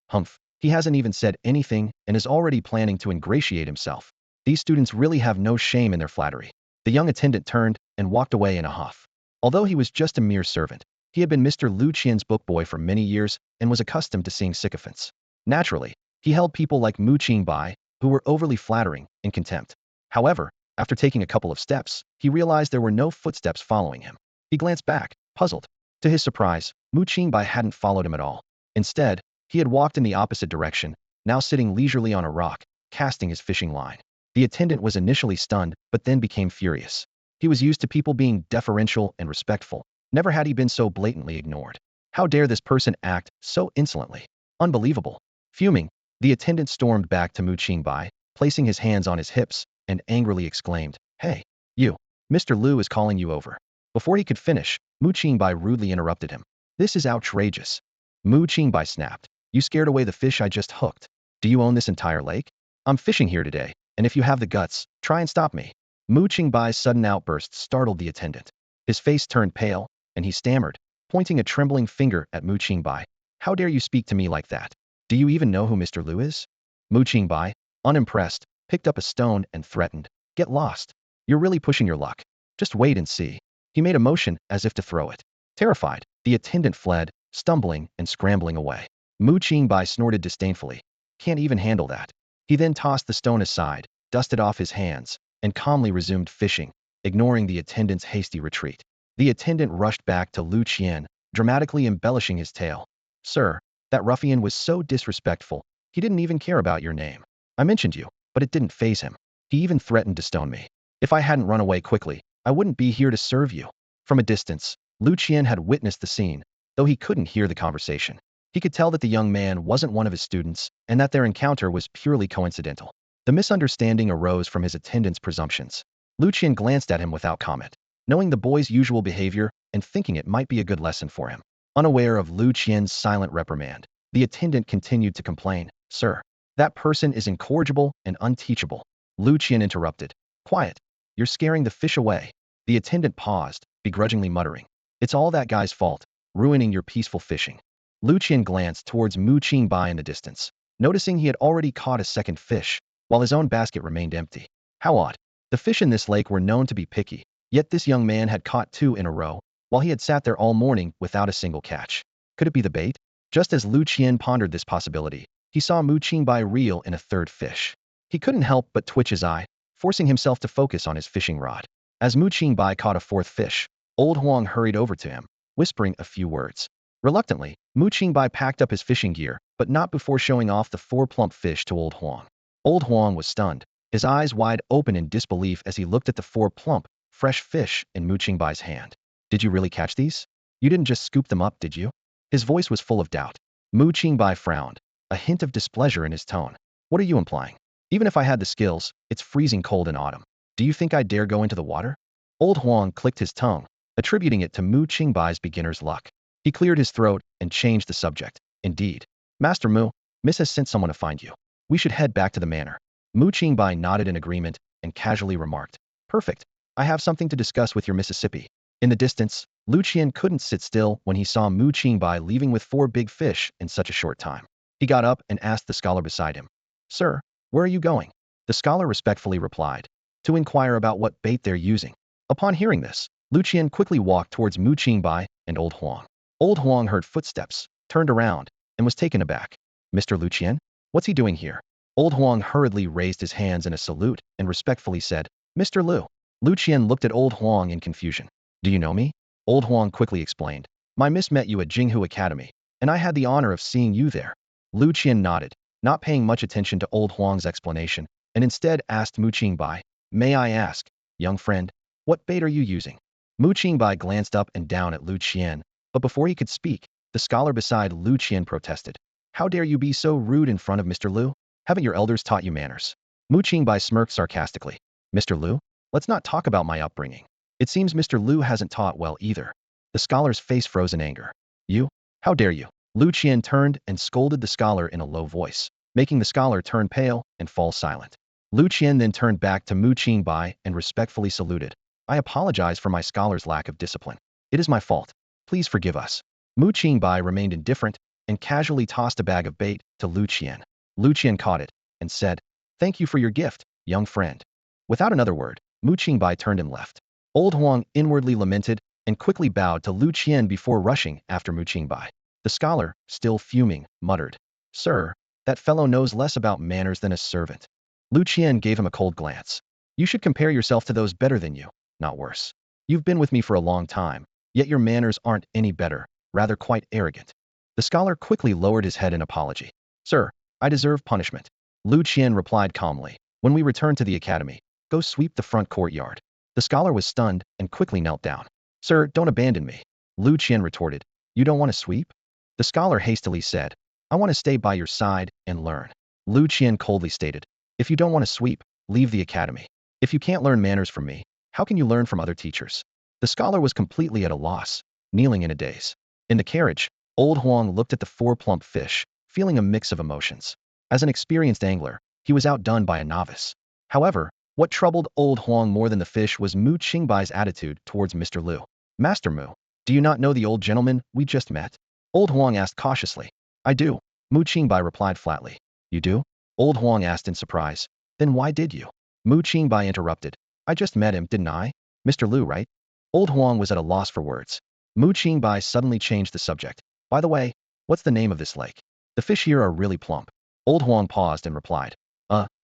humph, He hasn't even said anything and is already planning to ingratiate himself. These students really have no shame in their flattery. The young attendant turned and walked away in a huff. Although he was just a mere servant, he had been Mr. Lu Qian's bookboy for many years and was accustomed to seeing sycophants. Naturally, he held people like Mu Qingbai, who were overly flattering, in contempt. However, after taking a couple of steps, he realized there were no footsteps following him. He glanced back, puzzled. To his surprise, Mu Qingbai hadn't followed him at all. Instead, he had walked in the opposite direction, now sitting leisurely on a rock, casting his fishing line. The attendant was initially stunned, but then became furious. He was used to people being deferential and respectful. Never had he been so blatantly ignored. How dare this person act so insolently? Unbelievable. Fuming, the attendant stormed back to Mu Qingbai, placing his hands on his hips, and angrily exclaimed, "Hey, you! Mr. Lu is calling you over." Before he could finish, Mu Qingbai rudely interrupted him. "This is outrageous." Mu Qingbai snapped. "You scared away the fish I just hooked. Do you own this entire lake? I'm fishing here today, and if you have the guts, try and stop me." Mu Qingbai's sudden outburst startled the attendant. His face turned pale, and he stammered, pointing a trembling finger at Mu Qingbai. "How dare you speak to me like that? Do you even know who Mr. Lu is?" Mu Qingbai, unimpressed, picked up a stone and threatened, "Get lost. You're really pushing your luck. Just wait and see." He made a motion as if to throw it. Terrified, the attendant fled, stumbling and scrambling away. Mu Qingbai snorted disdainfully. "Can't even handle that." He then tossed the stone aside, dusted off his hands, and calmly resumed fishing, ignoring the attendant's hasty retreat. The attendant rushed back to Lu Qian, dramatically embellishing his tale. "Sir, that ruffian was so disrespectful, he didn't even care about your name. I mentioned you, but it didn't faze him. He even threatened to stone me. If I hadn't run away quickly, I wouldn't be here to serve you." From a distance, Lu Qian had witnessed the scene, though he couldn't hear the conversation. He could tell that the young man wasn't one of his students and that their encounter was purely coincidental. The misunderstanding arose from his attendant's presumptions. Lu Qian glanced at him without comment, knowing the boy's usual behavior and thinking it might be a good lesson for him. Unaware of Lu Qian's silent reprimand, the attendant continued to complain, "Sir, that person is incorrigible and unteachable." Lu Qian interrupted. "Quiet. You're scaring the fish away." The attendant paused, begrudgingly muttering, "It's all that guy's fault, ruining your peaceful fishing." Lu Qian glanced towards Mu Qingbai in the distance, noticing he had already caught a second fish, while his own basket remained empty. How odd. The fish in this lake were known to be picky, yet this young man had caught 2 in a row, while he had sat there all morning without a single catch. Could it be the bait? Just as Lu Qian pondered this possibility, he saw Mu Qingbai reel in a third fish. He couldn't help but twitch his eye, forcing himself to focus on his fishing rod. As Mu Qingbai caught a 4th fish, Old Huang hurried over to him, whispering a few words. Reluctantly, Mu Qingbai packed up his fishing gear, but not before showing off the 4 plump fish to Old Huang. Old Huang was stunned, his eyes wide open in disbelief as he looked at the 4 plump, fresh fish in Mu Qingbai's hand. "Did you really catch these? You didn't just scoop them up, did you?" His voice was full of doubt. Mu Qingbai frowned, a hint of displeasure in his tone. "What are you implying? Even if I had the skills, it's freezing cold in autumn. Do you think I dare go into the water?" Old Huang clicked his tongue, attributing it to Mu Qingbai's beginner's luck. He cleared his throat and changed the subject. "Indeed. Master Mu, Miss has sent someone to find you. We should head back to the manor." Mu Qingbai nodded in agreement and casually remarked, "Perfect. I have something to discuss with your Mississippi." In the distance, Lu Qian couldn't sit still when he saw Mu Qingbai leaving with 4 big fish in such a short time. He got up and asked the scholar beside him, "Sir, where are you going?" The scholar respectfully replied, "To inquire about what bait they're using." Upon hearing this, Lu Qian quickly walked towards Mu Qingbai and Old Huang. Old Huang heard footsteps, turned around, and was taken aback. "Mr. Lu Qian? What's he doing here?" Old Huang hurriedly raised his hands in a salute and respectfully said, "Mr. Lu." Lu Qian looked at Old Huang in confusion. "Do you know me?" Old Huang quickly explained, "My miss met you at Jinghu Academy, and I had the honor of seeing you there." Lu Qian nodded, not paying much attention to Old Huang's explanation, and instead asked Mu Qingbai, "May I ask, young friend, what bait are you using?" Mu Qingbai glanced up and down at Lu Qian, but before he could speak, the scholar beside Lu Qian protested, "How dare you be so rude in front of Mr. Lu? Haven't your elders taught you manners?" Mu Qingbai smirked sarcastically. "Mr. Lu? Let's not talk about my upbringing. It seems Mr. Lu hasn't taught well either." The scholar's face froze in anger. "You? How dare you?" Lu Qian turned and scolded the scholar in a low voice, making the scholar turn pale and fall silent. Lu Qian then turned back to Mu Qingbai and respectfully saluted. "I apologize for my scholar's lack of discipline. It is my fault. Please forgive us." Mu Qingbai remained indifferent, and casually tossed a bag of bait to Lu Qian. Lu Qian caught it and said, "Thank you for your gift, young friend." Without another word, Mu Qingbai turned and left. Old Huang inwardly lamented and quickly bowed to Lu Qian before rushing after Mu Qingbai. The scholar, still fuming, muttered, "Sir, that fellow knows less about manners than a servant." Lu Qian gave him a cold glance. "You should compare yourself to those better than you, not worse. You've been with me for a long time, yet your manners aren't any better, rather quite arrogant." The scholar quickly lowered his head in apology. "Sir, I deserve punishment." Lu Qian replied calmly, "When we return to the academy, go sweep the front courtyard." The scholar was stunned and quickly knelt down. "Sir, don't abandon me." Lu Qian retorted, "You don't want to sweep?" The scholar hastily said, "I want to stay by your side and learn." Lu Qian coldly stated, "If you don't want to sweep, leave the academy. If you can't learn manners from me, how can you learn from other teachers?" The scholar was completely at a loss, kneeling in a daze. In the carriage, Old Huang looked at the four plump fish, feeling a mix of emotions. As an experienced angler, he was outdone by a novice. However, what troubled Old Huang more than the fish was Mu Qingbai's attitude towards Mr. Lu. "Master Mu, do you not know the old gentleman we just met?" Old Huang asked cautiously. "I do," Mu Qingbai replied flatly. "You do?" Old Huang asked in surprise. "Then why did you?" Mu Qingbai interrupted. "I just met him, didn't I? Mr. Lu, right?" Old Huang was at a loss for words. Mu Qingbai suddenly changed the subject. "By the way, what's the name of this lake? The fish here are really plump." Old Huang paused and replied,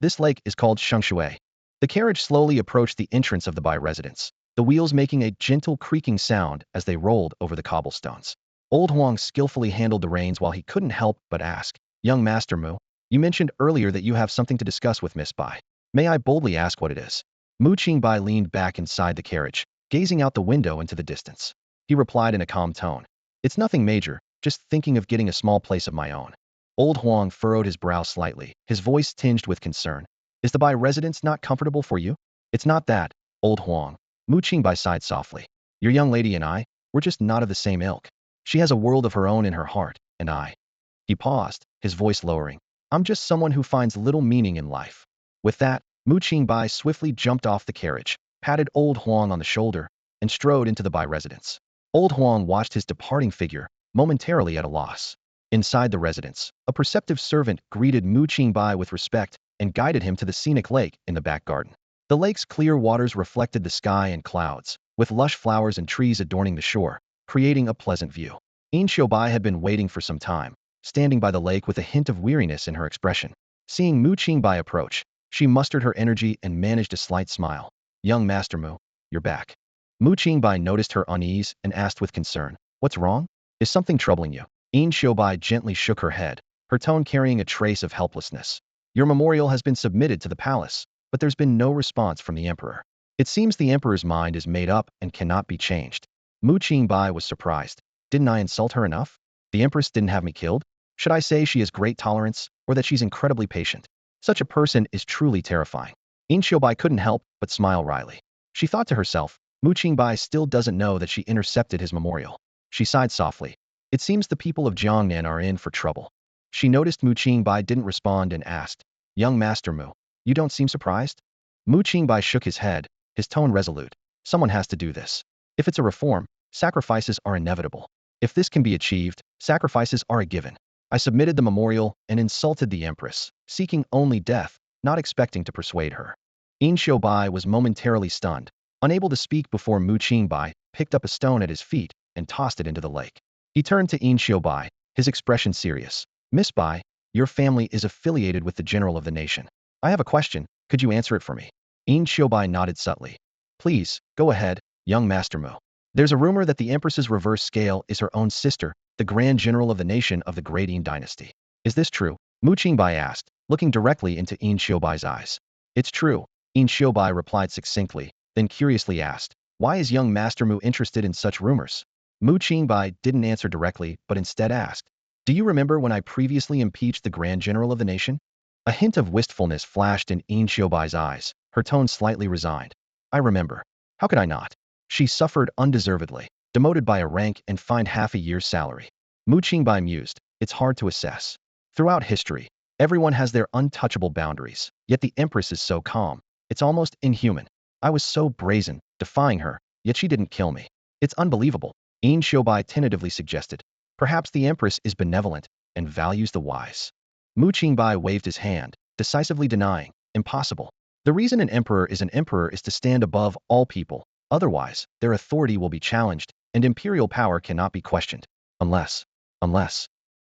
This lake is called Shengshui." The carriage slowly approached the entrance of the Bai residence, the wheels making a gentle creaking sound as they rolled over the cobblestones. Old Huang skillfully handled the reins while he couldn't help but ask, "Young Master Mu, you mentioned earlier that you have something to discuss with Miss Bai. May I boldly ask what it is?" Mu Qingbai leaned back inside the carriage, gazing out the window into the distance. He replied in a calm tone, "It's nothing major, just thinking of getting a small place of my own." Old Huang furrowed his brow slightly, his voice tinged with concern. "Is the Bai residence not comfortable for you?" "It's not that, Old Huang." Mu Qingbai sighed softly. "Your young lady and I, we're just not of the same ilk. She has a world of her own in her heart, and I—" He paused, his voice lowering. "I'm just someone who finds little meaning in life." With that, Mu Qingbai swiftly jumped off the carriage, patted Old Huang on the shoulder, and strode into the Bai residence. Old Huang watched his departing figure, momentarily at a loss. Inside the residence, a perceptive servant greeted Mu Qingbai with respect and guided him to the scenic lake in the back garden. The lake's clear waters reflected the sky and clouds, with lush flowers and trees adorning the shore, creating a pleasant view. Qingbai had been waiting for some time, standing by the lake with a hint of weariness in her expression. Seeing Mu Qingbai approach, she mustered her energy and managed a slight smile. "Young Master Mu, you're back." Mu Qingbai noticed her unease and asked with concern, "What's wrong? Is something troubling you?" Qingbai gently shook her head, her tone carrying a trace of helplessness. "Your memorial has been submitted to the palace, but there's been no response from the emperor. It seems the emperor's mind is made up and cannot be changed." Mu Qingbai was surprised. Didn't I insult her enough? The empress didn't have me killed? Should I say she has great tolerance, or that she's incredibly patient? Such a person is truly terrifying. Qingbai couldn't help but smile wryly. She thought to herself, Mu Qingbai still doesn't know that she intercepted his memorial. She sighed softly. It seems the people of Jiangnan are in for trouble. She noticed Mu Qingbai didn't respond and asked, "Young Master Mu, you don't seem surprised?" Mu Qingbai shook his head, his tone resolute. "Someone has to do this. If it's a reform, sacrifices are inevitable. If this can be achieved, sacrifices are a given. I submitted the memorial and insulted the empress, seeking only death, not expecting to persuade her." Qingbai was momentarily stunned, unable to speak before Mu Qingbai picked up a stone at his feet and tossed it into the lake. He turned to Qingbai, his expression serious. "Miss Bai, your family is affiliated with the general of the nation. I have a question, could you answer it for me?" Qingbai nodded subtly. "Please, go ahead, young Master Mu." "There's a rumor that the Empress's reverse scale is her own sister, the Grand General of the nation of the Great Qin dynasty. Is this true?" Mu Qingbai asked, looking directly into Qingbai's eyes. "It's true," Qingbai replied succinctly, then curiously asked, "Why is young Master Mu interested in such rumors?" Mu Qingbai didn't answer directly, but instead asked, "Do you remember when I previously impeached the Grand General of the nation?" A hint of wistfulness flashed in Qingbai's eyes, her tone slightly resigned. "I remember. How could I not? She suffered undeservedly, demoted by a rank and fined half a year's salary." Mu Qingbai mused, "It's hard to assess. Throughout history, everyone has their untouchable boundaries, yet the Empress is so calm. It's almost inhuman. I was so brazen, defying her, yet she didn't kill me. It's unbelievable." Qingbai tentatively suggested. Perhaps the Empress is benevolent and values the wise. Mu Qingbai waved his hand, decisively denying, impossible. The reason an emperor is to stand above all people. Otherwise, their authority will be challenged, and imperial power cannot be questioned. Unless.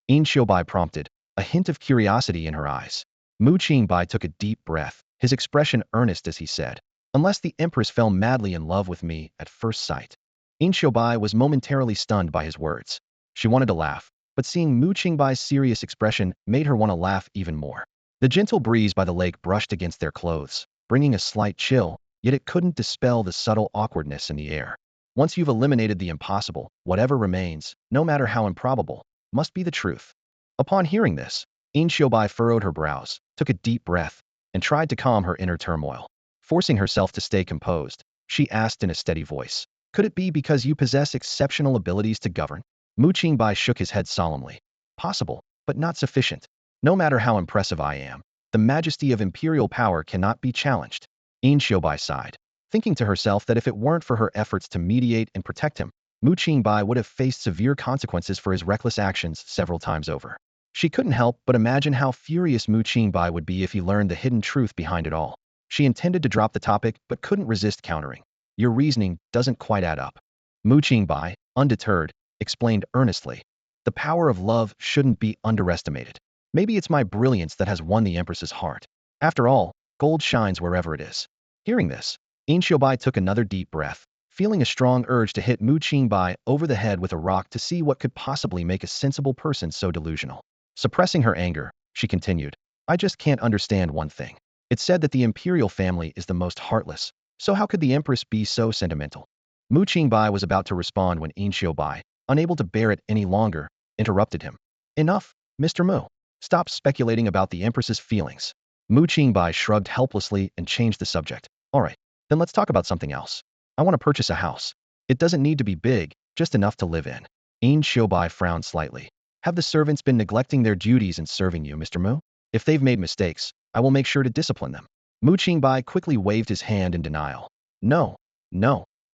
Yin Xiaobai prompted, a hint of curiosity in her eyes. Mu Qingbai took a deep breath, his expression earnest as he said, unless the Empress fell madly in love with me at first sight. Yin Xiaobai was momentarily stunned by his words. She wanted to laugh, but seeing Mu Qingbai's serious expression made her want to laugh even more. The gentle breeze by the lake brushed against their clothes, bringing a slight chill, yet it couldn't dispel the subtle awkwardness in the air. Once you've eliminated the impossible, whatever remains, no matter how improbable, must be the truth. Upon hearing this, Yin Xiaobai furrowed her brows, took a deep breath, and tried to calm her inner turmoil. Forcing herself to stay composed, she asked in a steady voice, "Could it be because you possess exceptional abilities to govern?" Mu Qingbai shook his head solemnly. "Possible, but not sufficient. No matter how impressive I am, the majesty of imperial power cannot be challenged." Yin Xiaobai sighed, thinking to herself that if it weren't for her efforts to mediate and protect him, Mu Qingbai would have faced severe consequences for his reckless actions several times over. She couldn't help but imagine how furious Mu Qingbai would be if he learned the hidden truth behind it all. She intended to drop the topic but couldn't resist countering. "Your reasoning doesn't quite add up." Mu Qingbai, undeterred, explained earnestly. "The power of love shouldn't be underestimated. Maybe it's my brilliance that has won the Empress's heart. After all, gold shines wherever it is." Hearing this, Yin Xiaobai took another deep breath, feeling a strong urge to hit Mu Qingbai over the head with a rock to see what could possibly make a sensible person so delusional. Suppressing her anger, she continued, "I just can't understand one thing. It's said that the imperial family is the most heartless, so how could the Empress be so sentimental?" Mu Qingbai was about to respond when Yin Xiaobai, unable to bear it any longer, interrupted him. "Enough, Mr. Mu. Stop speculating about the Empress's feelings." Mu Qingbai shrugged helplessly and changed the subject. "All right, then let's talk about something else. I want to purchase a house. It doesn't need to be big, just enough to live in." Yin Xiaobai frowned slightly. "Have the servants been neglecting their duties in serving you, Mr. Mu? If they've made mistakes, I will make sure to discipline them." Mu Qingbai quickly waved his hand in denial. No,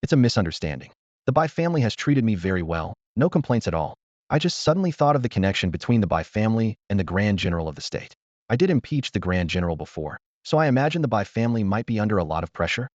it's a misunderstanding. The Bai family has treated me very well, no complaints at all. I just suddenly thought of the connection between the Bai family and the Grand General of the state. I did impeach the Grand General before, so I imagine the Bai family might be under a lot of pressure."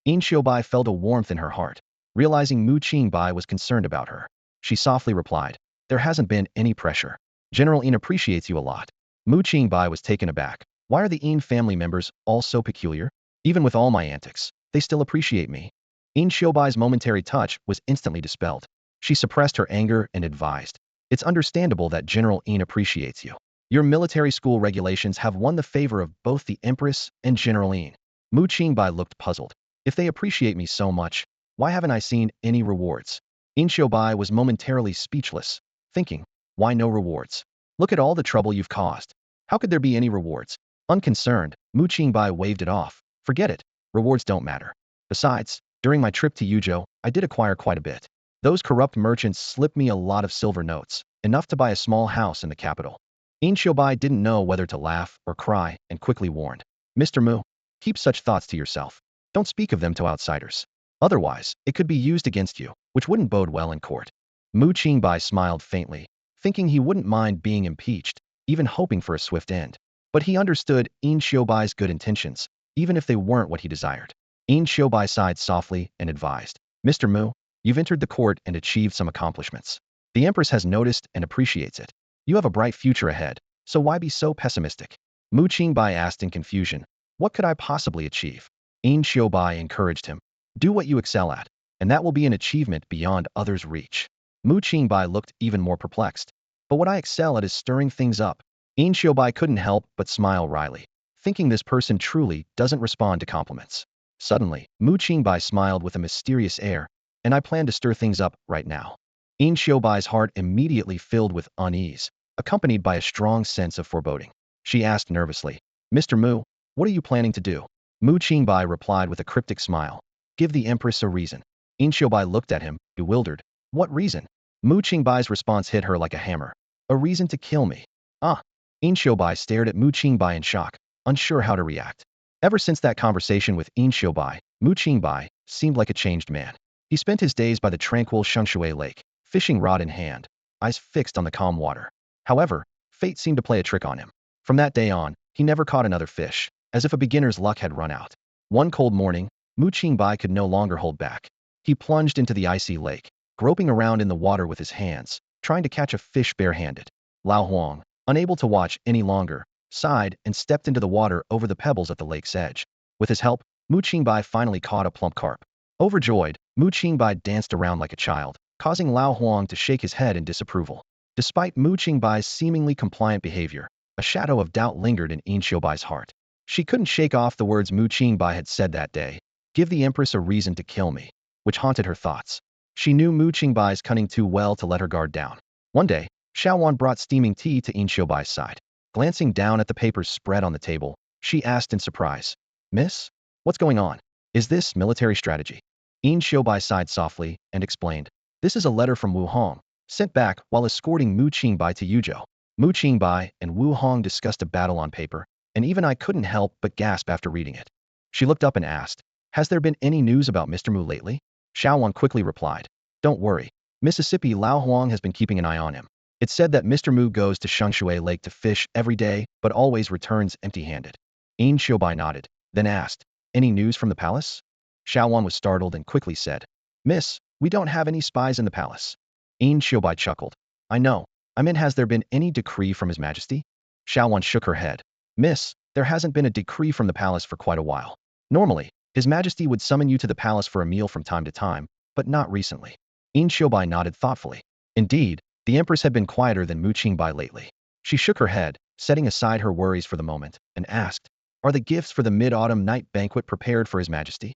Yin Xiaobai felt a warmth in her heart, realizing Mu Qingbai was concerned about her. She softly replied, "There hasn't been any pressure. General Yin appreciates you a lot." Mu Qingbai was taken aback. Why are the Yin family members all so peculiar? Even with all my antics, they still appreciate me. Yin Xiaobai's momentary touch was instantly dispelled. She suppressed her anger and advised, "It's understandable that General Yin appreciates you. Your military school regulations have won the favor of both the Empress and General Yin." Mu Qingbai looked puzzled. "If they appreciate me so much, why haven't I seen any rewards?" Yin Xiaobai was momentarily speechless, thinking, why no rewards? Look at all the trouble you've caused. How could there be any rewards? Unconcerned, Mu Qingbai waved it off. "Forget it. Rewards don't matter. Besides, during my trip to Yuzhou, I did acquire quite a bit. Those corrupt merchants slipped me a lot of silver notes, enough to buy a small house in the capital." Yin Xiaobai didn't know whether to laugh or cry and quickly warned, "Mr. Mu, keep such thoughts to yourself. Don't speak of them to outsiders. Otherwise, it could be used against you, which wouldn't bode well in court." Mu Qingbai smiled faintly, thinking he wouldn't mind being impeached, even hoping for a swift end. But he understood Yin Xiaobai's good intentions, even if they weren't what he desired. Yin Xiaobai sighed softly and advised, "Mr. Mu, you've entered the court and achieved some accomplishments. The Empress has noticed and appreciates it. You have a bright future ahead, so why be so pessimistic?" Mu Qingbai asked in confusion, "What could I possibly achieve?" Yin Xiaobai encouraged him, "Do what you excel at, and that will be an achievement beyond others' reach." Mu Qingbai looked even more perplexed. "But what I excel at is stirring things up." Yin Xiaobai couldn't help but smile wryly, thinking this person truly doesn't respond to compliments. Suddenly, Mu Qingbai smiled with a mysterious air, "And I plan to stir things up right now." Yin Xiaobai's heart immediately filled with unease, accompanied by a strong sense of foreboding. She asked nervously, "Mr. Mu, what are you planning to do?" Mu Qingbai replied with a cryptic smile, "Give the Empress a reason." Yin Xiaobai looked at him, bewildered. "What reason?" Mu Qingbai's response hit her like a hammer. "A reason to kill me." "Ah." Yin Xiaobai stared at Mu Qingbai in shock, unsure how to react. Ever since that conversation with Yin Xiaobai, Mu Qingbai seemed like a changed man. He spent his days by the tranquil Shengshui lake, fishing rod in hand, eyes fixed on the calm water. However, fate seemed to play a trick on him. From that day on, he never caught another fish, as if a beginner's luck had run out. One cold morning, Qingbai could no longer hold back. He plunged into the icy lake, groping around in the water with his hands, trying to catch a fish barehanded. Lao Huang, unable to watch any longer, sighed and stepped into the water over the pebbles at the lake's edge. With his help, Qingbai finally caught a plump carp. Overjoyed, Qingbai danced around like a child, causing Lao Huang to shake his head in disapproval. Despite Qingbai's seemingly compliant behavior, a shadow of doubt lingered in Xiaobai's heart. She couldn't shake off the words Qingbai had said that day, "Give the Empress a reason to kill me," which haunted her thoughts. She knew Qingbai's cunning too well to let her guard down. One day, Xiaowan brought steaming tea to Xiaobai's side. Glancing down at the papers spread on the table, she asked in surprise, "Miss? What's going on? Is this military strategy?" Xiaobai sighed softly and explained, "This is a letter from Wu Hong, sent back while escorting Qingbai to Yuzhou. Qingbai and Wu Hong discussed a battle on paper, and even I couldn't help but gasp after reading it." She looked up and asked, "Has there been any news about Mr. Mu lately?" Xiaowan quickly replied, "Don't worry. Mississippi Lao Huang has been keeping an eye on him. It's said that Mr. Mu goes to Shengshui Lake to fish every day, but always returns empty-handed." Xiaobai nodded, then asked, "Any news from the palace?" Xiaowan was startled and quickly said, "Miss, we don't have any spies in the palace." Xiaobai chuckled, "I know. I mean, has there been any decree from His Majesty?" Xiaowan shook her head. "Miss, there hasn't been a decree from the palace for quite a while. Normally, His Majesty would summon you to the palace for a meal from time to time, but not recently." Xiaobai nodded thoughtfully. Indeed, the Empress had been quieter than Qingbai lately. She shook her head, setting aside her worries for the moment, and asked, "Are the gifts for the mid-autumn night banquet prepared for His Majesty?"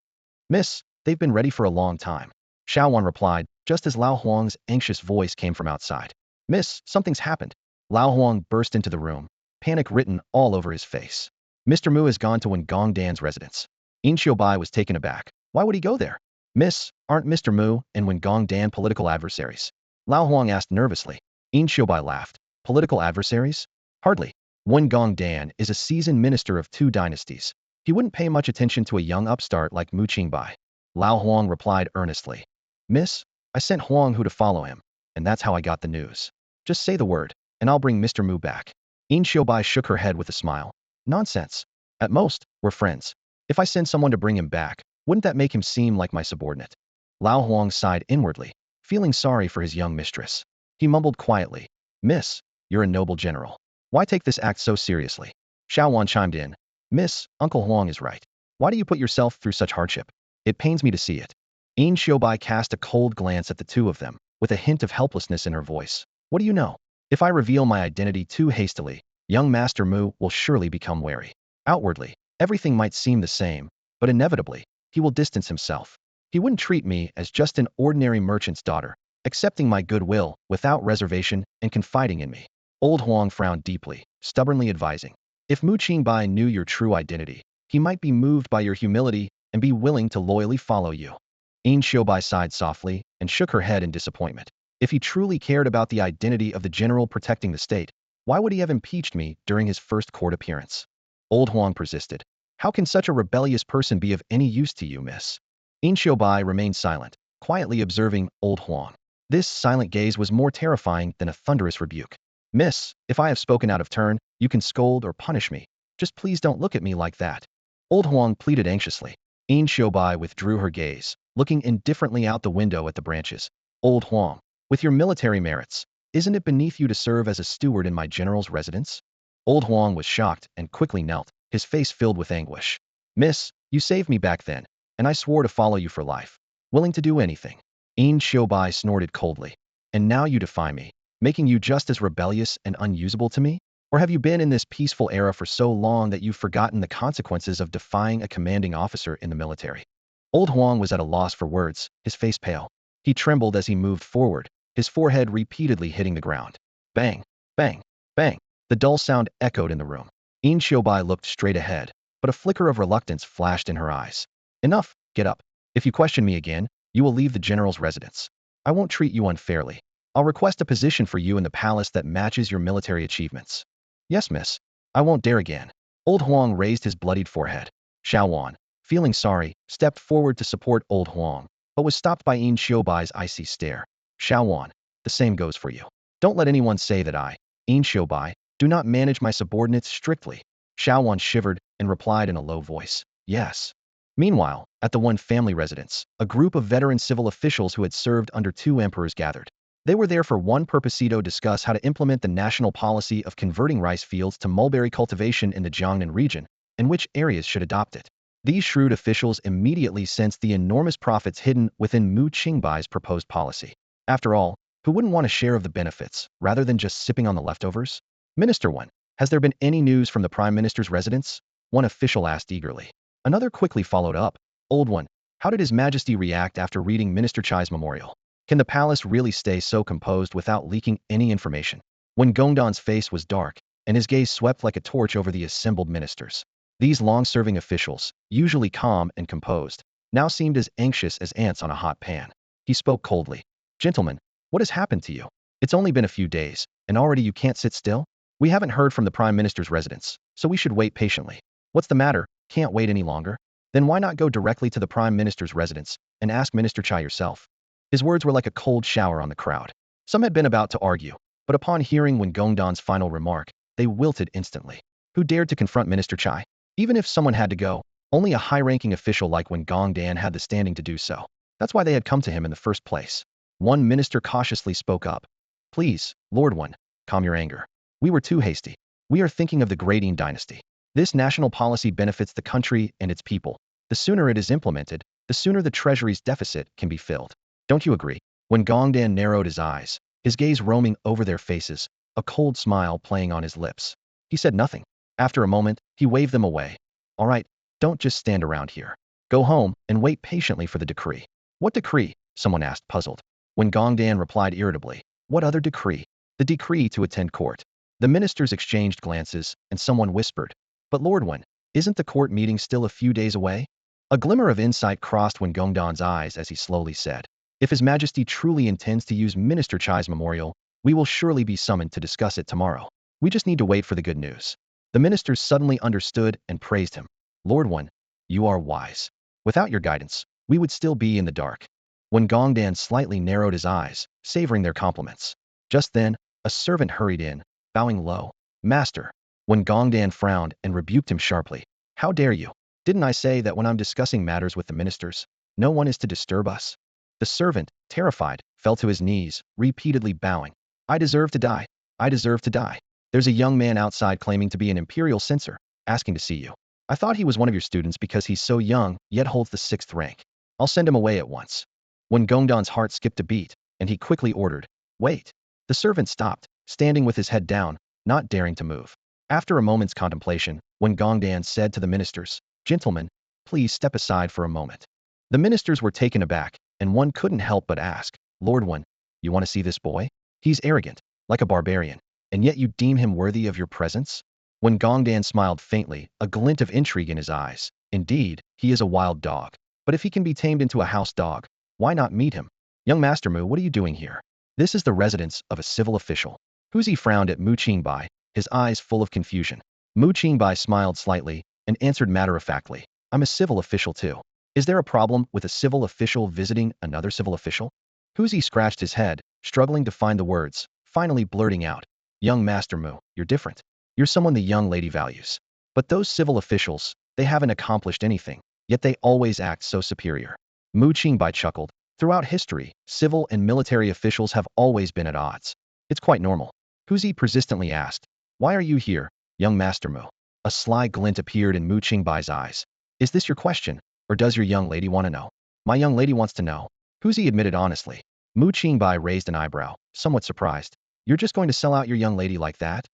"Miss, they've been ready for a long time," Xiaowan replied, just as Lao Huang's anxious voice came from outside. "Miss, something's happened." Lao Huang burst into the room, panic written all over his face. "Mr. Mu has gone to Dan's residence." Xiaobai was taken aback. Why would he go there? "Miss, aren't Mr. Mu and Dan political adversaries?" Lao Huang asked nervously. Xiaobai laughed. "Political adversaries? Hardly. Dan is a seasoned minister of 2 dynasties. He wouldn't pay much attention to a young upstart like Qingbai." Lao Huang replied earnestly, "Miss, I sent Huang Hu to follow him, and that's how I got the news. Just say the word, and I'll bring Mr. Mu back." Xiaobai shook her head with a smile. "Nonsense. At most, we're friends. If I send someone to bring him back, wouldn't that make him seem like my subordinate?" Lao Huang sighed inwardly, feeling sorry for his young mistress. He mumbled quietly, "Miss, you're a noble general. Why take this act so seriously?" Xiaowan chimed in, "Miss, Uncle Huang is right. Why do you put yourself through such hardship? It pains me to see it." Xiaobai cast a cold glance at the two of them, with a hint of helplessness in her voice. "What do you know? If I reveal my identity too hastily, young Master Mu will surely become wary. Outwardly, everything might seem the same, but inevitably, he will distance himself. He wouldn't treat me as just an ordinary merchant's daughter, accepting my goodwill without reservation and confiding in me." Old Huang frowned deeply, stubbornly advising, "If Qingbai knew your true identity, he might be moved by your humility and be willing to loyally follow you." Xiaobai sighed softly and shook her head in disappointment. If he truly cared about the identity of the general protecting the state, why would he have impeached me during his first court appearance? Old Huang persisted. "How can such a rebellious person be of any use to you, miss?" Xiaobai remained silent, quietly observing Old Huang. This silent gaze was more terrifying than a thunderous rebuke. "Miss, if I have spoken out of turn, you can scold or punish me. Just please don't look at me like that." Old Huang pleaded anxiously. Xiaobai withdrew her gaze, looking indifferently out the window at the branches. "Old Huang, with your military merits, isn't it beneath you to serve as a steward in my general's residence?" Old Huang was shocked and quickly knelt, his face filled with anguish. "Miss, you saved me back then, and I swore to follow you for life. Willing to do anything." Xiaobai snorted coldly. "And now you defy me, making you just as rebellious and unusable to me? Or have you been in this peaceful era for so long that you've forgotten the consequences of defying a commanding officer in the military?" Old Huang was at a loss for words, his face pale. He trembled as he moved forward, his forehead repeatedly hitting the ground. Bang, bang, bang. The dull sound echoed in the room. Xiaobai looked straight ahead, but a flicker of reluctance flashed in her eyes. "Enough, get up. If you question me again, you will leave the general's residence. I won't treat you unfairly. I'll request a position for you in the palace that matches your military achievements." "Yes, miss. I won't dare again." Old Huang raised his bloodied forehead. Xiaowan, feeling sorry, stepped forward to support Old Huang, but was stopped by Xiaobai's icy stare. "Xiaowan, the same goes for you." Don't let anyone say that I, Qingbai, do not manage my subordinates strictly. Xiaowan shivered and replied in a low voice, yes. Meanwhile, at the One family residence, a group of veteran civil officials who had served under two emperors gathered. They were there for one purpose: to discuss how to implement the national policy of converting rice fields to mulberry cultivation in the Jiangnan region, and which areas should adopt it. These shrewd officials immediately sensed the enormous profits hidden within Mu Qingbai's proposed policy. After all, who wouldn't want a share of the benefits, rather than just sipping on the leftovers? Minister 1, has there been any news from the Prime Minister's residence? One official asked eagerly. Another quickly followed up. Old One, how did His Majesty react after reading Minister Chai's memorial? Can the palace really stay so composed without leaking any information? When Gongdan's face was dark, and his gaze swept like a torch over the assembled ministers. These long-serving officials, usually calm and composed, now seemed as anxious as ants on a hot pan. He spoke coldly. Gentlemen, what has happened to you? It's only been a few days, and already you can't sit still? We haven't heard from the Prime Minister's residence, so we should wait patiently. What's the matter? Can't wait any longer? Then why not go directly to the Prime Minister's residence and ask Minister Chai yourself? His words were like a cold shower on the crowd. Some had been about to argue, but upon hearing Wen Gongdan's final remark, they wilted instantly. Who dared to confront Minister Chai? Even if someone had to go, only a high-ranking official like Wen Gongdan had the standing to do so. That's why they had come to him in the first place. One minister cautiously spoke up. Please, Lord One, calm your anger. We were too hasty. We are thinking of the Grading dynasty. This national policy benefits the country and its people. The sooner it is implemented, the sooner the treasury's deficit can be filled. Don't you agree? When Gongdan narrowed his eyes, his gaze roaming over their faces, a cold smile playing on his lips. He said nothing. After a moment, he waved them away. All right, don't just stand around here. Go home and wait patiently for the decree. What decree? Someone asked, puzzled. When Gongdan replied irritably, what other decree? The decree to attend court. The ministers exchanged glances, and someone whispered, but Lord One, isn't the court meeting still a few days away? A glimmer of insight crossed Wen Gongdan's eyes as he slowly said, if His Majesty truly intends to use Minister Chai's memorial, we will surely be summoned to discuss it tomorrow. We just need to wait for the good news. The ministers suddenly understood and praised him. Lord One, you are wise. Without your guidance, we would still be in the dark. When Gongdan slightly narrowed his eyes, savoring their compliments. Just then, a servant hurried in, bowing low. Master. When Gongdan frowned and rebuked him sharply. How dare you? Didn't I say that when I'm discussing matters with the ministers, no one is to disturb us? The servant, terrified, fell to his knees, repeatedly bowing. I deserve to die. I deserve to die. There's a young man outside claiming to be an Imperial Censor, asking to see you. I thought he was one of your students because he's so young, yet holds the 6th rank. I'll send him away at once. When Gongdan's heart skipped a beat, and he quickly ordered, wait. The servant stopped, standing with his head down, not daring to move. After a moment's contemplation, when Gongdan said to the ministers, gentlemen, please step aside for a moment. The ministers were taken aback, and one couldn't help but ask, Lord One, you want to see this boy? He's arrogant, like a barbarian, and yet you deem him worthy of your presence? When Gongdan smiled faintly, a glint of intrigue in his eyes. Indeed, he is a wild dog. But if he can be tamed into a house dog, why not meet him? Young Master Mu, what are you doing here? This is the residence of a civil official. Huzi frowned at Mu Qingbai, his eyes full of confusion. Mu Qingbai smiled slightly and answered matter-of-factly, I'm a civil official too. Is there a problem with a civil official visiting another civil official? Huzi scratched his head, struggling to find the words, finally blurting out, Young Master Mu, you're different. You're someone the young lady values. But those civil officials, they haven't accomplished anything, yet they always act so superior. Mu Qingbai chuckled. Throughout history, civil and military officials have always been at odds. It's quite normal. Huzi persistently asked, why are you here, young Master Mu? A sly glint appeared in Mu Qingbai's eyes. Is this your question, or does your young lady want to know? My young lady wants to know. Huzi admitted honestly. Mu Qingbai raised an eyebrow, somewhat surprised. You're just going to sell out your young lady like that?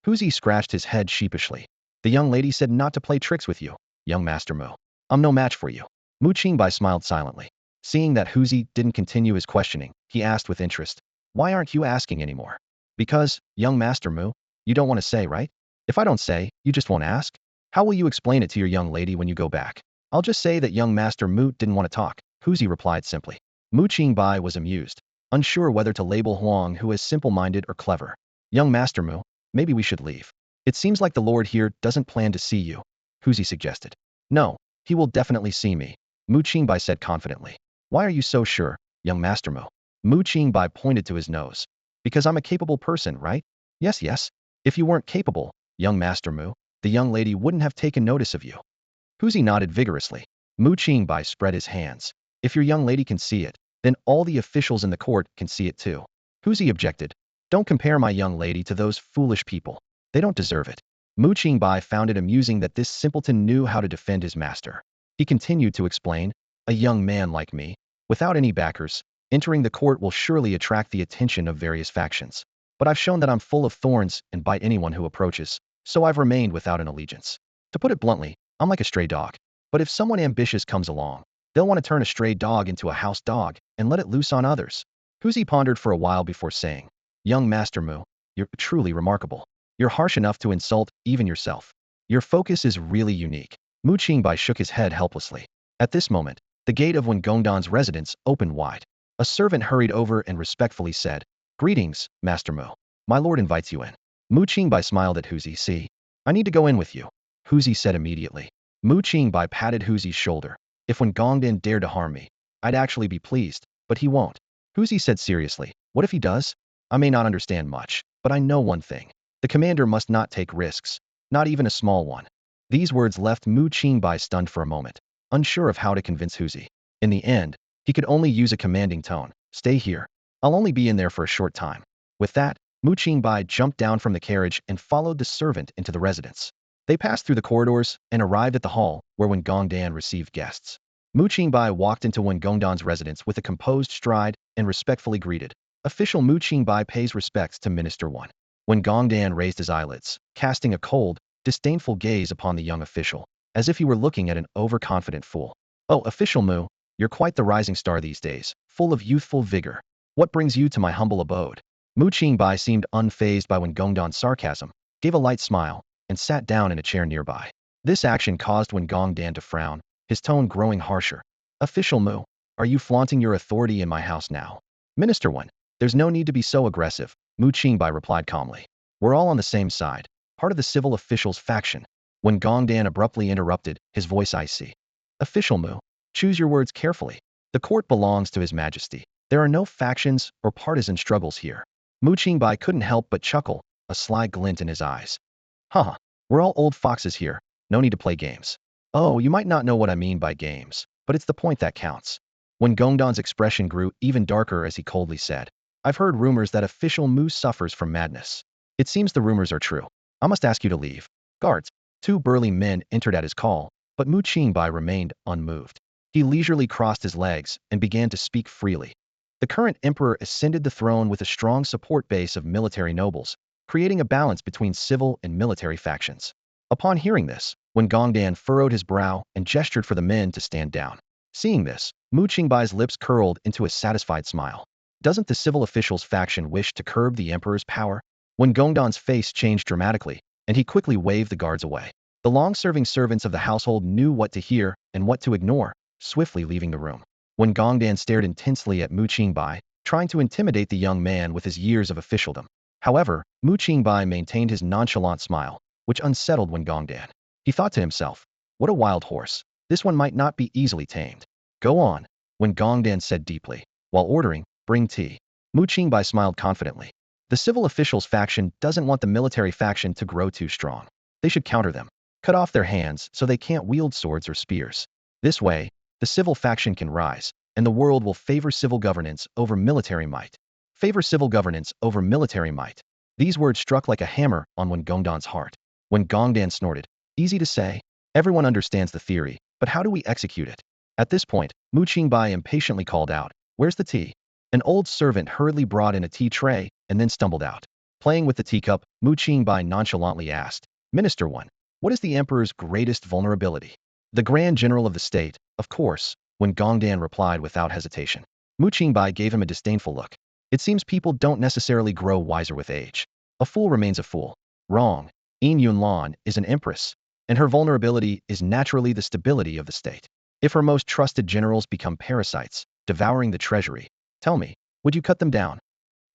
Huzi scratched his head sheepishly. The young lady said not to play tricks with you, young Master Mu. I'm no match for you. Mu Qingbai smiled silently. Seeing that Huzi didn't continue his questioning, he asked with interest, why aren't you asking anymore? Because, young Master Mu, you don't want to say, right? If I don't say, you just won't ask? How will you explain it to your young lady when you go back? I'll just say that young Master Mu didn't want to talk, Huzi replied simply. Mu Qingbai was amused, unsure whether to label Huang Hu as simple-minded or clever. Young Master Mu, maybe we should leave. It seems like the Lord here doesn't plan to see you, Huzi suggested. No, he will definitely see me, Mu Qingbai said confidently. Why are you so sure, young Master Mu? Mu Qingbai pointed to his nose. Because I'm a capable person, right? Yes, yes. If you weren't capable, young Master Mu, the young lady wouldn't have taken notice of you. Huzi nodded vigorously. Mu Qingbai spread his hands. If your young lady can see it, then all the officials in the court can see it too. Huzi objected. Don't compare my young lady to those foolish people. They don't deserve it. Mu Qingbai found it amusing that this simpleton knew how to defend his master. He continued to explain, a young man like me, without any backers, entering the court will surely attract the attention of various factions. But I've shown that I'm full of thorns and bite anyone who approaches, so I've remained without an allegiance. To put it bluntly, I'm like a stray dog. But if someone ambitious comes along, they'll want to turn a stray dog into a house dog and let it loose on others. Huzi pondered for a while before saying, young Master Mu, you're truly remarkable. You're harsh enough to insult even yourself. Your focus is really unique. Mu Qingbai shook his head helplessly. At this moment, the gate of Wengongdan's residence opened wide. A servant hurried over and respectfully said, greetings, Master Mu. My lord invites you in. Mu Qingbai smiled at Huzi. See, I need to go in with you. Huzi said immediately. Mu Qingbai patted Huzi's shoulder. If Wengongdan dared to harm me, I'd actually be pleased, but he won't. Huzi said seriously, what if he does? I may not understand much, but I know one thing. The commander must not take risks, not even a small one. These words left Mu Qingbai stunned for a moment, unsure of how to convince Huzi. In the end, he could only use a commanding tone. Stay here. I'll only be in there for a short time. With that, Mu Qingbai jumped down from the carriage and followed the servant into the residence. They passed through the corridors and arrived at the hall where Wengongdan received guests. Mu Qingbai walked into Wengongdan's residence with a composed stride and respectfully greeted. Official Mu Qingbai pays respects to Minister 1. Wengongdan raised his eyelids, casting a cold, disdainful gaze upon the young official, as if he were looking at an overconfident fool. Oh, Official Mu, you're quite the rising star these days, full of youthful vigor. What brings you to my humble abode? Mu Qingbai seemed unfazed by Wengongdan's sarcasm, gave a light smile, and sat down in a chair nearby. This action caused Wengongdan to frown, his tone growing harsher. Official Mu, are you flaunting your authority in my house now? Minister 1, there's no need to be so aggressive, Mu Qingbai replied calmly. We're all on the same side, part of the civil officials' faction. Wengongdan abruptly interrupted, his voice icy. Official Mu, choose your words carefully. The court belongs to His Majesty. There are no factions or partisan struggles here. Mu Qingbai couldn't help but chuckle, a sly glint in his eyes. Haha, we're all old foxes here, no need to play games. Oh, you might not know what I mean by games, but it's the point that counts. Wengongdan's expression grew even darker as he coldly said, I've heard rumors that Official Mu suffers from madness. It seems the rumors are true. I must ask you to leave. Guards. 2 burly men entered at his call, but Mu Qingbai remained unmoved. He leisurely crossed his legs and began to speak freely. The current emperor ascended the throne with a strong support base of military nobles, creating a balance between civil and military factions. Upon hearing this, Wengongdan furrowed his brow and gestured for the men to stand down. Seeing this, Mu Qingbai's lips curled into a satisfied smile. Doesn't the civil officials' faction wish to curb the emperor's power? Wengongdan's face changed dramatically, and he quickly waved the guards away. The long-serving servants of the household knew what to hear and what to ignore, swiftly leaving the room. Wengongdan stared intensely at Mu Qingbai, trying to intimidate the young man with his years of officialdom. However, Mu Qingbai maintained his nonchalant smile, which unsettled Wengongdan. He thought to himself, what a wild horse. This one might not be easily tamed. Go on, Wengongdan said deeply, while ordering, bring tea. Mu Qingbai smiled confidently. The civil officials' faction doesn't want the military faction to grow too strong. They should counter them. Cut off their hands so they can't wield swords or spears. This way, the civil faction can rise, and the world will favor civil governance over military might. Favor civil governance over military might. These words struck like a hammer on Wengongdan's heart. Wengongdan snorted. Easy to say. Everyone understands the theory, but how do we execute it? At this point, Mu Qingbai impatiently called out, where's the tea? An old servant hurriedly brought in a tea tray and then stumbled out. Playing with the teacup, Mu Qingbai nonchalantly asked, Minister 1, what is the emperor's greatest vulnerability? The Grand General of the state, of course, Wengongdan replied without hesitation. Mu Qingbai gave him a disdainful look. It seems people don't necessarily grow wiser with age. A fool remains a fool. Wrong. Yin Yunlan is an empress, and her vulnerability is naturally the stability of the state. If her most trusted generals become parasites, devouring the treasury, tell me, would you cut them down?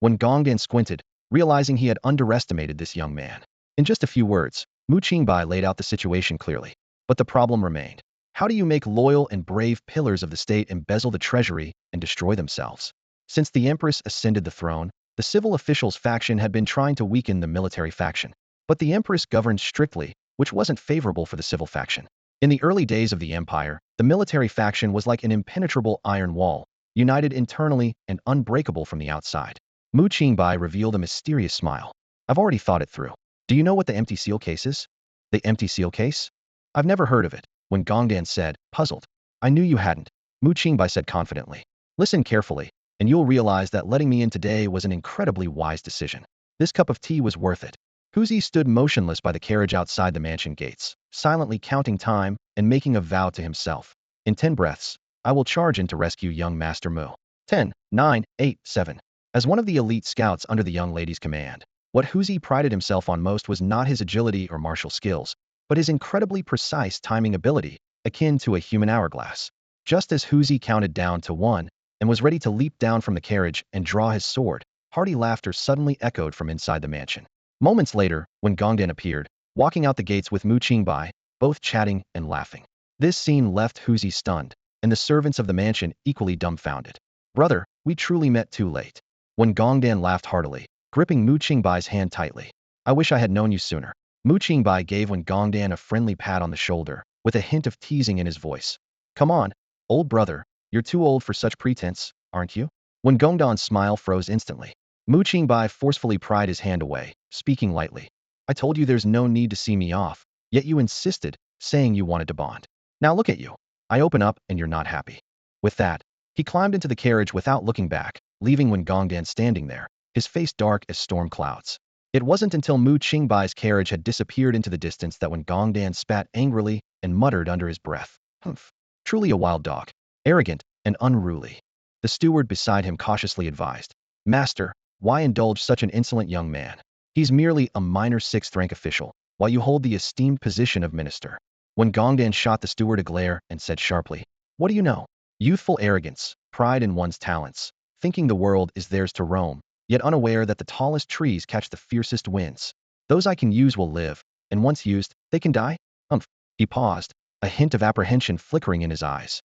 Wengongdan squinted, realizing he had underestimated this young man. In just a few words, Mu Qingbai laid out the situation clearly. But the problem remained. How do you make loyal and brave pillars of the state embezzle the treasury and destroy themselves? Since the Empress ascended the throne, The civil officials faction had been trying to weaken the military faction, but the Empress governed strictly, which wasn't favorable for the civil faction. In the early days of the empire, the military faction was like an impenetrable iron wall, united internally and unbreakable from the outside. Mu Qingbai revealed a mysterious smile. I've already thought it through. Do you know what the empty seal case is? The empty seal case? I've never heard of it, when Gongdan said, puzzled. I knew you hadn't, Mu Qingbai said confidently. Listen carefully, and you'll realize that letting me in today was an incredibly wise decision. This cup of tea was worth it. Huzi stood motionless by the carriage outside the mansion gates, silently counting time and making a vow to himself. In 10 breaths, I will charge in to rescue young Master Mu. 10, 9, 8, 7. As one of the elite scouts under the young lady's command, what Huzi prided himself on most was not his agility or martial skills, but his incredibly precise timing ability, akin to a human hourglass. Just as Huzi counted down to 1 and was ready to leap down from the carriage and draw his sword, hearty laughter suddenly echoed from inside the mansion. Moments later, when Gongdan appeared, walking out the gates with Mu Qingbai, both chatting and laughing. This scene left Huzi stunned, and the servants of the mansion equally dumbfounded. Brother, we truly met too late. When Gongdan laughed heartily, gripping Mu Qingbai's hand tightly. I wish I had known you sooner. Mu Qingbai gave when Gongdan a friendly pat on the shoulder, with a hint of teasing in his voice. Come on, old brother, you're too old for such pretense, aren't you? When Gongdan's smile froze instantly, Mu Qingbai forcefully pried his hand away, speaking lightly. I told you there's no need to see me off, yet you insisted, saying you wanted to bond. Now look at you. I open up and you're not happy. With that, he climbed into the carriage without looking back, leaving when Gongdan standing there, his face dark as storm clouds. It wasn't until Mu Qingbai's carriage had disappeared into the distance that when Gongdan spat angrily and muttered under his breath, humph, truly a wild dog, arrogant and unruly. The steward beside him cautiously advised, Master, why indulge such an insolent young man? He's merely a minor 6th rank official, while you hold the esteemed position of minister. When Gongdan shot the steward a glare and said sharply, what do you know? Youthful arrogance, pride in one's talents, thinking the world is theirs to roam, yet unaware that the tallest trees catch the fiercest winds. Those I can use will live, and once used, they can die? Humph. He paused, a hint of apprehension flickering in his eyes.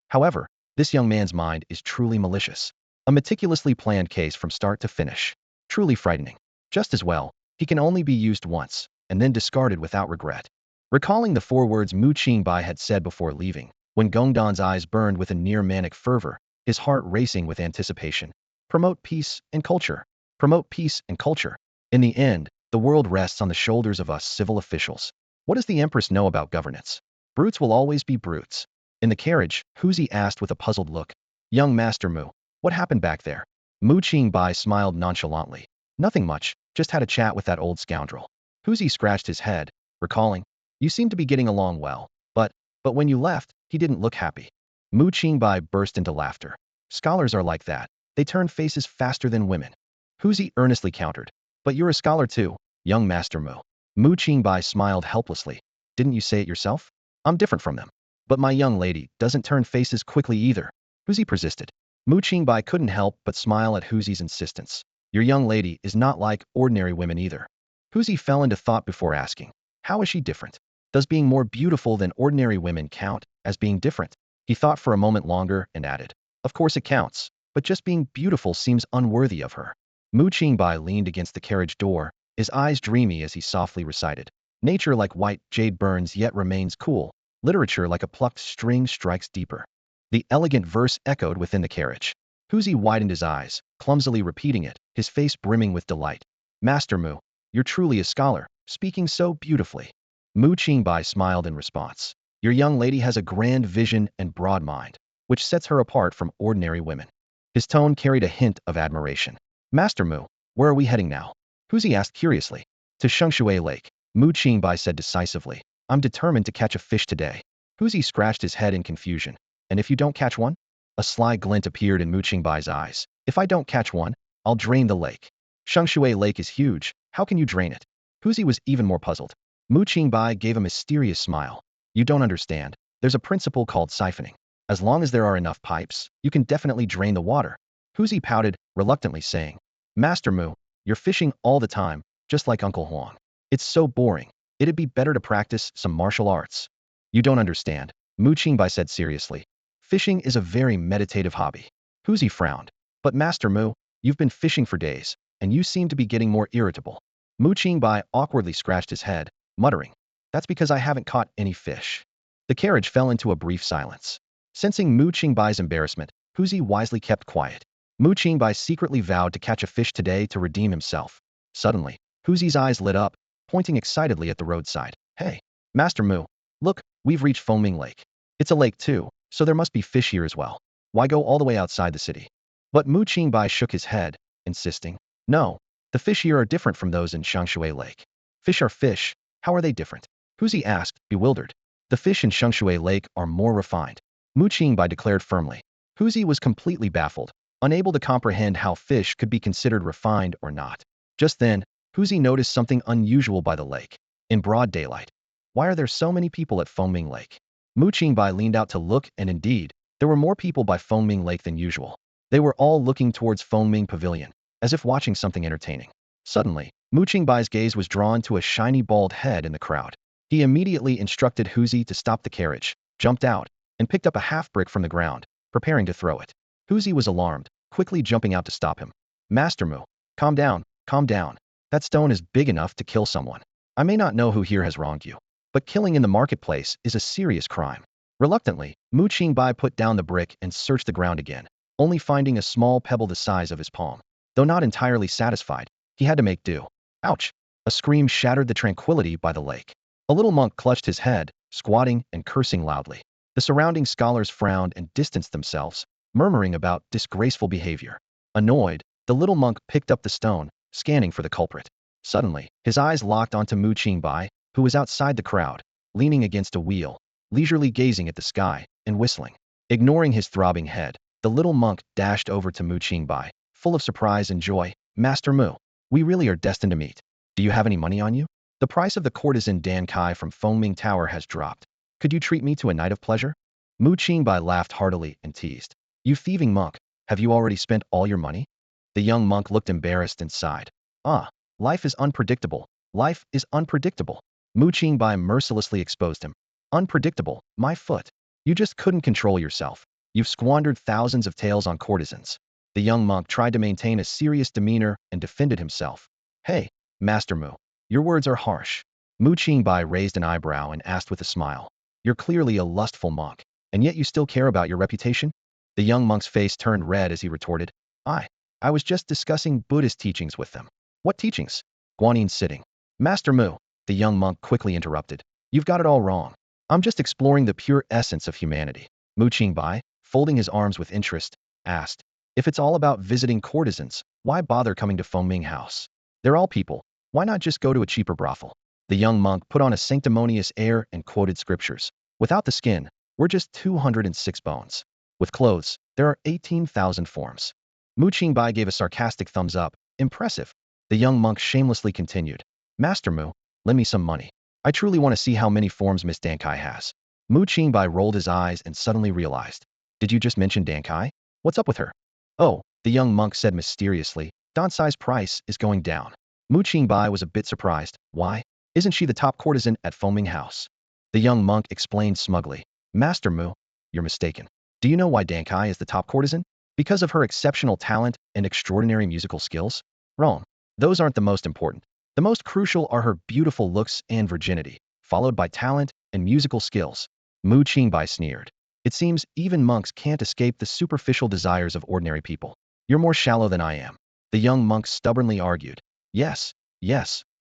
However, this young man's mind is truly malicious. A meticulously planned case from start to finish. Truly frightening. Just as well, he can only be used once, and then discarded without regret. Recalling the 4 words Mu Qingbai had said before leaving, when Gongdan's eyes burned with a near-manic fervor, his heart racing with anticipation. Promote peace and culture. Promote peace and culture. In the end, the world rests on the shoulders of us civil officials. What does the Empress know about governance? Brutes will always be brutes. In the carriage, Huzi asked with a puzzled look. Young Master Mu, what happened back there? Mu Qingbai smiled nonchalantly. Nothing much, just had a chat with that old scoundrel. Huzi scratched his head, recalling. You seem to be getting along well, but when you left, he didn't look happy. Mu Qingbai burst into laughter. Scholars are like that. They turn faces faster than women. Huzi earnestly countered. But you're a scholar too, young Master Mu. Mu Qingbai smiled helplessly. Didn't you say it yourself? I'm different from them. But my young lady doesn't turn faces quickly either. Huzi persisted. Mu Qingbai couldn't help but smile at Huzi's insistence. Your young lady is not like ordinary women either. Huzi fell into thought before asking. How is she different? Does being more beautiful than ordinary women count as being different? He thought for a moment longer and added. Of course it counts, but just being beautiful seems unworthy of her. Mu Qingbai leaned against the carriage door, his eyes dreamy as he softly recited. Nature like white jade burns yet remains cool. Literature like a plucked string strikes deeper. The elegant verse echoed within the carriage. Huzi widened his eyes, clumsily repeating it, his face brimming with delight. Master Mu, you're truly a scholar, speaking so beautifully. Mu Qingbai smiled in response. Your young lady has a grand vision and broad mind, which sets her apart from ordinary women. His tone carried a hint of admiration. Master Mu, where are we heading now? Huzi asked curiously. To Shengshui Lake, Mu Qingbai said decisively. I'm determined to catch a fish today. Huzi scratched his head in confusion. And if you don't catch one? A sly glint appeared in Mu Qingbai's eyes. If I don't catch one, I'll drain the lake. Shengshui Lake is huge. How can you drain it? Huzi was even more puzzled. Mu Qingbai gave a mysterious smile. You don't understand. There's a principle called siphoning. As long as there are enough pipes, you can definitely drain the water. Huzi pouted, reluctantly saying, Master Mu, you're fishing all the time, just like Uncle Huang. It's so boring. It'd be better to practice some martial arts. You don't understand, Mu Qingbai said seriously. Fishing is a very meditative hobby. Huzi frowned. But Master Mu, You've been fishing for days, and you seem to be getting more irritable. Mu Qingbai awkwardly scratched his head, muttering, "That's because I haven't caught any fish." The carriage fell into a brief silence. Sensing Mu Qingbai's embarrassment, Huzi wisely kept quiet. Mu Qingbai secretly vowed to catch a fish today to redeem himself. Suddenly, Huzi's eyes lit up, pointing excitedly at the roadside. "Hey, Master Mu, look, we've reached Foaming Lake. It's a lake too, so there must be fish here as well. Why go all the way outside the city?" But Mu Qingbai shook his head, insisting, "No, the fish here are different from those in Shangshui Lake." "Fish are fish. How are they different?" Huzi asked, bewildered. "The fish in Shangshui Lake are more refined," Mu Qingbai declared firmly. Huzi was completely baffled, unable to comprehend how fish could be considered refined or not. Just then, Huzi noticed something unusual by the lake. In broad daylight. "Why are there so many people at Foaming Lake?" Mu Qingbai leaned out to look, and indeed, there were more people by Foaming Lake than usual. They were all looking towards Foaming Pavilion, as if watching something entertaining. Suddenly, Mu Qingbai's gaze was drawn to a shiny bald head in the crowd. He immediately instructed Huzi to stop the carriage, jumped out, and picked up a half-brick from the ground, preparing to throw it. Huzi was alarmed, quickly jumping out to stop him. "Master Mu, calm down, calm down. That stone is big enough to kill someone. I may not know who here has wronged you, but killing in the marketplace is a serious crime." Reluctantly, Mu Qingbai put down the brick and searched the ground again, only finding a small pebble the size of his palm. Though not entirely satisfied, he had to make do. Ouch! A scream shattered the tranquility by the lake. A little monk clutched his head, squatting and cursing loudly. The surrounding scholars frowned and distanced themselves, murmuring about disgraceful behavior. Annoyed, the little monk picked up the stone, scanning for the culprit. Suddenly, his eyes locked onto Mu Qingbai, who was outside the crowd, leaning against a wheel, leisurely gazing at the sky and whistling. Ignoring his throbbing head, the little monk dashed over to Mu Qingbai, full of surprise and joy. "Master Mu, we really are destined to meet. Do you have any money on you? The price of the courtesan Dan Kai from Foaming Tower has dropped. Could you treat me to a night of pleasure?" Mu Qingbai laughed heartily and teased. "You thieving monk, have you already spent all your money?" The young monk looked embarrassed and sighed. "Ah, life is unpredictable. Life is unpredictable." Mu Qingbai mercilessly exposed him. "Unpredictable, my foot. You just couldn't control yourself. You've squandered thousands of taels on courtesans." The young monk tried to maintain a serious demeanor and defended himself. "Hey, Master Mu, your words are harsh." Mu Qingbai raised an eyebrow and asked with a smile. "You're clearly a lustful monk, and yet you still care about your reputation?" The young monk's face turned red as he retorted, I was just discussing Buddhist teachings with them." "What teachings?" Guanyin sitting. "Master Mu," the young monk quickly interrupted. "You've got it all wrong. I'm just exploring the pure essence of humanity." Mu Qingbai, folding his arms with interest, asked, "If it's all about visiting courtesans, why bother coming to Fengming House? They're all people. Why not just go to a cheaper brothel?" The young monk put on a sanctimonious air and quoted scriptures. "Without the skin, we're just 206 bones. With clothes, there are 18,000 forms." Mu Qingbai gave a sarcastic thumbs up. "Impressive." The young monk shamelessly continued. "Master Mu, lend me some money. I truly want to see how many forms Miss Dankai has." Mu Qingbai rolled his eyes and suddenly realized. "Did you just mention Dankai? What's up with her?" "Oh," the young monk said mysteriously, "Dansai's price is going down." Mu Qingbai was a bit surprised. "Why? Isn't she the top courtesan at Foaming House?" The young monk explained smugly. "Master Mu, you're mistaken. Do you know why Dankai is the top courtesan? Because of her exceptional talent and extraordinary musical skills? Wrong. Those aren't the most important. The most crucial are her beautiful looks and virginity, followed by talent and musical skills." Mu Qingbai sneered. "It seems even monks can't escape the superficial desires of ordinary people. You're more shallow than I am." The young monk stubbornly argued. Yes,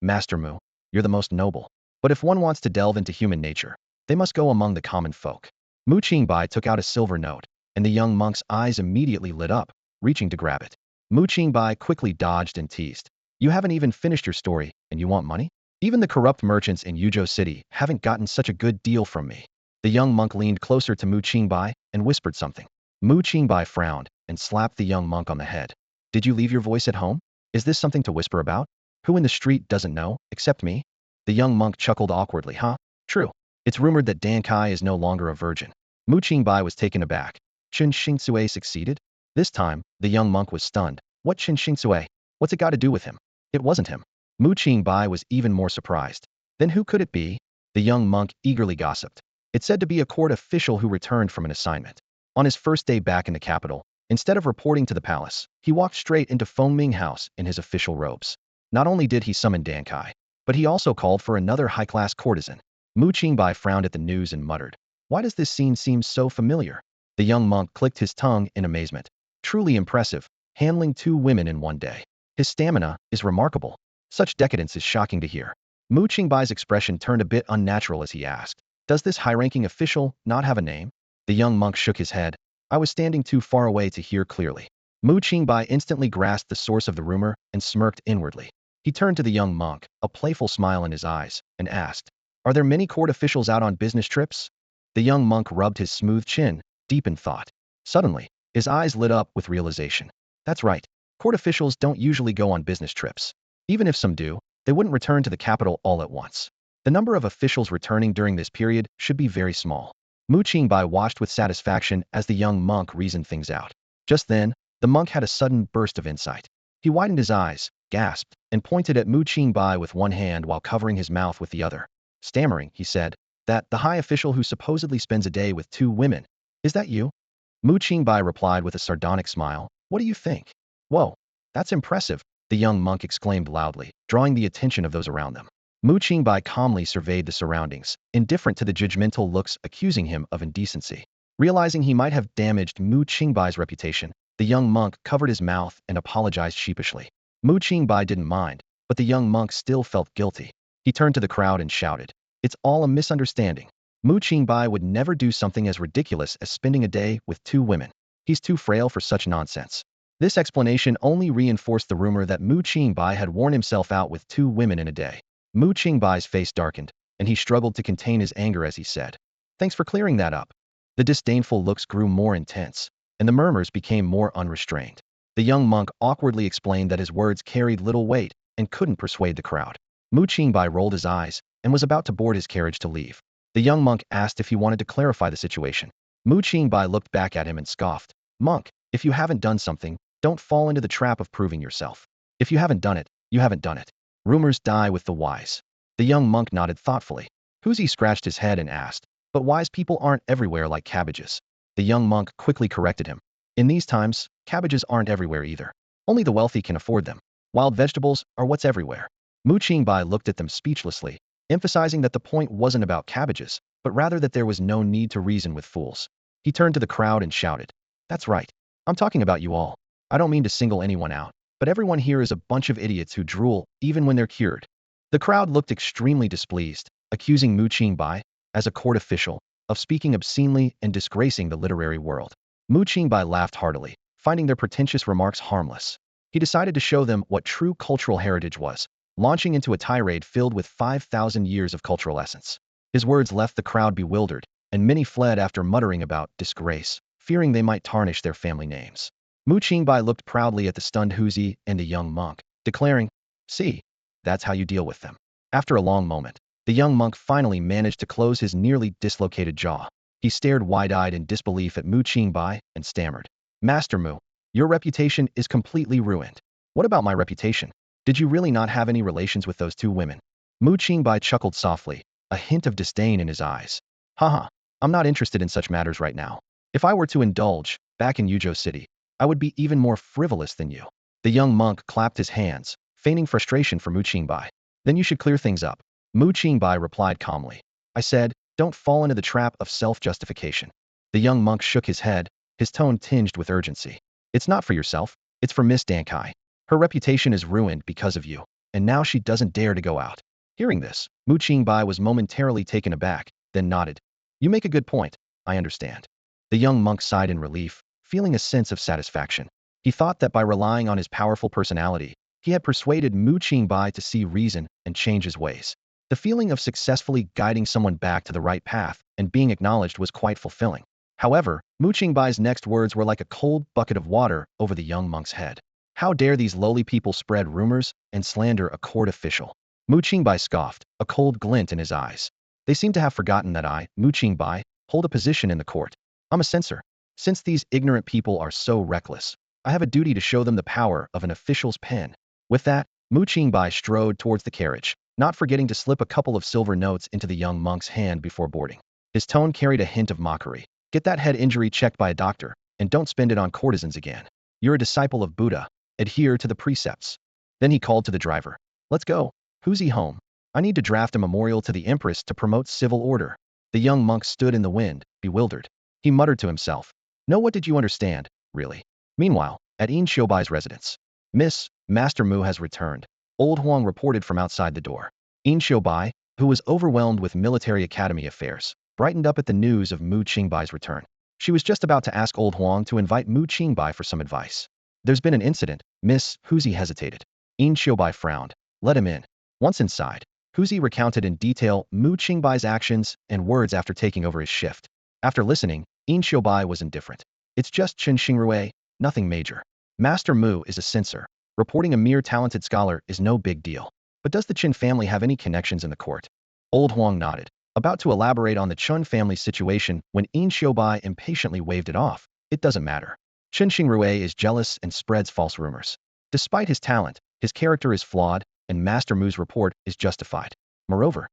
Master Mu, you're the most noble. But if one wants to delve into human nature, they must go among the common folk." Mu Qingbai took out a silver note, and the young monk's eyes immediately lit up, reaching to grab it. Mu Qingbai quickly dodged and teased. "You haven't even finished your story, and you want money? Even the corrupt merchants in Yuzhou City haven't gotten such a good deal from me." The young monk leaned closer to Mu Qingbai and whispered something. Mu Qingbai frowned and slapped the young monk on the head. "Did you leave your voice at home? Is this something to whisper about? Who in the street doesn't know, except me?" The young monk chuckled awkwardly. True. It's rumored that Dan Kai is no longer a virgin." Mu Qingbai was taken aback. Chen Xingcui succeeded? This time, the young monk was stunned. "What Chen Xingcui? What's it got to do with him?" "It wasn't him." Mu Qingbai was even more surprised. "Then who could it be?" The young monk eagerly gossiped. "It's said to be a court official who returned from an assignment. On his first day back in the capital, Instead of reporting to the palace, he walked straight into Fengming House in his official robes. Not only did he summon Dan Kai, but he also called for another high-class courtesan. Mu Qingbai frowned at the news and muttered, "Why does this scene seem so familiar?" The young monk clicked his tongue in amazement. Truly impressive, handling 2 women in one day. His stamina is remarkable. Such decadence is shocking to hear. Mu Qingbai's expression turned a bit unnatural as he asked, "Does this high-ranking official not have a name?" The young monk shook his head. "I was standing too far away to hear clearly." Mu Qingbai instantly grasped the source of the rumor and smirked inwardly. He turned to the young monk, a playful smile in his eyes, and asked, "Are there many court officials out on business trips?" The young monk rubbed his smooth chin, deep in thought. Suddenly, his eyes lit up with realization. That's right. Court officials don't usually go on business trips. Even if some do, they wouldn't return to the capital all at once. The number of officials returning during this period should be very small. Mu Qingbai watched with satisfaction as the young monk reasoned things out. Just then, the monk had a sudden burst of insight. He widened his eyes, gasped, and pointed at Mu Qingbai with one hand while covering his mouth with the other. Stammering, he said, "That the high official who supposedly spends a day with 2 women. Is that you?" Mu Qingbai replied with a sardonic smile, "What do you think?" "Whoa, that's impressive," the young monk exclaimed loudly, drawing the attention of those around them. Mu Qingbai calmly surveyed the surroundings, indifferent to the judgmental looks accusing him of indecency. Realizing he might have damaged Mu Qingbai's reputation, the young monk covered his mouth and apologized sheepishly. Mu Qingbai didn't mind, but the young monk still felt guilty. He turned to the crowd and shouted, "It's all a misunderstanding. Mu Qingbai would never do something as ridiculous as spending a day with 2 women. He's too frail for such nonsense." This explanation only reinforced the rumor that Mu Qingbai had worn himself out with 2 women in a day. Mu Qingbai's face darkened, and he struggled to contain his anger as he said, "Thanks for clearing that up." The disdainful looks grew more intense, and the murmurs became more unrestrained. The young monk awkwardly explained that his words carried little weight and couldn't persuade the crowd. Mu Qingbai rolled his eyes and was about to board his carriage to leave. The young monk asked if he wanted to clarify the situation. Mu Qingbai looked back at him and scoffed, "Monk, if you haven't done something, don't fall into the trap of proving yourself. If you haven't done it, you haven't done it. Rumors die with the wise." The young monk nodded thoughtfully. Huzi scratched his head and asked, "But wise people aren't everywhere like cabbages." The young monk quickly corrected him. "In these times, cabbages aren't everywhere either. Only the wealthy can afford them. Wild vegetables are what's everywhere." Mu Qingbai looked at them speechlessly, emphasizing that the point wasn't about cabbages, but rather that there was no need to reason with fools. He turned to the crowd and shouted, "That's right. I'm talking about you all. I don't mean to single anyone out, but everyone here is a bunch of idiots who drool even when they're cured." The crowd looked extremely displeased, accusing Mu Qingbai, as a court official, of speaking obscenely and disgracing the literary world. Mu Qingbai laughed heartily, finding their pretentious remarks harmless. He decided to show them what true cultural heritage was, launching into a tirade filled with 5,000 years of cultural essence. His words left the crowd bewildered, and many fled after muttering about disgrace, fearing they might tarnish their family names. Mu Qingbai looked proudly at the stunned Huzi and the young monk, declaring, "See, that's how you deal with them." After a long moment, the young monk finally managed to close his nearly dislocated jaw. He stared wide-eyed in disbelief at Mu Qingbai and stammered, "Master Mu, your reputation is completely ruined." "What about my reputation? Did you really not have any relations with those 2 women?" Mu Qingbai chuckled softly, a hint of disdain in his eyes. "Haha, I'm not interested in such matters right now. If I were to indulge, back in Yuzhou City, I would be even more frivolous than you." The young monk clapped his hands, feigning frustration for Mu Qingbai. "Then you should clear things up." Mu Qingbai replied calmly, "I said, don't fall into the trap of self-justification." The young monk shook his head, his tone tinged with urgency. "It's not for yourself, it's for Miss Dan Kai. Her reputation is ruined because of you, and now she doesn't dare to go out." Hearing this, Mu Qingbai was momentarily taken aback, then nodded. "You make a good point, I understand." The young monk sighed in relief, feeling a sense of satisfaction. He thought that by relying on his powerful personality, he had persuaded Mu Qingbai to see reason and change his ways. The feeling of successfully guiding someone back to the right path and being acknowledged was quite fulfilling. However, Mu Qingbai's next words were like a cold bucket of water over the young monk's head. How dare these lowly people spread rumors and slander a court official? Mu Qingbai scoffed, a cold glint in his eyes. "They seem to have forgotten that I, Mu Qingbai, hold a position in the court. I'm a censor. Since these ignorant people are so reckless, I have a duty to show them the power of an official's pen." With that, Mu Qingbai strode towards the carriage, not forgetting to slip a couple of silver notes into the young monk's hand before boarding. His tone carried a hint of mockery. "Get that head injury checked by a doctor. and don't spend it on courtesans again. You're a disciple of Buddha. Adhere to the precepts. Then he called to the driver. Let's go. Who's he home? I need to draft a memorial to the Empress to promote civil order. The young monk stood in the wind, bewildered. He muttered to himself. No, what did you understand, really? Meanwhile, at Qingbai's residence. Master Mu has returned. Old Huang reported from outside the door. Qingbai, who was overwhelmed with military academy affairs, brightened up at the news of Mu Qingbai's return. She was just about to ask Old Huang to invite Mu Qingbai for some advice. There's been an incident, Miss. Huzi hesitated. Qingbai frowned. Let him in. Once inside, Huzi recounted in detail Mu Qingbai's actions and words after taking over his shift. After listening, Qingbai was indifferent. It's just Chen Xingrui, nothing major. Master Mu is a censor. Reporting a mere talented scholar is no big deal. But does the Chen family have any connections in the court? Old Huang nodded, about to elaborate on the Chen family's situation when Qingbai impatiently waved it off. It doesn't matter. Chen Xingrui is jealous and spreads false rumors. Despite his talent, his character is flawed, and Master Mu's report is justified. Moreover,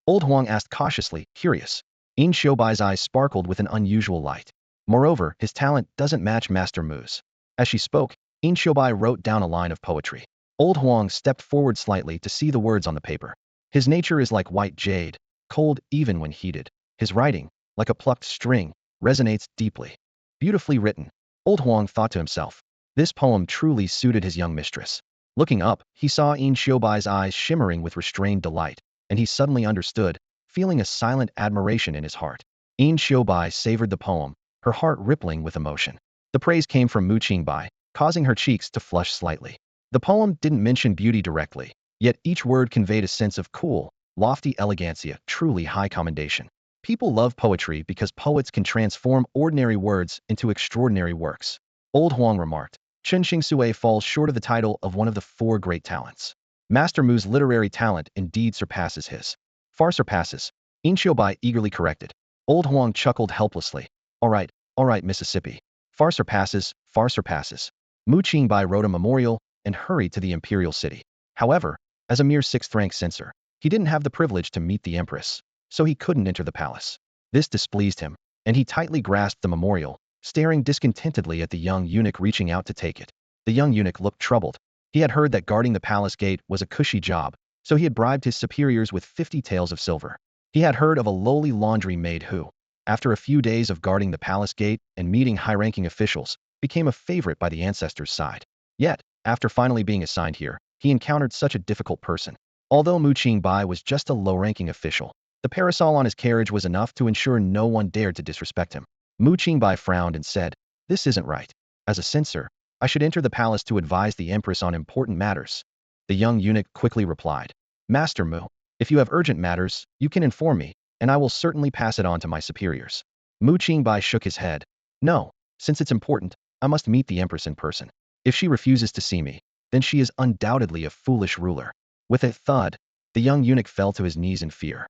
Old Huang asked cautiously, curious. Qingbai's eyes sparkled with an unusual light. Moreover, his talent doesn't match Master Mu's. As she spoke, Qingbai wrote down a line of poetry. Old Huang stepped forward slightly to see the words on the paper. His nature is like white jade, cold even when heated. His writing, like a plucked string, resonates deeply. Beautifully written. Old Huang thought to himself. This poem truly suited his young mistress. Looking up, he saw Qingbai's eyes shimmering with restrained delight, and he suddenly understood, feeling a silent admiration in his heart. Qingbai savored the poem, her heart rippling with emotion. The praise came from Mu Qingbai, causing her cheeks to flush slightly. The poem didn't mention beauty directly, yet each word conveyed a sense of cool, lofty elegancia, truly high commendation. People love poetry because poets can transform ordinary words into extraordinary works. Old Huang remarked. Chen Xingrui falls short of the title of one of the four great talents. Master Mu's literary talent indeed surpasses his. Far surpasses. Qingbai eagerly corrected. Old Huang chuckled helplessly. All right, Mississippi. Far surpasses, far surpasses. Mu Qingbai wrote a memorial and hurried to the imperial city. However, as a mere sixth-rank censor, he didn't have the privilege to meet the Empress, so he couldn't enter the palace. This displeased him, and he tightly grasped the memorial, staring discontentedly at the young eunuch reaching out to take it. The young eunuch looked troubled. He had heard that guarding the palace gate was a cushy job, so he had bribed his superiors with 50 taels of silver. He had heard of a lowly laundry maid who, after a few days of guarding the palace gate and meeting high-ranking officials, became a favorite by the ancestors' side. Yet, after finally being assigned here, he encountered such a difficult person. Although Mu Qingbai was just a low-ranking official, the parasol on his carriage was enough to ensure no one dared to disrespect him. Mu Qingbai frowned and said, This isn't right. As a censor, I should enter the palace to advise the Empress on important matters. The young eunuch quickly replied, Master Mu, if you have urgent matters, you can inform me, and I will certainly pass it on to my superiors. Mu Qingbai shook his head. No, since it's important, I must meet the Empress in person. If she refuses to see me, then she is undoubtedly a foolish ruler. With a thud, the young eunuch fell to his knees in fear.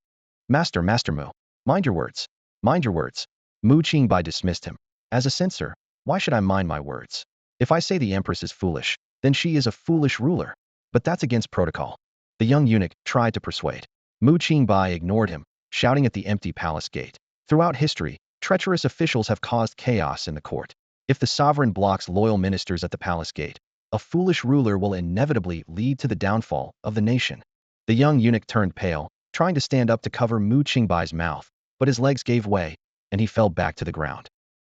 Master Mu, mind your words. Mind your words. Mu Qingbai dismissed him. As a censor, why should I mind my words? If I say the Empress is foolish, then she is a foolish ruler. But that's against protocol. The young eunuch tried to persuade. Mu Qingbai ignored him, shouting at the empty palace gate. Throughout history, treacherous officials have caused chaos in the court. If the sovereign blocks loyal ministers at the palace gate, a foolish ruler will inevitably lead to the downfall of the nation. The young eunuch turned pale, trying to stand up to cover Mu Qingbai's mouth, but his legs gave way, and he fell back to the ground.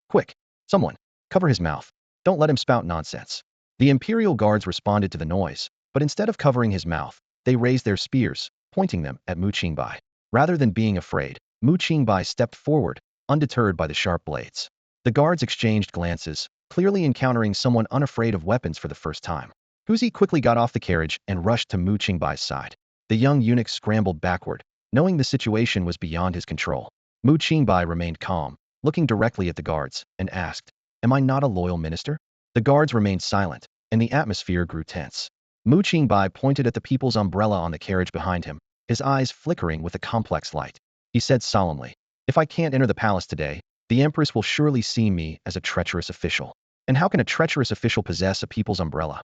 Quick, someone, cover his mouth. Don't let him spout nonsense. The imperial guards responded to the noise, but instead of covering his mouth, they raised their spears, pointing them at Mu Qingbai. Rather than being afraid, Mu Qingbai stepped forward, undeterred by the sharp blades. The guards exchanged glances, clearly encountering someone unafraid of weapons for the first time. Huzi quickly got off the carriage and rushed to Mu Qingbai's side. The young eunuch scrambled backward, knowing the situation was beyond his control. Mu Qingbai remained calm, looking directly at the guards, and asked, Am I not a loyal minister? The guards remained silent, and the atmosphere grew tense. Mu Qingbai pointed at the people's umbrella on the carriage behind him, his eyes flickering with a complex light. He said solemnly, If I can't enter the palace today, the Empress will surely see me as a treacherous official. And how can a treacherous official possess a people's umbrella?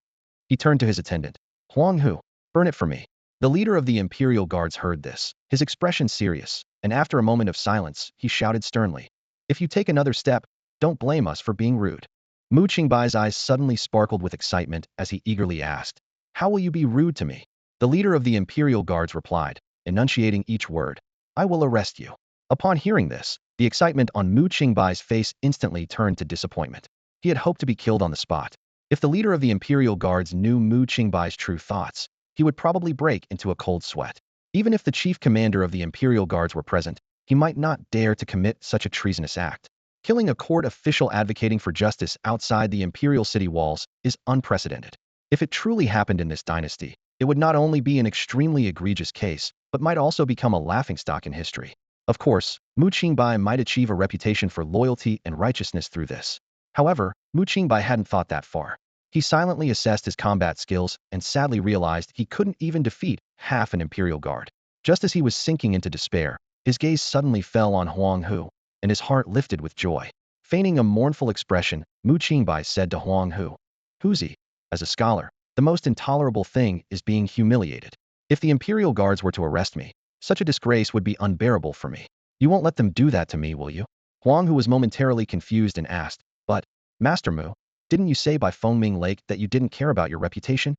He turned to his attendant. Huang Hu, burn it for me. The leader of the Imperial Guards heard this, his expression serious, and after a moment of silence, he shouted sternly, If you take another step, Don't blame us for being rude. Mu Qingbai's eyes suddenly sparkled with excitement as he eagerly asked, how will you be rude to me? The leader of the Imperial Guards replied, enunciating each word, I will arrest you. Upon hearing this, the excitement on Mu Qingbai's face instantly turned to disappointment. He had hoped to be killed on the spot. If the leader of the Imperial Guards knew Mu Qingbai's true thoughts, he would probably break into a cold sweat. Even if the chief commander of the Imperial Guards were present, he might not dare to commit such a treasonous act. Killing a court official advocating for justice outside the imperial city walls is unprecedented. If it truly happened in this dynasty, it would not only be an extremely egregious case, but might also become a laughingstock in history. Of course, Mu Qingbai might achieve a reputation for loyalty and righteousness through this. However, Mu Qingbai hadn't thought that far. He silently assessed his combat skills and sadly realized he couldn't even defeat half an Imperial Guard. Just as he was sinking into despair, his gaze suddenly fell on Huang Hu, and his heart lifted with joy. Feigning a mournful expression, Mu Qingbai said to Huang Hu, Huzi, as a scholar, the most intolerable thing is being humiliated. If the Imperial Guards were to arrest me, such a disgrace would be unbearable for me. You won't let them do that to me, will you? Huang Hu was momentarily confused and asked, but, Master Mu, didn't you say by Fengming Lake that you didn't care about your reputation?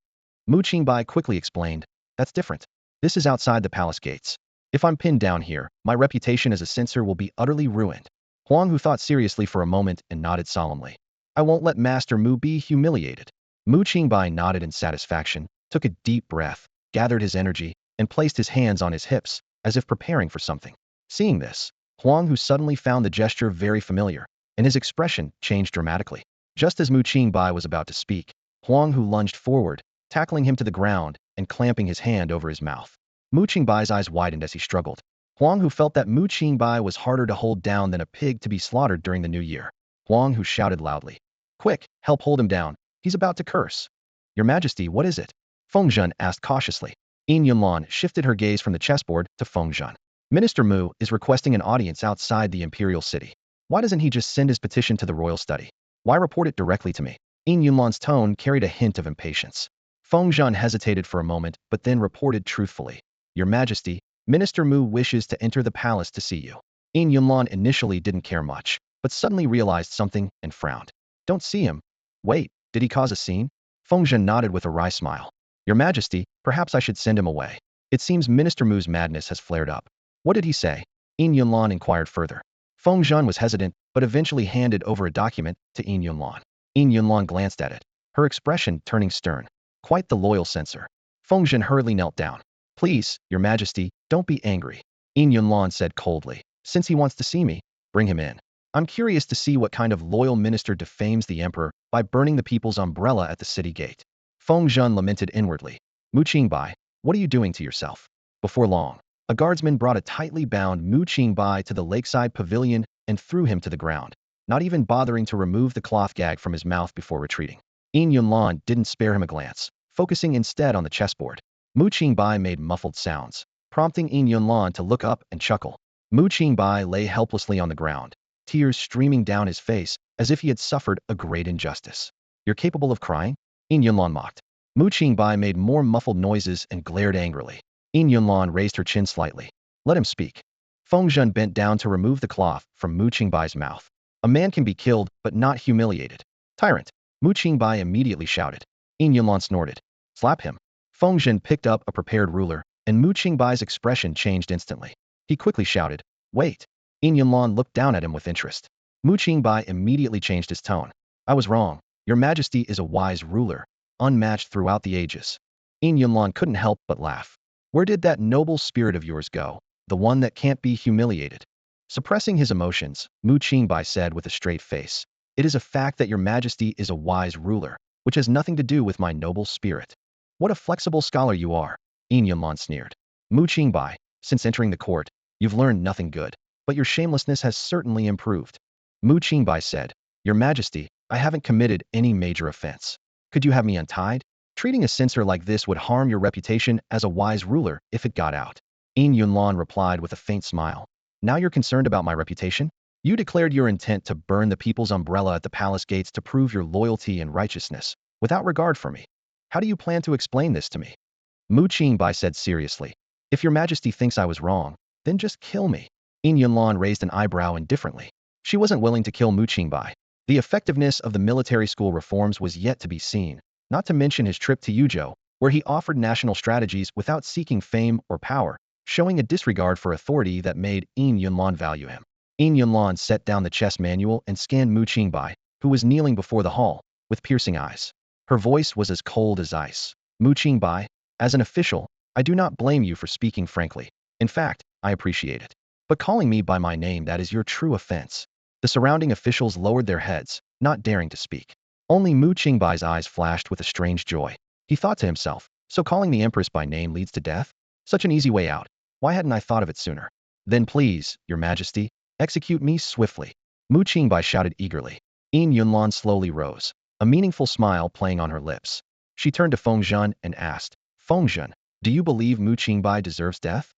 Mu Qingbai quickly explained, that's different. This is outside the palace gates. If I'm pinned down here, my reputation as a censor will be utterly ruined. Huang Hu thought seriously for a moment and nodded solemnly. I won't let Master Mu be humiliated. Mu Qingbai nodded in satisfaction, took a deep breath, gathered his energy, and placed his hands on his hips, as if preparing for something. Seeing this, Huang Hu suddenly found the gesture very familiar, and his expression changed dramatically. Just as Mu Qingbai was about to speak, Huang Hu lunged forward, tackling him to the ground and clamping his hand over his mouth. Mu Qingbai's eyes widened as he struggled. Huang Hu felt that Mu Qingbai was harder to hold down than a pig to be slaughtered during the new year. Huang Hu shouted loudly, Quick, help hold him down. He's about to curse. Your Majesty, what is it? Fengzhen asked cautiously. Yin Yunlan shifted her gaze from the chessboard to Fengzhen. Minister Mu is requesting an audience outside the imperial city. Why doesn't he just send his petition to the royal study? Why report it directly to me? Yin Yunlan's tone carried a hint of impatience. Fengzhen hesitated for a moment, but then reported truthfully. Your Majesty, Minister Mu wishes to enter the palace to see you. Yin Yunlan initially didn't care much, but suddenly realized something and frowned. Don't see him. Wait, did he cause a scene? Fengzhen nodded with a wry smile. Your Majesty, perhaps I should send him away. It seems Minister Mu's madness has flared up. What did he say? Yin Yunlan inquired further. Fengzhen was hesitant, but eventually handed over a document to Yin Yunlan. Yin Yunlan glanced at it, her expression turning stern. Quite the loyal censor. Fengzhen hurriedly knelt down. Please, Your Majesty, don't be angry. Yin Yunlan said coldly. Since he wants to see me, bring him in. I'm curious to see what kind of loyal minister defames the emperor by burning the people's umbrella at the city gate. Fengzhen lamented inwardly. Mu Qingbai, what are you doing to yourself? Before long, a guardsman brought a tightly bound Mu Qingbai to the lakeside pavilion and threw him to the ground, not even bothering to remove the cloth gag from his mouth before retreating. Yin Yunlan didn't spare him a glance, focusing instead on the chessboard. Mu Qingbai made muffled sounds, prompting Yin Yunlan to look up and chuckle. Mu Qingbai lay helplessly on the ground, tears streaming down his face as if he had suffered a great injustice. You're capable of crying? Yin Yunlan mocked. Mu Qingbai made more muffled noises and glared angrily. Yin Yunlan raised her chin slightly. Let him speak. Fengzhen bent down to remove the cloth from Mu Qingbai's mouth. A man can be killed, but not humiliated. Tyrant! Mu Qingbai immediately shouted. Yin Yunlan snorted. Slap him. Fengzhen picked up a prepared ruler, and Mu Qingbai's expression changed instantly. He quickly shouted, Wait! Yin Yunlan looked down at him with interest. Mu Qingbai immediately changed his tone. I was wrong. Your Majesty is a wise ruler, unmatched throughout the ages. Yin Yunlan couldn't help but laugh. Where did that noble spirit of yours go, the one that can't be humiliated? Suppressing his emotions, Mu Qingbai said with a straight face, It is a fact that your Majesty is a wise ruler, which has nothing to do with my noble spirit. What a flexible scholar you are, Yin Yunlan sneered. Mu Qingbai, since entering the court, you've learned nothing good, but your shamelessness has certainly improved. Mu Qingbai said, Your Majesty, I haven't committed any major offense. Could you have me untied? Treating a censor like this would harm your reputation as a wise ruler if it got out. Yin Yunlan replied with a faint smile. Now you're concerned about my reputation? You declared your intent to burn the people's umbrella at the palace gates to prove your loyalty and righteousness, without regard for me. How do you plan to explain this to me? Mu Qingbai said seriously. If your Majesty thinks I was wrong, then just kill me. Yin Yunlan raised an eyebrow indifferently. She wasn't willing to kill Mu Qingbai. The effectiveness of the military school reforms was yet to be seen, not to mention his trip to Yuzhou, where he offered national strategies without seeking fame or power, showing a disregard for authority that made Yin Yunlan value him. Yin Yunlan set down the chess manual and scanned Mu Qingbai, who was kneeling before the hall, with piercing eyes. Her voice was as cold as ice. Mu Qingbai, as an official, I do not blame you for speaking frankly. In fact, I appreciate it. But calling me by my name, that is your true offense. The surrounding officials lowered their heads, not daring to speak. Only Mu Qingbai's eyes flashed with a strange joy. He thought to himself, so calling the Empress by name leads to death? Such an easy way out. Why hadn't I thought of it sooner? Then please, Your Majesty, execute me swiftly. Mu Qingbai shouted eagerly. Yin Yunlan slowly rose, a meaningful smile playing on her lips. She turned to Fengzhen and asked, Fengzhen, do you believe Mu Qingbai deserves death?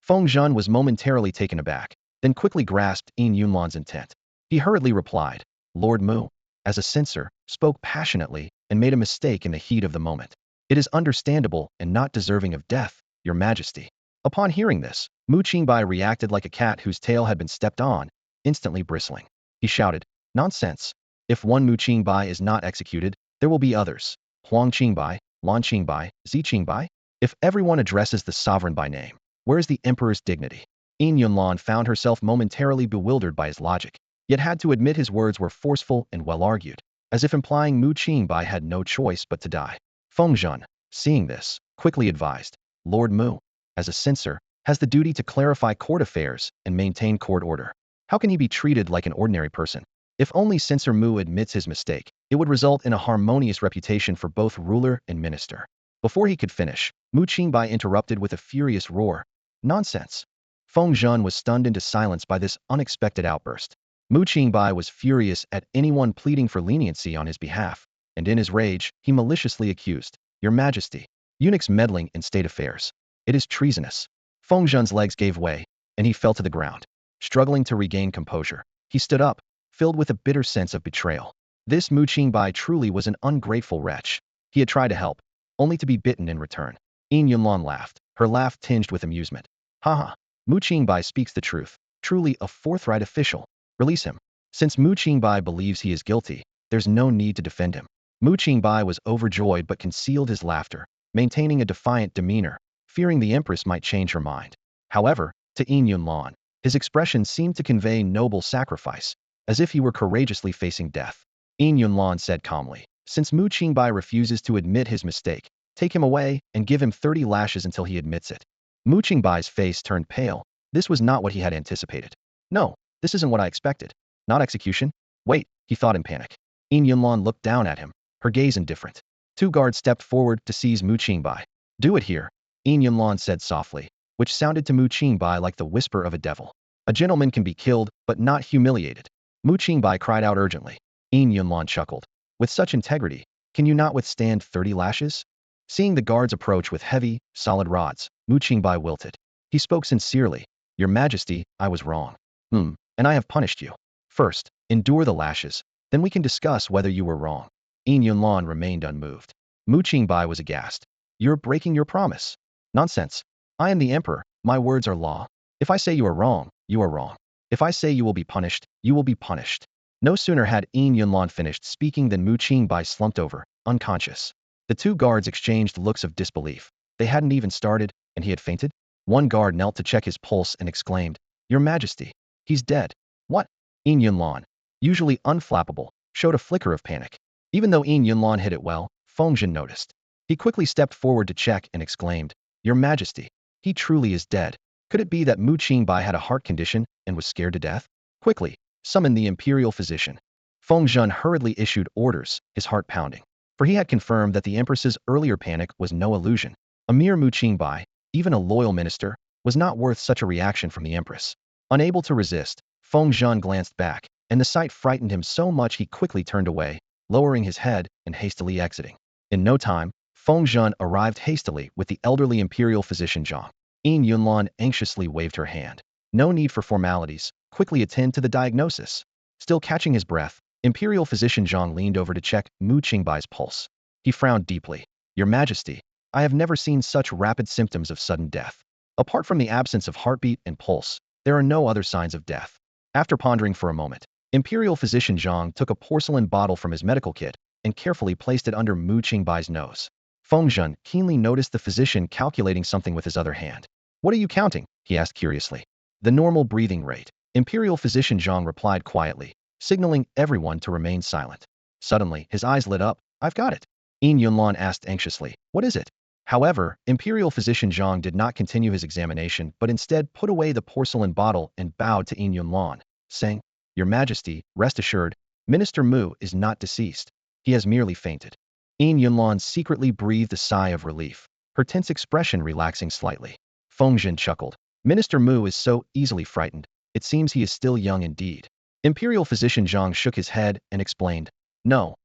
Fengzhen was momentarily taken aback, then quickly grasped Yin Yunlan's intent. He hurriedly replied, Lord Mu, as a censor, spoke passionately and made a mistake in the heat of the moment. It is understandable and not deserving of death, Your Majesty. Upon hearing this, Mu Qingbai reacted like a cat whose tail had been stepped on, instantly bristling. He shouted, Nonsense. If one Mu Qingbai is not executed, there will be others. Huang Qingbai, Lan Qingbai, Zi Qingbai? If everyone addresses the sovereign by name, where is the emperor's dignity? Yin Yunlan found herself momentarily bewildered by his logic, yet had to admit his words were forceful and well-argued, as if implying Mu Qingbai had no choice but to die. Fengzhen, seeing this, quickly advised, Lord Mu, as a censor, has the duty to clarify court affairs and maintain court order. How can he be treated like an ordinary person? If only Censor Mu admits his mistake, it would result in a harmonious reputation for both ruler and minister. Before he could finish, Mu Qingbai interrupted with a furious roar. Nonsense. Fengzhen was stunned into silence by this unexpected outburst. Mu Qingbai was furious at anyone pleading for leniency on his behalf, and in his rage, he maliciously accused, Your Majesty, eunuchs meddling in state affairs. It is treasonous. Fengzhen's legs gave way, and he fell to the ground. Struggling to regain composure, he stood up, filled with a bitter sense of betrayal. This Mu Qingbai truly was an ungrateful wretch. He had tried to help, only to be bitten in return. Yin Yunlan laughed, her laugh tinged with amusement. Haha, Mu Qingbai speaks the truth, truly a forthright official. Release him. Since Mu Qingbai believes he is guilty, there's no need to defend him. Mu Qingbai was overjoyed but concealed his laughter, maintaining a defiant demeanor, fearing the Empress might change her mind. However, to Yin Yunlan, his expression seemed to convey noble sacrifice, as if he were courageously facing death. Yin Yunlan said calmly, since Mu Qingbai refuses to admit his mistake, take him away and give him 30 lashes until he admits it. Mu Qingbai's face turned pale. This was not what he had anticipated. No, this isn't what I expected. Not execution? Wait, he thought in panic. Yin Yunlan looked down at him, her gaze indifferent. 2 guards stepped forward to seize Mu Qingbai. Do it here, Yin Yunlan said softly, which sounded to Mu Qingbai like the whisper of a devil. A gentleman can be killed, but not humiliated. Mu Qingbai cried out urgently. Yin Yunlan chuckled. With such integrity, can you not withstand 30 lashes? Seeing the guards approach with heavy, solid rods, Mu Qingbai wilted. He spoke sincerely. Your Majesty, I was wrong. And I have punished you. First, endure the lashes, then we can discuss whether you were wrong. Yin Yunlan remained unmoved. Mu Qingbai was aghast. You're breaking your promise. Nonsense. I am the emperor, my words are law. If I say you are wrong, you are wrong. If I say you will be punished, you will be punished. No sooner had Yin Yunlan finished speaking than Mu Qingbai slumped over, unconscious. The 2 guards exchanged looks of disbelief. They hadn't even started, and he had fainted? One guard knelt to check his pulse and exclaimed, Your Majesty, he's dead. What? Yin Yunlan, usually unflappable, showed a flicker of panic. Even though Yin Yunlan hit it well, Fengzhen noticed. He quickly stepped forward to check and exclaimed, Your Majesty, he truly is dead. Could it be that Mu Qingbai had a heart condition and was scared to death? Quickly, summon the Imperial physician. Fengzhen hurriedly issued orders, his heart pounding. For he had confirmed that the Empress's earlier panic was no illusion. A mere Mu Qingbai, even a loyal minister, was not worth such a reaction from the Empress. Unable to resist, Fengzhen glanced back, and the sight frightened him so much he quickly turned away, lowering his head and hastily exiting. In no time, Fengzhen arrived hastily with the elderly Imperial physician Zhang. Yin Yunlan anxiously waved her hand. No need for formalities, quickly attend to the diagnosis. Still catching his breath, Imperial physician Zhang leaned over to check Mu Qingbai's pulse. He frowned deeply. Your Majesty, I have never seen such rapid symptoms of sudden death. Apart from the absence of heartbeat and pulse, there are no other signs of death. After pondering for a moment, Imperial physician Zhang took a porcelain bottle from his medical kit and carefully placed it under Mu Qingbai's nose. Feng Zhen keenly noticed the physician calculating something with his other hand. What are you counting? He asked curiously. The normal breathing rate. Imperial physician Zhang replied quietly, signaling everyone to remain silent. Suddenly, his eyes lit up. I've got it. Yin Yunlan asked anxiously. What is it? However, Imperial physician Zhang did not continue his examination but instead put away the porcelain bottle and bowed to Yin Yunlan, saying, Your Majesty, rest assured, Minister Mu is not deceased. He has merely fainted. Yin Yunlan secretly breathed a sigh of relief, her tense expression relaxing slightly. Feng Zhen chuckled. Minister Mu is so easily frightened. It seems he is still young indeed. Imperial physician Zhang shook his head and explained, No,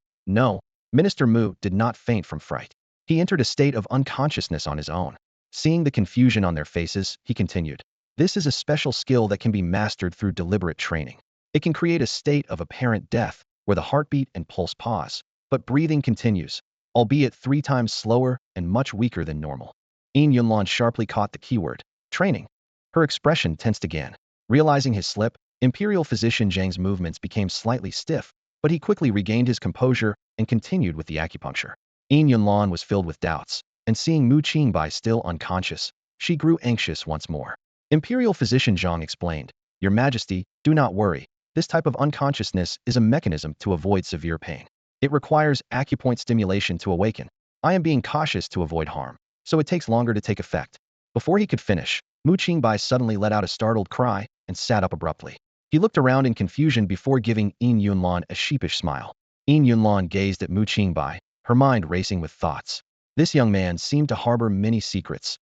Minister Mu did not faint from fright. He entered a state of unconsciousness on his own. Seeing the confusion on their faces, he continued, This is a special skill that can be mastered through deliberate training. It can create a state of apparent death, where the heartbeat and pulse pause, but breathing continues, albeit 3 times slower and much weaker than normal. Yin Yunlan sharply caught the keyword, training. Her expression tensed again. Realizing his slip, Imperial physician Zhang's movements became slightly stiff, but he quickly regained his composure and continued with the acupuncture. Yin Yunlan was filled with doubts, and seeing Mu Qingbai still unconscious, she grew anxious once more. Imperial physician Zhang explained, Your Majesty, do not worry. This type of unconsciousness is a mechanism to avoid severe pain. It requires acupoint stimulation to awaken. I am being cautious to avoid harm, so it takes longer to take effect. Before he could finish, Mu Qingbai suddenly let out a startled cry and sat up abruptly. He looked around in confusion before giving Yin Yunlan a sheepish smile. Yin Yunlan gazed at Mu Qingbai, her mind racing with thoughts. This young man seemed to harbor many secrets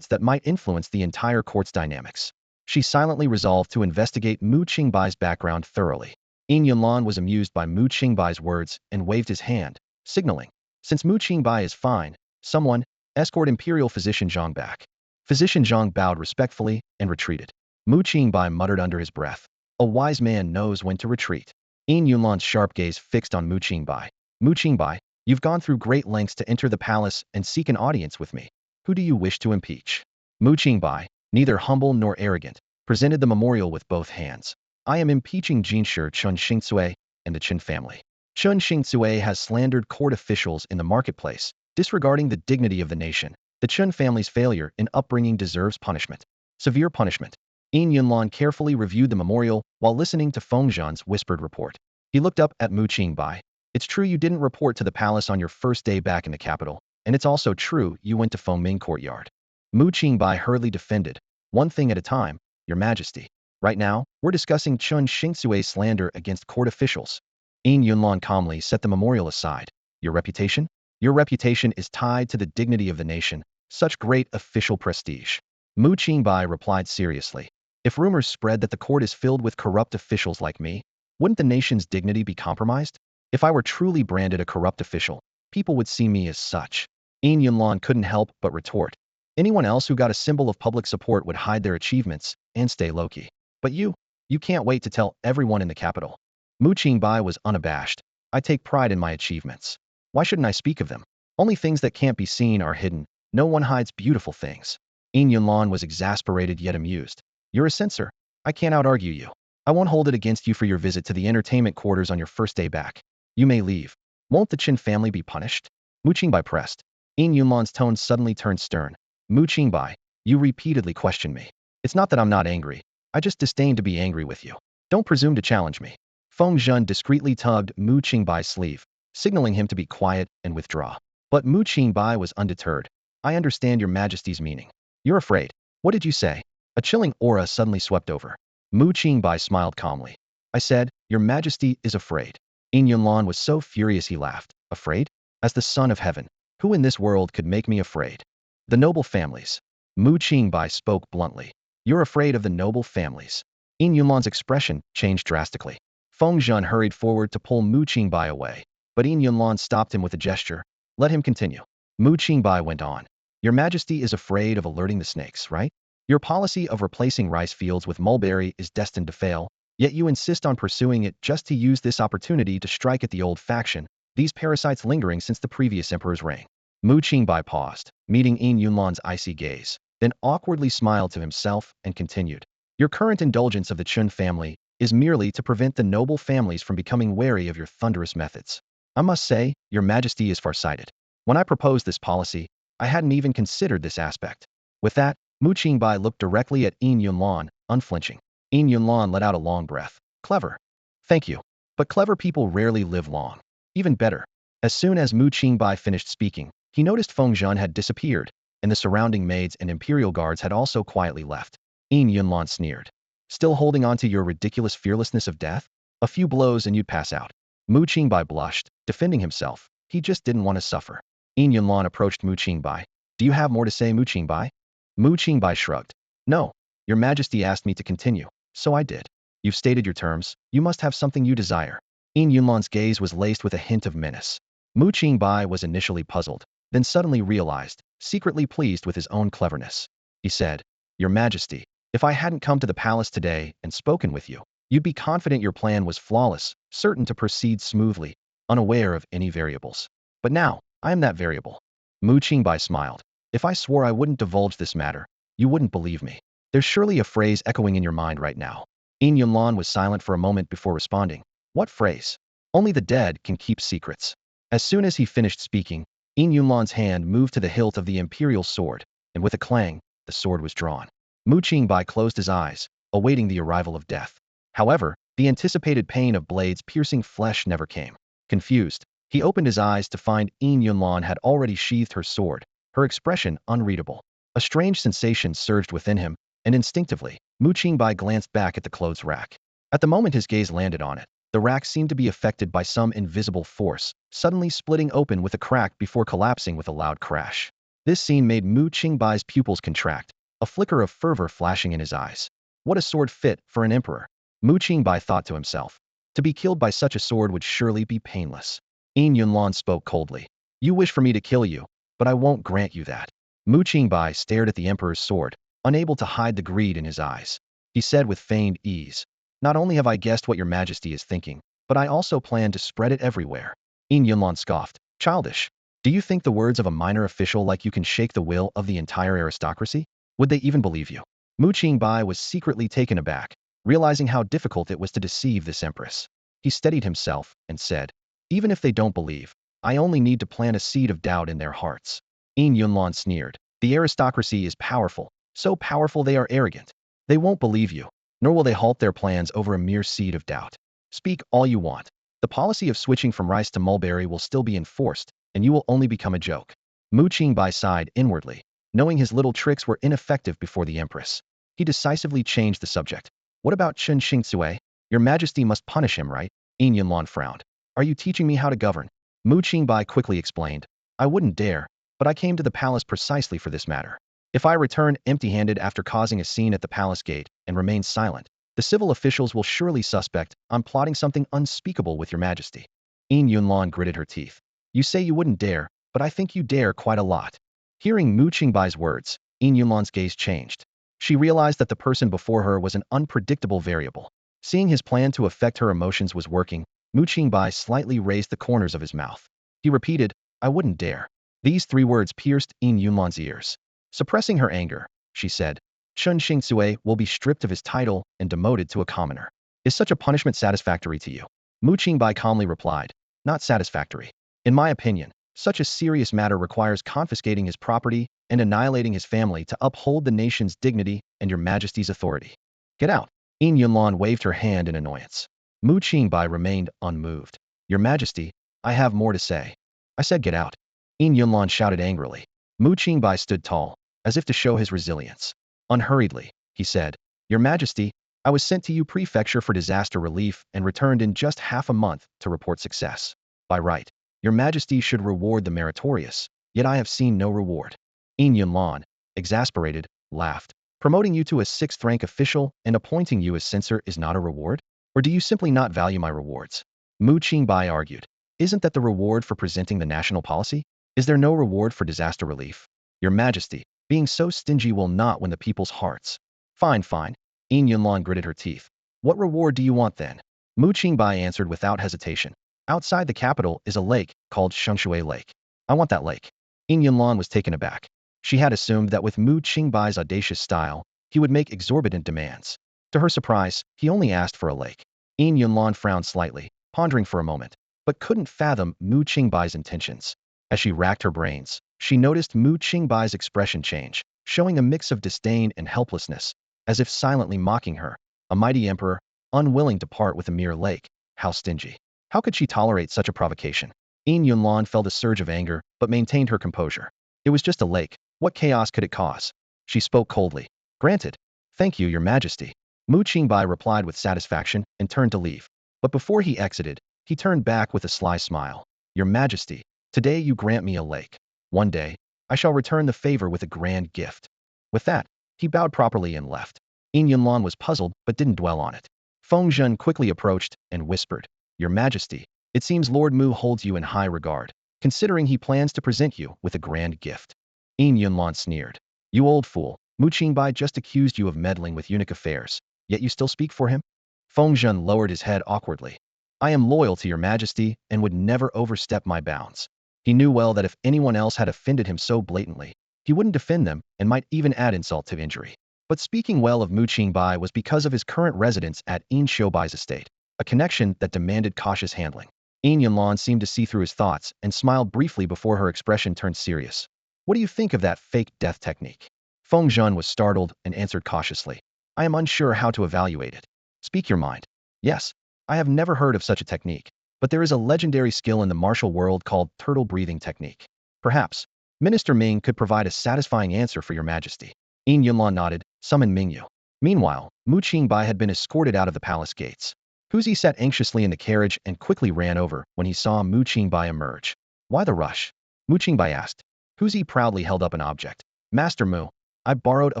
that might influence the entire court's dynamics. She silently resolved to investigate Mu Qingbai's background thoroughly. Yin Yunlan was amused by Mu Qingbai's words and waved his hand, signaling, Since Mu Qingbai is fine, someone, escort Imperial physician Zhang back. Physician Zhang bowed respectfully and retreated. Mu Qingbai muttered under his breath, A wise man knows when to retreat. Yin Yunlan's sharp gaze fixed on Mu Qingbai. Mu Qingbai, you've gone through great lengths to enter the palace and seek an audience with me. Who do you wish to impeach? Mu Qingbai, neither humble nor arrogant, presented the memorial with both hands. I am impeaching Jinshi Chun Xingcui and the Qin family. Chun Xingcui has slandered court officials in the marketplace, disregarding the dignity of the nation. The Chun family's failure in upbringing deserves punishment. Severe punishment. Yin Yunlan carefully reviewed the memorial while listening to Feng Zhen's whispered report. He looked up at Mu Qingbai. It's true you didn't report to the palace on your first day back in the capital, and it's also true you went to Fengming courtyard. Mu Qingbai hurriedly defended, One thing at a time, Your Majesty. Right now, we're discussing Chun Xingcui's slander against court officials. Yin Yunlan calmly set the memorial aside. Your reputation? Your reputation is tied to the dignity of the nation, such great official prestige. Mu Qingbai replied seriously. If rumors spread that the court is filled with corrupt officials like me, wouldn't the nation's dignity be compromised? If I were truly branded a corrupt official, people would see me as such. Yin Yunlan couldn't help but retort. Anyone else who got a symbol of public support would hide their achievements and stay low-key. But you can't wait to tell everyone in the capital. Mu Qingbai was unabashed. I take pride in my achievements. Why shouldn't I speak of them? Only things that can't be seen are hidden. No one hides beautiful things. Yin Yunlan was exasperated yet amused. You're a censor. I can't out-argue you. I won't hold it against you for your visit to the entertainment quarters on your first day back. You may leave. Won't the Qin family be punished? Mu Qingbai pressed. Yin Yunlan's tone suddenly turned stern. Mu Qingbai, you repeatedly question me. It's not that I'm not angry. I just disdain to be angry with you. Don't presume to challenge me. Feng Zhen discreetly tugged Mu Qingbai's sleeve, signaling him to be quiet and withdraw. But Mu Qingbai was undeterred. I understand Your Majesty's meaning. You're afraid. What did you say? A chilling aura suddenly swept over. Mu Qingbai smiled calmly. I said, Your Majesty is afraid. Yin Yunlan was so furious he laughed. Afraid? As the son of heaven, who in this world could make me afraid? The noble families. Mu Qingbai spoke bluntly. You're afraid of the noble families. Yin Yunlan's expression changed drastically. Feng Zhen hurried forward to pull Mu Qingbai away, but Yin Yunlan stopped him with a gesture. Let him continue. Mu Qingbai went on. Your Majesty is afraid of alerting the snakes, right? Your policy of replacing rice fields with mulberry is destined to fail, yet you insist on pursuing it just to use this opportunity to strike at the old faction, these parasites lingering since the previous emperor's reign. Mu Qingbai paused, meeting Yin Yunlan's icy gaze, then awkwardly smiled to himself and continued. Your current indulgence of the Chun family is merely to prevent the noble families from becoming wary of your thunderous methods. I must say, Your Majesty is farsighted. When I proposed this policy, I hadn't even considered this aspect. With that, Mu Qingbai looked directly at Yin Yunlan, unflinching. Yin Yunlan let out a long breath. Clever. Thank you. But clever people rarely live long. Even better. As soon as Mu Qingbai finished speaking, he noticed Feng Zhen had disappeared, and the surrounding maids and imperial guards had also quietly left. Yin Yunlan sneered. Still holding on to your ridiculous fearlessness of death? A few blows and you'd pass out. Mu Qingbai blushed, defending himself. He just didn't want to suffer. Yin Yunlan approached Mu Qingbai. Do you have more to say, Mu Qingbai? Mu Qingbai shrugged. No. Your Majesty asked me to continue, so I did. You've stated your terms. You must have something you desire. Yin Yunlan's gaze was laced with a hint of menace. Mu Qingbai was initially puzzled, then suddenly realized, secretly pleased with his own cleverness. He said, Your Majesty, if I hadn't come to the palace today and spoken with you, you'd be confident your plan was flawless, certain to proceed smoothly, unaware of any variables. But now, I am that variable. Mu Qingbai smiled. If I swore I wouldn't divulge this matter, you wouldn't believe me. There's surely a phrase echoing in your mind right now. Yin Yunlan was silent for a moment before responding. What phrase? Only the dead can keep secrets. As soon as he finished speaking, Yin Yunlan's hand moved to the hilt of the imperial sword, and with a clang, the sword was drawn. Mu Qingbai closed his eyes, awaiting the arrival of death. However, the anticipated pain of blades piercing flesh never came. Confused, he opened his eyes to find Yin Yunlan had already sheathed her sword, her expression unreadable. A strange sensation surged within him, and instinctively, Mu Qingbai glanced back at the clothes rack. At the moment his gaze landed on it, the rack seemed to be affected by some invisible force, suddenly splitting open with a crack before collapsing with a loud crash. This scene made Mu Qingbai's pupils contract, a flicker of fervor flashing in his eyes. What a sword fit for an emperor! Mu Qingbai thought to himself. To be killed by such a sword would surely be painless. Yin Yunlan spoke coldly. You wish for me to kill you, but I won't grant you that. Mu Qingbai stared at the emperor's sword, unable to hide the greed in his eyes. He said with feigned ease, Not only have I guessed what your Majesty is thinking, but I also plan to spread it everywhere. Yin Yunlan scoffed. Childish. Do you think the words of a minor official like you can shake the will of the entire aristocracy? Would they even believe you? Mu Qingbai was secretly taken aback, realizing how difficult it was to deceive this empress. He steadied himself and said, Even if they don't believe, I only need to plant a seed of doubt in their hearts. Yin Yunlan sneered. The aristocracy is powerful, so powerful they are arrogant. They won't believe you, nor will they halt their plans over a mere seed of doubt. Speak all you want. The policy of switching from rice to mulberry will still be enforced, and you will only become a joke. Mu Qingbai sighed inwardly, knowing his little tricks were ineffective before the empress. He decisively changed the subject. What about Chen Xingcui? Your Majesty must punish him, right? Yin Yunlan frowned. Are you teaching me how to govern? Mu Qingbai quickly explained. I wouldn't dare, but I came to the palace precisely for this matter. If I return empty-handed after causing a scene at the palace gate and remain silent, the civil officials will surely suspect I'm plotting something unspeakable with your Majesty. Yin Yunlan gritted her teeth. You say you wouldn't dare, but I think you dare quite a lot. Hearing Mu Qingbai's words, Yin Yunlan's gaze changed. She realized that the person before her was an unpredictable variable. Seeing his plan to affect her emotions was working, Mu Qingbai slightly raised the corners of his mouth. He repeated, I wouldn't dare. These 3 words pierced Yin Yunlan's ears. Suppressing her anger, she said, Chen Xingcui will be stripped of his title and demoted to a commoner. Is such a punishment satisfactory to you? Mu Qingbai calmly replied, Not satisfactory. In my opinion, such a serious matter requires confiscating his property and annihilating his family to uphold the nation's dignity and your Majesty's authority. Get out. Yin Yunlan waved her hand in annoyance. Mu Qingbai remained unmoved. Your Majesty, I have more to say. I said get out. Yin Yunlan shouted angrily. Mu Qingbai stood tall, as if to show his resilience. Unhurriedly, he said, Your Majesty, I was sent to Yu Prefecture for disaster relief and returned in just half a month to report success. By right, Your Majesty should reward the meritorious, yet I have seen no reward. Yin Yunlan, exasperated, laughed. Promoting you to a 6th-rank official and appointing you as censor is not a reward? Or do you simply not value my rewards? Mu Qingbai argued. Isn't that the reward for presenting the national policy? Is there no reward for disaster relief? Your Majesty, being so stingy will not win the people's hearts. Fine, fine. Yin Yunlan gritted her teeth. What reward do you want then? Mu Qingbai answered without hesitation. Outside the capital is a lake called Shengshui Lake. I want that lake. Yin Yunlan was taken aback. She had assumed that with Mu Qingbai's audacious style, he would make exorbitant demands. To her surprise, he only asked for a lake. Yin Yunlan frowned slightly, pondering for a moment, but couldn't fathom Mu Qingbai's intentions. As she racked her brains, she noticed Mu Qingbai's expression change, showing a mix of disdain and helplessness, as if silently mocking her. A mighty emperor, unwilling to part with a mere lake. How stingy. How could she tolerate such a provocation? Yin Yunlan felt a surge of anger, but maintained her composure. It was just a lake. What chaos could it cause? She spoke coldly. Granted. Thank you, your majesty. Mu Qingbai replied with satisfaction and turned to leave. But before he exited, he turned back with a sly smile. Your majesty, today you grant me a lake. One day, I shall return the favor with a grand gift. With that, he bowed properly and left. Yin Yunlan was puzzled but didn't dwell on it. Feng Zhen quickly approached and whispered, Your Majesty, it seems Lord Mu holds you in high regard, considering he plans to present you with a grand gift. Yin Yunlan sneered. You old fool, Mu Qingbai just accused you of meddling with eunuch affairs, yet you still speak for him? Feng Zhen lowered his head awkwardly. I am loyal to your Majesty and would never overstep my bounds. He knew well that if anyone else had offended him so blatantly, he wouldn't defend them and might even add insult to injury. But speaking well of Mu Qingbai was because of his current residence at Yin Shoubai's estate, a connection that demanded cautious handling. Yin Yunlan seemed to see through his thoughts and smiled briefly before her expression turned serious. What do you think of that fake death technique? Feng Zhen was startled and answered cautiously. I am unsure how to evaluate it. Speak your mind. Yes, I have never heard of such a technique, but there is a legendary skill in the martial world called turtle breathing technique. Perhaps, Minister Ming could provide a satisfying answer for your majesty. Yin Yunlan nodded, summoned Mingyu. Meanwhile, Mu Qingbai had been escorted out of the palace gates. Huzi sat anxiously in the carriage and quickly ran over when he saw Mu Qingbai emerge. Why the rush? Mu Qingbai asked. Huzi proudly held up an object. Master Mu, I borrowed a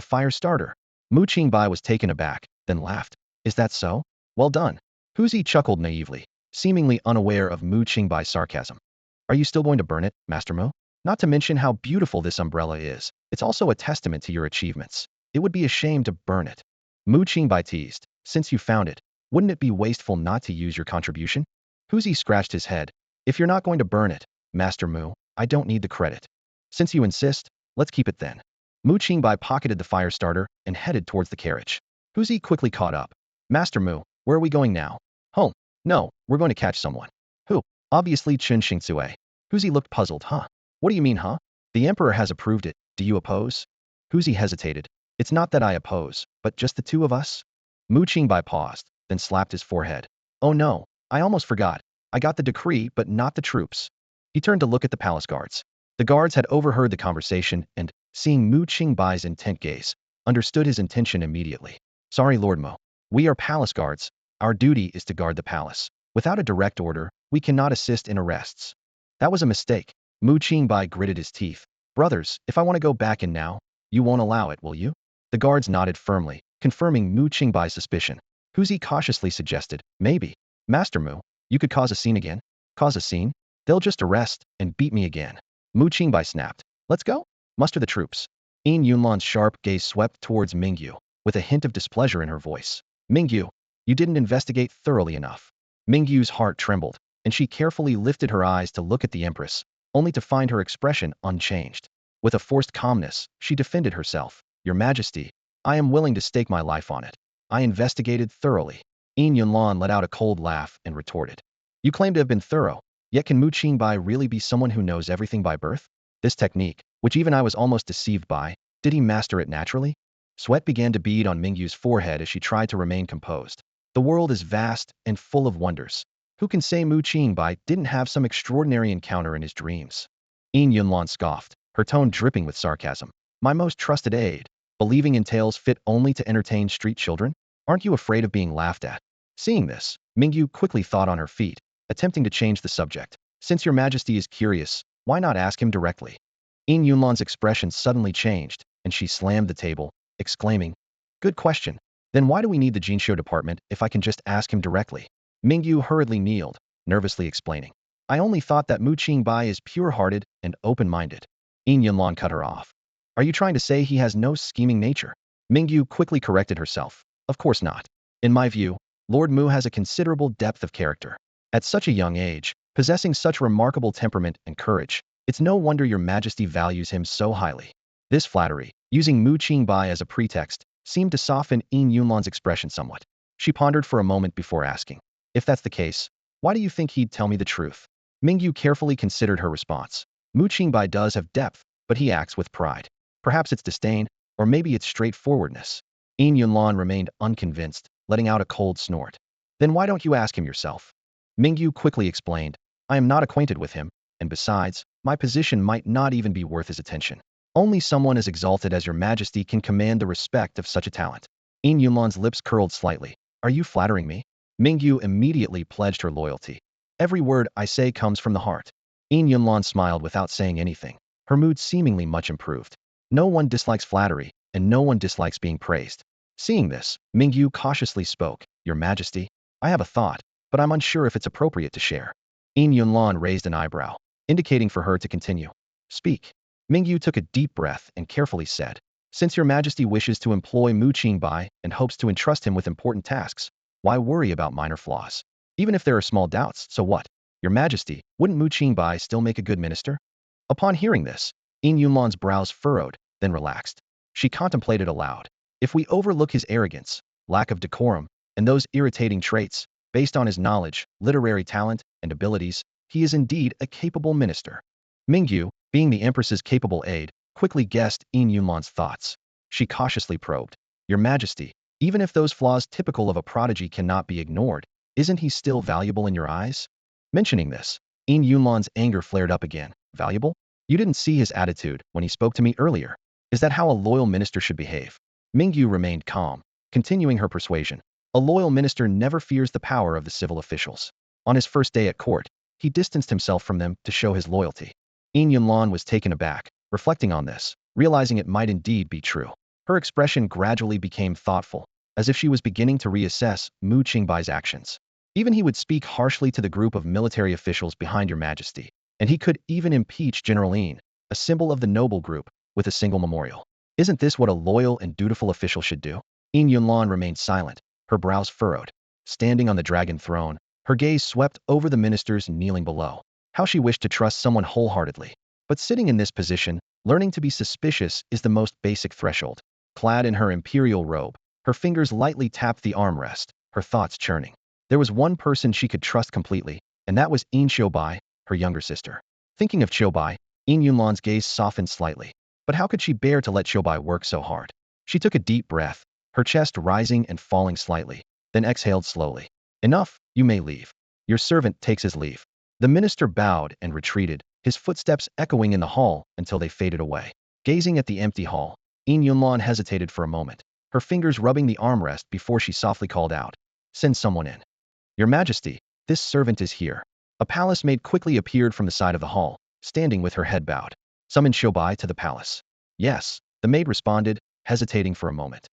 fire starter. Mu Qingbai was taken aback, then laughed. Is that so? Well done. Huzi chuckled naively, seemingly unaware of Mu Qingbai's sarcasm. Are you still going to burn it, Master Mu? Not to mention how beautiful this umbrella is, it's also a testament to your achievements. It would be a shame to burn it. Mu Qingbai teased. Since you found it, wouldn't it be wasteful not to use your contribution? Huzi scratched his head. If you're not going to burn it, Master Mu, I don't need the credit. Since you insist, let's keep it then. Mu Qingbai pocketed the fire starter and headed towards the carriage. Huzi quickly caught up. Master Mu, where are we going now? Home. No, we're going to catch someone. Who? Obviously Chen Xingcue. Huzi looked puzzled. Huh? What do you mean, huh? The Emperor has approved it. Do you oppose? Huzi hesitated. It's not that I oppose, but just the two of us? Mu Qingbai paused, then slapped his forehead. Oh no, I almost forgot. I got the decree, but not the troops. He turned to look at the palace guards. The guards had overheard the conversation and, seeing Mu Qingbai's intent gaze, understood his intention immediately. Sorry, Lord Mo. We are palace guards. Our duty is to guard the palace. Without a direct order, we cannot assist in arrests. That was a mistake. Mu Qingbai gritted his teeth. Brothers, if I want to go back in now, you won't allow it, will you? The guards nodded firmly, confirming Mu Qingbai's suspicion. Huzi cautiously suggested, maybe. Master Mu, you could cause a scene again? Cause a scene? They'll just arrest and beat me again. Mu Qingbai snapped. Let's go. Muster the troops. Yin Yunlan's sharp gaze swept towards Mingyu, with a hint of displeasure in her voice. Mingyu, you didn't investigate thoroughly enough. Mingyu's heart trembled, and she carefully lifted her eyes to look at the Empress, only to find her expression unchanged. With a forced calmness, she defended herself. Your Majesty, I am willing to stake my life on it. I investigated thoroughly. Yin Yunlan let out a cold laugh and retorted. You claim to have been thorough, yet can Mu Qingbai really be someone who knows everything by birth? This technique, which even I was almost deceived by, did he master it naturally? Sweat began to bead on Mingyu's forehead as she tried to remain composed. The world is vast and full of wonders. Who can say Mu Qingbai didn't have some extraordinary encounter in his dreams? Yin Yunlan scoffed, her tone dripping with sarcasm. My most trusted aide, believing in tales fit only to entertain street children? Aren't you afraid of being laughed at? Seeing this, Mingyu quickly thought on her feet, attempting to change the subject. Since your Majesty is curious, why not ask him directly? Yin Yunlan's expression suddenly changed, and she slammed the table, exclaiming, Good question. Then why do we need the Jinsho department if I can just ask him directly? Mingyu hurriedly kneeled, nervously explaining. I only thought that Mu Qingbai is pure-hearted and open-minded. Yin Yunlan cut her off. Are you trying to say he has no scheming nature? Mingyu quickly corrected herself. Of course not. In my view, Lord Mu has a considerable depth of character. At such a young age, possessing such remarkable temperament and courage, it's no wonder your Majesty values him so highly. This flattery, using Mu Qingbai as a pretext, seemed to soften Yunlan's expression somewhat. She pondered for a moment before asking, if that's the case, why do you think he'd tell me the truth? Mingyu carefully considered her response. Mu Qingbai does have depth, but he acts with pride. Perhaps it's disdain, or maybe it's straightforwardness. Yunlan remained unconvinced, letting out a cold snort. Then why don't you ask him yourself? Mingyu quickly explained, I am not acquainted with him, and besides, my position might not even be worth his attention. Only someone as exalted as your majesty can command the respect of such a talent. Yunlan's lips curled slightly. Are you flattering me? Mingyu immediately pledged her loyalty. Every word I say comes from the heart. Yunlan smiled without saying anything, her mood seemingly much improved. No one dislikes flattery, and no one dislikes being praised. Seeing this, Mingyu cautiously spoke, Your Majesty, I have a thought, but I'm unsure if it's appropriate to share. Yunlan raised an eyebrow, indicating for her to continue. Speak. Mingyu took a deep breath and carefully said, Since your majesty wishes to employ Mu Qingbai and hopes to entrust him with important tasks, why worry about minor flaws? Even if there are small doubts, so what? Your majesty, wouldn't Mu Qingbai still make a good minister? Upon hearing this, Yunlan's brows furrowed, then relaxed. She contemplated aloud. If we overlook his arrogance, lack of decorum, and those irritating traits, based on his knowledge, literary talent, and abilities, he is indeed a capable minister. Mingyu, being the Empress's capable aide, quickly guessed Yunlan's thoughts. She cautiously probed, Your Majesty, even if those flaws typical of a prodigy cannot be ignored, isn't he still valuable in your eyes? Mentioning this, Yunlan's anger flared up again. Valuable? You didn't see his attitude when he spoke to me earlier. Is that how a loyal minister should behave? Mingyu remained calm, continuing her persuasion. A loyal minister never fears the power of the civil officials. On his first day at court, he distanced himself from them to show his loyalty. Yunlan was taken aback, reflecting on this, realizing it might indeed be true. Her expression gradually became thoughtful, as if she was beginning to reassess Mu Qingbai's actions. Even he would speak harshly to the group of military officials behind your majesty, and he could even impeach General Yin, a symbol of the noble group, with a single memorial. Isn't this what a loyal and dutiful official should do? Yunlan remained silent, her brows furrowed. Standing on the dragon throne, her gaze swept over the ministers kneeling below. How she wished to trust someone wholeheartedly. But sitting in this position, learning to be suspicious is the most basic threshold. Clad in her imperial robe, her fingers lightly tapped the armrest, her thoughts churning. There was one person she could trust completely, and that was Qingbai, her younger sister. Thinking of Qingbai, Yunlan's gaze softened slightly. But how could she bear to let Qingbai work so hard? She took a deep breath, her chest rising and falling slightly, then exhaled slowly. Enough, you may leave. Your servant takes his leave. The minister bowed and retreated, his footsteps echoing in the hall until they faded away. Gazing at the empty hall, Yunlan hesitated for a moment, her fingers rubbing the armrest before she softly called out, Send someone in. Your Majesty, this servant is here. A palace maid quickly appeared from the side of the hall, standing with her head bowed. Summon Qingbai to the palace. Yes, the maid responded, hesitating for a moment.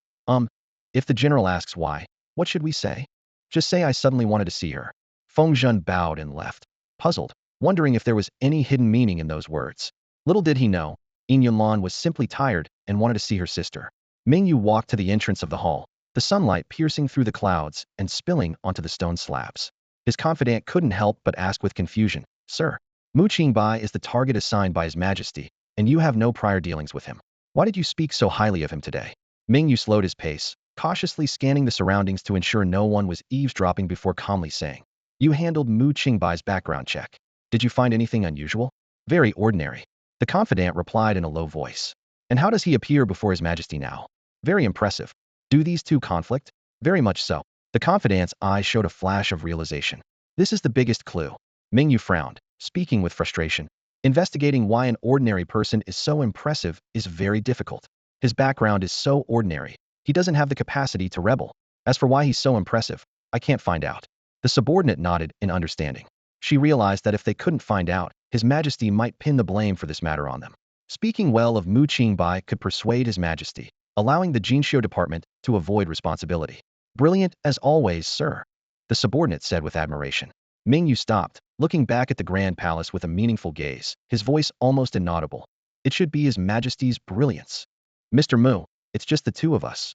If the general asks why, what should we say? Just say I suddenly wanted to see her. Fengzhen bowed and left, puzzled, wondering if there was any hidden meaning in those words. Little did he know, Yunlan was simply tired and wanted to see her sister. Mingyu walked to the entrance of the hall, the sunlight piercing through the clouds and spilling onto the stone slabs. His confidant couldn't help but ask with confusion, Sir, Mu Qingbai is the target assigned by His Majesty, and you have no prior dealings with him. Why did you speak so highly of him today? Mingyu slowed his pace, cautiously scanning the surroundings to ensure no one was eavesdropping before calmly saying, You handled Mu Qingbai's background check. Did you find anything unusual? Very ordinary. The confidant replied in a low voice. And how does he appear before His Majesty now? Very impressive. Do these two conflict? Very much so. The confidant's eyes showed a flash of realization. This is the biggest clue. Mingyu frowned, speaking with frustration. Investigating why an ordinary person is so impressive is very difficult. His background is so ordinary. He doesn't have the capacity to rebel. As for why he's so impressive, I can't find out. The subordinate nodded in understanding. She realized that if they couldn't find out, His Majesty might pin the blame for this matter on them. Speaking well of Mu Qingbai could persuade His Majesty, allowing the Jinshou department to avoid responsibility. Brilliant as always, sir, the subordinate said with admiration. Mingyu stopped, looking back at the grand palace with a meaningful gaze, his voice almost inaudible. It should be His Majesty's brilliance. Mr. Mu, it's just the two of us.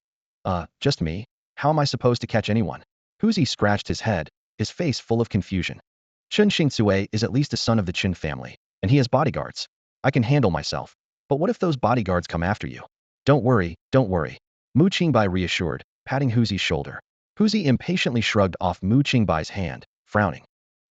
Just me? How am I supposed to catch anyone? Huzi scratched his head, his face full of confusion. Chen Xingcue is at least a son of the Qin family, and he has bodyguards. I can handle myself. But what if those bodyguards come after you? Don't worry, don't worry. Mu Qingbai reassured, patting Huzi's shoulder. Huzi impatiently shrugged off Mu Qingbai's hand, frowning.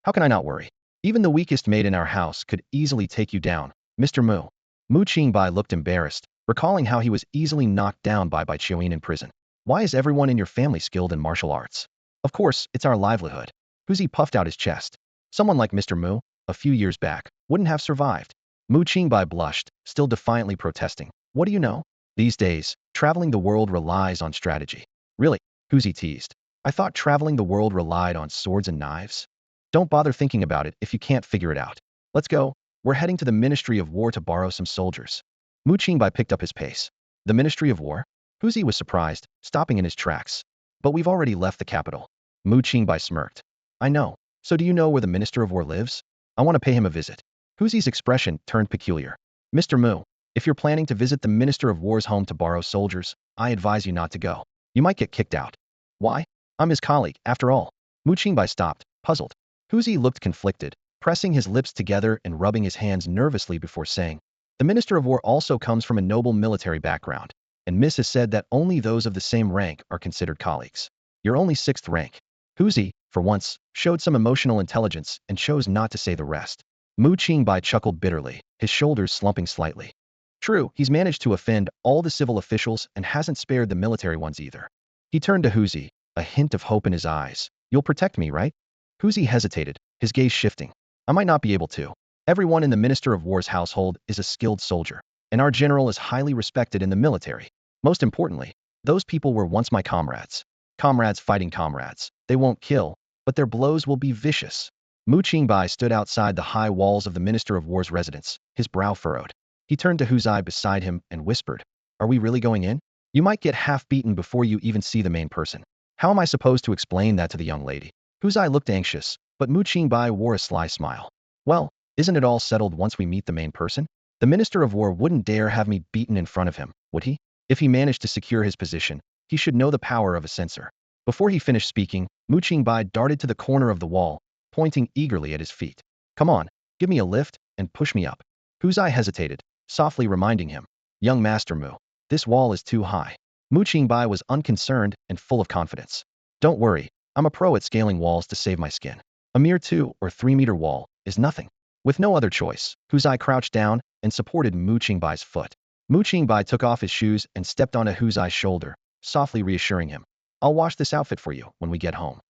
How can I not worry? Even the weakest maid in our house could easily take you down, Mr. Mu. Mu Qingbai looked embarrassed, recalling how he was easily knocked down by Qiuyin in prison. Why is everyone in your family skilled in martial arts? Of course, it's our livelihood. Huzi puffed out his chest. Someone like Mr. Mu, a few years back, wouldn't have survived. Mu Qingbai blushed, still defiantly protesting. What do you know? These days, traveling the world relies on strategy. Really? Huzi teased. I thought traveling the world relied on swords and knives. Don't bother thinking about it if you can't figure it out. Let's go. We're heading to the Ministry of War to borrow some soldiers. Mu Qingbai picked up his pace. The Ministry of War? Huzi was surprised, stopping in his tracks. But we've already left the capital. Mu Qingbai smirked. I know. So do you know where the Minister of War lives? I want to pay him a visit. Huzi's expression turned peculiar. Mr. Mu, if you're planning to visit the Minister of War's home to borrow soldiers, I advise you not to go. You might get kicked out. Why? I'm his colleague, after all. Mu Qingbai stopped, puzzled. Huzi looked conflicted, pressing his lips together and rubbing his hands nervously before saying, the Minister of War also comes from a noble military background, and Miss has said that only those of the same rank are considered colleagues. You're only 6th rank. Huzi, for once, showed some emotional intelligence and chose not to say the rest. Mu Qingbai chuckled bitterly, his shoulders slumping slightly. True, he's managed to offend all the civil officials and hasn't spared the military ones either. He turned to Huzi, a hint of hope in his eyes. You'll protect me, right? Huzi hesitated, his gaze shifting. I might not be able to. Everyone in the Minister of War's household is a skilled soldier, and our general is highly respected in the military. Most importantly, those people were once my comrades. Comrades fighting comrades. They won't kill, but their blows will be vicious. Mu Qingbai stood outside the high walls of the Minister of War's residence, his brow furrowed. He turned to Huzi beside him and whispered, Are we really going in? You might get half-beaten before you even see the main person. How am I supposed to explain that to the young lady? Huzi looked anxious, but Mu Qingbai wore a sly smile. Well, isn't it all settled once we meet the main person? The Minister of War wouldn't dare have me beaten in front of him, would he? If he managed to secure his position, he should know the power of a censor. Before he finished speaking, Mu Qingbai darted to the corner of the wall, pointing eagerly at his feet. Come on, give me a lift and push me up. Huzi hesitated, softly reminding him. Young Master Mu, this wall is too high. Mu Qingbai was unconcerned and full of confidence. Don't worry, I'm a pro at scaling walls to save my skin. A mere 2 or 3 meter wall is nothing. With no other choice, Huzi crouched down and supported Mu Qingbai's foot. Mu Qingbai took off his shoes and stepped onto Huzi's shoulder, softly reassuring him. I'll wash this outfit for you when we get home.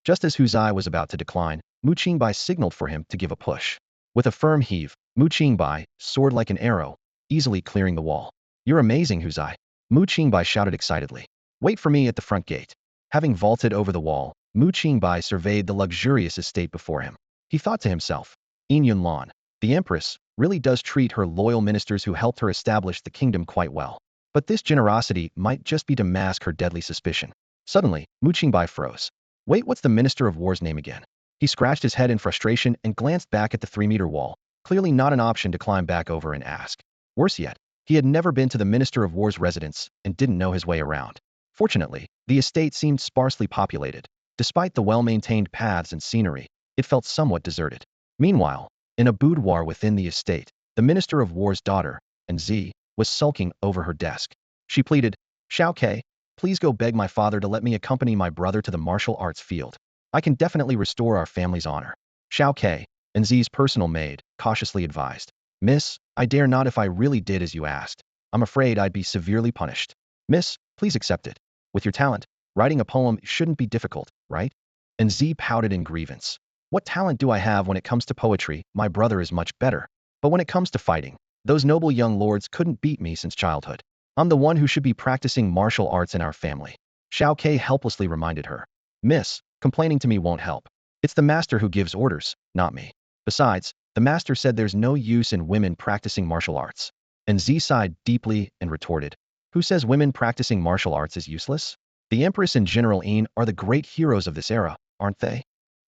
Just as Huzi was about to decline, Mu Qingbai signaled for him to give a push. With a firm heave, Mu Qingbai soared like an arrow, easily clearing the wall. You're amazing, Huzi. Mu Qingbai shouted excitedly. Wait for me at the front gate. Having vaulted over the wall, Mu Qingbai surveyed the luxurious estate before him. He thought to himself, Yunlan, the Empress, really does treat her loyal ministers who helped her establish the kingdom quite well. But this generosity might just be to mask her deadly suspicion. Suddenly, Mu Qingbai froze. Wait, what's the Minister of War's name again? He scratched his head in frustration and glanced back at the 3-meter wall, clearly not an option to climb back over and ask. Worse yet, he had never been to the Minister of War's residence and didn't know his way around. Fortunately, the estate seemed sparsely populated. Despite the well-maintained paths and scenery, it felt somewhat deserted. Meanwhile, in a boudoir within the estate, the Minister of War's daughter, Enzi, was sulking over her desk. She pleaded, Xiao Ke, please go beg my father to let me accompany my brother to the martial arts field. I can definitely restore our family's honor. Xiao Ke, Enzi's personal maid, cautiously advised. Miss, I dare not if I really did as you asked. I'm afraid I'd be severely punished. Miss, please accept it. With your talent, writing a poem shouldn't be difficult, right? Enzi pouted in grievance. What talent do I have when it comes to poetry? My brother is much better. But when it comes to fighting, those noble young lords couldn't beat me since childhood. I'm the one who should be practicing martial arts in our family. Xiao Ke helplessly reminded her. Miss, complaining to me won't help. It's the master who gives orders, not me. Besides, the master said there's no use in women practicing martial arts. Enzi sighed deeply and retorted. Who says women practicing martial arts is useless? The Empress and General Yin are the great heroes of this era, aren't they?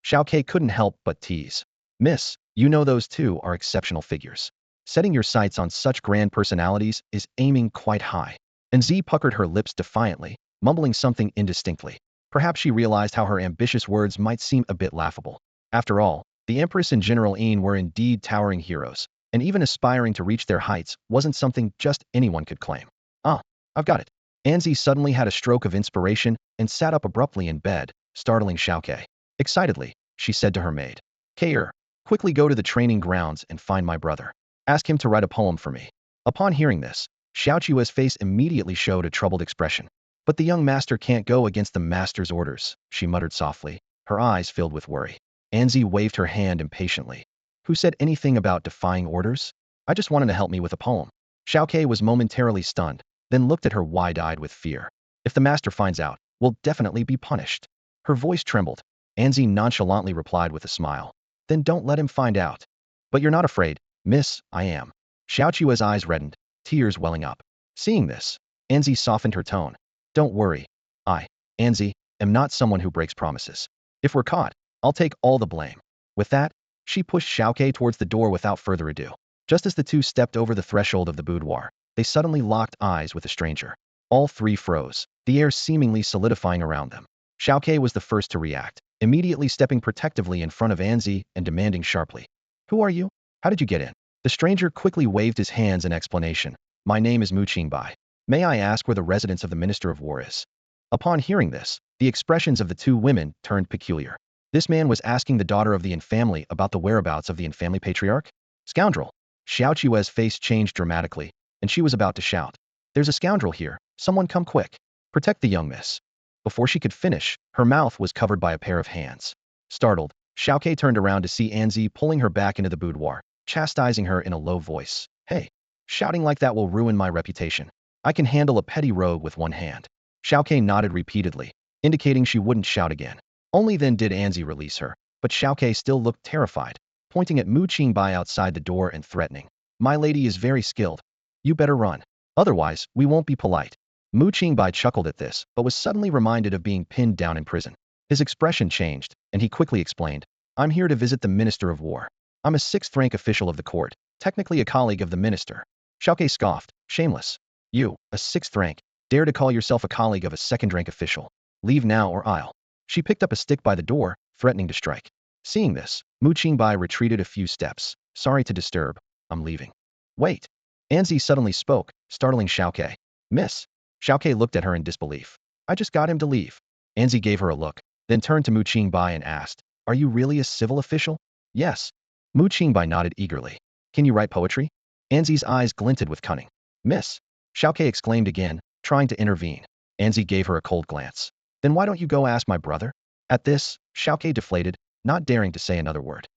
Xiao Ke couldn't help but tease. Miss, you know those two are exceptional figures. Setting your sights on such grand personalities is aiming quite high. Enzi puckered her lips defiantly, mumbling something indistinctly. Perhaps she realized how her ambitious words might seem a bit laughable. After all, the Empress and General Yin were indeed towering heroes, and even aspiring to reach their heights wasn't something just anyone could claim. Ah, I've got it. Anzi suddenly had a stroke of inspiration and sat up abruptly in bed, startling Xiaoqi. Excitedly, she said to her maid, Kair, quickly go to the training grounds and find my brother. Ask him to write a poem for me. Upon hearing this, Xiaoqi's face immediately showed a troubled expression. But the young master can't go against the master's orders, she muttered softly, her eyes filled with worry. Anzi waved her hand impatiently. Who said anything about defying orders? I just wanted to help me with a poem. Xiaoqi was momentarily stunned, then looked at her wide-eyed with fear. If the master finds out, we'll definitely be punished. Her voice trembled. Anzi nonchalantly replied with a smile. Then don't let him find out. But you're not afraid, miss, I am. Xiaoqi's eyes reddened, tears welling up. Seeing this, Anzi softened her tone. Don't worry. I, Anzi, am not someone who breaks promises. If we're caught, I'll take all the blame. With that, she pushed Xiaoqi towards the door without further ado. Just as the two stepped over the threshold of the boudoir, they suddenly locked eyes with a stranger. All three froze, the air seemingly solidifying around them. Xiaoqi was the first to react, immediately stepping protectively in front of Anzi and demanding sharply, Who are you? How did you get in? The stranger quickly waved his hands in explanation. My name is Qingbai. May I ask where the residence of the Minister of War is? Upon hearing this, the expressions of the two women turned peculiar. This man was asking the daughter of the Yin family about the whereabouts of the Yin family patriarch? Scoundrel! Xiaoqi's face changed dramatically, and she was about to shout. There's a scoundrel here, someone come quick. Protect the young miss. Before she could finish, her mouth was covered by a pair of hands. Startled, Xiaoqi turned around to see Anzi pulling her back into the boudoir, chastising her in a low voice. Hey, shouting like that will ruin my reputation. I can handle a petty rogue with one hand. Xiaoqi nodded repeatedly, indicating she wouldn't shout again. Only then did Anzi release her, but Xiaoqi still looked terrified, pointing at Qingbai outside the door and threatening. My lady is very skilled. You better run. Otherwise, we won't be polite. Qingbai chuckled at this, but was suddenly reminded of being pinned down in prison. His expression changed, and he quickly explained, I'm here to visit the Minister of War. I'm a 6th-rank official of the court, technically a colleague of the minister. Xiaoqi scoffed, shameless. You, a 6th rank, dare to call yourself a colleague of a 2nd-rank official. Leave now or I'll. She picked up a stick by the door, threatening to strike. Seeing this, Qingbai retreated a few steps. Sorry to disturb. I'm leaving. Wait. Anzi suddenly spoke, startling Xiaoqi. Miss. Xiaoqi looked at her in disbelief. I just got him to leave. Anzi gave her a look, then turned to Qingbai and asked, Are you really a civil official? Yes. Qingbai nodded eagerly. Can you write poetry? Anzi's eyes glinted with cunning. Miss. Xiaoqi exclaimed again, trying to intervene. Anzi gave her a cold glance. Then why don't you go ask my brother? At this, Xiaoqi deflated, not daring to say another word.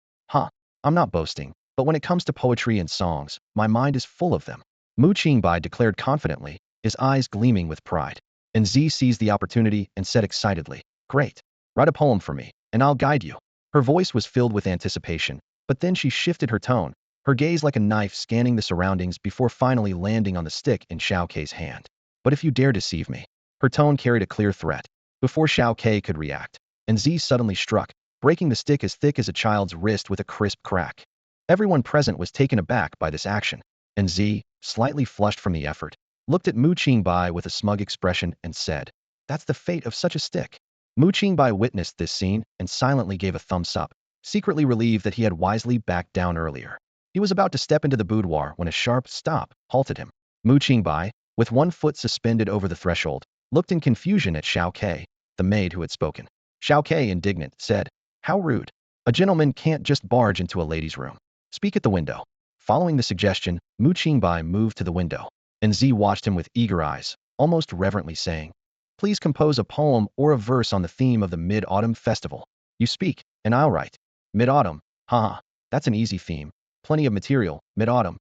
I'm not boasting, but when it comes to poetry and songs, my mind is full of them. Qingbai declared confidently, his eyes gleaming with pride. And Z seized the opportunity and said excitedly, Great. Write a poem for me, and I'll guide you. Her voice was filled with anticipation, but then she shifted her tone, her gaze like a knife scanning the surroundings before finally landing on the stick in Xiaoqi's hand. But if you dare deceive me. Her tone carried a clear threat. Before Xiaoqi could react, and Z suddenly struck, breaking the stick as thick as a child's wrist with a crisp crack. Everyone present was taken aback by this action, and Z, slightly flushed from the effort, looked at Qingbai with a smug expression and said, That's the fate of such a stick. Qingbai witnessed this scene and silently gave a thumbs up, secretly relieved that he had wisely backed down earlier. He was about to step into the boudoir when a sharp stop halted him. Qingbai, with one foot suspended over the threshold, looked in confusion at Xiaoqi, the maid who had spoken. Xiaoqi, indignant, said, How rude. A gentleman can't just barge into a lady's room. Speak at the window. Following the suggestion, Qingbai moved to the window, and Z watched him with eager eyes, almost reverently saying, Please compose a poem or a verse on the theme of the Mid-Autumn Festival. You speak, and I'll write. Mid-Autumn. Haha, that's an easy theme. Plenty of material. Mid-Autumn.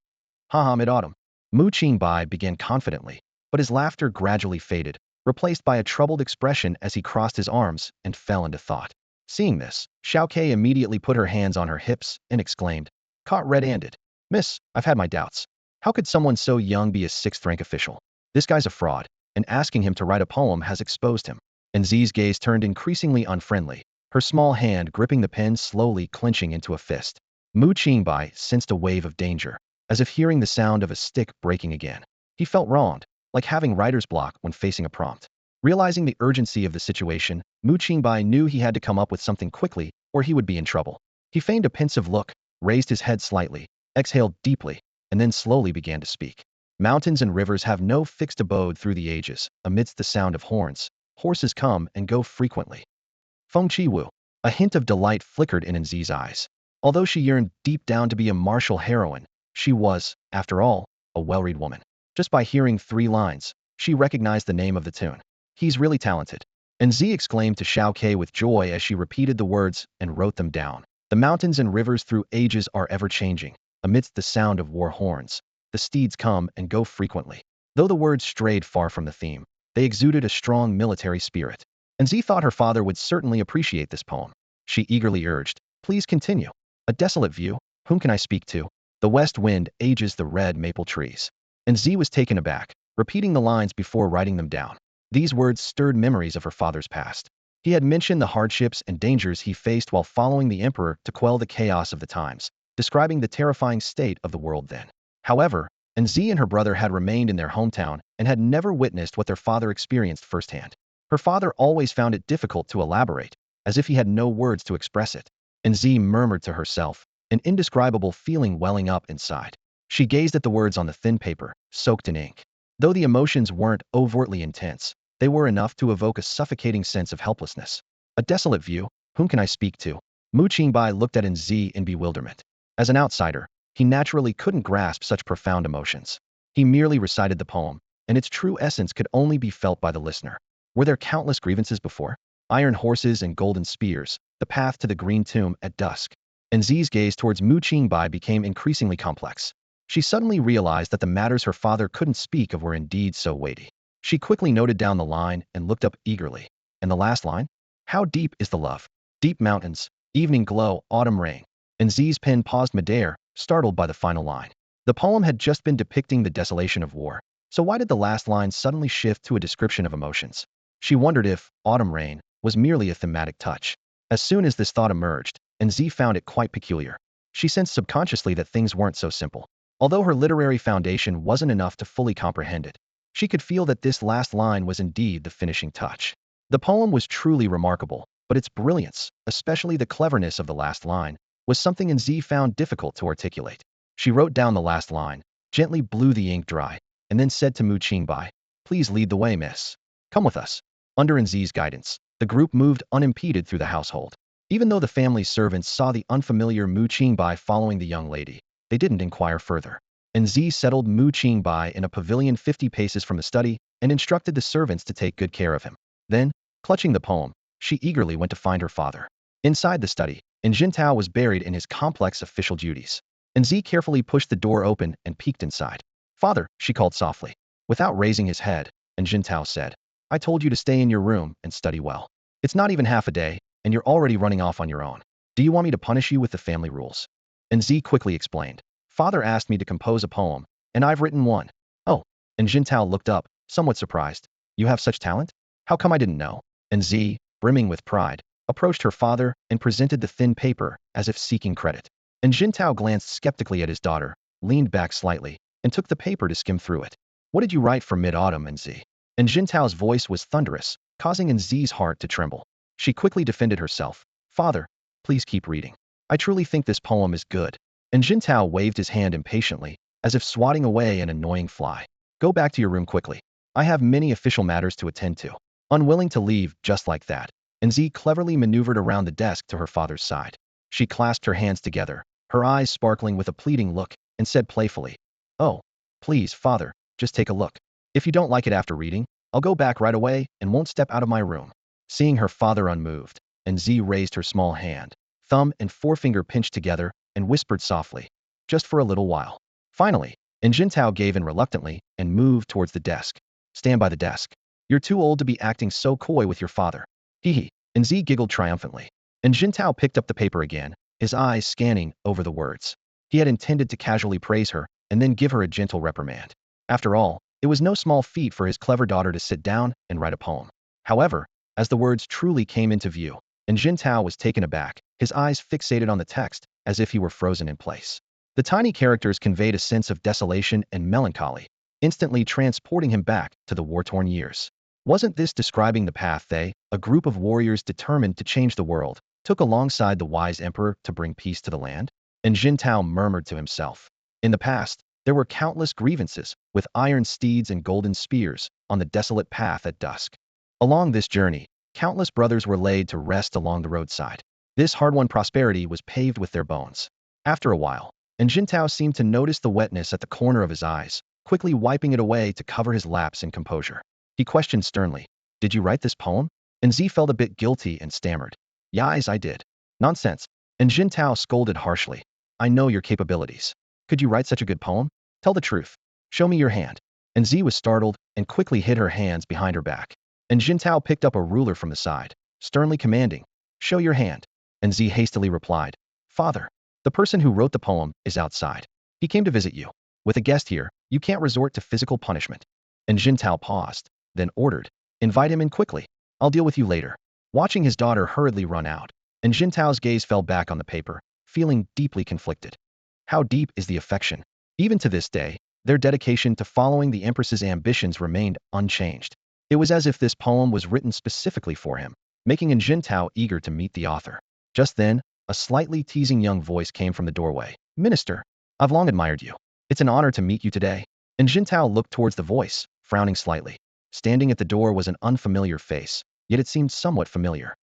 Haha, Mid-Autumn. Qingbai began confidently, but his laughter gradually faded, replaced by a troubled expression as he crossed his arms and fell into thought. Seeing this, Xiaoqi immediately put her hands on her hips and exclaimed, Caught red-handed. Miss, I've had my doubts. How could someone so young be a 6th-rank official? This guy's a fraud, and asking him to write a poem has exposed him. And Z's gaze turned increasingly unfriendly, her small hand gripping the pen slowly clenching into a fist. Qingbai sensed a wave of danger, as if hearing the sound of a stick breaking again. He felt wronged, like having writer's block when facing a prompt. Realizing the urgency of the situation, Qingbai knew he had to come up with something quickly, or he would be in trouble. He feigned a pensive look, raised his head slightly, exhaled deeply, and then slowly began to speak. Mountains and rivers have no fixed abode through the ages. Amidst the sound of horns, horses come and go frequently. Feng Chi-wu. A hint of delight flickered in Nzi's eyes. Although she yearned deep down to be a martial heroine, she was, after all, a well-read woman. Just by hearing 3 lines, she recognized the name of the tune. He's really talented. Nzi exclaimed to Xiao Ke with joy as she repeated the words and wrote them down. The mountains and rivers through ages are ever-changing. Amidst the sound of war horns, the steeds come and go frequently. Though the words strayed far from the theme, they exuded a strong military spirit. Nzi thought her father would certainly appreciate this poem. She eagerly urged, "Please continue." A desolate view. Whom can I speak to? The west wind ages the red maple trees. Nzi was taken aback, repeating the lines before writing them down. These words stirred memories of her father's past. He had mentioned the hardships and dangers he faced while following the emperor to quell the chaos of the times, describing the terrifying state of the world then. However, Nzi and her brother had remained in their hometown and had never witnessed what their father experienced firsthand. Her father always found it difficult to elaborate, as if he had no words to express it. Nzi murmured to herself, an indescribable feeling welling up inside. She gazed at the words on the thin paper, soaked in ink. Though the emotions weren't overtly intense, they were enough to evoke a suffocating sense of helplessness. A desolate view. Whom can I speak to? Mu Qingbai looked at Nzi in bewilderment. As an outsider, he naturally couldn't grasp such profound emotions. He merely recited the poem, and its true essence could only be felt by the listener. Were there countless grievances before? Iron horses and golden spears, the path to the green tomb at dusk. Nzi's gaze towards Mu Qingbai became increasingly complex. She suddenly realized that the matters her father couldn't speak of were indeed so weighty. She quickly noted down the line and looked up eagerly. And the last line? How deep is the love? Deep mountains, evening glow, autumn rain. Nzi's pen paused midair, startled by the final line. The poem had just been depicting the desolation of war, so why did the last line suddenly shift to a description of emotions? She wondered if autumn rain was merely a thematic touch. As soon as this thought emerged, Nzi found it quite peculiar. She sensed subconsciously that things weren't so simple. Although her literary foundation wasn't enough to fully comprehend it, she could feel that this last line was indeed the finishing touch. The poem was truly remarkable, but its brilliance, especially the cleverness of the last line, was something Nzi found difficult to articulate. She wrote down the last line, gently blew the ink dry, and then said to Mu Qingbai, "Please lead the way, miss. Come with us." Under Nzi's guidance, the group moved unimpeded through the household. Even though the family's servants saw the unfamiliar Mu Qingbai following the young lady, they didn't inquire further. Nzi settled Mu Qingbai in a pavilion 50 paces from the study and instructed the servants to take good care of him. Then, clutching the poem, she eagerly went to find her father. Inside the study, Jintao was buried in his complex official duties. Nzi carefully pushed the door open and peeked inside. "Father," she called softly. Without raising his head, Jintao said, "I told you to stay in your room and study well. It's not even half a day, and you're already running off on your own. Do you want me to punish you with the family rules?" Nzi quickly explained. "Father asked me to compose a poem, and I've written one." "Oh," and Jintao looked up, somewhat surprised. "You have such talent? How come I didn't know?" Nzi, brimming with pride, approached her father and presented the thin paper as if seeking credit. And Jintao glanced skeptically at his daughter, leaned back slightly, and took the paper to skim through it. "What did you write for mid-autumn, Nzi?" And Jintao's voice was thunderous, causing Nzi's heart to tremble. She quickly defended herself. "Father, please keep reading. I truly think this poem is good." And Jintao waved his hand impatiently, as if swatting away an annoying fly. "Go back to your room quickly. I have many official matters to attend to." Unwilling to leave just like that, Nzi cleverly maneuvered around the desk to her father's side. She clasped her hands together, her eyes sparkling with a pleading look, and said playfully, "Oh, please, father, just take a look. If you don't like it after reading, I'll go back right away and won't step out of my room." Seeing her father unmoved, Nzi raised her small hand, thumb and forefinger pinched together, and whispered softly, "Just for a little while." Finally, Jintao gave in reluctantly and moved towards the desk. "Stand by the desk. You're too old to be acting so coy with your father." "Hee hee." Nzi giggled triumphantly. And Jintao picked up the paper again, his eyes scanning over the words. He had intended to casually praise her and then give her a gentle reprimand. After all, it was no small feat for his clever daughter to sit down and write a poem. However, as the words truly came into view, and Jintao was taken aback, his eyes fixated on the text as if he were frozen in place. The tiny characters conveyed a sense of desolation and melancholy, instantly transporting him back to the war-torn years. Wasn't this describing the path they, a group of warriors determined to change the world, took alongside the wise emperor to bring peace to the land? And Jintao murmured to himself. In the past, There were countless grievances, with iron steeds and golden spears, on the desolate path at dusk. Along this journey, countless brothers were laid to rest along the roadside. This hard-won prosperity was paved with their bones. After a while, Jintao seemed to notice the wetness at the corner of his eyes, quickly wiping it away to cover his lapse in composure. He questioned sternly, "Did you write this poem?" And Z felt a bit guilty and stammered, "Yes, I did." "Nonsense." And Jintao scolded harshly, "I know your capabilities. Could you write such a good poem? Tell the truth. Show me your hand." And Z was startled and quickly hid her hands behind her back. And Jintao picked up a ruler from the side, sternly commanding, "Show your hand." And Z hastily replied, "Father, the person who wrote the poem is outside. He came to visit you. With a guest here, you can't resort to physical punishment." And Jintao paused, then ordered, "Invite him in quickly. I'll deal with you later." Watching his daughter hurriedly run out, and Jintao's gaze fell back on the paper, feeling deeply conflicted. How deep is the affection? Even to this day, their dedication to following the Empress's ambitions remained unchanged. It was as if this poem was written specifically for him, making Jintao eager to meet the author. Just then, a slightly teasing young voice came from the doorway. "Minister, I've long admired you. It's an honor to meet you today." And Jintao looked towards the voice, frowning slightly. Standing at the door was an unfamiliar face, yet it seemed somewhat familiar.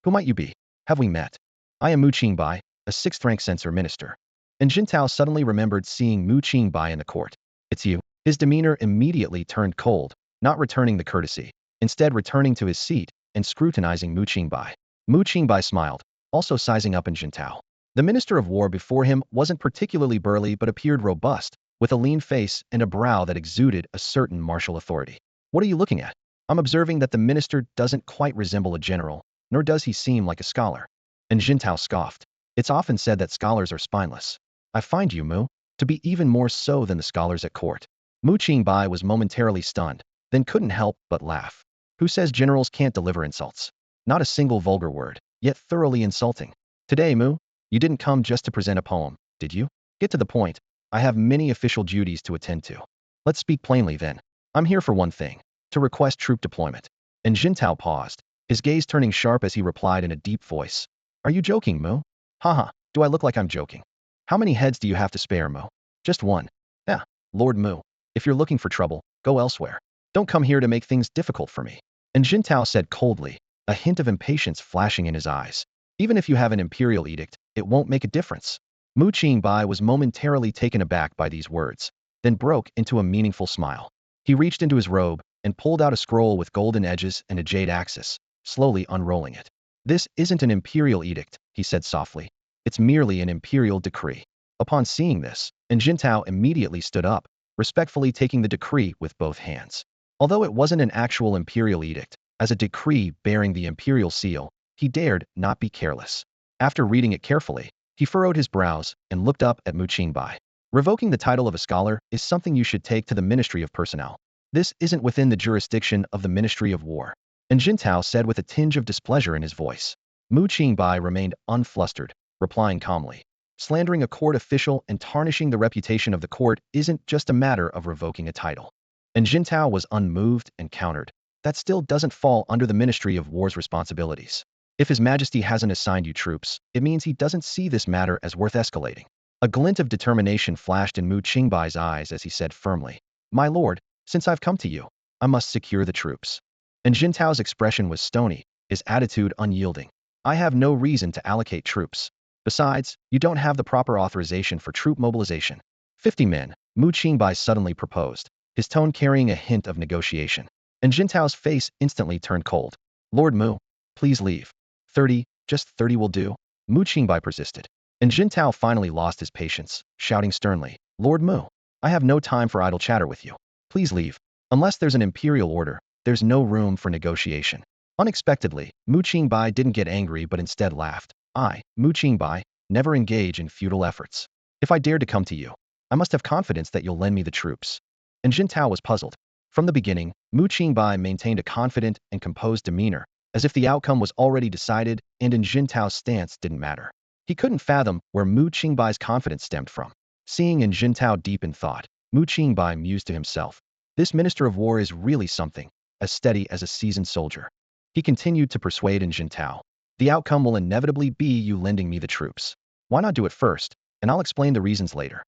"Who might you be? Have we met?" "I am Qingbai, a 6th-rank censor minister." And Jintao suddenly remembered seeing Qingbai in the court. "It's you." His demeanor immediately turned cold, not returning the courtesy, instead returning to his seat and scrutinizing Qingbai. Qingbai smiled, also sizing up in Jintao. The Minister of War before him wasn't particularly burly but appeared robust, with a lean face and a brow that exuded a certain martial authority. "What are you looking at?" "I'm observing that the minister doesn't quite resemble a general, nor does he seem like a scholar." And Jintao scoffed. "It's often said that scholars are spineless. I find you, Mu, to be even more so than the scholars at court." Qingbai was momentarily stunned, then couldn't help but laugh. "Who says generals can't deliver insults? Not a single vulgar word, yet thoroughly insulting. Today, Mu, you didn't come just to present a poem, did you? Get to the point. I have many official duties to attend to." "Let's speak plainly then. I'm here for one thing, to request troop deployment." And Jintao paused, his gaze turning sharp as he replied in a deep voice. "Are you joking, Mu?" "Haha, do I look like I'm joking? How many heads do you have to spare, Mu?" "Just one." "Yeah, Lord Mu, if you're looking for trouble, go elsewhere. Don't come here to make things difficult for me." And Jintao said coldly, a hint of impatience flashing in his eyes. "Even if you have an imperial edict, it won't make a difference." Qingbai was momentarily taken aback by these words, then broke into a meaningful smile. He reached into his robe and pulled out a scroll with golden edges and a jade axis, slowly unrolling it. "This isn't an imperial edict," he said softly. "It's merely an imperial decree." Upon seeing this, Jintao immediately stood up, respectfully taking the decree with both hands. Although it wasn't an actual imperial edict, as a decree bearing the imperial seal, he dared not be careless. After reading it carefully, he furrowed his brows and looked up at Qingbai. "Revoking the title of a scholar is something you should take to the Ministry of Personnel. This isn't within the jurisdiction of the Ministry of War." And Jintao said with a tinge of displeasure in his voice. Qingbai remained unflustered, replying calmly, "Slandering a court official and tarnishing the reputation of the court isn't just a matter of revoking a title." And Jintao was unmoved and countered, "That still doesn't fall under the Ministry of War's responsibilities. If His Majesty hasn't assigned you troops, it means he doesn't see this matter as worth escalating." A glint of determination flashed in Qingbai's eyes as he said firmly, "My lord, since I've come to you, I must secure the troops." And Jintao's expression was stony, his attitude unyielding. "I have no reason to allocate troops. Besides, you don't have the proper authorization for troop mobilization." 50 men, Qingbai suddenly proposed, his tone carrying a hint of negotiation. And Jintao's face instantly turned cold. "Lord Mu, please leave." 30, just 30 will do," Qingbai persisted. And Jintao finally lost his patience, shouting sternly, "Lord Mu, I have no time for idle chatter with you. Please leave. Unless there's an imperial order, there's no room for negotiation." Unexpectedly, Qingbai didn't get angry but instead laughed. "I, Qingbai, never engage in futile efforts. If I dare to come to you, I must have confidence that you'll lend me the troops." And Jintao was puzzled. From the beginning, Qingbai maintained a confident and composed demeanor, as if the outcome was already decided and in Jintao's stance didn't matter. He couldn't fathom where Qingbai's confidence stemmed from. Seeing in Jintao deep in thought, Qingbai mused to himself, "This Minister of War is really something, as steady as a seasoned soldier." He continued to persuade in Jintao, "The outcome will inevitably be you lending me the troops. Why not do it first, and I'll explain the reasons later."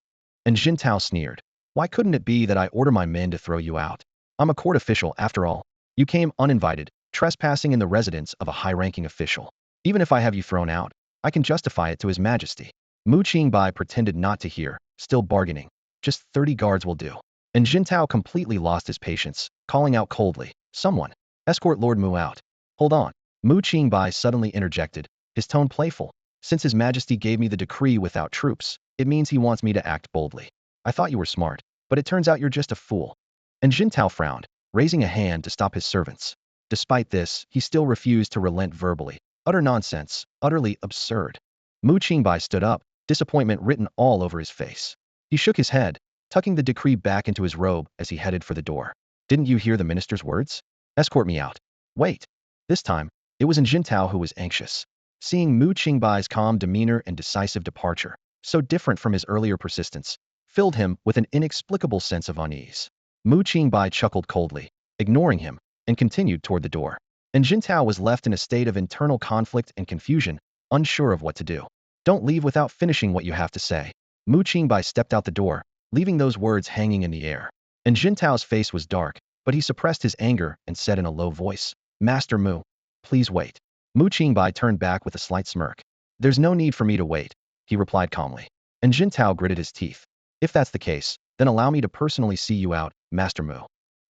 And Jintao sneered, Why couldn't it be that I order my men to throw you out? I'm a court official, after all. You came uninvited, trespassing in the residence of a high-ranking official. Even if I have you thrown out, I can justify it to His Majesty. Mu Qingbai pretended not to hear, still bargaining. Just 30 guards will do. And Jintao completely lost his patience, calling out coldly, "Someone, escort Lord Mu out." "Hold on." Mu Qingbai suddenly interjected, his tone playful. "Since His Majesty gave me the decree without troops, it means he wants me to act boldly. I thought you were smart, but it turns out you're just a fool." And Jintao frowned, raising a hand to stop his servants. Despite this, he still refused to relent verbally. Utter nonsense, utterly absurd. Mu Qingbai stood up, disappointment written all over his face. He shook his head, tucking the decree back into his robe as he headed for the door. "Didn't you hear the minister's words? Escort me out." "Wait." This time, it was Jintao who was anxious. Seeing Mu Qingbai's calm demeanor and decisive departure, so different from his earlier persistence, filled him with an inexplicable sense of unease. Mu Qingbai chuckled coldly, ignoring him, and continued toward the door. And Jintao was left in a state of internal conflict and confusion, unsure of what to do. "Don't leave without finishing what you have to say." Mu Qingbai stepped out the door, leaving those words hanging in the air. And Jintao's face was dark, but he suppressed his anger and said in a low voice, "Master Mu, please wait." Mu Qingbai turned back with a slight smirk. "There's no need for me to wait," he replied calmly. And Jintao gritted his teeth. "If that's the case, then allow me to personally see you out, Master Mu."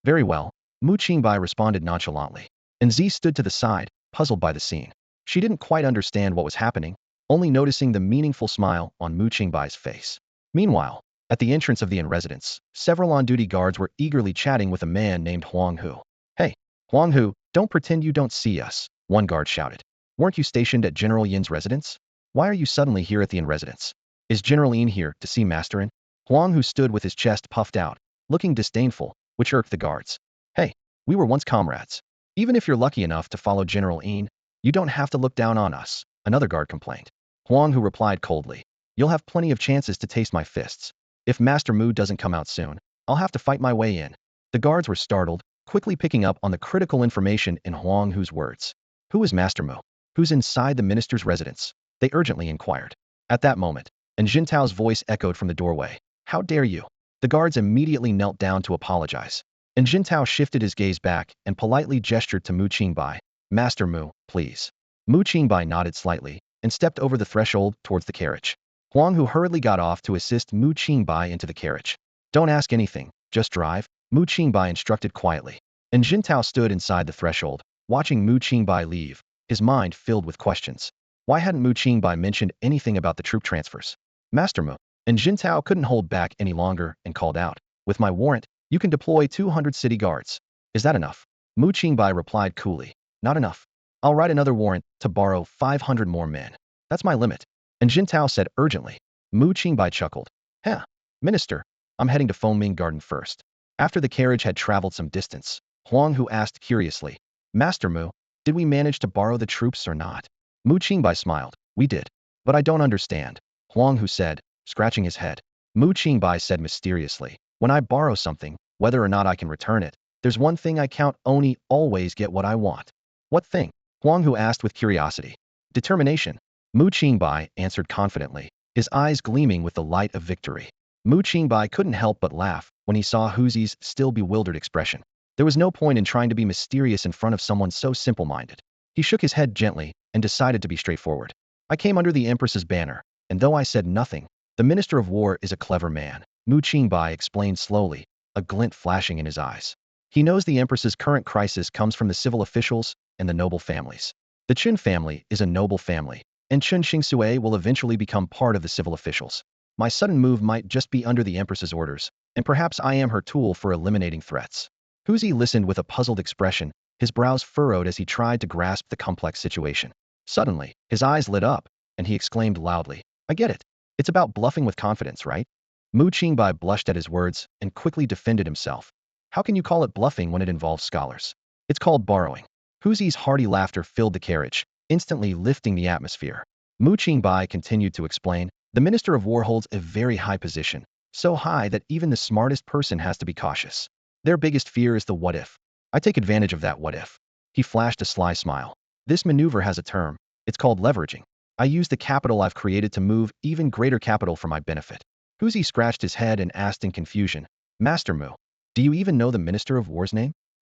"Very well," Mu Qingbai responded nonchalantly. And Z stood to the side, puzzled by the scene. She didn't quite understand what was happening, only noticing the meaningful smile on Mu Qingbai's face. Meanwhile, at the entrance of the inn residence, several on-duty guards were eagerly chatting with a man named Huang Hu. "Hey, Huang Hu, don't pretend you don't see us," one guard shouted. "Weren't you stationed at General Yin's residence? Why are you suddenly here at the inn residence? Is General Yin here to see Master Yin?" Huang Hu stood with his chest puffed out, looking disdainful, which irked the guards. "Hey, we were once comrades. Even if you're lucky enough to follow General Yin, you don't have to look down on us," another guard complained. Huang Hu replied coldly, "You'll have plenty of chances to taste my fists. If Master Mu doesn't come out soon, I'll have to fight my way in." The guards were startled, quickly picking up on the critical information in Huang Hu's words. "Who is Master Mu? Who's inside the minister's residence?" they urgently inquired. At that moment, and Jintao's voice echoed from the doorway. "How dare you?" The guards immediately knelt down to apologize. And Jintao shifted his gaze back and politely gestured to Mu Qingbai. "Master Mu, please." Mu Qingbai nodded slightly and stepped over the threshold towards the carriage. Huang Hu hurriedly got off to assist Mu Qingbai into the carriage. "Don't ask anything, just drive," Mu Qingbai instructed quietly. And Jintao stood inside the threshold, watching Mu Qingbai leave, his mind filled with questions. Why hadn't Mu Qingbai mentioned anything about the troop transfers? "Master Mu." And Jintao couldn't hold back any longer and called out, "With my warrant, you can deploy 200 city guards. Is that enough?" Mu Qingbai replied coolly, "Not enough. I'll write another warrant to borrow 500 more men. That's my limit." And Jintao said urgently. Mu Qingbai chuckled. "Huh, Minister, I'm heading to Fengming Garden first." After the carriage had traveled some distance, Huang Hu asked curiously, "Master Mu, did we manage to borrow the troops or not?" Mu Qingbai smiled. "We did. But I don't understand," Huang Hu said, scratching his head. Mu Qingbai said mysteriously, "When I borrow something, whether or not I can return it, there's one thing I count only always get what I want." "What thing?" Huang Hu asked with curiosity. "Determination," Mu Qingbai answered confidently, his eyes gleaming with the light of victory. Mu Qingbai couldn't help but laugh when he saw Huzi's still bewildered expression. There was no point in trying to be mysterious in front of someone so simple-minded. He shook his head gently and decided to be straightforward. "I came under the Empress's banner, and though I said nothing, the Minister of War is a clever man," Mu Qingbai explained slowly, a glint flashing in his eyes. "He knows the Empress's current crisis comes from the civil officials and the noble families. The Qin family is a noble family, and Qin Xingsue will eventually become part of the civil officials. My sudden move might just be under the Empress's orders, and perhaps I am her tool for eliminating threats." Huzi listened with a puzzled expression, his brows furrowed as he tried to grasp the complex situation. Suddenly, his eyes lit up, and he exclaimed loudly, "I get it. It's about bluffing with confidence, right?" Mu Qingbai blushed at his words and quickly defended himself. "How can you call it bluffing when it involves scholars? It's called borrowing." Huzi's hearty laughter filled the carriage, instantly lifting the atmosphere. Mu Qingbai continued to explain, "The Minister of War holds a very high position, so high that even the smartest person has to be cautious. Their biggest fear is the what if. I take advantage of that what if." He flashed a sly smile. "This maneuver has a term. It's called leveraging. I use the capital I've created to move even greater capital for my benefit." Huzi scratched his head and asked in confusion, Master Mu, do you even know the Minister of War's name?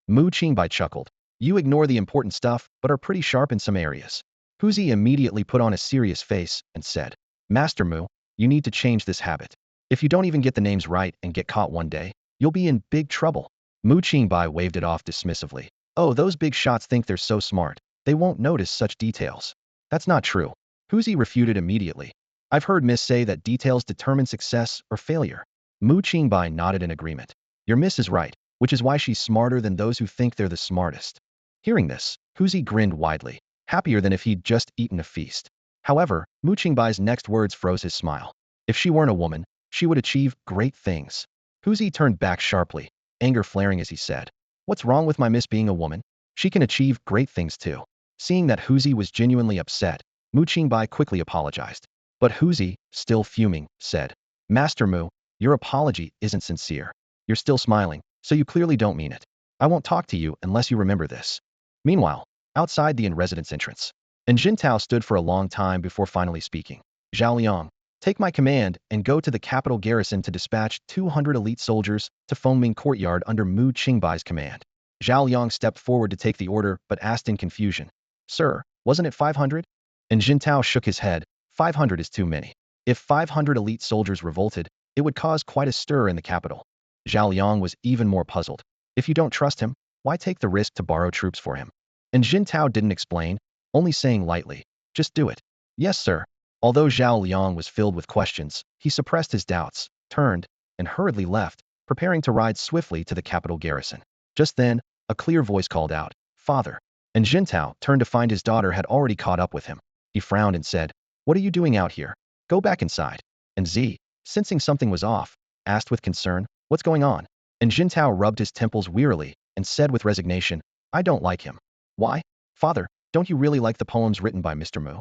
Mu Qingbai chuckled. You ignore the important stuff, but are pretty sharp in some areas. Huzi immediately put on a serious face and said, Master Mu, you need to change this habit. If you don't even get the names right and get caught one day, you'll be in big trouble. Mu Qingbai waved it off dismissively. Oh, those big shots think they're so smart. They won't notice such details. That's not true. Huzi refuted immediately. I've heard Miss say that details determine success or failure. Mu Qingbai nodded in agreement. Your Miss is right, which is why she's smarter than those who think they're the smartest. Hearing this, Huzi grinned widely, happier than if he'd just eaten a feast. However, Mu Qingbai's next words froze his smile. If she weren't a woman, she would achieve great things. Huzi turned back sharply, anger flaring as he said, What's wrong with my Miss being a woman? She can achieve great things too. Seeing that Huzi was genuinely upset, Mu Qingbai quickly apologized. But Huzi, still fuming, said, Master Mu, your apology isn't sincere. You're still smiling, so you clearly don't mean it. I won't talk to you unless you remember this. Meanwhile, outside the in-residence entrance, and Jintao stood for a long time before finally speaking. Zhao Liang, take my command and go to the capital garrison to dispatch 200 elite soldiers to Fengming Courtyard under Mu Qingbai's command. Zhao Liang stepped forward to take the order but asked in confusion, Sir, wasn't it 500? And Jintao shook his head, 500 is too many. If 500 elite soldiers revolted, it would cause quite a stir in the capital. Zhao Liang was even more puzzled. If you don't trust him, why take the risk to borrow troops for him? And Jintao didn't explain, only saying lightly, just do it. Yes, sir. Although Zhao Liang was filled with questions, he suppressed his doubts, turned, and hurriedly left, preparing to ride swiftly to the capital garrison. Just then, a clear voice called out, Father. And Jintao turned to find his daughter had already caught up with him. He frowned and said, What are you doing out here? Go back inside. And Z, sensing something was off, asked with concern, What's going on? And Jintao rubbed his temples wearily and said with resignation, I don't like him. Why? Father, don't you really like the poems written by Mr. Mu?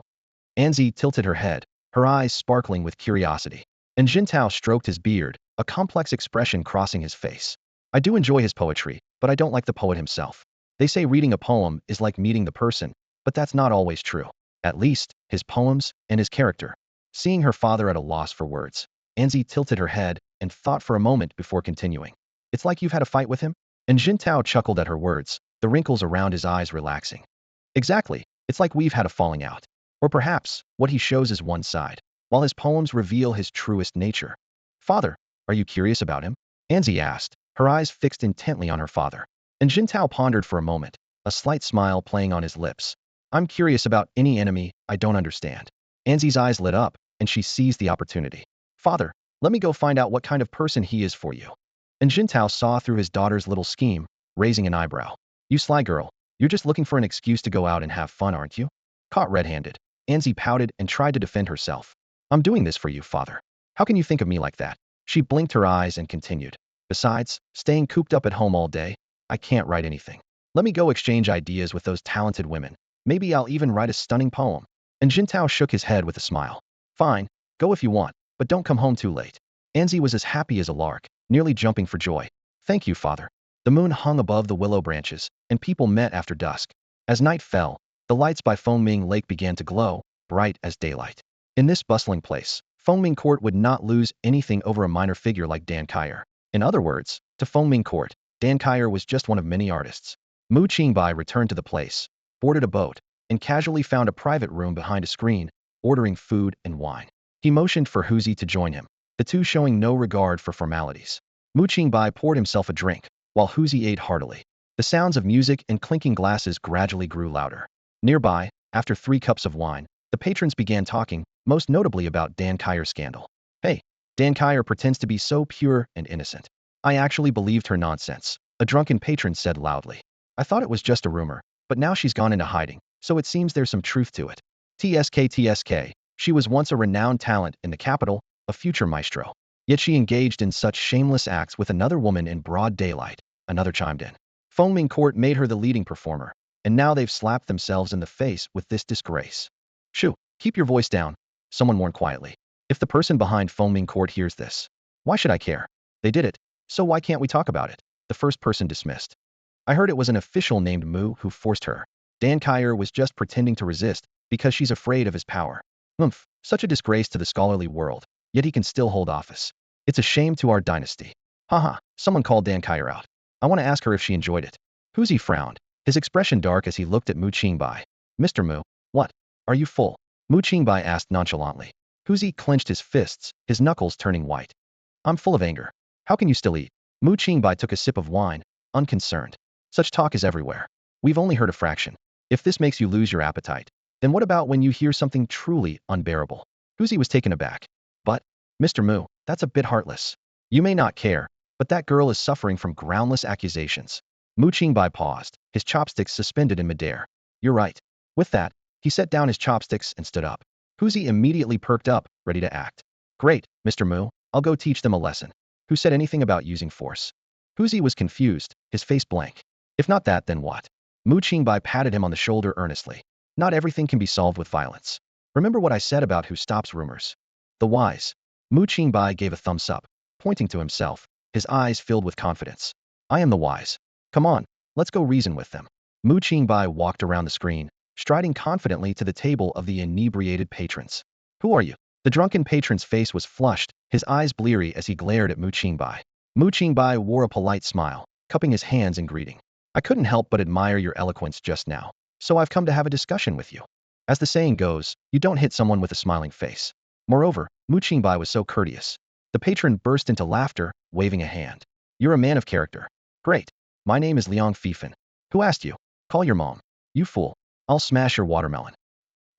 Anzi tilted her head, her eyes sparkling with curiosity. And Jintao stroked his beard, a complex expression crossing his face. I do enjoy his poetry, but I don't like the poet himself. They say reading a poem is like meeting the person, but that's not always true. At least, his poems and his character. Seeing her father at a loss for words, Anzi tilted her head and thought for a moment before continuing. It's like you've had a fight with him? And Jintao chuckled at her words, the wrinkles around his eyes relaxing. Exactly, it's like we've had a falling out. Or perhaps, what he shows is one side, while his poems reveal his truest nature. Father, are you curious about him? Anzi asked, her eyes fixed intently on her father. And Jintao pondered for a moment, a slight smile playing on his lips. I'm curious about any enemy I don't understand. Anzi's eyes lit up, and she seized the opportunity. Father, let me go find out what kind of person he is for you. And Jintao saw through his daughter's little scheme, raising an eyebrow. You sly girl, you're just looking for an excuse to go out and have fun, aren't you? Caught red-handed, Anzi pouted and tried to defend herself. I'm doing this for you, father. How can you think of me like that? She blinked her eyes and continued. Besides, staying cooped up at home all day, I can't write anything. Let me go exchange ideas with those talented women. Maybe I'll even write a stunning poem. And Jintao shook his head with a smile. Fine, go if you want, but don't come home too late. Anzi was as happy as a lark, nearly jumping for joy. Thank you, father. The moon hung above the willow branches, and people met after dusk. As night fell, the lights by Fengming Lake began to glow, bright as daylight. In this bustling place, Fengming Court would not lose anything over a minor figure like Dan Kaier. In other words, to Fengming Court, Dan Kaier was just one of many artists. Mu Qingbai returned to the place, boarded a boat, and casually found a private room behind a screen, ordering food and wine. He motioned for Huzi to join him, the two showing no regard for formalities. Mu Qingbai poured himself a drink, while Huzi ate heartily. The sounds of music and clinking glasses gradually grew louder. Nearby, after 3 cups of wine, the patrons began talking, most notably about Dan Kaier's scandal. Hey, Dan Kaier pretends to be so pure and innocent. I actually believed her nonsense, a drunken patron said loudly. I thought it was just a rumor, but now she's gone into hiding, so it seems there's some truth to it. TSK, she was once a renowned talent in the capital, a future maestro. Yet she engaged in such shameless acts with another woman in broad daylight, another chimed in. Fengming Court made her the leading performer, and now they've slapped themselves in the face with this disgrace. Shoo, keep your voice down, someone warned quietly. If the person behind Fengming Court hears this, why should I care? They did it, so why can't we talk about it? The first person dismissed. I heard it was an official named Mu who forced her. Dan Kaier was just pretending to resist because she's afraid of his power. Such a disgrace to the scholarly world, yet he can still hold office. It's a shame to our dynasty. Haha, someone called Dan Kaier out. I want to ask her if she enjoyed it. Huzi frowned, his expression dark as he looked at Mu Qingbai. Mr. Mu, what? Are you full? Mu Qingbai asked nonchalantly. Huzi clenched his fists, his knuckles turning white. I'm full of anger. How can you still eat? Mu Qingbai took a sip of wine, unconcerned. Such talk is everywhere. We've only heard a fraction. If this makes you lose your appetite, then what about when you hear something truly unbearable? Huzi was taken aback. But, Mr. Mu, that's a bit heartless. You may not care, but that girl is suffering from groundless accusations. Mu Qingbai paused, his chopsticks suspended in midair. You're right. With that, he set down his chopsticks and stood up. Huzi immediately perked up, ready to act. Great, Mr. Mu, I'll go teach them a lesson. Who said anything about using force? Huzi was confused, his face blank. If not that, then what? Mu Qingbai patted him on the shoulder earnestly. Not everything can be solved with violence. Remember what I said about who stops rumors. The wise. Mu Qingbai gave a thumbs up, pointing to himself, his eyes filled with confidence. I am the wise. Come on, let's go reason with them. Mu Qingbai walked around the screen, striding confidently to the table of the inebriated patrons. Who are you? The drunken patron's face was flushed, his eyes bleary as he glared at Mu Qingbai. Mu Qingbai wore a polite smile, cupping his hands in greeting. I couldn't help but admire your eloquence just now, so I've come to have a discussion with you. As the saying goes, you don't hit someone with a smiling face. Moreover, Mu Qingbai was so courteous. The patron burst into laughter, waving a hand. You're a man of character. Great. My name is Liang Fifan. Who asked you? Call your mom. You fool. I'll smash your watermelon.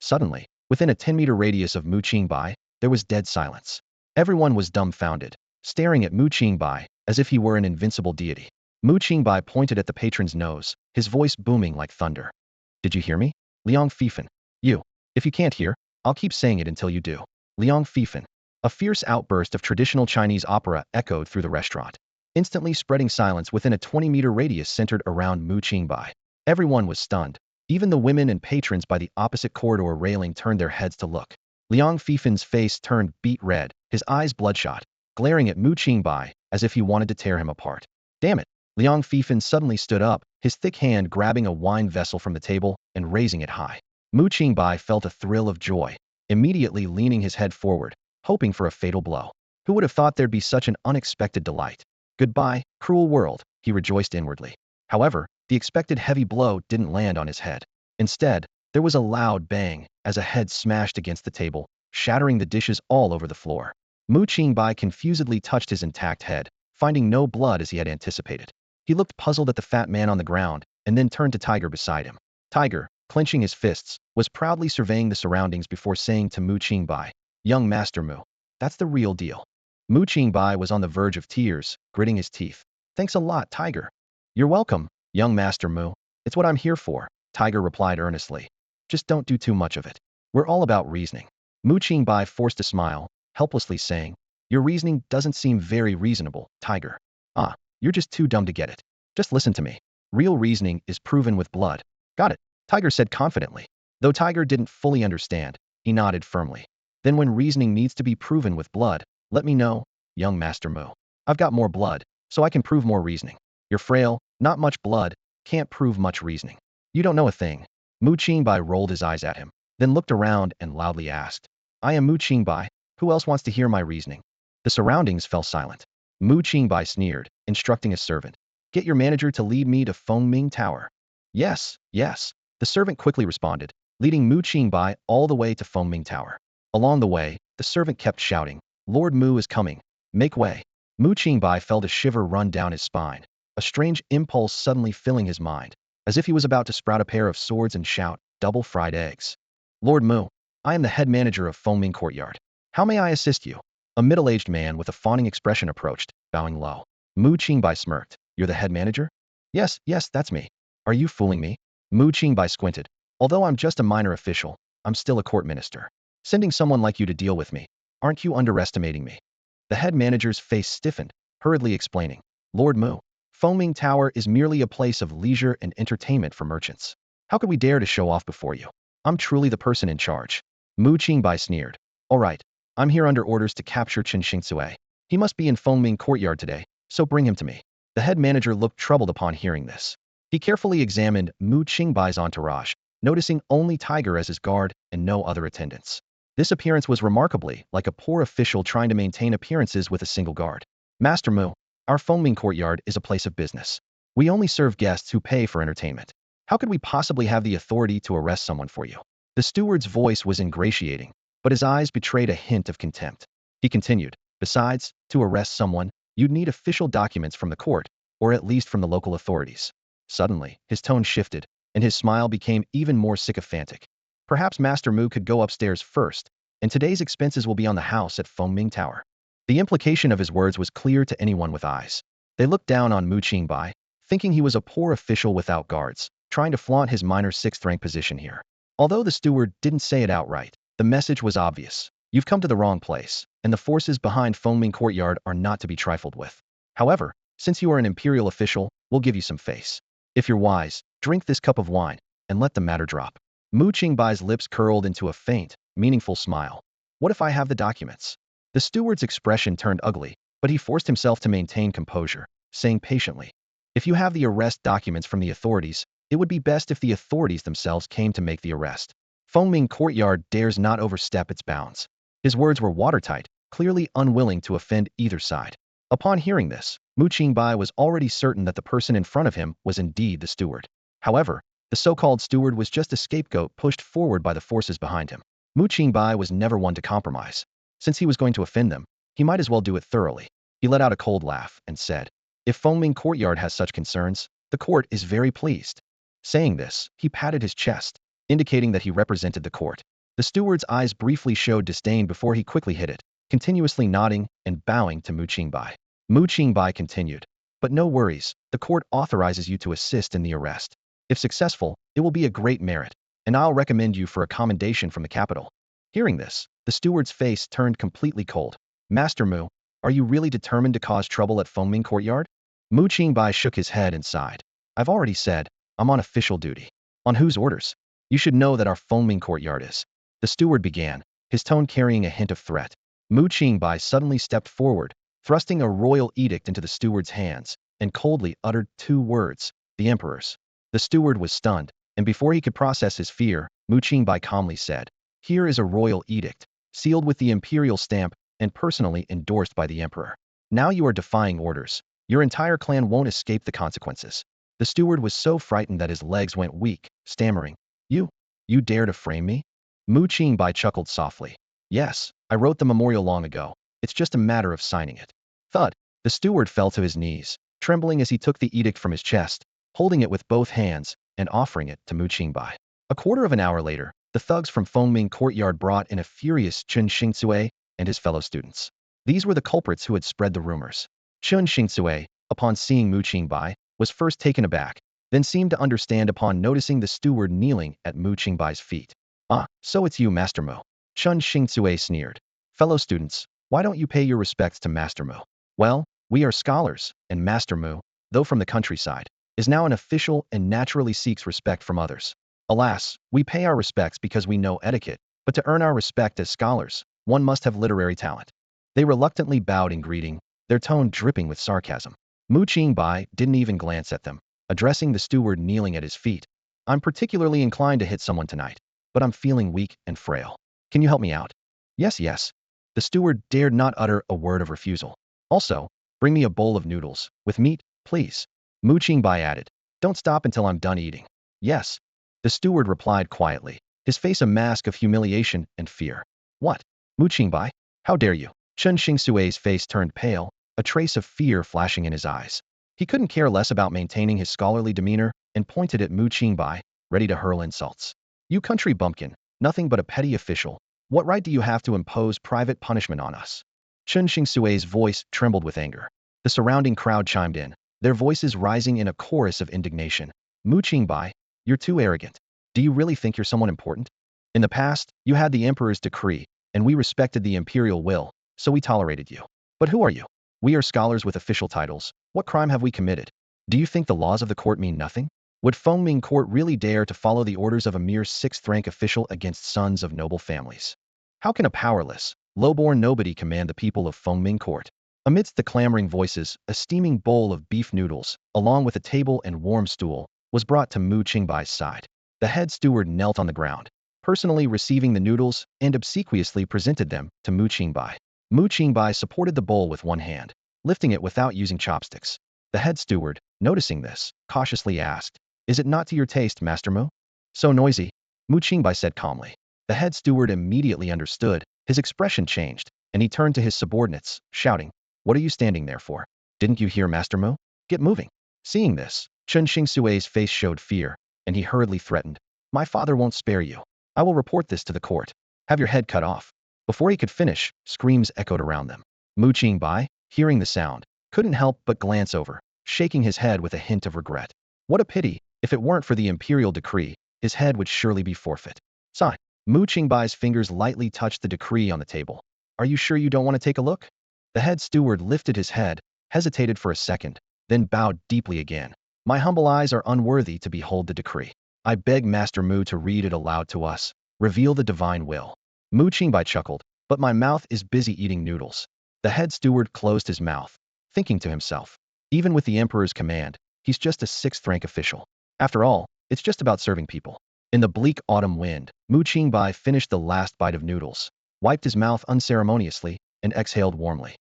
Suddenly, within a 10-meter radius of Mu Qingbai, there was dead silence. Everyone was dumbfounded, staring at Mu Qingbai as if he were an invincible deity. Mu Qingbai pointed at the patron's nose, his voice booming like thunder. Did you hear me? Liang Fifan. You. If you can't hear, I'll keep saying it until you do. Liang Fifan. A fierce outburst of traditional Chinese opera echoed through the restaurant, instantly spreading silence within a 20-meter radius centered around Mu Qingbai. Everyone was stunned. Even the women and patrons by the opposite corridor railing turned their heads to look. Liang Fifan's face turned beet red, his eyes bloodshot, glaring at Mu Qingbai as if he wanted to tear him apart. Damn it! Liang Fifan suddenly stood up, his thick hand grabbing a wine vessel from the table and raising it high. Mu Qingbai felt a thrill of joy, immediately leaning his head forward, hoping for a fatal blow. Who would have thought there'd be such an unexpected delight? Goodbye, cruel world, he rejoiced inwardly. However, the expected heavy blow didn't land on his head. Instead, there was a loud bang as a head smashed against the table, shattering the dishes all over the floor. Mu Qingbai confusedly touched his intact head, finding no blood as he had anticipated. He looked puzzled at the fat man on the ground, and then turned to Tiger beside him. Tiger, clenching his fists, was proudly surveying the surroundings before saying to Mu Qingbai, Young Master Mu, that's the real deal. Mu Qingbai was on the verge of tears, gritting his teeth. Thanks a lot, Tiger. You're welcome, young Master Mu. It's what I'm here for, Tiger replied earnestly. Just don't do too much of it. We're all about reasoning. Mu Qingbai forced a smile, helplessly saying, Your reasoning doesn't seem very reasonable, Tiger. Ah, you're just too dumb to get it. Just listen to me. Real reasoning is proven with blood. Got it, Tiger said confidently. Though Tiger didn't fully understand, he nodded firmly. Then when reasoning needs to be proven with blood, let me know, young Master Mu. I've got more blood, so I can prove more reasoning. You're frail, not much blood, can't prove much reasoning. You don't know a thing. Mu Qingbai rolled his eyes at him, then looked around and loudly asked, I am Mu Qingbai. Who else wants to hear my reasoning? The surroundings fell silent. Mu Qingbai sneered, instructing a servant. Get your manager to lead me to Fengming Tower. Yes, yes. The servant quickly responded, leading Mu Qingbai all the way to Fengming Tower. Along the way, the servant kept shouting, Lord Mu is coming. Make way. Mu Qingbai felt a shiver run down his spine, a strange impulse suddenly filling his mind, as if he was about to sprout a pair of swords and shout, double fried eggs. Lord Mu, I am the head manager of Fengming Courtyard. How may I assist you? A middle-aged man with a fawning expression approached, bowing low. Mu Qingbai smirked. You're the head manager? Yes, that's me. Are you fooling me? Mu Qingbai squinted. Although I'm just a minor official, I'm still a court minister. Sending someone like you to deal with me. Aren't you underestimating me? The head manager's face stiffened, hurriedly explaining. Lord Mu, Fengming Tower is merely a place of leisure and entertainment for merchants. How could we dare to show off before you? I'm truly the person in charge. Mu Qingbai sneered. All right, I'm here under orders to capture Chen Xingcui. He must be in Fengming Courtyard today, so bring him to me. The head manager looked troubled upon hearing this. He carefully examined Mu Qingbai's entourage, noticing only Tiger as his guard and no other attendants. This appearance was remarkably like a poor official trying to maintain appearances with a single guard. Master Mu, Our Fengming courtyard is a place of business. We only serve guests who pay for entertainment. How could we possibly have the authority to arrest someone for you? The steward's voice was ingratiating, but his eyes betrayed a hint of contempt. He continued, besides, to arrest someone, you'd need official documents from the court, or at least from the local authorities. Suddenly, his tone shifted, and his smile became even more sycophantic. Perhaps Master Mu could go upstairs first, and today's expenses will be on the house at Fengming Tower. The implication of his words was clear to anyone with eyes. They looked down on Mu Qingbai, thinking he was a poor official without guards, trying to flaunt his minor 6th rank position here. Although the steward didn't say it outright, the message was obvious. You've come to the wrong place, and the forces behind Fengming Courtyard are not to be trifled with. However, since you are an imperial official, we'll give you some face. If you're wise, drink this cup of wine, and let the matter drop. Mu Qingbai's lips curled into a faint, meaningful smile. What if I have the documents? The steward's expression turned ugly, but he forced himself to maintain composure, saying patiently, if you have the arrest documents from the authorities, it would be best if the authorities themselves came to make the arrest. Fengming Courtyard dares not overstep its bounds. His words were watertight, clearly unwilling to offend either side. Upon hearing this, Mu Qingbai was already certain that the person in front of him was indeed the steward. However, the so-called steward was just a scapegoat pushed forward by the forces behind him. Mu Qingbai was never one to compromise. Since he was going to offend them, he might as well do it thoroughly. He let out a cold laugh and said, if Fengming Courtyard has such concerns, the court is very pleased. Saying this, he patted his chest, indicating that he represented the court. The steward's eyes briefly showed disdain before he quickly hid it, continuously nodding and bowing to Mu Qingbai. Mu Qingbai continued, but no worries, the court authorizes you to assist in the arrest. If successful, it will be a great merit, and I'll recommend you for a commendation from the capital. Hearing this, the steward's face turned completely cold. Master Mu, are you really determined to cause trouble at Fengming Courtyard? Mu Qingbai shook his head and sighed. I've already said, I'm on official duty. On whose orders? You should know that our Fengming Courtyard is. The steward began, his tone carrying a hint of threat. Mu Qingbai suddenly stepped forward, thrusting a royal edict into the steward's hands, and coldly uttered 2 words, the Emperor's. The steward was stunned, and before he could process his fear, Mu Qingbai calmly said, here is a royal edict, sealed with the imperial stamp and personally endorsed by the Emperor. Now you are defying orders. Your entire clan won't escape the consequences. The steward was so frightened that his legs went weak, stammering, You dare to frame me? Mu Qingbai chuckled softly. Yes, I wrote the memorial long ago. It's just a matter of signing it. Thud. The steward fell to his knees, trembling as he took the edict from his chest, holding it with both hands and offering it to Mu Qingbai. A quarter of an hour later, the thugs from Fengming Courtyard brought in a furious Chen Xingcui and his fellow students. These were the culprits who had spread the rumors. Chen Xingcui, upon seeing Mu Qingbai, was first taken aback, then seemed to understand upon noticing the steward kneeling at Mu Qingbai's feet. Ah, so it's you, Master Mu. Chen Xingcui sneered. Fellow students, why don't you pay your respects to Master Mu? Well, we are scholars, and Master Mu, though from the countryside, is now an official and naturally seeks respect from others. Alas, we pay our respects because we know etiquette, but to earn our respect as scholars, one must have literary talent. They reluctantly bowed in greeting, their tone dripping with sarcasm. Mu Qingbai didn't even glance at them, addressing the steward kneeling at his feet. I'm particularly inclined to hit someone tonight, but I'm feeling weak and frail. Can you help me out? Yes. The steward dared not utter a word of refusal. Also, bring me a bowl of noodles, with meat, please. Mu Qingbai added, don't stop until I'm done eating. Yes. The steward replied quietly, his face a mask of humiliation and fear. What? Mu Qingbai? How dare you? Chen Xingcui's face turned pale, a trace of fear flashing in his eyes. He couldn't care less about maintaining his scholarly demeanor and pointed at Mu Qingbai, ready to hurl insults. You country bumpkin, nothing but a petty official. What right do you have to impose private punishment on us? Chen Xingcui's voice trembled with anger. The surrounding crowd chimed in, their voices rising in a chorus of indignation. Mu Qingbai, you're too arrogant. Do you really think you're someone important? In the past, you had the Emperor's decree, and we respected the imperial will, so we tolerated you. But who are you? We are scholars with official titles. What crime have we committed? Do you think the laws of the court mean nothing? Would Fengming Court really dare to follow the orders of a mere 6th rank official against sons of noble families? How can a powerless, low-born nobody command the people of Fengming Court? Amidst the clamoring voices, a steaming bowl of beef noodles, along with a table and warm stool, was brought to Mu Qingbai's side. The head steward knelt on the ground, personally receiving the noodles and obsequiously presented them to Mu Qingbai. Mu Qingbai supported the bowl with one hand. lifting it without using chopsticks. The head steward, noticing this, cautiously asked, "Is it not to your taste, Master Mu?" "So noisy," Mu Qingbai said calmly. The head steward immediately understood. His expression changed, and he turned to his subordinates, shouting, "What are you standing there for? Didn't you hear Master Mu? Get moving." Seeing this, Chen Xingsui's face showed fear, and he hurriedly threatened, "My father won't spare you. I will report this to the court. Have your head cut off." Before he could finish, screams echoed around them. Mu Qingbai, hearing the sound, couldn't help but glance over, shaking his head with a hint of regret. What a pity! If it weren't for the imperial decree, his head would surely be forfeit. Sigh. Mu Qingbai's fingers lightly touched the decree on the table. "Are you sure you don't want to take a look?" The head steward lifted his head, hesitated for a second, then bowed deeply again. "My humble eyes are unworthy to behold the decree. I beg Master Mu to read it aloud to us. Reveal the divine will." Mu Qingbai chuckled, "But my mouth is busy eating noodles." The head steward closed his mouth, thinking to himself, even with the emperor's command, he's just a sixth-rank official. After all, it's just about serving people. In the bleak autumn wind, Mu Qingbai finished the last bite of noodles, wiped his mouth unceremoniously, and exhaled warmly.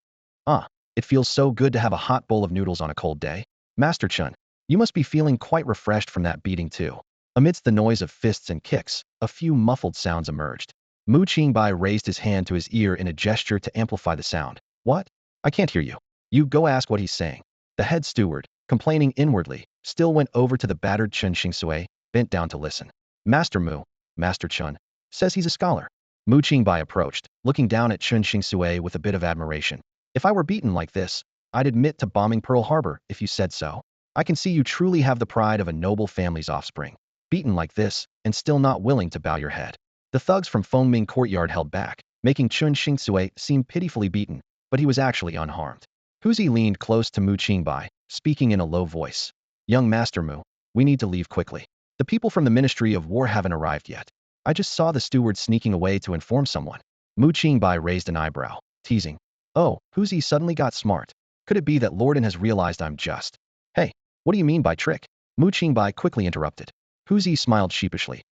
"Ah, it feels so good to have a hot bowl of noodles on a cold day. Master Chun, you must be feeling quite refreshed from that beating too." Amidst the noise of fists and kicks, a few muffled sounds emerged. Mu Qingbai raised his hand to his ear in a gesture to amplify the sound. "What? I can't hear you." "You go ask what he's saying." The head steward, complaining inwardly, still went over to the battered Chen Xingsui, bent down to listen. "Master Mu, Master Chun, says he's a scholar." Mu Qingbai approached, looking down at Chen Xingsui with a bit of admiration. "If I were beaten like this, I'd admit to bombing Pearl Harbor if you said so. I can see you truly have the pride of a noble family's offspring. Beaten like this, and still not willing to bow your head." The thugs from Fengming courtyard held back, making Chen Xingsui seem pitifully beaten, but he was actually unharmed. Huzi leaned close to Mu Qingbai, speaking in a low voice. "Young Master Mu, we need to leave quickly. The people from the Ministry of War haven't arrived yet. I just saw the steward sneaking away to inform someone." Mu Qingbai raised an eyebrow, teasing. "Oh, Huzi suddenly got smart. Could it be that Lorden has realized I'm just?" "Hey, what do you mean by trick?" Mu Qingbai quickly interrupted. Huzi smiled sheepishly.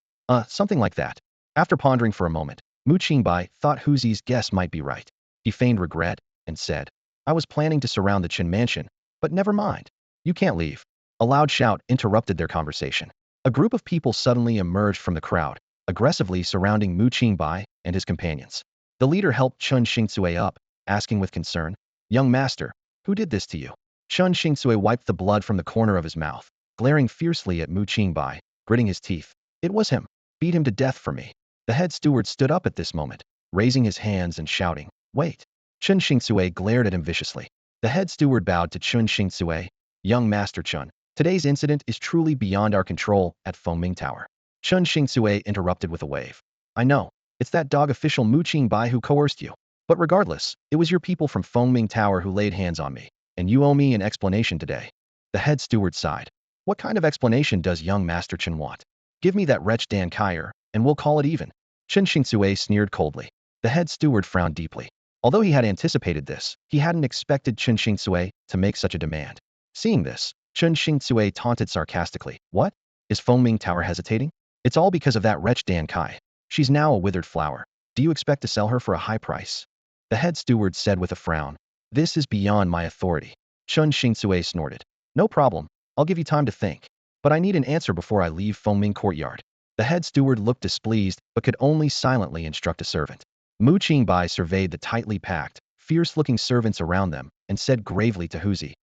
Something like that." After pondering for a moment, Mu Qingbai thought Huzi's guess might be right. He feigned regret, and said, "I was planning to surround the Qin mansion, but never mind. You can't leave." A loud shout interrupted their conversation. A group of people suddenly emerged from the crowd, aggressively surrounding Mu Qingbai and his companions. The leader helped Chen Xingsui up, asking with concern, "Young master, who did this to you?" Chen Xingsui wiped the blood from the corner of his mouth, glaring fiercely at Mu Qingbai, gritting his teeth. "It was him. Beat him to death for me." The head steward stood up at this moment, raising his hands and shouting, "Wait." Chen Xingsui glared at him viciously. The head steward bowed to Chen Xingsui. "Young Master Chun, today's incident is truly beyond our control at Fengming Tower." Chen Xingsui interrupted with a wave. "I know, it's that dog official Mu Qingbai who coerced you. But regardless, it was your people from Fengming Tower who laid hands on me, and you owe me an explanation today." The head steward sighed. "What kind of explanation does young Master Chen want? Give me that wretch Dan Kaier, and we'll call it even." Chen Xingsui sneered coldly. The head steward frowned deeply. Although he had anticipated this, he hadn't expected Chen Xingsui to make such a demand. Seeing this, Chen Xingsui taunted sarcastically. "What? Is Fengming Tower hesitating? It's all because of that wretch Dan Kai. She's now a withered flower. Do you expect to sell her for a high price?" The head steward said with a frown. "This is beyond my authority." Chen Xingsui snorted. "No problem. I'll give you time to think. But I need an answer before I leave Fengming courtyard." The head steward looked displeased, but could only silently instruct a servant. Mu Qingbai surveyed the tightly packed, fierce-looking servants around them, and said gravely to Huzi,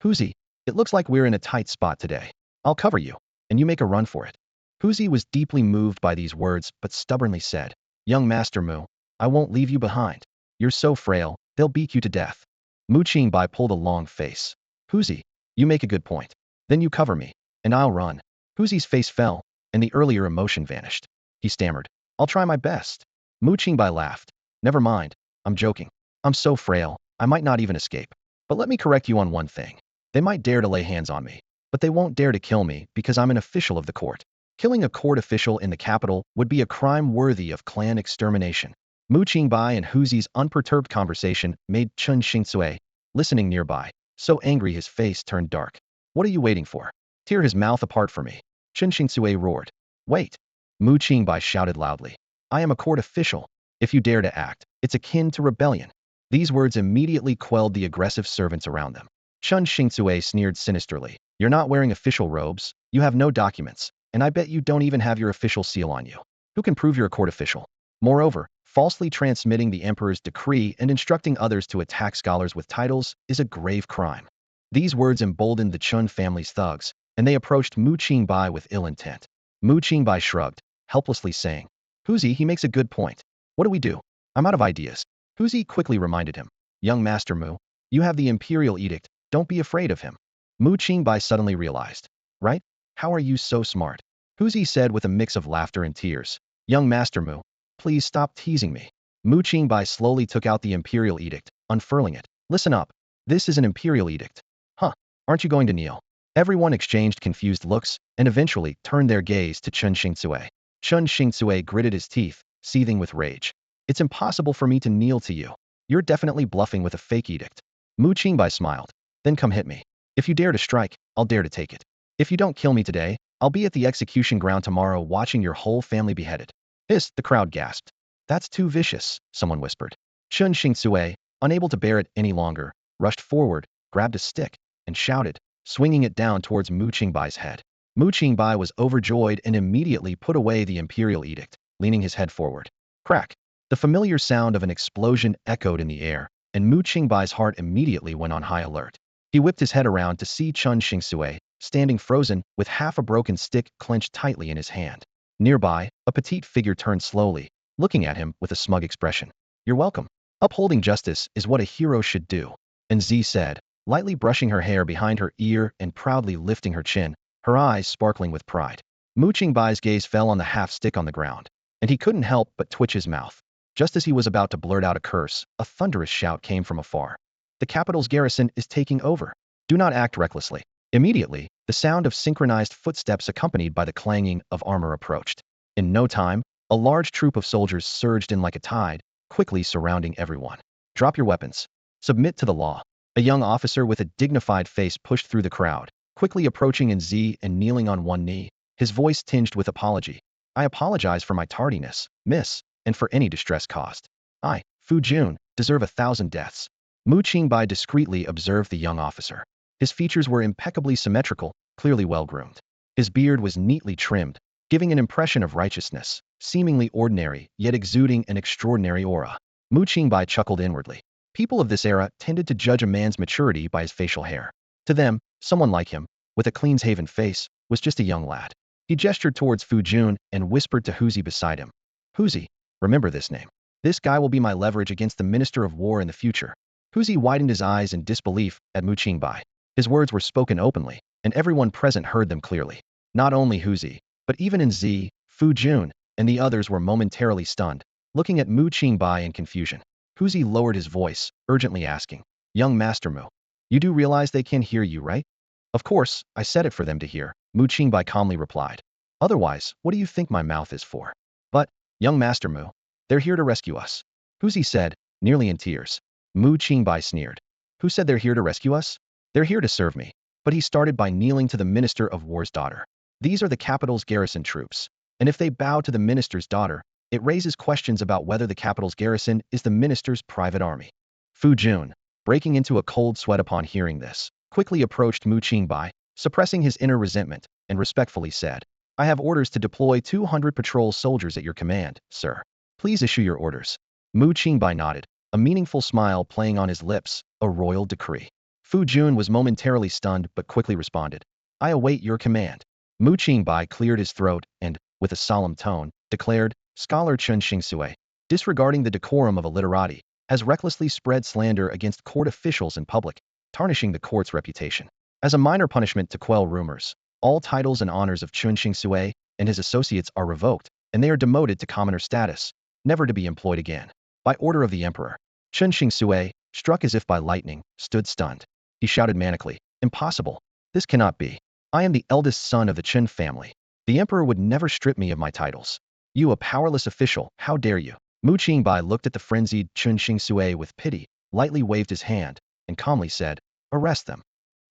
"Huzi, it looks like we're in a tight spot today. I'll cover you, and you make a run for it." Huzi was deeply moved by these words, but stubbornly said, "Young Master Mu, I won't leave you behind. You're so frail, they'll beat you to death." Mu Qingbai pulled a long face. "Huzi, you make a good point. Then you cover me, and I'll run." Huzi's face fell, and the earlier emotion vanished. He stammered, "I'll try my best." Mu Qingbai laughed. "Never mind, I'm joking. I'm so frail, I might not even escape. But let me correct you on one thing. They might dare to lay hands on me, but they won't dare to kill me because I'm an official of the court. Killing a court official in the capital would be a crime worthy of clan extermination." Mu Qingbai and Huzi's unperturbed conversation made Chen Xingsui, listening nearby, so angry his face turned dark. "What are you waiting for? Tear his mouth apart for me." Chen Xingsui roared. "Wait!" Mu Qingbai shouted loudly. "I am a court official. If you dare to act, it's akin to rebellion." These words immediately quelled the aggressive servants around them. Chun Xingzue sneered sinisterly. You're not wearing official robes, you have no documents, and I bet you don't even have your official seal on you. Who can prove you're a court official? Moreover, falsely transmitting the emperor's decree and instructing others to attack scholars with titles is a grave crime. These words emboldened the Chun family's thugs, and they approached Mu Qingbai with ill intent. Mu Qingbai shrugged, helplessly saying, Huzi, he makes a good point. What do we do? I'm out of ideas. Huzi quickly reminded him. Young Master Mu, you have the Imperial Edict, don't be afraid of him. Mu Qingbai suddenly realized. Right? How are you so smart? Huzi said with a mix of laughter and tears. Young Master Mu, please stop teasing me. Mu Qingbai slowly took out the Imperial Edict, unfurling it. Listen up. This is an Imperial Edict. Huh, aren't you going to kneel? Everyone exchanged confused looks, and eventually turned their gaze to Chun Xingzue. Chun Xingzue gritted his teeth, seething with rage. It's impossible for me to kneel to you. You're definitely bluffing with a fake edict. Mu Qingbai smiled. Then come hit me. If you dare to strike, I'll dare to take it. If you don't kill me today, I'll be at the execution ground tomorrow watching your whole family beheaded. Hiss, the crowd gasped. That's too vicious, someone whispered. Chun Xingzue, unable to bear it any longer, rushed forward, grabbed a stick, and shouted, swinging it down towards Mu Qingbai's head. Mu Qingbai was overjoyed and immediately put away the Imperial Edict, leaning his head forward. Crack! The familiar sound of an explosion echoed in the air, and Mu Qingbai's heart immediately went on high alert. He whipped his head around to see Chun Xingzue, standing frozen, with half a broken stick clenched tightly in his hand. Nearby, a petite figure turned slowly, looking at him with a smug expression. You're welcome. Upholding justice is what a hero should do. And Z said, lightly brushing her hair behind her ear and proudly lifting her chin, her eyes sparkling with pride. Mu Qingbai's gaze fell on the half-stick on the ground, and he couldn't help but twitch his mouth. Just as he was about to blurt out a curse, a thunderous shout came from afar. The capital's garrison is taking over. Do not act recklessly. Immediately, the sound of synchronized footsteps accompanied by the clanging of armor approached. In no time, a large troop of soldiers surged in like a tide, quickly surrounding everyone. Drop your weapons. Submit to the law. A young officer with a dignified face pushed through the crowd, quickly approaching in Z and kneeling on one knee, his voice tinged with apology. I apologize for my tardiness, miss, and for any distress caused. I, Fu Jun, deserve 1,000 deaths. Mu Qingbai discreetly observed the young officer. His features were impeccably symmetrical, clearly well-groomed. His beard was neatly trimmed, giving an impression of righteousness, seemingly ordinary, yet exuding an extraordinary aura. Mu Qingbai chuckled inwardly. People of this era tended to judge a man's maturity by his facial hair. To them, someone like him, with a clean-shaven face, was just a young lad. He gestured towards Fu Jun and whispered to Huzi beside him. Huzi, remember this name. This guy will be my leverage against the Minister of War in the future. Huzi widened his eyes in disbelief at Mu Qingbai. His words were spoken openly, and everyone present heard them clearly. Not only Huzi, but even in Z, Fu Jun, and the others were momentarily stunned, looking at Mu Qingbai in confusion. Huzi lowered his voice, urgently asking, Young Master Mu, you do realize they can hear you, right? Of course, I said it for them to hear, Mu Qingbai calmly replied. Otherwise, what do you think my mouth is for? But, young Master Mu, they're here to rescue us. Huzi said, nearly in tears. Mu Qingbai sneered. Who said they're here to rescue us? They're here to serve me. But he started by kneeling to the Minister of War's daughter. These are the capital's garrison troops. And if they bow to the minister's daughter, it raises questions about whether the capital's garrison is the minister's private army. Fu Jun, breaking into a cold sweat upon hearing this, quickly approached Mu Qingbai, suppressing his inner resentment, and respectfully said, I have orders to deploy 200 patrol soldiers at your command, sir. Please issue your orders. Mu Qingbai nodded, a meaningful smile playing on his lips, a royal decree. Fu Jun was momentarily stunned but quickly responded, I await your command. Mu Qingbai cleared his throat and, with a solemn tone, declared, Scholar Chun Xingzue, disregarding the decorum of a literati, has recklessly spread slander against court officials in public, tarnishing the court's reputation. As a minor punishment to quell rumors, all titles and honors of Chun Xingzue and his associates are revoked, and they are demoted to commoner status, never to be employed again. By order of the emperor, Chun Xingzue, struck as if by lightning, stood stunned. He shouted manically, Impossible. This cannot be. I am the eldest son of the Chun family. The emperor would never strip me of my titles. You, a powerless official, how dare you? Mu Qingbai looked at the frenzied Chun Xingzue with pity, lightly waved his hand, and calmly said, Arrest them.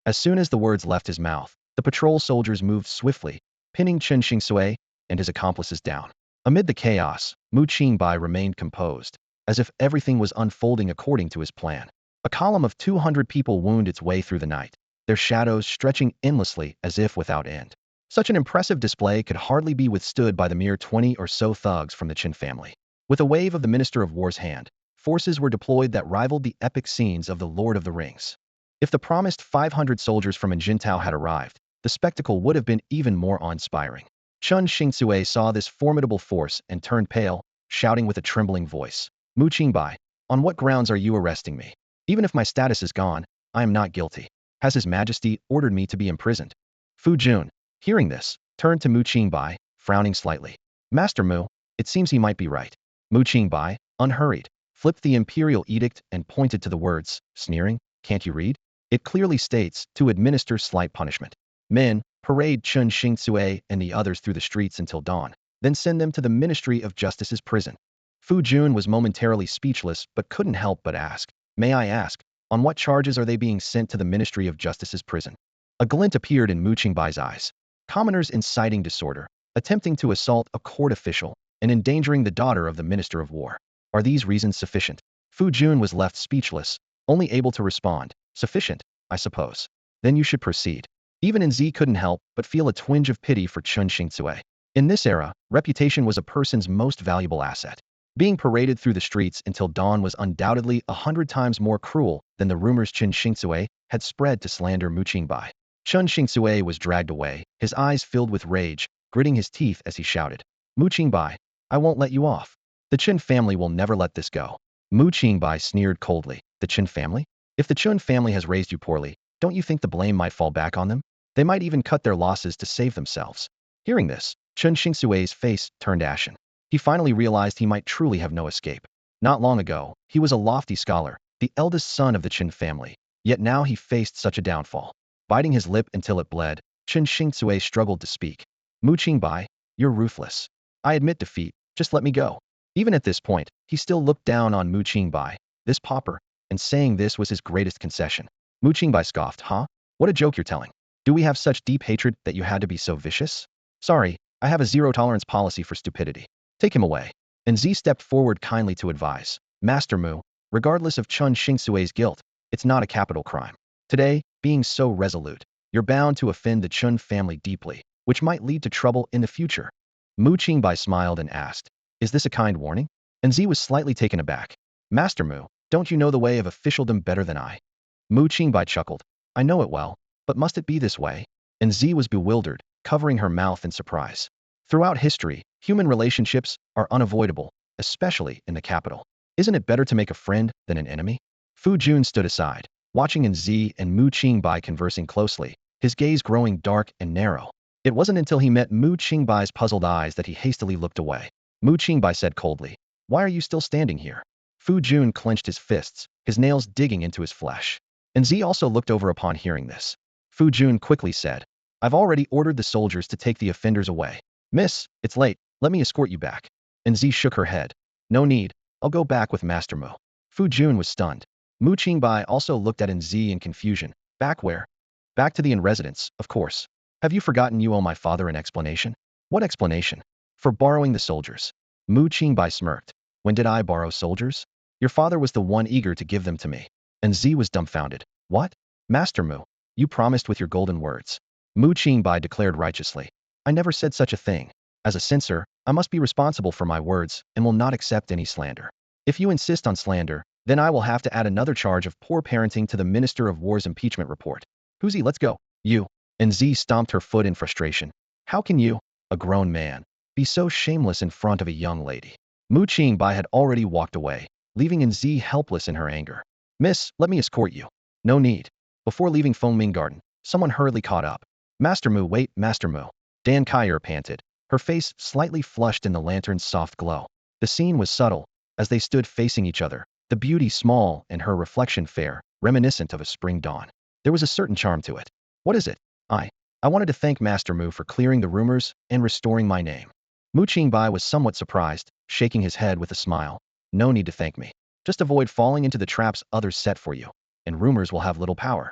As soon as the words left his mouth, the patrol soldiers moved swiftly, pinning Chun Xingzue and his accomplices down. Amid the chaos, Mu Qingbai remained composed. as if everything was unfolding according to his plan. A column of 200 people wound its way through the night, their shadows stretching endlessly as if without end. Such an impressive display could hardly be withstood by the mere 20 or so thugs from the Qin family. With a wave of the Minister of War's hand, forces were deployed that rivaled the epic scenes of The Lord of the Rings. If the promised 500 soldiers from Jintao had arrived, the spectacle would have been even more awe-inspiring. Chun Xingcui saw this formidable force and turned pale, shouting with a trembling voice, "Mu Qingbai, on what grounds are you arresting me? Even if my status is gone, I am not guilty. Has His Majesty ordered me to be imprisoned?" Fu Jun, hearing this, turned to Mu Qingbai, frowning slightly. "Master Mu, it seems he might be right." Mu Qingbai, unhurried, flipped the imperial edict and pointed to the words, sneering, "Can't you read? It clearly states, to administer slight punishment. Men, parade Chun Xingcui and the others through the streets until dawn, then send them to the Ministry of Justice's prison." Fu Jun was momentarily speechless but couldn't help but ask, "May I ask, on what charges are they being sent to the Ministry of Justice's prison?" A glint appeared in Mu Qingbai's eyes. Commoners inciting disorder, attempting to assault a court official, and endangering the daughter of the Minister of War. Are these reasons sufficient? Fu Jun was left speechless, only able to respond, "Sufficient, I suppose. Then you should proceed." Even Enzi couldn't help but feel a twinge of pity for Chun Xingcui. In this era, reputation was a person's most valuable asset. Being paraded through the streets until dawn was undoubtedly 100 times more cruel than the rumors Chun Xingcui had spread to slander Mu Qingbai. Chun Xingcui was dragged away, his eyes filled with rage, gritting his teeth as he shouted, "Mu Qingbai, I won't let you off. The Qin family will never let this go." Mu Qingbai sneered coldly. "The Qin family? If the Qin family has raised you poorly, don't you think the blame might fall back on them? They might even cut their losses to save themselves." Hearing this, Chun Xingcui's face turned ashen. He finally realized he might truly have no escape. Not long ago, he was a lofty scholar, the eldest son of the Qin family, yet now he faced such a downfall. Biting his lip until it bled, Chun Xingcui struggled to speak. "Mu Qingbai, you're ruthless. I admit defeat, just let me go." Even at this point, he still looked down on Mu Qingbai, this pauper, and saying this was his greatest concession. Mu Qingbai scoffed, "Huh? What a joke you're telling. Do we have such deep hatred that you had to be so vicious? Sorry, I have a zero-tolerance policy for stupidity. Take him away." And Z stepped forward kindly to advise, "Master Mu, regardless of Chun Xingcui's guilt, it's not a capital crime. Today, being so resolute, you're bound to offend the Chun family deeply, which might lead to trouble in the future." Mu Qingbai smiled and asked, "Is this a kind warning?" And Z was slightly taken aback. "Master Mu, don't you know the way of officialdom better than I?" Mu Qingbai chuckled, "I know it well, but must it be this way?" And Z was bewildered, covering her mouth in surprise. Throughout history, human relationships are unavoidable, especially in the capital. Isn't it better to make a friend than an enemy? Fu Jun stood aside, watching Enzi and Mu Qingbai conversing closely, his gaze growing dark and narrow. It wasn't until he met Mu Qingbai's puzzled eyes that he hastily looked away. Mu Qingbai said coldly, "Why are you still standing here?" Fu Jun clenched his fists, his nails digging into his flesh. Enzi also looked over upon hearing this. Fu Jun quickly said, "I've already ordered the soldiers to take the offenders away. Miss, it's late, let me escort you back." Enzi shook her head. "No need, I'll go back with Master Mu." Fu Jun was stunned. Mu Qingbai also looked at Enzi in confusion. "Back where?" "Back to the inn residence, of course. Have you forgotten you owe my father an explanation?" "What explanation?" "For borrowing the soldiers." Mu Qingbai smirked. "When did I borrow soldiers? Your father was the one eager to give them to me." Enzi was dumbfounded. "What? Master Mu, you promised with your golden words." Mu Qingbai declared righteously. "I never said such a thing. As a censor, I must be responsible for my words and will not accept any slander. If you insist on slander, then I will have to add another charge of poor parenting to the Minister of War's impeachment report. Huzi, let's go." "You." And Z stomped her foot in frustration. "How can you, a grown man, be so shameless in front of a young lady?" Mu Qingbai had already walked away, leaving Enzi helpless in her anger. "Miss, let me escort you." "No need." Before leaving Fengming Garden, someone hurriedly caught up. "Master Mu, wait, Master Mu." Dan Kaier panted, her face slightly flushed in the lantern's soft glow. The scene was subtle, as they stood facing each other, the beauty small and her reflection fair, reminiscent of a spring dawn. There was a certain charm to it. "What is it?" I wanted to thank Master Mu for clearing the rumors and restoring my name." Mu Qingbai was somewhat surprised, shaking his head with a smile. "No need to thank me. Just avoid falling into the traps others set for you, and rumors will have little power.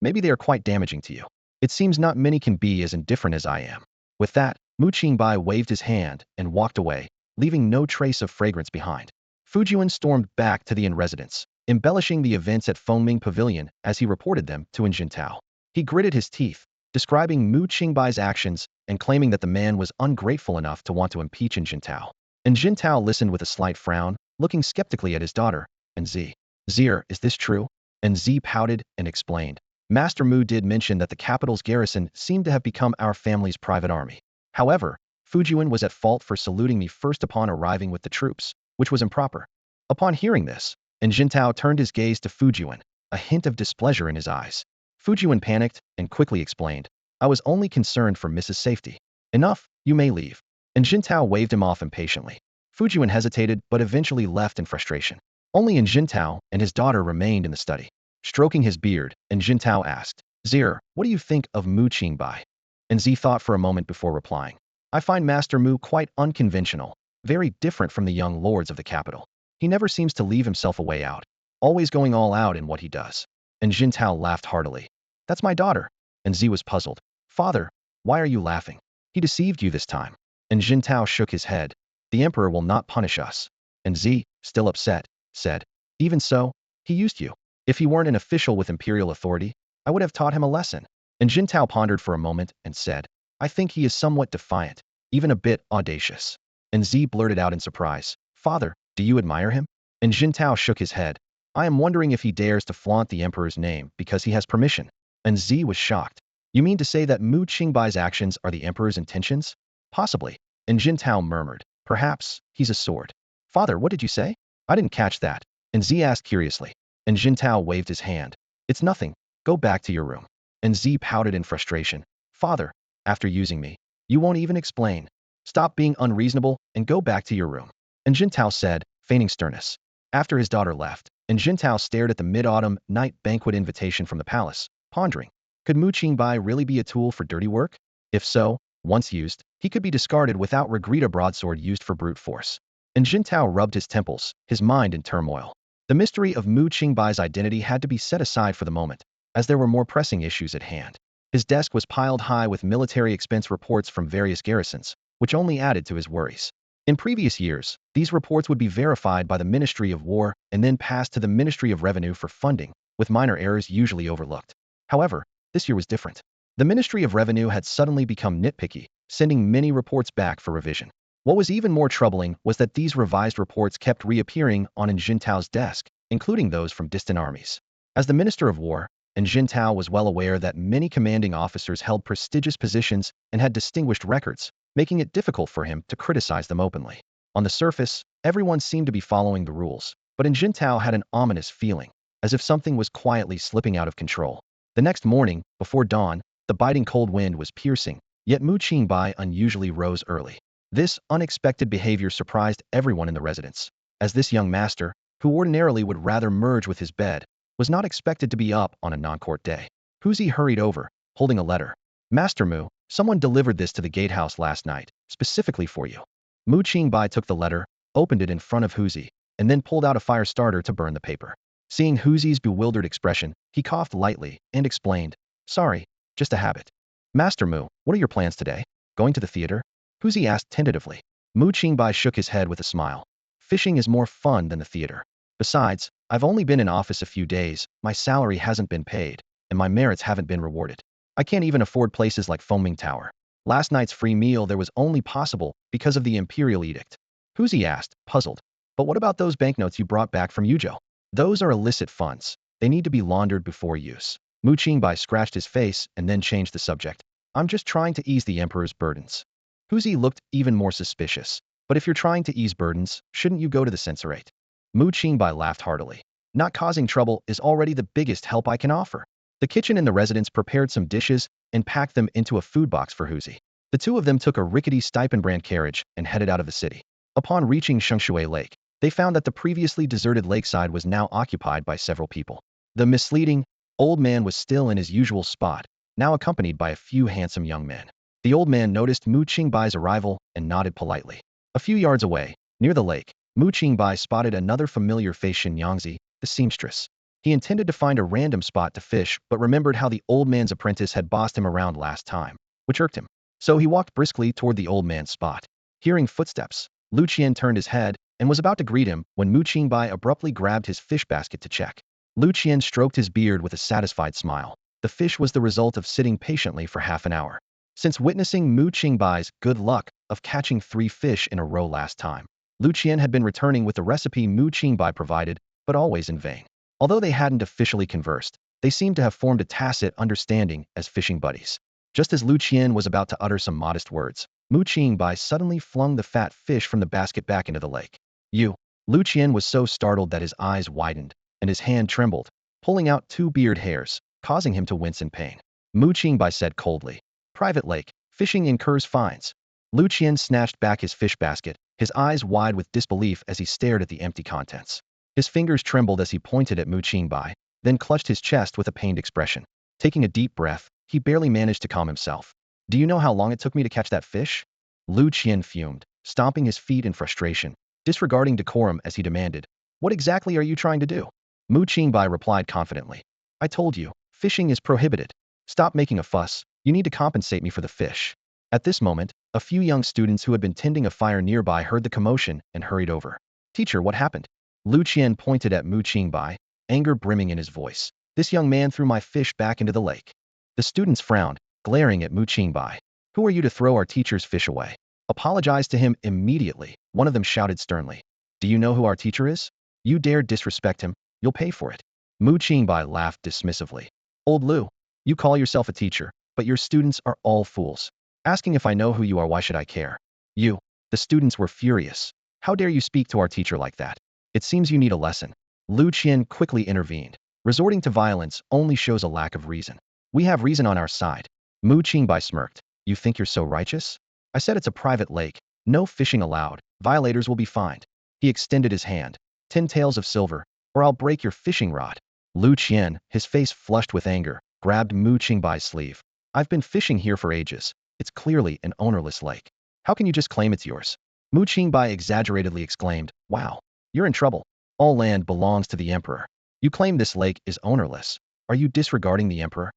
Maybe they are quite damaging to you. It seems not many can be as indifferent as I am." With that, Mu Qingbai waved his hand and walked away, leaving no trace of fragrance behind. Fujian stormed back to the inn residence, embellishing the events at Fengming Pavilion as he reported them to Jintao. He gritted his teeth, describing Mu Qingbai's actions and claiming that the man was ungrateful enough to want to impeach Jintao. Jintao listened with a slight frown, looking skeptically at his daughter. And Zir, is this true? And Z pouted and explained. Master Mu did mention that the capital's garrison seemed to have become our family's private army. However, Fujian was at fault for saluting me first upon arriving with the troops, which was improper. Upon hearing this, Jintao turned his gaze to Fujian, a hint of displeasure in his eyes. Fujian panicked and quickly explained, I was only concerned for Mrs. Safety. Enough, you may leave. Jintao waved him off impatiently. Fujian hesitated but eventually left in frustration. Only Jintao and his daughter remained in the study. Stroking his beard, Jintao asked, Zir, what do you think of Mu Qingbai? And Z thought for a moment before replying. I find Master Mu quite unconventional, very different from the young lords of the capital. He never seems to leave himself a way out, always going all out in what he does. And Jintao laughed heartily. That's my daughter. And Z was puzzled. Father, why are you laughing? He deceived you this time. And Jintao shook his head. The emperor will not punish us. And Z, still upset, said, even so, he used you. If he weren't an official with imperial authority, I would have taught him a lesson. And Jintao pondered for a moment and said, I think he is somewhat defiant, even a bit audacious. And Z blurted out in surprise, Father, do you admire him? And Jintao shook his head. I am wondering if he dares to flaunt the emperor's name because he has permission. And Z was shocked. You mean to say that Mu Qingbai's actions are the emperor's intentions? Possibly. And Jintao murmured, perhaps, he's a sword. Father, what did you say? I didn't catch that. And Z asked curiously. And Jintao waved his hand. It's nothing. Go back to your room. And Z pouted in frustration. Father, after using me, you won't even explain. Stop being unreasonable and go back to your room. And Jintao said, feigning sternness. After his daughter left, and Jintao stared at the mid-autumn night banquet invitation from the palace, pondering, could Mu Qingbai really be a tool for dirty work? If so, once used, he could be discarded without regret, a broadsword used for brute force. And Jintao rubbed his temples, his mind in turmoil. The mystery of Mu Qingbai's identity had to be set aside for the moment, as there were more pressing issues at hand. His desk was piled high with military expense reports from various garrisons, which only added to his worries. In previous years, these reports would be verified by the Ministry of War and then passed to the Ministry of Revenue for funding, with minor errors usually overlooked. However, this year was different. The Ministry of Revenue had suddenly become nitpicky, sending many reports back for revision. What was even more troubling was that these revised reports kept reappearing on Jintao's desk, including those from distant armies. As the Minister of War, Jintao was well aware that many commanding officers held prestigious positions and had distinguished records, making it difficult for him to criticize them openly. On the surface, everyone seemed to be following the rules, but Jintao had an ominous feeling, as if something was quietly slipping out of control. The next morning, before dawn, the biting cold wind was piercing, yet Mu Qingbai unusually rose early. This unexpected behavior surprised everyone in the residence, as this young master, who ordinarily would rather merge with his bed, was not expected to be up on a non-court day. Huzi hurried over, holding a letter. Master Mu, someone delivered this to the gatehouse last night, specifically for you. Mu Qingbai took the letter, opened it in front of Huzi, and then pulled out a fire starter to burn the paper. Seeing Huzi's bewildered expression, he coughed lightly and explained, sorry, just a habit. Master Mu, what are your plans today? Going to the theater? Huzi asked tentatively. Mu Qingbai shook his head with a smile. Fishing is more fun than the theater. Besides, I've only been in office a few days, my salary hasn't been paid, and my merits haven't been rewarded. I can't even afford places like Fengming Tower. Last night's free meal there was only possible because of the Imperial edict. Huzi asked, puzzled. But what about those banknotes you brought back from Yuzhou? Those are illicit funds. They need to be laundered before use. Mu Qingbai scratched his face and then changed the subject. I'm just trying to ease the emperor's burdens. Huzi looked even more suspicious. But if you're trying to ease burdens, shouldn't you go to the censorate? Mu Qingbai laughed heartily. Not causing trouble is already the biggest help I can offer. The kitchen in the residence prepared some dishes and packed them into a food box for Huzi. The two of them took a rickety stipend-brand carriage and headed out of the city. Upon reaching Shengshui Lake, they found that the previously deserted lakeside was now occupied by several people. The misleading old man was still in his usual spot, now accompanied by a few handsome young men. The old man noticed Mu Qingbai's arrival and nodded politely. A few yards away, near the lake, Mu Qingbai spotted another familiar face, Xin Yangzi, the seamstress. He intended to find a random spot to fish but remembered how the old man's apprentice had bossed him around last time, which irked him. So he walked briskly toward the old man's spot. Hearing footsteps, Lu Qian turned his head and was about to greet him when Mu Qingbai abruptly grabbed his fish basket to check. Lu Qian stroked his beard with a satisfied smile. The fish was the result of sitting patiently for half an hour. Since witnessing Mu Qingbai's good luck of catching 3 fish in a row last time, Lu Qian had been returning with the recipe Mu Qingbai provided, but always in vain. Although they hadn't officially conversed, they seemed to have formed a tacit understanding as fishing buddies. Just as Lu Qian was about to utter some modest words, Mu Qingbai suddenly flung the fat fish from the basket back into the lake. You! Lu Qian was so startled that his eyes widened, and his hand trembled, pulling out 2 beard hairs, causing him to wince in pain. Mu Qingbai said coldly, "Private lake, fishing incurs fines." Lu Qian snatched back his fish basket, his eyes wide with disbelief as he stared at the empty contents. His fingers trembled as he pointed at Mu Qingbai, then clutched his chest with a pained expression. Taking a deep breath, he barely managed to calm himself. "Do you know how long it took me to catch that fish?" Lu Qian fumed, stomping his feet in frustration, disregarding decorum as he demanded, "What exactly are you trying to do?" Mu Qingbai replied confidently, "I told you, fishing is prohibited. Stop making a fuss, you need to compensate me for the fish." At this moment, a few young students who had been tending a fire nearby heard the commotion and hurried over. "Teacher, what happened?" Lu Qian pointed at Mu Qingbai, anger brimming in his voice. "This young man threw my fish back into the lake." The students frowned, glaring at Mu Qingbai. "Who are you to throw our teacher's fish away? Apologize to him immediately," one of them shouted sternly. "Do you know who our teacher is? You dare disrespect him, you'll pay for it." Mu Qingbai laughed dismissively. "Old Lu, you call yourself a teacher, but your students are all fools. Asking if I know who you are, why should I care?" "You!" The students were furious. "How dare you speak to our teacher like that? It seems you need a lesson." Lu Qian quickly intervened. "Resorting to violence only shows a lack of reason. We have reason on our side." Mu Qingbai smirked. "You think you're so righteous? I said it's a private lake, no fishing allowed, violators will be fined." He extended his hand. 10 taels of silver, or I'll break your fishing rod." Lu Qian, his face flushed with anger, grabbed Mu Qingbai's sleeve. "I've been fishing here for ages. It's clearly an ownerless lake. How can you just claim it's yours?" Mu Qingbai exaggeratedly exclaimed, "Wow, you're in trouble. All land belongs to the emperor. You claim this lake is ownerless. Are you disregarding the emperor?"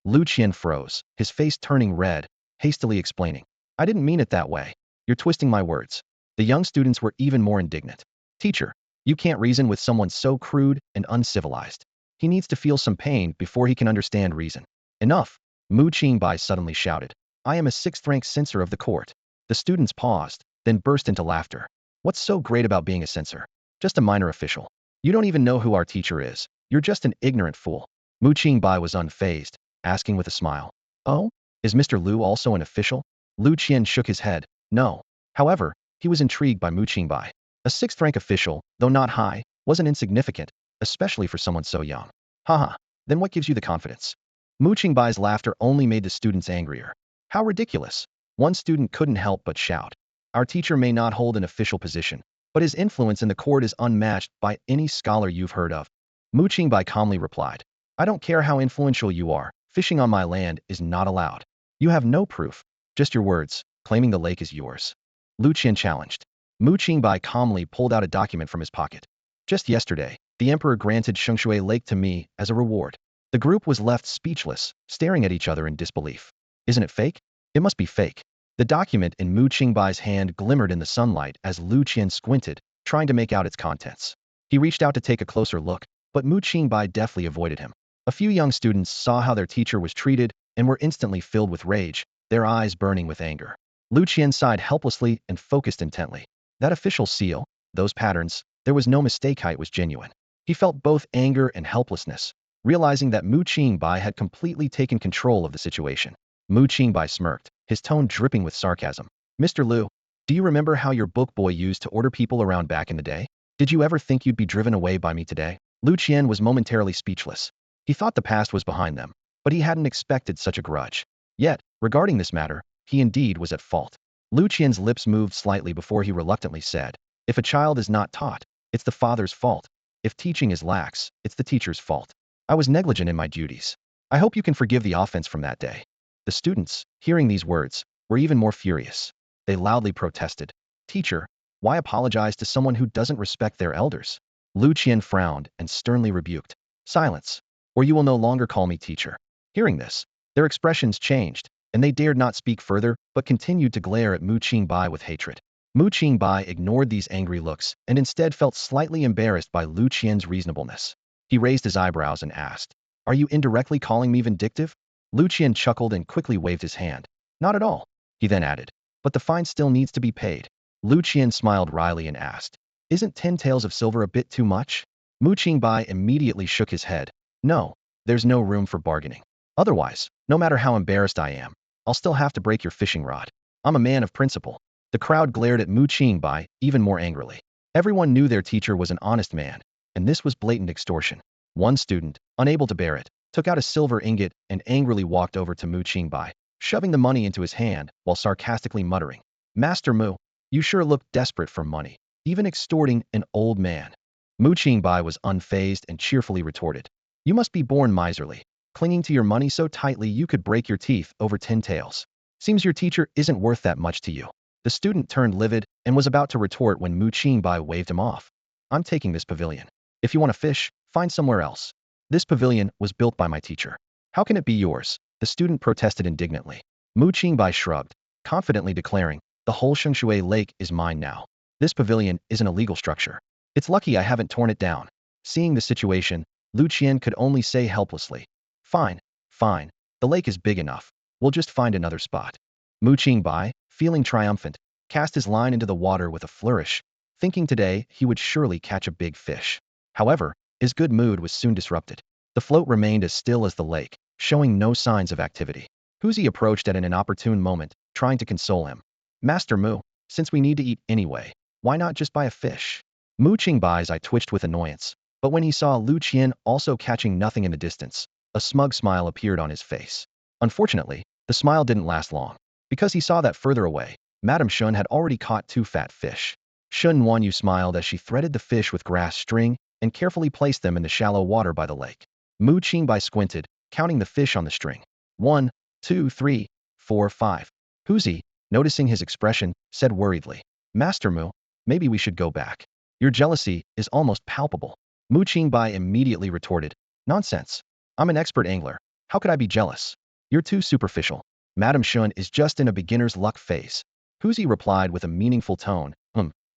Lu Qian froze, his face turning red, hastily explaining, "I didn't mean it that way. You're twisting my words." The young students were even more indignant. "Teacher, you can't reason with someone so crude and uncivilized. He needs to feel some pain before he can understand reason." "Enough!" Mu Qingbai suddenly shouted. "I am a 6th-rank censor of the court." The students paused, then burst into laughter. "What's so great about being a censor? Just a minor official. You don't even know who our teacher is. You're just an ignorant fool." Mu Qingbai was unfazed, asking with a smile, "Oh? Is Mr. Lu also an official?" Lu Qian shook his head. "No." However, he was intrigued by Mu Qingbai. A 6th-rank official, though not high, wasn't insignificant, especially for someone so young. "Haha, then what gives you the confidence?" Mu Qingbai's laughter only made the students angrier. "How ridiculous!" One student couldn't help but shout. "Our teacher may not hold an official position, but his influence in the court is unmatched by any scholar you've heard of." Mu Qingbai calmly replied, "I don't care how influential you are, fishing on my land is not allowed. You have no proof, just your words, claiming the lake is yours." Lu Qian challenged. Mu Qingbai calmly pulled out a document from his pocket. "Just yesterday, the emperor granted Shengshui Lake to me as a reward." The group was left speechless, staring at each other in disbelief. "Isn't it fake?" "It must be fake." The document in Mu Qingbai's hand glimmered in the sunlight as Lu Qian squinted, trying to make out its contents. He reached out to take a closer look, but Mu Qingbai deftly avoided him. A few young students saw how their teacher was treated and were instantly filled with rage, their eyes burning with anger. Lu Qian sighed helplessly and focused intently. That official seal, those patterns, there was no mistake it was genuine. He felt both anger and helplessness, realizing that Mu Qingbai had completely taken control of the situation. Mu Qingbai smirked, his tone dripping with sarcasm. "Mr. Lu, do you remember how your book boy used to order people around back in the day? Did you ever think you'd be driven away by me today?" Lu Qian was momentarily speechless. He thought the past was behind them, but he hadn't expected such a grudge. Yet, regarding this matter, he indeed was at fault. Lu Qian's lips moved slightly before he reluctantly said, "If a child is not taught, it's the father's fault. If teaching is lax, it's the teacher's fault. I was negligent in my duties. I hope you can forgive the offense from that day." The students, hearing these words, were even more furious. They loudly protested. "Teacher, why apologize to someone who doesn't respect their elders?" Lu Qian frowned and sternly rebuked. "Silence, or you will no longer call me teacher." Hearing this, their expressions changed, and they dared not speak further but continued to glare at Mu Qingbai with hatred. Mu Qingbai ignored these angry looks and instead felt slightly embarrassed by Lu Qian's reasonableness. He raised his eyebrows and asked, "Are you indirectly calling me vindictive?" Lu Qian chuckled and quickly waved his hand. "Not at all," he then added. "But the fine still needs to be paid." Lu Qian smiled wryly and asked, "Isn't 10 taels of silver a bit too much?" Mu Qingbai immediately shook his head. "No, there's no room for bargaining. Otherwise, no matter how embarrassed I am, I'll still have to break your fishing rod. I'm a man of principle." The crowd glared at Mu Qingbai even more angrily. Everyone knew their teacher was an honest man, and this was blatant extortion. One student, unable to bear it, took out a silver ingot and angrily walked over to Mu Qingbai, shoving the money into his hand while sarcastically muttering, "Master Mu, you sure look desperate for money, even extorting an old man." Mu Qingbai was unfazed and cheerfully retorted, "You must be born miserly, clinging to your money so tightly you could break your teeth over 10 taels. Seems your teacher isn't worth that much to you." The student turned livid and was about to retort when Mu Qingbai waved him off. "I'm taking this pavilion. If you want to fish, find somewhere else. This pavilion was built by my teacher. How can it be yours?" The student protested indignantly. Mu Qingbai shrugged, confidently declaring, "The whole Shengshui Lake is mine now. This pavilion is an illegal structure. It's lucky I haven't torn it down." Seeing the situation, Lu Qian could only say helplessly, "Fine, fine. The lake is big enough. We'll just find another spot." Mu Qingbai, feeling triumphant, cast his line into the water with a flourish, thinking today he would surely catch a big fish. However, his good mood was soon disrupted. The float remained as still as the lake, showing no signs of activity. Huzi approached at an inopportune moment, trying to console him. "Master Mu, since we need to eat anyway, why not just buy a fish?" Mu Qingbai's eye twitched with annoyance, but when he saw Lu Qian also catching nothing in the distance, a smug smile appeared on his face. Unfortunately, the smile didn't last long, because he saw that further away, Madame Shun had already caught 2 fat fish. Shun Wanyu smiled as she threaded the fish with grass string and carefully placed them in the shallow water by the lake. Mu Qingbai squinted, counting the fish on the string. 1, 2, 3, 4, 5. Huzi, noticing his expression, said worriedly, "Master Mu, maybe we should go back. Your jealousy is almost palpable." Mu Qingbai immediately retorted, "Nonsense. I'm an expert angler. How could I be jealous? You're too superficial. Madame Shun is just in a beginner's luck phase." Huzi replied with a meaningful tone,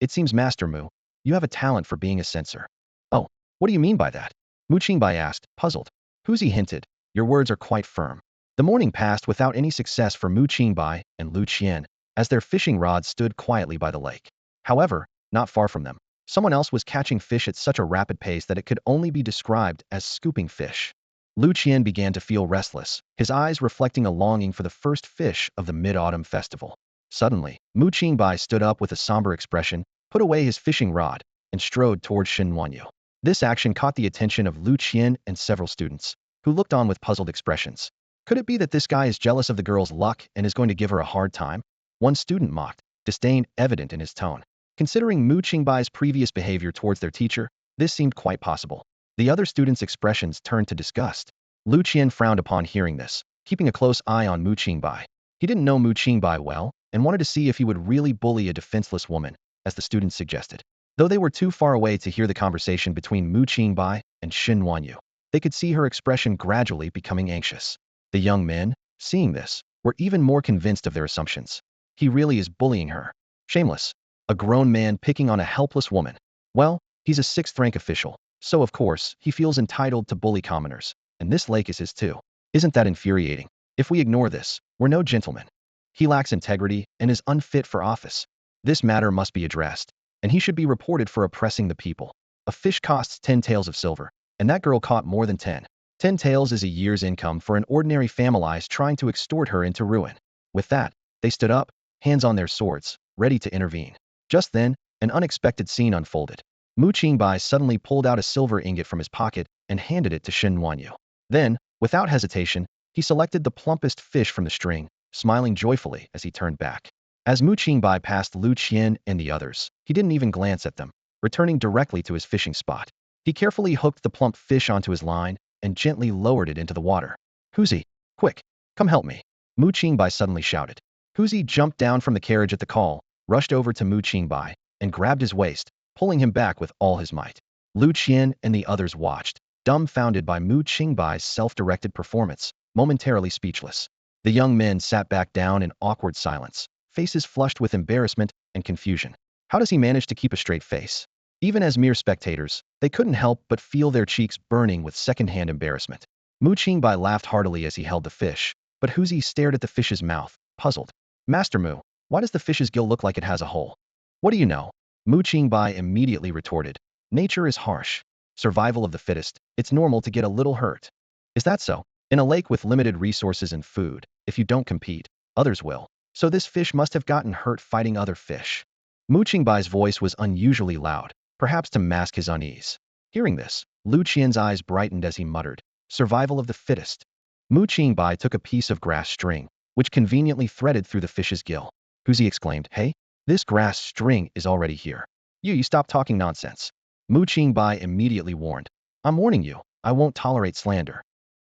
"It seems, Master Mu, you have a talent for being a censor." "Oh, what do you mean by that?" Mu Qingbai asked, puzzled. Huzi hinted, "Your words are quite firm." The morning passed without any success for Mu Qingbai and Lu Qian, as their fishing rods stood quietly by the lake. However, not far from them, someone else was catching fish at such a rapid pace that it could only be described as scooping fish. Lu Qian began to feel restless, his eyes reflecting a longing for the first fish of the Mid-Autumn Festival. Suddenly, Mu Qingbai stood up with a somber expression, put away his fishing rod, and strode towards Shin Wanyu. This action caught the attention of Lu Qian and several students, who looked on with puzzled expressions. Could it be that this guy is jealous of the girl's luck and is going to give her a hard time? One student mocked, disdain evident in his tone. Considering Mu Qingbai's previous behavior towards their teacher, this seemed quite possible. The other students' expressions turned to disgust. Lu Qian frowned upon hearing this, keeping a close eye on Mu Qingbai. He didn't know Mu Qingbai well, and wanted to see if he would really bully a defenseless woman, as the students suggested. Though they were too far away to hear the conversation between Mu Qingbai and Shin Wanyu, they could see her expression gradually becoming anxious. The young men, seeing this, were even more convinced of their assumptions. He really is bullying her. Shameless. A grown man picking on a helpless woman. Well, he's a 6th rank official, so of course, he feels entitled to bully commoners, and this lake is his too. Isn't that infuriating? If we ignore this, we're no gentlemen. He lacks integrity and is unfit for office. This matter must be addressed, and he should be reported for oppressing the people. A fish costs 10 taels of silver, and that girl caught more than 10. 10 taels is a year's income for an ordinary family trying to extort her into ruin. With that, they stood up, hands on their swords, ready to intervene. Just then, an unexpected scene unfolded. Mu Qingbai suddenly pulled out a silver ingot from his pocket and handed it to Shin Wanyu. Then, without hesitation, he selected the plumpest fish from the string, smiling joyfully as he turned back. As Mu Qingbai passed Lu Qian and the others, he didn't even glance at them, returning directly to his fishing spot. He carefully hooked the plump fish onto his line and gently lowered it into the water. "Huzi, quick, come help me," Mu Qingbai suddenly shouted. Huzi jumped down from the carriage at the call, rushed over to Mu Qingbai, and grabbed his waist, pulling him back with all his might. Lu Qian and the others watched, dumbfounded by Mu Qingbai's self-directed performance, momentarily speechless. The young men sat back down in awkward silence, faces flushed with embarrassment and confusion. How does he manage to keep a straight face? Even as mere spectators, they couldn't help but feel their cheeks burning with secondhand embarrassment. Mu Qingbai laughed heartily as he held the fish, but Huzi stared at the fish's mouth, puzzled. Master Mu, why does the fish's gill look like it has a hole? What do you know? Mu Qingbai immediately retorted. Nature is harsh. Survival of the fittest, it's normal to get a little hurt. Is that so? In a lake with limited resources and food, if you don't compete, others will. So this fish must have gotten hurt fighting other fish. Mu Qingbai's voice was unusually loud, perhaps to mask his unease. Hearing this, Lu Qian's eyes brightened as he muttered, survival of the fittest. Mu Qingbai took a piece of grass string, which conveniently threaded through the fish's gill. Huzi exclaimed, hey, this grass string is already here. You stop talking nonsense. Mu Qingbai immediately warned, I'm warning you, I won't tolerate slander.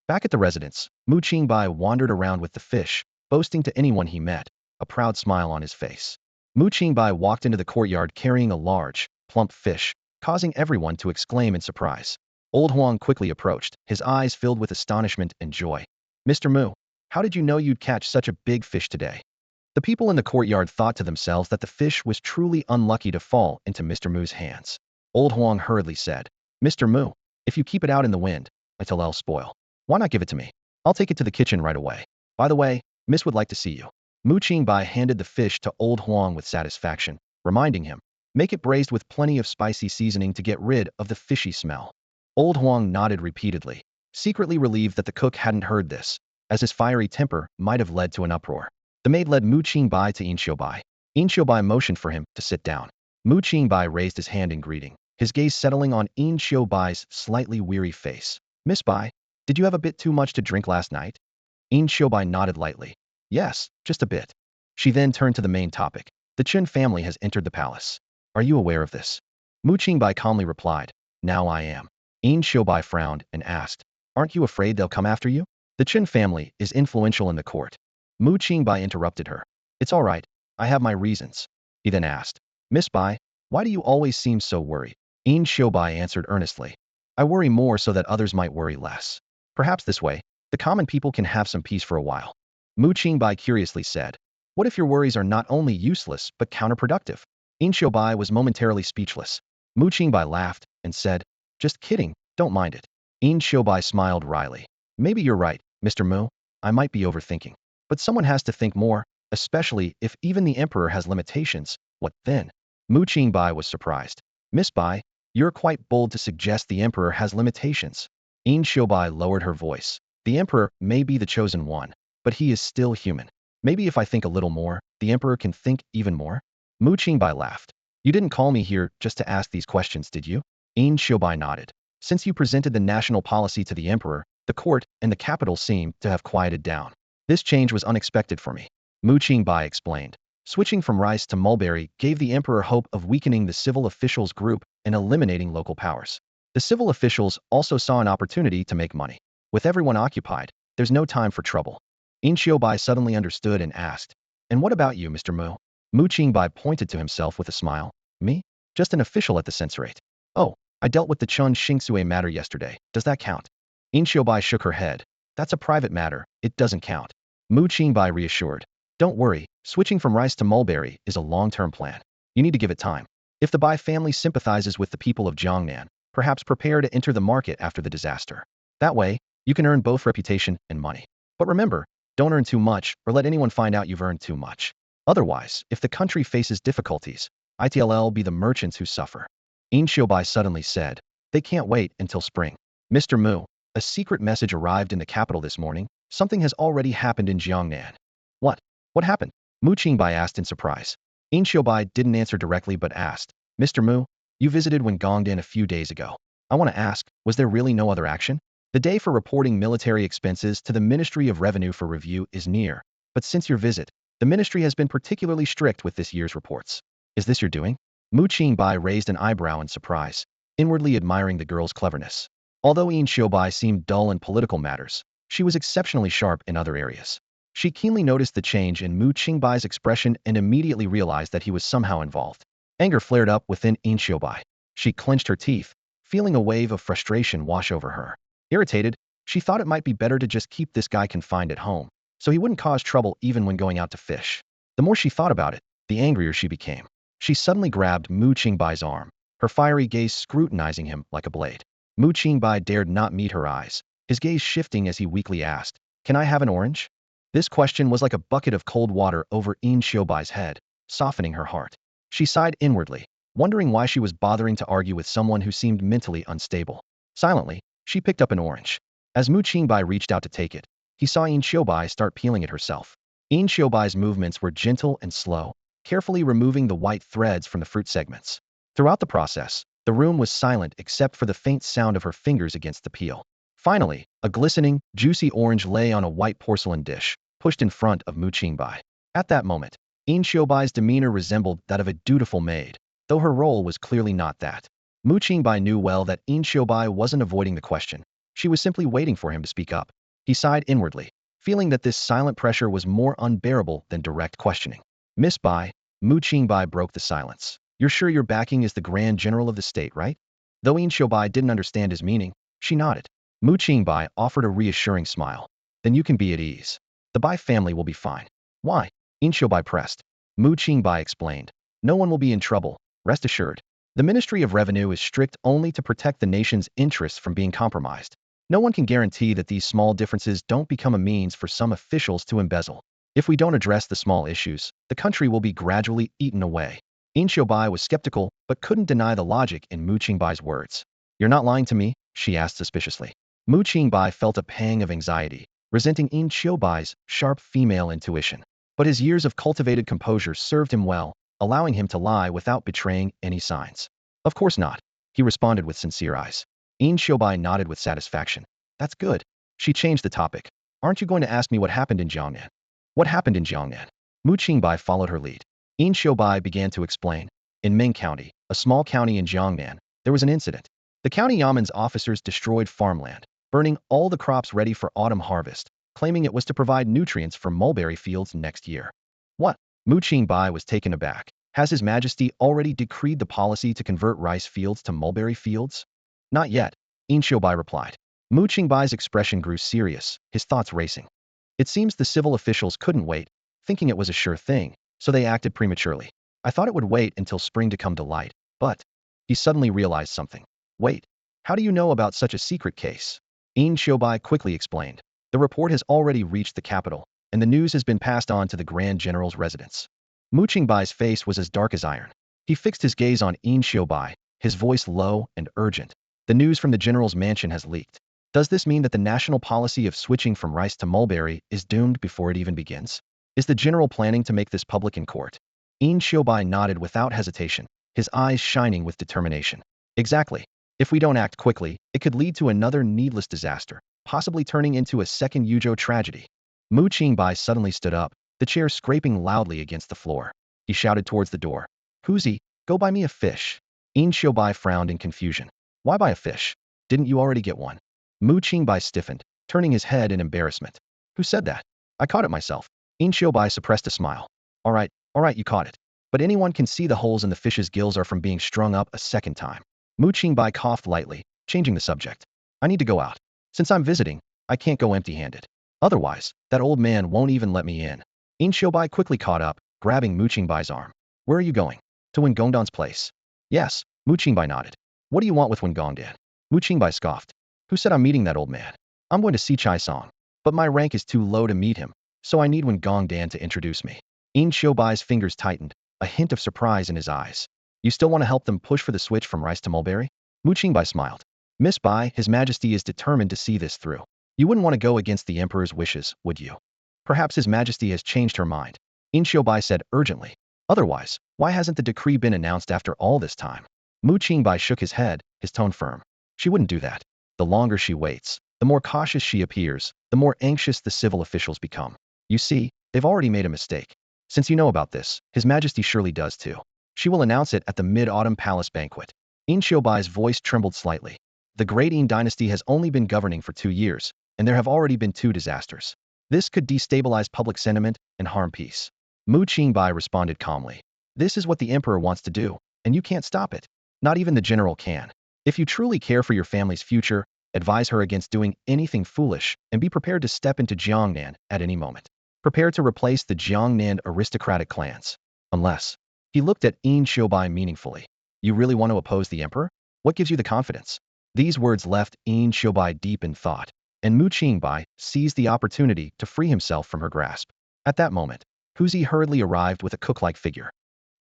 Back at the residence, Mu Qingbai wandered around with the fish, boasting to anyone he met, a proud smile on his face. Mu Qingbai walked into the courtyard carrying a large, plump fish, causing everyone to exclaim in surprise. Old Huang quickly approached, his eyes filled with astonishment and joy. Mr. Mu, how did you know you'd catch such a big fish today? The people in the courtyard thought to themselves that the fish was truly unlucky to fall into Mr. Mu's hands. Old Huang hurriedly said, Mr. Mu, if you keep it out in the wind, it'll spoil. Why not give it to me? I'll take it to the kitchen right away. By the way, Miss would like to see you. Mu Qingbai handed the fish to Old Huang with satisfaction, reminding him, make it braised with plenty of spicy seasoning to get rid of the fishy smell. Old Huang nodded repeatedly, secretly relieved that the cook hadn't heard this, as his fiery temper might have led to an uproar. The maid led Mu Qingbai to Xiaobai. Xiaobai motioned for him to sit down. Mu Qingbai raised his hand in greeting, his gaze settling on Xiaobai's slightly weary face. Miss Bai, did you have a bit too much to drink last night? Xiaobai nodded lightly. Yes, just a bit. She then turned to the main topic. The Chen family has entered the palace. Are you aware of this? Mu Qingbai calmly replied, now I am. Xiaobai frowned and asked, aren't you afraid they'll come after you? The Chen family is influential in the court. Mu Qingbai interrupted her. It's all right, I have my reasons. He then asked, Miss Bai, why do you always seem so worried? Xiaobai answered earnestly, I worry more so that others might worry less. Perhaps this way, the common people can have some peace for a while. Mu Qingbai curiously said, what if your worries are not only useless but counterproductive? Xiaobai was momentarily speechless. Mu Qingbai laughed and said, just kidding, don't mind it. Xiaobai smiled wryly. Maybe you're right, Mr. Mu, I might be overthinking. But someone has to think more, especially if even the emperor has limitations. What then? Mu Qingbai was surprised. Miss Bai, you're quite bold to suggest the emperor has limitations. Xiaobai lowered her voice. The emperor may be the chosen one, but he is still human. Maybe if I think a little more, the emperor can think even more? Mu Qingbai laughed. You didn't call me here just to ask these questions, did you? Xiaobai nodded. Since you presented the national policy to the emperor, the court and the capital seem to have quieted down. This change was unexpected for me. Mu Qingbai explained. Switching from rice to mulberry gave the emperor hope of weakening the civil officials group and eliminating local powers. The civil officials also saw an opportunity to make money. With everyone occupied, there's no time for trouble. Xiaobai suddenly understood and asked, and what about you, Mr. Mu? Mu Qingbai pointed to himself with a smile. Me? Just an official at the censorate. Oh, I dealt with the Chun Xingxue matter yesterday. Does that count? Xiaobai shook her head. That's a private matter, it doesn't count. Mu Qingbai reassured. Don't worry, switching from rice to mulberry is a long-term plan. You need to give it time. If the Bai family sympathizes with the people of Jiangnan, perhaps prepare to enter the market after the disaster. That way, you can earn both reputation and money. But remember, don't earn too much or let anyone find out you've earned too much. Otherwise, if the country faces difficulties, it'll be the merchants who suffer. Xiaobai suddenly said, they can't wait until spring. Mr. Mu, a secret message arrived in the capital this morning. Something has already happened in Jiangnan. What? What happened? Mu Qingbai asked in surprise. Xiaobai didn't answer directly but asked, Mr. Mu, you visited Gongdan a few days ago. I want to ask, was there really no other action? The day for reporting military expenses to the Ministry of Revenue for review is near, but since your visit, the ministry has been particularly strict with this year's reports. Is this your doing? Mu Qingbai raised an eyebrow in surprise, inwardly admiring the girl's cleverness. Although Xiaobai seemed dull in political matters, she was exceptionally sharp in other areas. She keenly noticed the change in Mu Qingbai's expression and immediately realized that he was somehow involved. Anger flared up within Xiaobai. She clenched her teeth, feeling a wave of frustration wash over her. Irritated, she thought it might be better to just keep this guy confined at home, so he wouldn't cause trouble even when going out to fish. The more she thought about it, the angrier she became. She suddenly grabbed Mu Qingbai's arm, her fiery gaze scrutinizing him like a blade. Mu Qingbai dared not meet her eyes, his gaze shifting as he weakly asked, "Can I have an orange?" This question was like a bucket of cold water over Xiaobai's head, softening her heart. She sighed inwardly, wondering why she was bothering to argue with someone who seemed mentally unstable. Silently, she picked up an orange. As Mu Qingbai reached out to take it, he saw Xiaobai start peeling it herself. Xiaobai's movements were gentle and slow, carefully removing the white threads from the fruit segments. Throughout the process, the room was silent except for the faint sound of her fingers against the peel. Finally, a glistening, juicy orange lay on a white porcelain dish, pushed in front of Mu Qingbai. At that moment, Xiaobai's demeanor resembled that of a dutiful maid, though her role was clearly not that. Mu Qingbai knew well that Xiaobai wasn't avoiding the question. She was simply waiting for him to speak up. He sighed inwardly, feeling that this silent pressure was more unbearable than direct questioning. "Miss Bai," Mu Qingbai broke the silence. "You're sure your backing is the Grand General of the state, right?" Though Xiaobai didn't understand his meaning, she nodded. Mu Qingbai offered a reassuring smile. "Then you can be at ease. The Bai family will be fine." "Why?" Xiaobai pressed. Mu Qingbai explained. "No one will be in trouble, rest assured. The Ministry of Revenue is strict only to protect the nation's interests from being compromised. No one can guarantee that these small differences don't become a means for some officials to embezzle. If we don't address the small issues, the country will be gradually eaten away." Xiaobai was skeptical, but couldn't deny the logic in Mu Qingbai's words. "You're not lying to me?" she asked suspiciously. Mu Qingbai felt a pang of anxiety, resenting Xiaobai's sharp female intuition. But his years of cultivated composure served him well, allowing him to lie without betraying any signs. "Of course not," he responded with sincere eyes. Xiaobai nodded with satisfaction. "That's good." She changed the topic. "Aren't you going to ask me what happened in Jiangnan?" "What happened in Jiangnan?" Mu Qingbai followed her lead. Xiaobai began to explain. In Ming County, a small county in Jiangnan, there was an incident. The county yaman's officers destroyed farmland, burning all the crops ready for autumn harvest, claiming it was to provide nutrients for mulberry fields next year. "What?" Mu Qingbai was taken aback. "Has His Majesty already decreed the policy to convert rice fields to mulberry fields?" "Not yet," Xiaobai replied. Mu Qingbai's expression grew serious, his thoughts racing. "It seems the civil officials couldn't wait, thinking it was a sure thing, so they acted prematurely. I thought it would wait until spring to come to light, but..." He suddenly realized something. "Wait, how do you know about such a secret case?" Xiaobai quickly explained. "The report has already reached the capital, and the news has been passed on to the Grand General's residence." Mu Qingbai's face was as dark as iron. He fixed his gaze on Xiaobai, his voice low and urgent. "The news from the general's mansion has leaked. Does this mean that the national policy of switching from rice to mulberry is doomed before it even begins? Is the general planning to make this public in court?" Xiaobai nodded without hesitation, his eyes shining with determination. "Exactly. If we don't act quickly, it could lead to another needless disaster, possibly turning into a second Yuzhou tragedy." Mu Qingbai suddenly stood up, the chair scraping loudly against the floor. He shouted towards the door. "Huzi, go buy me a fish." Xiaobai frowned in confusion. "Why buy a fish? Didn't you already get one?" Mu Qingbai stiffened, turning his head in embarrassment. "Who said that? I caught it myself." Xiaobai suppressed a smile. All right, you caught it. But anyone can see the holes in the fish's gills are from being strung up a second time." Mu Qingbai coughed lightly, changing the subject. "I need to go out. Since I'm visiting, I can't go empty-handed. Otherwise, that old man won't even let me in." Xiaobai quickly caught up, grabbing Mu Qingbai's arm. "Where are you going? To Wengongdan's place?" "Yes," Mu Qingbai nodded. "What do you want with Wengongdan?" Mu Qingbai scoffed. "Who said I'm meeting that old man? I'm going to see Chai Song. But my rank is too low to meet him, so I need Wengongdan to introduce me." Xiaobai's fingers tightened, a hint of surprise in his eyes. "You still want to help them push for the switch from rice to mulberry?" Mu Qingbai smiled. "Miss Bai, His Majesty is determined to see this through. You wouldn't want to go against the Emperor's wishes, would you?" "Perhaps His Majesty has changed her mind," Xiaobai said urgently. "Otherwise, why hasn't the decree been announced after all this time?" Mu Qingbai shook his head, his tone firm. "She wouldn't do that. The longer she waits, the more cautious she appears, the more anxious the civil officials become. You see, they've already made a mistake. Since you know about this, His Majesty surely does too. She will announce it at the Mid-Autumn Palace banquet." Xiaobai's voice trembled slightly. The Great Yin dynasty has only been governing for 2 years, and there have already been 2 disasters. This could destabilize public sentiment and harm peace. Mu Qingbai responded calmly. "This is what the Emperor wants to do, and you can't stop it. Not even the general can. If you truly care for your family's future, advise her against doing anything foolish and be prepared to step into Jiangnan at any moment. Prepare to replace the Jiangnan aristocratic clans. Unless..." He looked at Qingbai meaningfully. You really want to oppose the emperor? What gives you the confidence? These words left Qingbai deep in thought, and Qingbai seized the opportunity to free himself from her grasp. At that moment, Huzi hurriedly arrived with a cook-like figure.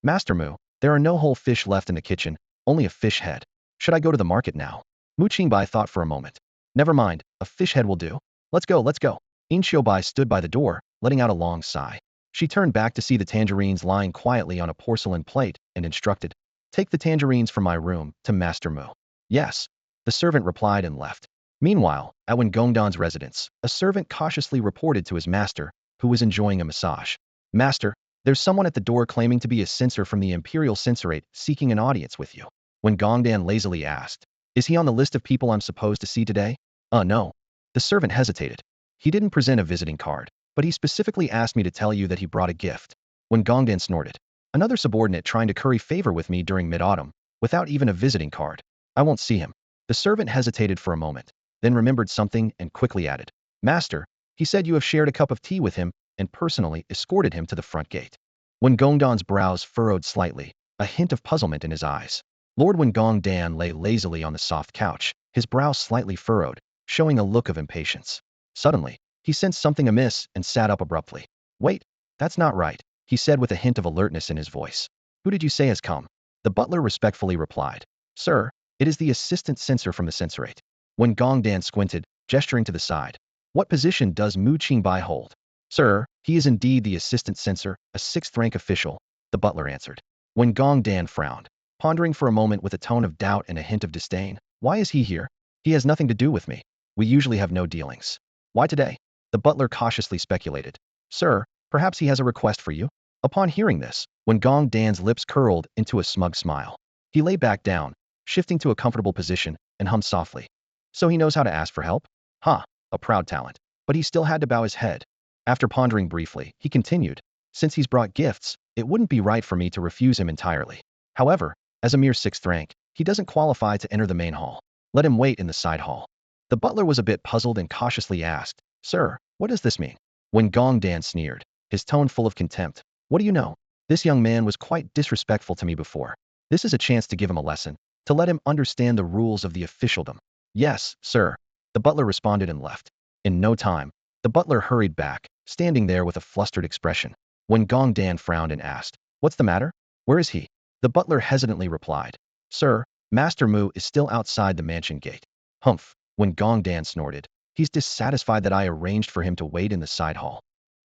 Master Mu, there are no whole fish left in the kitchen, only a fish head. Should I go to the market now? Qingbai thought for a moment. Never mind, a fish head will do. Let's go, let's go. Qingbai stood by the door, letting out a long sigh. She turned back to see the tangerines lying quietly on a porcelain plate and instructed, take the tangerines from my room to Master Mu. Yes. The servant replied and left. Meanwhile, at Gongdan's residence, a servant cautiously reported to his master, who was enjoying a massage. Master, there's someone at the door claiming to be a censor from the Imperial Censorate seeking an audience with you. Gongdan lazily asked, is he on the list of people I'm supposed to see today? No. The servant hesitated. He didn't present a visiting card, but he specifically asked me to tell you that he brought a gift. Gongdan snorted. Another subordinate trying to curry favor with me during mid-autumn, without even a visiting card. I won't see him. The servant hesitated for a moment, then remembered something and quickly added, Master, he said you have shared a cup of tea with him and personally escorted him to the front gate. Gongdan's brows furrowed slightly, a hint of puzzlement in his eyes. Lord Gongdan lay lazily on the soft couch, his brows slightly furrowed, showing a look of impatience. Suddenly, he sensed something amiss and sat up abruptly. Wait, that's not right, he said with a hint of alertness in his voice. Who did you say has come? The butler respectfully replied. Sir, it is the assistant censor from the censorate. Gongdan squinted, gesturing to the side. What position does Qingbai hold? Sir, he is indeed the assistant censor, a 6th-rank official, the butler answered. Gongdan frowned, pondering for a moment with a tone of doubt and a hint of disdain. Why is he here? He has nothing to do with me. We usually have no dealings. Why today? The butler cautiously speculated. Sir, perhaps he has a request for you? Upon hearing this, Gongdan's lips curled into a smug smile. He lay back down, shifting to a comfortable position, and hummed softly. So he knows how to ask for help? A proud talent. But he still had to bow his head. After pondering briefly, he continued, since he's brought gifts, it wouldn't be right for me to refuse him entirely. However, as a mere 6th rank, he doesn't qualify to enter the main hall. Let him wait in the side hall. The butler was a bit puzzled and cautiously asked, Sir, what does this mean? Gongdan sneered, his tone full of contempt. What do you know? This young man was quite disrespectful to me before. This is a chance to give him a lesson, to let him understand the rules of the officialdom. Yes, sir. The butler responded and left. In no time, the butler hurried back, standing there with a flustered expression. Gongdan frowned and asked, What's the matter? Where is he? The butler hesitantly replied, Sir, Master Mu is still outside the mansion gate. Humph. Gongdan snorted. He's dissatisfied that I arranged for him to wait in the side hall.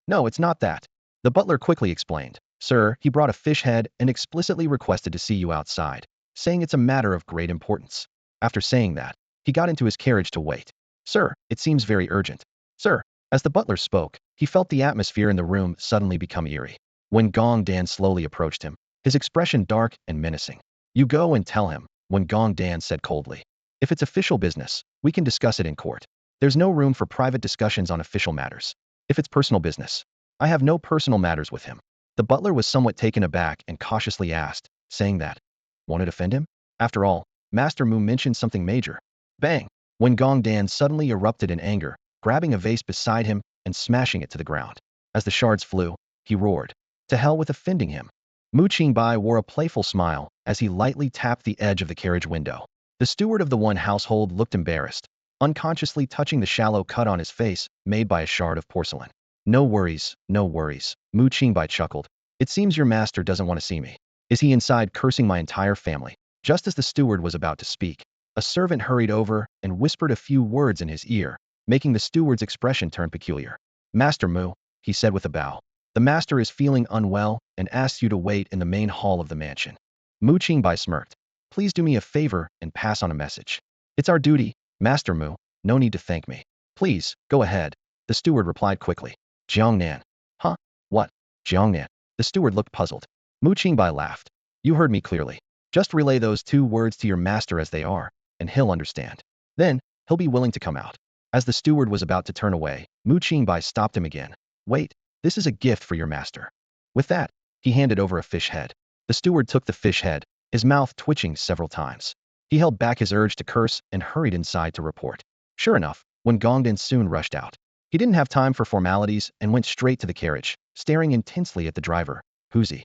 No, it's not that. The butler quickly explained. Sir, he brought a fish head and explicitly requested to see you outside, saying it's a matter of great importance. After saying that, he got into his carriage to wait. Sir, it seems very urgent. Sir. As the butler spoke, he felt the atmosphere in the room suddenly become eerie. Gongdan slowly approached him, his expression dark and menacing. You go and tell him, Gongdan said coldly. If it's official business, we can discuss it in court. There's no room for private discussions on official matters. If it's personal business, I have no personal matters with him. The butler was somewhat taken aback and cautiously asked, saying that, won't it offend him? After all, Master Mu mentioned something major. Bang! Gongdan suddenly erupted in anger, grabbing a vase beside him and smashing it to the ground. As the shards flew, he roared, to hell with offending him. Qingbai wore a playful smile as he lightly tapped the edge of the carriage window. The steward of the one household looked embarrassed, unconsciously touching the shallow cut on his face made by a shard of porcelain. No worries, no worries, Qingbai chuckled. It seems your master doesn't want to see me. Is he inside cursing my entire family? Just as the steward was about to speak, a servant hurried over and whispered a few words in his ear, making the steward's expression turn peculiar. Master Mu, he said with a bow. The master is feeling unwell and asks you to wait in the main hall of the mansion. Qingbai smirked. Please do me a favor and pass on a message. It's our duty, Master Mu, no need to thank me. Please, go ahead, the steward replied quickly. Jiangnan. Huh? What? Jiangnan. The steward looked puzzled. Qingbai laughed. You heard me clearly. Just relay those 2 words to your master as they are, and he'll understand. Then, he'll be willing to come out. As the steward was about to turn away, Qingbai stopped him again. Wait, this is a gift for your master. With that, he handed over a fish head. The steward took the fish head, his mouth twitching several times. He held back his urge to curse and hurried inside to report. Sure enough, Gongdan soon rushed out. He didn't have time for formalities and went straight to the carriage, staring intensely at the driver. Huzi.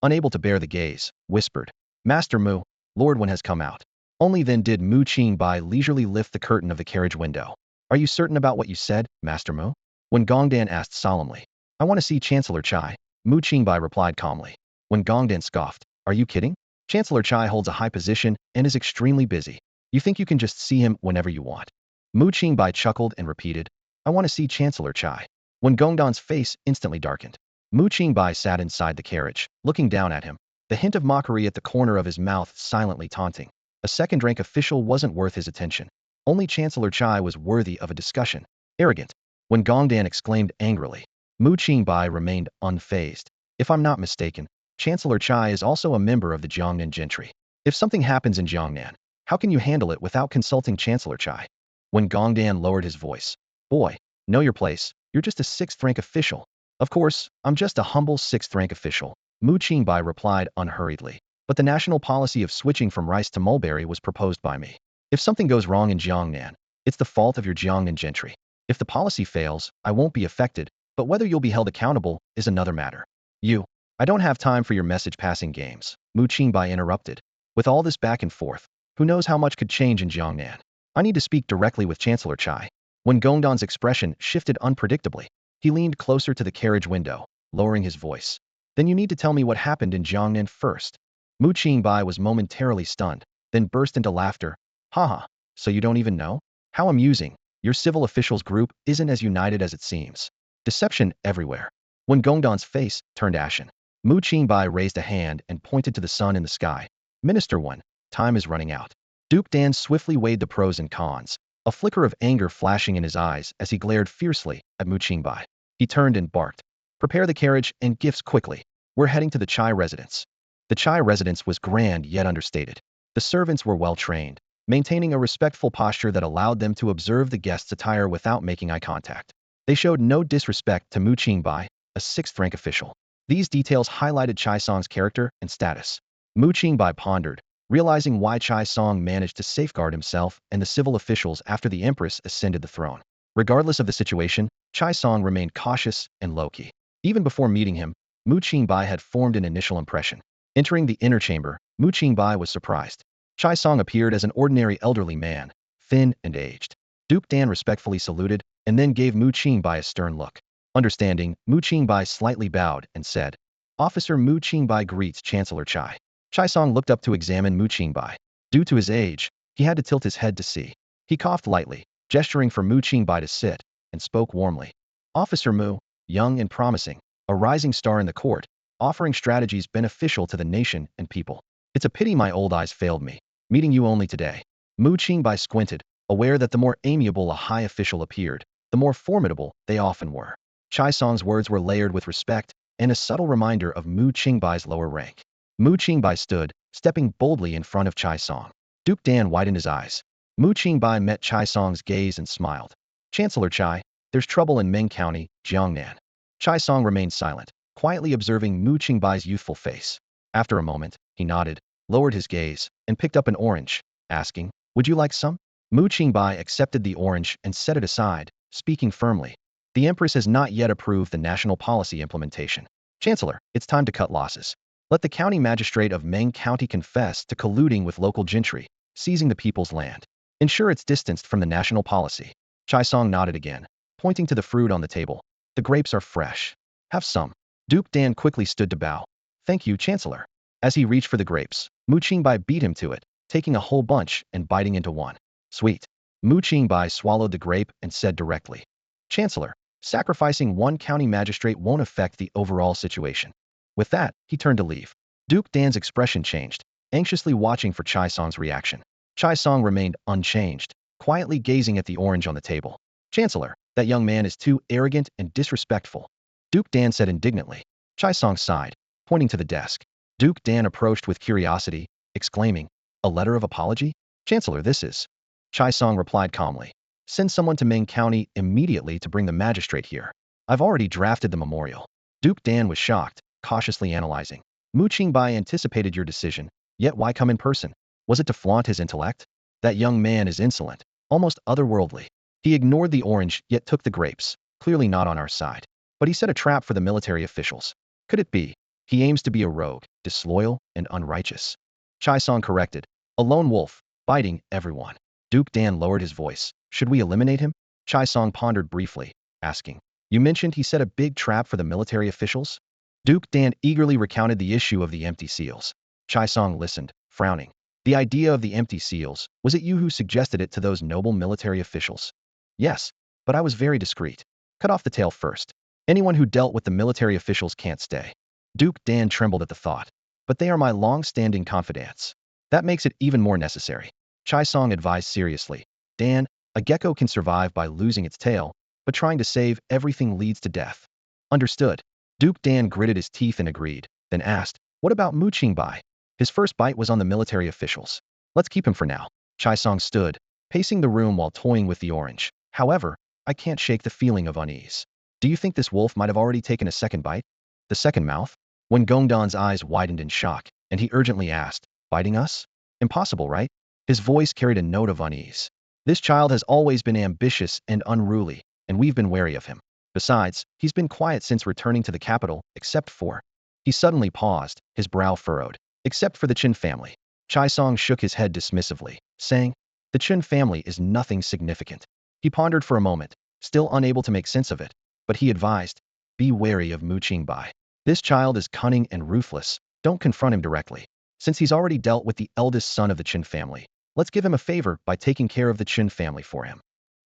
unable to bear the gaze, whispered, Master Mu, Lord Wen has come out. Only then did Mu Qingbai leisurely lift the curtain of the carriage window. Are you certain about what you said, Master Mu? When Gongdan asked solemnly. I want to see Chancellor Chai, Mu Qingbai replied calmly. When Gongdan scoffed, are you kidding? Chancellor Chai holds a high position and is extremely busy. You think you can just see him whenever you want? Mu Qingbai chuckled and repeated, I want to see Chancellor Chai. When Gongdan's face instantly darkened. Mu Qingbai sat inside the carriage, looking down at him, the hint of mockery at the corner of his mouth silently taunting. A second-rank official wasn't worth his attention. Only Chancellor Chai was worthy of a discussion. Arrogant. When Gongdan exclaimed angrily. Mu Qingbai remained unfazed. If I'm not mistaken, Chancellor Chai is also a member of the Jiangnan gentry. If something happens in Jiangnan, how can you handle it without consulting Chancellor Chai? When Gongdan lowered his voice. Boy, know your place, you're just a sixth-rank official. Of course, I'm just a humble sixth-rank official, Mu Qingbai replied unhurriedly. But the national policy of switching from rice to mulberry was proposed by me. If something goes wrong in Jiangnan, it's the fault of your Jiangnan gentry. If the policy fails, I won't be affected, but whether you'll be held accountable is another matter. I don't have time for your message-passing games, Mu Qingbai interrupted. With all this back and forth, who knows how much could change in Jiangnan? I need to speak directly with Chancellor Chai. When Gongdan's expression shifted unpredictably, he leaned closer to the carriage window, lowering his voice. Then you need to tell me what happened in Jiangnan first. Mu Qingbai was momentarily stunned, then burst into laughter. Haha, so you don't even know? How amusing. Your civil officials group isn't as united as it seems. Deception everywhere. When Gongdan's face turned ashen, Mu Qingbai raised a hand and pointed to the sun in the sky. Minister 1, time is running out. Duke Dan swiftly weighed the pros and cons, a flicker of anger flashing in his eyes as he glared fiercely at Mu Qingbai. He turned and barked. Prepare the carriage and gifts quickly. We're heading to the Chai residence. The Chai residence was grand yet understated. The servants were well trained, maintaining a respectful posture that allowed them to observe the guests' attire without making eye contact. They showed no disrespect to Mu Qingbai, a sixth-rank official. These details highlighted Chai Song's character and status. Mu Qingbai pondered, realizing why Chai Song managed to safeguard himself and the civil officials after the Empress ascended the throne. Regardless of the situation, Chai Song remained cautious and low-key. Even before meeting him, Mu Qingbai had formed an initial impression. Entering the inner chamber, Mu Qingbai was surprised. Chai Song appeared as an ordinary elderly man, thin and aged. Duke Dan respectfully saluted and then gave Mu Qingbai a stern look. Understanding, Mu Qingbai slightly bowed and said, Officer Mu Qingbai greets Chancellor Chai. Chai Song looked up to examine Mu Qingbai. Due to his age, he had to tilt his head to see. He coughed lightly, gesturing for Mu Qingbai to sit, and spoke warmly. Officer Mu, young and promising, a rising star in the court, offering strategies beneficial to the nation and people. It's a pity my old eyes failed me, meeting you only today. Mu Qingbai squinted, aware that the more amiable a high official appeared, the more formidable they often were. Chai Song's words were layered with respect and a subtle reminder of Mu Qingbai's lower rank. Mu Qingbai stood, stepping boldly in front of Chai Song. Duke Dan widened his eyes. Mu Qingbai met Chai Song's gaze and smiled. Chancellor Chai, there's trouble in Meng County, Jiangnan. Chai Song remained silent, quietly observing Mu Qingbai's youthful face. After a moment, he nodded, lowered his gaze, and picked up an orange, asking, Would you like some? Mu Qingbai accepted the orange and set it aside, speaking firmly. The Empress has not yet approved the national policy implementation. Chancellor, it's time to cut losses. Let the county magistrate of Meng County confess to colluding with local gentry, seizing the people's land. Ensure it's distanced from the national policy. Chai Song nodded again, pointing to the fruit on the table. The grapes are fresh. Have some. Duke Dan quickly stood to bow. Thank you, Chancellor. As he reached for the grapes, Mu Qingbai beat him to it, taking a whole bunch and biting into one. Sweet. Mu Qingbai swallowed the grape and said directly, Chancellor, sacrificing one county magistrate won't affect the overall situation. With that, he turned to leave. Duke Dan's expression changed, anxiously watching for Chai Song's reaction. Chai Song remained unchanged, quietly gazing at the orange on the table. Chancellor, that young man is too arrogant and disrespectful. Duke Dan said indignantly. Chai Song sighed, pointing to the desk. Duke Dan approached with curiosity, exclaiming, A letter of apology? Chancellor, this is. Chai Song replied calmly. Send someone to Meng County immediately to bring the magistrate here. I've already drafted the memorial. Duke Dan was shocked, cautiously analyzing. Mu Qingbai anticipated your decision, yet why come in person? Was it to flaunt his intellect? That young man is insolent, almost otherworldly. He ignored the orange yet took the grapes, clearly not on our side. But he set a trap for the military officials. Could it be? He aims to be a rogue, disloyal, and unrighteous. Chai Song corrected. A lone wolf, biting everyone. Duke Dan lowered his voice. Should we eliminate him? Chai Song pondered briefly, asking. You mentioned he set a big trap for the military officials? Duke Dan eagerly recounted the issue of the empty seals. Chai Song listened, frowning. The idea of the empty seals, was it you who suggested it to those noble military officials? Yes, but I was very discreet. Cut off the tail first. Anyone who dealt with the military officials can't stay. Duke Dan trembled at the thought. But they are my long-standing confidants. That makes it even more necessary. Chai Song advised seriously. Dan, a gecko can survive by losing its tail, but trying to save everything leads to death. Understood. Duke Dan gritted his teeth and agreed, then asked, what about Mu Qingbai? His first bite was on the military officials. Let's keep him for now. Chai Song stood, pacing the room while toying with the orange. However, I can't shake the feeling of unease. Do you think this wolf might have already taken a second bite? The second mouth? When Gongdan's eyes widened in shock, and he urgently asked, biting us? Impossible, right? His voice carried a note of unease. This child has always been ambitious and unruly, and we've been wary of him. Besides, he's been quiet since returning to the capital, except for... He suddenly paused, his brow furrowed. Except for the Qin family. Chai Song shook his head dismissively, saying, the Qin family is nothing significant. He pondered for a moment, still unable to make sense of it, but he advised, be wary of Mu Qingbai. This child is cunning and ruthless, don't confront him directly. Since he's already dealt with the eldest son of the Qin family, let's give him a favor by taking care of the Qin family for him.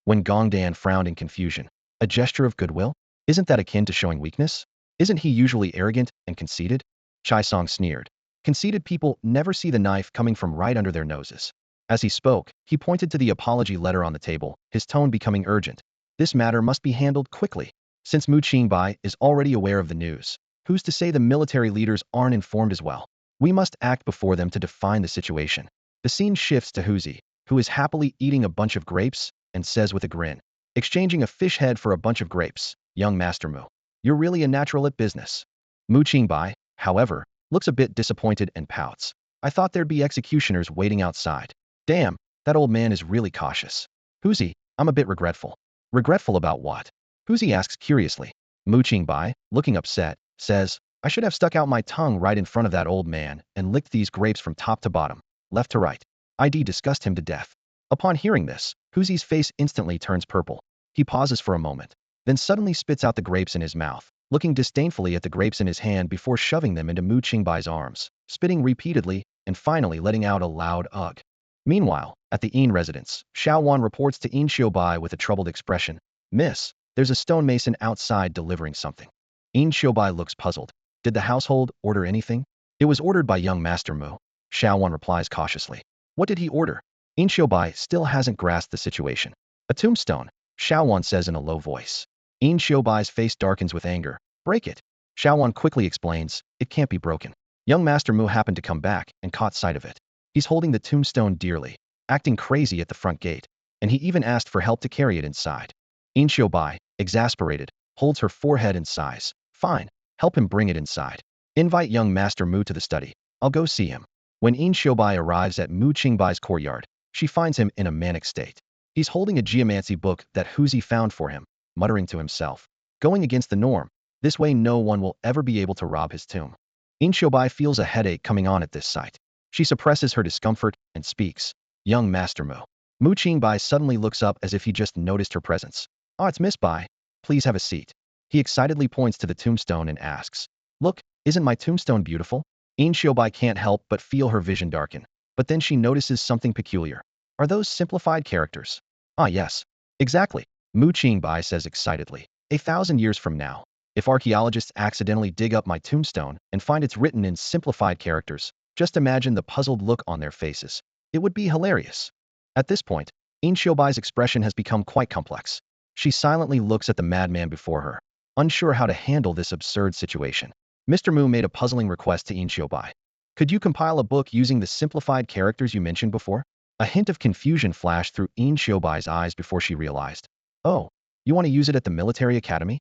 When Gongdan frowned in confusion, a gesture of goodwill? Isn't that akin to showing weakness? Isn't he usually arrogant and conceited? Chai Song sneered. Conceited people never see the knife coming from right under their noses. As he spoke, he pointed to the apology letter on the table, his tone becoming urgent. This matter must be handled quickly. Since Mu Qingbai is already aware of the news, who's to say the military leaders aren't informed as well? We must act before them to define the situation. The scene shifts to Huzi, who is happily eating a bunch of grapes, and says with a grin, exchanging a fish head for a bunch of grapes, young Master Mu. You're really a natural at business. Mu Qingbai, however, looks a bit disappointed and pouts. I thought there'd be executioners waiting outside. Damn, that old man is really cautious. Huzi, I'm a bit regretful. Regretful about what? Huzi asks curiously. Mu Qingbai, looking upset, says, I should have stuck out my tongue right in front of that old man and licked these grapes from top to bottom, left to right. ID disgust him to death. Upon hearing this, Huzi's face instantly turns purple. He pauses for a moment, then suddenly spits out the grapes in his mouth, looking disdainfully at the grapes in his hand before shoving them into Mu Qingbai's arms, spitting repeatedly, and finally letting out a loud ugh. Meanwhile, at the Yin residence, Xiaowan reports to Yin Xiubai with a troubled expression. Miss, there's a stonemason outside delivering something. Yin Xiubai looks puzzled. Did the household order anything? It was ordered by young Master Mu. Xiaowan replies cautiously. What did he order? Yin Xiubai still hasn't grasped the situation. A tombstone, Xiaowan says in a low voice. Yin Xiubai's face darkens with anger. Break it. Xiaowan quickly explains, it can't be broken. Young Master Mu happened to come back and caught sight of it. He's holding the tombstone dearly, acting crazy at the front gate, and he even asked for help to carry it inside. Yin Xiubai, exasperated, holds her forehead and sighs. Fine, help him bring it inside. Invite young Master Mu to the study. I'll go see him. When Yin Xiubai arrives at Mu Qingbai's courtyard, she finds him in a manic state. He's holding a geomancy book that Huzi found for him, muttering to himself. Going against the norm. This way no one will ever be able to rob his tomb. Yin Xiubai feels a headache coming on at this sight. She suppresses her discomfort and speaks. Young Master Mu. Mu Qingbai suddenly looks up as if he just noticed her presence. Oh, it's Miss Bai. Please have a seat. He excitedly points to the tombstone and asks. Look, isn't my tombstone beautiful? Yin Xiubai can't help but feel her vision darken. But then she notices something peculiar. Are those simplified characters? Ah, yes. Exactly. Mu Qingbai says excitedly. 1,000 years from now, if archaeologists accidentally dig up my tombstone and find it's written in simplified characters, just imagine the puzzled look on their faces. It would be hilarious. At this point, Yin Xiubai's expression has become quite complex. She silently looks at the madman before her, unsure how to handle this absurd situation. Mr. Mu made a puzzling request to Yin Xiubai. Could you compile a book using the simplified characters you mentioned before? A hint of confusion flashed through Yin Xiubai's eyes before she realized. Oh, you want to use it at the military academy?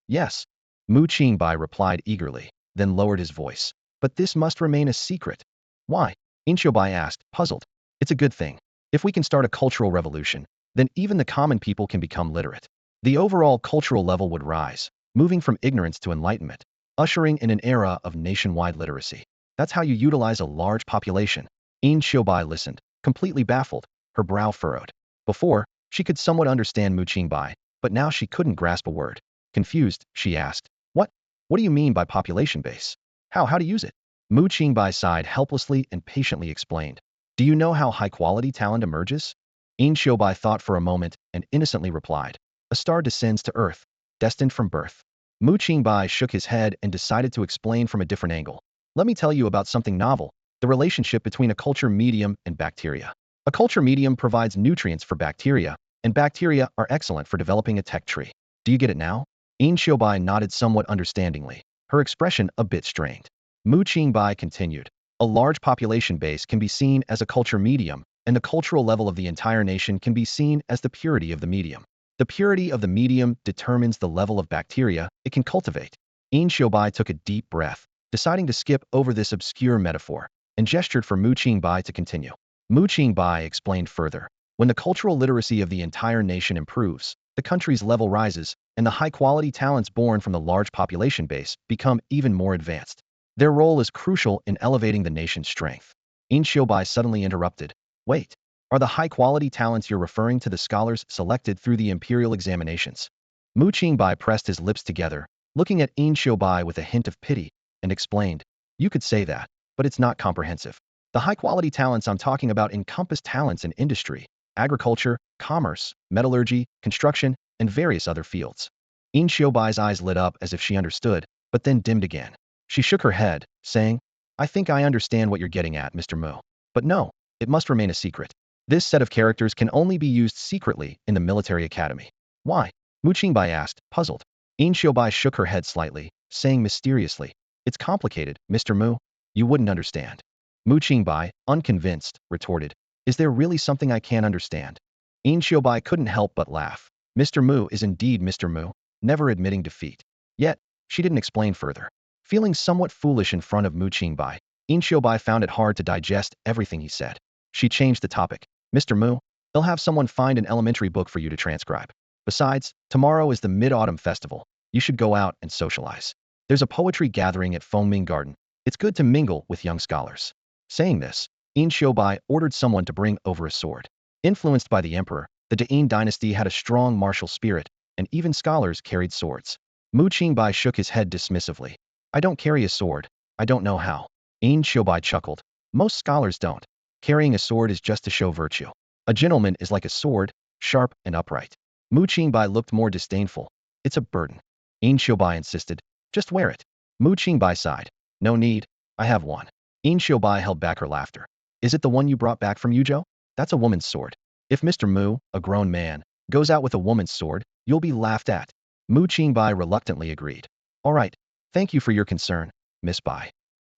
Yes. Mu Qingbai replied eagerly, then lowered his voice. But this must remain a secret. Why? Yin Xiubai asked, puzzled. It's a good thing. If we can start a cultural revolution, then even the common people can become literate. The overall cultural level would rise, moving from ignorance to enlightenment. ushering in an era of nationwide literacy. That's how you utilize a large population. Qingbai listened, completely baffled, her brow furrowed. Before, she could somewhat understand Qingbai, but now she couldn't grasp a word. Confused, she asked, What? What do you mean by population base? How to use it? Qingbai sighed helplessly and patiently explained. Do you know how high-quality talent emerges? Qingbai thought for a moment and innocently replied. A star descends to Earth, destined from birth. Qingbai shook his head and decided to explain from a different angle. Let me tell you about something novel, the relationship between a culture medium and bacteria. A culture medium provides nutrients for bacteria, and bacteria are excellent for developing a tech tree. Do you get it now? Qingbai nodded somewhat understandingly, her expression a bit strained. Qingbai continued. A large population base can be seen as a culture medium, and the cultural level of the entire nation can be seen as the purity of the medium. The purity of the medium determines the level of bacteria it can cultivate. Qingbai took a deep breath, deciding to skip over this obscure metaphor, and gestured for Qingbai to continue. Qingbai explained further. When the cultural literacy of the entire nation improves, the country's level rises, and the high-quality talents born from the large population base become even more advanced. Their role is crucial in elevating the nation's strength. Qingbai suddenly interrupted. Wait, are the high-quality talents you're referring to the scholars selected through the imperial examinations? Qingbai pressed his lips together, looking at Qingbai with a hint of pity, and explained. You could say that, but it's not comprehensive. The high-quality talents I'm talking about encompass talents in industry, agriculture, commerce, metallurgy, construction, and various other fields. Qingbai eyes lit up as if she understood, but then dimmed again. She shook her head, saying, I think I understand what you're getting at, Mr. Mu. But no, it must remain a secret. This set of characters can only be used secretly in the military academy. Why? Qingbai asked, puzzled. Qingbai shook her head slightly, saying mysteriously, It's complicated, Mr. Mu. You wouldn't understand. Qingbai, unconvinced, retorted, Is there really something I can't understand? Qingbai couldn't help but laugh. Mr. Mu is indeed Mr. Mu, never admitting defeat. Yet, she didn't explain further. Feeling somewhat foolish in front of Qingbai, Qingbai found it hard to digest everything he said. She changed the topic. Mr. Mu, they'll have someone find an elementary book for you to transcribe. Besides, tomorrow is the Mid-Autumn Festival. You should go out and socialize. There's a poetry gathering at Fengming Garden. It's good to mingle with young scholars. Saying this, Qingbai ordered someone to bring over a sword. Influenced by the emperor, the Da'in dynasty had a strong martial spirit, and even scholars carried swords. Qingbai shook his head dismissively. I don't carry a sword. I don't know how. Qingbai chuckled. Most scholars don't. Carrying a sword is just to show virtue. A gentleman is like a sword, sharp and upright. Qingbai looked more disdainful. It's a burden. Qingbai insisted. Just wear it. Qingbai sighed. No need. I have one. Qingbai held back her laughter. Is it the one you brought back from Yuzhou? That's a woman's sword. If Mr. Mu, a grown man, goes out with a woman's sword, you'll be laughed at. Qingbai reluctantly agreed. All right. Thank you for your concern, Miss Bai.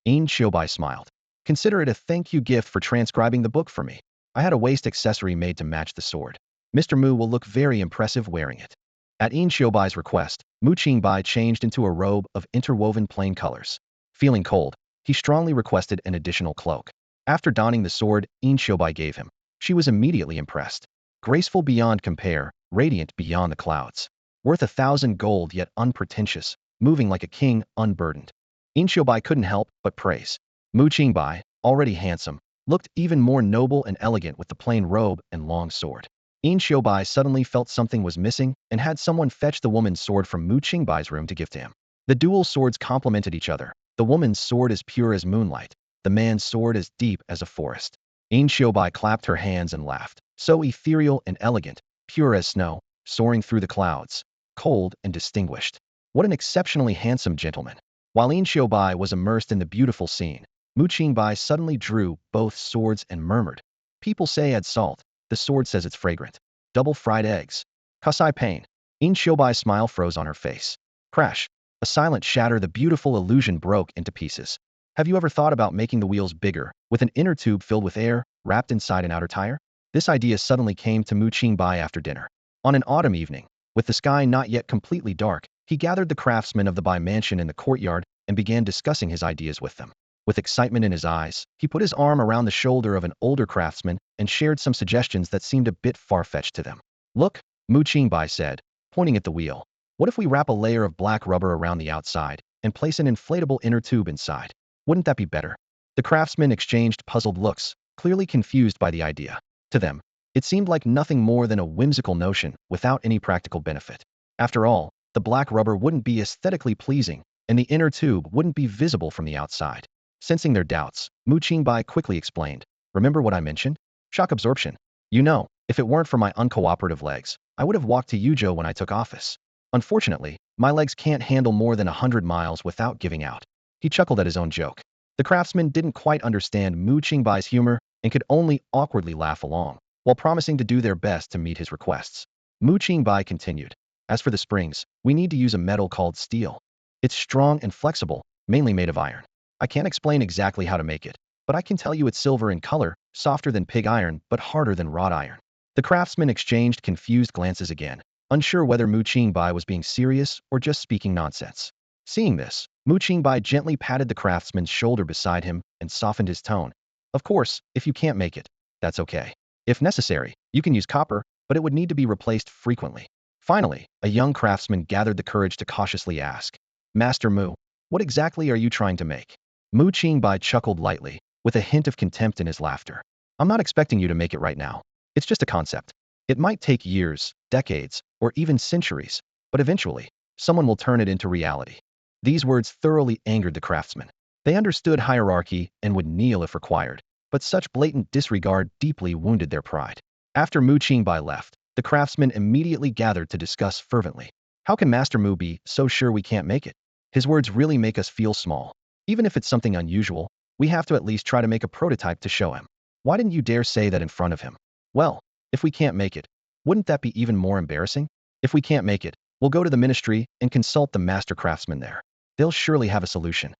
Qingbai smiled. Consider it a thank you gift for transcribing the book for me. I had a waist accessory made to match the sword. Mr. Mu will look very impressive wearing it. At Qingbai's request, Qingbai changed into a robe of interwoven plain colors. Feeling cold, he strongly requested an additional cloak. After donning the sword Qingbai gave him, she was immediately impressed. Graceful beyond compare, radiant beyond the clouds. Worth 1,000 gold yet unpretentious, moving like a king unburdened. Qingbai couldn't help but praise. Qingbai, already handsome, looked even more noble and elegant with the plain robe and long sword. Qingbai suddenly felt something was missing and had someone fetch the woman's sword from Qingbai's room to give to him. The dual swords complemented each other. The woman's sword as pure as moonlight, the man's sword as deep as a forest. Qingbai clapped her hands and laughed. So ethereal and elegant, pure as snow, soaring through the clouds, cold and distinguished. What an exceptionally handsome gentleman. While Qingbai was immersed in the beautiful scene, Qingbai suddenly drew both swords and murmured. People say add salt. The sword says it's fragrant. Double fried eggs. Kusai pain. Qingbai's smile froze on her face. Crash. A silent shatter, the beautiful illusion broke into pieces. Have you ever thought about making the wheels bigger, with an inner tube filled with air, wrapped inside an outer tire? This idea suddenly came to Qingbai after dinner. On an autumn evening, with the sky not yet completely dark, he gathered the craftsmen of the Bai mansion in the courtyard and began discussing his ideas with them. With excitement in his eyes, he put his arm around the shoulder of an older craftsman and shared some suggestions that seemed a bit far-fetched to them. Look, Qingbai said, pointing at the wheel. What if we wrap a layer of black rubber around the outside, and place an inflatable inner tube inside. Wouldn't that be better? The craftsmen exchanged puzzled looks, clearly confused by the idea. To them, it seemed like nothing more than a whimsical notion without any practical benefit. After all, the black rubber wouldn't be aesthetically pleasing, and the inner tube wouldn't be visible from the outside. Sensing their doubts, Qingbai quickly explained, "Remember what I mentioned? Shock absorption. You know, if it weren't for my uncooperative legs, I would have walked to Yuzhou when I took office. Unfortunately, my legs can't handle more than 100 miles without giving out." He chuckled at his own joke. The craftsman didn't quite understand Qingbai's humor and could only awkwardly laugh along, while promising to do their best to meet his requests. Qingbai continued, "As for the springs, we need to use a metal called steel. It's strong and flexible, mainly made of iron. I can't explain exactly how to make it, but I can tell you it's silver in color, softer than pig iron, but harder than wrought iron." The craftsmen exchanged confused glances again, unsure whether Qingbai was being serious or just speaking nonsense. Seeing this, Qingbai gently patted the craftsman's shoulder beside him and softened his tone. "Of course, if you can't make it, that's okay. If necessary, you can use copper, but it would need to be replaced frequently." Finally, a young craftsman gathered the courage to cautiously ask, "Master Mu, what exactly are you trying to make?" Qingbai chuckled lightly, with a hint of contempt in his laughter. "I'm not expecting you to make it right now. It's just a concept. It might take years, decades, or even centuries, but eventually, someone will turn it into reality." These words thoroughly angered the craftsmen. They understood hierarchy and would kneel if required, but such blatant disregard deeply wounded their pride. After Qingbai left, the craftsmen immediately gathered to discuss fervently. "How can Master Mu be so sure we can't make it? His words really make us feel small. Even if it's something unusual, we have to at least try to make a prototype to show him. Why didn't you dare say that in front of him?" "Well, if we can't make it, wouldn't that be even more embarrassing? If we can't make it, we'll go to the ministry and consult the master craftsmen there. They'll surely have a solution."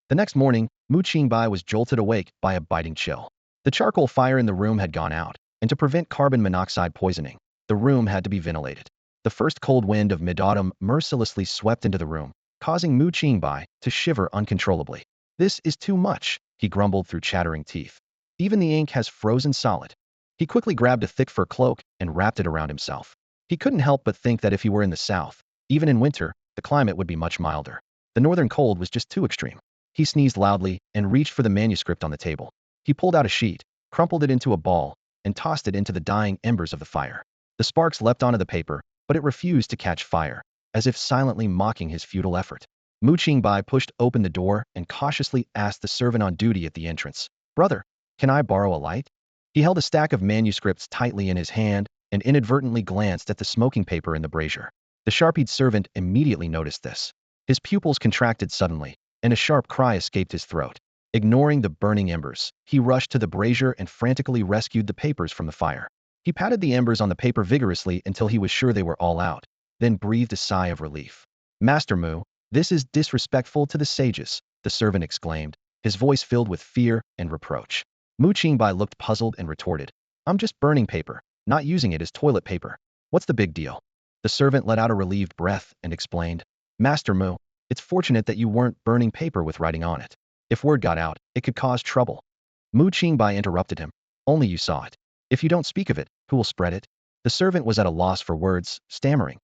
The next morning, Qingbai was jolted awake by a biting chill. The charcoal fire in the room had gone out, and to prevent carbon monoxide poisoning, the room had to be ventilated. The first cold wind of mid-autumn mercilessly swept into the room, causing Qingbai to shiver uncontrollably. "This is too much," he grumbled through chattering teeth. "Even the ink has frozen solid." He quickly grabbed a thick fur cloak and wrapped it around himself. He couldn't help but think that if he were in the south, even in winter, the climate would be much milder. The northern cold was just too extreme. He sneezed loudly and reached for the manuscript on the table. He pulled out a sheet, crumpled it into a ball, and tossed it into the dying embers of the fire. The sparks leapt onto the paper, but it refused to catch fire, as if silently mocking his futile effort. Qingbai pushed open the door and cautiously asked the servant on duty at the entrance, "Brother, can I borrow a light?" He held a stack of manuscripts tightly in his hand and inadvertently glanced at the smoking paper in the brazier. The sharp-eyed servant immediately noticed this. His pupils contracted suddenly, and a sharp cry escaped his throat. Ignoring the burning embers, he rushed to the brazier and frantically rescued the papers from the fire. He patted the embers on the paper vigorously until he was sure they were all out, then breathed a sigh of relief. "Master Mu, this is disrespectful to the sages," the servant exclaimed, his voice filled with fear and reproach. Qingbai looked puzzled and retorted, "I'm just burning paper, not using it as toilet paper. What's the big deal?" The servant let out a relieved breath and explained, "Master Mu, it's fortunate that you weren't burning paper with writing on it. If word got out, it could cause trouble." Qingbai interrupted him, "Only you saw it. If you don't speak of it, who will spread it?" The servant was at a loss for words, stammering,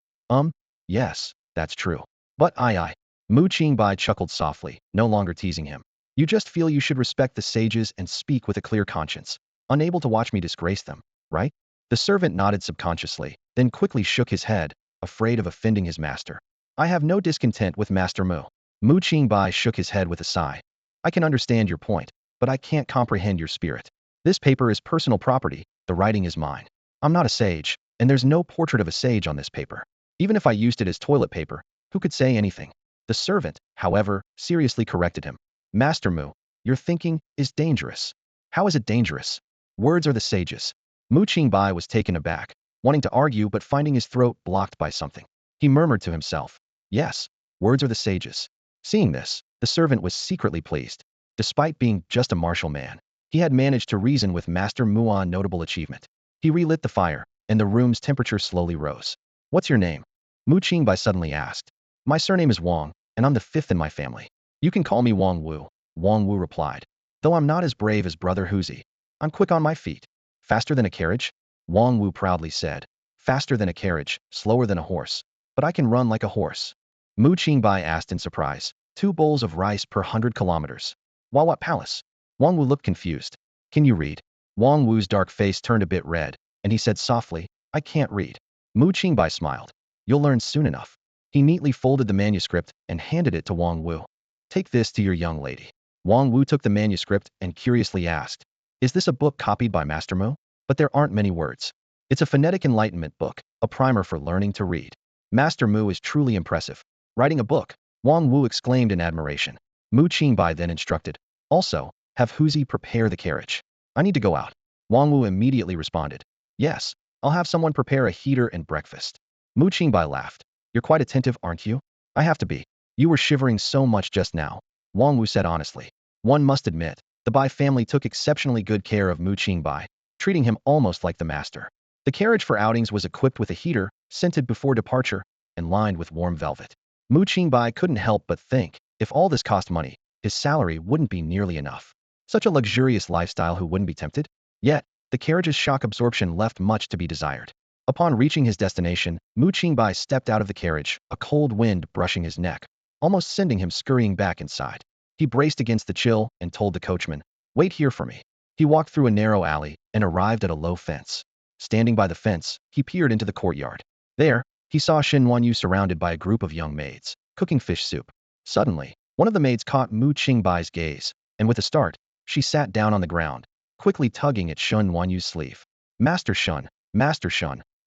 Yes, that's true. But I. Qingbai chuckled softly, no longer teasing him. "You just feel you should respect the sages and speak with a clear conscience, unable to watch me disgrace them, right?" The servant nodded subconsciously, then quickly shook his head, afraid of offending his master. "I have no discontent with Master Mu." Qingbai shook his head with a sigh. "I can understand your point, but I can't comprehend your spirit. This paper is personal property, the writing is mine. I'm not a sage, and there's no portrait of a sage on this paper. Even if I used it as toilet paper, who could say anything?" The servant, however, seriously corrected him. "Master Mu, your thinking is dangerous." "How is it dangerous? Words are the sages." Qingbai was taken aback, wanting to argue but finding his throat blocked by something. He murmured to himself, "Yes, words are the sages." Seeing this, the servant was secretly pleased. Despite being just a martial man, he had managed to reason with Master Mu's notable achievement. He relit the fire, and the room's temperature slowly rose. "What's your name?" Qingbai suddenly asked. "My surname is Wang, and I'm the fifth in my family. You can call me Wang Wu," Wang Wu replied. "Though I'm not as brave as Brother Huzi. I'm quick on my feet." "Faster than a carriage?" Wang Wu proudly said. "Faster than a carriage, slower than a horse. But I can run like a horse." Qingbai asked in surprise. 2 bowls of rice per 100 kilometers. What palace? Wang Wu looked confused. Can you read? Wang Wu's dark face turned a bit red, and he said softly, I can't read. Mu Qingbai smiled. You'll learn soon enough. He neatly folded the manuscript and handed it to Wang Wu. Take this to your young lady. Wang Wu took the manuscript and curiously asked, is this a book copied by Master Mu? But there aren't many words. It's a phonetic enlightenment book, a primer for learning to read. Master Mu is truly impressive. Writing a book, Wang Wu exclaimed in admiration. Mu Qingbai then instructed, also, have Huzi prepare the carriage. I need to go out. Wang Wu immediately responded, yes, I'll have someone prepare a heater and breakfast. Mu Qingbai laughed. You're quite attentive, aren't you? I have to be. You were shivering so much just now. Wang Wu said honestly. One must admit, the Bai family took exceptionally good care of Mu Qingbai, treating him almost like the master. The carriage for outings was equipped with a heater, scented before departure, and lined with warm velvet. Mu Qingbai couldn't help but think, if all this cost money, his salary wouldn't be nearly enough. Such a luxurious lifestyle, who wouldn't be tempted? Yet, the carriage's shock absorption left much to be desired. Upon reaching his destination, Mu Qingbai stepped out of the carriage, a cold wind brushing his neck, almost sending him scurrying back inside. He braced against the chill and told the coachman, wait here for me. He walked through a narrow alley and arrived at a low fence. Standing by the fence, he peered into the courtyard. There, he saw Shen Wanyu surrounded by a group of young maids, cooking fish soup. Suddenly, one of the maids caught Mu Qingbai's gaze, and with a start, she sat down on the ground, quickly tugging at Shen Wanyu's sleeve. Master Shun,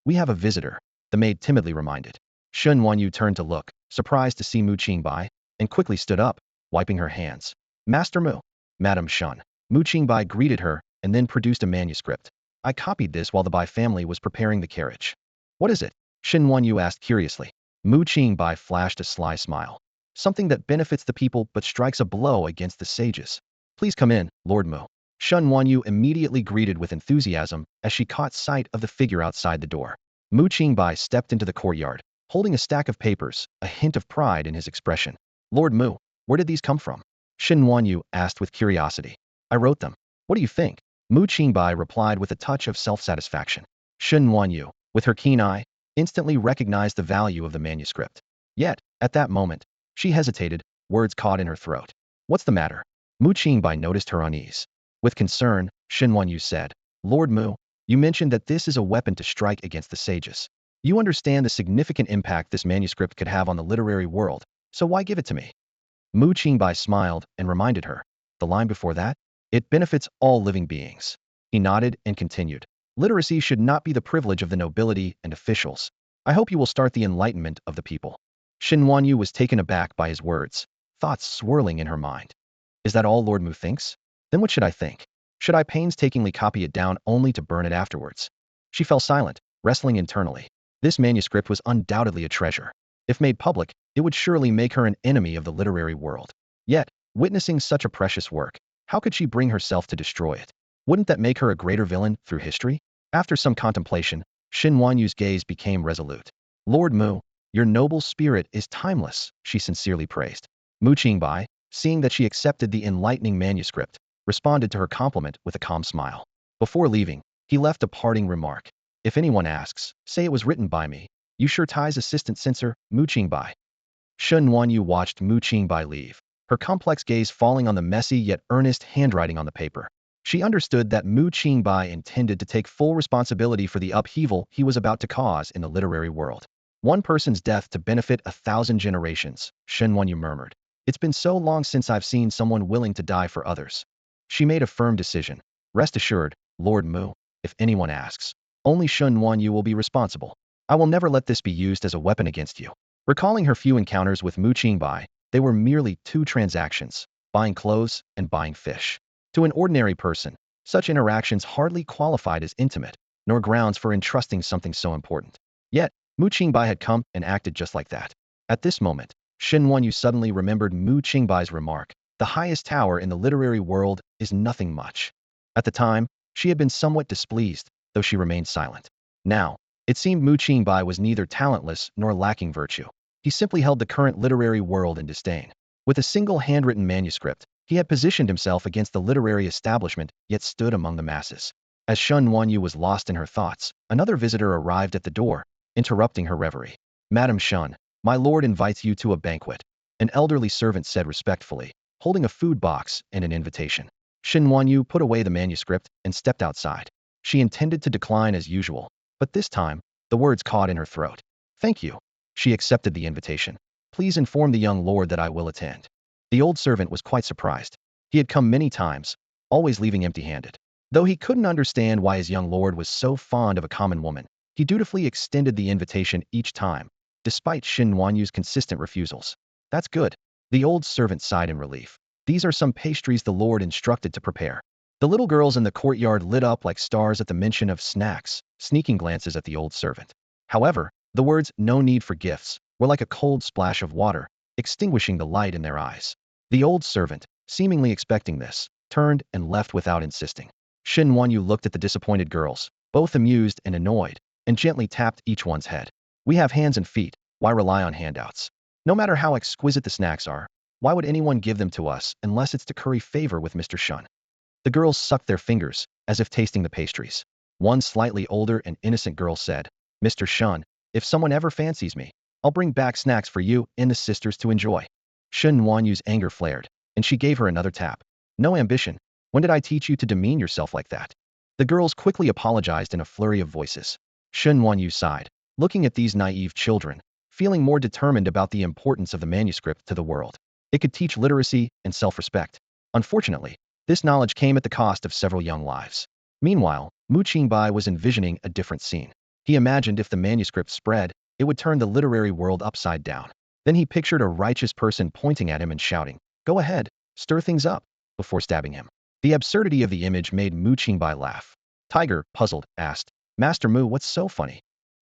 we have a visitor, the maid timidly reminded. Shen Wanyu turned to look, surprised to see Mu Qingbai, and quickly stood up, wiping her hands. Master Mu, Madam Shun. Mu Qingbai greeted her and then produced a manuscript. I copied this while the Bai family was preparing the carriage. What is it? Shen Wanyu asked curiously. Mu Qingbai flashed a sly smile. Something that benefits the people but strikes a blow against the sages. Please come in, Lord Mu. Shen Wanyu immediately greeted with enthusiasm as she caught sight of the figure outside the door. Mu Qingbai stepped into the courtyard, holding a stack of papers, a hint of pride in his expression. Lord Mu, where did these come from? Shen Wanyu asked with curiosity. I wrote them. What do you think? Mu Qingbai replied with a touch of self-satisfaction. Shen Wanyu, with her keen eye, instantly recognized the value of the manuscript. Yet, at that moment, she hesitated, words caught in her throat. What's the matter? Mu Qingbai noticed her unease. With concern, Shen Wanyu said, Lord Mu, you mentioned that this is a weapon to strike against the sages. You understand the significant impact this manuscript could have on the literary world, so why give it to me? Mu Qingbai smiled and reminded her. The line before that? It benefits all living beings. He nodded and continued. Literacy should not be the privilege of the nobility and officials. I hope you will start the enlightenment of the people. Shen Wanyu was taken aback by his words, thoughts swirling in her mind. Is that all Lord Mu thinks? Then what should I think? Should I painstakingly copy it down only to burn it afterwards? She fell silent, wrestling internally. This manuscript was undoubtedly a treasure. If made public, it would surely make her an enemy of the literary world. Yet, witnessing such a precious work, how could she bring herself to destroy it? Wouldn't that make her a greater villain through history? After some contemplation, Shen Wanyu's gaze became resolute. Lord Mu, your noble spirit is timeless, she sincerely praised. Mu Qingbai, seeing that she accepted the enlightening manuscript, responded to her compliment with a calm smile. Before leaving, he left a parting remark. If anyone asks, say it was written by me. You sure Tai's assistant censor, Mu Qingbai. Shen Wanyu watched Mu Qingbai leave, her complex gaze falling on the messy yet earnest handwriting on the paper. She understood that Mu Qingbai intended to take full responsibility for the upheaval he was about to cause in the literary world. One person's death to benefit 1,000 generations, Shen Wanyu murmured. It's been so long since I've seen someone willing to die for others. She made a firm decision. Rest assured, Lord Mu, if anyone asks, only Shen Wanyu will be responsible. I will never let this be used as a weapon against you. Recalling her few encounters with Mu Qingbai, they were merely 2 transactions, buying clothes and buying fish. To an ordinary person, such interactions hardly qualified as intimate, nor grounds for entrusting something so important. Yet, Mu Qingbai had come and acted just like that. At this moment, Shen Wanyu suddenly remembered Mu Qingbai's remark, the highest tower in the literary world is nothing much. At the time, she had been somewhat displeased, though she remained silent. Now, it seemed Mu Qingbai was neither talentless nor lacking virtue. He simply held the current literary world in disdain. With a single handwritten manuscript, he had positioned himself against the literary establishment, yet stood among the masses. As Shen Wanyu was lost in her thoughts, another visitor arrived at the door, interrupting her reverie. Madam Shun, my lord invites you to a banquet. an elderly servant said respectfully, holding a food box and an invitation. Shen Wanyu put away the manuscript and stepped outside. She intended to decline as usual, but this time, the words caught in her throat. Thank you. She accepted the invitation. Please inform the young lord that I will attend. The old servant was quite surprised. He had come many times, always leaving empty-handed. Though he couldn't understand why his young lord was so fond of a common woman, he dutifully extended the invitation each time, despite Shin Wanyu's consistent refusals. That's good. The old servant sighed in relief. These are some pastries the lord instructed to prepare. The little girls in the courtyard lit up like stars at the mention of snacks, sneaking glances at the old servant. However, the words "no need for gifts" were like a cold splash of water, extinguishing the light in their eyes. The old servant, seemingly expecting this, turned and left without insisting. Shin Wanyu looked at the disappointed girls, both amused and annoyed, and gently tapped each one's head. We have hands and feet, why rely on handouts? No matter how exquisite the snacks are, why would anyone give them to us unless it's to curry favor with Mr. Shun? The girls sucked their fingers, as if tasting the pastries. One slightly older and innocent girl said, Mr. Shun, if someone ever fancies me, I'll bring back snacks for you and the sisters to enjoy. Shin Wanyu's anger flared, and she gave her another tap. No ambition. When did I teach you to demean yourself like that? The girls quickly apologized in a flurry of voices. Shin Wanyu sighed, looking at these naive children, feeling more determined about the importance of the manuscript to the world. It could teach literacy and self-respect. Unfortunately, this knowledge came at the cost of several young lives. Meanwhile, Mu Qingbai was envisioning a different scene. He imagined if the manuscript spread, it would turn the literary world upside down. Then he pictured a righteous person pointing at him and shouting, "Go ahead, stir things up," before stabbing him. The absurdity of the image made Mu Qingbai laugh. Tiger, puzzled, asked, Master Mu, what's so funny?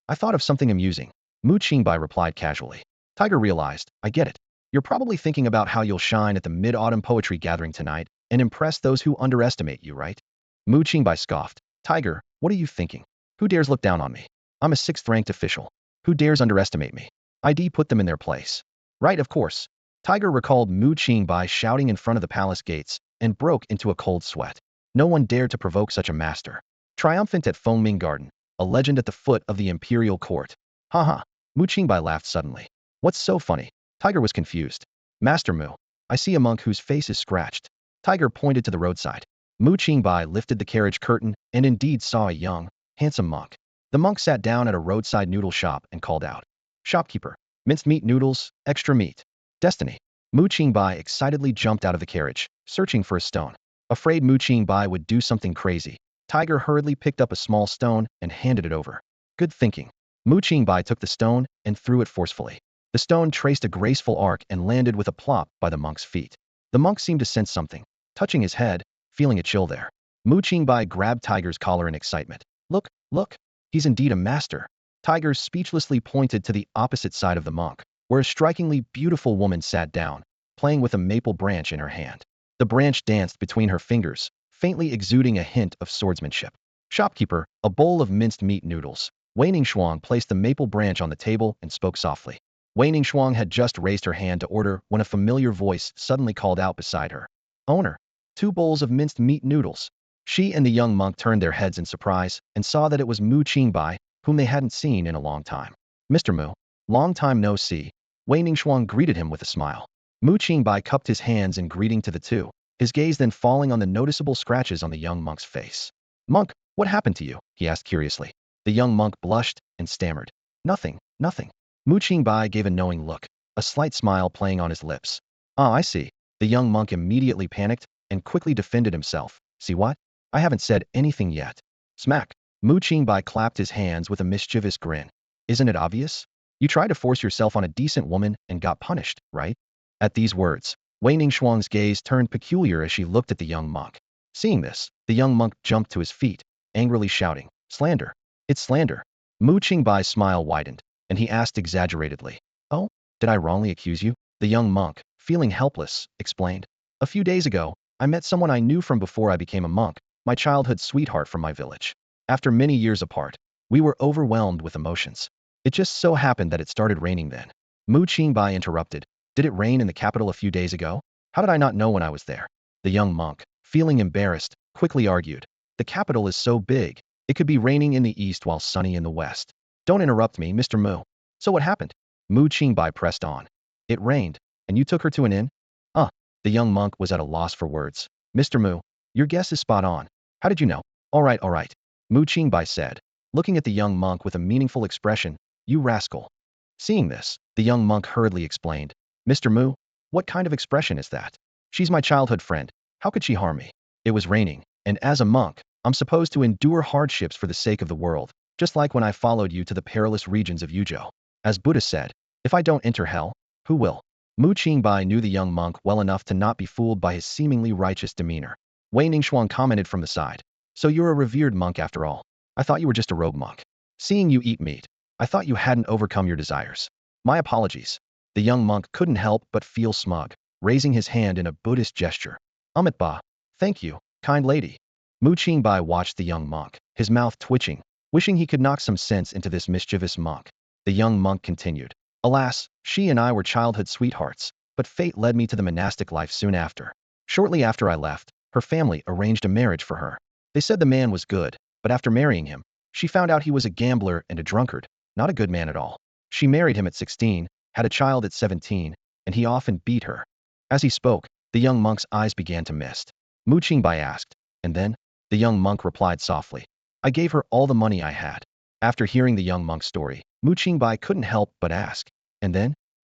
I thought of something amusing. Mu Qingbai replied casually. Tiger realized, I get it. You're probably thinking about how you'll shine at the Mid-Autumn Poetry Gathering tonight and impress those who underestimate you, right? Mu Qingbai scoffed. Tiger, what are you thinking? Who dares look down on me? I'm a 6th-ranked official. Who dares underestimate me? ID put them in their place. Right, of course. Tiger recalled Mu Qingbai shouting in front of the palace gates and broke into a cold sweat. No one dared to provoke such a master. Triumphant at Fengming Garden, a legend at the foot of the imperial court. Haha. Mu Qingbai laughed suddenly. What's so funny? Tiger was confused. Master Mu, I see a monk whose face is scratched. Tiger pointed to the roadside. Mu Qingbai lifted the carriage curtain and indeed saw a young, handsome monk. The monk sat down at a roadside noodle shop and called out, Shopkeeper, minced meat noodles, extra meat. Destiny. Mu Qingbai excitedly jumped out of the carriage, searching for a stone. Afraid Mu Qingbai would do something crazy, Tiger hurriedly picked up a small stone and handed it over. Good thinking. Mu Qingbai took the stone and threw it forcefully. The stone traced a graceful arc and landed with a plop by the monk's feet. The monk seemed to sense something, touching his head, feeling a chill there. Mu Qingbai grabbed Tiger's collar in excitement. Look, look, he's indeed a master. Tiger speechlessly pointed to the opposite side of the monk, where a strikingly beautiful woman sat down, playing with a maple branch in her hand. The branch danced between her fingers, faintly exuding a hint of swordsmanship. Shopkeeper, a bowl of minced meat noodles. Wei Shuang placed the maple branch on the table and spoke softly. Wei Shuang had just raised her hand to order when a familiar voice suddenly called out beside her. Owner, 2 bowls of minced meat noodles. She and the young monk turned their heads in surprise and saw that it was Mu Qingbai, whom they hadn't seen in a long time. Mr. Mu, long time no see. Wei Shuang greeted him with a smile. Mu Qingbai cupped his hands in greeting to the two, his gaze then falling on the noticeable scratches on the young monk's face. Monk, what happened to you? He asked curiously. The young monk blushed and stammered. Nothing, nothing. Mu Qingbai gave a knowing look, a slight smile playing on his lips. Ah, I see. The young monk immediately panicked and quickly defended himself. See what? I haven't said anything yet. Smack. Mu Qingbai clapped his hands with a mischievous grin. Isn't it obvious? You tried to force yourself on a decent woman and got punished, right? At these words, Wei Shuang's gaze turned peculiar as she looked at the young monk. Seeing this, the young monk jumped to his feet, angrily shouting, Slander! It's slander! Mu Qingbai's smile widened, and he asked exaggeratedly, Oh, did I wrongly accuse you? The young monk, feeling helpless, explained. A few days ago, I met someone I knew from before I became a monk, my childhood sweetheart from my village. After many years apart, we were overwhelmed with emotions. It just so happened that it started raining then. Mu Qingbai interrupted. Did it rain in the capital a few days ago? How did I not know when I was there? The young monk, feeling embarrassed, quickly argued. The capital is so big, it could be raining in the east while sunny in the west. Don't interrupt me, Mr. Mu. So what happened? Mu Qingbai pressed on. It rained. And you took her to an inn? Uh, the young monk was at a loss for words. Mr. Mu, your guess is spot on. How did you know? All right, Mu Qingbai said, looking at the young monk with a meaningful expression. You rascal. Seeing this, the young monk hurriedly explained. Mr. Mu, what kind of expression is that? She's my childhood friend. How could she harm me? It was raining, and as a monk, I'm supposed to endure hardships for the sake of the world, just like when I followed you to the perilous regions of Yuzhou. As Buddha said, if I don't enter hell, who will? Mu Qingbai knew the young monk well enough to not be fooled by his seemingly righteous demeanor. Wei Ningxuang commented from the side. So you're a revered monk after all. I thought you were just a rogue monk. Seeing you eat meat, I thought you hadn't overcome your desires. My apologies. The young monk couldn't help but feel smug, raising his hand in a Buddhist gesture. Ba. Thank you, kind lady. Mu Qingbai watched the young monk, his mouth twitching, wishing he could knock some sense into this mischievous monk. The young monk continued. Alas, she and I were childhood sweethearts, but fate led me to the monastic life soon after. Shortly after I left, her family arranged a marriage for her. They said the man was good, but after marrying him, she found out he was a gambler and a drunkard, not a good man at all. She married him at 16, had a child at 17, and he often beat her. As he spoke, the young monk's eyes began to mist. Mu Qingbai asked, and then? The young monk replied softly. I gave her all the money I had. After hearing the young monk's story, Mu Qingbai couldn't help but ask, and then?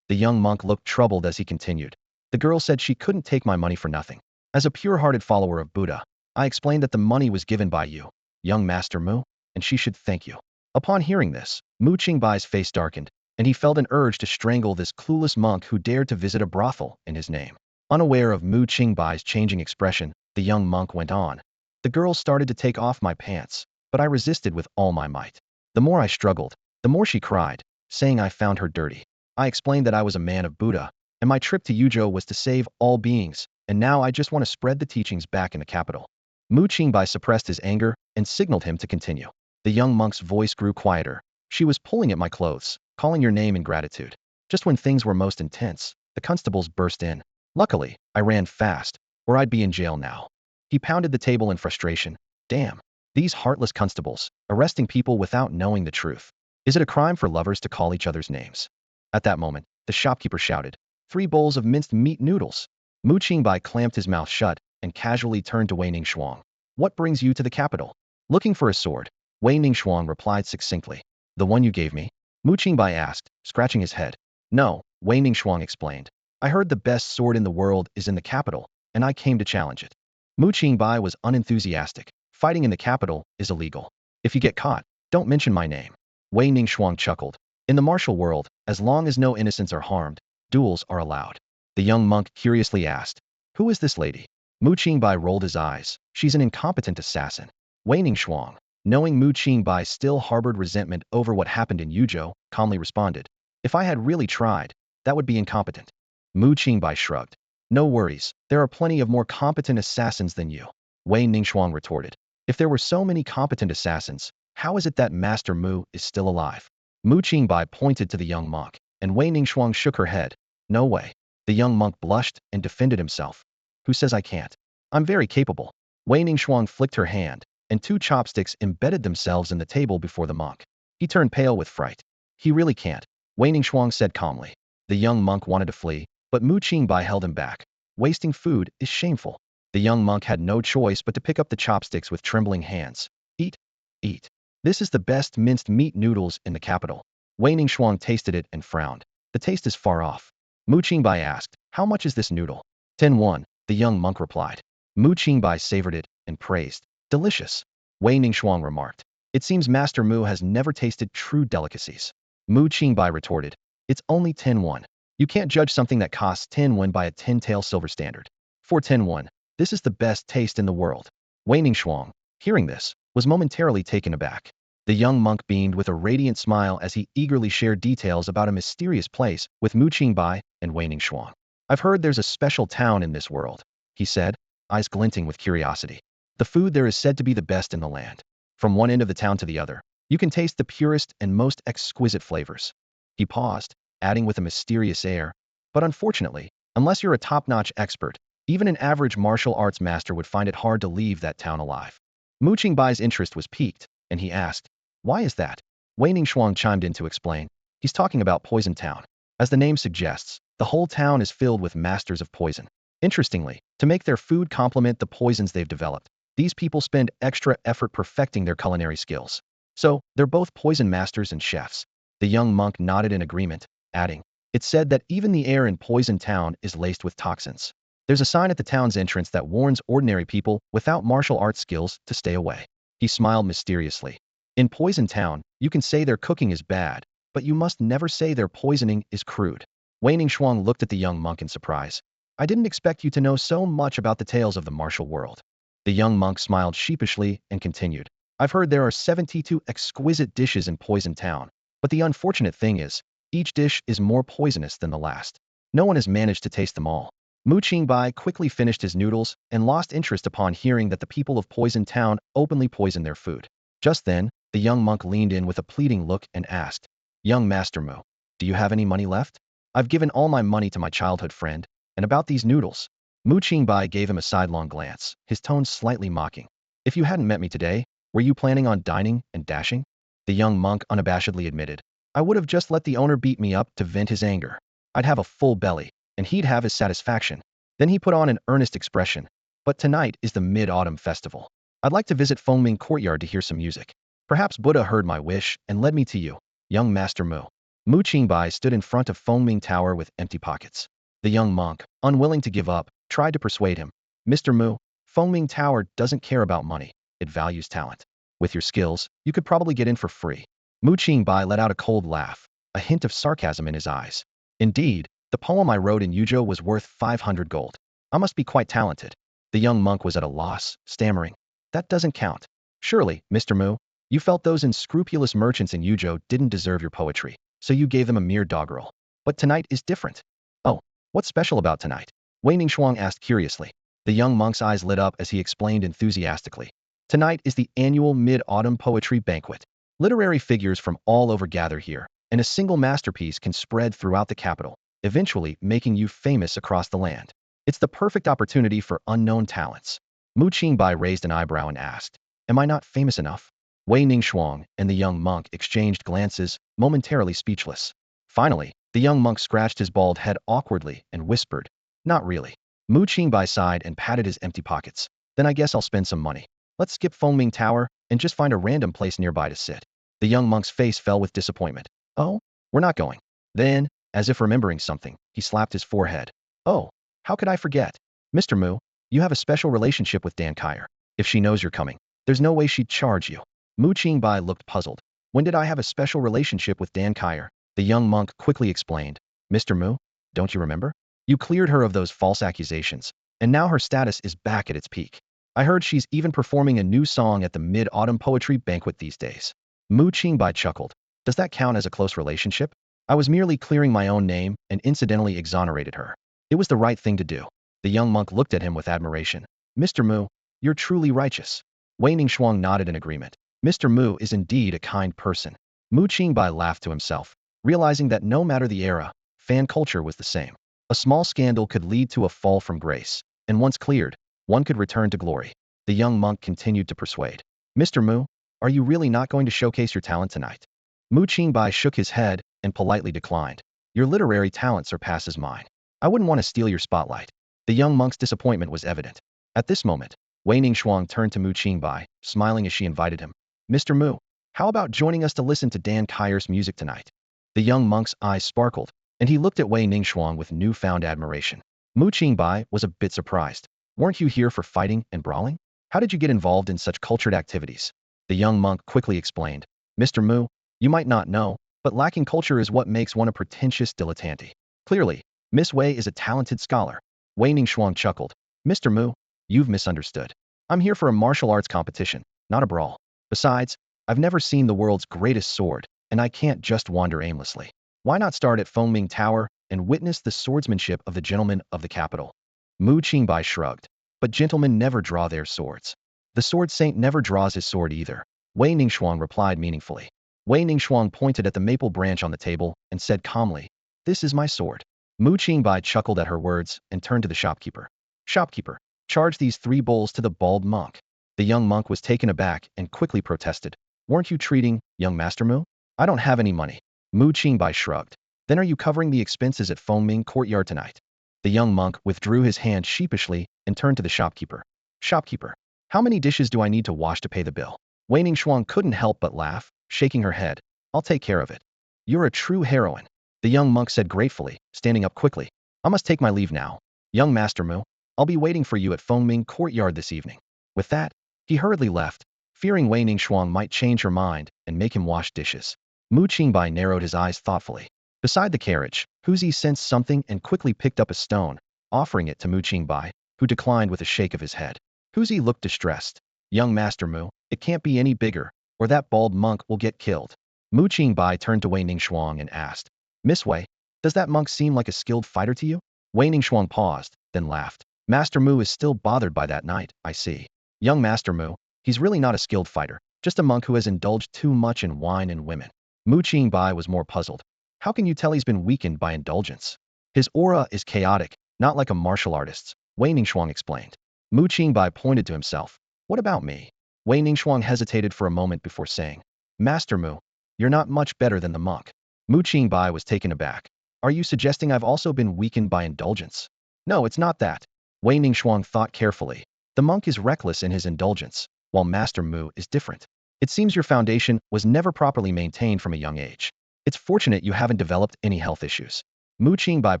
The young monk looked troubled as he continued. The girl said she couldn't take my money for nothing. As a pure-hearted follower of Buddha, I explained that the money was given by you, young Master Mu, and she should thank you. Upon hearing this, Mu Qingbai's face darkened, and he felt an urge to strangle this clueless monk who dared to visit a brothel in his name. Unaware of Mu Qingbai's changing expression, the young monk went on. The girl started to take off my pants, but I resisted with all my might. The more I struggled, the more she cried, saying I found her dirty. I explained that I was a man of Buddha, and my trip to Yuzhou was to save all beings, and now I just want to spread the teachings back in the capital. Mu Qingbai suppressed his anger and signaled him to continue. The young monk's voice grew quieter. She was pulling at my clothes, calling your name in gratitude. Just when things were most intense, the constables burst in. Luckily, I ran fast, or I'd be in jail now. He pounded the table in frustration. Damn, these heartless constables, arresting people without knowing the truth. Is it a crime for lovers to call each other's names? At that moment, the shopkeeper shouted, 3 bowls of minced meat noodles. Mu Qingbai clamped his mouth shut and casually turned to Wei Ningxuang. What brings you to the capital? Looking for a sword. Wei Ningxuang replied succinctly. The one you gave me? Mu Qingbai asked, scratching his head. No, Wei Ningxuang explained. I heard the best sword in the world is in the capital, and I came to challenge it. Mu Qingbai was unenthusiastic. Fighting in the capital is illegal. If you get caught, don't mention my name. Wei Ningxuang chuckled. In the martial world, as long as no innocents are harmed, duels are allowed. The young monk curiously asked, who is this lady? Mu Qingbai rolled his eyes. She's an incompetent assassin. Wei Ningxuang, knowing Mu Qingbai still harbored resentment over what happened in Yuzhou, calmly responded. If I had really tried, that would be incompetent. Mu Qingbai shrugged. No worries, there are plenty of more competent assassins than you. Wei Ningxuang retorted. If there were so many competent assassins, how is it that Master Mu is still alive? Mu Qingbai pointed to the young monk, and Wei Ningxuang shook her head. No way. The young monk blushed and defended himself. Who says I can't? I'm very capable. Wei Ningxuang flicked her hand, and 2 chopsticks embedded themselves in the table before the monk. He turned pale with fright. He really can't, Wei Ningxuang said calmly. The young monk wanted to flee, but Mu Qingbai held him back. Wasting food is shameful. The young monk had no choice but to pick up the chopsticks with trembling hands. Eat. Eat. This is the best minced meat noodles in the capital. Wei Ningxuang tasted it and frowned. The taste is far off. Mu Qingbai asked, how much is this noodle? 10 won, the young monk replied. Mu Qingbai savored it and praised. Delicious. Wei Ningxuang remarked. It seems Master Mu has never tasted true delicacies. Mu Qingbai retorted. It's only 10 won. You can't judge something that costs 10 won by a 10-tael silver standard. For 10 won, this is the best taste in the world. Wei Ningxuang, hearing this, was momentarily taken aback. The young monk beamed with a radiant smile as he eagerly shared details about a mysterious place with Mu Qingbai and Wei Ningxuang. I've heard there's a special town in this world, he said, eyes glinting with curiosity. The food there is said to be the best in the land. From one end of the town to the other, you can taste the purest and most exquisite flavors. He paused, adding with a mysterious air, but unfortunately, unless you're a top-notch expert, even an average martial arts master would find it hard to leave that town alive. Mu Qingbai's interest was piqued, and he asked, why is that? Wei Ningxuang chimed in to explain. He's talking about Poison Town. As the name suggests, The whole town is filled with masters of poison. Interestingly, to make their food complement the poisons they've developed, these people spend extra effort perfecting their culinary skills. So, they're both poison masters and chefs. The young monk nodded in agreement, adding, "It's said that even the air in Poison Town is laced with toxins. There's a sign at the town's entrance that warns ordinary people without martial arts skills to stay away." He smiled mysteriously. In Poison Town, you can say their cooking is bad, but you must never say their poisoning is crude. Wei Ningxuang looked at the young monk in surprise. "I didn't expect you to know so much about the tales of the martial world." The young monk smiled sheepishly and continued, "I've heard there are 72 exquisite dishes in Poison Town, but the unfortunate thing is, each dish is more poisonous than the last. No one has managed to taste them all." Mu Qingbai quickly finished his noodles and lost interest upon hearing that the people of Poison Town openly poison their food. Just then, the young monk leaned in with a pleading look and asked, "Young Master Mu, do you have any money left? I've given all my money to my childhood friend, and about these noodles." Mu Qingbai gave him a sidelong glance, his tone slightly mocking. "If you hadn't met me today, were you planning on dining and dashing?" The young monk unabashedly admitted, "I would have just let the owner beat me up to vent his anger. I'd have a full belly, and he'd have his satisfaction." Then he put on an earnest expression, "But tonight is the Mid-Autumn Festival. I'd like to visit Fengming Courtyard to hear some music. Perhaps Buddha heard my wish and led me to you, young Master Mu." Mu Qingbai stood in front of Fengming Tower with empty pockets. The young monk, unwilling to give up, tried to persuade him. "Mr. Mu, Fengming Tower doesn't care about money. It values talent. With your skills, you could probably get in for free." Mu Qingbai let out a cold laugh, a hint of sarcasm in his eyes. "Indeed, the poem I wrote in Yuzhou was worth 500 gold. I must be quite talented." The young monk was at a loss, stammering, "That doesn't count. Surely, Mr. Mu, you felt those unscrupulous merchants in Yuzhou didn't deserve your poetry, so you gave them a mere doggerel. But tonight is different." "Oh, what's special about tonight?" Wei Ningxuang asked curiously. The young monk's eyes lit up as he explained enthusiastically. "Tonight is the annual Mid-Autumn Poetry Banquet. Literary figures from all over gather here, and a single masterpiece can spread throughout the capital, eventually making you famous across the land. It's the perfect opportunity for unknown talents." Mu Qingbai raised an eyebrow and asked, "Am I not famous enough?" Wei Ningxuang and the young monk exchanged glances, momentarily speechless. Finally, the young monk scratched his bald head awkwardly and whispered, "Not really." Mu Qingbai sighed and patted his empty pockets. "Then I guess I'll spend some money. Let's skip Fengming Tower and just find a random place nearby to sit." The young monk's face fell with disappointment. "Oh, we're not going." Then, as if remembering something, he slapped his forehead. "Oh, how could I forget? Mr. Mu, you have a special relationship with Dan Kyer. If she knows you're coming, there's no way she'd charge you." Mu Qingbai looked puzzled. "When did I have a special relationship with Dan Kyer?" The young monk quickly explained. "Mr. Mu, don't you remember? You cleared her of those false accusations, and now her status is back at its peak. I heard she's even performing a new song at the Mid-Autumn Poetry Banquet these days." Mu Qingbai chuckled. "Does that count as a close relationship? I was merely clearing my own name and incidentally exonerated her. It was the right thing to do." The young monk looked at him with admiration. "Mr. Mu, you're truly righteous." Wei Ningxuang nodded in agreement. "Mr. Mu is indeed a kind person." Mu Qingbai laughed to himself, realizing that no matter the era, fan culture was the same. A small scandal could lead to a fall from grace, and once cleared, one could return to glory. The young monk continued to persuade. "Mr. Mu, are you really not going to showcase your talent tonight?" Mu Qingbai shook his head and politely declined. "Your literary talent surpasses mine. I wouldn't want to steal your spotlight." The young monk's disappointment was evident. At this moment, Wei Ningxuang turned to Mu Qingbai, smiling as she invited him. "Mr. Mu, how about joining us to listen to Dan Kyer's music tonight?" The young monk's eyes sparkled, and he looked at Wei Ningxuang with newfound admiration. Mu Qingbai was a bit surprised. "Weren't you here for fighting and brawling? How did you get involved in such cultured activities?" The young monk quickly explained. "Mr. Mu, you might not know, but lacking culture is what makes one a pretentious dilettante. Clearly, Miss Wei is a talented scholar." Wei Ningxuang chuckled. "Mr. Mu, you've misunderstood. I'm here for a martial arts competition, not a brawl. Besides, I've never seen the world's greatest sword, and I can't just wander aimlessly. Why not start at Fengming Tower and witness the swordsmanship of the gentlemen of the capital?" Mu Qingbai shrugged. "But gentlemen never draw their swords." "The sword saint never draws his sword either," Wei Ningxuang replied meaningfully. Wei Ningxuang pointed at the maple branch on the table and said calmly, "This is my sword." Mu Qingbai chuckled at her words and turned to the shopkeeper. "Shopkeeper, charge these 3 bowls to the bald monk." The young monk was taken aback and quickly protested. "Weren't you treating young Master Mu?" "I don't have any money." Mu Qingbai shrugged. Then are you covering the expenses at Fengming Courtyard tonight? The young monk withdrew his hand sheepishly and turned to the shopkeeper. Shopkeeper, how many dishes do I need to wash to pay the bill? Wei Ningshuang couldn't help but laugh, shaking her head. I'll take care of it. You're a true heroine, the young monk said gratefully, standing up quickly. I must take my leave now. Young Master Mu, I'll be waiting for you at Fengming Courtyard this evening. With that, he hurriedly left, fearing Wei Ningshuang might change her mind and make him wash dishes. Mu Qingbai narrowed his eyes thoughtfully. Beside the carriage, Huzi sensed something and quickly picked up a stone, offering it to Mu Qingbai, who declined with a shake of his head. Huzi looked distressed. Young Master Mu, it can't be any bigger, or that bald monk will get killed. Mu Qingbai turned to Wei Ningshuang and asked, Miss Wei, does that monk seem like a skilled fighter to you? Wei Ningshuang paused, then laughed. Master Mu is still bothered by that night, I see. Young Master Mu, he's really not a skilled fighter, just a monk who has indulged too much in wine and women. Mu Qingbai was more puzzled. How can you tell he's been weakened by indulgence? His aura is chaotic, not like a martial artist's, Wei Ningshuang explained. Mu Qingbai pointed to himself. What about me? Wei Ningshuang hesitated for a moment before saying, Master Mu, you're not much better than the monk. Mu Qingbai was taken aback. Are you suggesting I've also been weakened by indulgence? No, it's not that. Wei Ningshuang thought carefully. The monk is reckless in his indulgence, while Master Mu is different. It seems your foundation was never properly maintained from a young age. It's fortunate you haven't developed any health issues. Mu Qingbai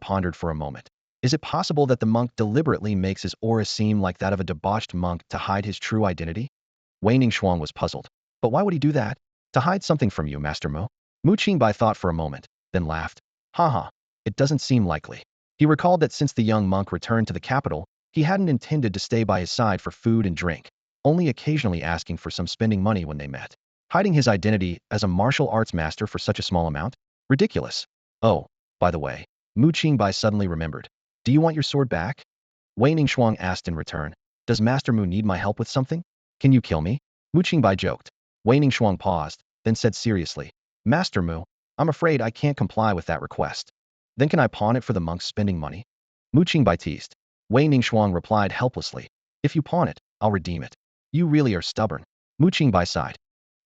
pondered for a moment. Is it possible that the monk deliberately makes his aura seem like that of a debauched monk to hide his true identity? Wei Ningshuang was puzzled. But why would he do that? To hide something from you, Master Mu? Mu Qingbai thought for a moment, then laughed. Haha, it doesn't seem likely. He recalled that since the young monk returned to the capital, he hadn't intended to stay by his side for food and drink, only occasionally asking for some spending money when they met. Hiding his identity as a martial arts master for such a small amount? Ridiculous. Oh, by the way, Mu Qingbai suddenly remembered. Do you want your sword back? Wei Ningshuang asked in return. Does Master Mu need my help with something? Can you kill me? Mu Qingbai joked. Wei Ningshuang paused, then said seriously. Master Mu, I'm afraid I can't comply with that request. Then can I pawn it for the monk's spending money? Mu Qingbai teased. Wei Ningshuang replied helplessly. If you pawn it, I'll redeem it. You really are stubborn. Mu Qingbai sighed.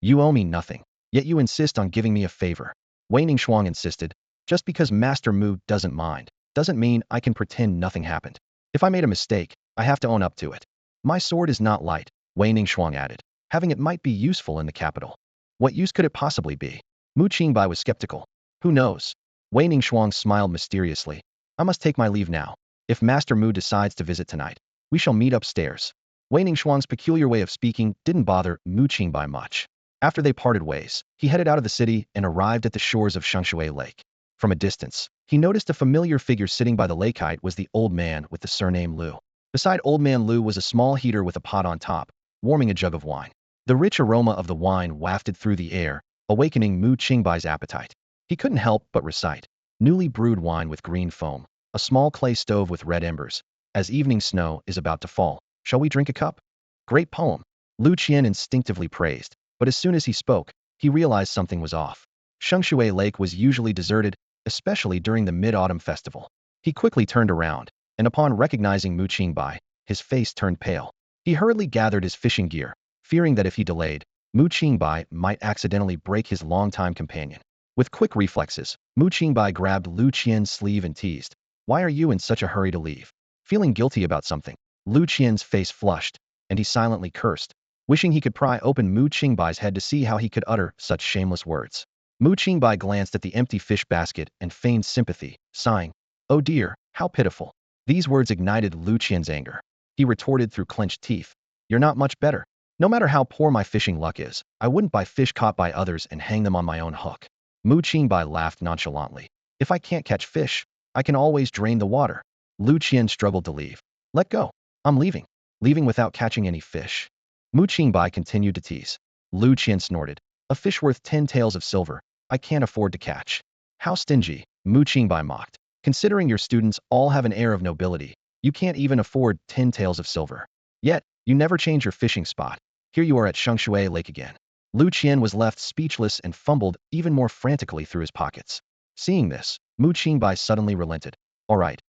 You owe me nothing, yet you insist on giving me a favor. Wei Ningshuang insisted. Just because Master Mu doesn't mind, doesn't mean I can pretend nothing happened. If I made a mistake, I have to own up to it. My sword is not light, Wei Ningshuang added. Having it might be useful in the capital. What use could it possibly be? Mu Qingbai was skeptical. Who knows? Wei Ningshuang smiled mysteriously. I must take my leave now. If Master Mu decides to visit tonight, we shall meet upstairs. Wei Ningshuang's peculiar way of speaking didn't bother Mu Qingbai much. After they parted ways, he headed out of the city and arrived at the shores of Shengshui Lake. From a distance, he noticed a familiar figure sitting by the lake. It was the old man with the surname Lu. Beside Old Man Lu was a small heater with a pot on top, warming a jug of wine. The rich aroma of the wine wafted through the air, awakening Mu Qingbai's appetite. He couldn't help but recite, newly brewed wine with green foam, a small clay stove with red embers. As evening snow is about to fall, shall we drink a cup? Great poem, Lu Qian instinctively praised. But as soon as he spoke, he realized something was off. Shengshui Lake was usually deserted, especially during the Mid-Autumn Festival. He quickly turned around, and upon recognizing Mu Qingbai, his face turned pale. He hurriedly gathered his fishing gear, fearing that if he delayed, Mu Qingbai might accidentally break his longtime companion. With quick reflexes, Mu Qingbai grabbed Lu Qian's sleeve and teased, Why are you in such a hurry to leave? Feeling guilty about something, Lu Qian's face flushed, and he silently cursed, wishing he could pry open Mu Qingbai's head to see how he could utter such shameless words. Mu Qingbai glanced at the empty fish basket and feigned sympathy, sighing, Oh dear, how pitiful. These words ignited Lu Qian's anger. He retorted through clenched teeth, You're not much better. No matter how poor my fishing luck is, I wouldn't buy fish caught by others and hang them on my own hook. Mu Qingbai laughed nonchalantly. If I can't catch fish, I can always drain the water. Lu Qian struggled to leave. Let go. I'm leaving. Leaving without catching any fish. Mu Qingbai continued to tease. Lu Qian snorted. A fish worth 10 taels of silver. I can't afford to catch. How stingy, Mu Qingbai mocked. Considering your students all have an air of nobility, you can't even afford 10 taels of silver. Yet, you never change your fishing spot. Here you are at Shengshui Lake again. Lu Qian was left speechless and fumbled even more frantically through his pockets. Seeing this, Mu Qingbai suddenly relented. All right,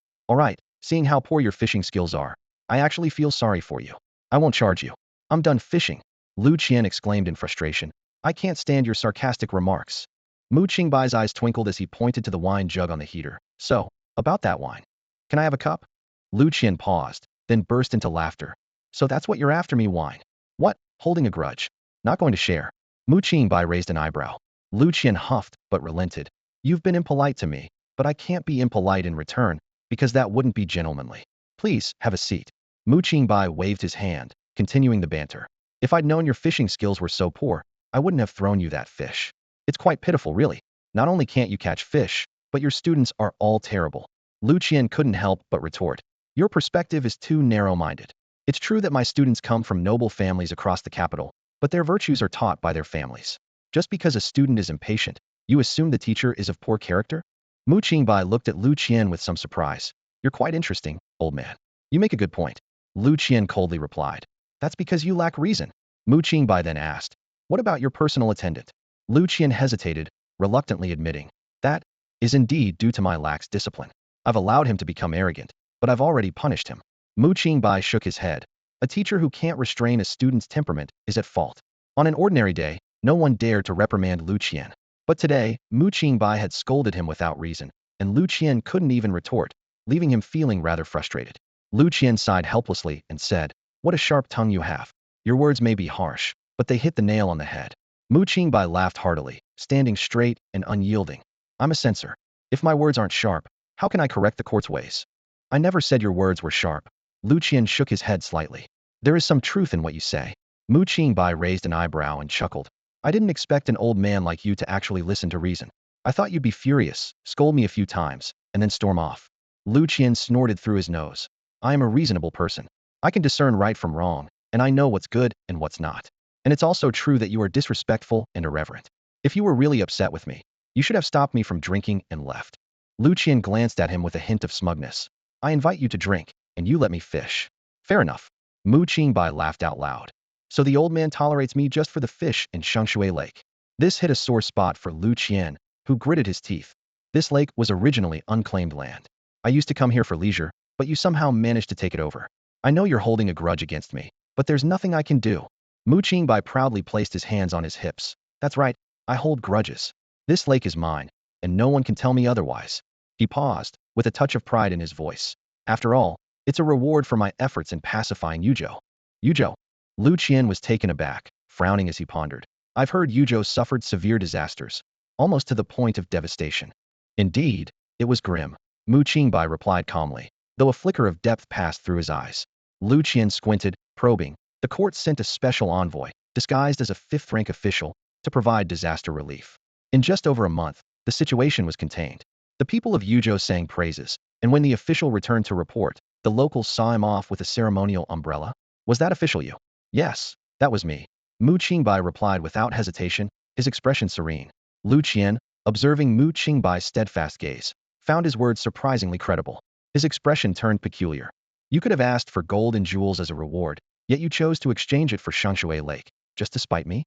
seeing how poor your fishing skills are, I actually feel sorry for you. I won't charge you. I'm done fishing. Lu Qian exclaimed in frustration. I can't stand your sarcastic remarks. Mu Qingbai's eyes twinkled as he pointed to the wine jug on the heater. So, about that wine. Can I have a cup? Lu Qian paused, then burst into laughter. So that's what you're after me, wine? What? Holding a grudge. Not going to share. Mu Qingbai raised an eyebrow. Lu Qian huffed, but relented. You've been impolite to me, but I can't be impolite in return, because that wouldn't be gentlemanly. Please, have a seat. Mu Qingbai waved his hand, continuing the banter. If I'd known your fishing skills were so poor, I wouldn't have thrown you that fish. It's quite pitiful, really. Not only can't you catch fish, but your students are all terrible. Lu Qian couldn't help but retort. Your perspective is too narrow-minded. It's true that my students come from noble families across the capital, but their virtues are taught by their families. Just because a student is impatient, you assume the teacher is of poor character? Mu Qingbai looked at Lu Qian with some surprise. You're quite interesting, old man. You make a good point. Lu Qian coldly replied. That's because you lack reason. Mu Qingbai then asked. What about your personal attendant? Lu Qian hesitated, reluctantly admitting. That is indeed due to my lax discipline. I've allowed him to become arrogant, but I've already punished him. Mu Qingbai shook his head. A teacher who can't restrain a student's temperament is at fault. On an ordinary day, no one dared to reprimand Lu Qian. But today, Mu Qingbai had scolded him without reason, and Lu Qian couldn't even retort, leaving him feeling rather frustrated. Lu Qian sighed helplessly and said, What a sharp tongue you have. Your words may be harsh, but they hit the nail on the head. Mu Qingbai laughed heartily, standing straight and unyielding. I'm a censor. If my words aren't sharp, how can I correct the court's ways? I never said your words were sharp. Lu Qian shook his head slightly. There is some truth in what you say. Mu Qingbai raised an eyebrow and chuckled. I didn't expect an old man like you to actually listen to reason. I thought you'd be furious, scold me a few times, and then storm off. Lu Qian snorted through his nose. I am a reasonable person. I can discern right from wrong, and I know what's good and what's not. And it's also true that you are disrespectful and irreverent. If you were really upset with me, you should have stopped me from drinking and left. Lu Qian glanced at him with a hint of smugness. I invite you to drink, and you let me fish. Fair enough. Mu Qingbai laughed out loud. So the old man tolerates me just for the fish in Shengshui Lake. This hit a sore spot for Lu Qian, who gritted his teeth. This lake was originally unclaimed land. I used to come here for leisure, but you somehow managed to take it over. I know you're holding a grudge against me, but there's nothing I can do. Mu Qingbai proudly placed his hands on his hips. That's right, I hold grudges. This lake is mine, and no one can tell me otherwise. He paused, with a touch of pride in his voice. After all, it's a reward for my efforts in pacifying Yuzhou. Yuzhou? Lu Qian was taken aback, frowning as he pondered. I've heard Yuzhou suffered severe disasters, almost to the point of devastation. Indeed, it was grim. Mu Qingbai replied calmly, though a flicker of depth passed through his eyes. Lu Qian squinted, probing. The court sent a special envoy, disguised as a fifth-rank official, to provide disaster relief. In just over a month, the situation was contained. The people of Yuzhou sang praises, and when the official returned to report, the locals saw him off with a ceremonial umbrella. Was that official you? Yes, that was me. Mu Qingbai replied without hesitation, his expression serene. Lu Qian, observing Mu Qingbai's steadfast gaze, found his words surprisingly credible. His expression turned peculiar. You could have asked for gold and jewels as a reward, yet you chose to exchange it for Shengshui Lake, just to spite me?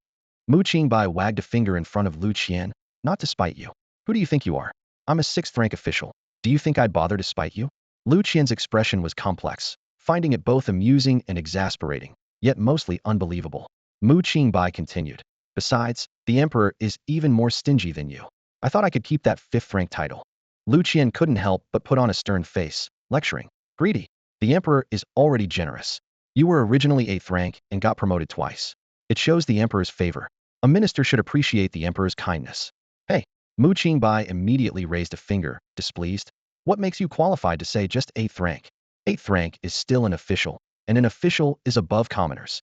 Mu Qingbai wagged a finger in front of Lu Qian. Not to spite you. Who do you think you are? I'm a sixth-rank official. Do you think I'd bother to spite you? Lu Qian's expression was complex, finding it both amusing and exasperating, yet mostly unbelievable. Mu Qingbai continued. Besides, the emperor is even more stingy than you. I thought I could keep that fifth-rank title. Lu Qian couldn't help but put on a stern face, lecturing. Greedy. The emperor is already generous. You were originally 8th rank and got promoted twice. It shows the emperor's favor. A minister should appreciate the emperor's kindness. Hey, Mu Qingbai immediately raised a finger, displeased. What makes you qualified to say just 8th rank? 8th rank is still an official, and an official is above commoners.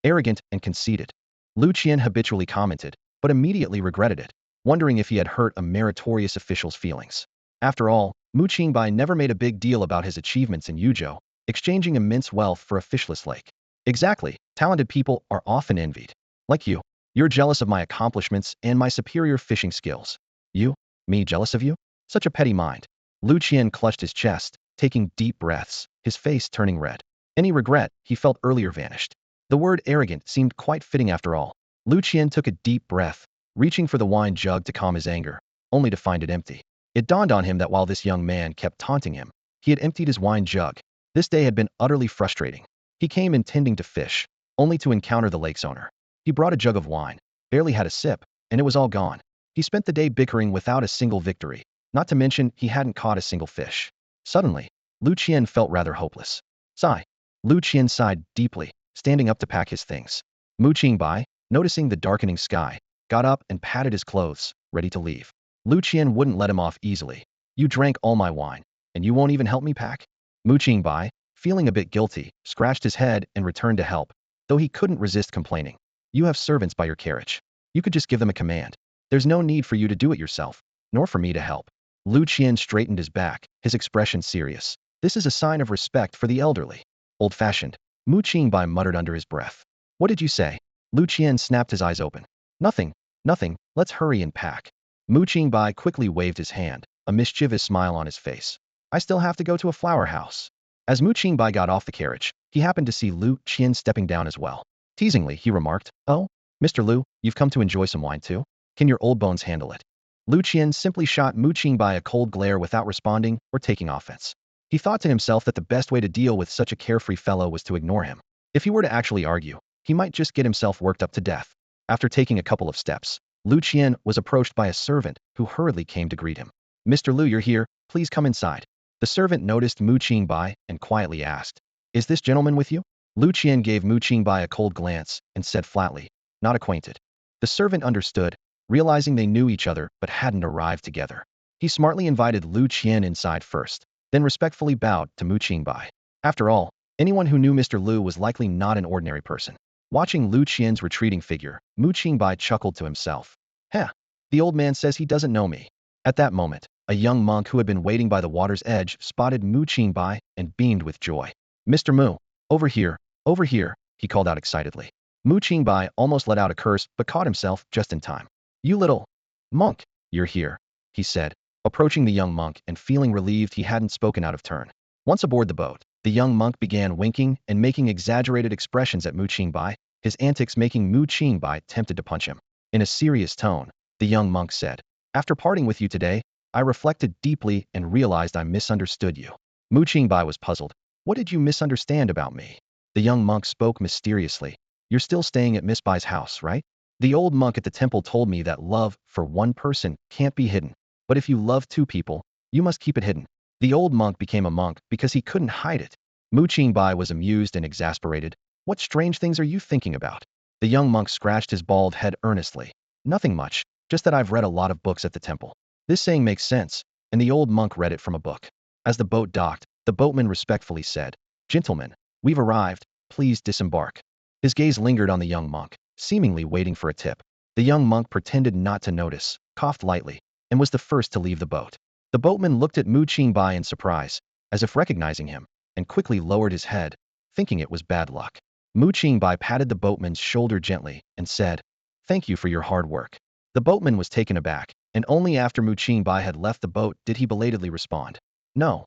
Arrogant and conceited. Lu Qian habitually commented, but immediately regretted it, wondering if he had hurt a meritorious official's feelings. After all, Mu Qingbai never made a big deal about his achievements in Yuzhou, exchanging immense wealth for a fishless lake. Exactly, talented people are often envied. Like you. You're jealous of my accomplishments and my superior fishing skills. You? Me jealous of you? Such a petty mind. Lu Qian clutched his chest, taking deep breaths, his face turning red. Any regret he felt earlier vanished. The word arrogant seemed quite fitting after all. Lu Qian took a deep breath, reaching for the wine jug to calm his anger, only to find it empty. It dawned on him that while this young man kept taunting him, he had emptied his wine jug. This day had been utterly frustrating. He came intending to fish, only to encounter the lake's owner. He brought a jug of wine, barely had a sip, and it was all gone. He spent the day bickering without a single victory, not to mention he hadn't caught a single fish. Suddenly, Lu Qian felt rather hopeless. Sigh. Lu Qian sighed deeply, standing up to pack his things. Mu Qingbai, noticing the darkening sky, got up and patted his clothes, ready to leave. Lu Qian wouldn't let him off easily. You drank all my wine, and you won't even help me pack? Mu Qingbai, feeling a bit guilty, scratched his head and returned to help, though he couldn't resist complaining. You have servants by your carriage. You could just give them a command. There's no need for you to do it yourself, nor for me to help. Lu Qian straightened his back, his expression serious. This is a sign of respect for the elderly. Old-fashioned. Mu Qingbai muttered under his breath. What did you say? Lu Qian snapped his eyes open. Nothing, nothing, let's hurry and pack. Mu Qingbai quickly waved his hand, a mischievous smile on his face. I still have to go to a flower house. As Mu Qingbai got off the carriage, he happened to see Lu Qian stepping down as well. Teasingly, he remarked, Oh, Mr. Lu, you've come to enjoy some wine too? Can your old bones handle it? Lu Qian simply shot Mu Qingbai a cold glare without responding or taking offense. He thought to himself that the best way to deal with such a carefree fellow was to ignore him. If he were to actually argue, he might just get himself worked up to death. After taking a couple of steps, Lu Qian was approached by a servant who hurriedly came to greet him. Mr. Lu, you're here, please come inside. The servant noticed Mu Qingbai and quietly asked, Is this gentleman with you? Lu Qian gave Mu Qingbai a cold glance and said flatly, Not acquainted. The servant understood, realizing they knew each other but hadn't arrived together. He smartly invited Lu Qian inside first, then respectfully bowed to Mu Qingbai. After all, anyone who knew Mr. Lu was likely not an ordinary person. Watching Lu Qian's retreating figure, Mu Qingbai chuckled to himself. Heh, the old man says he doesn't know me. At that moment, a young monk who had been waiting by the water's edge spotted Mu Qingbai and beamed with joy. Mr. Mu, over here, he called out excitedly. Mu Qingbai almost let out a curse but caught himself just in time. You little monk, you're here, he said, approaching the young monk and feeling relieved he hadn't spoken out of turn. Once aboard the boat, the young monk began winking and making exaggerated expressions at Mu Qingbai, his antics making Mu Qingbai tempted to punch him. In a serious tone, the young monk said, After parting with you today, I reflected deeply and realized I misunderstood you. Mu Qingbai was puzzled. What did you misunderstand about me? The young monk spoke mysteriously. You're still staying at Miss Bai's house, right? The old monk at the temple told me that love for one person can't be hidden, but if you love two people, you must keep it hidden. The old monk became a monk because he couldn't hide it. Mu Qingbai was amused and exasperated. What strange things are you thinking about? The young monk scratched his bald head earnestly. Nothing much, just that I've read a lot of books at the temple. This saying makes sense, and the old monk read it from a book. As the boat docked, the boatman respectfully said, Gentlemen, we've arrived, please disembark. His gaze lingered on the young monk, seemingly waiting for a tip. The young monk pretended not to notice, coughed lightly, and was the first to leave the boat. The boatman looked at Mu Qingbai in surprise, as if recognizing him, and quickly lowered his head, thinking it was bad luck. Mu Qingbai patted the boatman's shoulder gently and said, Thank you for your hard work. The boatman was taken aback, and only after Mu Qingbai had left the boat did he belatedly respond. No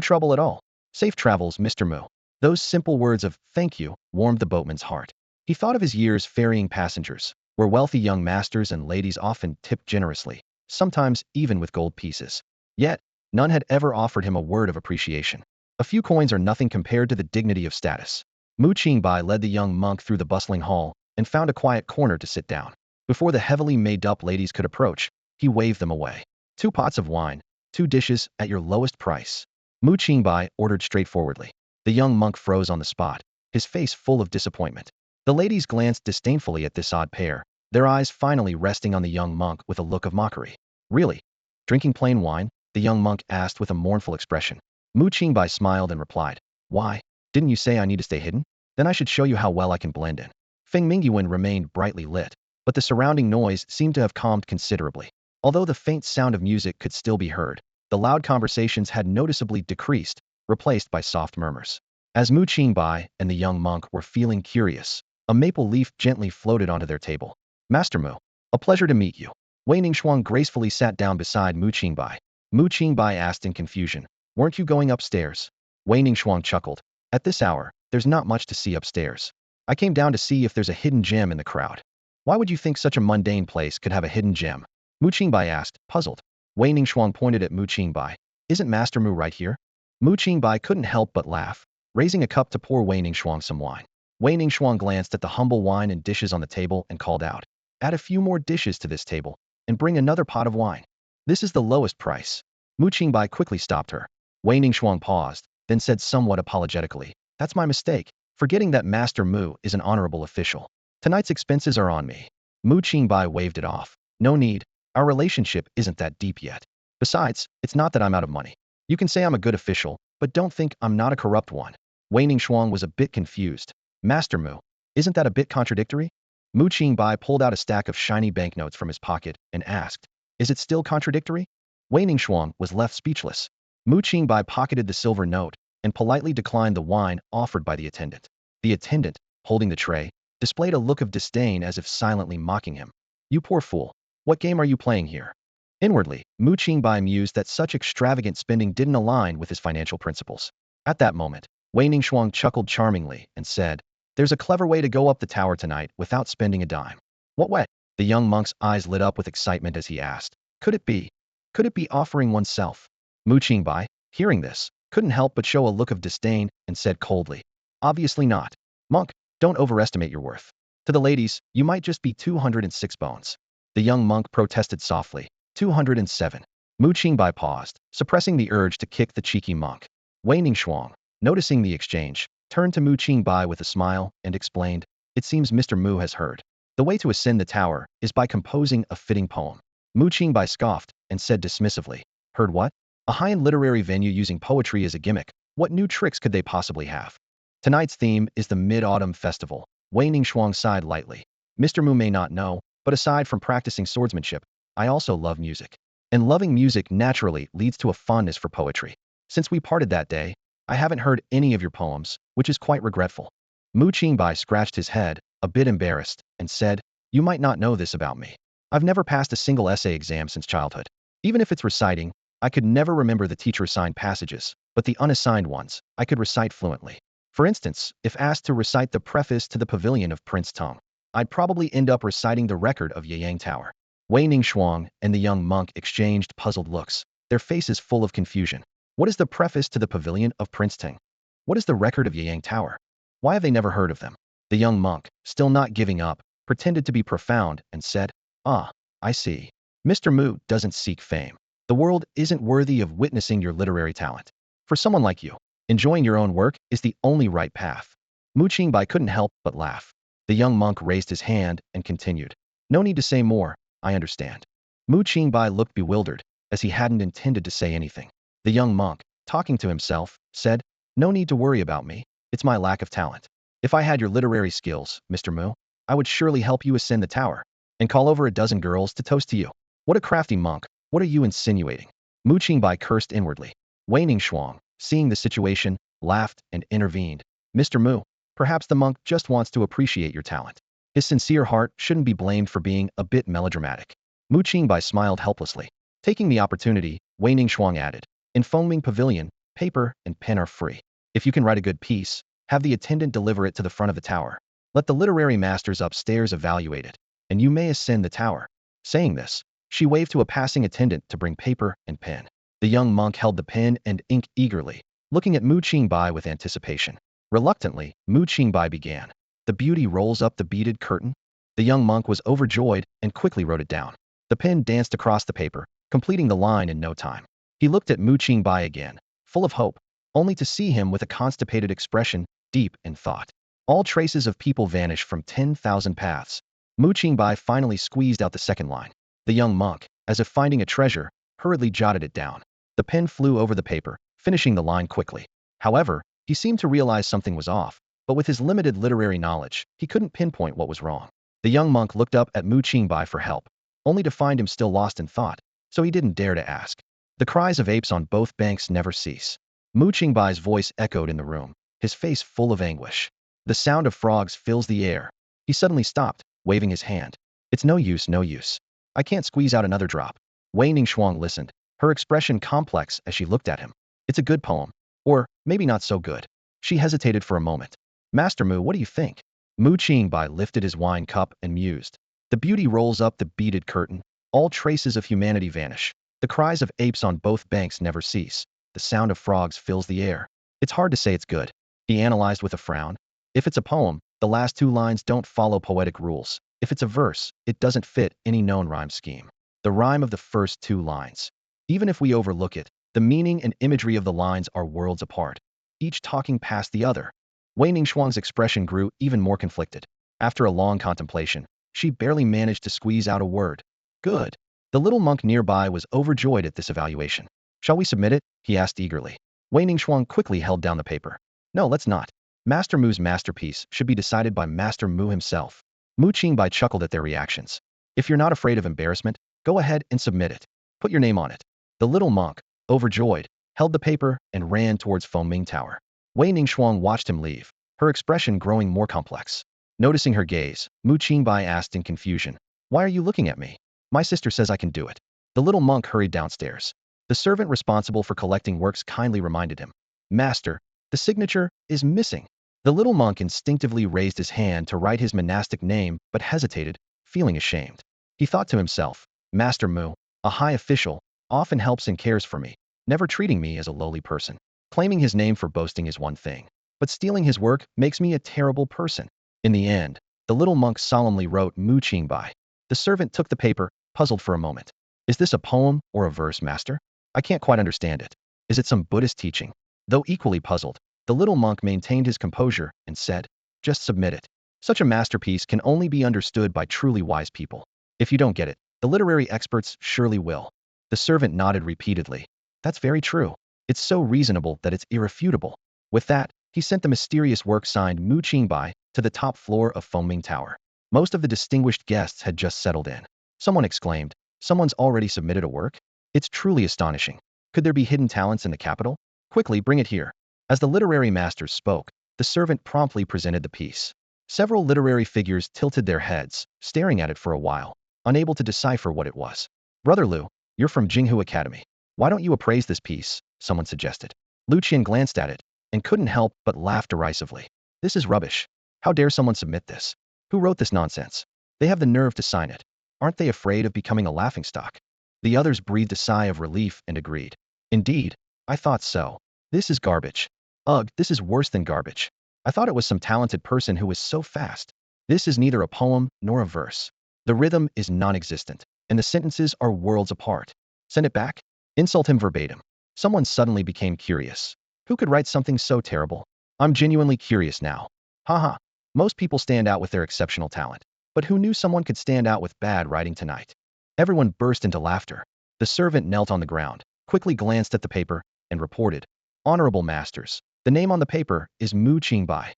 trouble at all. Safe travels, Mr. Mu. Those simple words of thank you warmed the boatman's heart. He thought of his years ferrying passengers, where wealthy young masters and ladies often tipped generously, sometimes even with gold pieces. Yet, none had ever offered him a word of appreciation. A few coins are nothing compared to the dignity of status. Mu Qingbai led the young monk through the bustling hall and found a quiet corner to sit down. Before the heavily made-up ladies could approach, he waved them away. 2 pots of wine, 2 dishes at your lowest price. Mu Qingbai ordered straightforwardly. The young monk froze on the spot, his face full of disappointment. The ladies glanced disdainfully at this odd pair, their eyes finally resting on the young monk with a look of mockery. Really? Drinking plain wine? The young monk asked with a mournful expression. Mu Qingbai smiled and replied, Why? Didn't you say I need to stay hidden? Then I should show you how well I can blend in. Feng Mingyuan remained brightly lit, but the surrounding noise seemed to have calmed considerably. Although the faint sound of music could still be heard, the loud conversations had noticeably decreased, replaced by soft murmurs. As Mu Qingbai and the young monk were feeling curious, a maple leaf gently floated onto their table. Master Mu, a pleasure to meet you. Wei Ningxuang gracefully sat down beside Mu Qingbai. Mu Qingbai asked in confusion, Weren't you going upstairs? Wei Ningxuang chuckled. At this hour, there's not much to see upstairs. I came down to see if there's a hidden gem in the crowd. Why would you think such a mundane place could have a hidden gem? Mu Qingbai asked, puzzled. Wei Ningxuang pointed at Mu Qingbai. Isn't Master Mu right here? Mu Qingbai couldn't help but laugh, raising a cup to pour Wei Ningxuang some wine. Wei Ningxuang glanced at the humble wine and dishes on the table and called out, Add a few more dishes to this table. and bring another pot of wine. This is the lowest price. Mu Qingbai quickly stopped her. Wei Ningxuang paused, then said somewhat apologetically, "That's my mistake, forgetting that Master Mu is an honorable official. Tonight's expenses are on me." Mu Qingbai waved it off. "No need. Our relationship isn't that deep yet. Besides, it's not that I'm out of money. You can say I'm a good official, but don't think I'm not a corrupt one." Wei Ningxuang was a bit confused. "Master Mu, isn't that a bit contradictory?" Mu Qingbai pulled out a stack of shiny banknotes from his pocket and asked, "Is it still contradictory?" Wei Ningxuang was left speechless. Mu Qingbai pocketed the silver note and politely declined the wine offered by the attendant. The attendant, holding the tray, displayed a look of disdain as if silently mocking him. "You poor fool. What game are you playing here?" Inwardly, Mu Qingbai mused that such extravagant spending didn't align with his financial principles. At that moment, Wei Ningxuang chuckled charmingly and said, "There's a clever way to go up the tower tonight without spending a dime." "What way?" The young monk's eyes lit up with excitement as he asked. Could it be? Could it be offering oneself? Mu Qingbai, hearing this, couldn't help but show a look of disdain and said coldly, "Obviously not. Monk, don't overestimate your worth. To the ladies, you might just be 206 bones." The young monk protested softly, 207. Mu Qingbai paused, suppressing the urge to kick the cheeky monk. Wei Ningxuang, noticing the exchange, turned to Mu Qingbai with a smile and explained, "It seems Mr. Mu has heard. The way to ascend the tower is by composing a fitting poem." Mu Qingbai scoffed and said dismissively, "Heard what? A high-end literary venue using poetry as a gimmick. What new tricks could they possibly have?" "Tonight's theme is the Mid-Autumn Festival." Wei Ningxuang sighed lightly. "Mr. Mu may not know, but aside from practicing swordsmanship, I also love music. And loving music naturally leads to a fondness for poetry. Since we parted that day, I haven't heard any of your poems, which is quite regretful." Mu Qingbai scratched his head, a bit embarrassed, and said, "You might not know this about me. I've never passed a single essay exam since childhood. Even if it's reciting, I could never remember the teacher-assigned passages, but the unassigned ones, I could recite fluently. For instance, if asked to recite the preface to the Pavilion of Prince Tong, I'd probably end up reciting the record of Yayang Tower." Wei Ningxuang and the young monk exchanged puzzled looks, their faces full of confusion. What is the preface to the Pavilion of Prince Tong? What is the record of Yayang Tower? Why have they never heard of them? The young monk, still not giving up, pretended to be profound and said, "Ah, I see. Mr. Mu doesn't seek fame. The world isn't worthy of witnessing your literary talent. For someone like you, enjoying your own work is the only right path." Mu Qingbai couldn't help but laugh. The young monk raised his hand and continued, "No need to say more, I understand." Mu Qingbai looked bewildered, as he hadn't intended to say anything. The young monk, talking to himself, said, "No need to worry about me. It's my lack of talent. If I had your literary skills, Mr. Mu, I would surely help you ascend the tower and call over a dozen girls to toast to you." "What a crafty monk. What are you insinuating?" Mu Qingbai cursed inwardly. Wei Ningxuang, seeing the situation, laughed and intervened. "Mr. Mu, perhaps the monk just wants to appreciate your talent. His sincere heart shouldn't be blamed for being a bit melodramatic." Mu Qingbai smiled helplessly. Taking the opportunity, Wei Ningxuang added, "In Fengming Pavilion, paper and pen are free. If you can write a good piece, have the attendant deliver it to the front of the tower. Let the literary masters upstairs evaluate it, and you may ascend the tower." Saying this, she waved to a passing attendant to bring paper and pen. The young monk held the pen and ink eagerly, looking at Mu Qingbai with anticipation. Reluctantly, Mu Qingbai began. "The beauty rolls up the beaded curtain." The young monk was overjoyed and quickly wrote it down. The pen danced across the paper, completing the line in no time. He looked at Mu Qingbai again, full of hope, only to see him with a constipated expression, deep in thought. All traces of people vanish from 10,000 paths. Mu Qingbai finally squeezed out the second line. The young monk, as if finding a treasure, hurriedly jotted it down. The pen flew over the paper, finishing the line quickly. However, he seemed to realize something was off, but with his limited literary knowledge, he couldn't pinpoint what was wrong. The young monk looked up at Mu Qingbai for help, only to find him still lost in thought, so he didn't dare to ask. The cries of apes on both banks never cease. Mu Qingbai's voice echoed in the room, his face full of anguish. The sound of frogs fills the air. He suddenly stopped, waving his hand. "It's no use, no use. I can't squeeze out another drop." Wei Ningxuang listened, her expression complex as she looked at him. "It's a good poem. Or, maybe not so good." She hesitated for a moment. "Master Mu, what do you think?" Mu Qingbai lifted his wine cup and mused. "The beauty rolls up the beaded curtain. All traces of humanity vanish. The cries of apes on both banks never cease. The sound of frogs fills the air. It's hard to say it's good." He analyzed with a frown. "If it's a poem, the last two lines don't follow poetic rules. If it's a verse, it doesn't fit any known rhyme scheme. the rhyme of the first two lines. Even if we overlook it, the meaning and imagery of the lines are worlds apart, each talking past the other. Wei Ningxuang's expression grew even more conflicted. After a long contemplation, she barely managed to squeeze out a word. Good. The little monk nearby was overjoyed at this evaluation. Shall we submit it? He asked eagerly. Wei Ningxuang quickly held down the paper. No, let's not. Master Mu's masterpiece should be decided by Master Mu himself. Mu Qingbai chuckled at their reactions. If you're not afraid of embarrassment, go ahead and submit it. Put your name on it. The little monk, overjoyed, held the paper and ran towards Fengming Tower. Wei Ningxuang watched him leave, her expression growing more complex. Noticing her gaze, Mu Qingbai asked in confusion, Why are you looking at me? My sister says I can do it. The little monk hurried downstairs. The servant responsible for collecting works kindly reminded him, Master, the signature is missing. The little monk instinctively raised his hand to write his monastic name but hesitated, feeling ashamed. He thought to himself, Master Mu, a high official, often helps and cares for me, never treating me as a lowly person. Claiming his name for boasting is one thing, but stealing his work makes me a terrible person. In the end, the little monk solemnly wrote Mu Qingbai. The servant took the paper, puzzled for a moment. Is this a poem or a verse, master? I can't quite understand it. Is it some Buddhist teaching? Though equally puzzled, the little monk maintained his composure and said, Just submit it. Such a masterpiece can only be understood by truly wise people. If you don't get it, the literary experts surely will. The servant nodded repeatedly. That's very true. It's so reasonable that it's irrefutable. With that, he sent the mysterious work signed Mu Qingbai to the top floor of Fengming Tower. Most of the distinguished guests had just settled in. Someone exclaimed, Someone's already submitted a work? It's truly astonishing. Could there be hidden talents in the capital? Quickly, bring it here. As the literary masters spoke, the servant promptly presented the piece. Several literary figures tilted their heads, staring at it for a while, unable to decipher what it was. Brother Lu, you're from Jinghu Academy. Why don't you appraise this piece? Someone suggested. Lu Qian glanced at it and couldn't help but laugh derisively. This is rubbish. How dare someone submit this? Who wrote this nonsense? They have the nerve to sign it. Aren't they afraid of becoming a laughingstock? The others breathed a sigh of relief and agreed. Indeed, I thought so. This is garbage. Ugh, this is worse than garbage. I thought it was some talented person who was so fast. This is neither a poem nor a verse. The rhythm is non-existent, and the sentences are worlds apart. Send it back? Insult him verbatim. Someone suddenly became curious. Who could write something so terrible? I'm genuinely curious now. Haha. Most people stand out with their exceptional talent. But who knew someone could stand out with bad writing tonight? Everyone burst into laughter. The servant knelt on the ground, quickly glanced at the paper, and reported, Honorable Masters, the name on the paper is Mu Qingbai.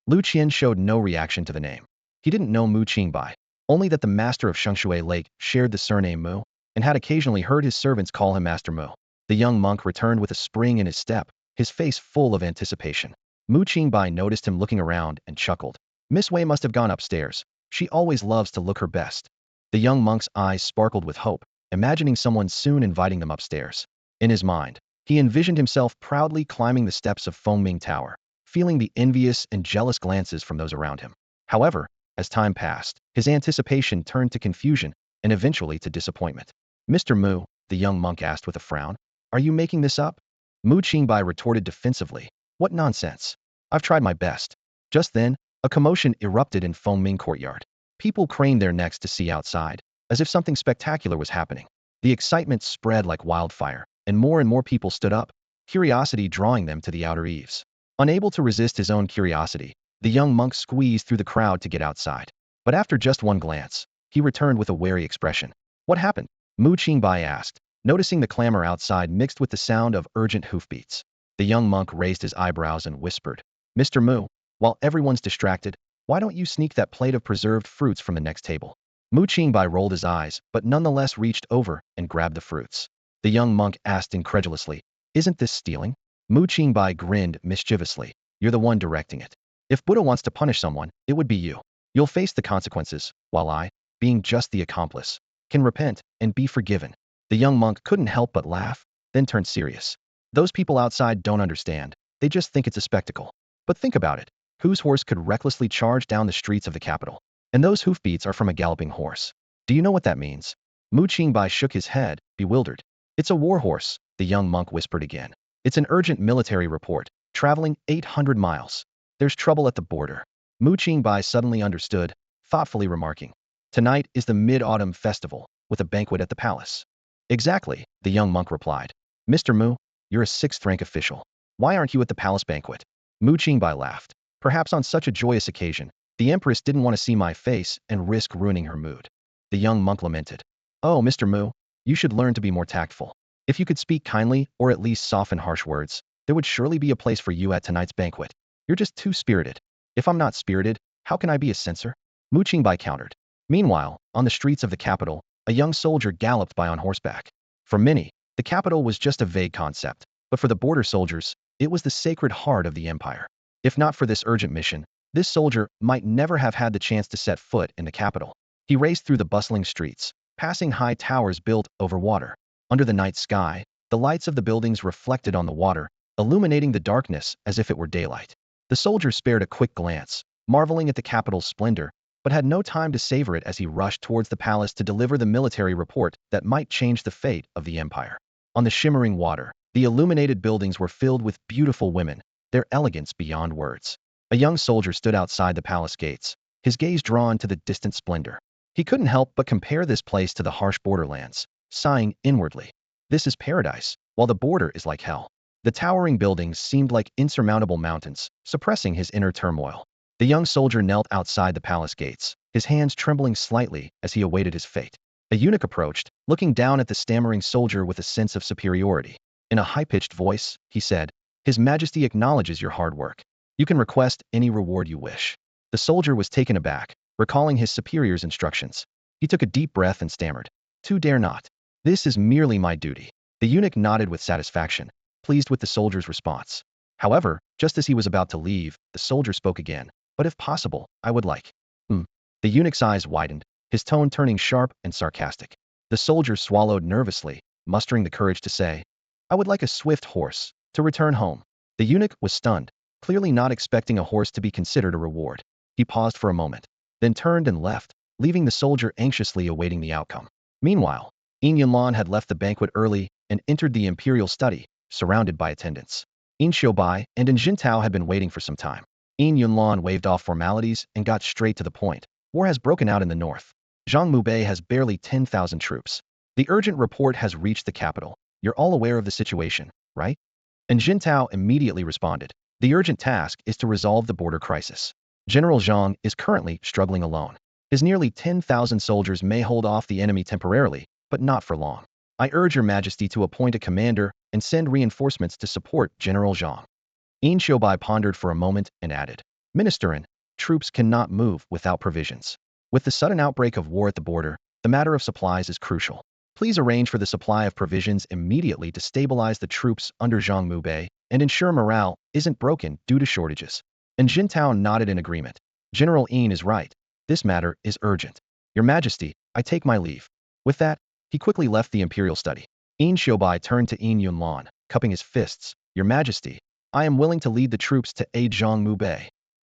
Lu Qian showed no reaction to the name. He didn't know Mu Qingbai, only that the master of Shengshui Lake shared the surname Mu, and had occasionally heard his servants call him Master Mu. The young monk returned with a spring in his step, his face full of anticipation. Mu Qingbai noticed him looking around and chuckled. Miss Wei must have gone upstairs. She always loves to look her best. The young monk's eyes sparkled with hope, imagining someone soon inviting them upstairs. In his mind, he envisioned himself proudly climbing the steps of Fengming Tower, feeling the envious and jealous glances from those around him. However, as time passed, his anticipation turned to confusion and eventually to disappointment. Mr. Mu, the young monk asked with a frown, Are you making this up? Mu Qingbai retorted defensively. What nonsense. I've tried my best. Just then, a commotion erupted in Fengming Courtyard. People craned their necks to see outside, as if something spectacular was happening. The excitement spread like wildfire, and more people stood up, curiosity drawing them to the outer eaves. Unable to resist his own curiosity, the young monk squeezed through the crowd to get outside. But after just one glance, he returned with a wary expression. What happened? Mu Qingbai asked, noticing the clamor outside mixed with the sound of urgent hoofbeats. The young monk raised his eyebrows and whispered, Mr. Mu, while everyone's distracted, why don't you sneak that plate of preserved fruits from the next table? Mu Qingbai rolled his eyes, but nonetheless reached over and grabbed the fruits. The young monk asked incredulously, Isn't this stealing? Mu Qingbai grinned mischievously. You're the one directing it. If Buddha wants to punish someone, it would be you. You'll face the consequences, while I, being just the accomplice, can repent and be forgiven. The young monk couldn't help but laugh, then turned serious. Those people outside don't understand. They just think it's a spectacle. But think about it. Whose horse could recklessly charge down the streets of the capital? And those hoofbeats are from a galloping horse. Do you know what that means? Mu Qingbai shook his head, bewildered. It's a war horse, the young monk whispered again. It's an urgent military report, traveling 800 miles. There's trouble at the border. Mu Qingbai suddenly understood, thoughtfully remarking. Tonight is the Mid-Autumn Festival. with a banquet at the palace. Exactly, the young monk replied. Mr. Mu, you're a sixth-rank official. Why aren't you at the palace banquet? Mu Qingbai laughed. Perhaps on such a joyous occasion, the Empress didn't want to see my face and risk ruining her mood. The young monk lamented. Oh, Mr. Mu, you should learn to be more tactful. If you could speak kindly or at least soften harsh words, there would surely be a place for you at tonight's banquet. You're just too spirited. If I'm not spirited, how can I be a censor? Mu Qingbai countered. Meanwhile, on the streets of the capital, a young soldier galloped by on horseback. For many, the capital was just a vague concept, but for the border soldiers, it was the sacred heart of the empire. If not for this urgent mission, this soldier might never have had the chance to set foot in the capital. He raced through the bustling streets, passing high towers built over water. Under the night sky, the lights of the buildings reflected on the water, illuminating the darkness as if it were daylight. The soldier spared a quick glance, marveling at the capital's splendor, but had no time to savor it as he rushed towards the palace to deliver the military report that might change the fate of the empire. On the shimmering water, the illuminated buildings were filled with beautiful women, their elegance beyond words. A young soldier stood outside the palace gates, his gaze drawn to the distant splendor. He couldn't help but compare this place to the harsh borderlands, sighing inwardly. This is paradise, while the border is like hell. The towering buildings seemed like insurmountable mountains, suppressing his inner turmoil. The young soldier knelt outside the palace gates, his hands trembling slightly as he awaited his fate. A eunuch approached, looking down at the stammering soldier with a sense of superiority. In a high-pitched voice, he said, His Majesty acknowledges your hard work. You can request any reward you wish. The soldier was taken aback, recalling his superior's instructions. He took a deep breath and stammered, "To dare not. This is merely my duty." The eunuch nodded with satisfaction, pleased with the soldier's response. However, just as he was about to leave, the soldier spoke again. But if possible, I would like. The eunuch's eyes widened, his tone turning sharp and sarcastic. The soldier swallowed nervously, mustering the courage to say, I would like a swift horse, to return home. The eunuch was stunned, clearly not expecting a horse to be considered a reward. He paused for a moment, then turned and left, leaving the soldier anxiously awaiting the outcome. Meanwhile, Yunlan had left the banquet early and entered the imperial study, surrounded by attendants. Qingbai and Jintao had been waiting for some time. Yunlan waved off formalities and got straight to the point. War has broken out in the north. Zhang Mubei has barely 10,000 troops. The urgent report has reached the capital. You're all aware of the situation, right? And Jintao immediately responded. The urgent task is to resolve the border crisis. General Zhang is currently struggling alone. His nearly 10,000 soldiers may hold off the enemy temporarily, but not for long. I urge your majesty to appoint a commander and send reinforcements to support General Zhang. Qingbai pondered for a moment and added, Ministerin, troops cannot move without provisions. With the sudden outbreak of war at the border, the matter of supplies is crucial. Please arrange for the supply of provisions immediately to stabilize the troops under Zhang Mubei and ensure morale isn't broken due to shortages. And Jintao nodded in agreement. General Yin is right. This matter is urgent. Your Majesty, I take my leave. With that, he quickly left the imperial study. Qingbai turned to Yunlan, cupping his fists. Your Majesty, I am willing to lead the troops to aid Zhang Mubei.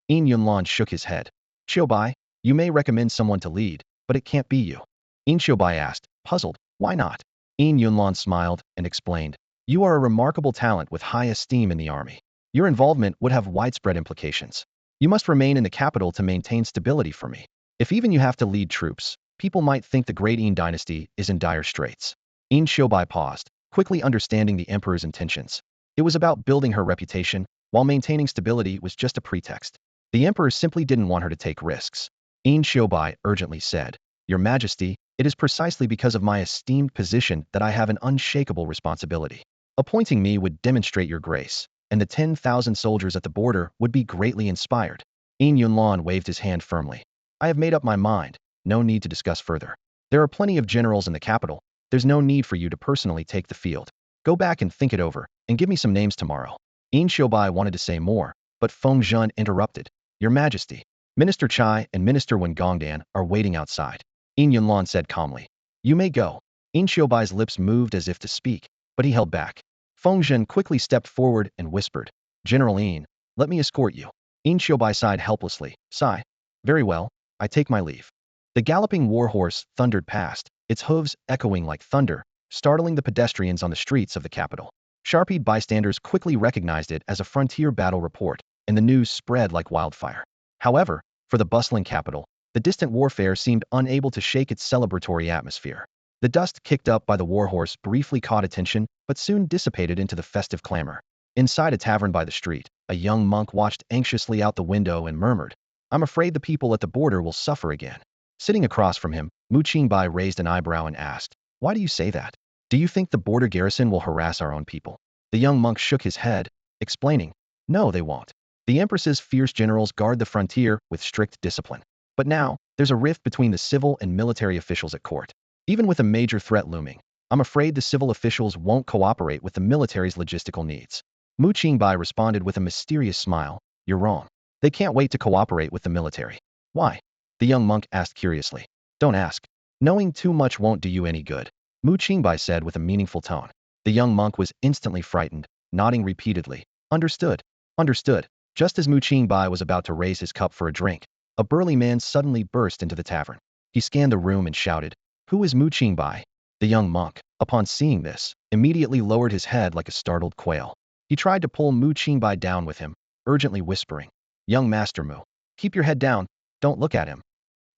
Yunlan shook his head. Qingbai, you may recommend someone to lead, but it can't be you. Qingbai asked, puzzled, why not? Yunlan smiled and explained, you are a remarkable talent with high esteem in the army. Your involvement would have widespread implications. You must remain in the capital to maintain stability for me. If even you have to lead troops, people might think the great Yin dynasty is in dire straits. Qingbai paused, quickly understanding the emperor's intentions. It was about building her reputation, while maintaining stability was just a pretext. The emperor simply didn't want her to take risks. Qingbai urgently said, Your Majesty, it is precisely because of my esteemed position that I have an unshakable responsibility. Appointing me would demonstrate your grace, and the 10,000 soldiers at the border would be greatly inspired. Yunlan waved his hand firmly. I have made up my mind. No need to discuss further. There are plenty of generals in the capital. There's no need for you to personally take the field. Go back and think it over, and give me some names tomorrow. Qingbai wanted to say more, but Feng Zhen interrupted. Your Majesty, Minister Chai and Minister Wen Gongdan are waiting outside. Yunlan said calmly. You may go. Qingbai's lips moved as if to speak, but he held back. Feng Zhen quickly stepped forward and whispered, General Yin, let me escort you. Qingbai sighed helplessly. Sigh. Very well, I take my leave. The galloping warhorse thundered past, its hooves echoing like thunder, startling the pedestrians on the streets of the capital. Sharp-eyed bystanders quickly recognized it as a frontier battle report, and the news spread like wildfire. However, for the bustling capital, the distant warfare seemed unable to shake its celebratory atmosphere. The dust kicked up by the warhorse briefly caught attention, but soon dissipated into the festive clamor. Inside a tavern by the street, a young monk watched anxiously out the window and murmured, "I'm afraid the people at the border will suffer again." Sitting across from him, Qingbai raised an eyebrow and asked, "Why do you say that? Do you think the border garrison will harass our own people?" The young monk shook his head, explaining, "No, they won't. The Empress's fierce generals guard the frontier with strict discipline. But now, there's a rift between the civil and military officials at court. Even with a major threat looming, I'm afraid the civil officials won't cooperate with the military's logistical needs." Qingbai responded with a mysterious smile, "You're wrong. They can't wait to cooperate with the military." "Why?" the young monk asked curiously. "Don't ask. Knowing too much won't do you any good," Qingbai said with a meaningful tone. The young monk was instantly frightened, nodding repeatedly. "Understood. Understood." Just as Qingbai was about to raise his cup for a drink, a burly man suddenly burst into the tavern. He scanned the room and shouted, "Who is Qingbai?" The young monk, upon seeing this, immediately lowered his head like a startled quail. He tried to pull Qingbai down with him, urgently whispering, "Young Master Mu, keep your head down, don't look at him."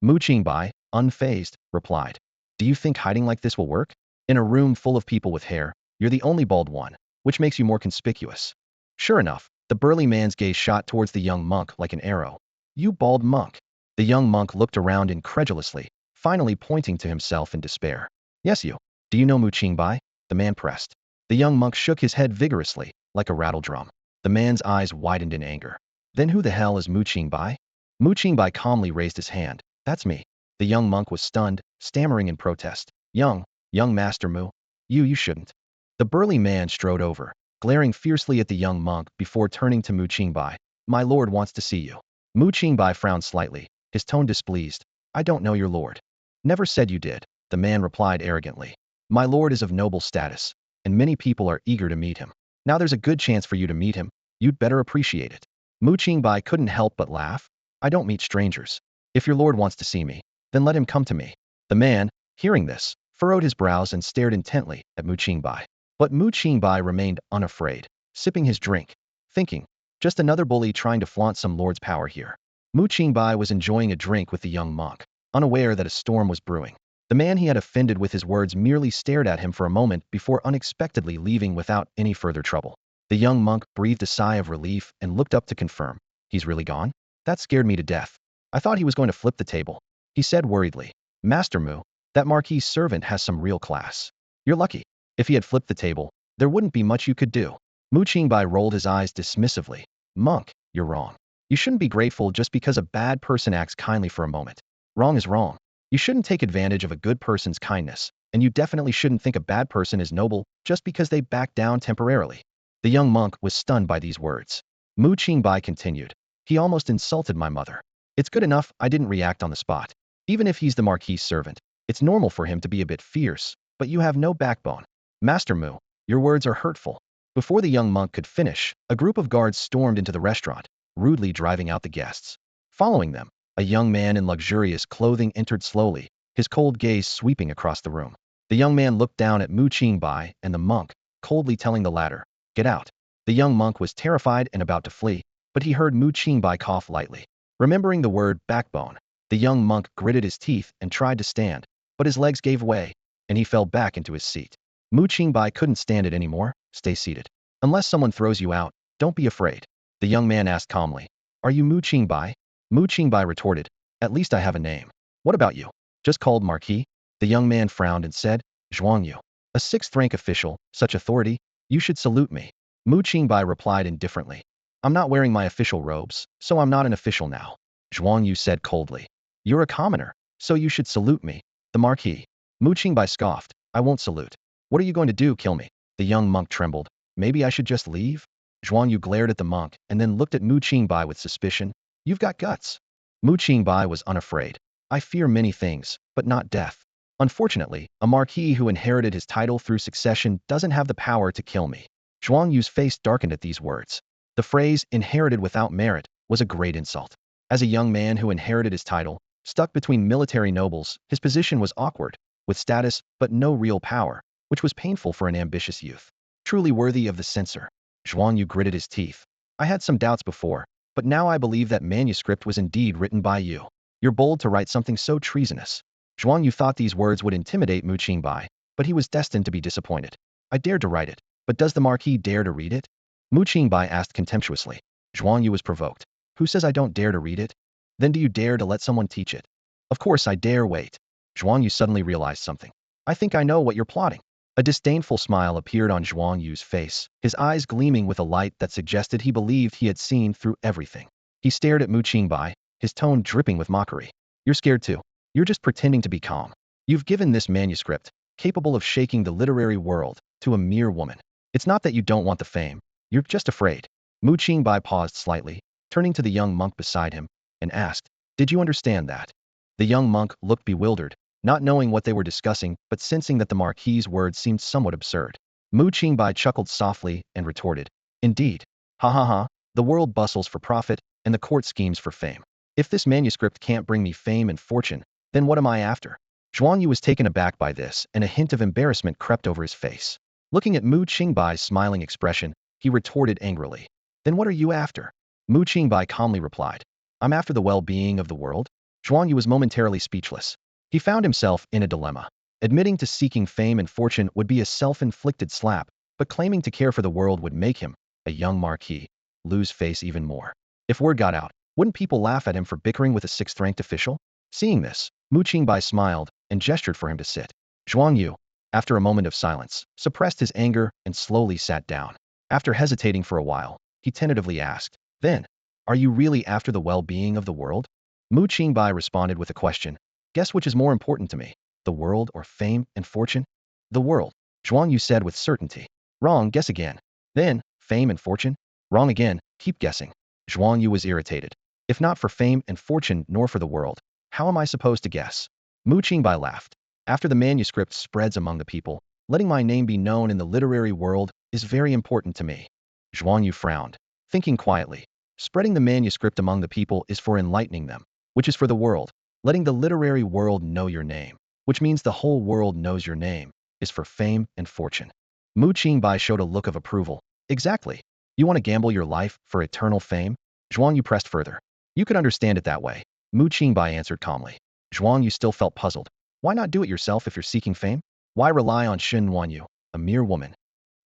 Qingbai, unfazed, replied, "Do you think hiding like this will work? In a room full of people with hair, you're the only bald one, which makes you more conspicuous." Sure enough, the burly man's gaze shot towards the young monk like an arrow. "You bald monk." The young monk looked around incredulously, finally pointing to himself in despair. "Yes, you. Do you know Qingbai?" the man pressed. The young monk shook his head vigorously, like a rattle drum. The man's eyes widened in anger. "Then who the hell is Qingbai?" Qingbai calmly raised his hand. "That's me." The young monk was stunned, stammering in protest. Young Master Mu, you shouldn't." The burly man strode over, glaring fiercely at the young monk before turning to Qingbai. "My lord wants to see you." Qingbai frowned slightly, his tone displeased. "I don't know your lord." "Never said you did," the man replied arrogantly. "My lord is of noble status, and many people are eager to meet him. Now there's a good chance for you to meet him. You'd better appreciate it." Qingbai couldn't help but laugh. "I don't meet strangers. If your lord wants to see me, then let him come to me." The man, hearing this, furrowed his brows and stared intently at Qingbai. But Qingbai remained unafraid, sipping his drink, thinking, just another bully trying to flaunt some lord's power here. Qingbai was enjoying a drink with the young monk, unaware that a storm was brewing. The man he had offended with his words merely stared at him for a moment before unexpectedly leaving without any further trouble. The young monk breathed a sigh of relief and looked up to confirm. "He's really gone? That scared me to death. I thought he was going to flip the table," he said worriedly. "Master Mu, that Marquis' servant has some real class. You're lucky. If he had flipped the table, there wouldn't be much you could do." Qingbai rolled his eyes dismissively. "Monk, you're wrong. You shouldn't be grateful just because a bad person acts kindly for a moment. Wrong is wrong. You shouldn't take advantage of a good person's kindness, and you definitely shouldn't think a bad person is noble just because they back down temporarily." The young monk was stunned by these words. Qingbai continued, "He almost insulted my mother. It's good enough I didn't react on the spot. Even if he's the Marquis' servant, it's normal for him to be a bit fierce, but you have no backbone. Master Mu, your words are hurtful." Before the young monk could finish, a group of guards stormed into the restaurant, rudely driving out the guests. Following them, a young man in luxurious clothing entered slowly, his cold gaze sweeping across the room. The young man looked down at Qingbai and the monk, coldly telling the latter, "Get out." The young monk was terrified and about to flee, but he heard Qingbai cough lightly. Remembering the word backbone, the young monk gritted his teeth and tried to stand, but his legs gave way, and he fell back into his seat. Qingbai couldn't stand it anymore. "Stay seated. Unless someone throws you out, don't be afraid," the young man asked calmly. "Are you Qingbai?" Qingbai retorted, "At least I have a name. What about you? Just called Marquis?" The young man frowned and said, "Zhuangyu. A sixth-rank official, such authority? You should salute me." Qingbai replied indifferently, "I'm not wearing my official robes, so I'm not an official now." Zhuangyu said coldly, "You're a commoner, so you should salute me, the Marquis." Qingbai scoffed, "I won't salute. What are you going to do, kill me?" The young monk trembled. "Maybe I should just leave?" Zhuangyu glared at the monk and then looked at Qingbai with suspicion. "You've got guts." Qingbai was unafraid. "I fear many things, but not death. Unfortunately, a marquis who inherited his title through succession doesn't have the power to kill me." Zhuangyu's face darkened at these words. The phrase, "inherited without merit," was a great insult. As a young man who inherited his title, stuck between military nobles, his position was awkward, with status but no real power, which was painful for an ambitious youth. Truly worthy of the censor. Zhuangyu gritted his teeth. "I had some doubts before, but now I believe that manuscript was indeed written by you. You're bold to write something so treasonous." Zhuang Yu thought these words would intimidate Mu Qingbai, but he was destined to be disappointed. I dared to write it, but does the Marquis dare to read it? Mu Qingbai asked contemptuously. Zhuang Yu was provoked. Who says I don't dare to read it? Then do you dare to let someone teach it? Of course I dare. Wait. Zhuang Yu suddenly realized something. I think I know what you're plotting. A disdainful smile appeared on Zhuang Yu's face, his eyes gleaming with a light that suggested he believed he had seen through everything. He stared at Mu Qingbai, his tone dripping with mockery. You're scared too. You're just pretending to be calm. You've given this manuscript, capable of shaking the literary world, to a mere woman. It's not that you don't want the fame. You're just afraid. Mu Qingbai paused slightly, turning to the young monk beside him, and asked, Did you understand that? The young monk looked bewildered, not knowing what they were discussing, but sensing that the Marquis's words seemed somewhat absurd. Mu Qingbai chuckled softly and retorted, Indeed. Ha ha ha, the world bustles for profit, and the court schemes for fame. If this manuscript can't bring me fame and fortune, then what am I after? Zhuang Yu was taken aback by this, and a hint of embarrassment crept over his face. Looking at Mu Qingbai's smiling expression, he retorted angrily. Then what are you after? Mu Qingbai calmly replied. I'm after the well-being of the world. Zhuang Yu was momentarily speechless. He found himself in a dilemma. Admitting to seeking fame and fortune would be a self-inflicted slap, but claiming to care for the world would make him, a young marquis, lose face even more. If word got out, wouldn't people laugh at him for bickering with a sixth-ranked official? Seeing this, Mu Qingbai smiled and gestured for him to sit. Zhuang Yu, after a moment of silence, suppressed his anger and slowly sat down. After hesitating for a while, he tentatively asked, Then, are you really after the well-being of the world? Mu Qingbai responded with a question. Guess which is more important to me, the world or fame and fortune? The world, Zhuang Yu said with certainty. Wrong, guess again. Then, fame and fortune? Wrong again, keep guessing. Zhuang Yu was irritated. If not for fame and fortune nor for the world, how am I supposed to guess? Mu Qingbai laughed. After the manuscript spreads among the people, letting my name be known in the literary world is very important to me. Zhuang Yu frowned, thinking quietly. Spreading the manuscript among the people is for enlightening them, which is for the world. Letting the literary world know your name, which means the whole world knows your name, is for fame and fortune. Mu Qingbai showed a look of approval. Exactly. You want to gamble your life for eternal fame? Zhuang Yu pressed further. You could understand it that way. Mu Qingbai answered calmly. Zhuang Yu still felt puzzled. Why not do it yourself if you're seeking fame? Why rely on Shen Wanyu, a mere woman?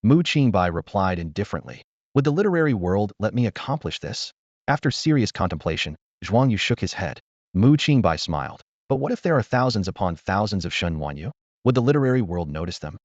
Mu Qingbai replied indifferently. Would the literary world let me accomplish this? After serious contemplation, Zhuang Yu shook his head. Mu Qingbai smiled. But what if there are thousands upon thousands of Shen Wanyu? Would the literary world notice them?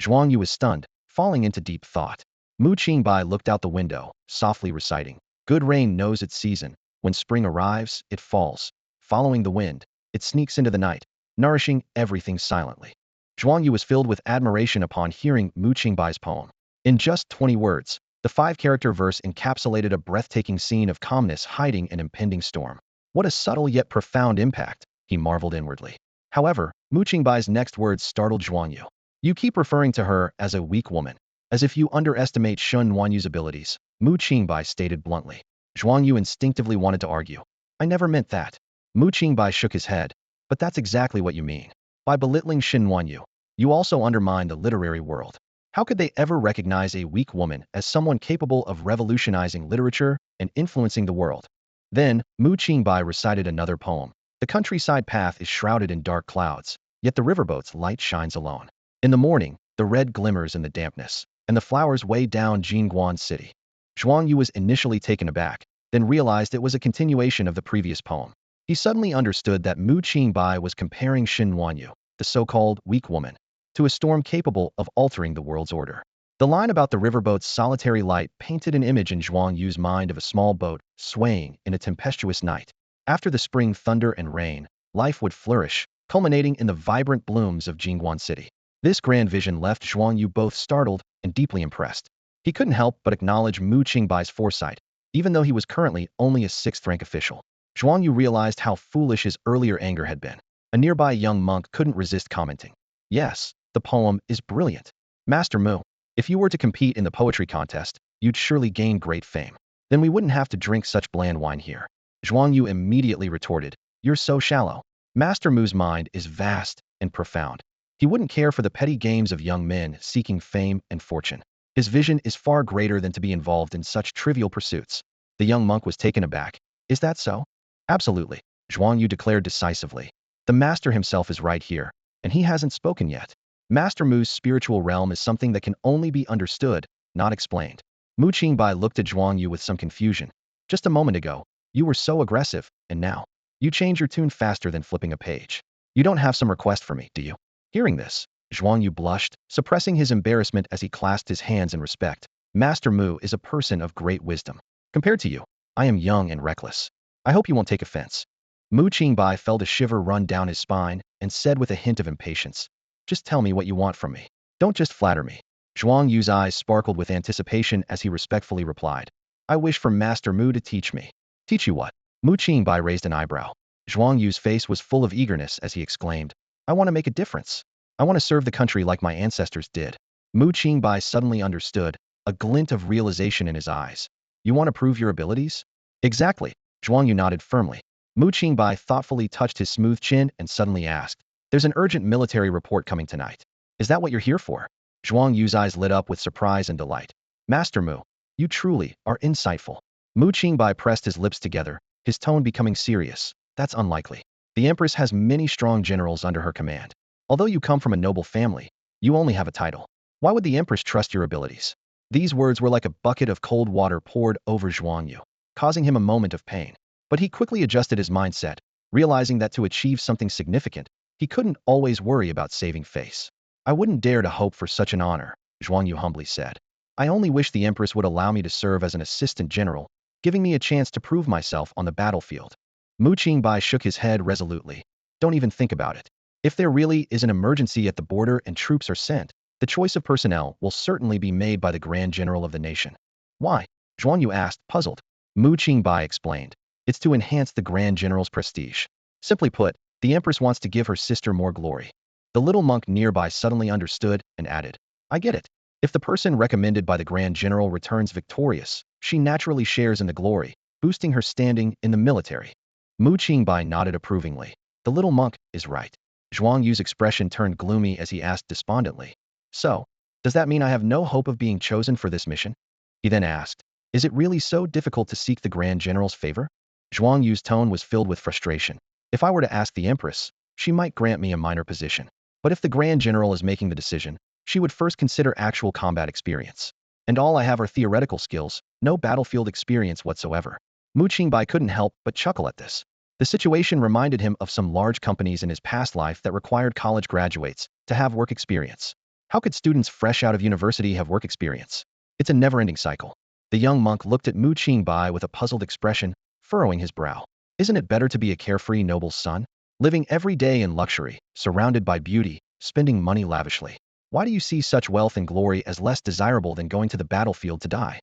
Zhuang Yu was stunned, falling into deep thought. Mu Qingbai looked out the window, softly reciting. Good rain knows its season. When spring arrives, it falls. Following the wind, it sneaks into the night, nourishing everything silently. Zhuang Yu was filled with admiration upon hearing Mu Qingbai's poem. In just 20 words, the 5-character verse encapsulated a breathtaking scene of calmness hiding an impending storm. What a subtle yet profound impact, he marveled inwardly. However, Mu Qingbai's next words startled Zhuang Yu. You keep referring to her as a weak woman, as if you underestimate Shen Wanyu's abilities, Mu Qingbai stated bluntly. Zhuang Yu instinctively wanted to argue. I never meant that. Mu Qingbai shook his head. But that's exactly what you mean. By belittling Shen Wanyu, you also undermine the literary world. How could they ever recognize a weak woman as someone capable of revolutionizing literature and influencing the world? Then, Mu Qingbai recited another poem. The countryside path is shrouded in dark clouds, yet the riverboat's light shines alone. In the morning, the red glimmers in the dampness, and the flowers weigh down Jingguan city. Zhuang Yu was initially taken aback, then realized it was a continuation of the previous poem. He suddenly understood that Mu Qingbai was comparing Shen Wanyu, the so-called weak woman, to a storm capable of altering the world's order. The line about the riverboat's solitary light painted an image in Zhuang Yu's mind of a small boat swaying in a tempestuous night. After the spring thunder and rain, life would flourish, culminating in the vibrant blooms of Jingguan city. This grand vision left Zhuang Yu both startled and deeply impressed. He couldn't help but acknowledge Mu Qingbai's foresight, even though he was currently only a 6th-rank official. Zhuang Yu realized how foolish his earlier anger had been. A nearby young monk couldn't resist commenting. Yes, the poem is brilliant. Master Mu, if you were to compete in the poetry contest, you'd surely gain great fame. Then we wouldn't have to drink such bland wine here. Zhuang Yu immediately retorted, You're so shallow. Master Mu's mind is vast and profound. He wouldn't care for the petty games of young men seeking fame and fortune. His vision is far greater than to be involved in such trivial pursuits. The young monk was taken aback. Is that so? Absolutely, Zhuang Yu declared decisively. The master himself is right here, and he hasn't spoken yet. Master Mu's spiritual realm is something that can only be understood, not explained. Mu Qingbai looked at Zhuang Yu with some confusion. Just a moment ago, you were so aggressive, and now, you change your tune faster than flipping a page. You don't have some request for me, do you? Hearing this, Zhuang Yu blushed, suppressing his embarrassment as he clasped his hands in respect. Master Mu is a person of great wisdom. Compared to you, I am young and reckless. I hope you won't take offense. Mu Qingbai felt a shiver run down his spine and said with a hint of impatience, just tell me what you want from me. Don't just flatter me. Zhuang Yu's eyes sparkled with anticipation as he respectfully replied, I wish for Master Mu to teach me. Teach you what? Mu Qingbai raised an eyebrow. Zhuang Yu's face was full of eagerness as he exclaimed, I want to make a difference. I want to serve the country like my ancestors did. Mu Qingbai suddenly understood, a glint of realization in his eyes. You want to prove your abilities? Exactly. Zhuang Yu nodded firmly. Mu Qingbai thoughtfully touched his smooth chin and suddenly asked, there's an urgent military report coming tonight. Is that what you're here for? Zhuang Yu's eyes lit up with surprise and delight. Master Mu, you truly are insightful. Mu Qingbai pressed his lips together, his tone becoming serious. That's unlikely. The Empress has many strong generals under her command. Although you come from a noble family, you only have a title. Why would the Empress trust your abilities? These words were like a bucket of cold water poured over Zhuang Yu, causing him a moment of pain. But he quickly adjusted his mindset, realizing that to achieve something significant, he couldn't always worry about saving face. I wouldn't dare to hope for such an honor, Zhuang Yu humbly said. I only wish the Empress would allow me to serve as an assistant general, giving me a chance to prove myself on the battlefield. Mu Qingbai shook his head resolutely. Don't even think about it. If there really is an emergency at the border and troops are sent, the choice of personnel will certainly be made by the Grand General of the nation. Why? Zhuang Yu asked, puzzled. Mu Qingbai explained. It's to enhance the Grand General's prestige. Simply put, the Empress wants to give her sister more glory. The little monk nearby suddenly understood and added, I get it. If the person recommended by the Grand General returns victorious, she naturally shares in the glory, boosting her standing in the military. Mu Qingbai nodded approvingly. The little monk is right. Zhuang Yu's expression turned gloomy as he asked despondently, so, does that mean I have no hope of being chosen for this mission? He then asked, is it really so difficult to seek the Grand General's favor? Zhuang Yu's tone was filled with frustration. If I were to ask the Empress, she might grant me a minor position. But if the Grand General is making the decision, she would first consider actual combat experience. And all I have are theoretical skills, no battlefield experience whatsoever. Mu Qingbai couldn't help but chuckle at this. The situation reminded him of some large companies in his past life that required college graduates to have work experience. How could students fresh out of university have work experience? It's a never-ending cycle. The young monk looked at Mu Qingbai with a puzzled expression, furrowing his brow. Isn't it better to be a carefree noble's son? Living every day in luxury, surrounded by beauty, spending money lavishly. Why do you see such wealth and glory as less desirable than going to the battlefield to die?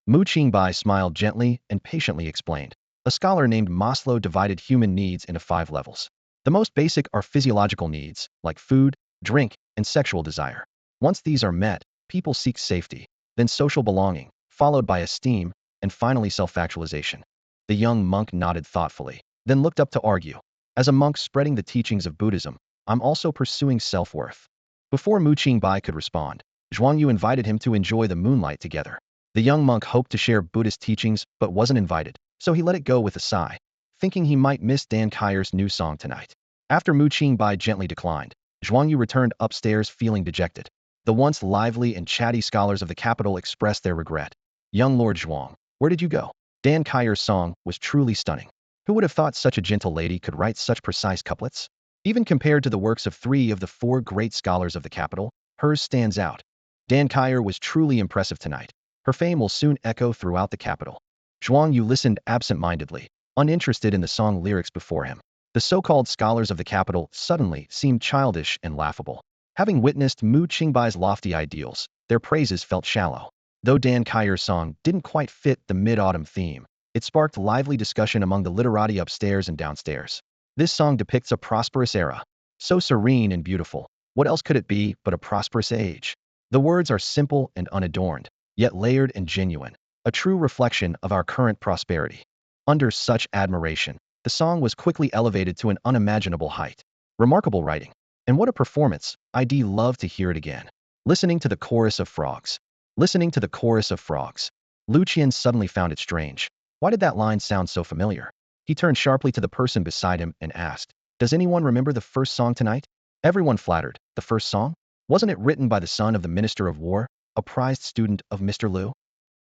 Mu Qingbai smiled gently and patiently explained. A scholar named Maslow divided human needs into 5 levels. The most basic are physiological needs, like food, drink, and sexual desire. Once these are met, people seek safety, then social belonging, followed by esteem, and finally self-actualization. The young monk nodded thoughtfully, then looked up to argue. As a monk spreading the teachings of Buddhism, I'm also pursuing self-worth. Before Mu Qingbai could respond, Zhuang Yu invited him to enjoy the moonlight together. The young monk hoped to share Buddhist teachings but wasn't invited, so he let it go with a sigh, thinking he might miss Dan Kaier's new song tonight. After Mu Qingbai gently declined, Zhuang Yu returned upstairs feeling dejected. The once lively and chatty scholars of the capital expressed their regret. Young Lord Zhuang, where did you go? Dan Kaier's song was truly stunning. Who would have thought such a gentle lady could write such precise couplets? Even compared to the works of 3 of the 4 great scholars of the capital, hers stands out. Dan Kaier was truly impressive tonight. Her fame will soon echo throughout the capital. Zhuang Yu listened absent-mindedly, uninterested in the song lyrics before him. The so-called scholars of the capital suddenly seemed childish and laughable. Having witnessed Mu Qingbai's lofty ideals, their praises felt shallow. Though Dan Kaier's song didn't quite fit the mid-autumn theme, it sparked lively discussion among the literati upstairs and downstairs. This song depicts a prosperous era. So serene and beautiful, what else could it be but a prosperous age? The words are simple and unadorned, yet layered and genuine, a true reflection of our current prosperity. Under such admiration, the song was quickly elevated to an unimaginable height. Remarkable writing. And what a performance, I'd love to hear it again. Listening to the chorus of frogs. Listening to the chorus of frogs. Lucian suddenly found it strange. Why did that line sound so familiar? He turned sharply to the person beside him and asked, Does anyone remember the first song tonight? Everyone flattered. The first song? Wasn't it written by the son of the Minister of War, a prized student of Mr. Liu?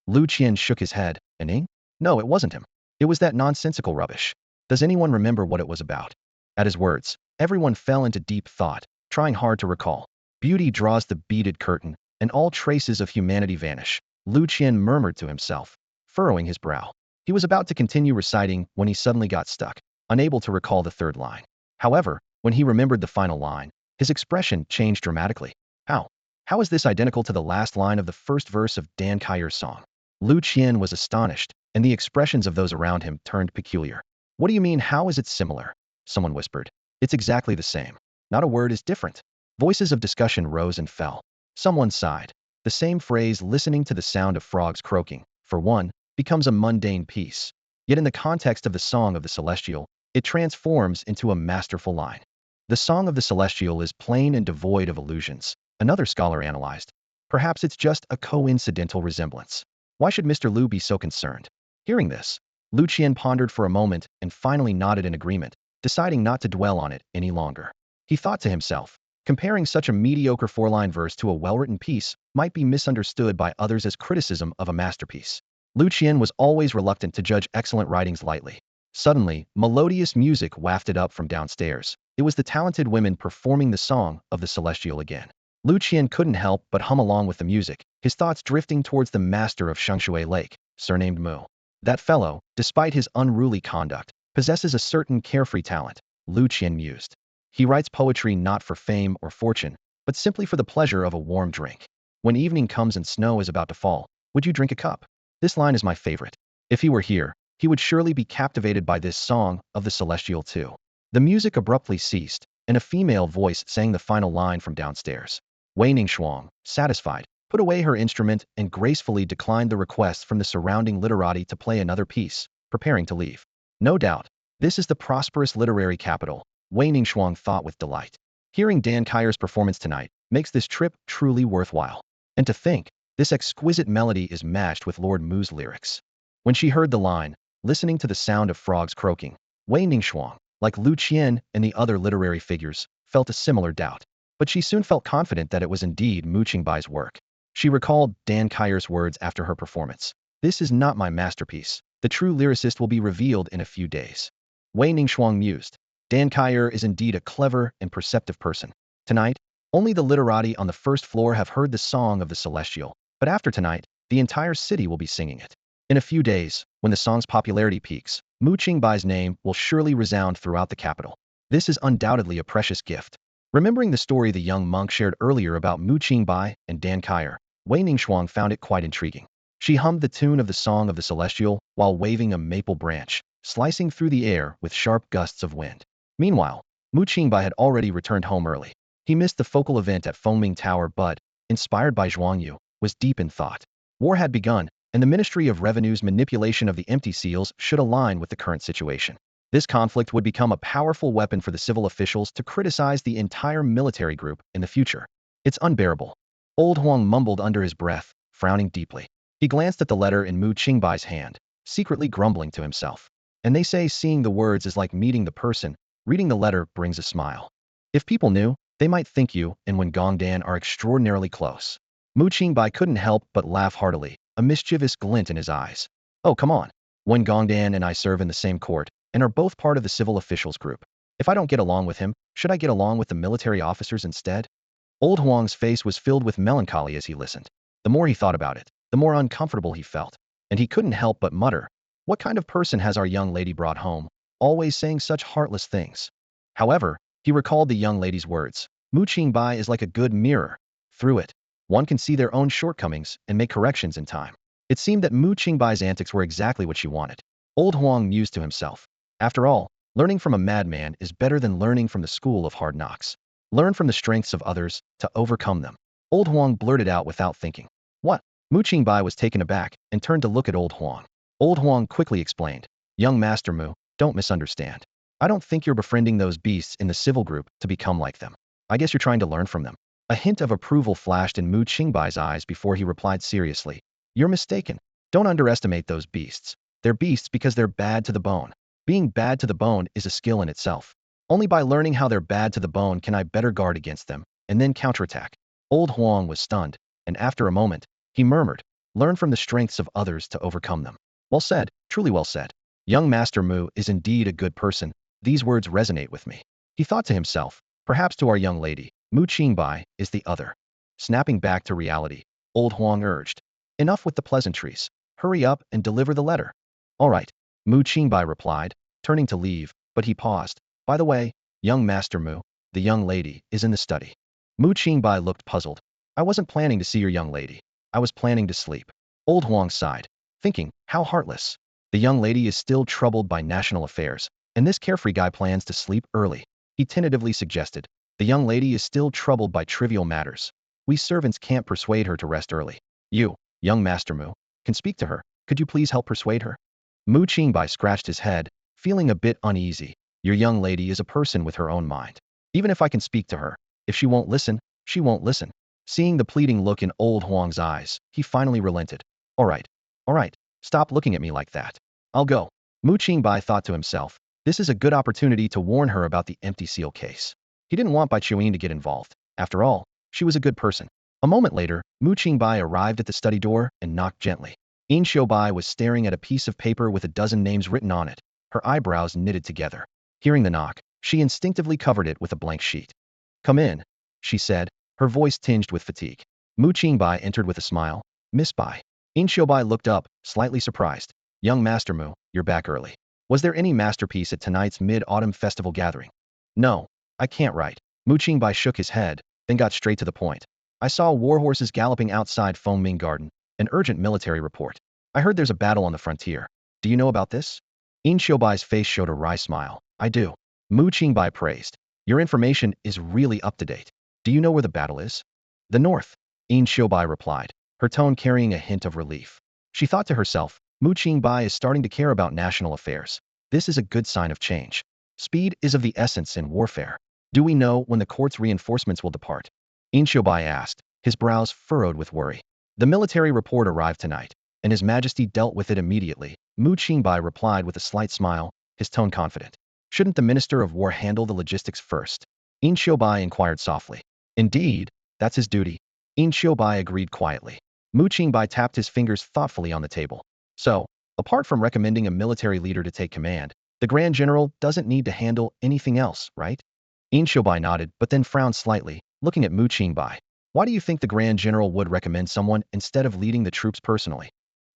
Lu Qian shook his head. Ning? No, it wasn't him. It was that nonsensical rubbish. Does anyone remember what it was about? At his words, everyone fell into deep thought, trying hard to recall. Beauty draws the beaded curtain, and all traces of humanity vanish. Lu Qian murmured to himself, furrowing his brow. He was about to continue reciting when he suddenly got stuck, unable to recall the third line. However, when he remembered the final line, his expression changed dramatically. How? How is this identical to the last line of the first verse of Dan Kaier's song? Lu Qian was astonished, and the expressions of those around him turned peculiar. What do you mean, how is it similar? Someone whispered. It's exactly the same. Not a word is different. Voices of discussion rose and fell. Someone sighed. The same phrase, listening to the sound of frogs croaking, for one, becomes a mundane piece. Yet in the context of the Song of the Celestial, it transforms into a masterful line. The Song of the Celestial is plain and devoid of illusions, another scholar analyzed. Perhaps it's just a coincidental resemblance. Why should Mr. Liu be so concerned? Hearing this, Lu Qian pondered for a moment and finally nodded in agreement, deciding not to dwell on it any longer. He thought to himself, comparing such a mediocre four-line verse to a well-written piece might be misunderstood by others as criticism of a masterpiece. Lu Qian was always reluctant to judge excellent writings lightly. Suddenly, melodious music wafted up from downstairs. It was the talented women performing the Song of the Celestial again. Lu Qian couldn't help but hum along with the music, his thoughts drifting towards the master of Shengshui Lake, surnamed Mu. That fellow, despite his unruly conduct, possesses a certain carefree talent, Lu Qian mused. He writes poetry not for fame or fortune, but simply for the pleasure of a warm drink. When evening comes and snow is about to fall, would you drink a cup? This line is my favorite. If he were here, he would surely be captivated by this Song of the Celestial too. The music abruptly ceased, and a female voice sang the final line from downstairs. Wei Ningshuang, satisfied, put away her instrument and gracefully declined the request from the surrounding literati to play another piece, preparing to leave. No doubt, this is the prosperous literary capital, Wei Ningshuang thought with delight. Hearing Dan Kaier's performance tonight makes this trip truly worthwhile. And to think, this exquisite melody is matched with Lord Mu's lyrics. When she heard the line, listening to the sound of frogs croaking, Wei Ningshuang, like Lu Qian and the other literary figures, felt a similar doubt. But she soon felt confident that it was indeed Mu Qingbai's work. She recalled Dan Kaier's words after her performance. This is not my masterpiece. The true lyricist will be revealed in a few days. Wei Ningshuang mused. Dan Kaier is indeed a clever and perceptive person. Tonight, only the literati on the first floor have heard the Song of the Celestial, but after tonight, the entire city will be singing it. In a few days, when the song's popularity peaks, Mu Qingbai's name will surely resound throughout the capital. This is undoubtedly a precious gift. Remembering the story the young monk shared earlier about Mu Qingbai and Dan Kaier, Wei Ningshuang found it quite intriguing. She hummed the tune of the Song of the Celestial while waving a maple branch, slicing through the air with sharp gusts of wind. Meanwhile, Mu Qingbai had already returned home early. He missed the focal event at Fengming Tower but, inspired by Zhuang Yu, was deep in thought. War had begun, and the Ministry of Revenue's manipulation of the empty seals should align with the current situation. This conflict would become a powerful weapon for the civil officials to criticize the entire military group in the future. It's unbearable. Old Huang mumbled under his breath, frowning deeply. He glanced at the letter in Mu Qingbai's hand, secretly grumbling to himself. And they say seeing the words is like meeting the person, reading the letter brings a smile. If people knew, they might think you and Wen Gongdan are extraordinarily close. Mu Qingbai couldn't help but laugh heartily, a mischievous glint in his eyes. Oh, come on. Wen Gongdan and I serve in the same court, and are both part of the civil officials group. If I don't get along with him, should I get along with the military officers instead? Old Huang's face was filled with melancholy as he listened. The more he thought about it, the more uncomfortable he felt, and he couldn't help but mutter, what kind of person has our young lady brought home, always saying such heartless things? However, he recalled the young lady's words. Mu Qingbai is like a good mirror. Through it, one can see their own shortcomings and make corrections in time. It seemed that Mu Qingbai's antics were exactly what she wanted. Old Huang mused to himself. After all, learning from a madman is better than learning from the school of hard knocks. Learn from the strengths of others to overcome them. Old Huang blurted out without thinking. What? Mu Qingbai was taken aback and turned to look at Old Huang. Old Huang quickly explained. Young Master Mu, don't misunderstand. I don't think you're befriending those beasts in the civil group to become like them. I guess you're trying to learn from them. A hint of approval flashed in Mu Qingbai's eyes before he replied seriously. You're mistaken. Don't underestimate those beasts. They're beasts because they're bad to the bone. Being bad to the bone is a skill in itself. Only by learning how they're bad to the bone can I better guard against them, and then counterattack. Old Huang was stunned, and after a moment, he murmured, learn from the strengths of others to overcome them. Well said, truly well said. Young Master Mu is indeed a good person. These words resonate with me. He thought to himself, perhaps to our young lady, Mu Qingbai is the other. Snapping back to reality, Old Huang urged, enough with the pleasantries. Hurry up and deliver the letter. All right, Mu Qingbai replied, turning to leave, but he paused. By the way, young Master Mu, the young lady, is in the study. Mu Qingbai looked puzzled. I wasn't planning to see your young lady. I was planning to sleep. Old Huang sighed, thinking, how heartless. The young lady is still troubled by national affairs, and this carefree guy plans to sleep early. He tentatively suggested, the young lady is still troubled by trivial matters. We servants can't persuade her to rest early. You, young Master Mu, can speak to her. Could you please help persuade her? Mu Qingbai scratched his head, feeling a bit uneasy. Your young lady is a person with her own mind. Even if I can speak to her, if she won't listen, she won't listen. Seeing the pleading look in Old Huang's eyes, he finally relented. All right, stop looking at me like that. I'll go. Mu Qingbai thought to himself, this is a good opportunity to warn her about the empty seal case. He didn't want Bai Chuyin to get involved. After all, she was a good person. A moment later, Mu Qingbai arrived at the study door and knocked gently. Yin Xiubai was staring at a piece of paper with a dozen names written on it, her eyebrows knitted together. Hearing the knock, she instinctively covered it with a blank sheet. Come in, she said, her voice tinged with fatigue. Mu Qingbai entered with a smile. Miss Bai. Yin Xiubai looked up, slightly surprised. Young Master Mu, you're back early. Was there any masterpiece at tonight's Mid-Autumn Festival gathering? No, I can't write. Mu Qingbai shook his head, then got straight to the point. I saw warhorses galloping outside Fengming Garden, an urgent military report. I heard there's a battle on the frontier. Do you know about this? Yin Xiubai's face showed a wry smile. I do. Mu Qingbai praised. Your information is really up to date. Do you know where the battle is? The north. Yin Xiubai replied, her tone carrying a hint of relief. She thought to herself, Mu Qingbai is starting to care about national affairs. This is a good sign of change. Speed is of the essence in warfare. Do we know when the court's reinforcements will depart? Yin Xiubai asked, his brows furrowed with worry. The military report arrived tonight, and His Majesty dealt with it immediately. Mu Qingbai replied with a slight smile, his tone confident. Shouldn't the Minister of War handle the logistics first? Yin Xiubai inquired softly. Indeed, that's his duty. Yin Xiubai agreed quietly. Mu Qingbai tapped his fingers thoughtfully on the table. So, apart from recommending a military leader to take command, the Grand General doesn't need to handle anything else, right? Yin Xiubai nodded, but then frowned slightly, looking at Mu Qingbai. Why do you think the Grand General would recommend someone instead of leading the troops personally?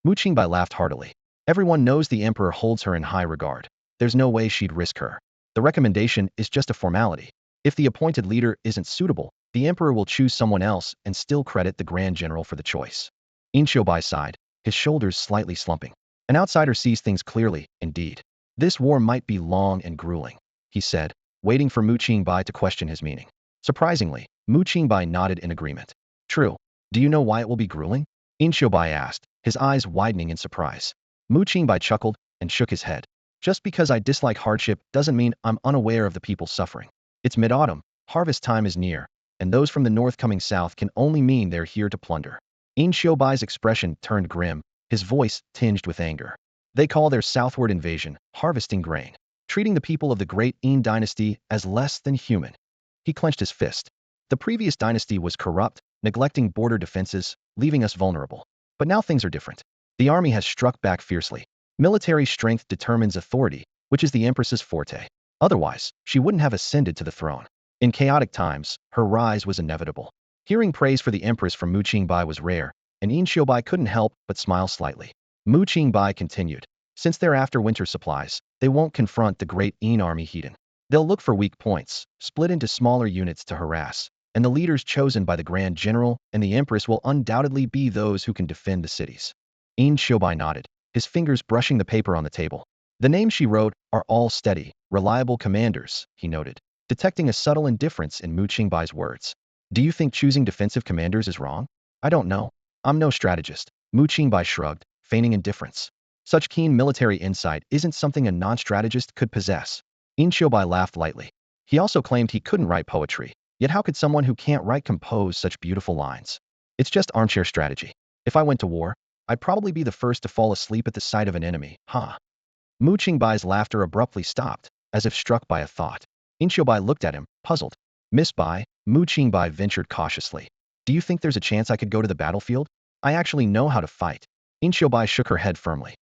Mu Qingbai laughed heartily. Everyone knows the Emperor holds her in high regard. There's no way she'd risk her. The recommendation is just a formality. If the appointed leader isn't suitable, the Emperor will choose someone else and still credit the Grand General for the choice. Yin Xiubai sighed, his shoulders slightly slumping. An outsider sees things clearly, indeed. This war might be long and grueling, he said, waiting for Mu Qingbai to question his meaning. Surprisingly, Mu Qingbai nodded in agreement. True. Do you know why it will be grueling? Yin Xiubai asked, his eyes widening in surprise. Mu Qingbai chuckled and shook his head. Just because I dislike hardship doesn't mean I'm unaware of the people suffering. It's mid-autumn, harvest time is near, and those from the north coming south can only mean they're here to plunder. Yin Xiubai's expression turned grim, his voice tinged with anger. They call their southward invasion harvesting grain, treating the people of the great Yin dynasty as less than human. He clenched his fist. The previous dynasty was corrupt, neglecting border defenses, leaving us vulnerable. But now things are different. The army has struck back fiercely. Military strength determines authority, which is the Empress's forte. Otherwise, she wouldn't have ascended to the throne. In chaotic times, her rise was inevitable. Hearing praise for the Empress from Mu Qingbai was rare, and Yin Xiubai couldn't help but smile slightly. Mu Qingbai continued. Since they're after winter supplies, they won't confront the great Yin army hidden. They'll look for weak points, split into smaller units to harass, and the leaders chosen by the Grand General and the Empress will undoubtedly be those who can defend the cities. Yin Xiubai nodded, his fingers brushing the paper on the table. The names she wrote are all steady, reliable commanders, he noted, detecting a subtle indifference in Mu Qingbai's words. Do you think choosing defensive commanders is wrong? I don't know. I'm no strategist. Mu Qingbai shrugged, feigning indifference. Such keen military insight isn't something a non-strategist could possess. Yin Xiubai laughed lightly. He also claimed he couldn't write poetry, yet how could someone who can't write compose such beautiful lines? It's just armchair strategy. If I went to war, I'd probably be the first to fall asleep at the sight of an enemy, huh? Mu Qingbai's laughter abruptly stopped, as if struck by a thought. Qingbai looked at him, puzzled. Miss Bai, Qingbai ventured cautiously. Do you think there's a chance I could go to the battlefield? I actually know how to fight. Qingbai shook her head firmly.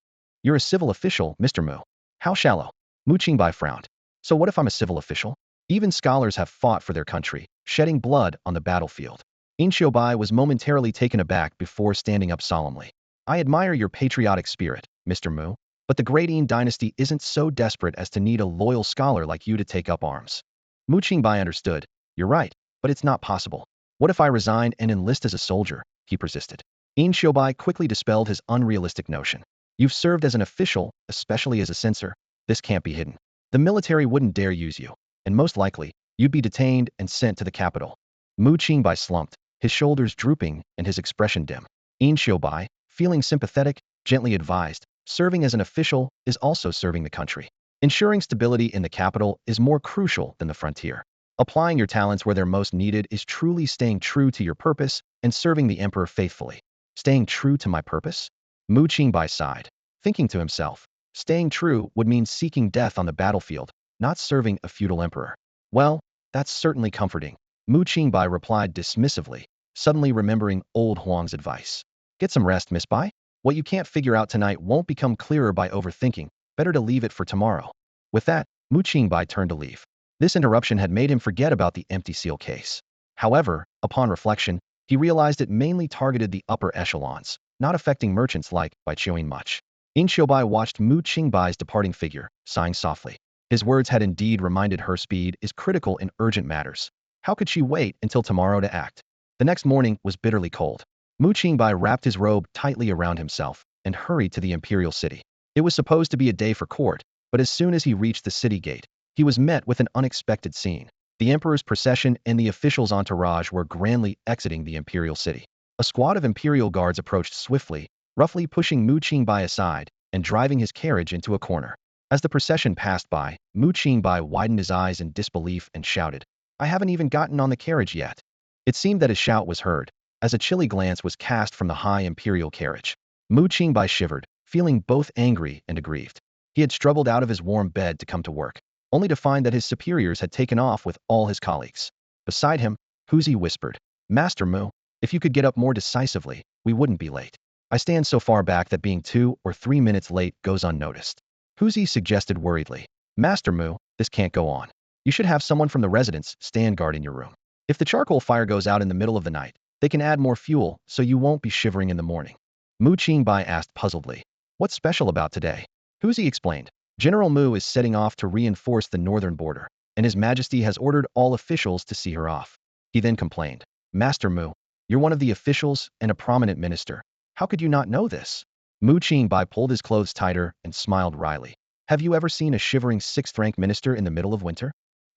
You're a civil official, Mr. Mu. How shallow. Qingbai frowned. So what if I'm a civil official? Even scholars have fought for their country, shedding blood on the battlefield. Qingbai was momentarily taken aback before standing up solemnly. I admire your patriotic spirit, Mr. Mu, but the Great Qing dynasty isn't so desperate as to need a loyal scholar like you to take up arms. Qingbai understood. You're right, but it's not possible. What if I resign and enlist as a soldier? He persisted. Qingbai quickly dispelled his unrealistic notion. You've served as an official, especially as a censor. This can't be hidden. The military wouldn't dare use you, and most likely, you'd be detained and sent to the capital. Qingbai slumped, his shoulders drooping and his expression dim. Qingbai, feeling sympathetic, gently advised, serving as an official is also serving the country. Ensuring stability in the capital is more crucial than the frontier. Applying your talents where they're most needed is truly staying true to your purpose and serving the emperor faithfully. Staying true to my purpose? Qingbai sighed, thinking to himself, staying true would mean seeking death on the battlefield, not serving a feudal emperor. Well, that's certainly comforting. Qingbai replied dismissively, suddenly remembering old Huang's advice. Get some rest, Miss Bai. What you can't figure out tonight won't become clearer by overthinking. Better to leave it for tomorrow. With that, Qingbai turned to leave. This interruption had made him forget about the empty seal case. However, upon reflection, he realized it mainly targeted the upper echelons, not affecting merchants like Bai Qiuyin much. Qingbai watched Qingbai's departing figure, sighing softly. His words had indeed reminded her speed is critical in urgent matters. How could she wait until tomorrow to act? The next morning was bitterly cold. Qingbai wrapped his robe tightly around himself and hurried to the imperial city. It was supposed to be a day for court, but as soon as he reached the city gate, he was met with an unexpected scene. The emperor's procession and the officials' entourage were grandly exiting the imperial city. A squad of imperial guards approached swiftly, roughly pushing Qingbai aside and driving his carriage into a corner. As the procession passed by, Qingbai widened his eyes in disbelief and shouted, I haven't even gotten on the carriage yet. It seemed that his shout was heard, as a chilly glance was cast from the high imperial carriage. Qingbai shivered, feeling both angry and aggrieved. He had struggled out of his warm bed to come to work, only to find that his superiors had taken off with all his colleagues. Beside him, Huzi whispered, Master Mu, if you could get up more decisively, we wouldn't be late. I stand so far back that being 2 or 3 minutes late goes unnoticed. Huzi suggested worriedly, Master Mu, this can't go on. You should have someone from the residence stand guard in your room. If the charcoal fire goes out in the middle of the night, they can add more fuel so you won't be shivering in the morning. Qingbai asked puzzledly, what's special about today? Huzi explained, General Mu is setting off to reinforce the northern border, and His Majesty has ordered all officials to see her off. He then complained, Master Mu, you're one of the officials and a prominent minister. How could you not know this? Qingbai pulled his clothes tighter and smiled wryly. Have you ever seen a shivering 6th-rank minister in the middle of winter?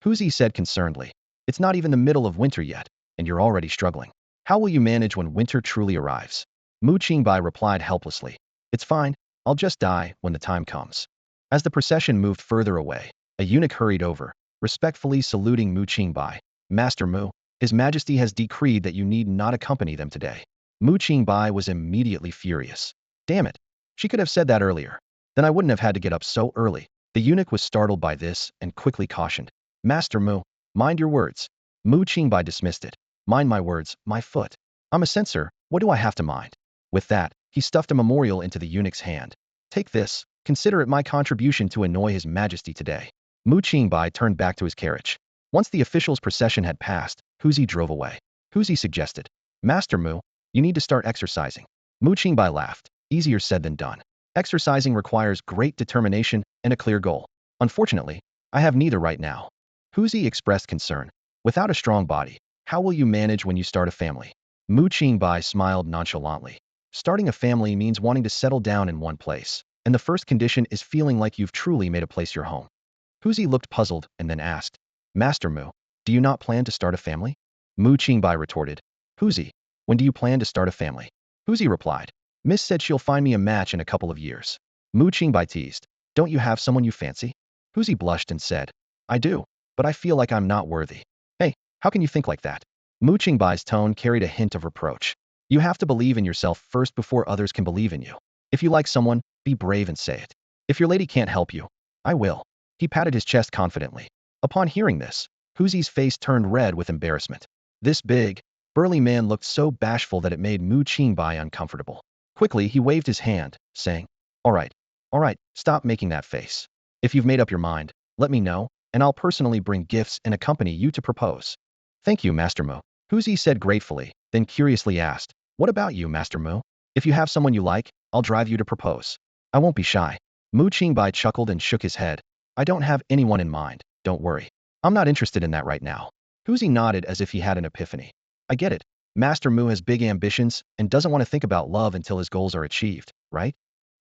Huzi said concernedly, it's not even the middle of winter yet, and you're already struggling. How will you manage when winter truly arrives? Qingbai replied helplessly, it's fine, I'll just die when the time comes. As the procession moved further away, a eunuch hurried over, respectfully saluting Qingbai. Master Mu, His Majesty has decreed that you need not accompany them today. Qingbai was immediately furious. Damn it, she could have said that earlier. Then I wouldn't have had to get up so early. The eunuch was startled by this and quickly cautioned, Master Mu, mind your words. Qingbai dismissed it. Mind my words, my foot. I'm a censor, what do I have to mind? With that, he stuffed a memorial into the eunuch's hand. Take this, consider it my contribution to annoy His Majesty today. Qingbai turned back to his carriage. Once the officials' procession had passed, Huzi drove away. Huzi suggested, Master Mu, you need to start exercising. Qingbai laughed, easier said than done. Exercising requires great determination and a clear goal. Unfortunately, I have neither right now. Huzi expressed concern. Without a strong body, how will you manage when you start a family? Qingbai smiled nonchalantly. Starting a family means wanting to settle down in one place, and the first condition is feeling like you've truly made a place your home. Huzi looked puzzled and then asked, Master Mu, do you not plan to start a family? Qingbai retorted, Huzi, when do you plan to start a family? Huzi replied, Miss said she'll find me a match in a couple of years. Qingbai teased, don't you have someone you fancy? Huzi blushed and said, I do, but I feel like I'm not worthy. Hey, how can you think like that? Qingbai's tone carried a hint of reproach. You have to believe in yourself first before others can believe in you. If you like someone, be brave and say it. If your lady can't help you, I will. He patted his chest confidently. Upon hearing this, Huzi's face turned red with embarrassment. This big, burly man looked so bashful that it made Mu Qingbai uncomfortable. Quickly, he waved his hand, saying, all right, stop making that face. If you've made up your mind, let me know, and I'll personally bring gifts and accompany you to propose. Thank you, Master Mu. Huzi said gratefully, then curiously asked, what about you, Master Mu? If you have someone you like, I'll drive you to propose. I won't be shy. Mu Qingbai chuckled and shook his head. I don't have anyone in mind, don't worry. I'm not interested in that right now. Huzi nodded as if he had an epiphany. I get it. Master Mu has big ambitions and doesn't want to think about love until his goals are achieved, right?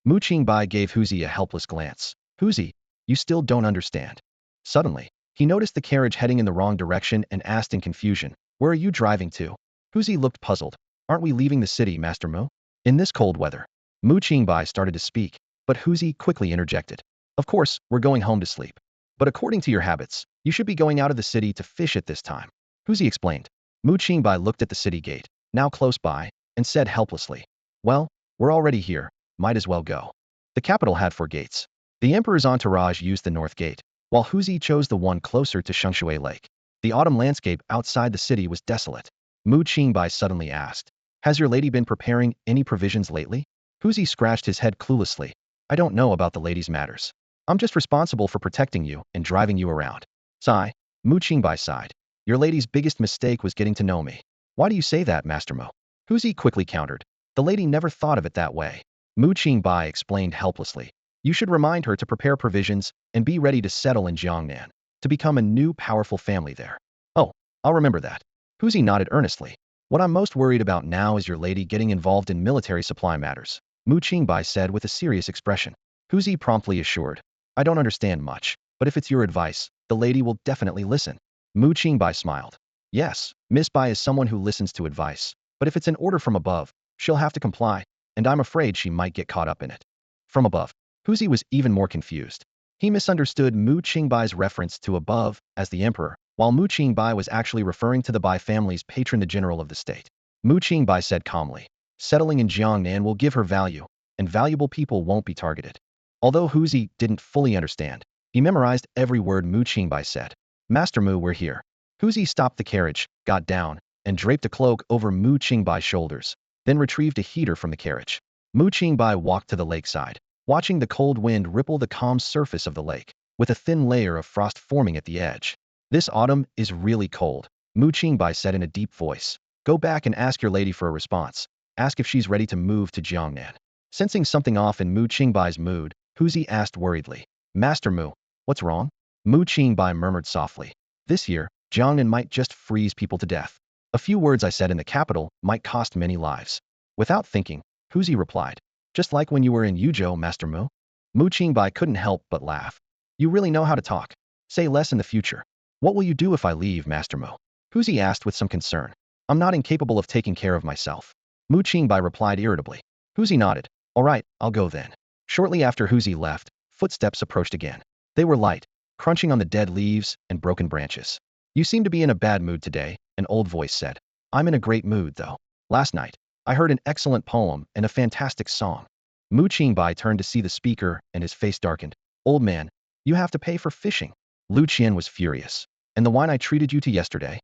Mu Qingbai gave Huzi a helpless glance. Huzi, you still don't understand. Suddenly, he noticed the carriage heading in the wrong direction and asked in confusion, where are you driving to? Huzi looked puzzled. Aren't we leaving the city, Master Mu? In this cold weather. Mu Qingbai started to speak, but Huzi quickly interjected. Of course, we're going home to sleep. But according to your habits, you should be going out of the city to fish at this time. Huzi explained. Mu Qingbai looked at the city gate, now close by, and said helplessly, well, we're already here, might as well go. The capital had 4 gates. The emperor's entourage used the north gate, while Huzi chose the one closer to Shengshui Lake. The autumn landscape outside the city was desolate. Mu Qingbai suddenly asked, has your lady been preparing any provisions lately? Huzi scratched his head cluelessly. I don't know about the lady's matters. I'm just responsible for protecting you and driving you around. Sigh. Mu Qingbai sighed. Your lady's biggest mistake was getting to know me. Why do you say that, Master Mu? Huzi quickly countered. The lady never thought of it that way. Mu Qingbai explained helplessly. You should remind her to prepare provisions and be ready to settle in Jiangnan, to become a new powerful family there. Oh, I'll remember that. Huzi nodded earnestly. What I'm most worried about now is your lady getting involved in military supply matters, Mu Qingbai said with a serious expression. Huzi promptly assured. I don't understand much, but if it's your advice, the lady will definitely listen. Mu Qingbai smiled. Yes, Miss Bai is someone who listens to advice, but if it's an order from above, she'll have to comply, and I'm afraid she might get caught up in it. From above. Huzi was even more confused. He misunderstood Mu Qingbai's reference to above as the emperor, while Mu Qingbai was actually referring to the Bai family's patron the general of the state. Mu Qingbai said calmly, settling in Jiangnan will give her value, and valuable people won't be targeted. Although Huzi didn't fully understand, he memorized every word Mu Qingbai said. Master Mu, we're here. Huzi stopped the carriage, got down, and draped a cloak over Mu Qingbai's shoulders, then retrieved a heater from the carriage. Mu Qingbai walked to the lakeside, watching the cold wind ripple the calm surface of the lake, with a thin layer of frost forming at the edge. This autumn is really cold, Mu Qingbai said in a deep voice. Go back and ask your lady for a response. Ask if she's ready to move to Jiangnan. Sensing something off in Mu Qingbai's mood, Huzi asked worriedly. Master Mu, what's wrong? Mu Qingbai murmured softly. This year, Jiangnan might just freeze people to death. A few words I said in the capital might cost many lives. Without thinking, Huzi replied. Just like when you were in Yuzhou, Master Mu? Mu Qingbai couldn't help but laugh. You really know how to talk. Say less in the future. What will you do if I leave, Master Mu? Huzi asked with some concern. I'm not incapable of taking care of myself. Mu Qingbai replied irritably. Huzi nodded. All right, I'll go then. Shortly after Huzi left, footsteps approached again. They were light, crunching on the dead leaves and broken branches. You seem to be in a bad mood today, an old voice said. I'm in a great mood, though. Last night, I heard an excellent poem and a fantastic song. Mu Qingbai turned to see the speaker and his face darkened. Old man, you have to pay for fishing. Lu Qian was furious. And the wine I treated you to yesterday?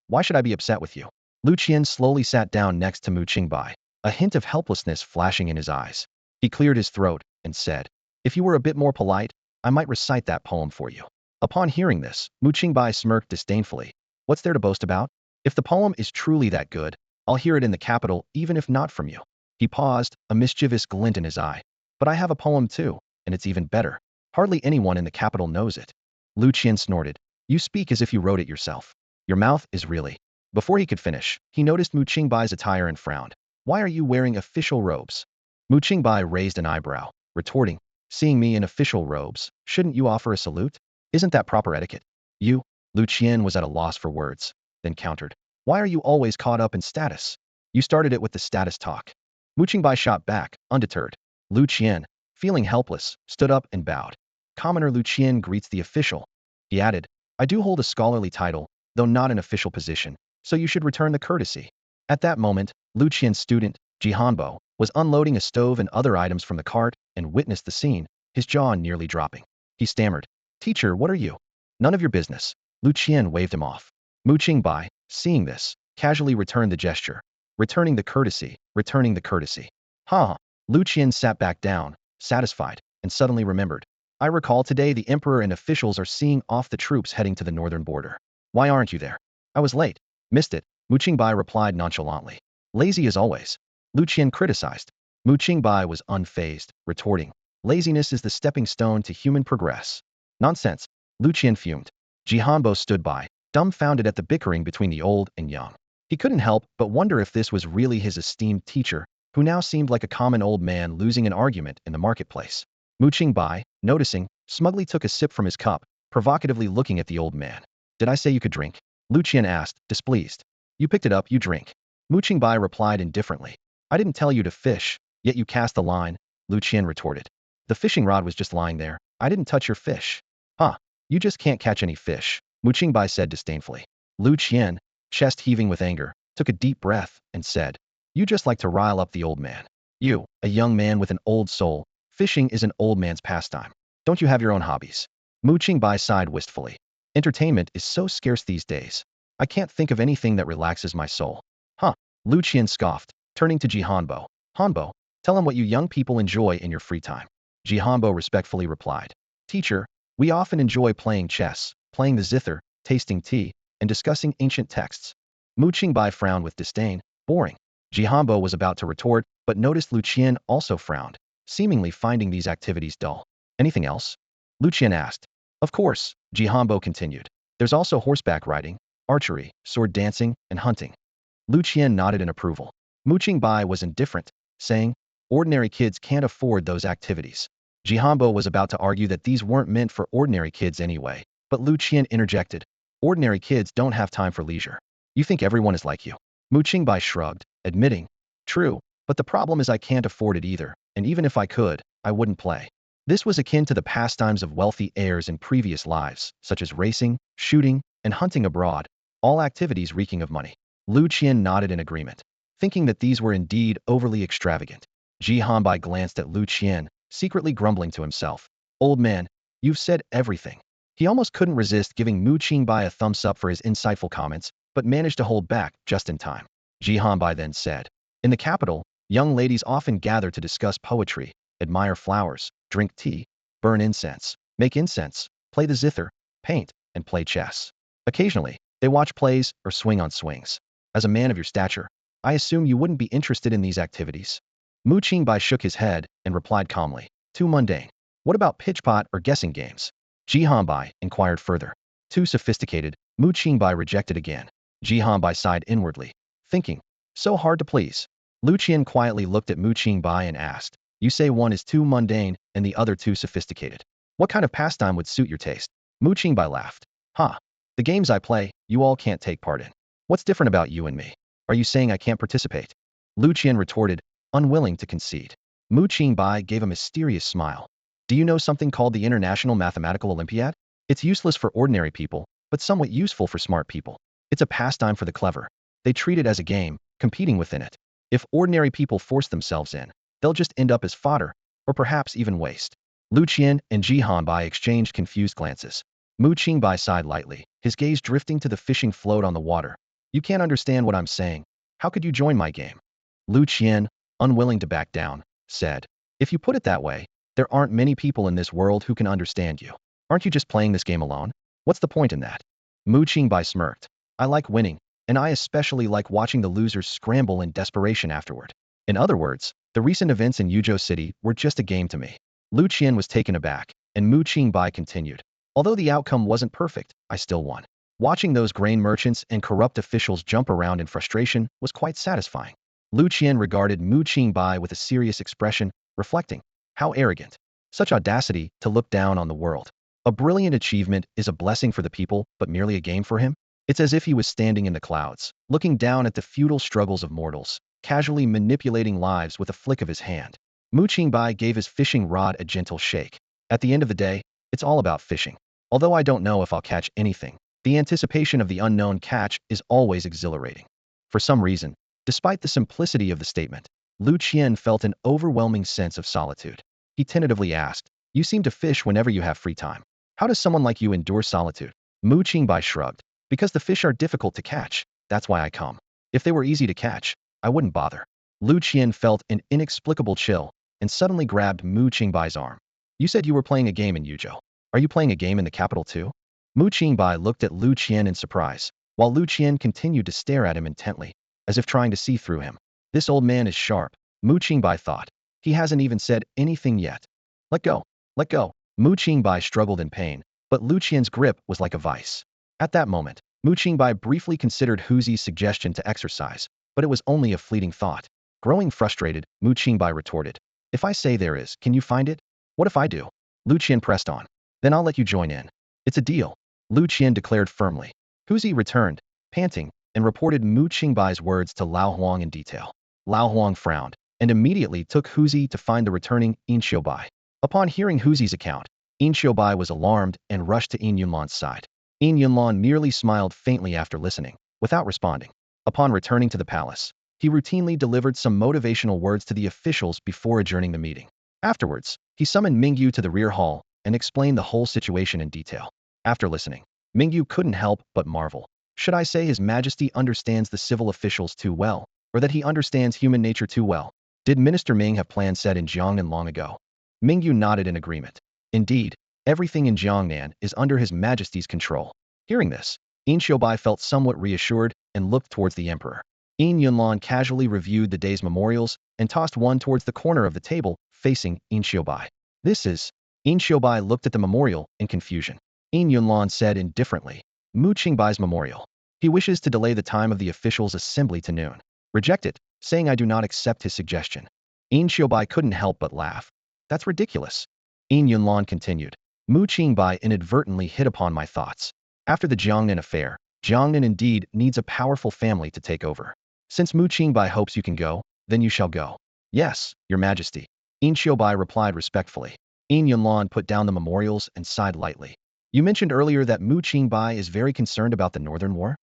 Why should I be upset with you? Lu Qian slowly sat down next to Mu Qingbai, a hint of helplessness flashing in his eyes. He cleared his throat and said, if you were a bit more polite, I might recite that poem for you. Upon hearing this, Mu Qingbai smirked disdainfully. What's there to boast about? If the poem is truly that good, I'll hear it in the capital even if not from you. He paused, a mischievous glint in his eye. But I have a poem too, and it's even better. Hardly anyone in the capital knows it. Lu Qian snorted. You speak as if you wrote it yourself. Your mouth is really. Before he could finish, he noticed Mu Qingbai's attire and frowned. Why are you wearing official robes? Mu Qingbai raised an eyebrow, retorting, seeing me in official robes, shouldn't you offer a salute? Isn't that proper etiquette? You? Lu Qian was at a loss for words, then countered. Why are you always caught up in status? You started it with the status talk. Mu Qingbai shot back, undeterred. Lu Qian, feeling helpless, stood up and bowed. Commoner Lu Qian greets the official. He added, I do hold a scholarly title, though not an official position, so you should return the courtesy. At that moment, Lu Qian's student, Jihanbo, was unloading a stove and other items from the cart and witnessed the scene, his jaw nearly dropping. He stammered, Teacher, what are you? None of your business. Lu Qian waved him off. Mu Qingbai, seeing this, casually returned the gesture. Returning the courtesy, returning the courtesy. Ha! Lu Qian sat back down, satisfied, and suddenly remembered. I recall today the emperor and officials are seeing off the troops heading to the northern border. Why aren't you there? I was late. Missed it, Mu Qingbai replied nonchalantly. Lazy as always. Lu Qian criticized. Mu Qingbai was unfazed, retorting. Laziness is the stepping stone to human progress. Nonsense. Lu Qian fumed. Jihanbo stood by, dumbfounded at the bickering between the old and young. He couldn't help but wonder if this was really his esteemed teacher, who now seemed like a common old man losing an argument in the marketplace. Mu Qingbai, noticing, smugly took a sip from his cup, provocatively looking at the old man. Did I say you could drink? Lu Qian asked, displeased. You picked it up, you drink. Mu Qingbai replied indifferently. I didn't tell you to fish, yet you cast the line, Lu Qian retorted. The fishing rod was just lying there. I didn't touch your fish. Huh. You just can't catch any fish, Mu Qingbai said disdainfully. Lu Qian, chest heaving with anger, took a deep breath and said, you just like to rile up the old man. You, a young man with an old soul, fishing is an old man's pastime. Don't you have your own hobbies? Mu Qingbai sighed wistfully. Entertainment is so scarce these days. I can't think of anything that relaxes my soul. Huh. Lu Qian scoffed, turning to Jihanbo. Hanbo, tell him what you young people enjoy in your free time. Jihanbo respectfully replied. Teacher, we often enjoy playing chess, playing the zither, tasting tea, and discussing ancient texts. Mu Qingbai frowned with disdain. Boring. Jihanbo was about to retort, but noticed Lu Qian also frowned, seemingly finding these activities dull. Anything else? Lu Qian asked. Of course, Jihanbo continued. There's also horseback riding, archery, sword dancing, and hunting. Lu Qian nodded in approval. Mu Qingbai was indifferent, saying, ordinary kids can't afford those activities. Jihanbo was about to argue that these weren't meant for ordinary kids anyway, but Lu Qian interjected. Ordinary kids don't have time for leisure. You think everyone is like you? Mu Qingbai shrugged, admitting, true, but the problem is I can't afford it either, and even if I could, I wouldn't play. This was akin to the pastimes of wealthy heirs in previous lives, such as racing, shooting, and hunting abroad, all activities reeking of money. Lu Qian nodded in agreement, thinking that these were indeed overly extravagant. Jihanbai glanced at Lu Qian, secretly grumbling to himself. Old man, you've said everything. He almost couldn't resist giving Mu Qingbai a thumbs up for his insightful comments, but managed to hold back just in time. Jihanbai then said, in the capital, young ladies often gather to discuss poetry, admire flowers, drink tea, burn incense, make incense, play the zither, paint, and play chess. Occasionally, they watch plays or swing on swings. As a man of your stature, I assume you wouldn't be interested in these activities. Mu Qingbai shook his head and replied calmly, too mundane. What about pitchpot or guessing games? Jihanbai inquired further. Too sophisticated, Mu Qingbai rejected again. Jihanbai sighed inwardly, thinking, so hard to please. Lu Qian quietly looked at Mu Qingbai and asked, you say one is too mundane and the other too sophisticated. What kind of pastime would suit your taste? Mu Qingbai laughed. Ha! The games I play, you all can't take part in. What's different about you and me? Are you saying I can't participate? Lu Qian retorted, unwilling to concede. Mu Qingbai gave a mysterious smile. Do you know something called the International Mathematical Olympiad? It's useless for ordinary people, but somewhat useful for smart people. It's a pastime for the clever. They treat it as a game, competing within it. If ordinary people force themselves in, they'll just end up as fodder, or perhaps even waste. Lu Qian and Jihanbai exchanged confused glances. Mu Qingbai sighed lightly, his gaze drifting to the fishing float on the water. You can't understand what I'm saying. How could you join my game? Lu Qian, unwilling to back down, said, if you put it that way, there aren't many people in this world who can understand you. Aren't you just playing this game alone? What's the point in that? Mu Qingbai smirked. I like winning, and I especially like watching the losers scramble in desperation afterward. In other words, the recent events in Yuzhou City were just a game to me. Lu Qian was taken aback, and Mu Qingbai continued. Although the outcome wasn't perfect, I still won. Watching those grain merchants and corrupt officials jump around in frustration was quite satisfying. Lu Qian regarded Mu Qingbai with a serious expression, reflecting, how arrogant. Such audacity to look down on the world. A brilliant achievement is a blessing for the people, but merely a game for him? It's as if he was standing in the clouds, looking down at the futile struggles of mortals, casually manipulating lives with a flick of his hand. Mu Qingbai gave his fishing rod a gentle shake. At the end of the day, it's all about fishing. Although I don't know if I'll catch anything, the anticipation of the unknown catch is always exhilarating. For some reason, despite the simplicity of the statement, Lu Qian felt an overwhelming sense of solitude. He tentatively asked, you seem to fish whenever you have free time. How does someone like you endure solitude? Mu Qingbai shrugged. Because the fish are difficult to catch. That's why I come. If they were easy to catch, I wouldn't bother. Lu Qian felt an inexplicable chill and suddenly grabbed Mu Qingbai's arm. You said you were playing a game in Yuzhou. Are you playing a game in the capital too? Mu Qingbai looked at Lu Qian in surprise, while Lu Qian continued to stare at him intently, as if trying to see through him. This old man is sharp, Mu Qingbai thought. He hasn't even said anything yet. Let go. Let go. Mu Qingbai struggled in pain, but Lu Qian's grip was like a vice. At that moment, Mu Qingbai briefly considered Huzi's suggestion to exercise, but it was only a fleeting thought. Growing frustrated, Mu Qingbai retorted. If I say there is, can you find it? What if I do? Lu Qian pressed on. Then I'll let you join in. It's a deal. Lu Qian declared firmly. Huzi returned, panting, and reported Mu Qingbai's words to Lao Huang in detail. Lao Huang frowned, and immediately took Huzi to find the returning Yin Xiubai. Upon hearing Huzi's account, Yin Xiubai was alarmed and rushed to Yin Yunlan's side. Yin Yunlan merely smiled faintly after listening, without responding. Upon returning to the palace, he routinely delivered some motivational words to the officials before adjourning the meeting. Afterwards, he summoned Mingyu to the rear hall and explained the whole situation in detail. After listening, Mingyu couldn't help but marvel. Should I say His Majesty understands the civil officials too well, or that he understands human nature too well? Did Minister Ming have plans set in Jiangnan long ago? Mingyu nodded in agreement. Indeed, everything in Jiangnan is under His Majesty's control. Hearing this, Yin Xiubai felt somewhat reassured and looked towards the emperor. Yin Yunlan casually reviewed the day's memorials and tossed one towards the corner of the table, facing Yin Xiubai. This is... Yin Xiubai looked at the memorial in confusion. Yin Yunlan said indifferently, Mu Qingbai's memorial. He wishes to delay the time of the officials' assembly to noon. Reject it, saying I do not accept his suggestion. Yin Xiubai couldn't help but laugh. That's ridiculous. Yin Yunlan continued. Mu Qingbai inadvertently hit upon my thoughts. After the Jiangnan affair, Jiangnan indeed needs a powerful family to take over. Since Mu Qingbai hopes you can go, then you shall go. Yes, Your Majesty. Yin Xiubai replied respectfully. Yin Yunlan put down the memorials and sighed lightly. You mentioned earlier that Mu Qingbai is very concerned about the Northern War?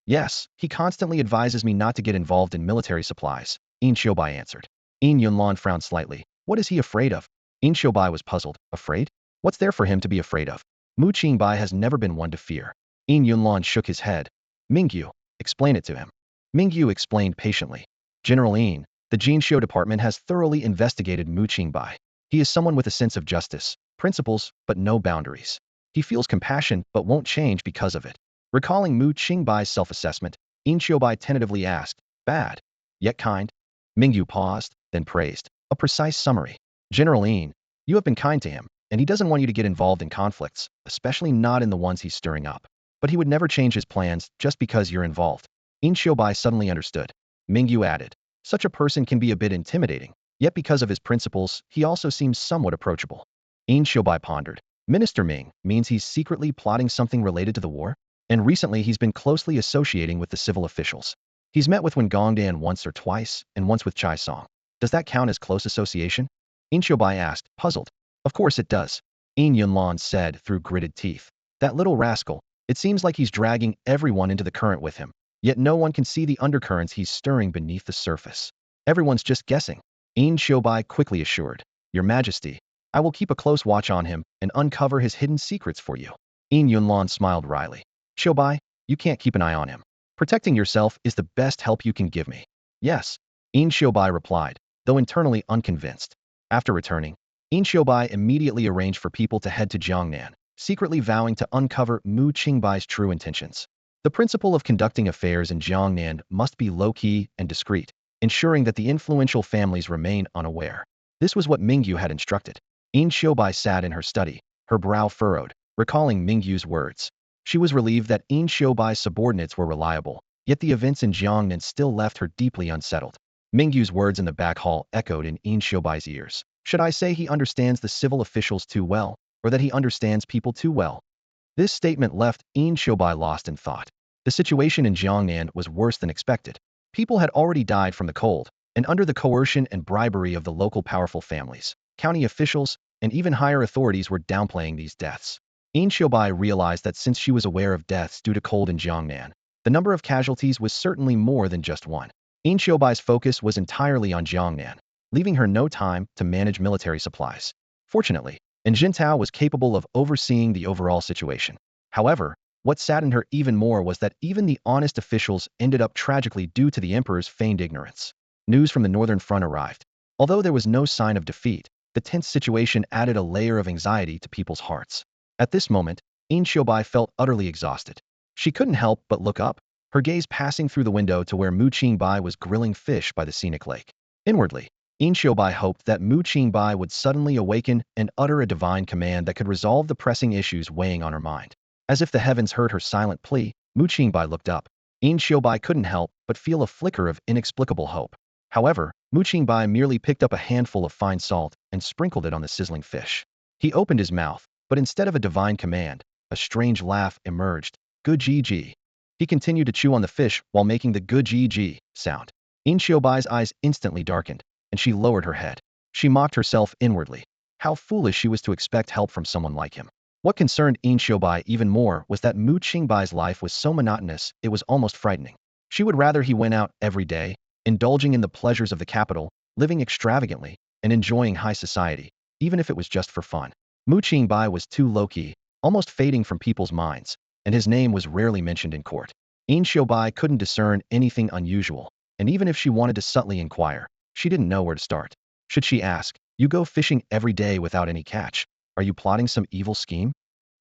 Yes, he constantly advises me not to get involved in military supplies, Yin Xiubai answered. Yin Yunlan frowned slightly. What is he afraid of? Yin Xiubai was puzzled. Afraid? What's there for him to be afraid of? Mu Qingbai has never been one to fear. Yin Yunlan shook his head. Mingyu, explain it to him. Mingyu explained patiently. General Yin, the Jinshu department has thoroughly investigated Mu Qingbai. He is someone with a sense of justice, principles, but no boundaries. He feels compassion but won't change because of it. Recalling Mu Qingbai's self-assessment, Yin Xiubai tentatively asked, bad, yet kind? Mingyu paused, then praised. A precise summary. General Yin, you have been kind to him, and he doesn't want you to get involved in conflicts, especially not in the ones he's stirring up. But he would never change his plans just because you're involved. Yin Xiubai suddenly understood. Mingyu added, such a person can be a bit intimidating, yet because of his principles, he also seems somewhat approachable. Yin Xiubai pondered. Minister Ming means he's secretly plotting something related to the war? And recently he's been closely associating with the civil officials. He's met with Wen Gongdan once or twice, and once with Chai Song. Does that count as close association? Yin Xiubai asked, puzzled. Of course it does. Yin Yunlan said through gritted teeth. That little rascal, it seems like he's dragging everyone into the current with him. Yet no one can see the undercurrents he's stirring beneath the surface. Everyone's just guessing. Yin Xiubai quickly assured. Your Majesty, I will keep a close watch on him and uncover his hidden secrets for you. Yin Yunlan smiled wryly. Xiubai, you can't keep an eye on him. Protecting yourself is the best help you can give me. Yes, Yin Xiubai replied, though internally unconvinced. After returning, Yin Xiubai immediately arranged for people to head to Jiangnan, secretly vowing to uncover Mu Qingbai's true intentions. The principle of conducting affairs in Jiangnan must be low-key and discreet, ensuring that the influential families remain unaware. This was what Mingyu had instructed. Yin Xiubai sat in her study, her brow furrowed, recalling Mingyu's words. She was relieved that Yin Xiubai's subordinates were reliable, yet the events in Jiangnan still left her deeply unsettled. Mingyu's words in the back hall echoed in Yin Xiubai's ears. Should I say he understands the civil officials too well, or that he understands people too well? This statement left Yin Xiubai lost in thought. The situation in Jiangnan was worse than expected. People had already died from the cold, and under the coercion and bribery of the local powerful families, county officials, and even higher authorities were downplaying these deaths. Yin Xiubai realized that since she was aware of deaths due to cold in Jiangnan, the number of casualties was certainly more than just one. Yin Xiubai's focus was entirely on Jiangnan, leaving her no time to manage military supplies. Fortunately, and Jintao was capable of overseeing the overall situation. However, what saddened her even more was that even the honest officials ended up tragically due to the emperor's feigned ignorance. News from the northern front arrived. Although there was no sign of defeat, the tense situation added a layer of anxiety to people's hearts. At this moment, Qingbai felt utterly exhausted. She couldn't help but look up, her gaze passing through the window to where Qingbai was grilling fish by the scenic lake. Inwardly, Qingbai hoped that Qingbai would suddenly awaken and utter a divine command that could resolve the pressing issues weighing on her mind. As if the heavens heard her silent plea, Qingbai looked up. Qingbai couldn't help but feel a flicker of inexplicable hope. However, Qingbai merely picked up a handful of fine salt and sprinkled it on the sizzling fish. He opened his mouth, but instead of a divine command, a strange laugh emerged. Good GG. He continued to chew on the fish while making the good GG sound. Qingbao's eyes instantly darkened, and she lowered her head. She mocked herself inwardly. How foolish she was to expect help from someone like him. What concerned Qingbai even more was that Qingbai's life was so monotonous it was almost frightening. She would rather he went out every day, indulging in the pleasures of the capital, living extravagantly, and enjoying high society, even if it was just for fun. Qingbai was too low-key, almost fading from people's minds, and his name was rarely mentioned in court. Qingbai couldn't discern anything unusual, and even if she wanted to subtly inquire, she didn't know where to start. Should she ask, "You go fishing every day without any catch. Are you plotting some evil scheme?"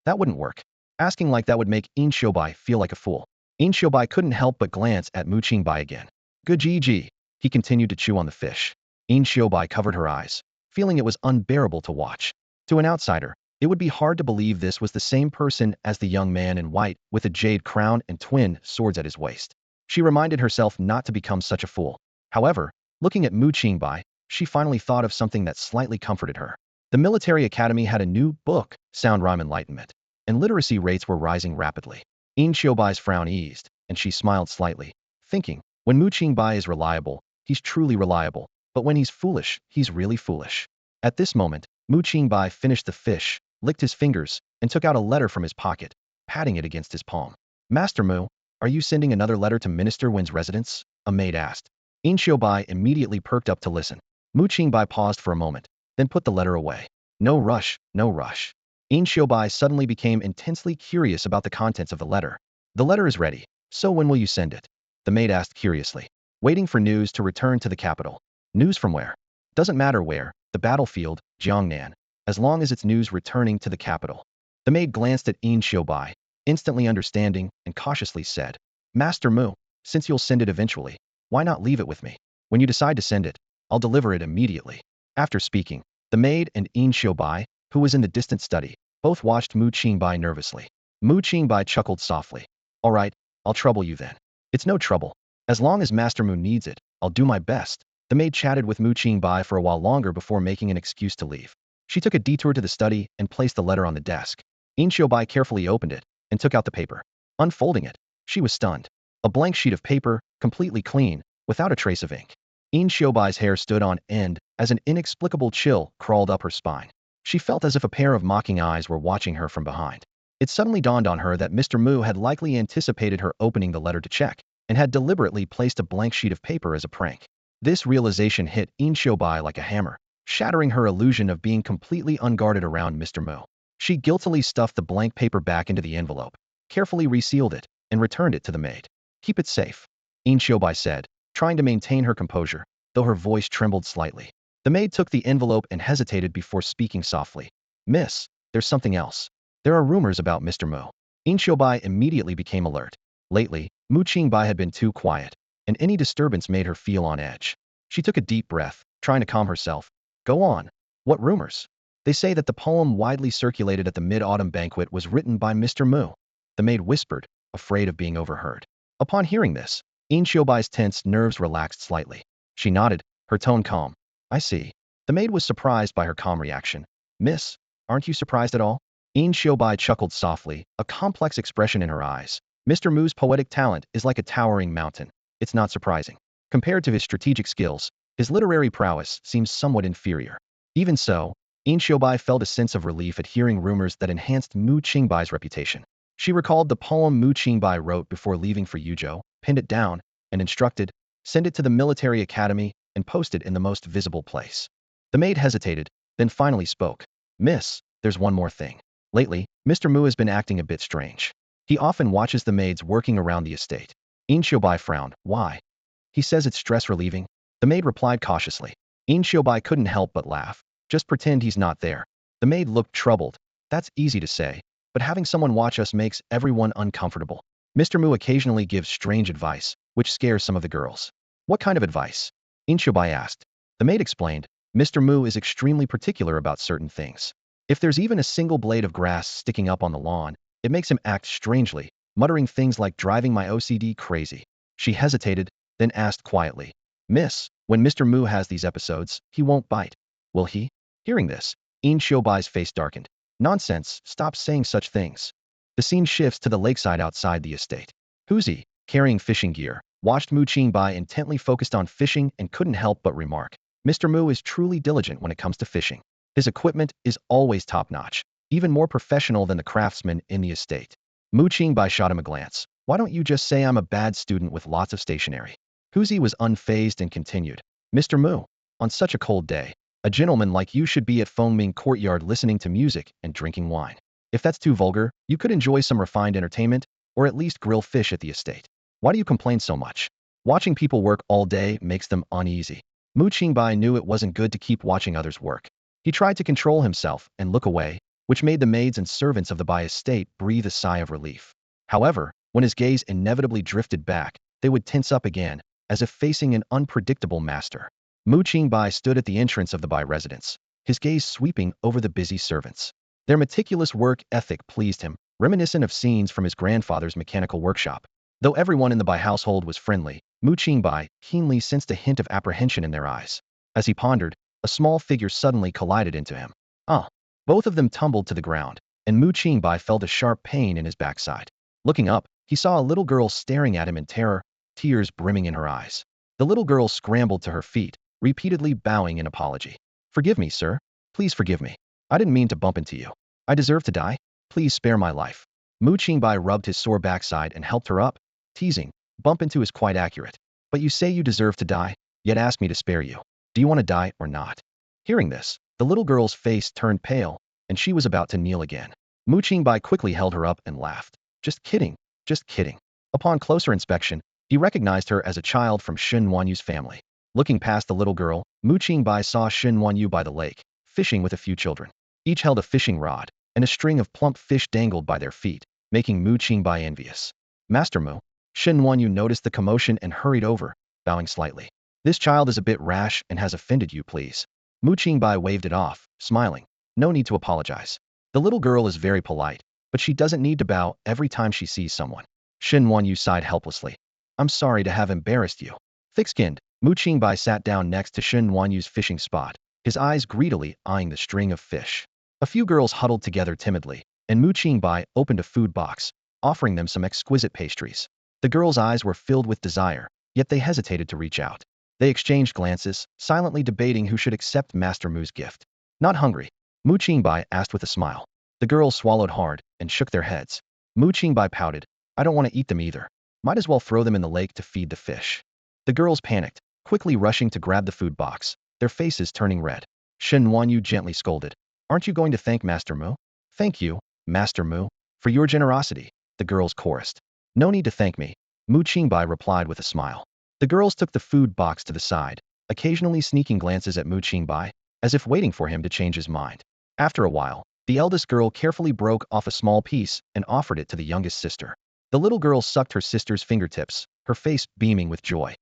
That wouldn't work. Asking like that would make Qingbai feel like a fool. Qingbai couldn't help but glance at Qingbai again. Good GG. He continued to chew on the fish. Qingbai covered her eyes, feeling it was unbearable to watch. To an outsider, it would be hard to believe this was the same person as the young man in white with a jade crown and twin swords at his waist. She reminded herself not to become such a fool. However, looking at Qingbai, she finally thought of something that slightly comforted her. The military academy had a new book, Sound Rhyme Enlightenment, and literacy rates were rising rapidly. Qingbai's frown eased, and she smiled slightly, thinking, when Qingbai is reliable, he's truly reliable, but when he's foolish, he's really foolish. At this moment, Qingbai finished the fish, licked his fingers, and took out a letter from his pocket, patting it against his palm. Master Mu, are you sending another letter to Minister Wen's residence? A maid asked. Qingbai immediately perked up to listen. Qingbai paused for a moment, then put the letter away. No rush, no rush. Qingbai suddenly became intensely curious about the contents of the letter. The letter is ready, so when will you send it? The maid asked curiously. Waiting for news to return to the capital. News from where? Doesn't matter where, the battlefield, Jiangnan, as long as it's news returning to the capital. The maid glanced at Qingbai, instantly understanding, and cautiously said, Master Mu, since you'll send it eventually, why not leave it with me? When you decide to send it, I'll deliver it immediately. After speaking, the maid and Qingbai, who was in the distant study, both watched Qingbai nervously. Qingbai chuckled softly. All right, I'll trouble you then. It's no trouble. As long as Master Mu needs it, I'll do my best. The maid chatted with Qingbai for a while longer before making an excuse to leave. She took a detour to the study and placed the letter on the desk. Qingbai carefully opened it and took out the paper. Unfolding it, she was stunned. A blank sheet of paper, completely clean, without a trace of ink. Qingbai's hair stood on end as an inexplicable chill crawled up her spine. She felt as if a pair of mocking eyes were watching her from behind. It suddenly dawned on her that Mr. Mu had likely anticipated her opening the letter to check, and had deliberately placed a blank sheet of paper as a prank. This realization hit Qingbai like a hammer, shattering her illusion of being completely unguarded around Mr. Mu. She guiltily stuffed the blank paper back into the envelope, carefully resealed it, and returned it to the maid. Keep it safe, Qingbai said, trying to maintain her composure, though her voice trembled slightly. The maid took the envelope and hesitated before speaking softly. Miss, there's something else. There are rumors about Mr. Mu. Qingbai immediately became alert. Lately, Qingbai had been too quiet, and any disturbance made her feel on edge. She took a deep breath, trying to calm herself. Go on. What rumors? They say that the poem widely circulated at the Mid-Autumn Banquet was written by Mr. Mu. The maid whispered, afraid of being overheard. Upon hearing this, Qingbai's tense nerves relaxed slightly. She nodded, her tone calm. I see. The maid was surprised by her calm reaction. Miss, aren't you surprised at all? Qingbai chuckled softly, a complex expression in her eyes. Mr. Mu's poetic talent is like a towering mountain. It's not surprising. Compared to his strategic skills, his literary prowess seems somewhat inferior. Even so, Qingbai felt a sense of relief at hearing rumors that enhanced Qingbai's reputation. She recalled the poem Qingbai wrote before leaving for Yuzhou, pinned it down, and instructed, send it to the military academy and post it in the most visible place. The maid hesitated, then finally spoke. Miss, there's one more thing. Lately, Mr. Mu has been acting a bit strange. He often watches the maids working around the estate. Qingbai frowned. Why? He says it's stress relieving. The maid replied cautiously. Qingbai couldn't help but laugh. Just pretend he's not there. The maid looked troubled. That's easy to say, but having someone watch us makes everyone uncomfortable. Mr. Mu occasionally gives strange advice, which scares some of the girls. What kind of advice? Qingbai asked. The maid explained. Mr. Mu is extremely particular about certain things. If there's even a single blade of grass sticking up on the lawn, it makes him act strangely, muttering things like driving my OCD crazy. She hesitated, then asked quietly. Miss, when Mr. Mu has these episodes, he won't bite. Will he? Hearing this, Qingbai's face darkened. Nonsense, stop saying such things. The scene shifts to the lakeside outside the estate. Huzi, carrying fishing gear, watched Mu Qingbai intently focused on fishing and couldn't help but remark. Mr. Mu is truly diligent when it comes to fishing. His equipment is always top-notch, even more professional than the craftsmen in the estate. Mu Qingbai shot him a glance. Why don't you just say I'm a bad student with lots of stationery? Huzi was unfazed and continued. Mr. Mu, on such a cold day, a gentleman like you should be at Fengming Courtyard listening to music and drinking wine. If that's too vulgar, you could enjoy some refined entertainment, or at least grill fish at the estate. Why do you complain so much? Watching people work all day makes them uneasy. Mu Qingbai knew it wasn't good to keep watching others work. He tried to control himself and look away, which made the maids and servants of the Bai estate breathe a sigh of relief. However, when his gaze inevitably drifted back, they would tense up again, as if facing an unpredictable master. Mu Qingbai stood at the entrance of the Bai residence, his gaze sweeping over the busy servants. Their meticulous work ethic pleased him, reminiscent of scenes from his grandfather's mechanical workshop. Though everyone in the Bai household was friendly, Mu Qingbai keenly sensed a hint of apprehension in their eyes. As he pondered, a small figure suddenly collided into him. Both of them tumbled to the ground, and Mu Qingbai felt a sharp pain in his backside. Looking up, he saw a little girl staring at him in terror, tears brimming in her eyes. The little girl scrambled to her feet, repeatedly bowing in apology. Forgive me, sir. Please forgive me. I didn't mean to bump into you. I deserve to die. Please spare my life. Mu Qingbai rubbed his sore backside and helped her up, teasing. Bump into is quite accurate. But you say you deserve to die, yet ask me to spare you. Do you want to die or not? Hearing this, the little girl's face turned pale, and she was about to kneel again. Mu Qingbai quickly held her up and laughed. Just kidding, just kidding. Upon closer inspection, he recognized her as a child from Shen Wanyu's family. Looking past the little girl, Mu Qingbai saw Shen Wanyu by the lake, fishing with a few children. Each held a fishing rod, and a string of plump fish dangled by their feet, making Mu Qingbai envious. Master Mu. Shen Wanyu noticed the commotion and hurried over, bowing slightly. This child is a bit rash and has offended you, please. Mu Qingbai waved it off, smiling. No need to apologize. The little girl is very polite, but she doesn't need to bow every time she sees someone. Shen Wanyu sighed helplessly. I'm sorry to have embarrassed you. Thick-skinned, Mu Qingbai sat down next to Shen Wanyu's fishing spot, his eyes greedily eyeing the string of fish. A few girls huddled together timidly, and Mu Qingbai opened a food box, offering them some exquisite pastries. The girls' eyes were filled with desire, yet they hesitated to reach out. They exchanged glances, silently debating who should accept Master Mu's gift. Not hungry? Mu Qingbai asked with a smile. The girls swallowed hard and shook their heads. Mu Qingbai pouted. I don't want to eat them either. Might as well throw them in the lake to feed the fish. The girls panicked, quickly rushing to grab the food box, their faces turning red. Shen Wanyu gently scolded. Aren't you going to thank Master Mu? Thank you, Master Mu, for your generosity, the girls chorused. No need to thank me, Mu Qingbai replied with a smile. The girls took the food box to the side, occasionally sneaking glances at Mu Qingbai, as if waiting for him to change his mind. After a while, the eldest girl carefully broke off a small piece and offered it to the youngest sister. The little girl sucked her sister's fingertips, her face beaming with joy.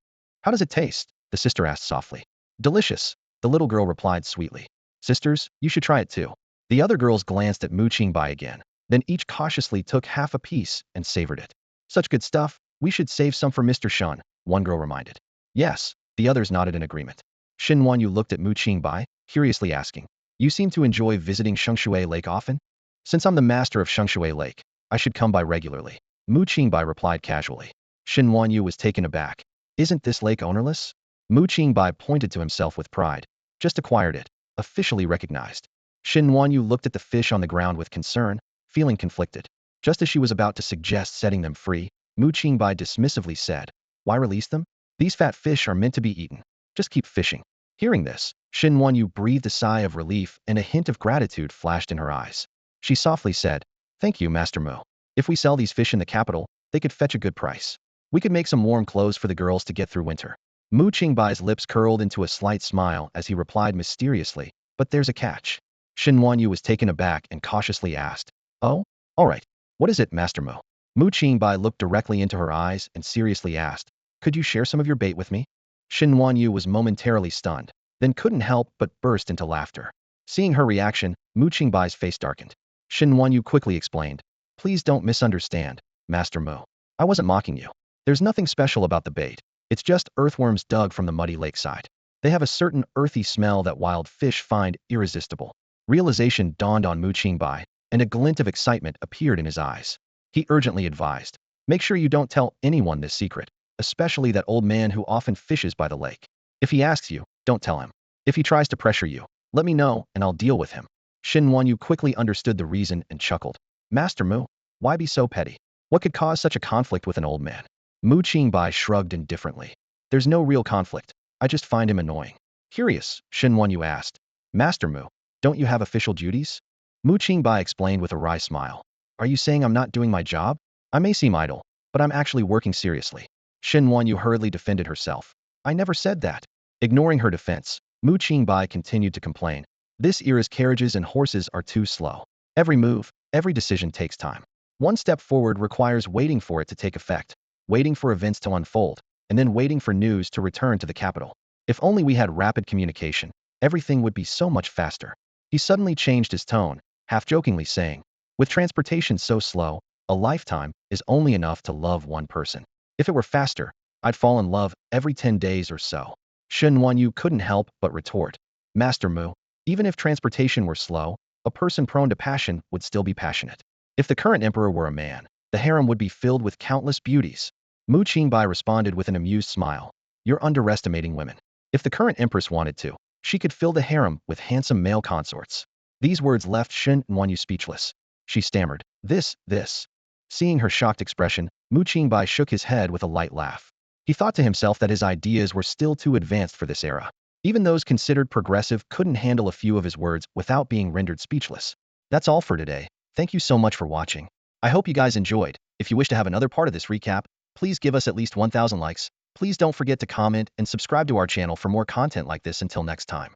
How does it taste? The sister asked softly. Delicious, the little girl replied sweetly. Sisters, you should try it too. The other girls glanced at Mu Qingbai again, then each cautiously took half a piece and savored it. Such good stuff, we should save some for Mr. Shun, one girl reminded. Yes, the others nodded in agreement. Shen Wanyu looked at Mu Qingbai, curiously asking, You seem to enjoy visiting Shengshui Lake often? Since I'm the master of Shengshui Lake, I should come by regularly. Mu Qingbai replied casually. Shen Wanyu was taken aback. Isn't this lake ownerless? Mu Qingbai pointed to himself with pride. Just acquired it. Officially recognized. Shen Wanyu looked at the fish on the ground with concern, feeling conflicted. Just as she was about to suggest setting them free, Mu Qingbai dismissively said, Why release them? These fat fish are meant to be eaten. Just keep fishing. Hearing this, Shin Wanyu breathed a sigh of relief and a hint of gratitude flashed in her eyes. She softly said, "Thank you, Master Mu. If we sell these fish in the capital, they could fetch a good price. We could make some warm clothes for the girls to get through winter." Mu Qingbai's lips curled into a slight smile as he replied mysteriously, "But there's a catch." Shin Wanyu was taken aback and cautiously asked, "Oh? All right. What is it, Master Mu?" Mu Qingbai looked directly into her eyes and seriously asked, "Could you share some of your bait with me?" Shin Wanyu was momentarily stunned, then couldn't help but burst into laughter. Seeing her reaction, Mu Qingbai's face darkened. Shin Wanyu quickly explained, "Please don't misunderstand, Master Mu. I wasn't mocking you. There's nothing special about the bait. It's just earthworms dug from the muddy lakeside. They have a certain earthy smell that wild fish find irresistible." Realization dawned on Mu Qingbai, and a glint of excitement appeared in his eyes. He urgently advised, "Make sure you don't tell anyone this secret, especially that old man who often fishes by the lake. If he asks you, don't tell him. If he tries to pressure you, let me know and I'll deal with him." Shin Wanyu quickly understood the reason and chuckled. "Master Mu, why be so petty? What could cause such a conflict with an old man?" Mu Qingbai shrugged indifferently. "There's no real conflict. I just find him annoying." Curious, Shin Wanyu asked, "Master Mu, don't you have official duties?" Mu Qingbai explained with a wry smile. "Are you saying I'm not doing my job? I may seem idle, but I'm actually working seriously." Shin Wanyu hurriedly defended herself. "I never said that." Ignoring her defense, Mu Qingbai continued to complain. "This era's carriages and horses are too slow. Every move, every decision takes time. One step forward requires waiting for it to take effect, waiting for events to unfold, and then waiting for news to return to the capital. If only we had rapid communication, everything would be so much faster." He suddenly changed his tone, half-jokingly saying, "With transportation so slow, a lifetime is only enough to love one person. If it were faster, I'd fall in love every 10 days or so." Shin Wanyu couldn't help but retort, "Master Mu, even if transportation were slow, a person prone to passion would still be passionate. If the current emperor were a man, the harem would be filled with countless beauties." Mu Qingbai responded with an amused smile, "You're underestimating women. If the current empress wanted to, she could fill the harem with handsome male consorts." These words left Shin Wanyu speechless. She stammered, This. Seeing her shocked expression, Mu Qingbai shook his head with a light laugh. He thought to himself that his ideas were still too advanced for this era. Even those considered progressive couldn't handle a few of his words without being rendered speechless. That's all for today. Thank you so much for watching. I hope you guys enjoyed. If you wish to have another part of this recap, please give us at least 1,000 likes. Please don't forget to comment and subscribe to our channel for more content like this. Until next time.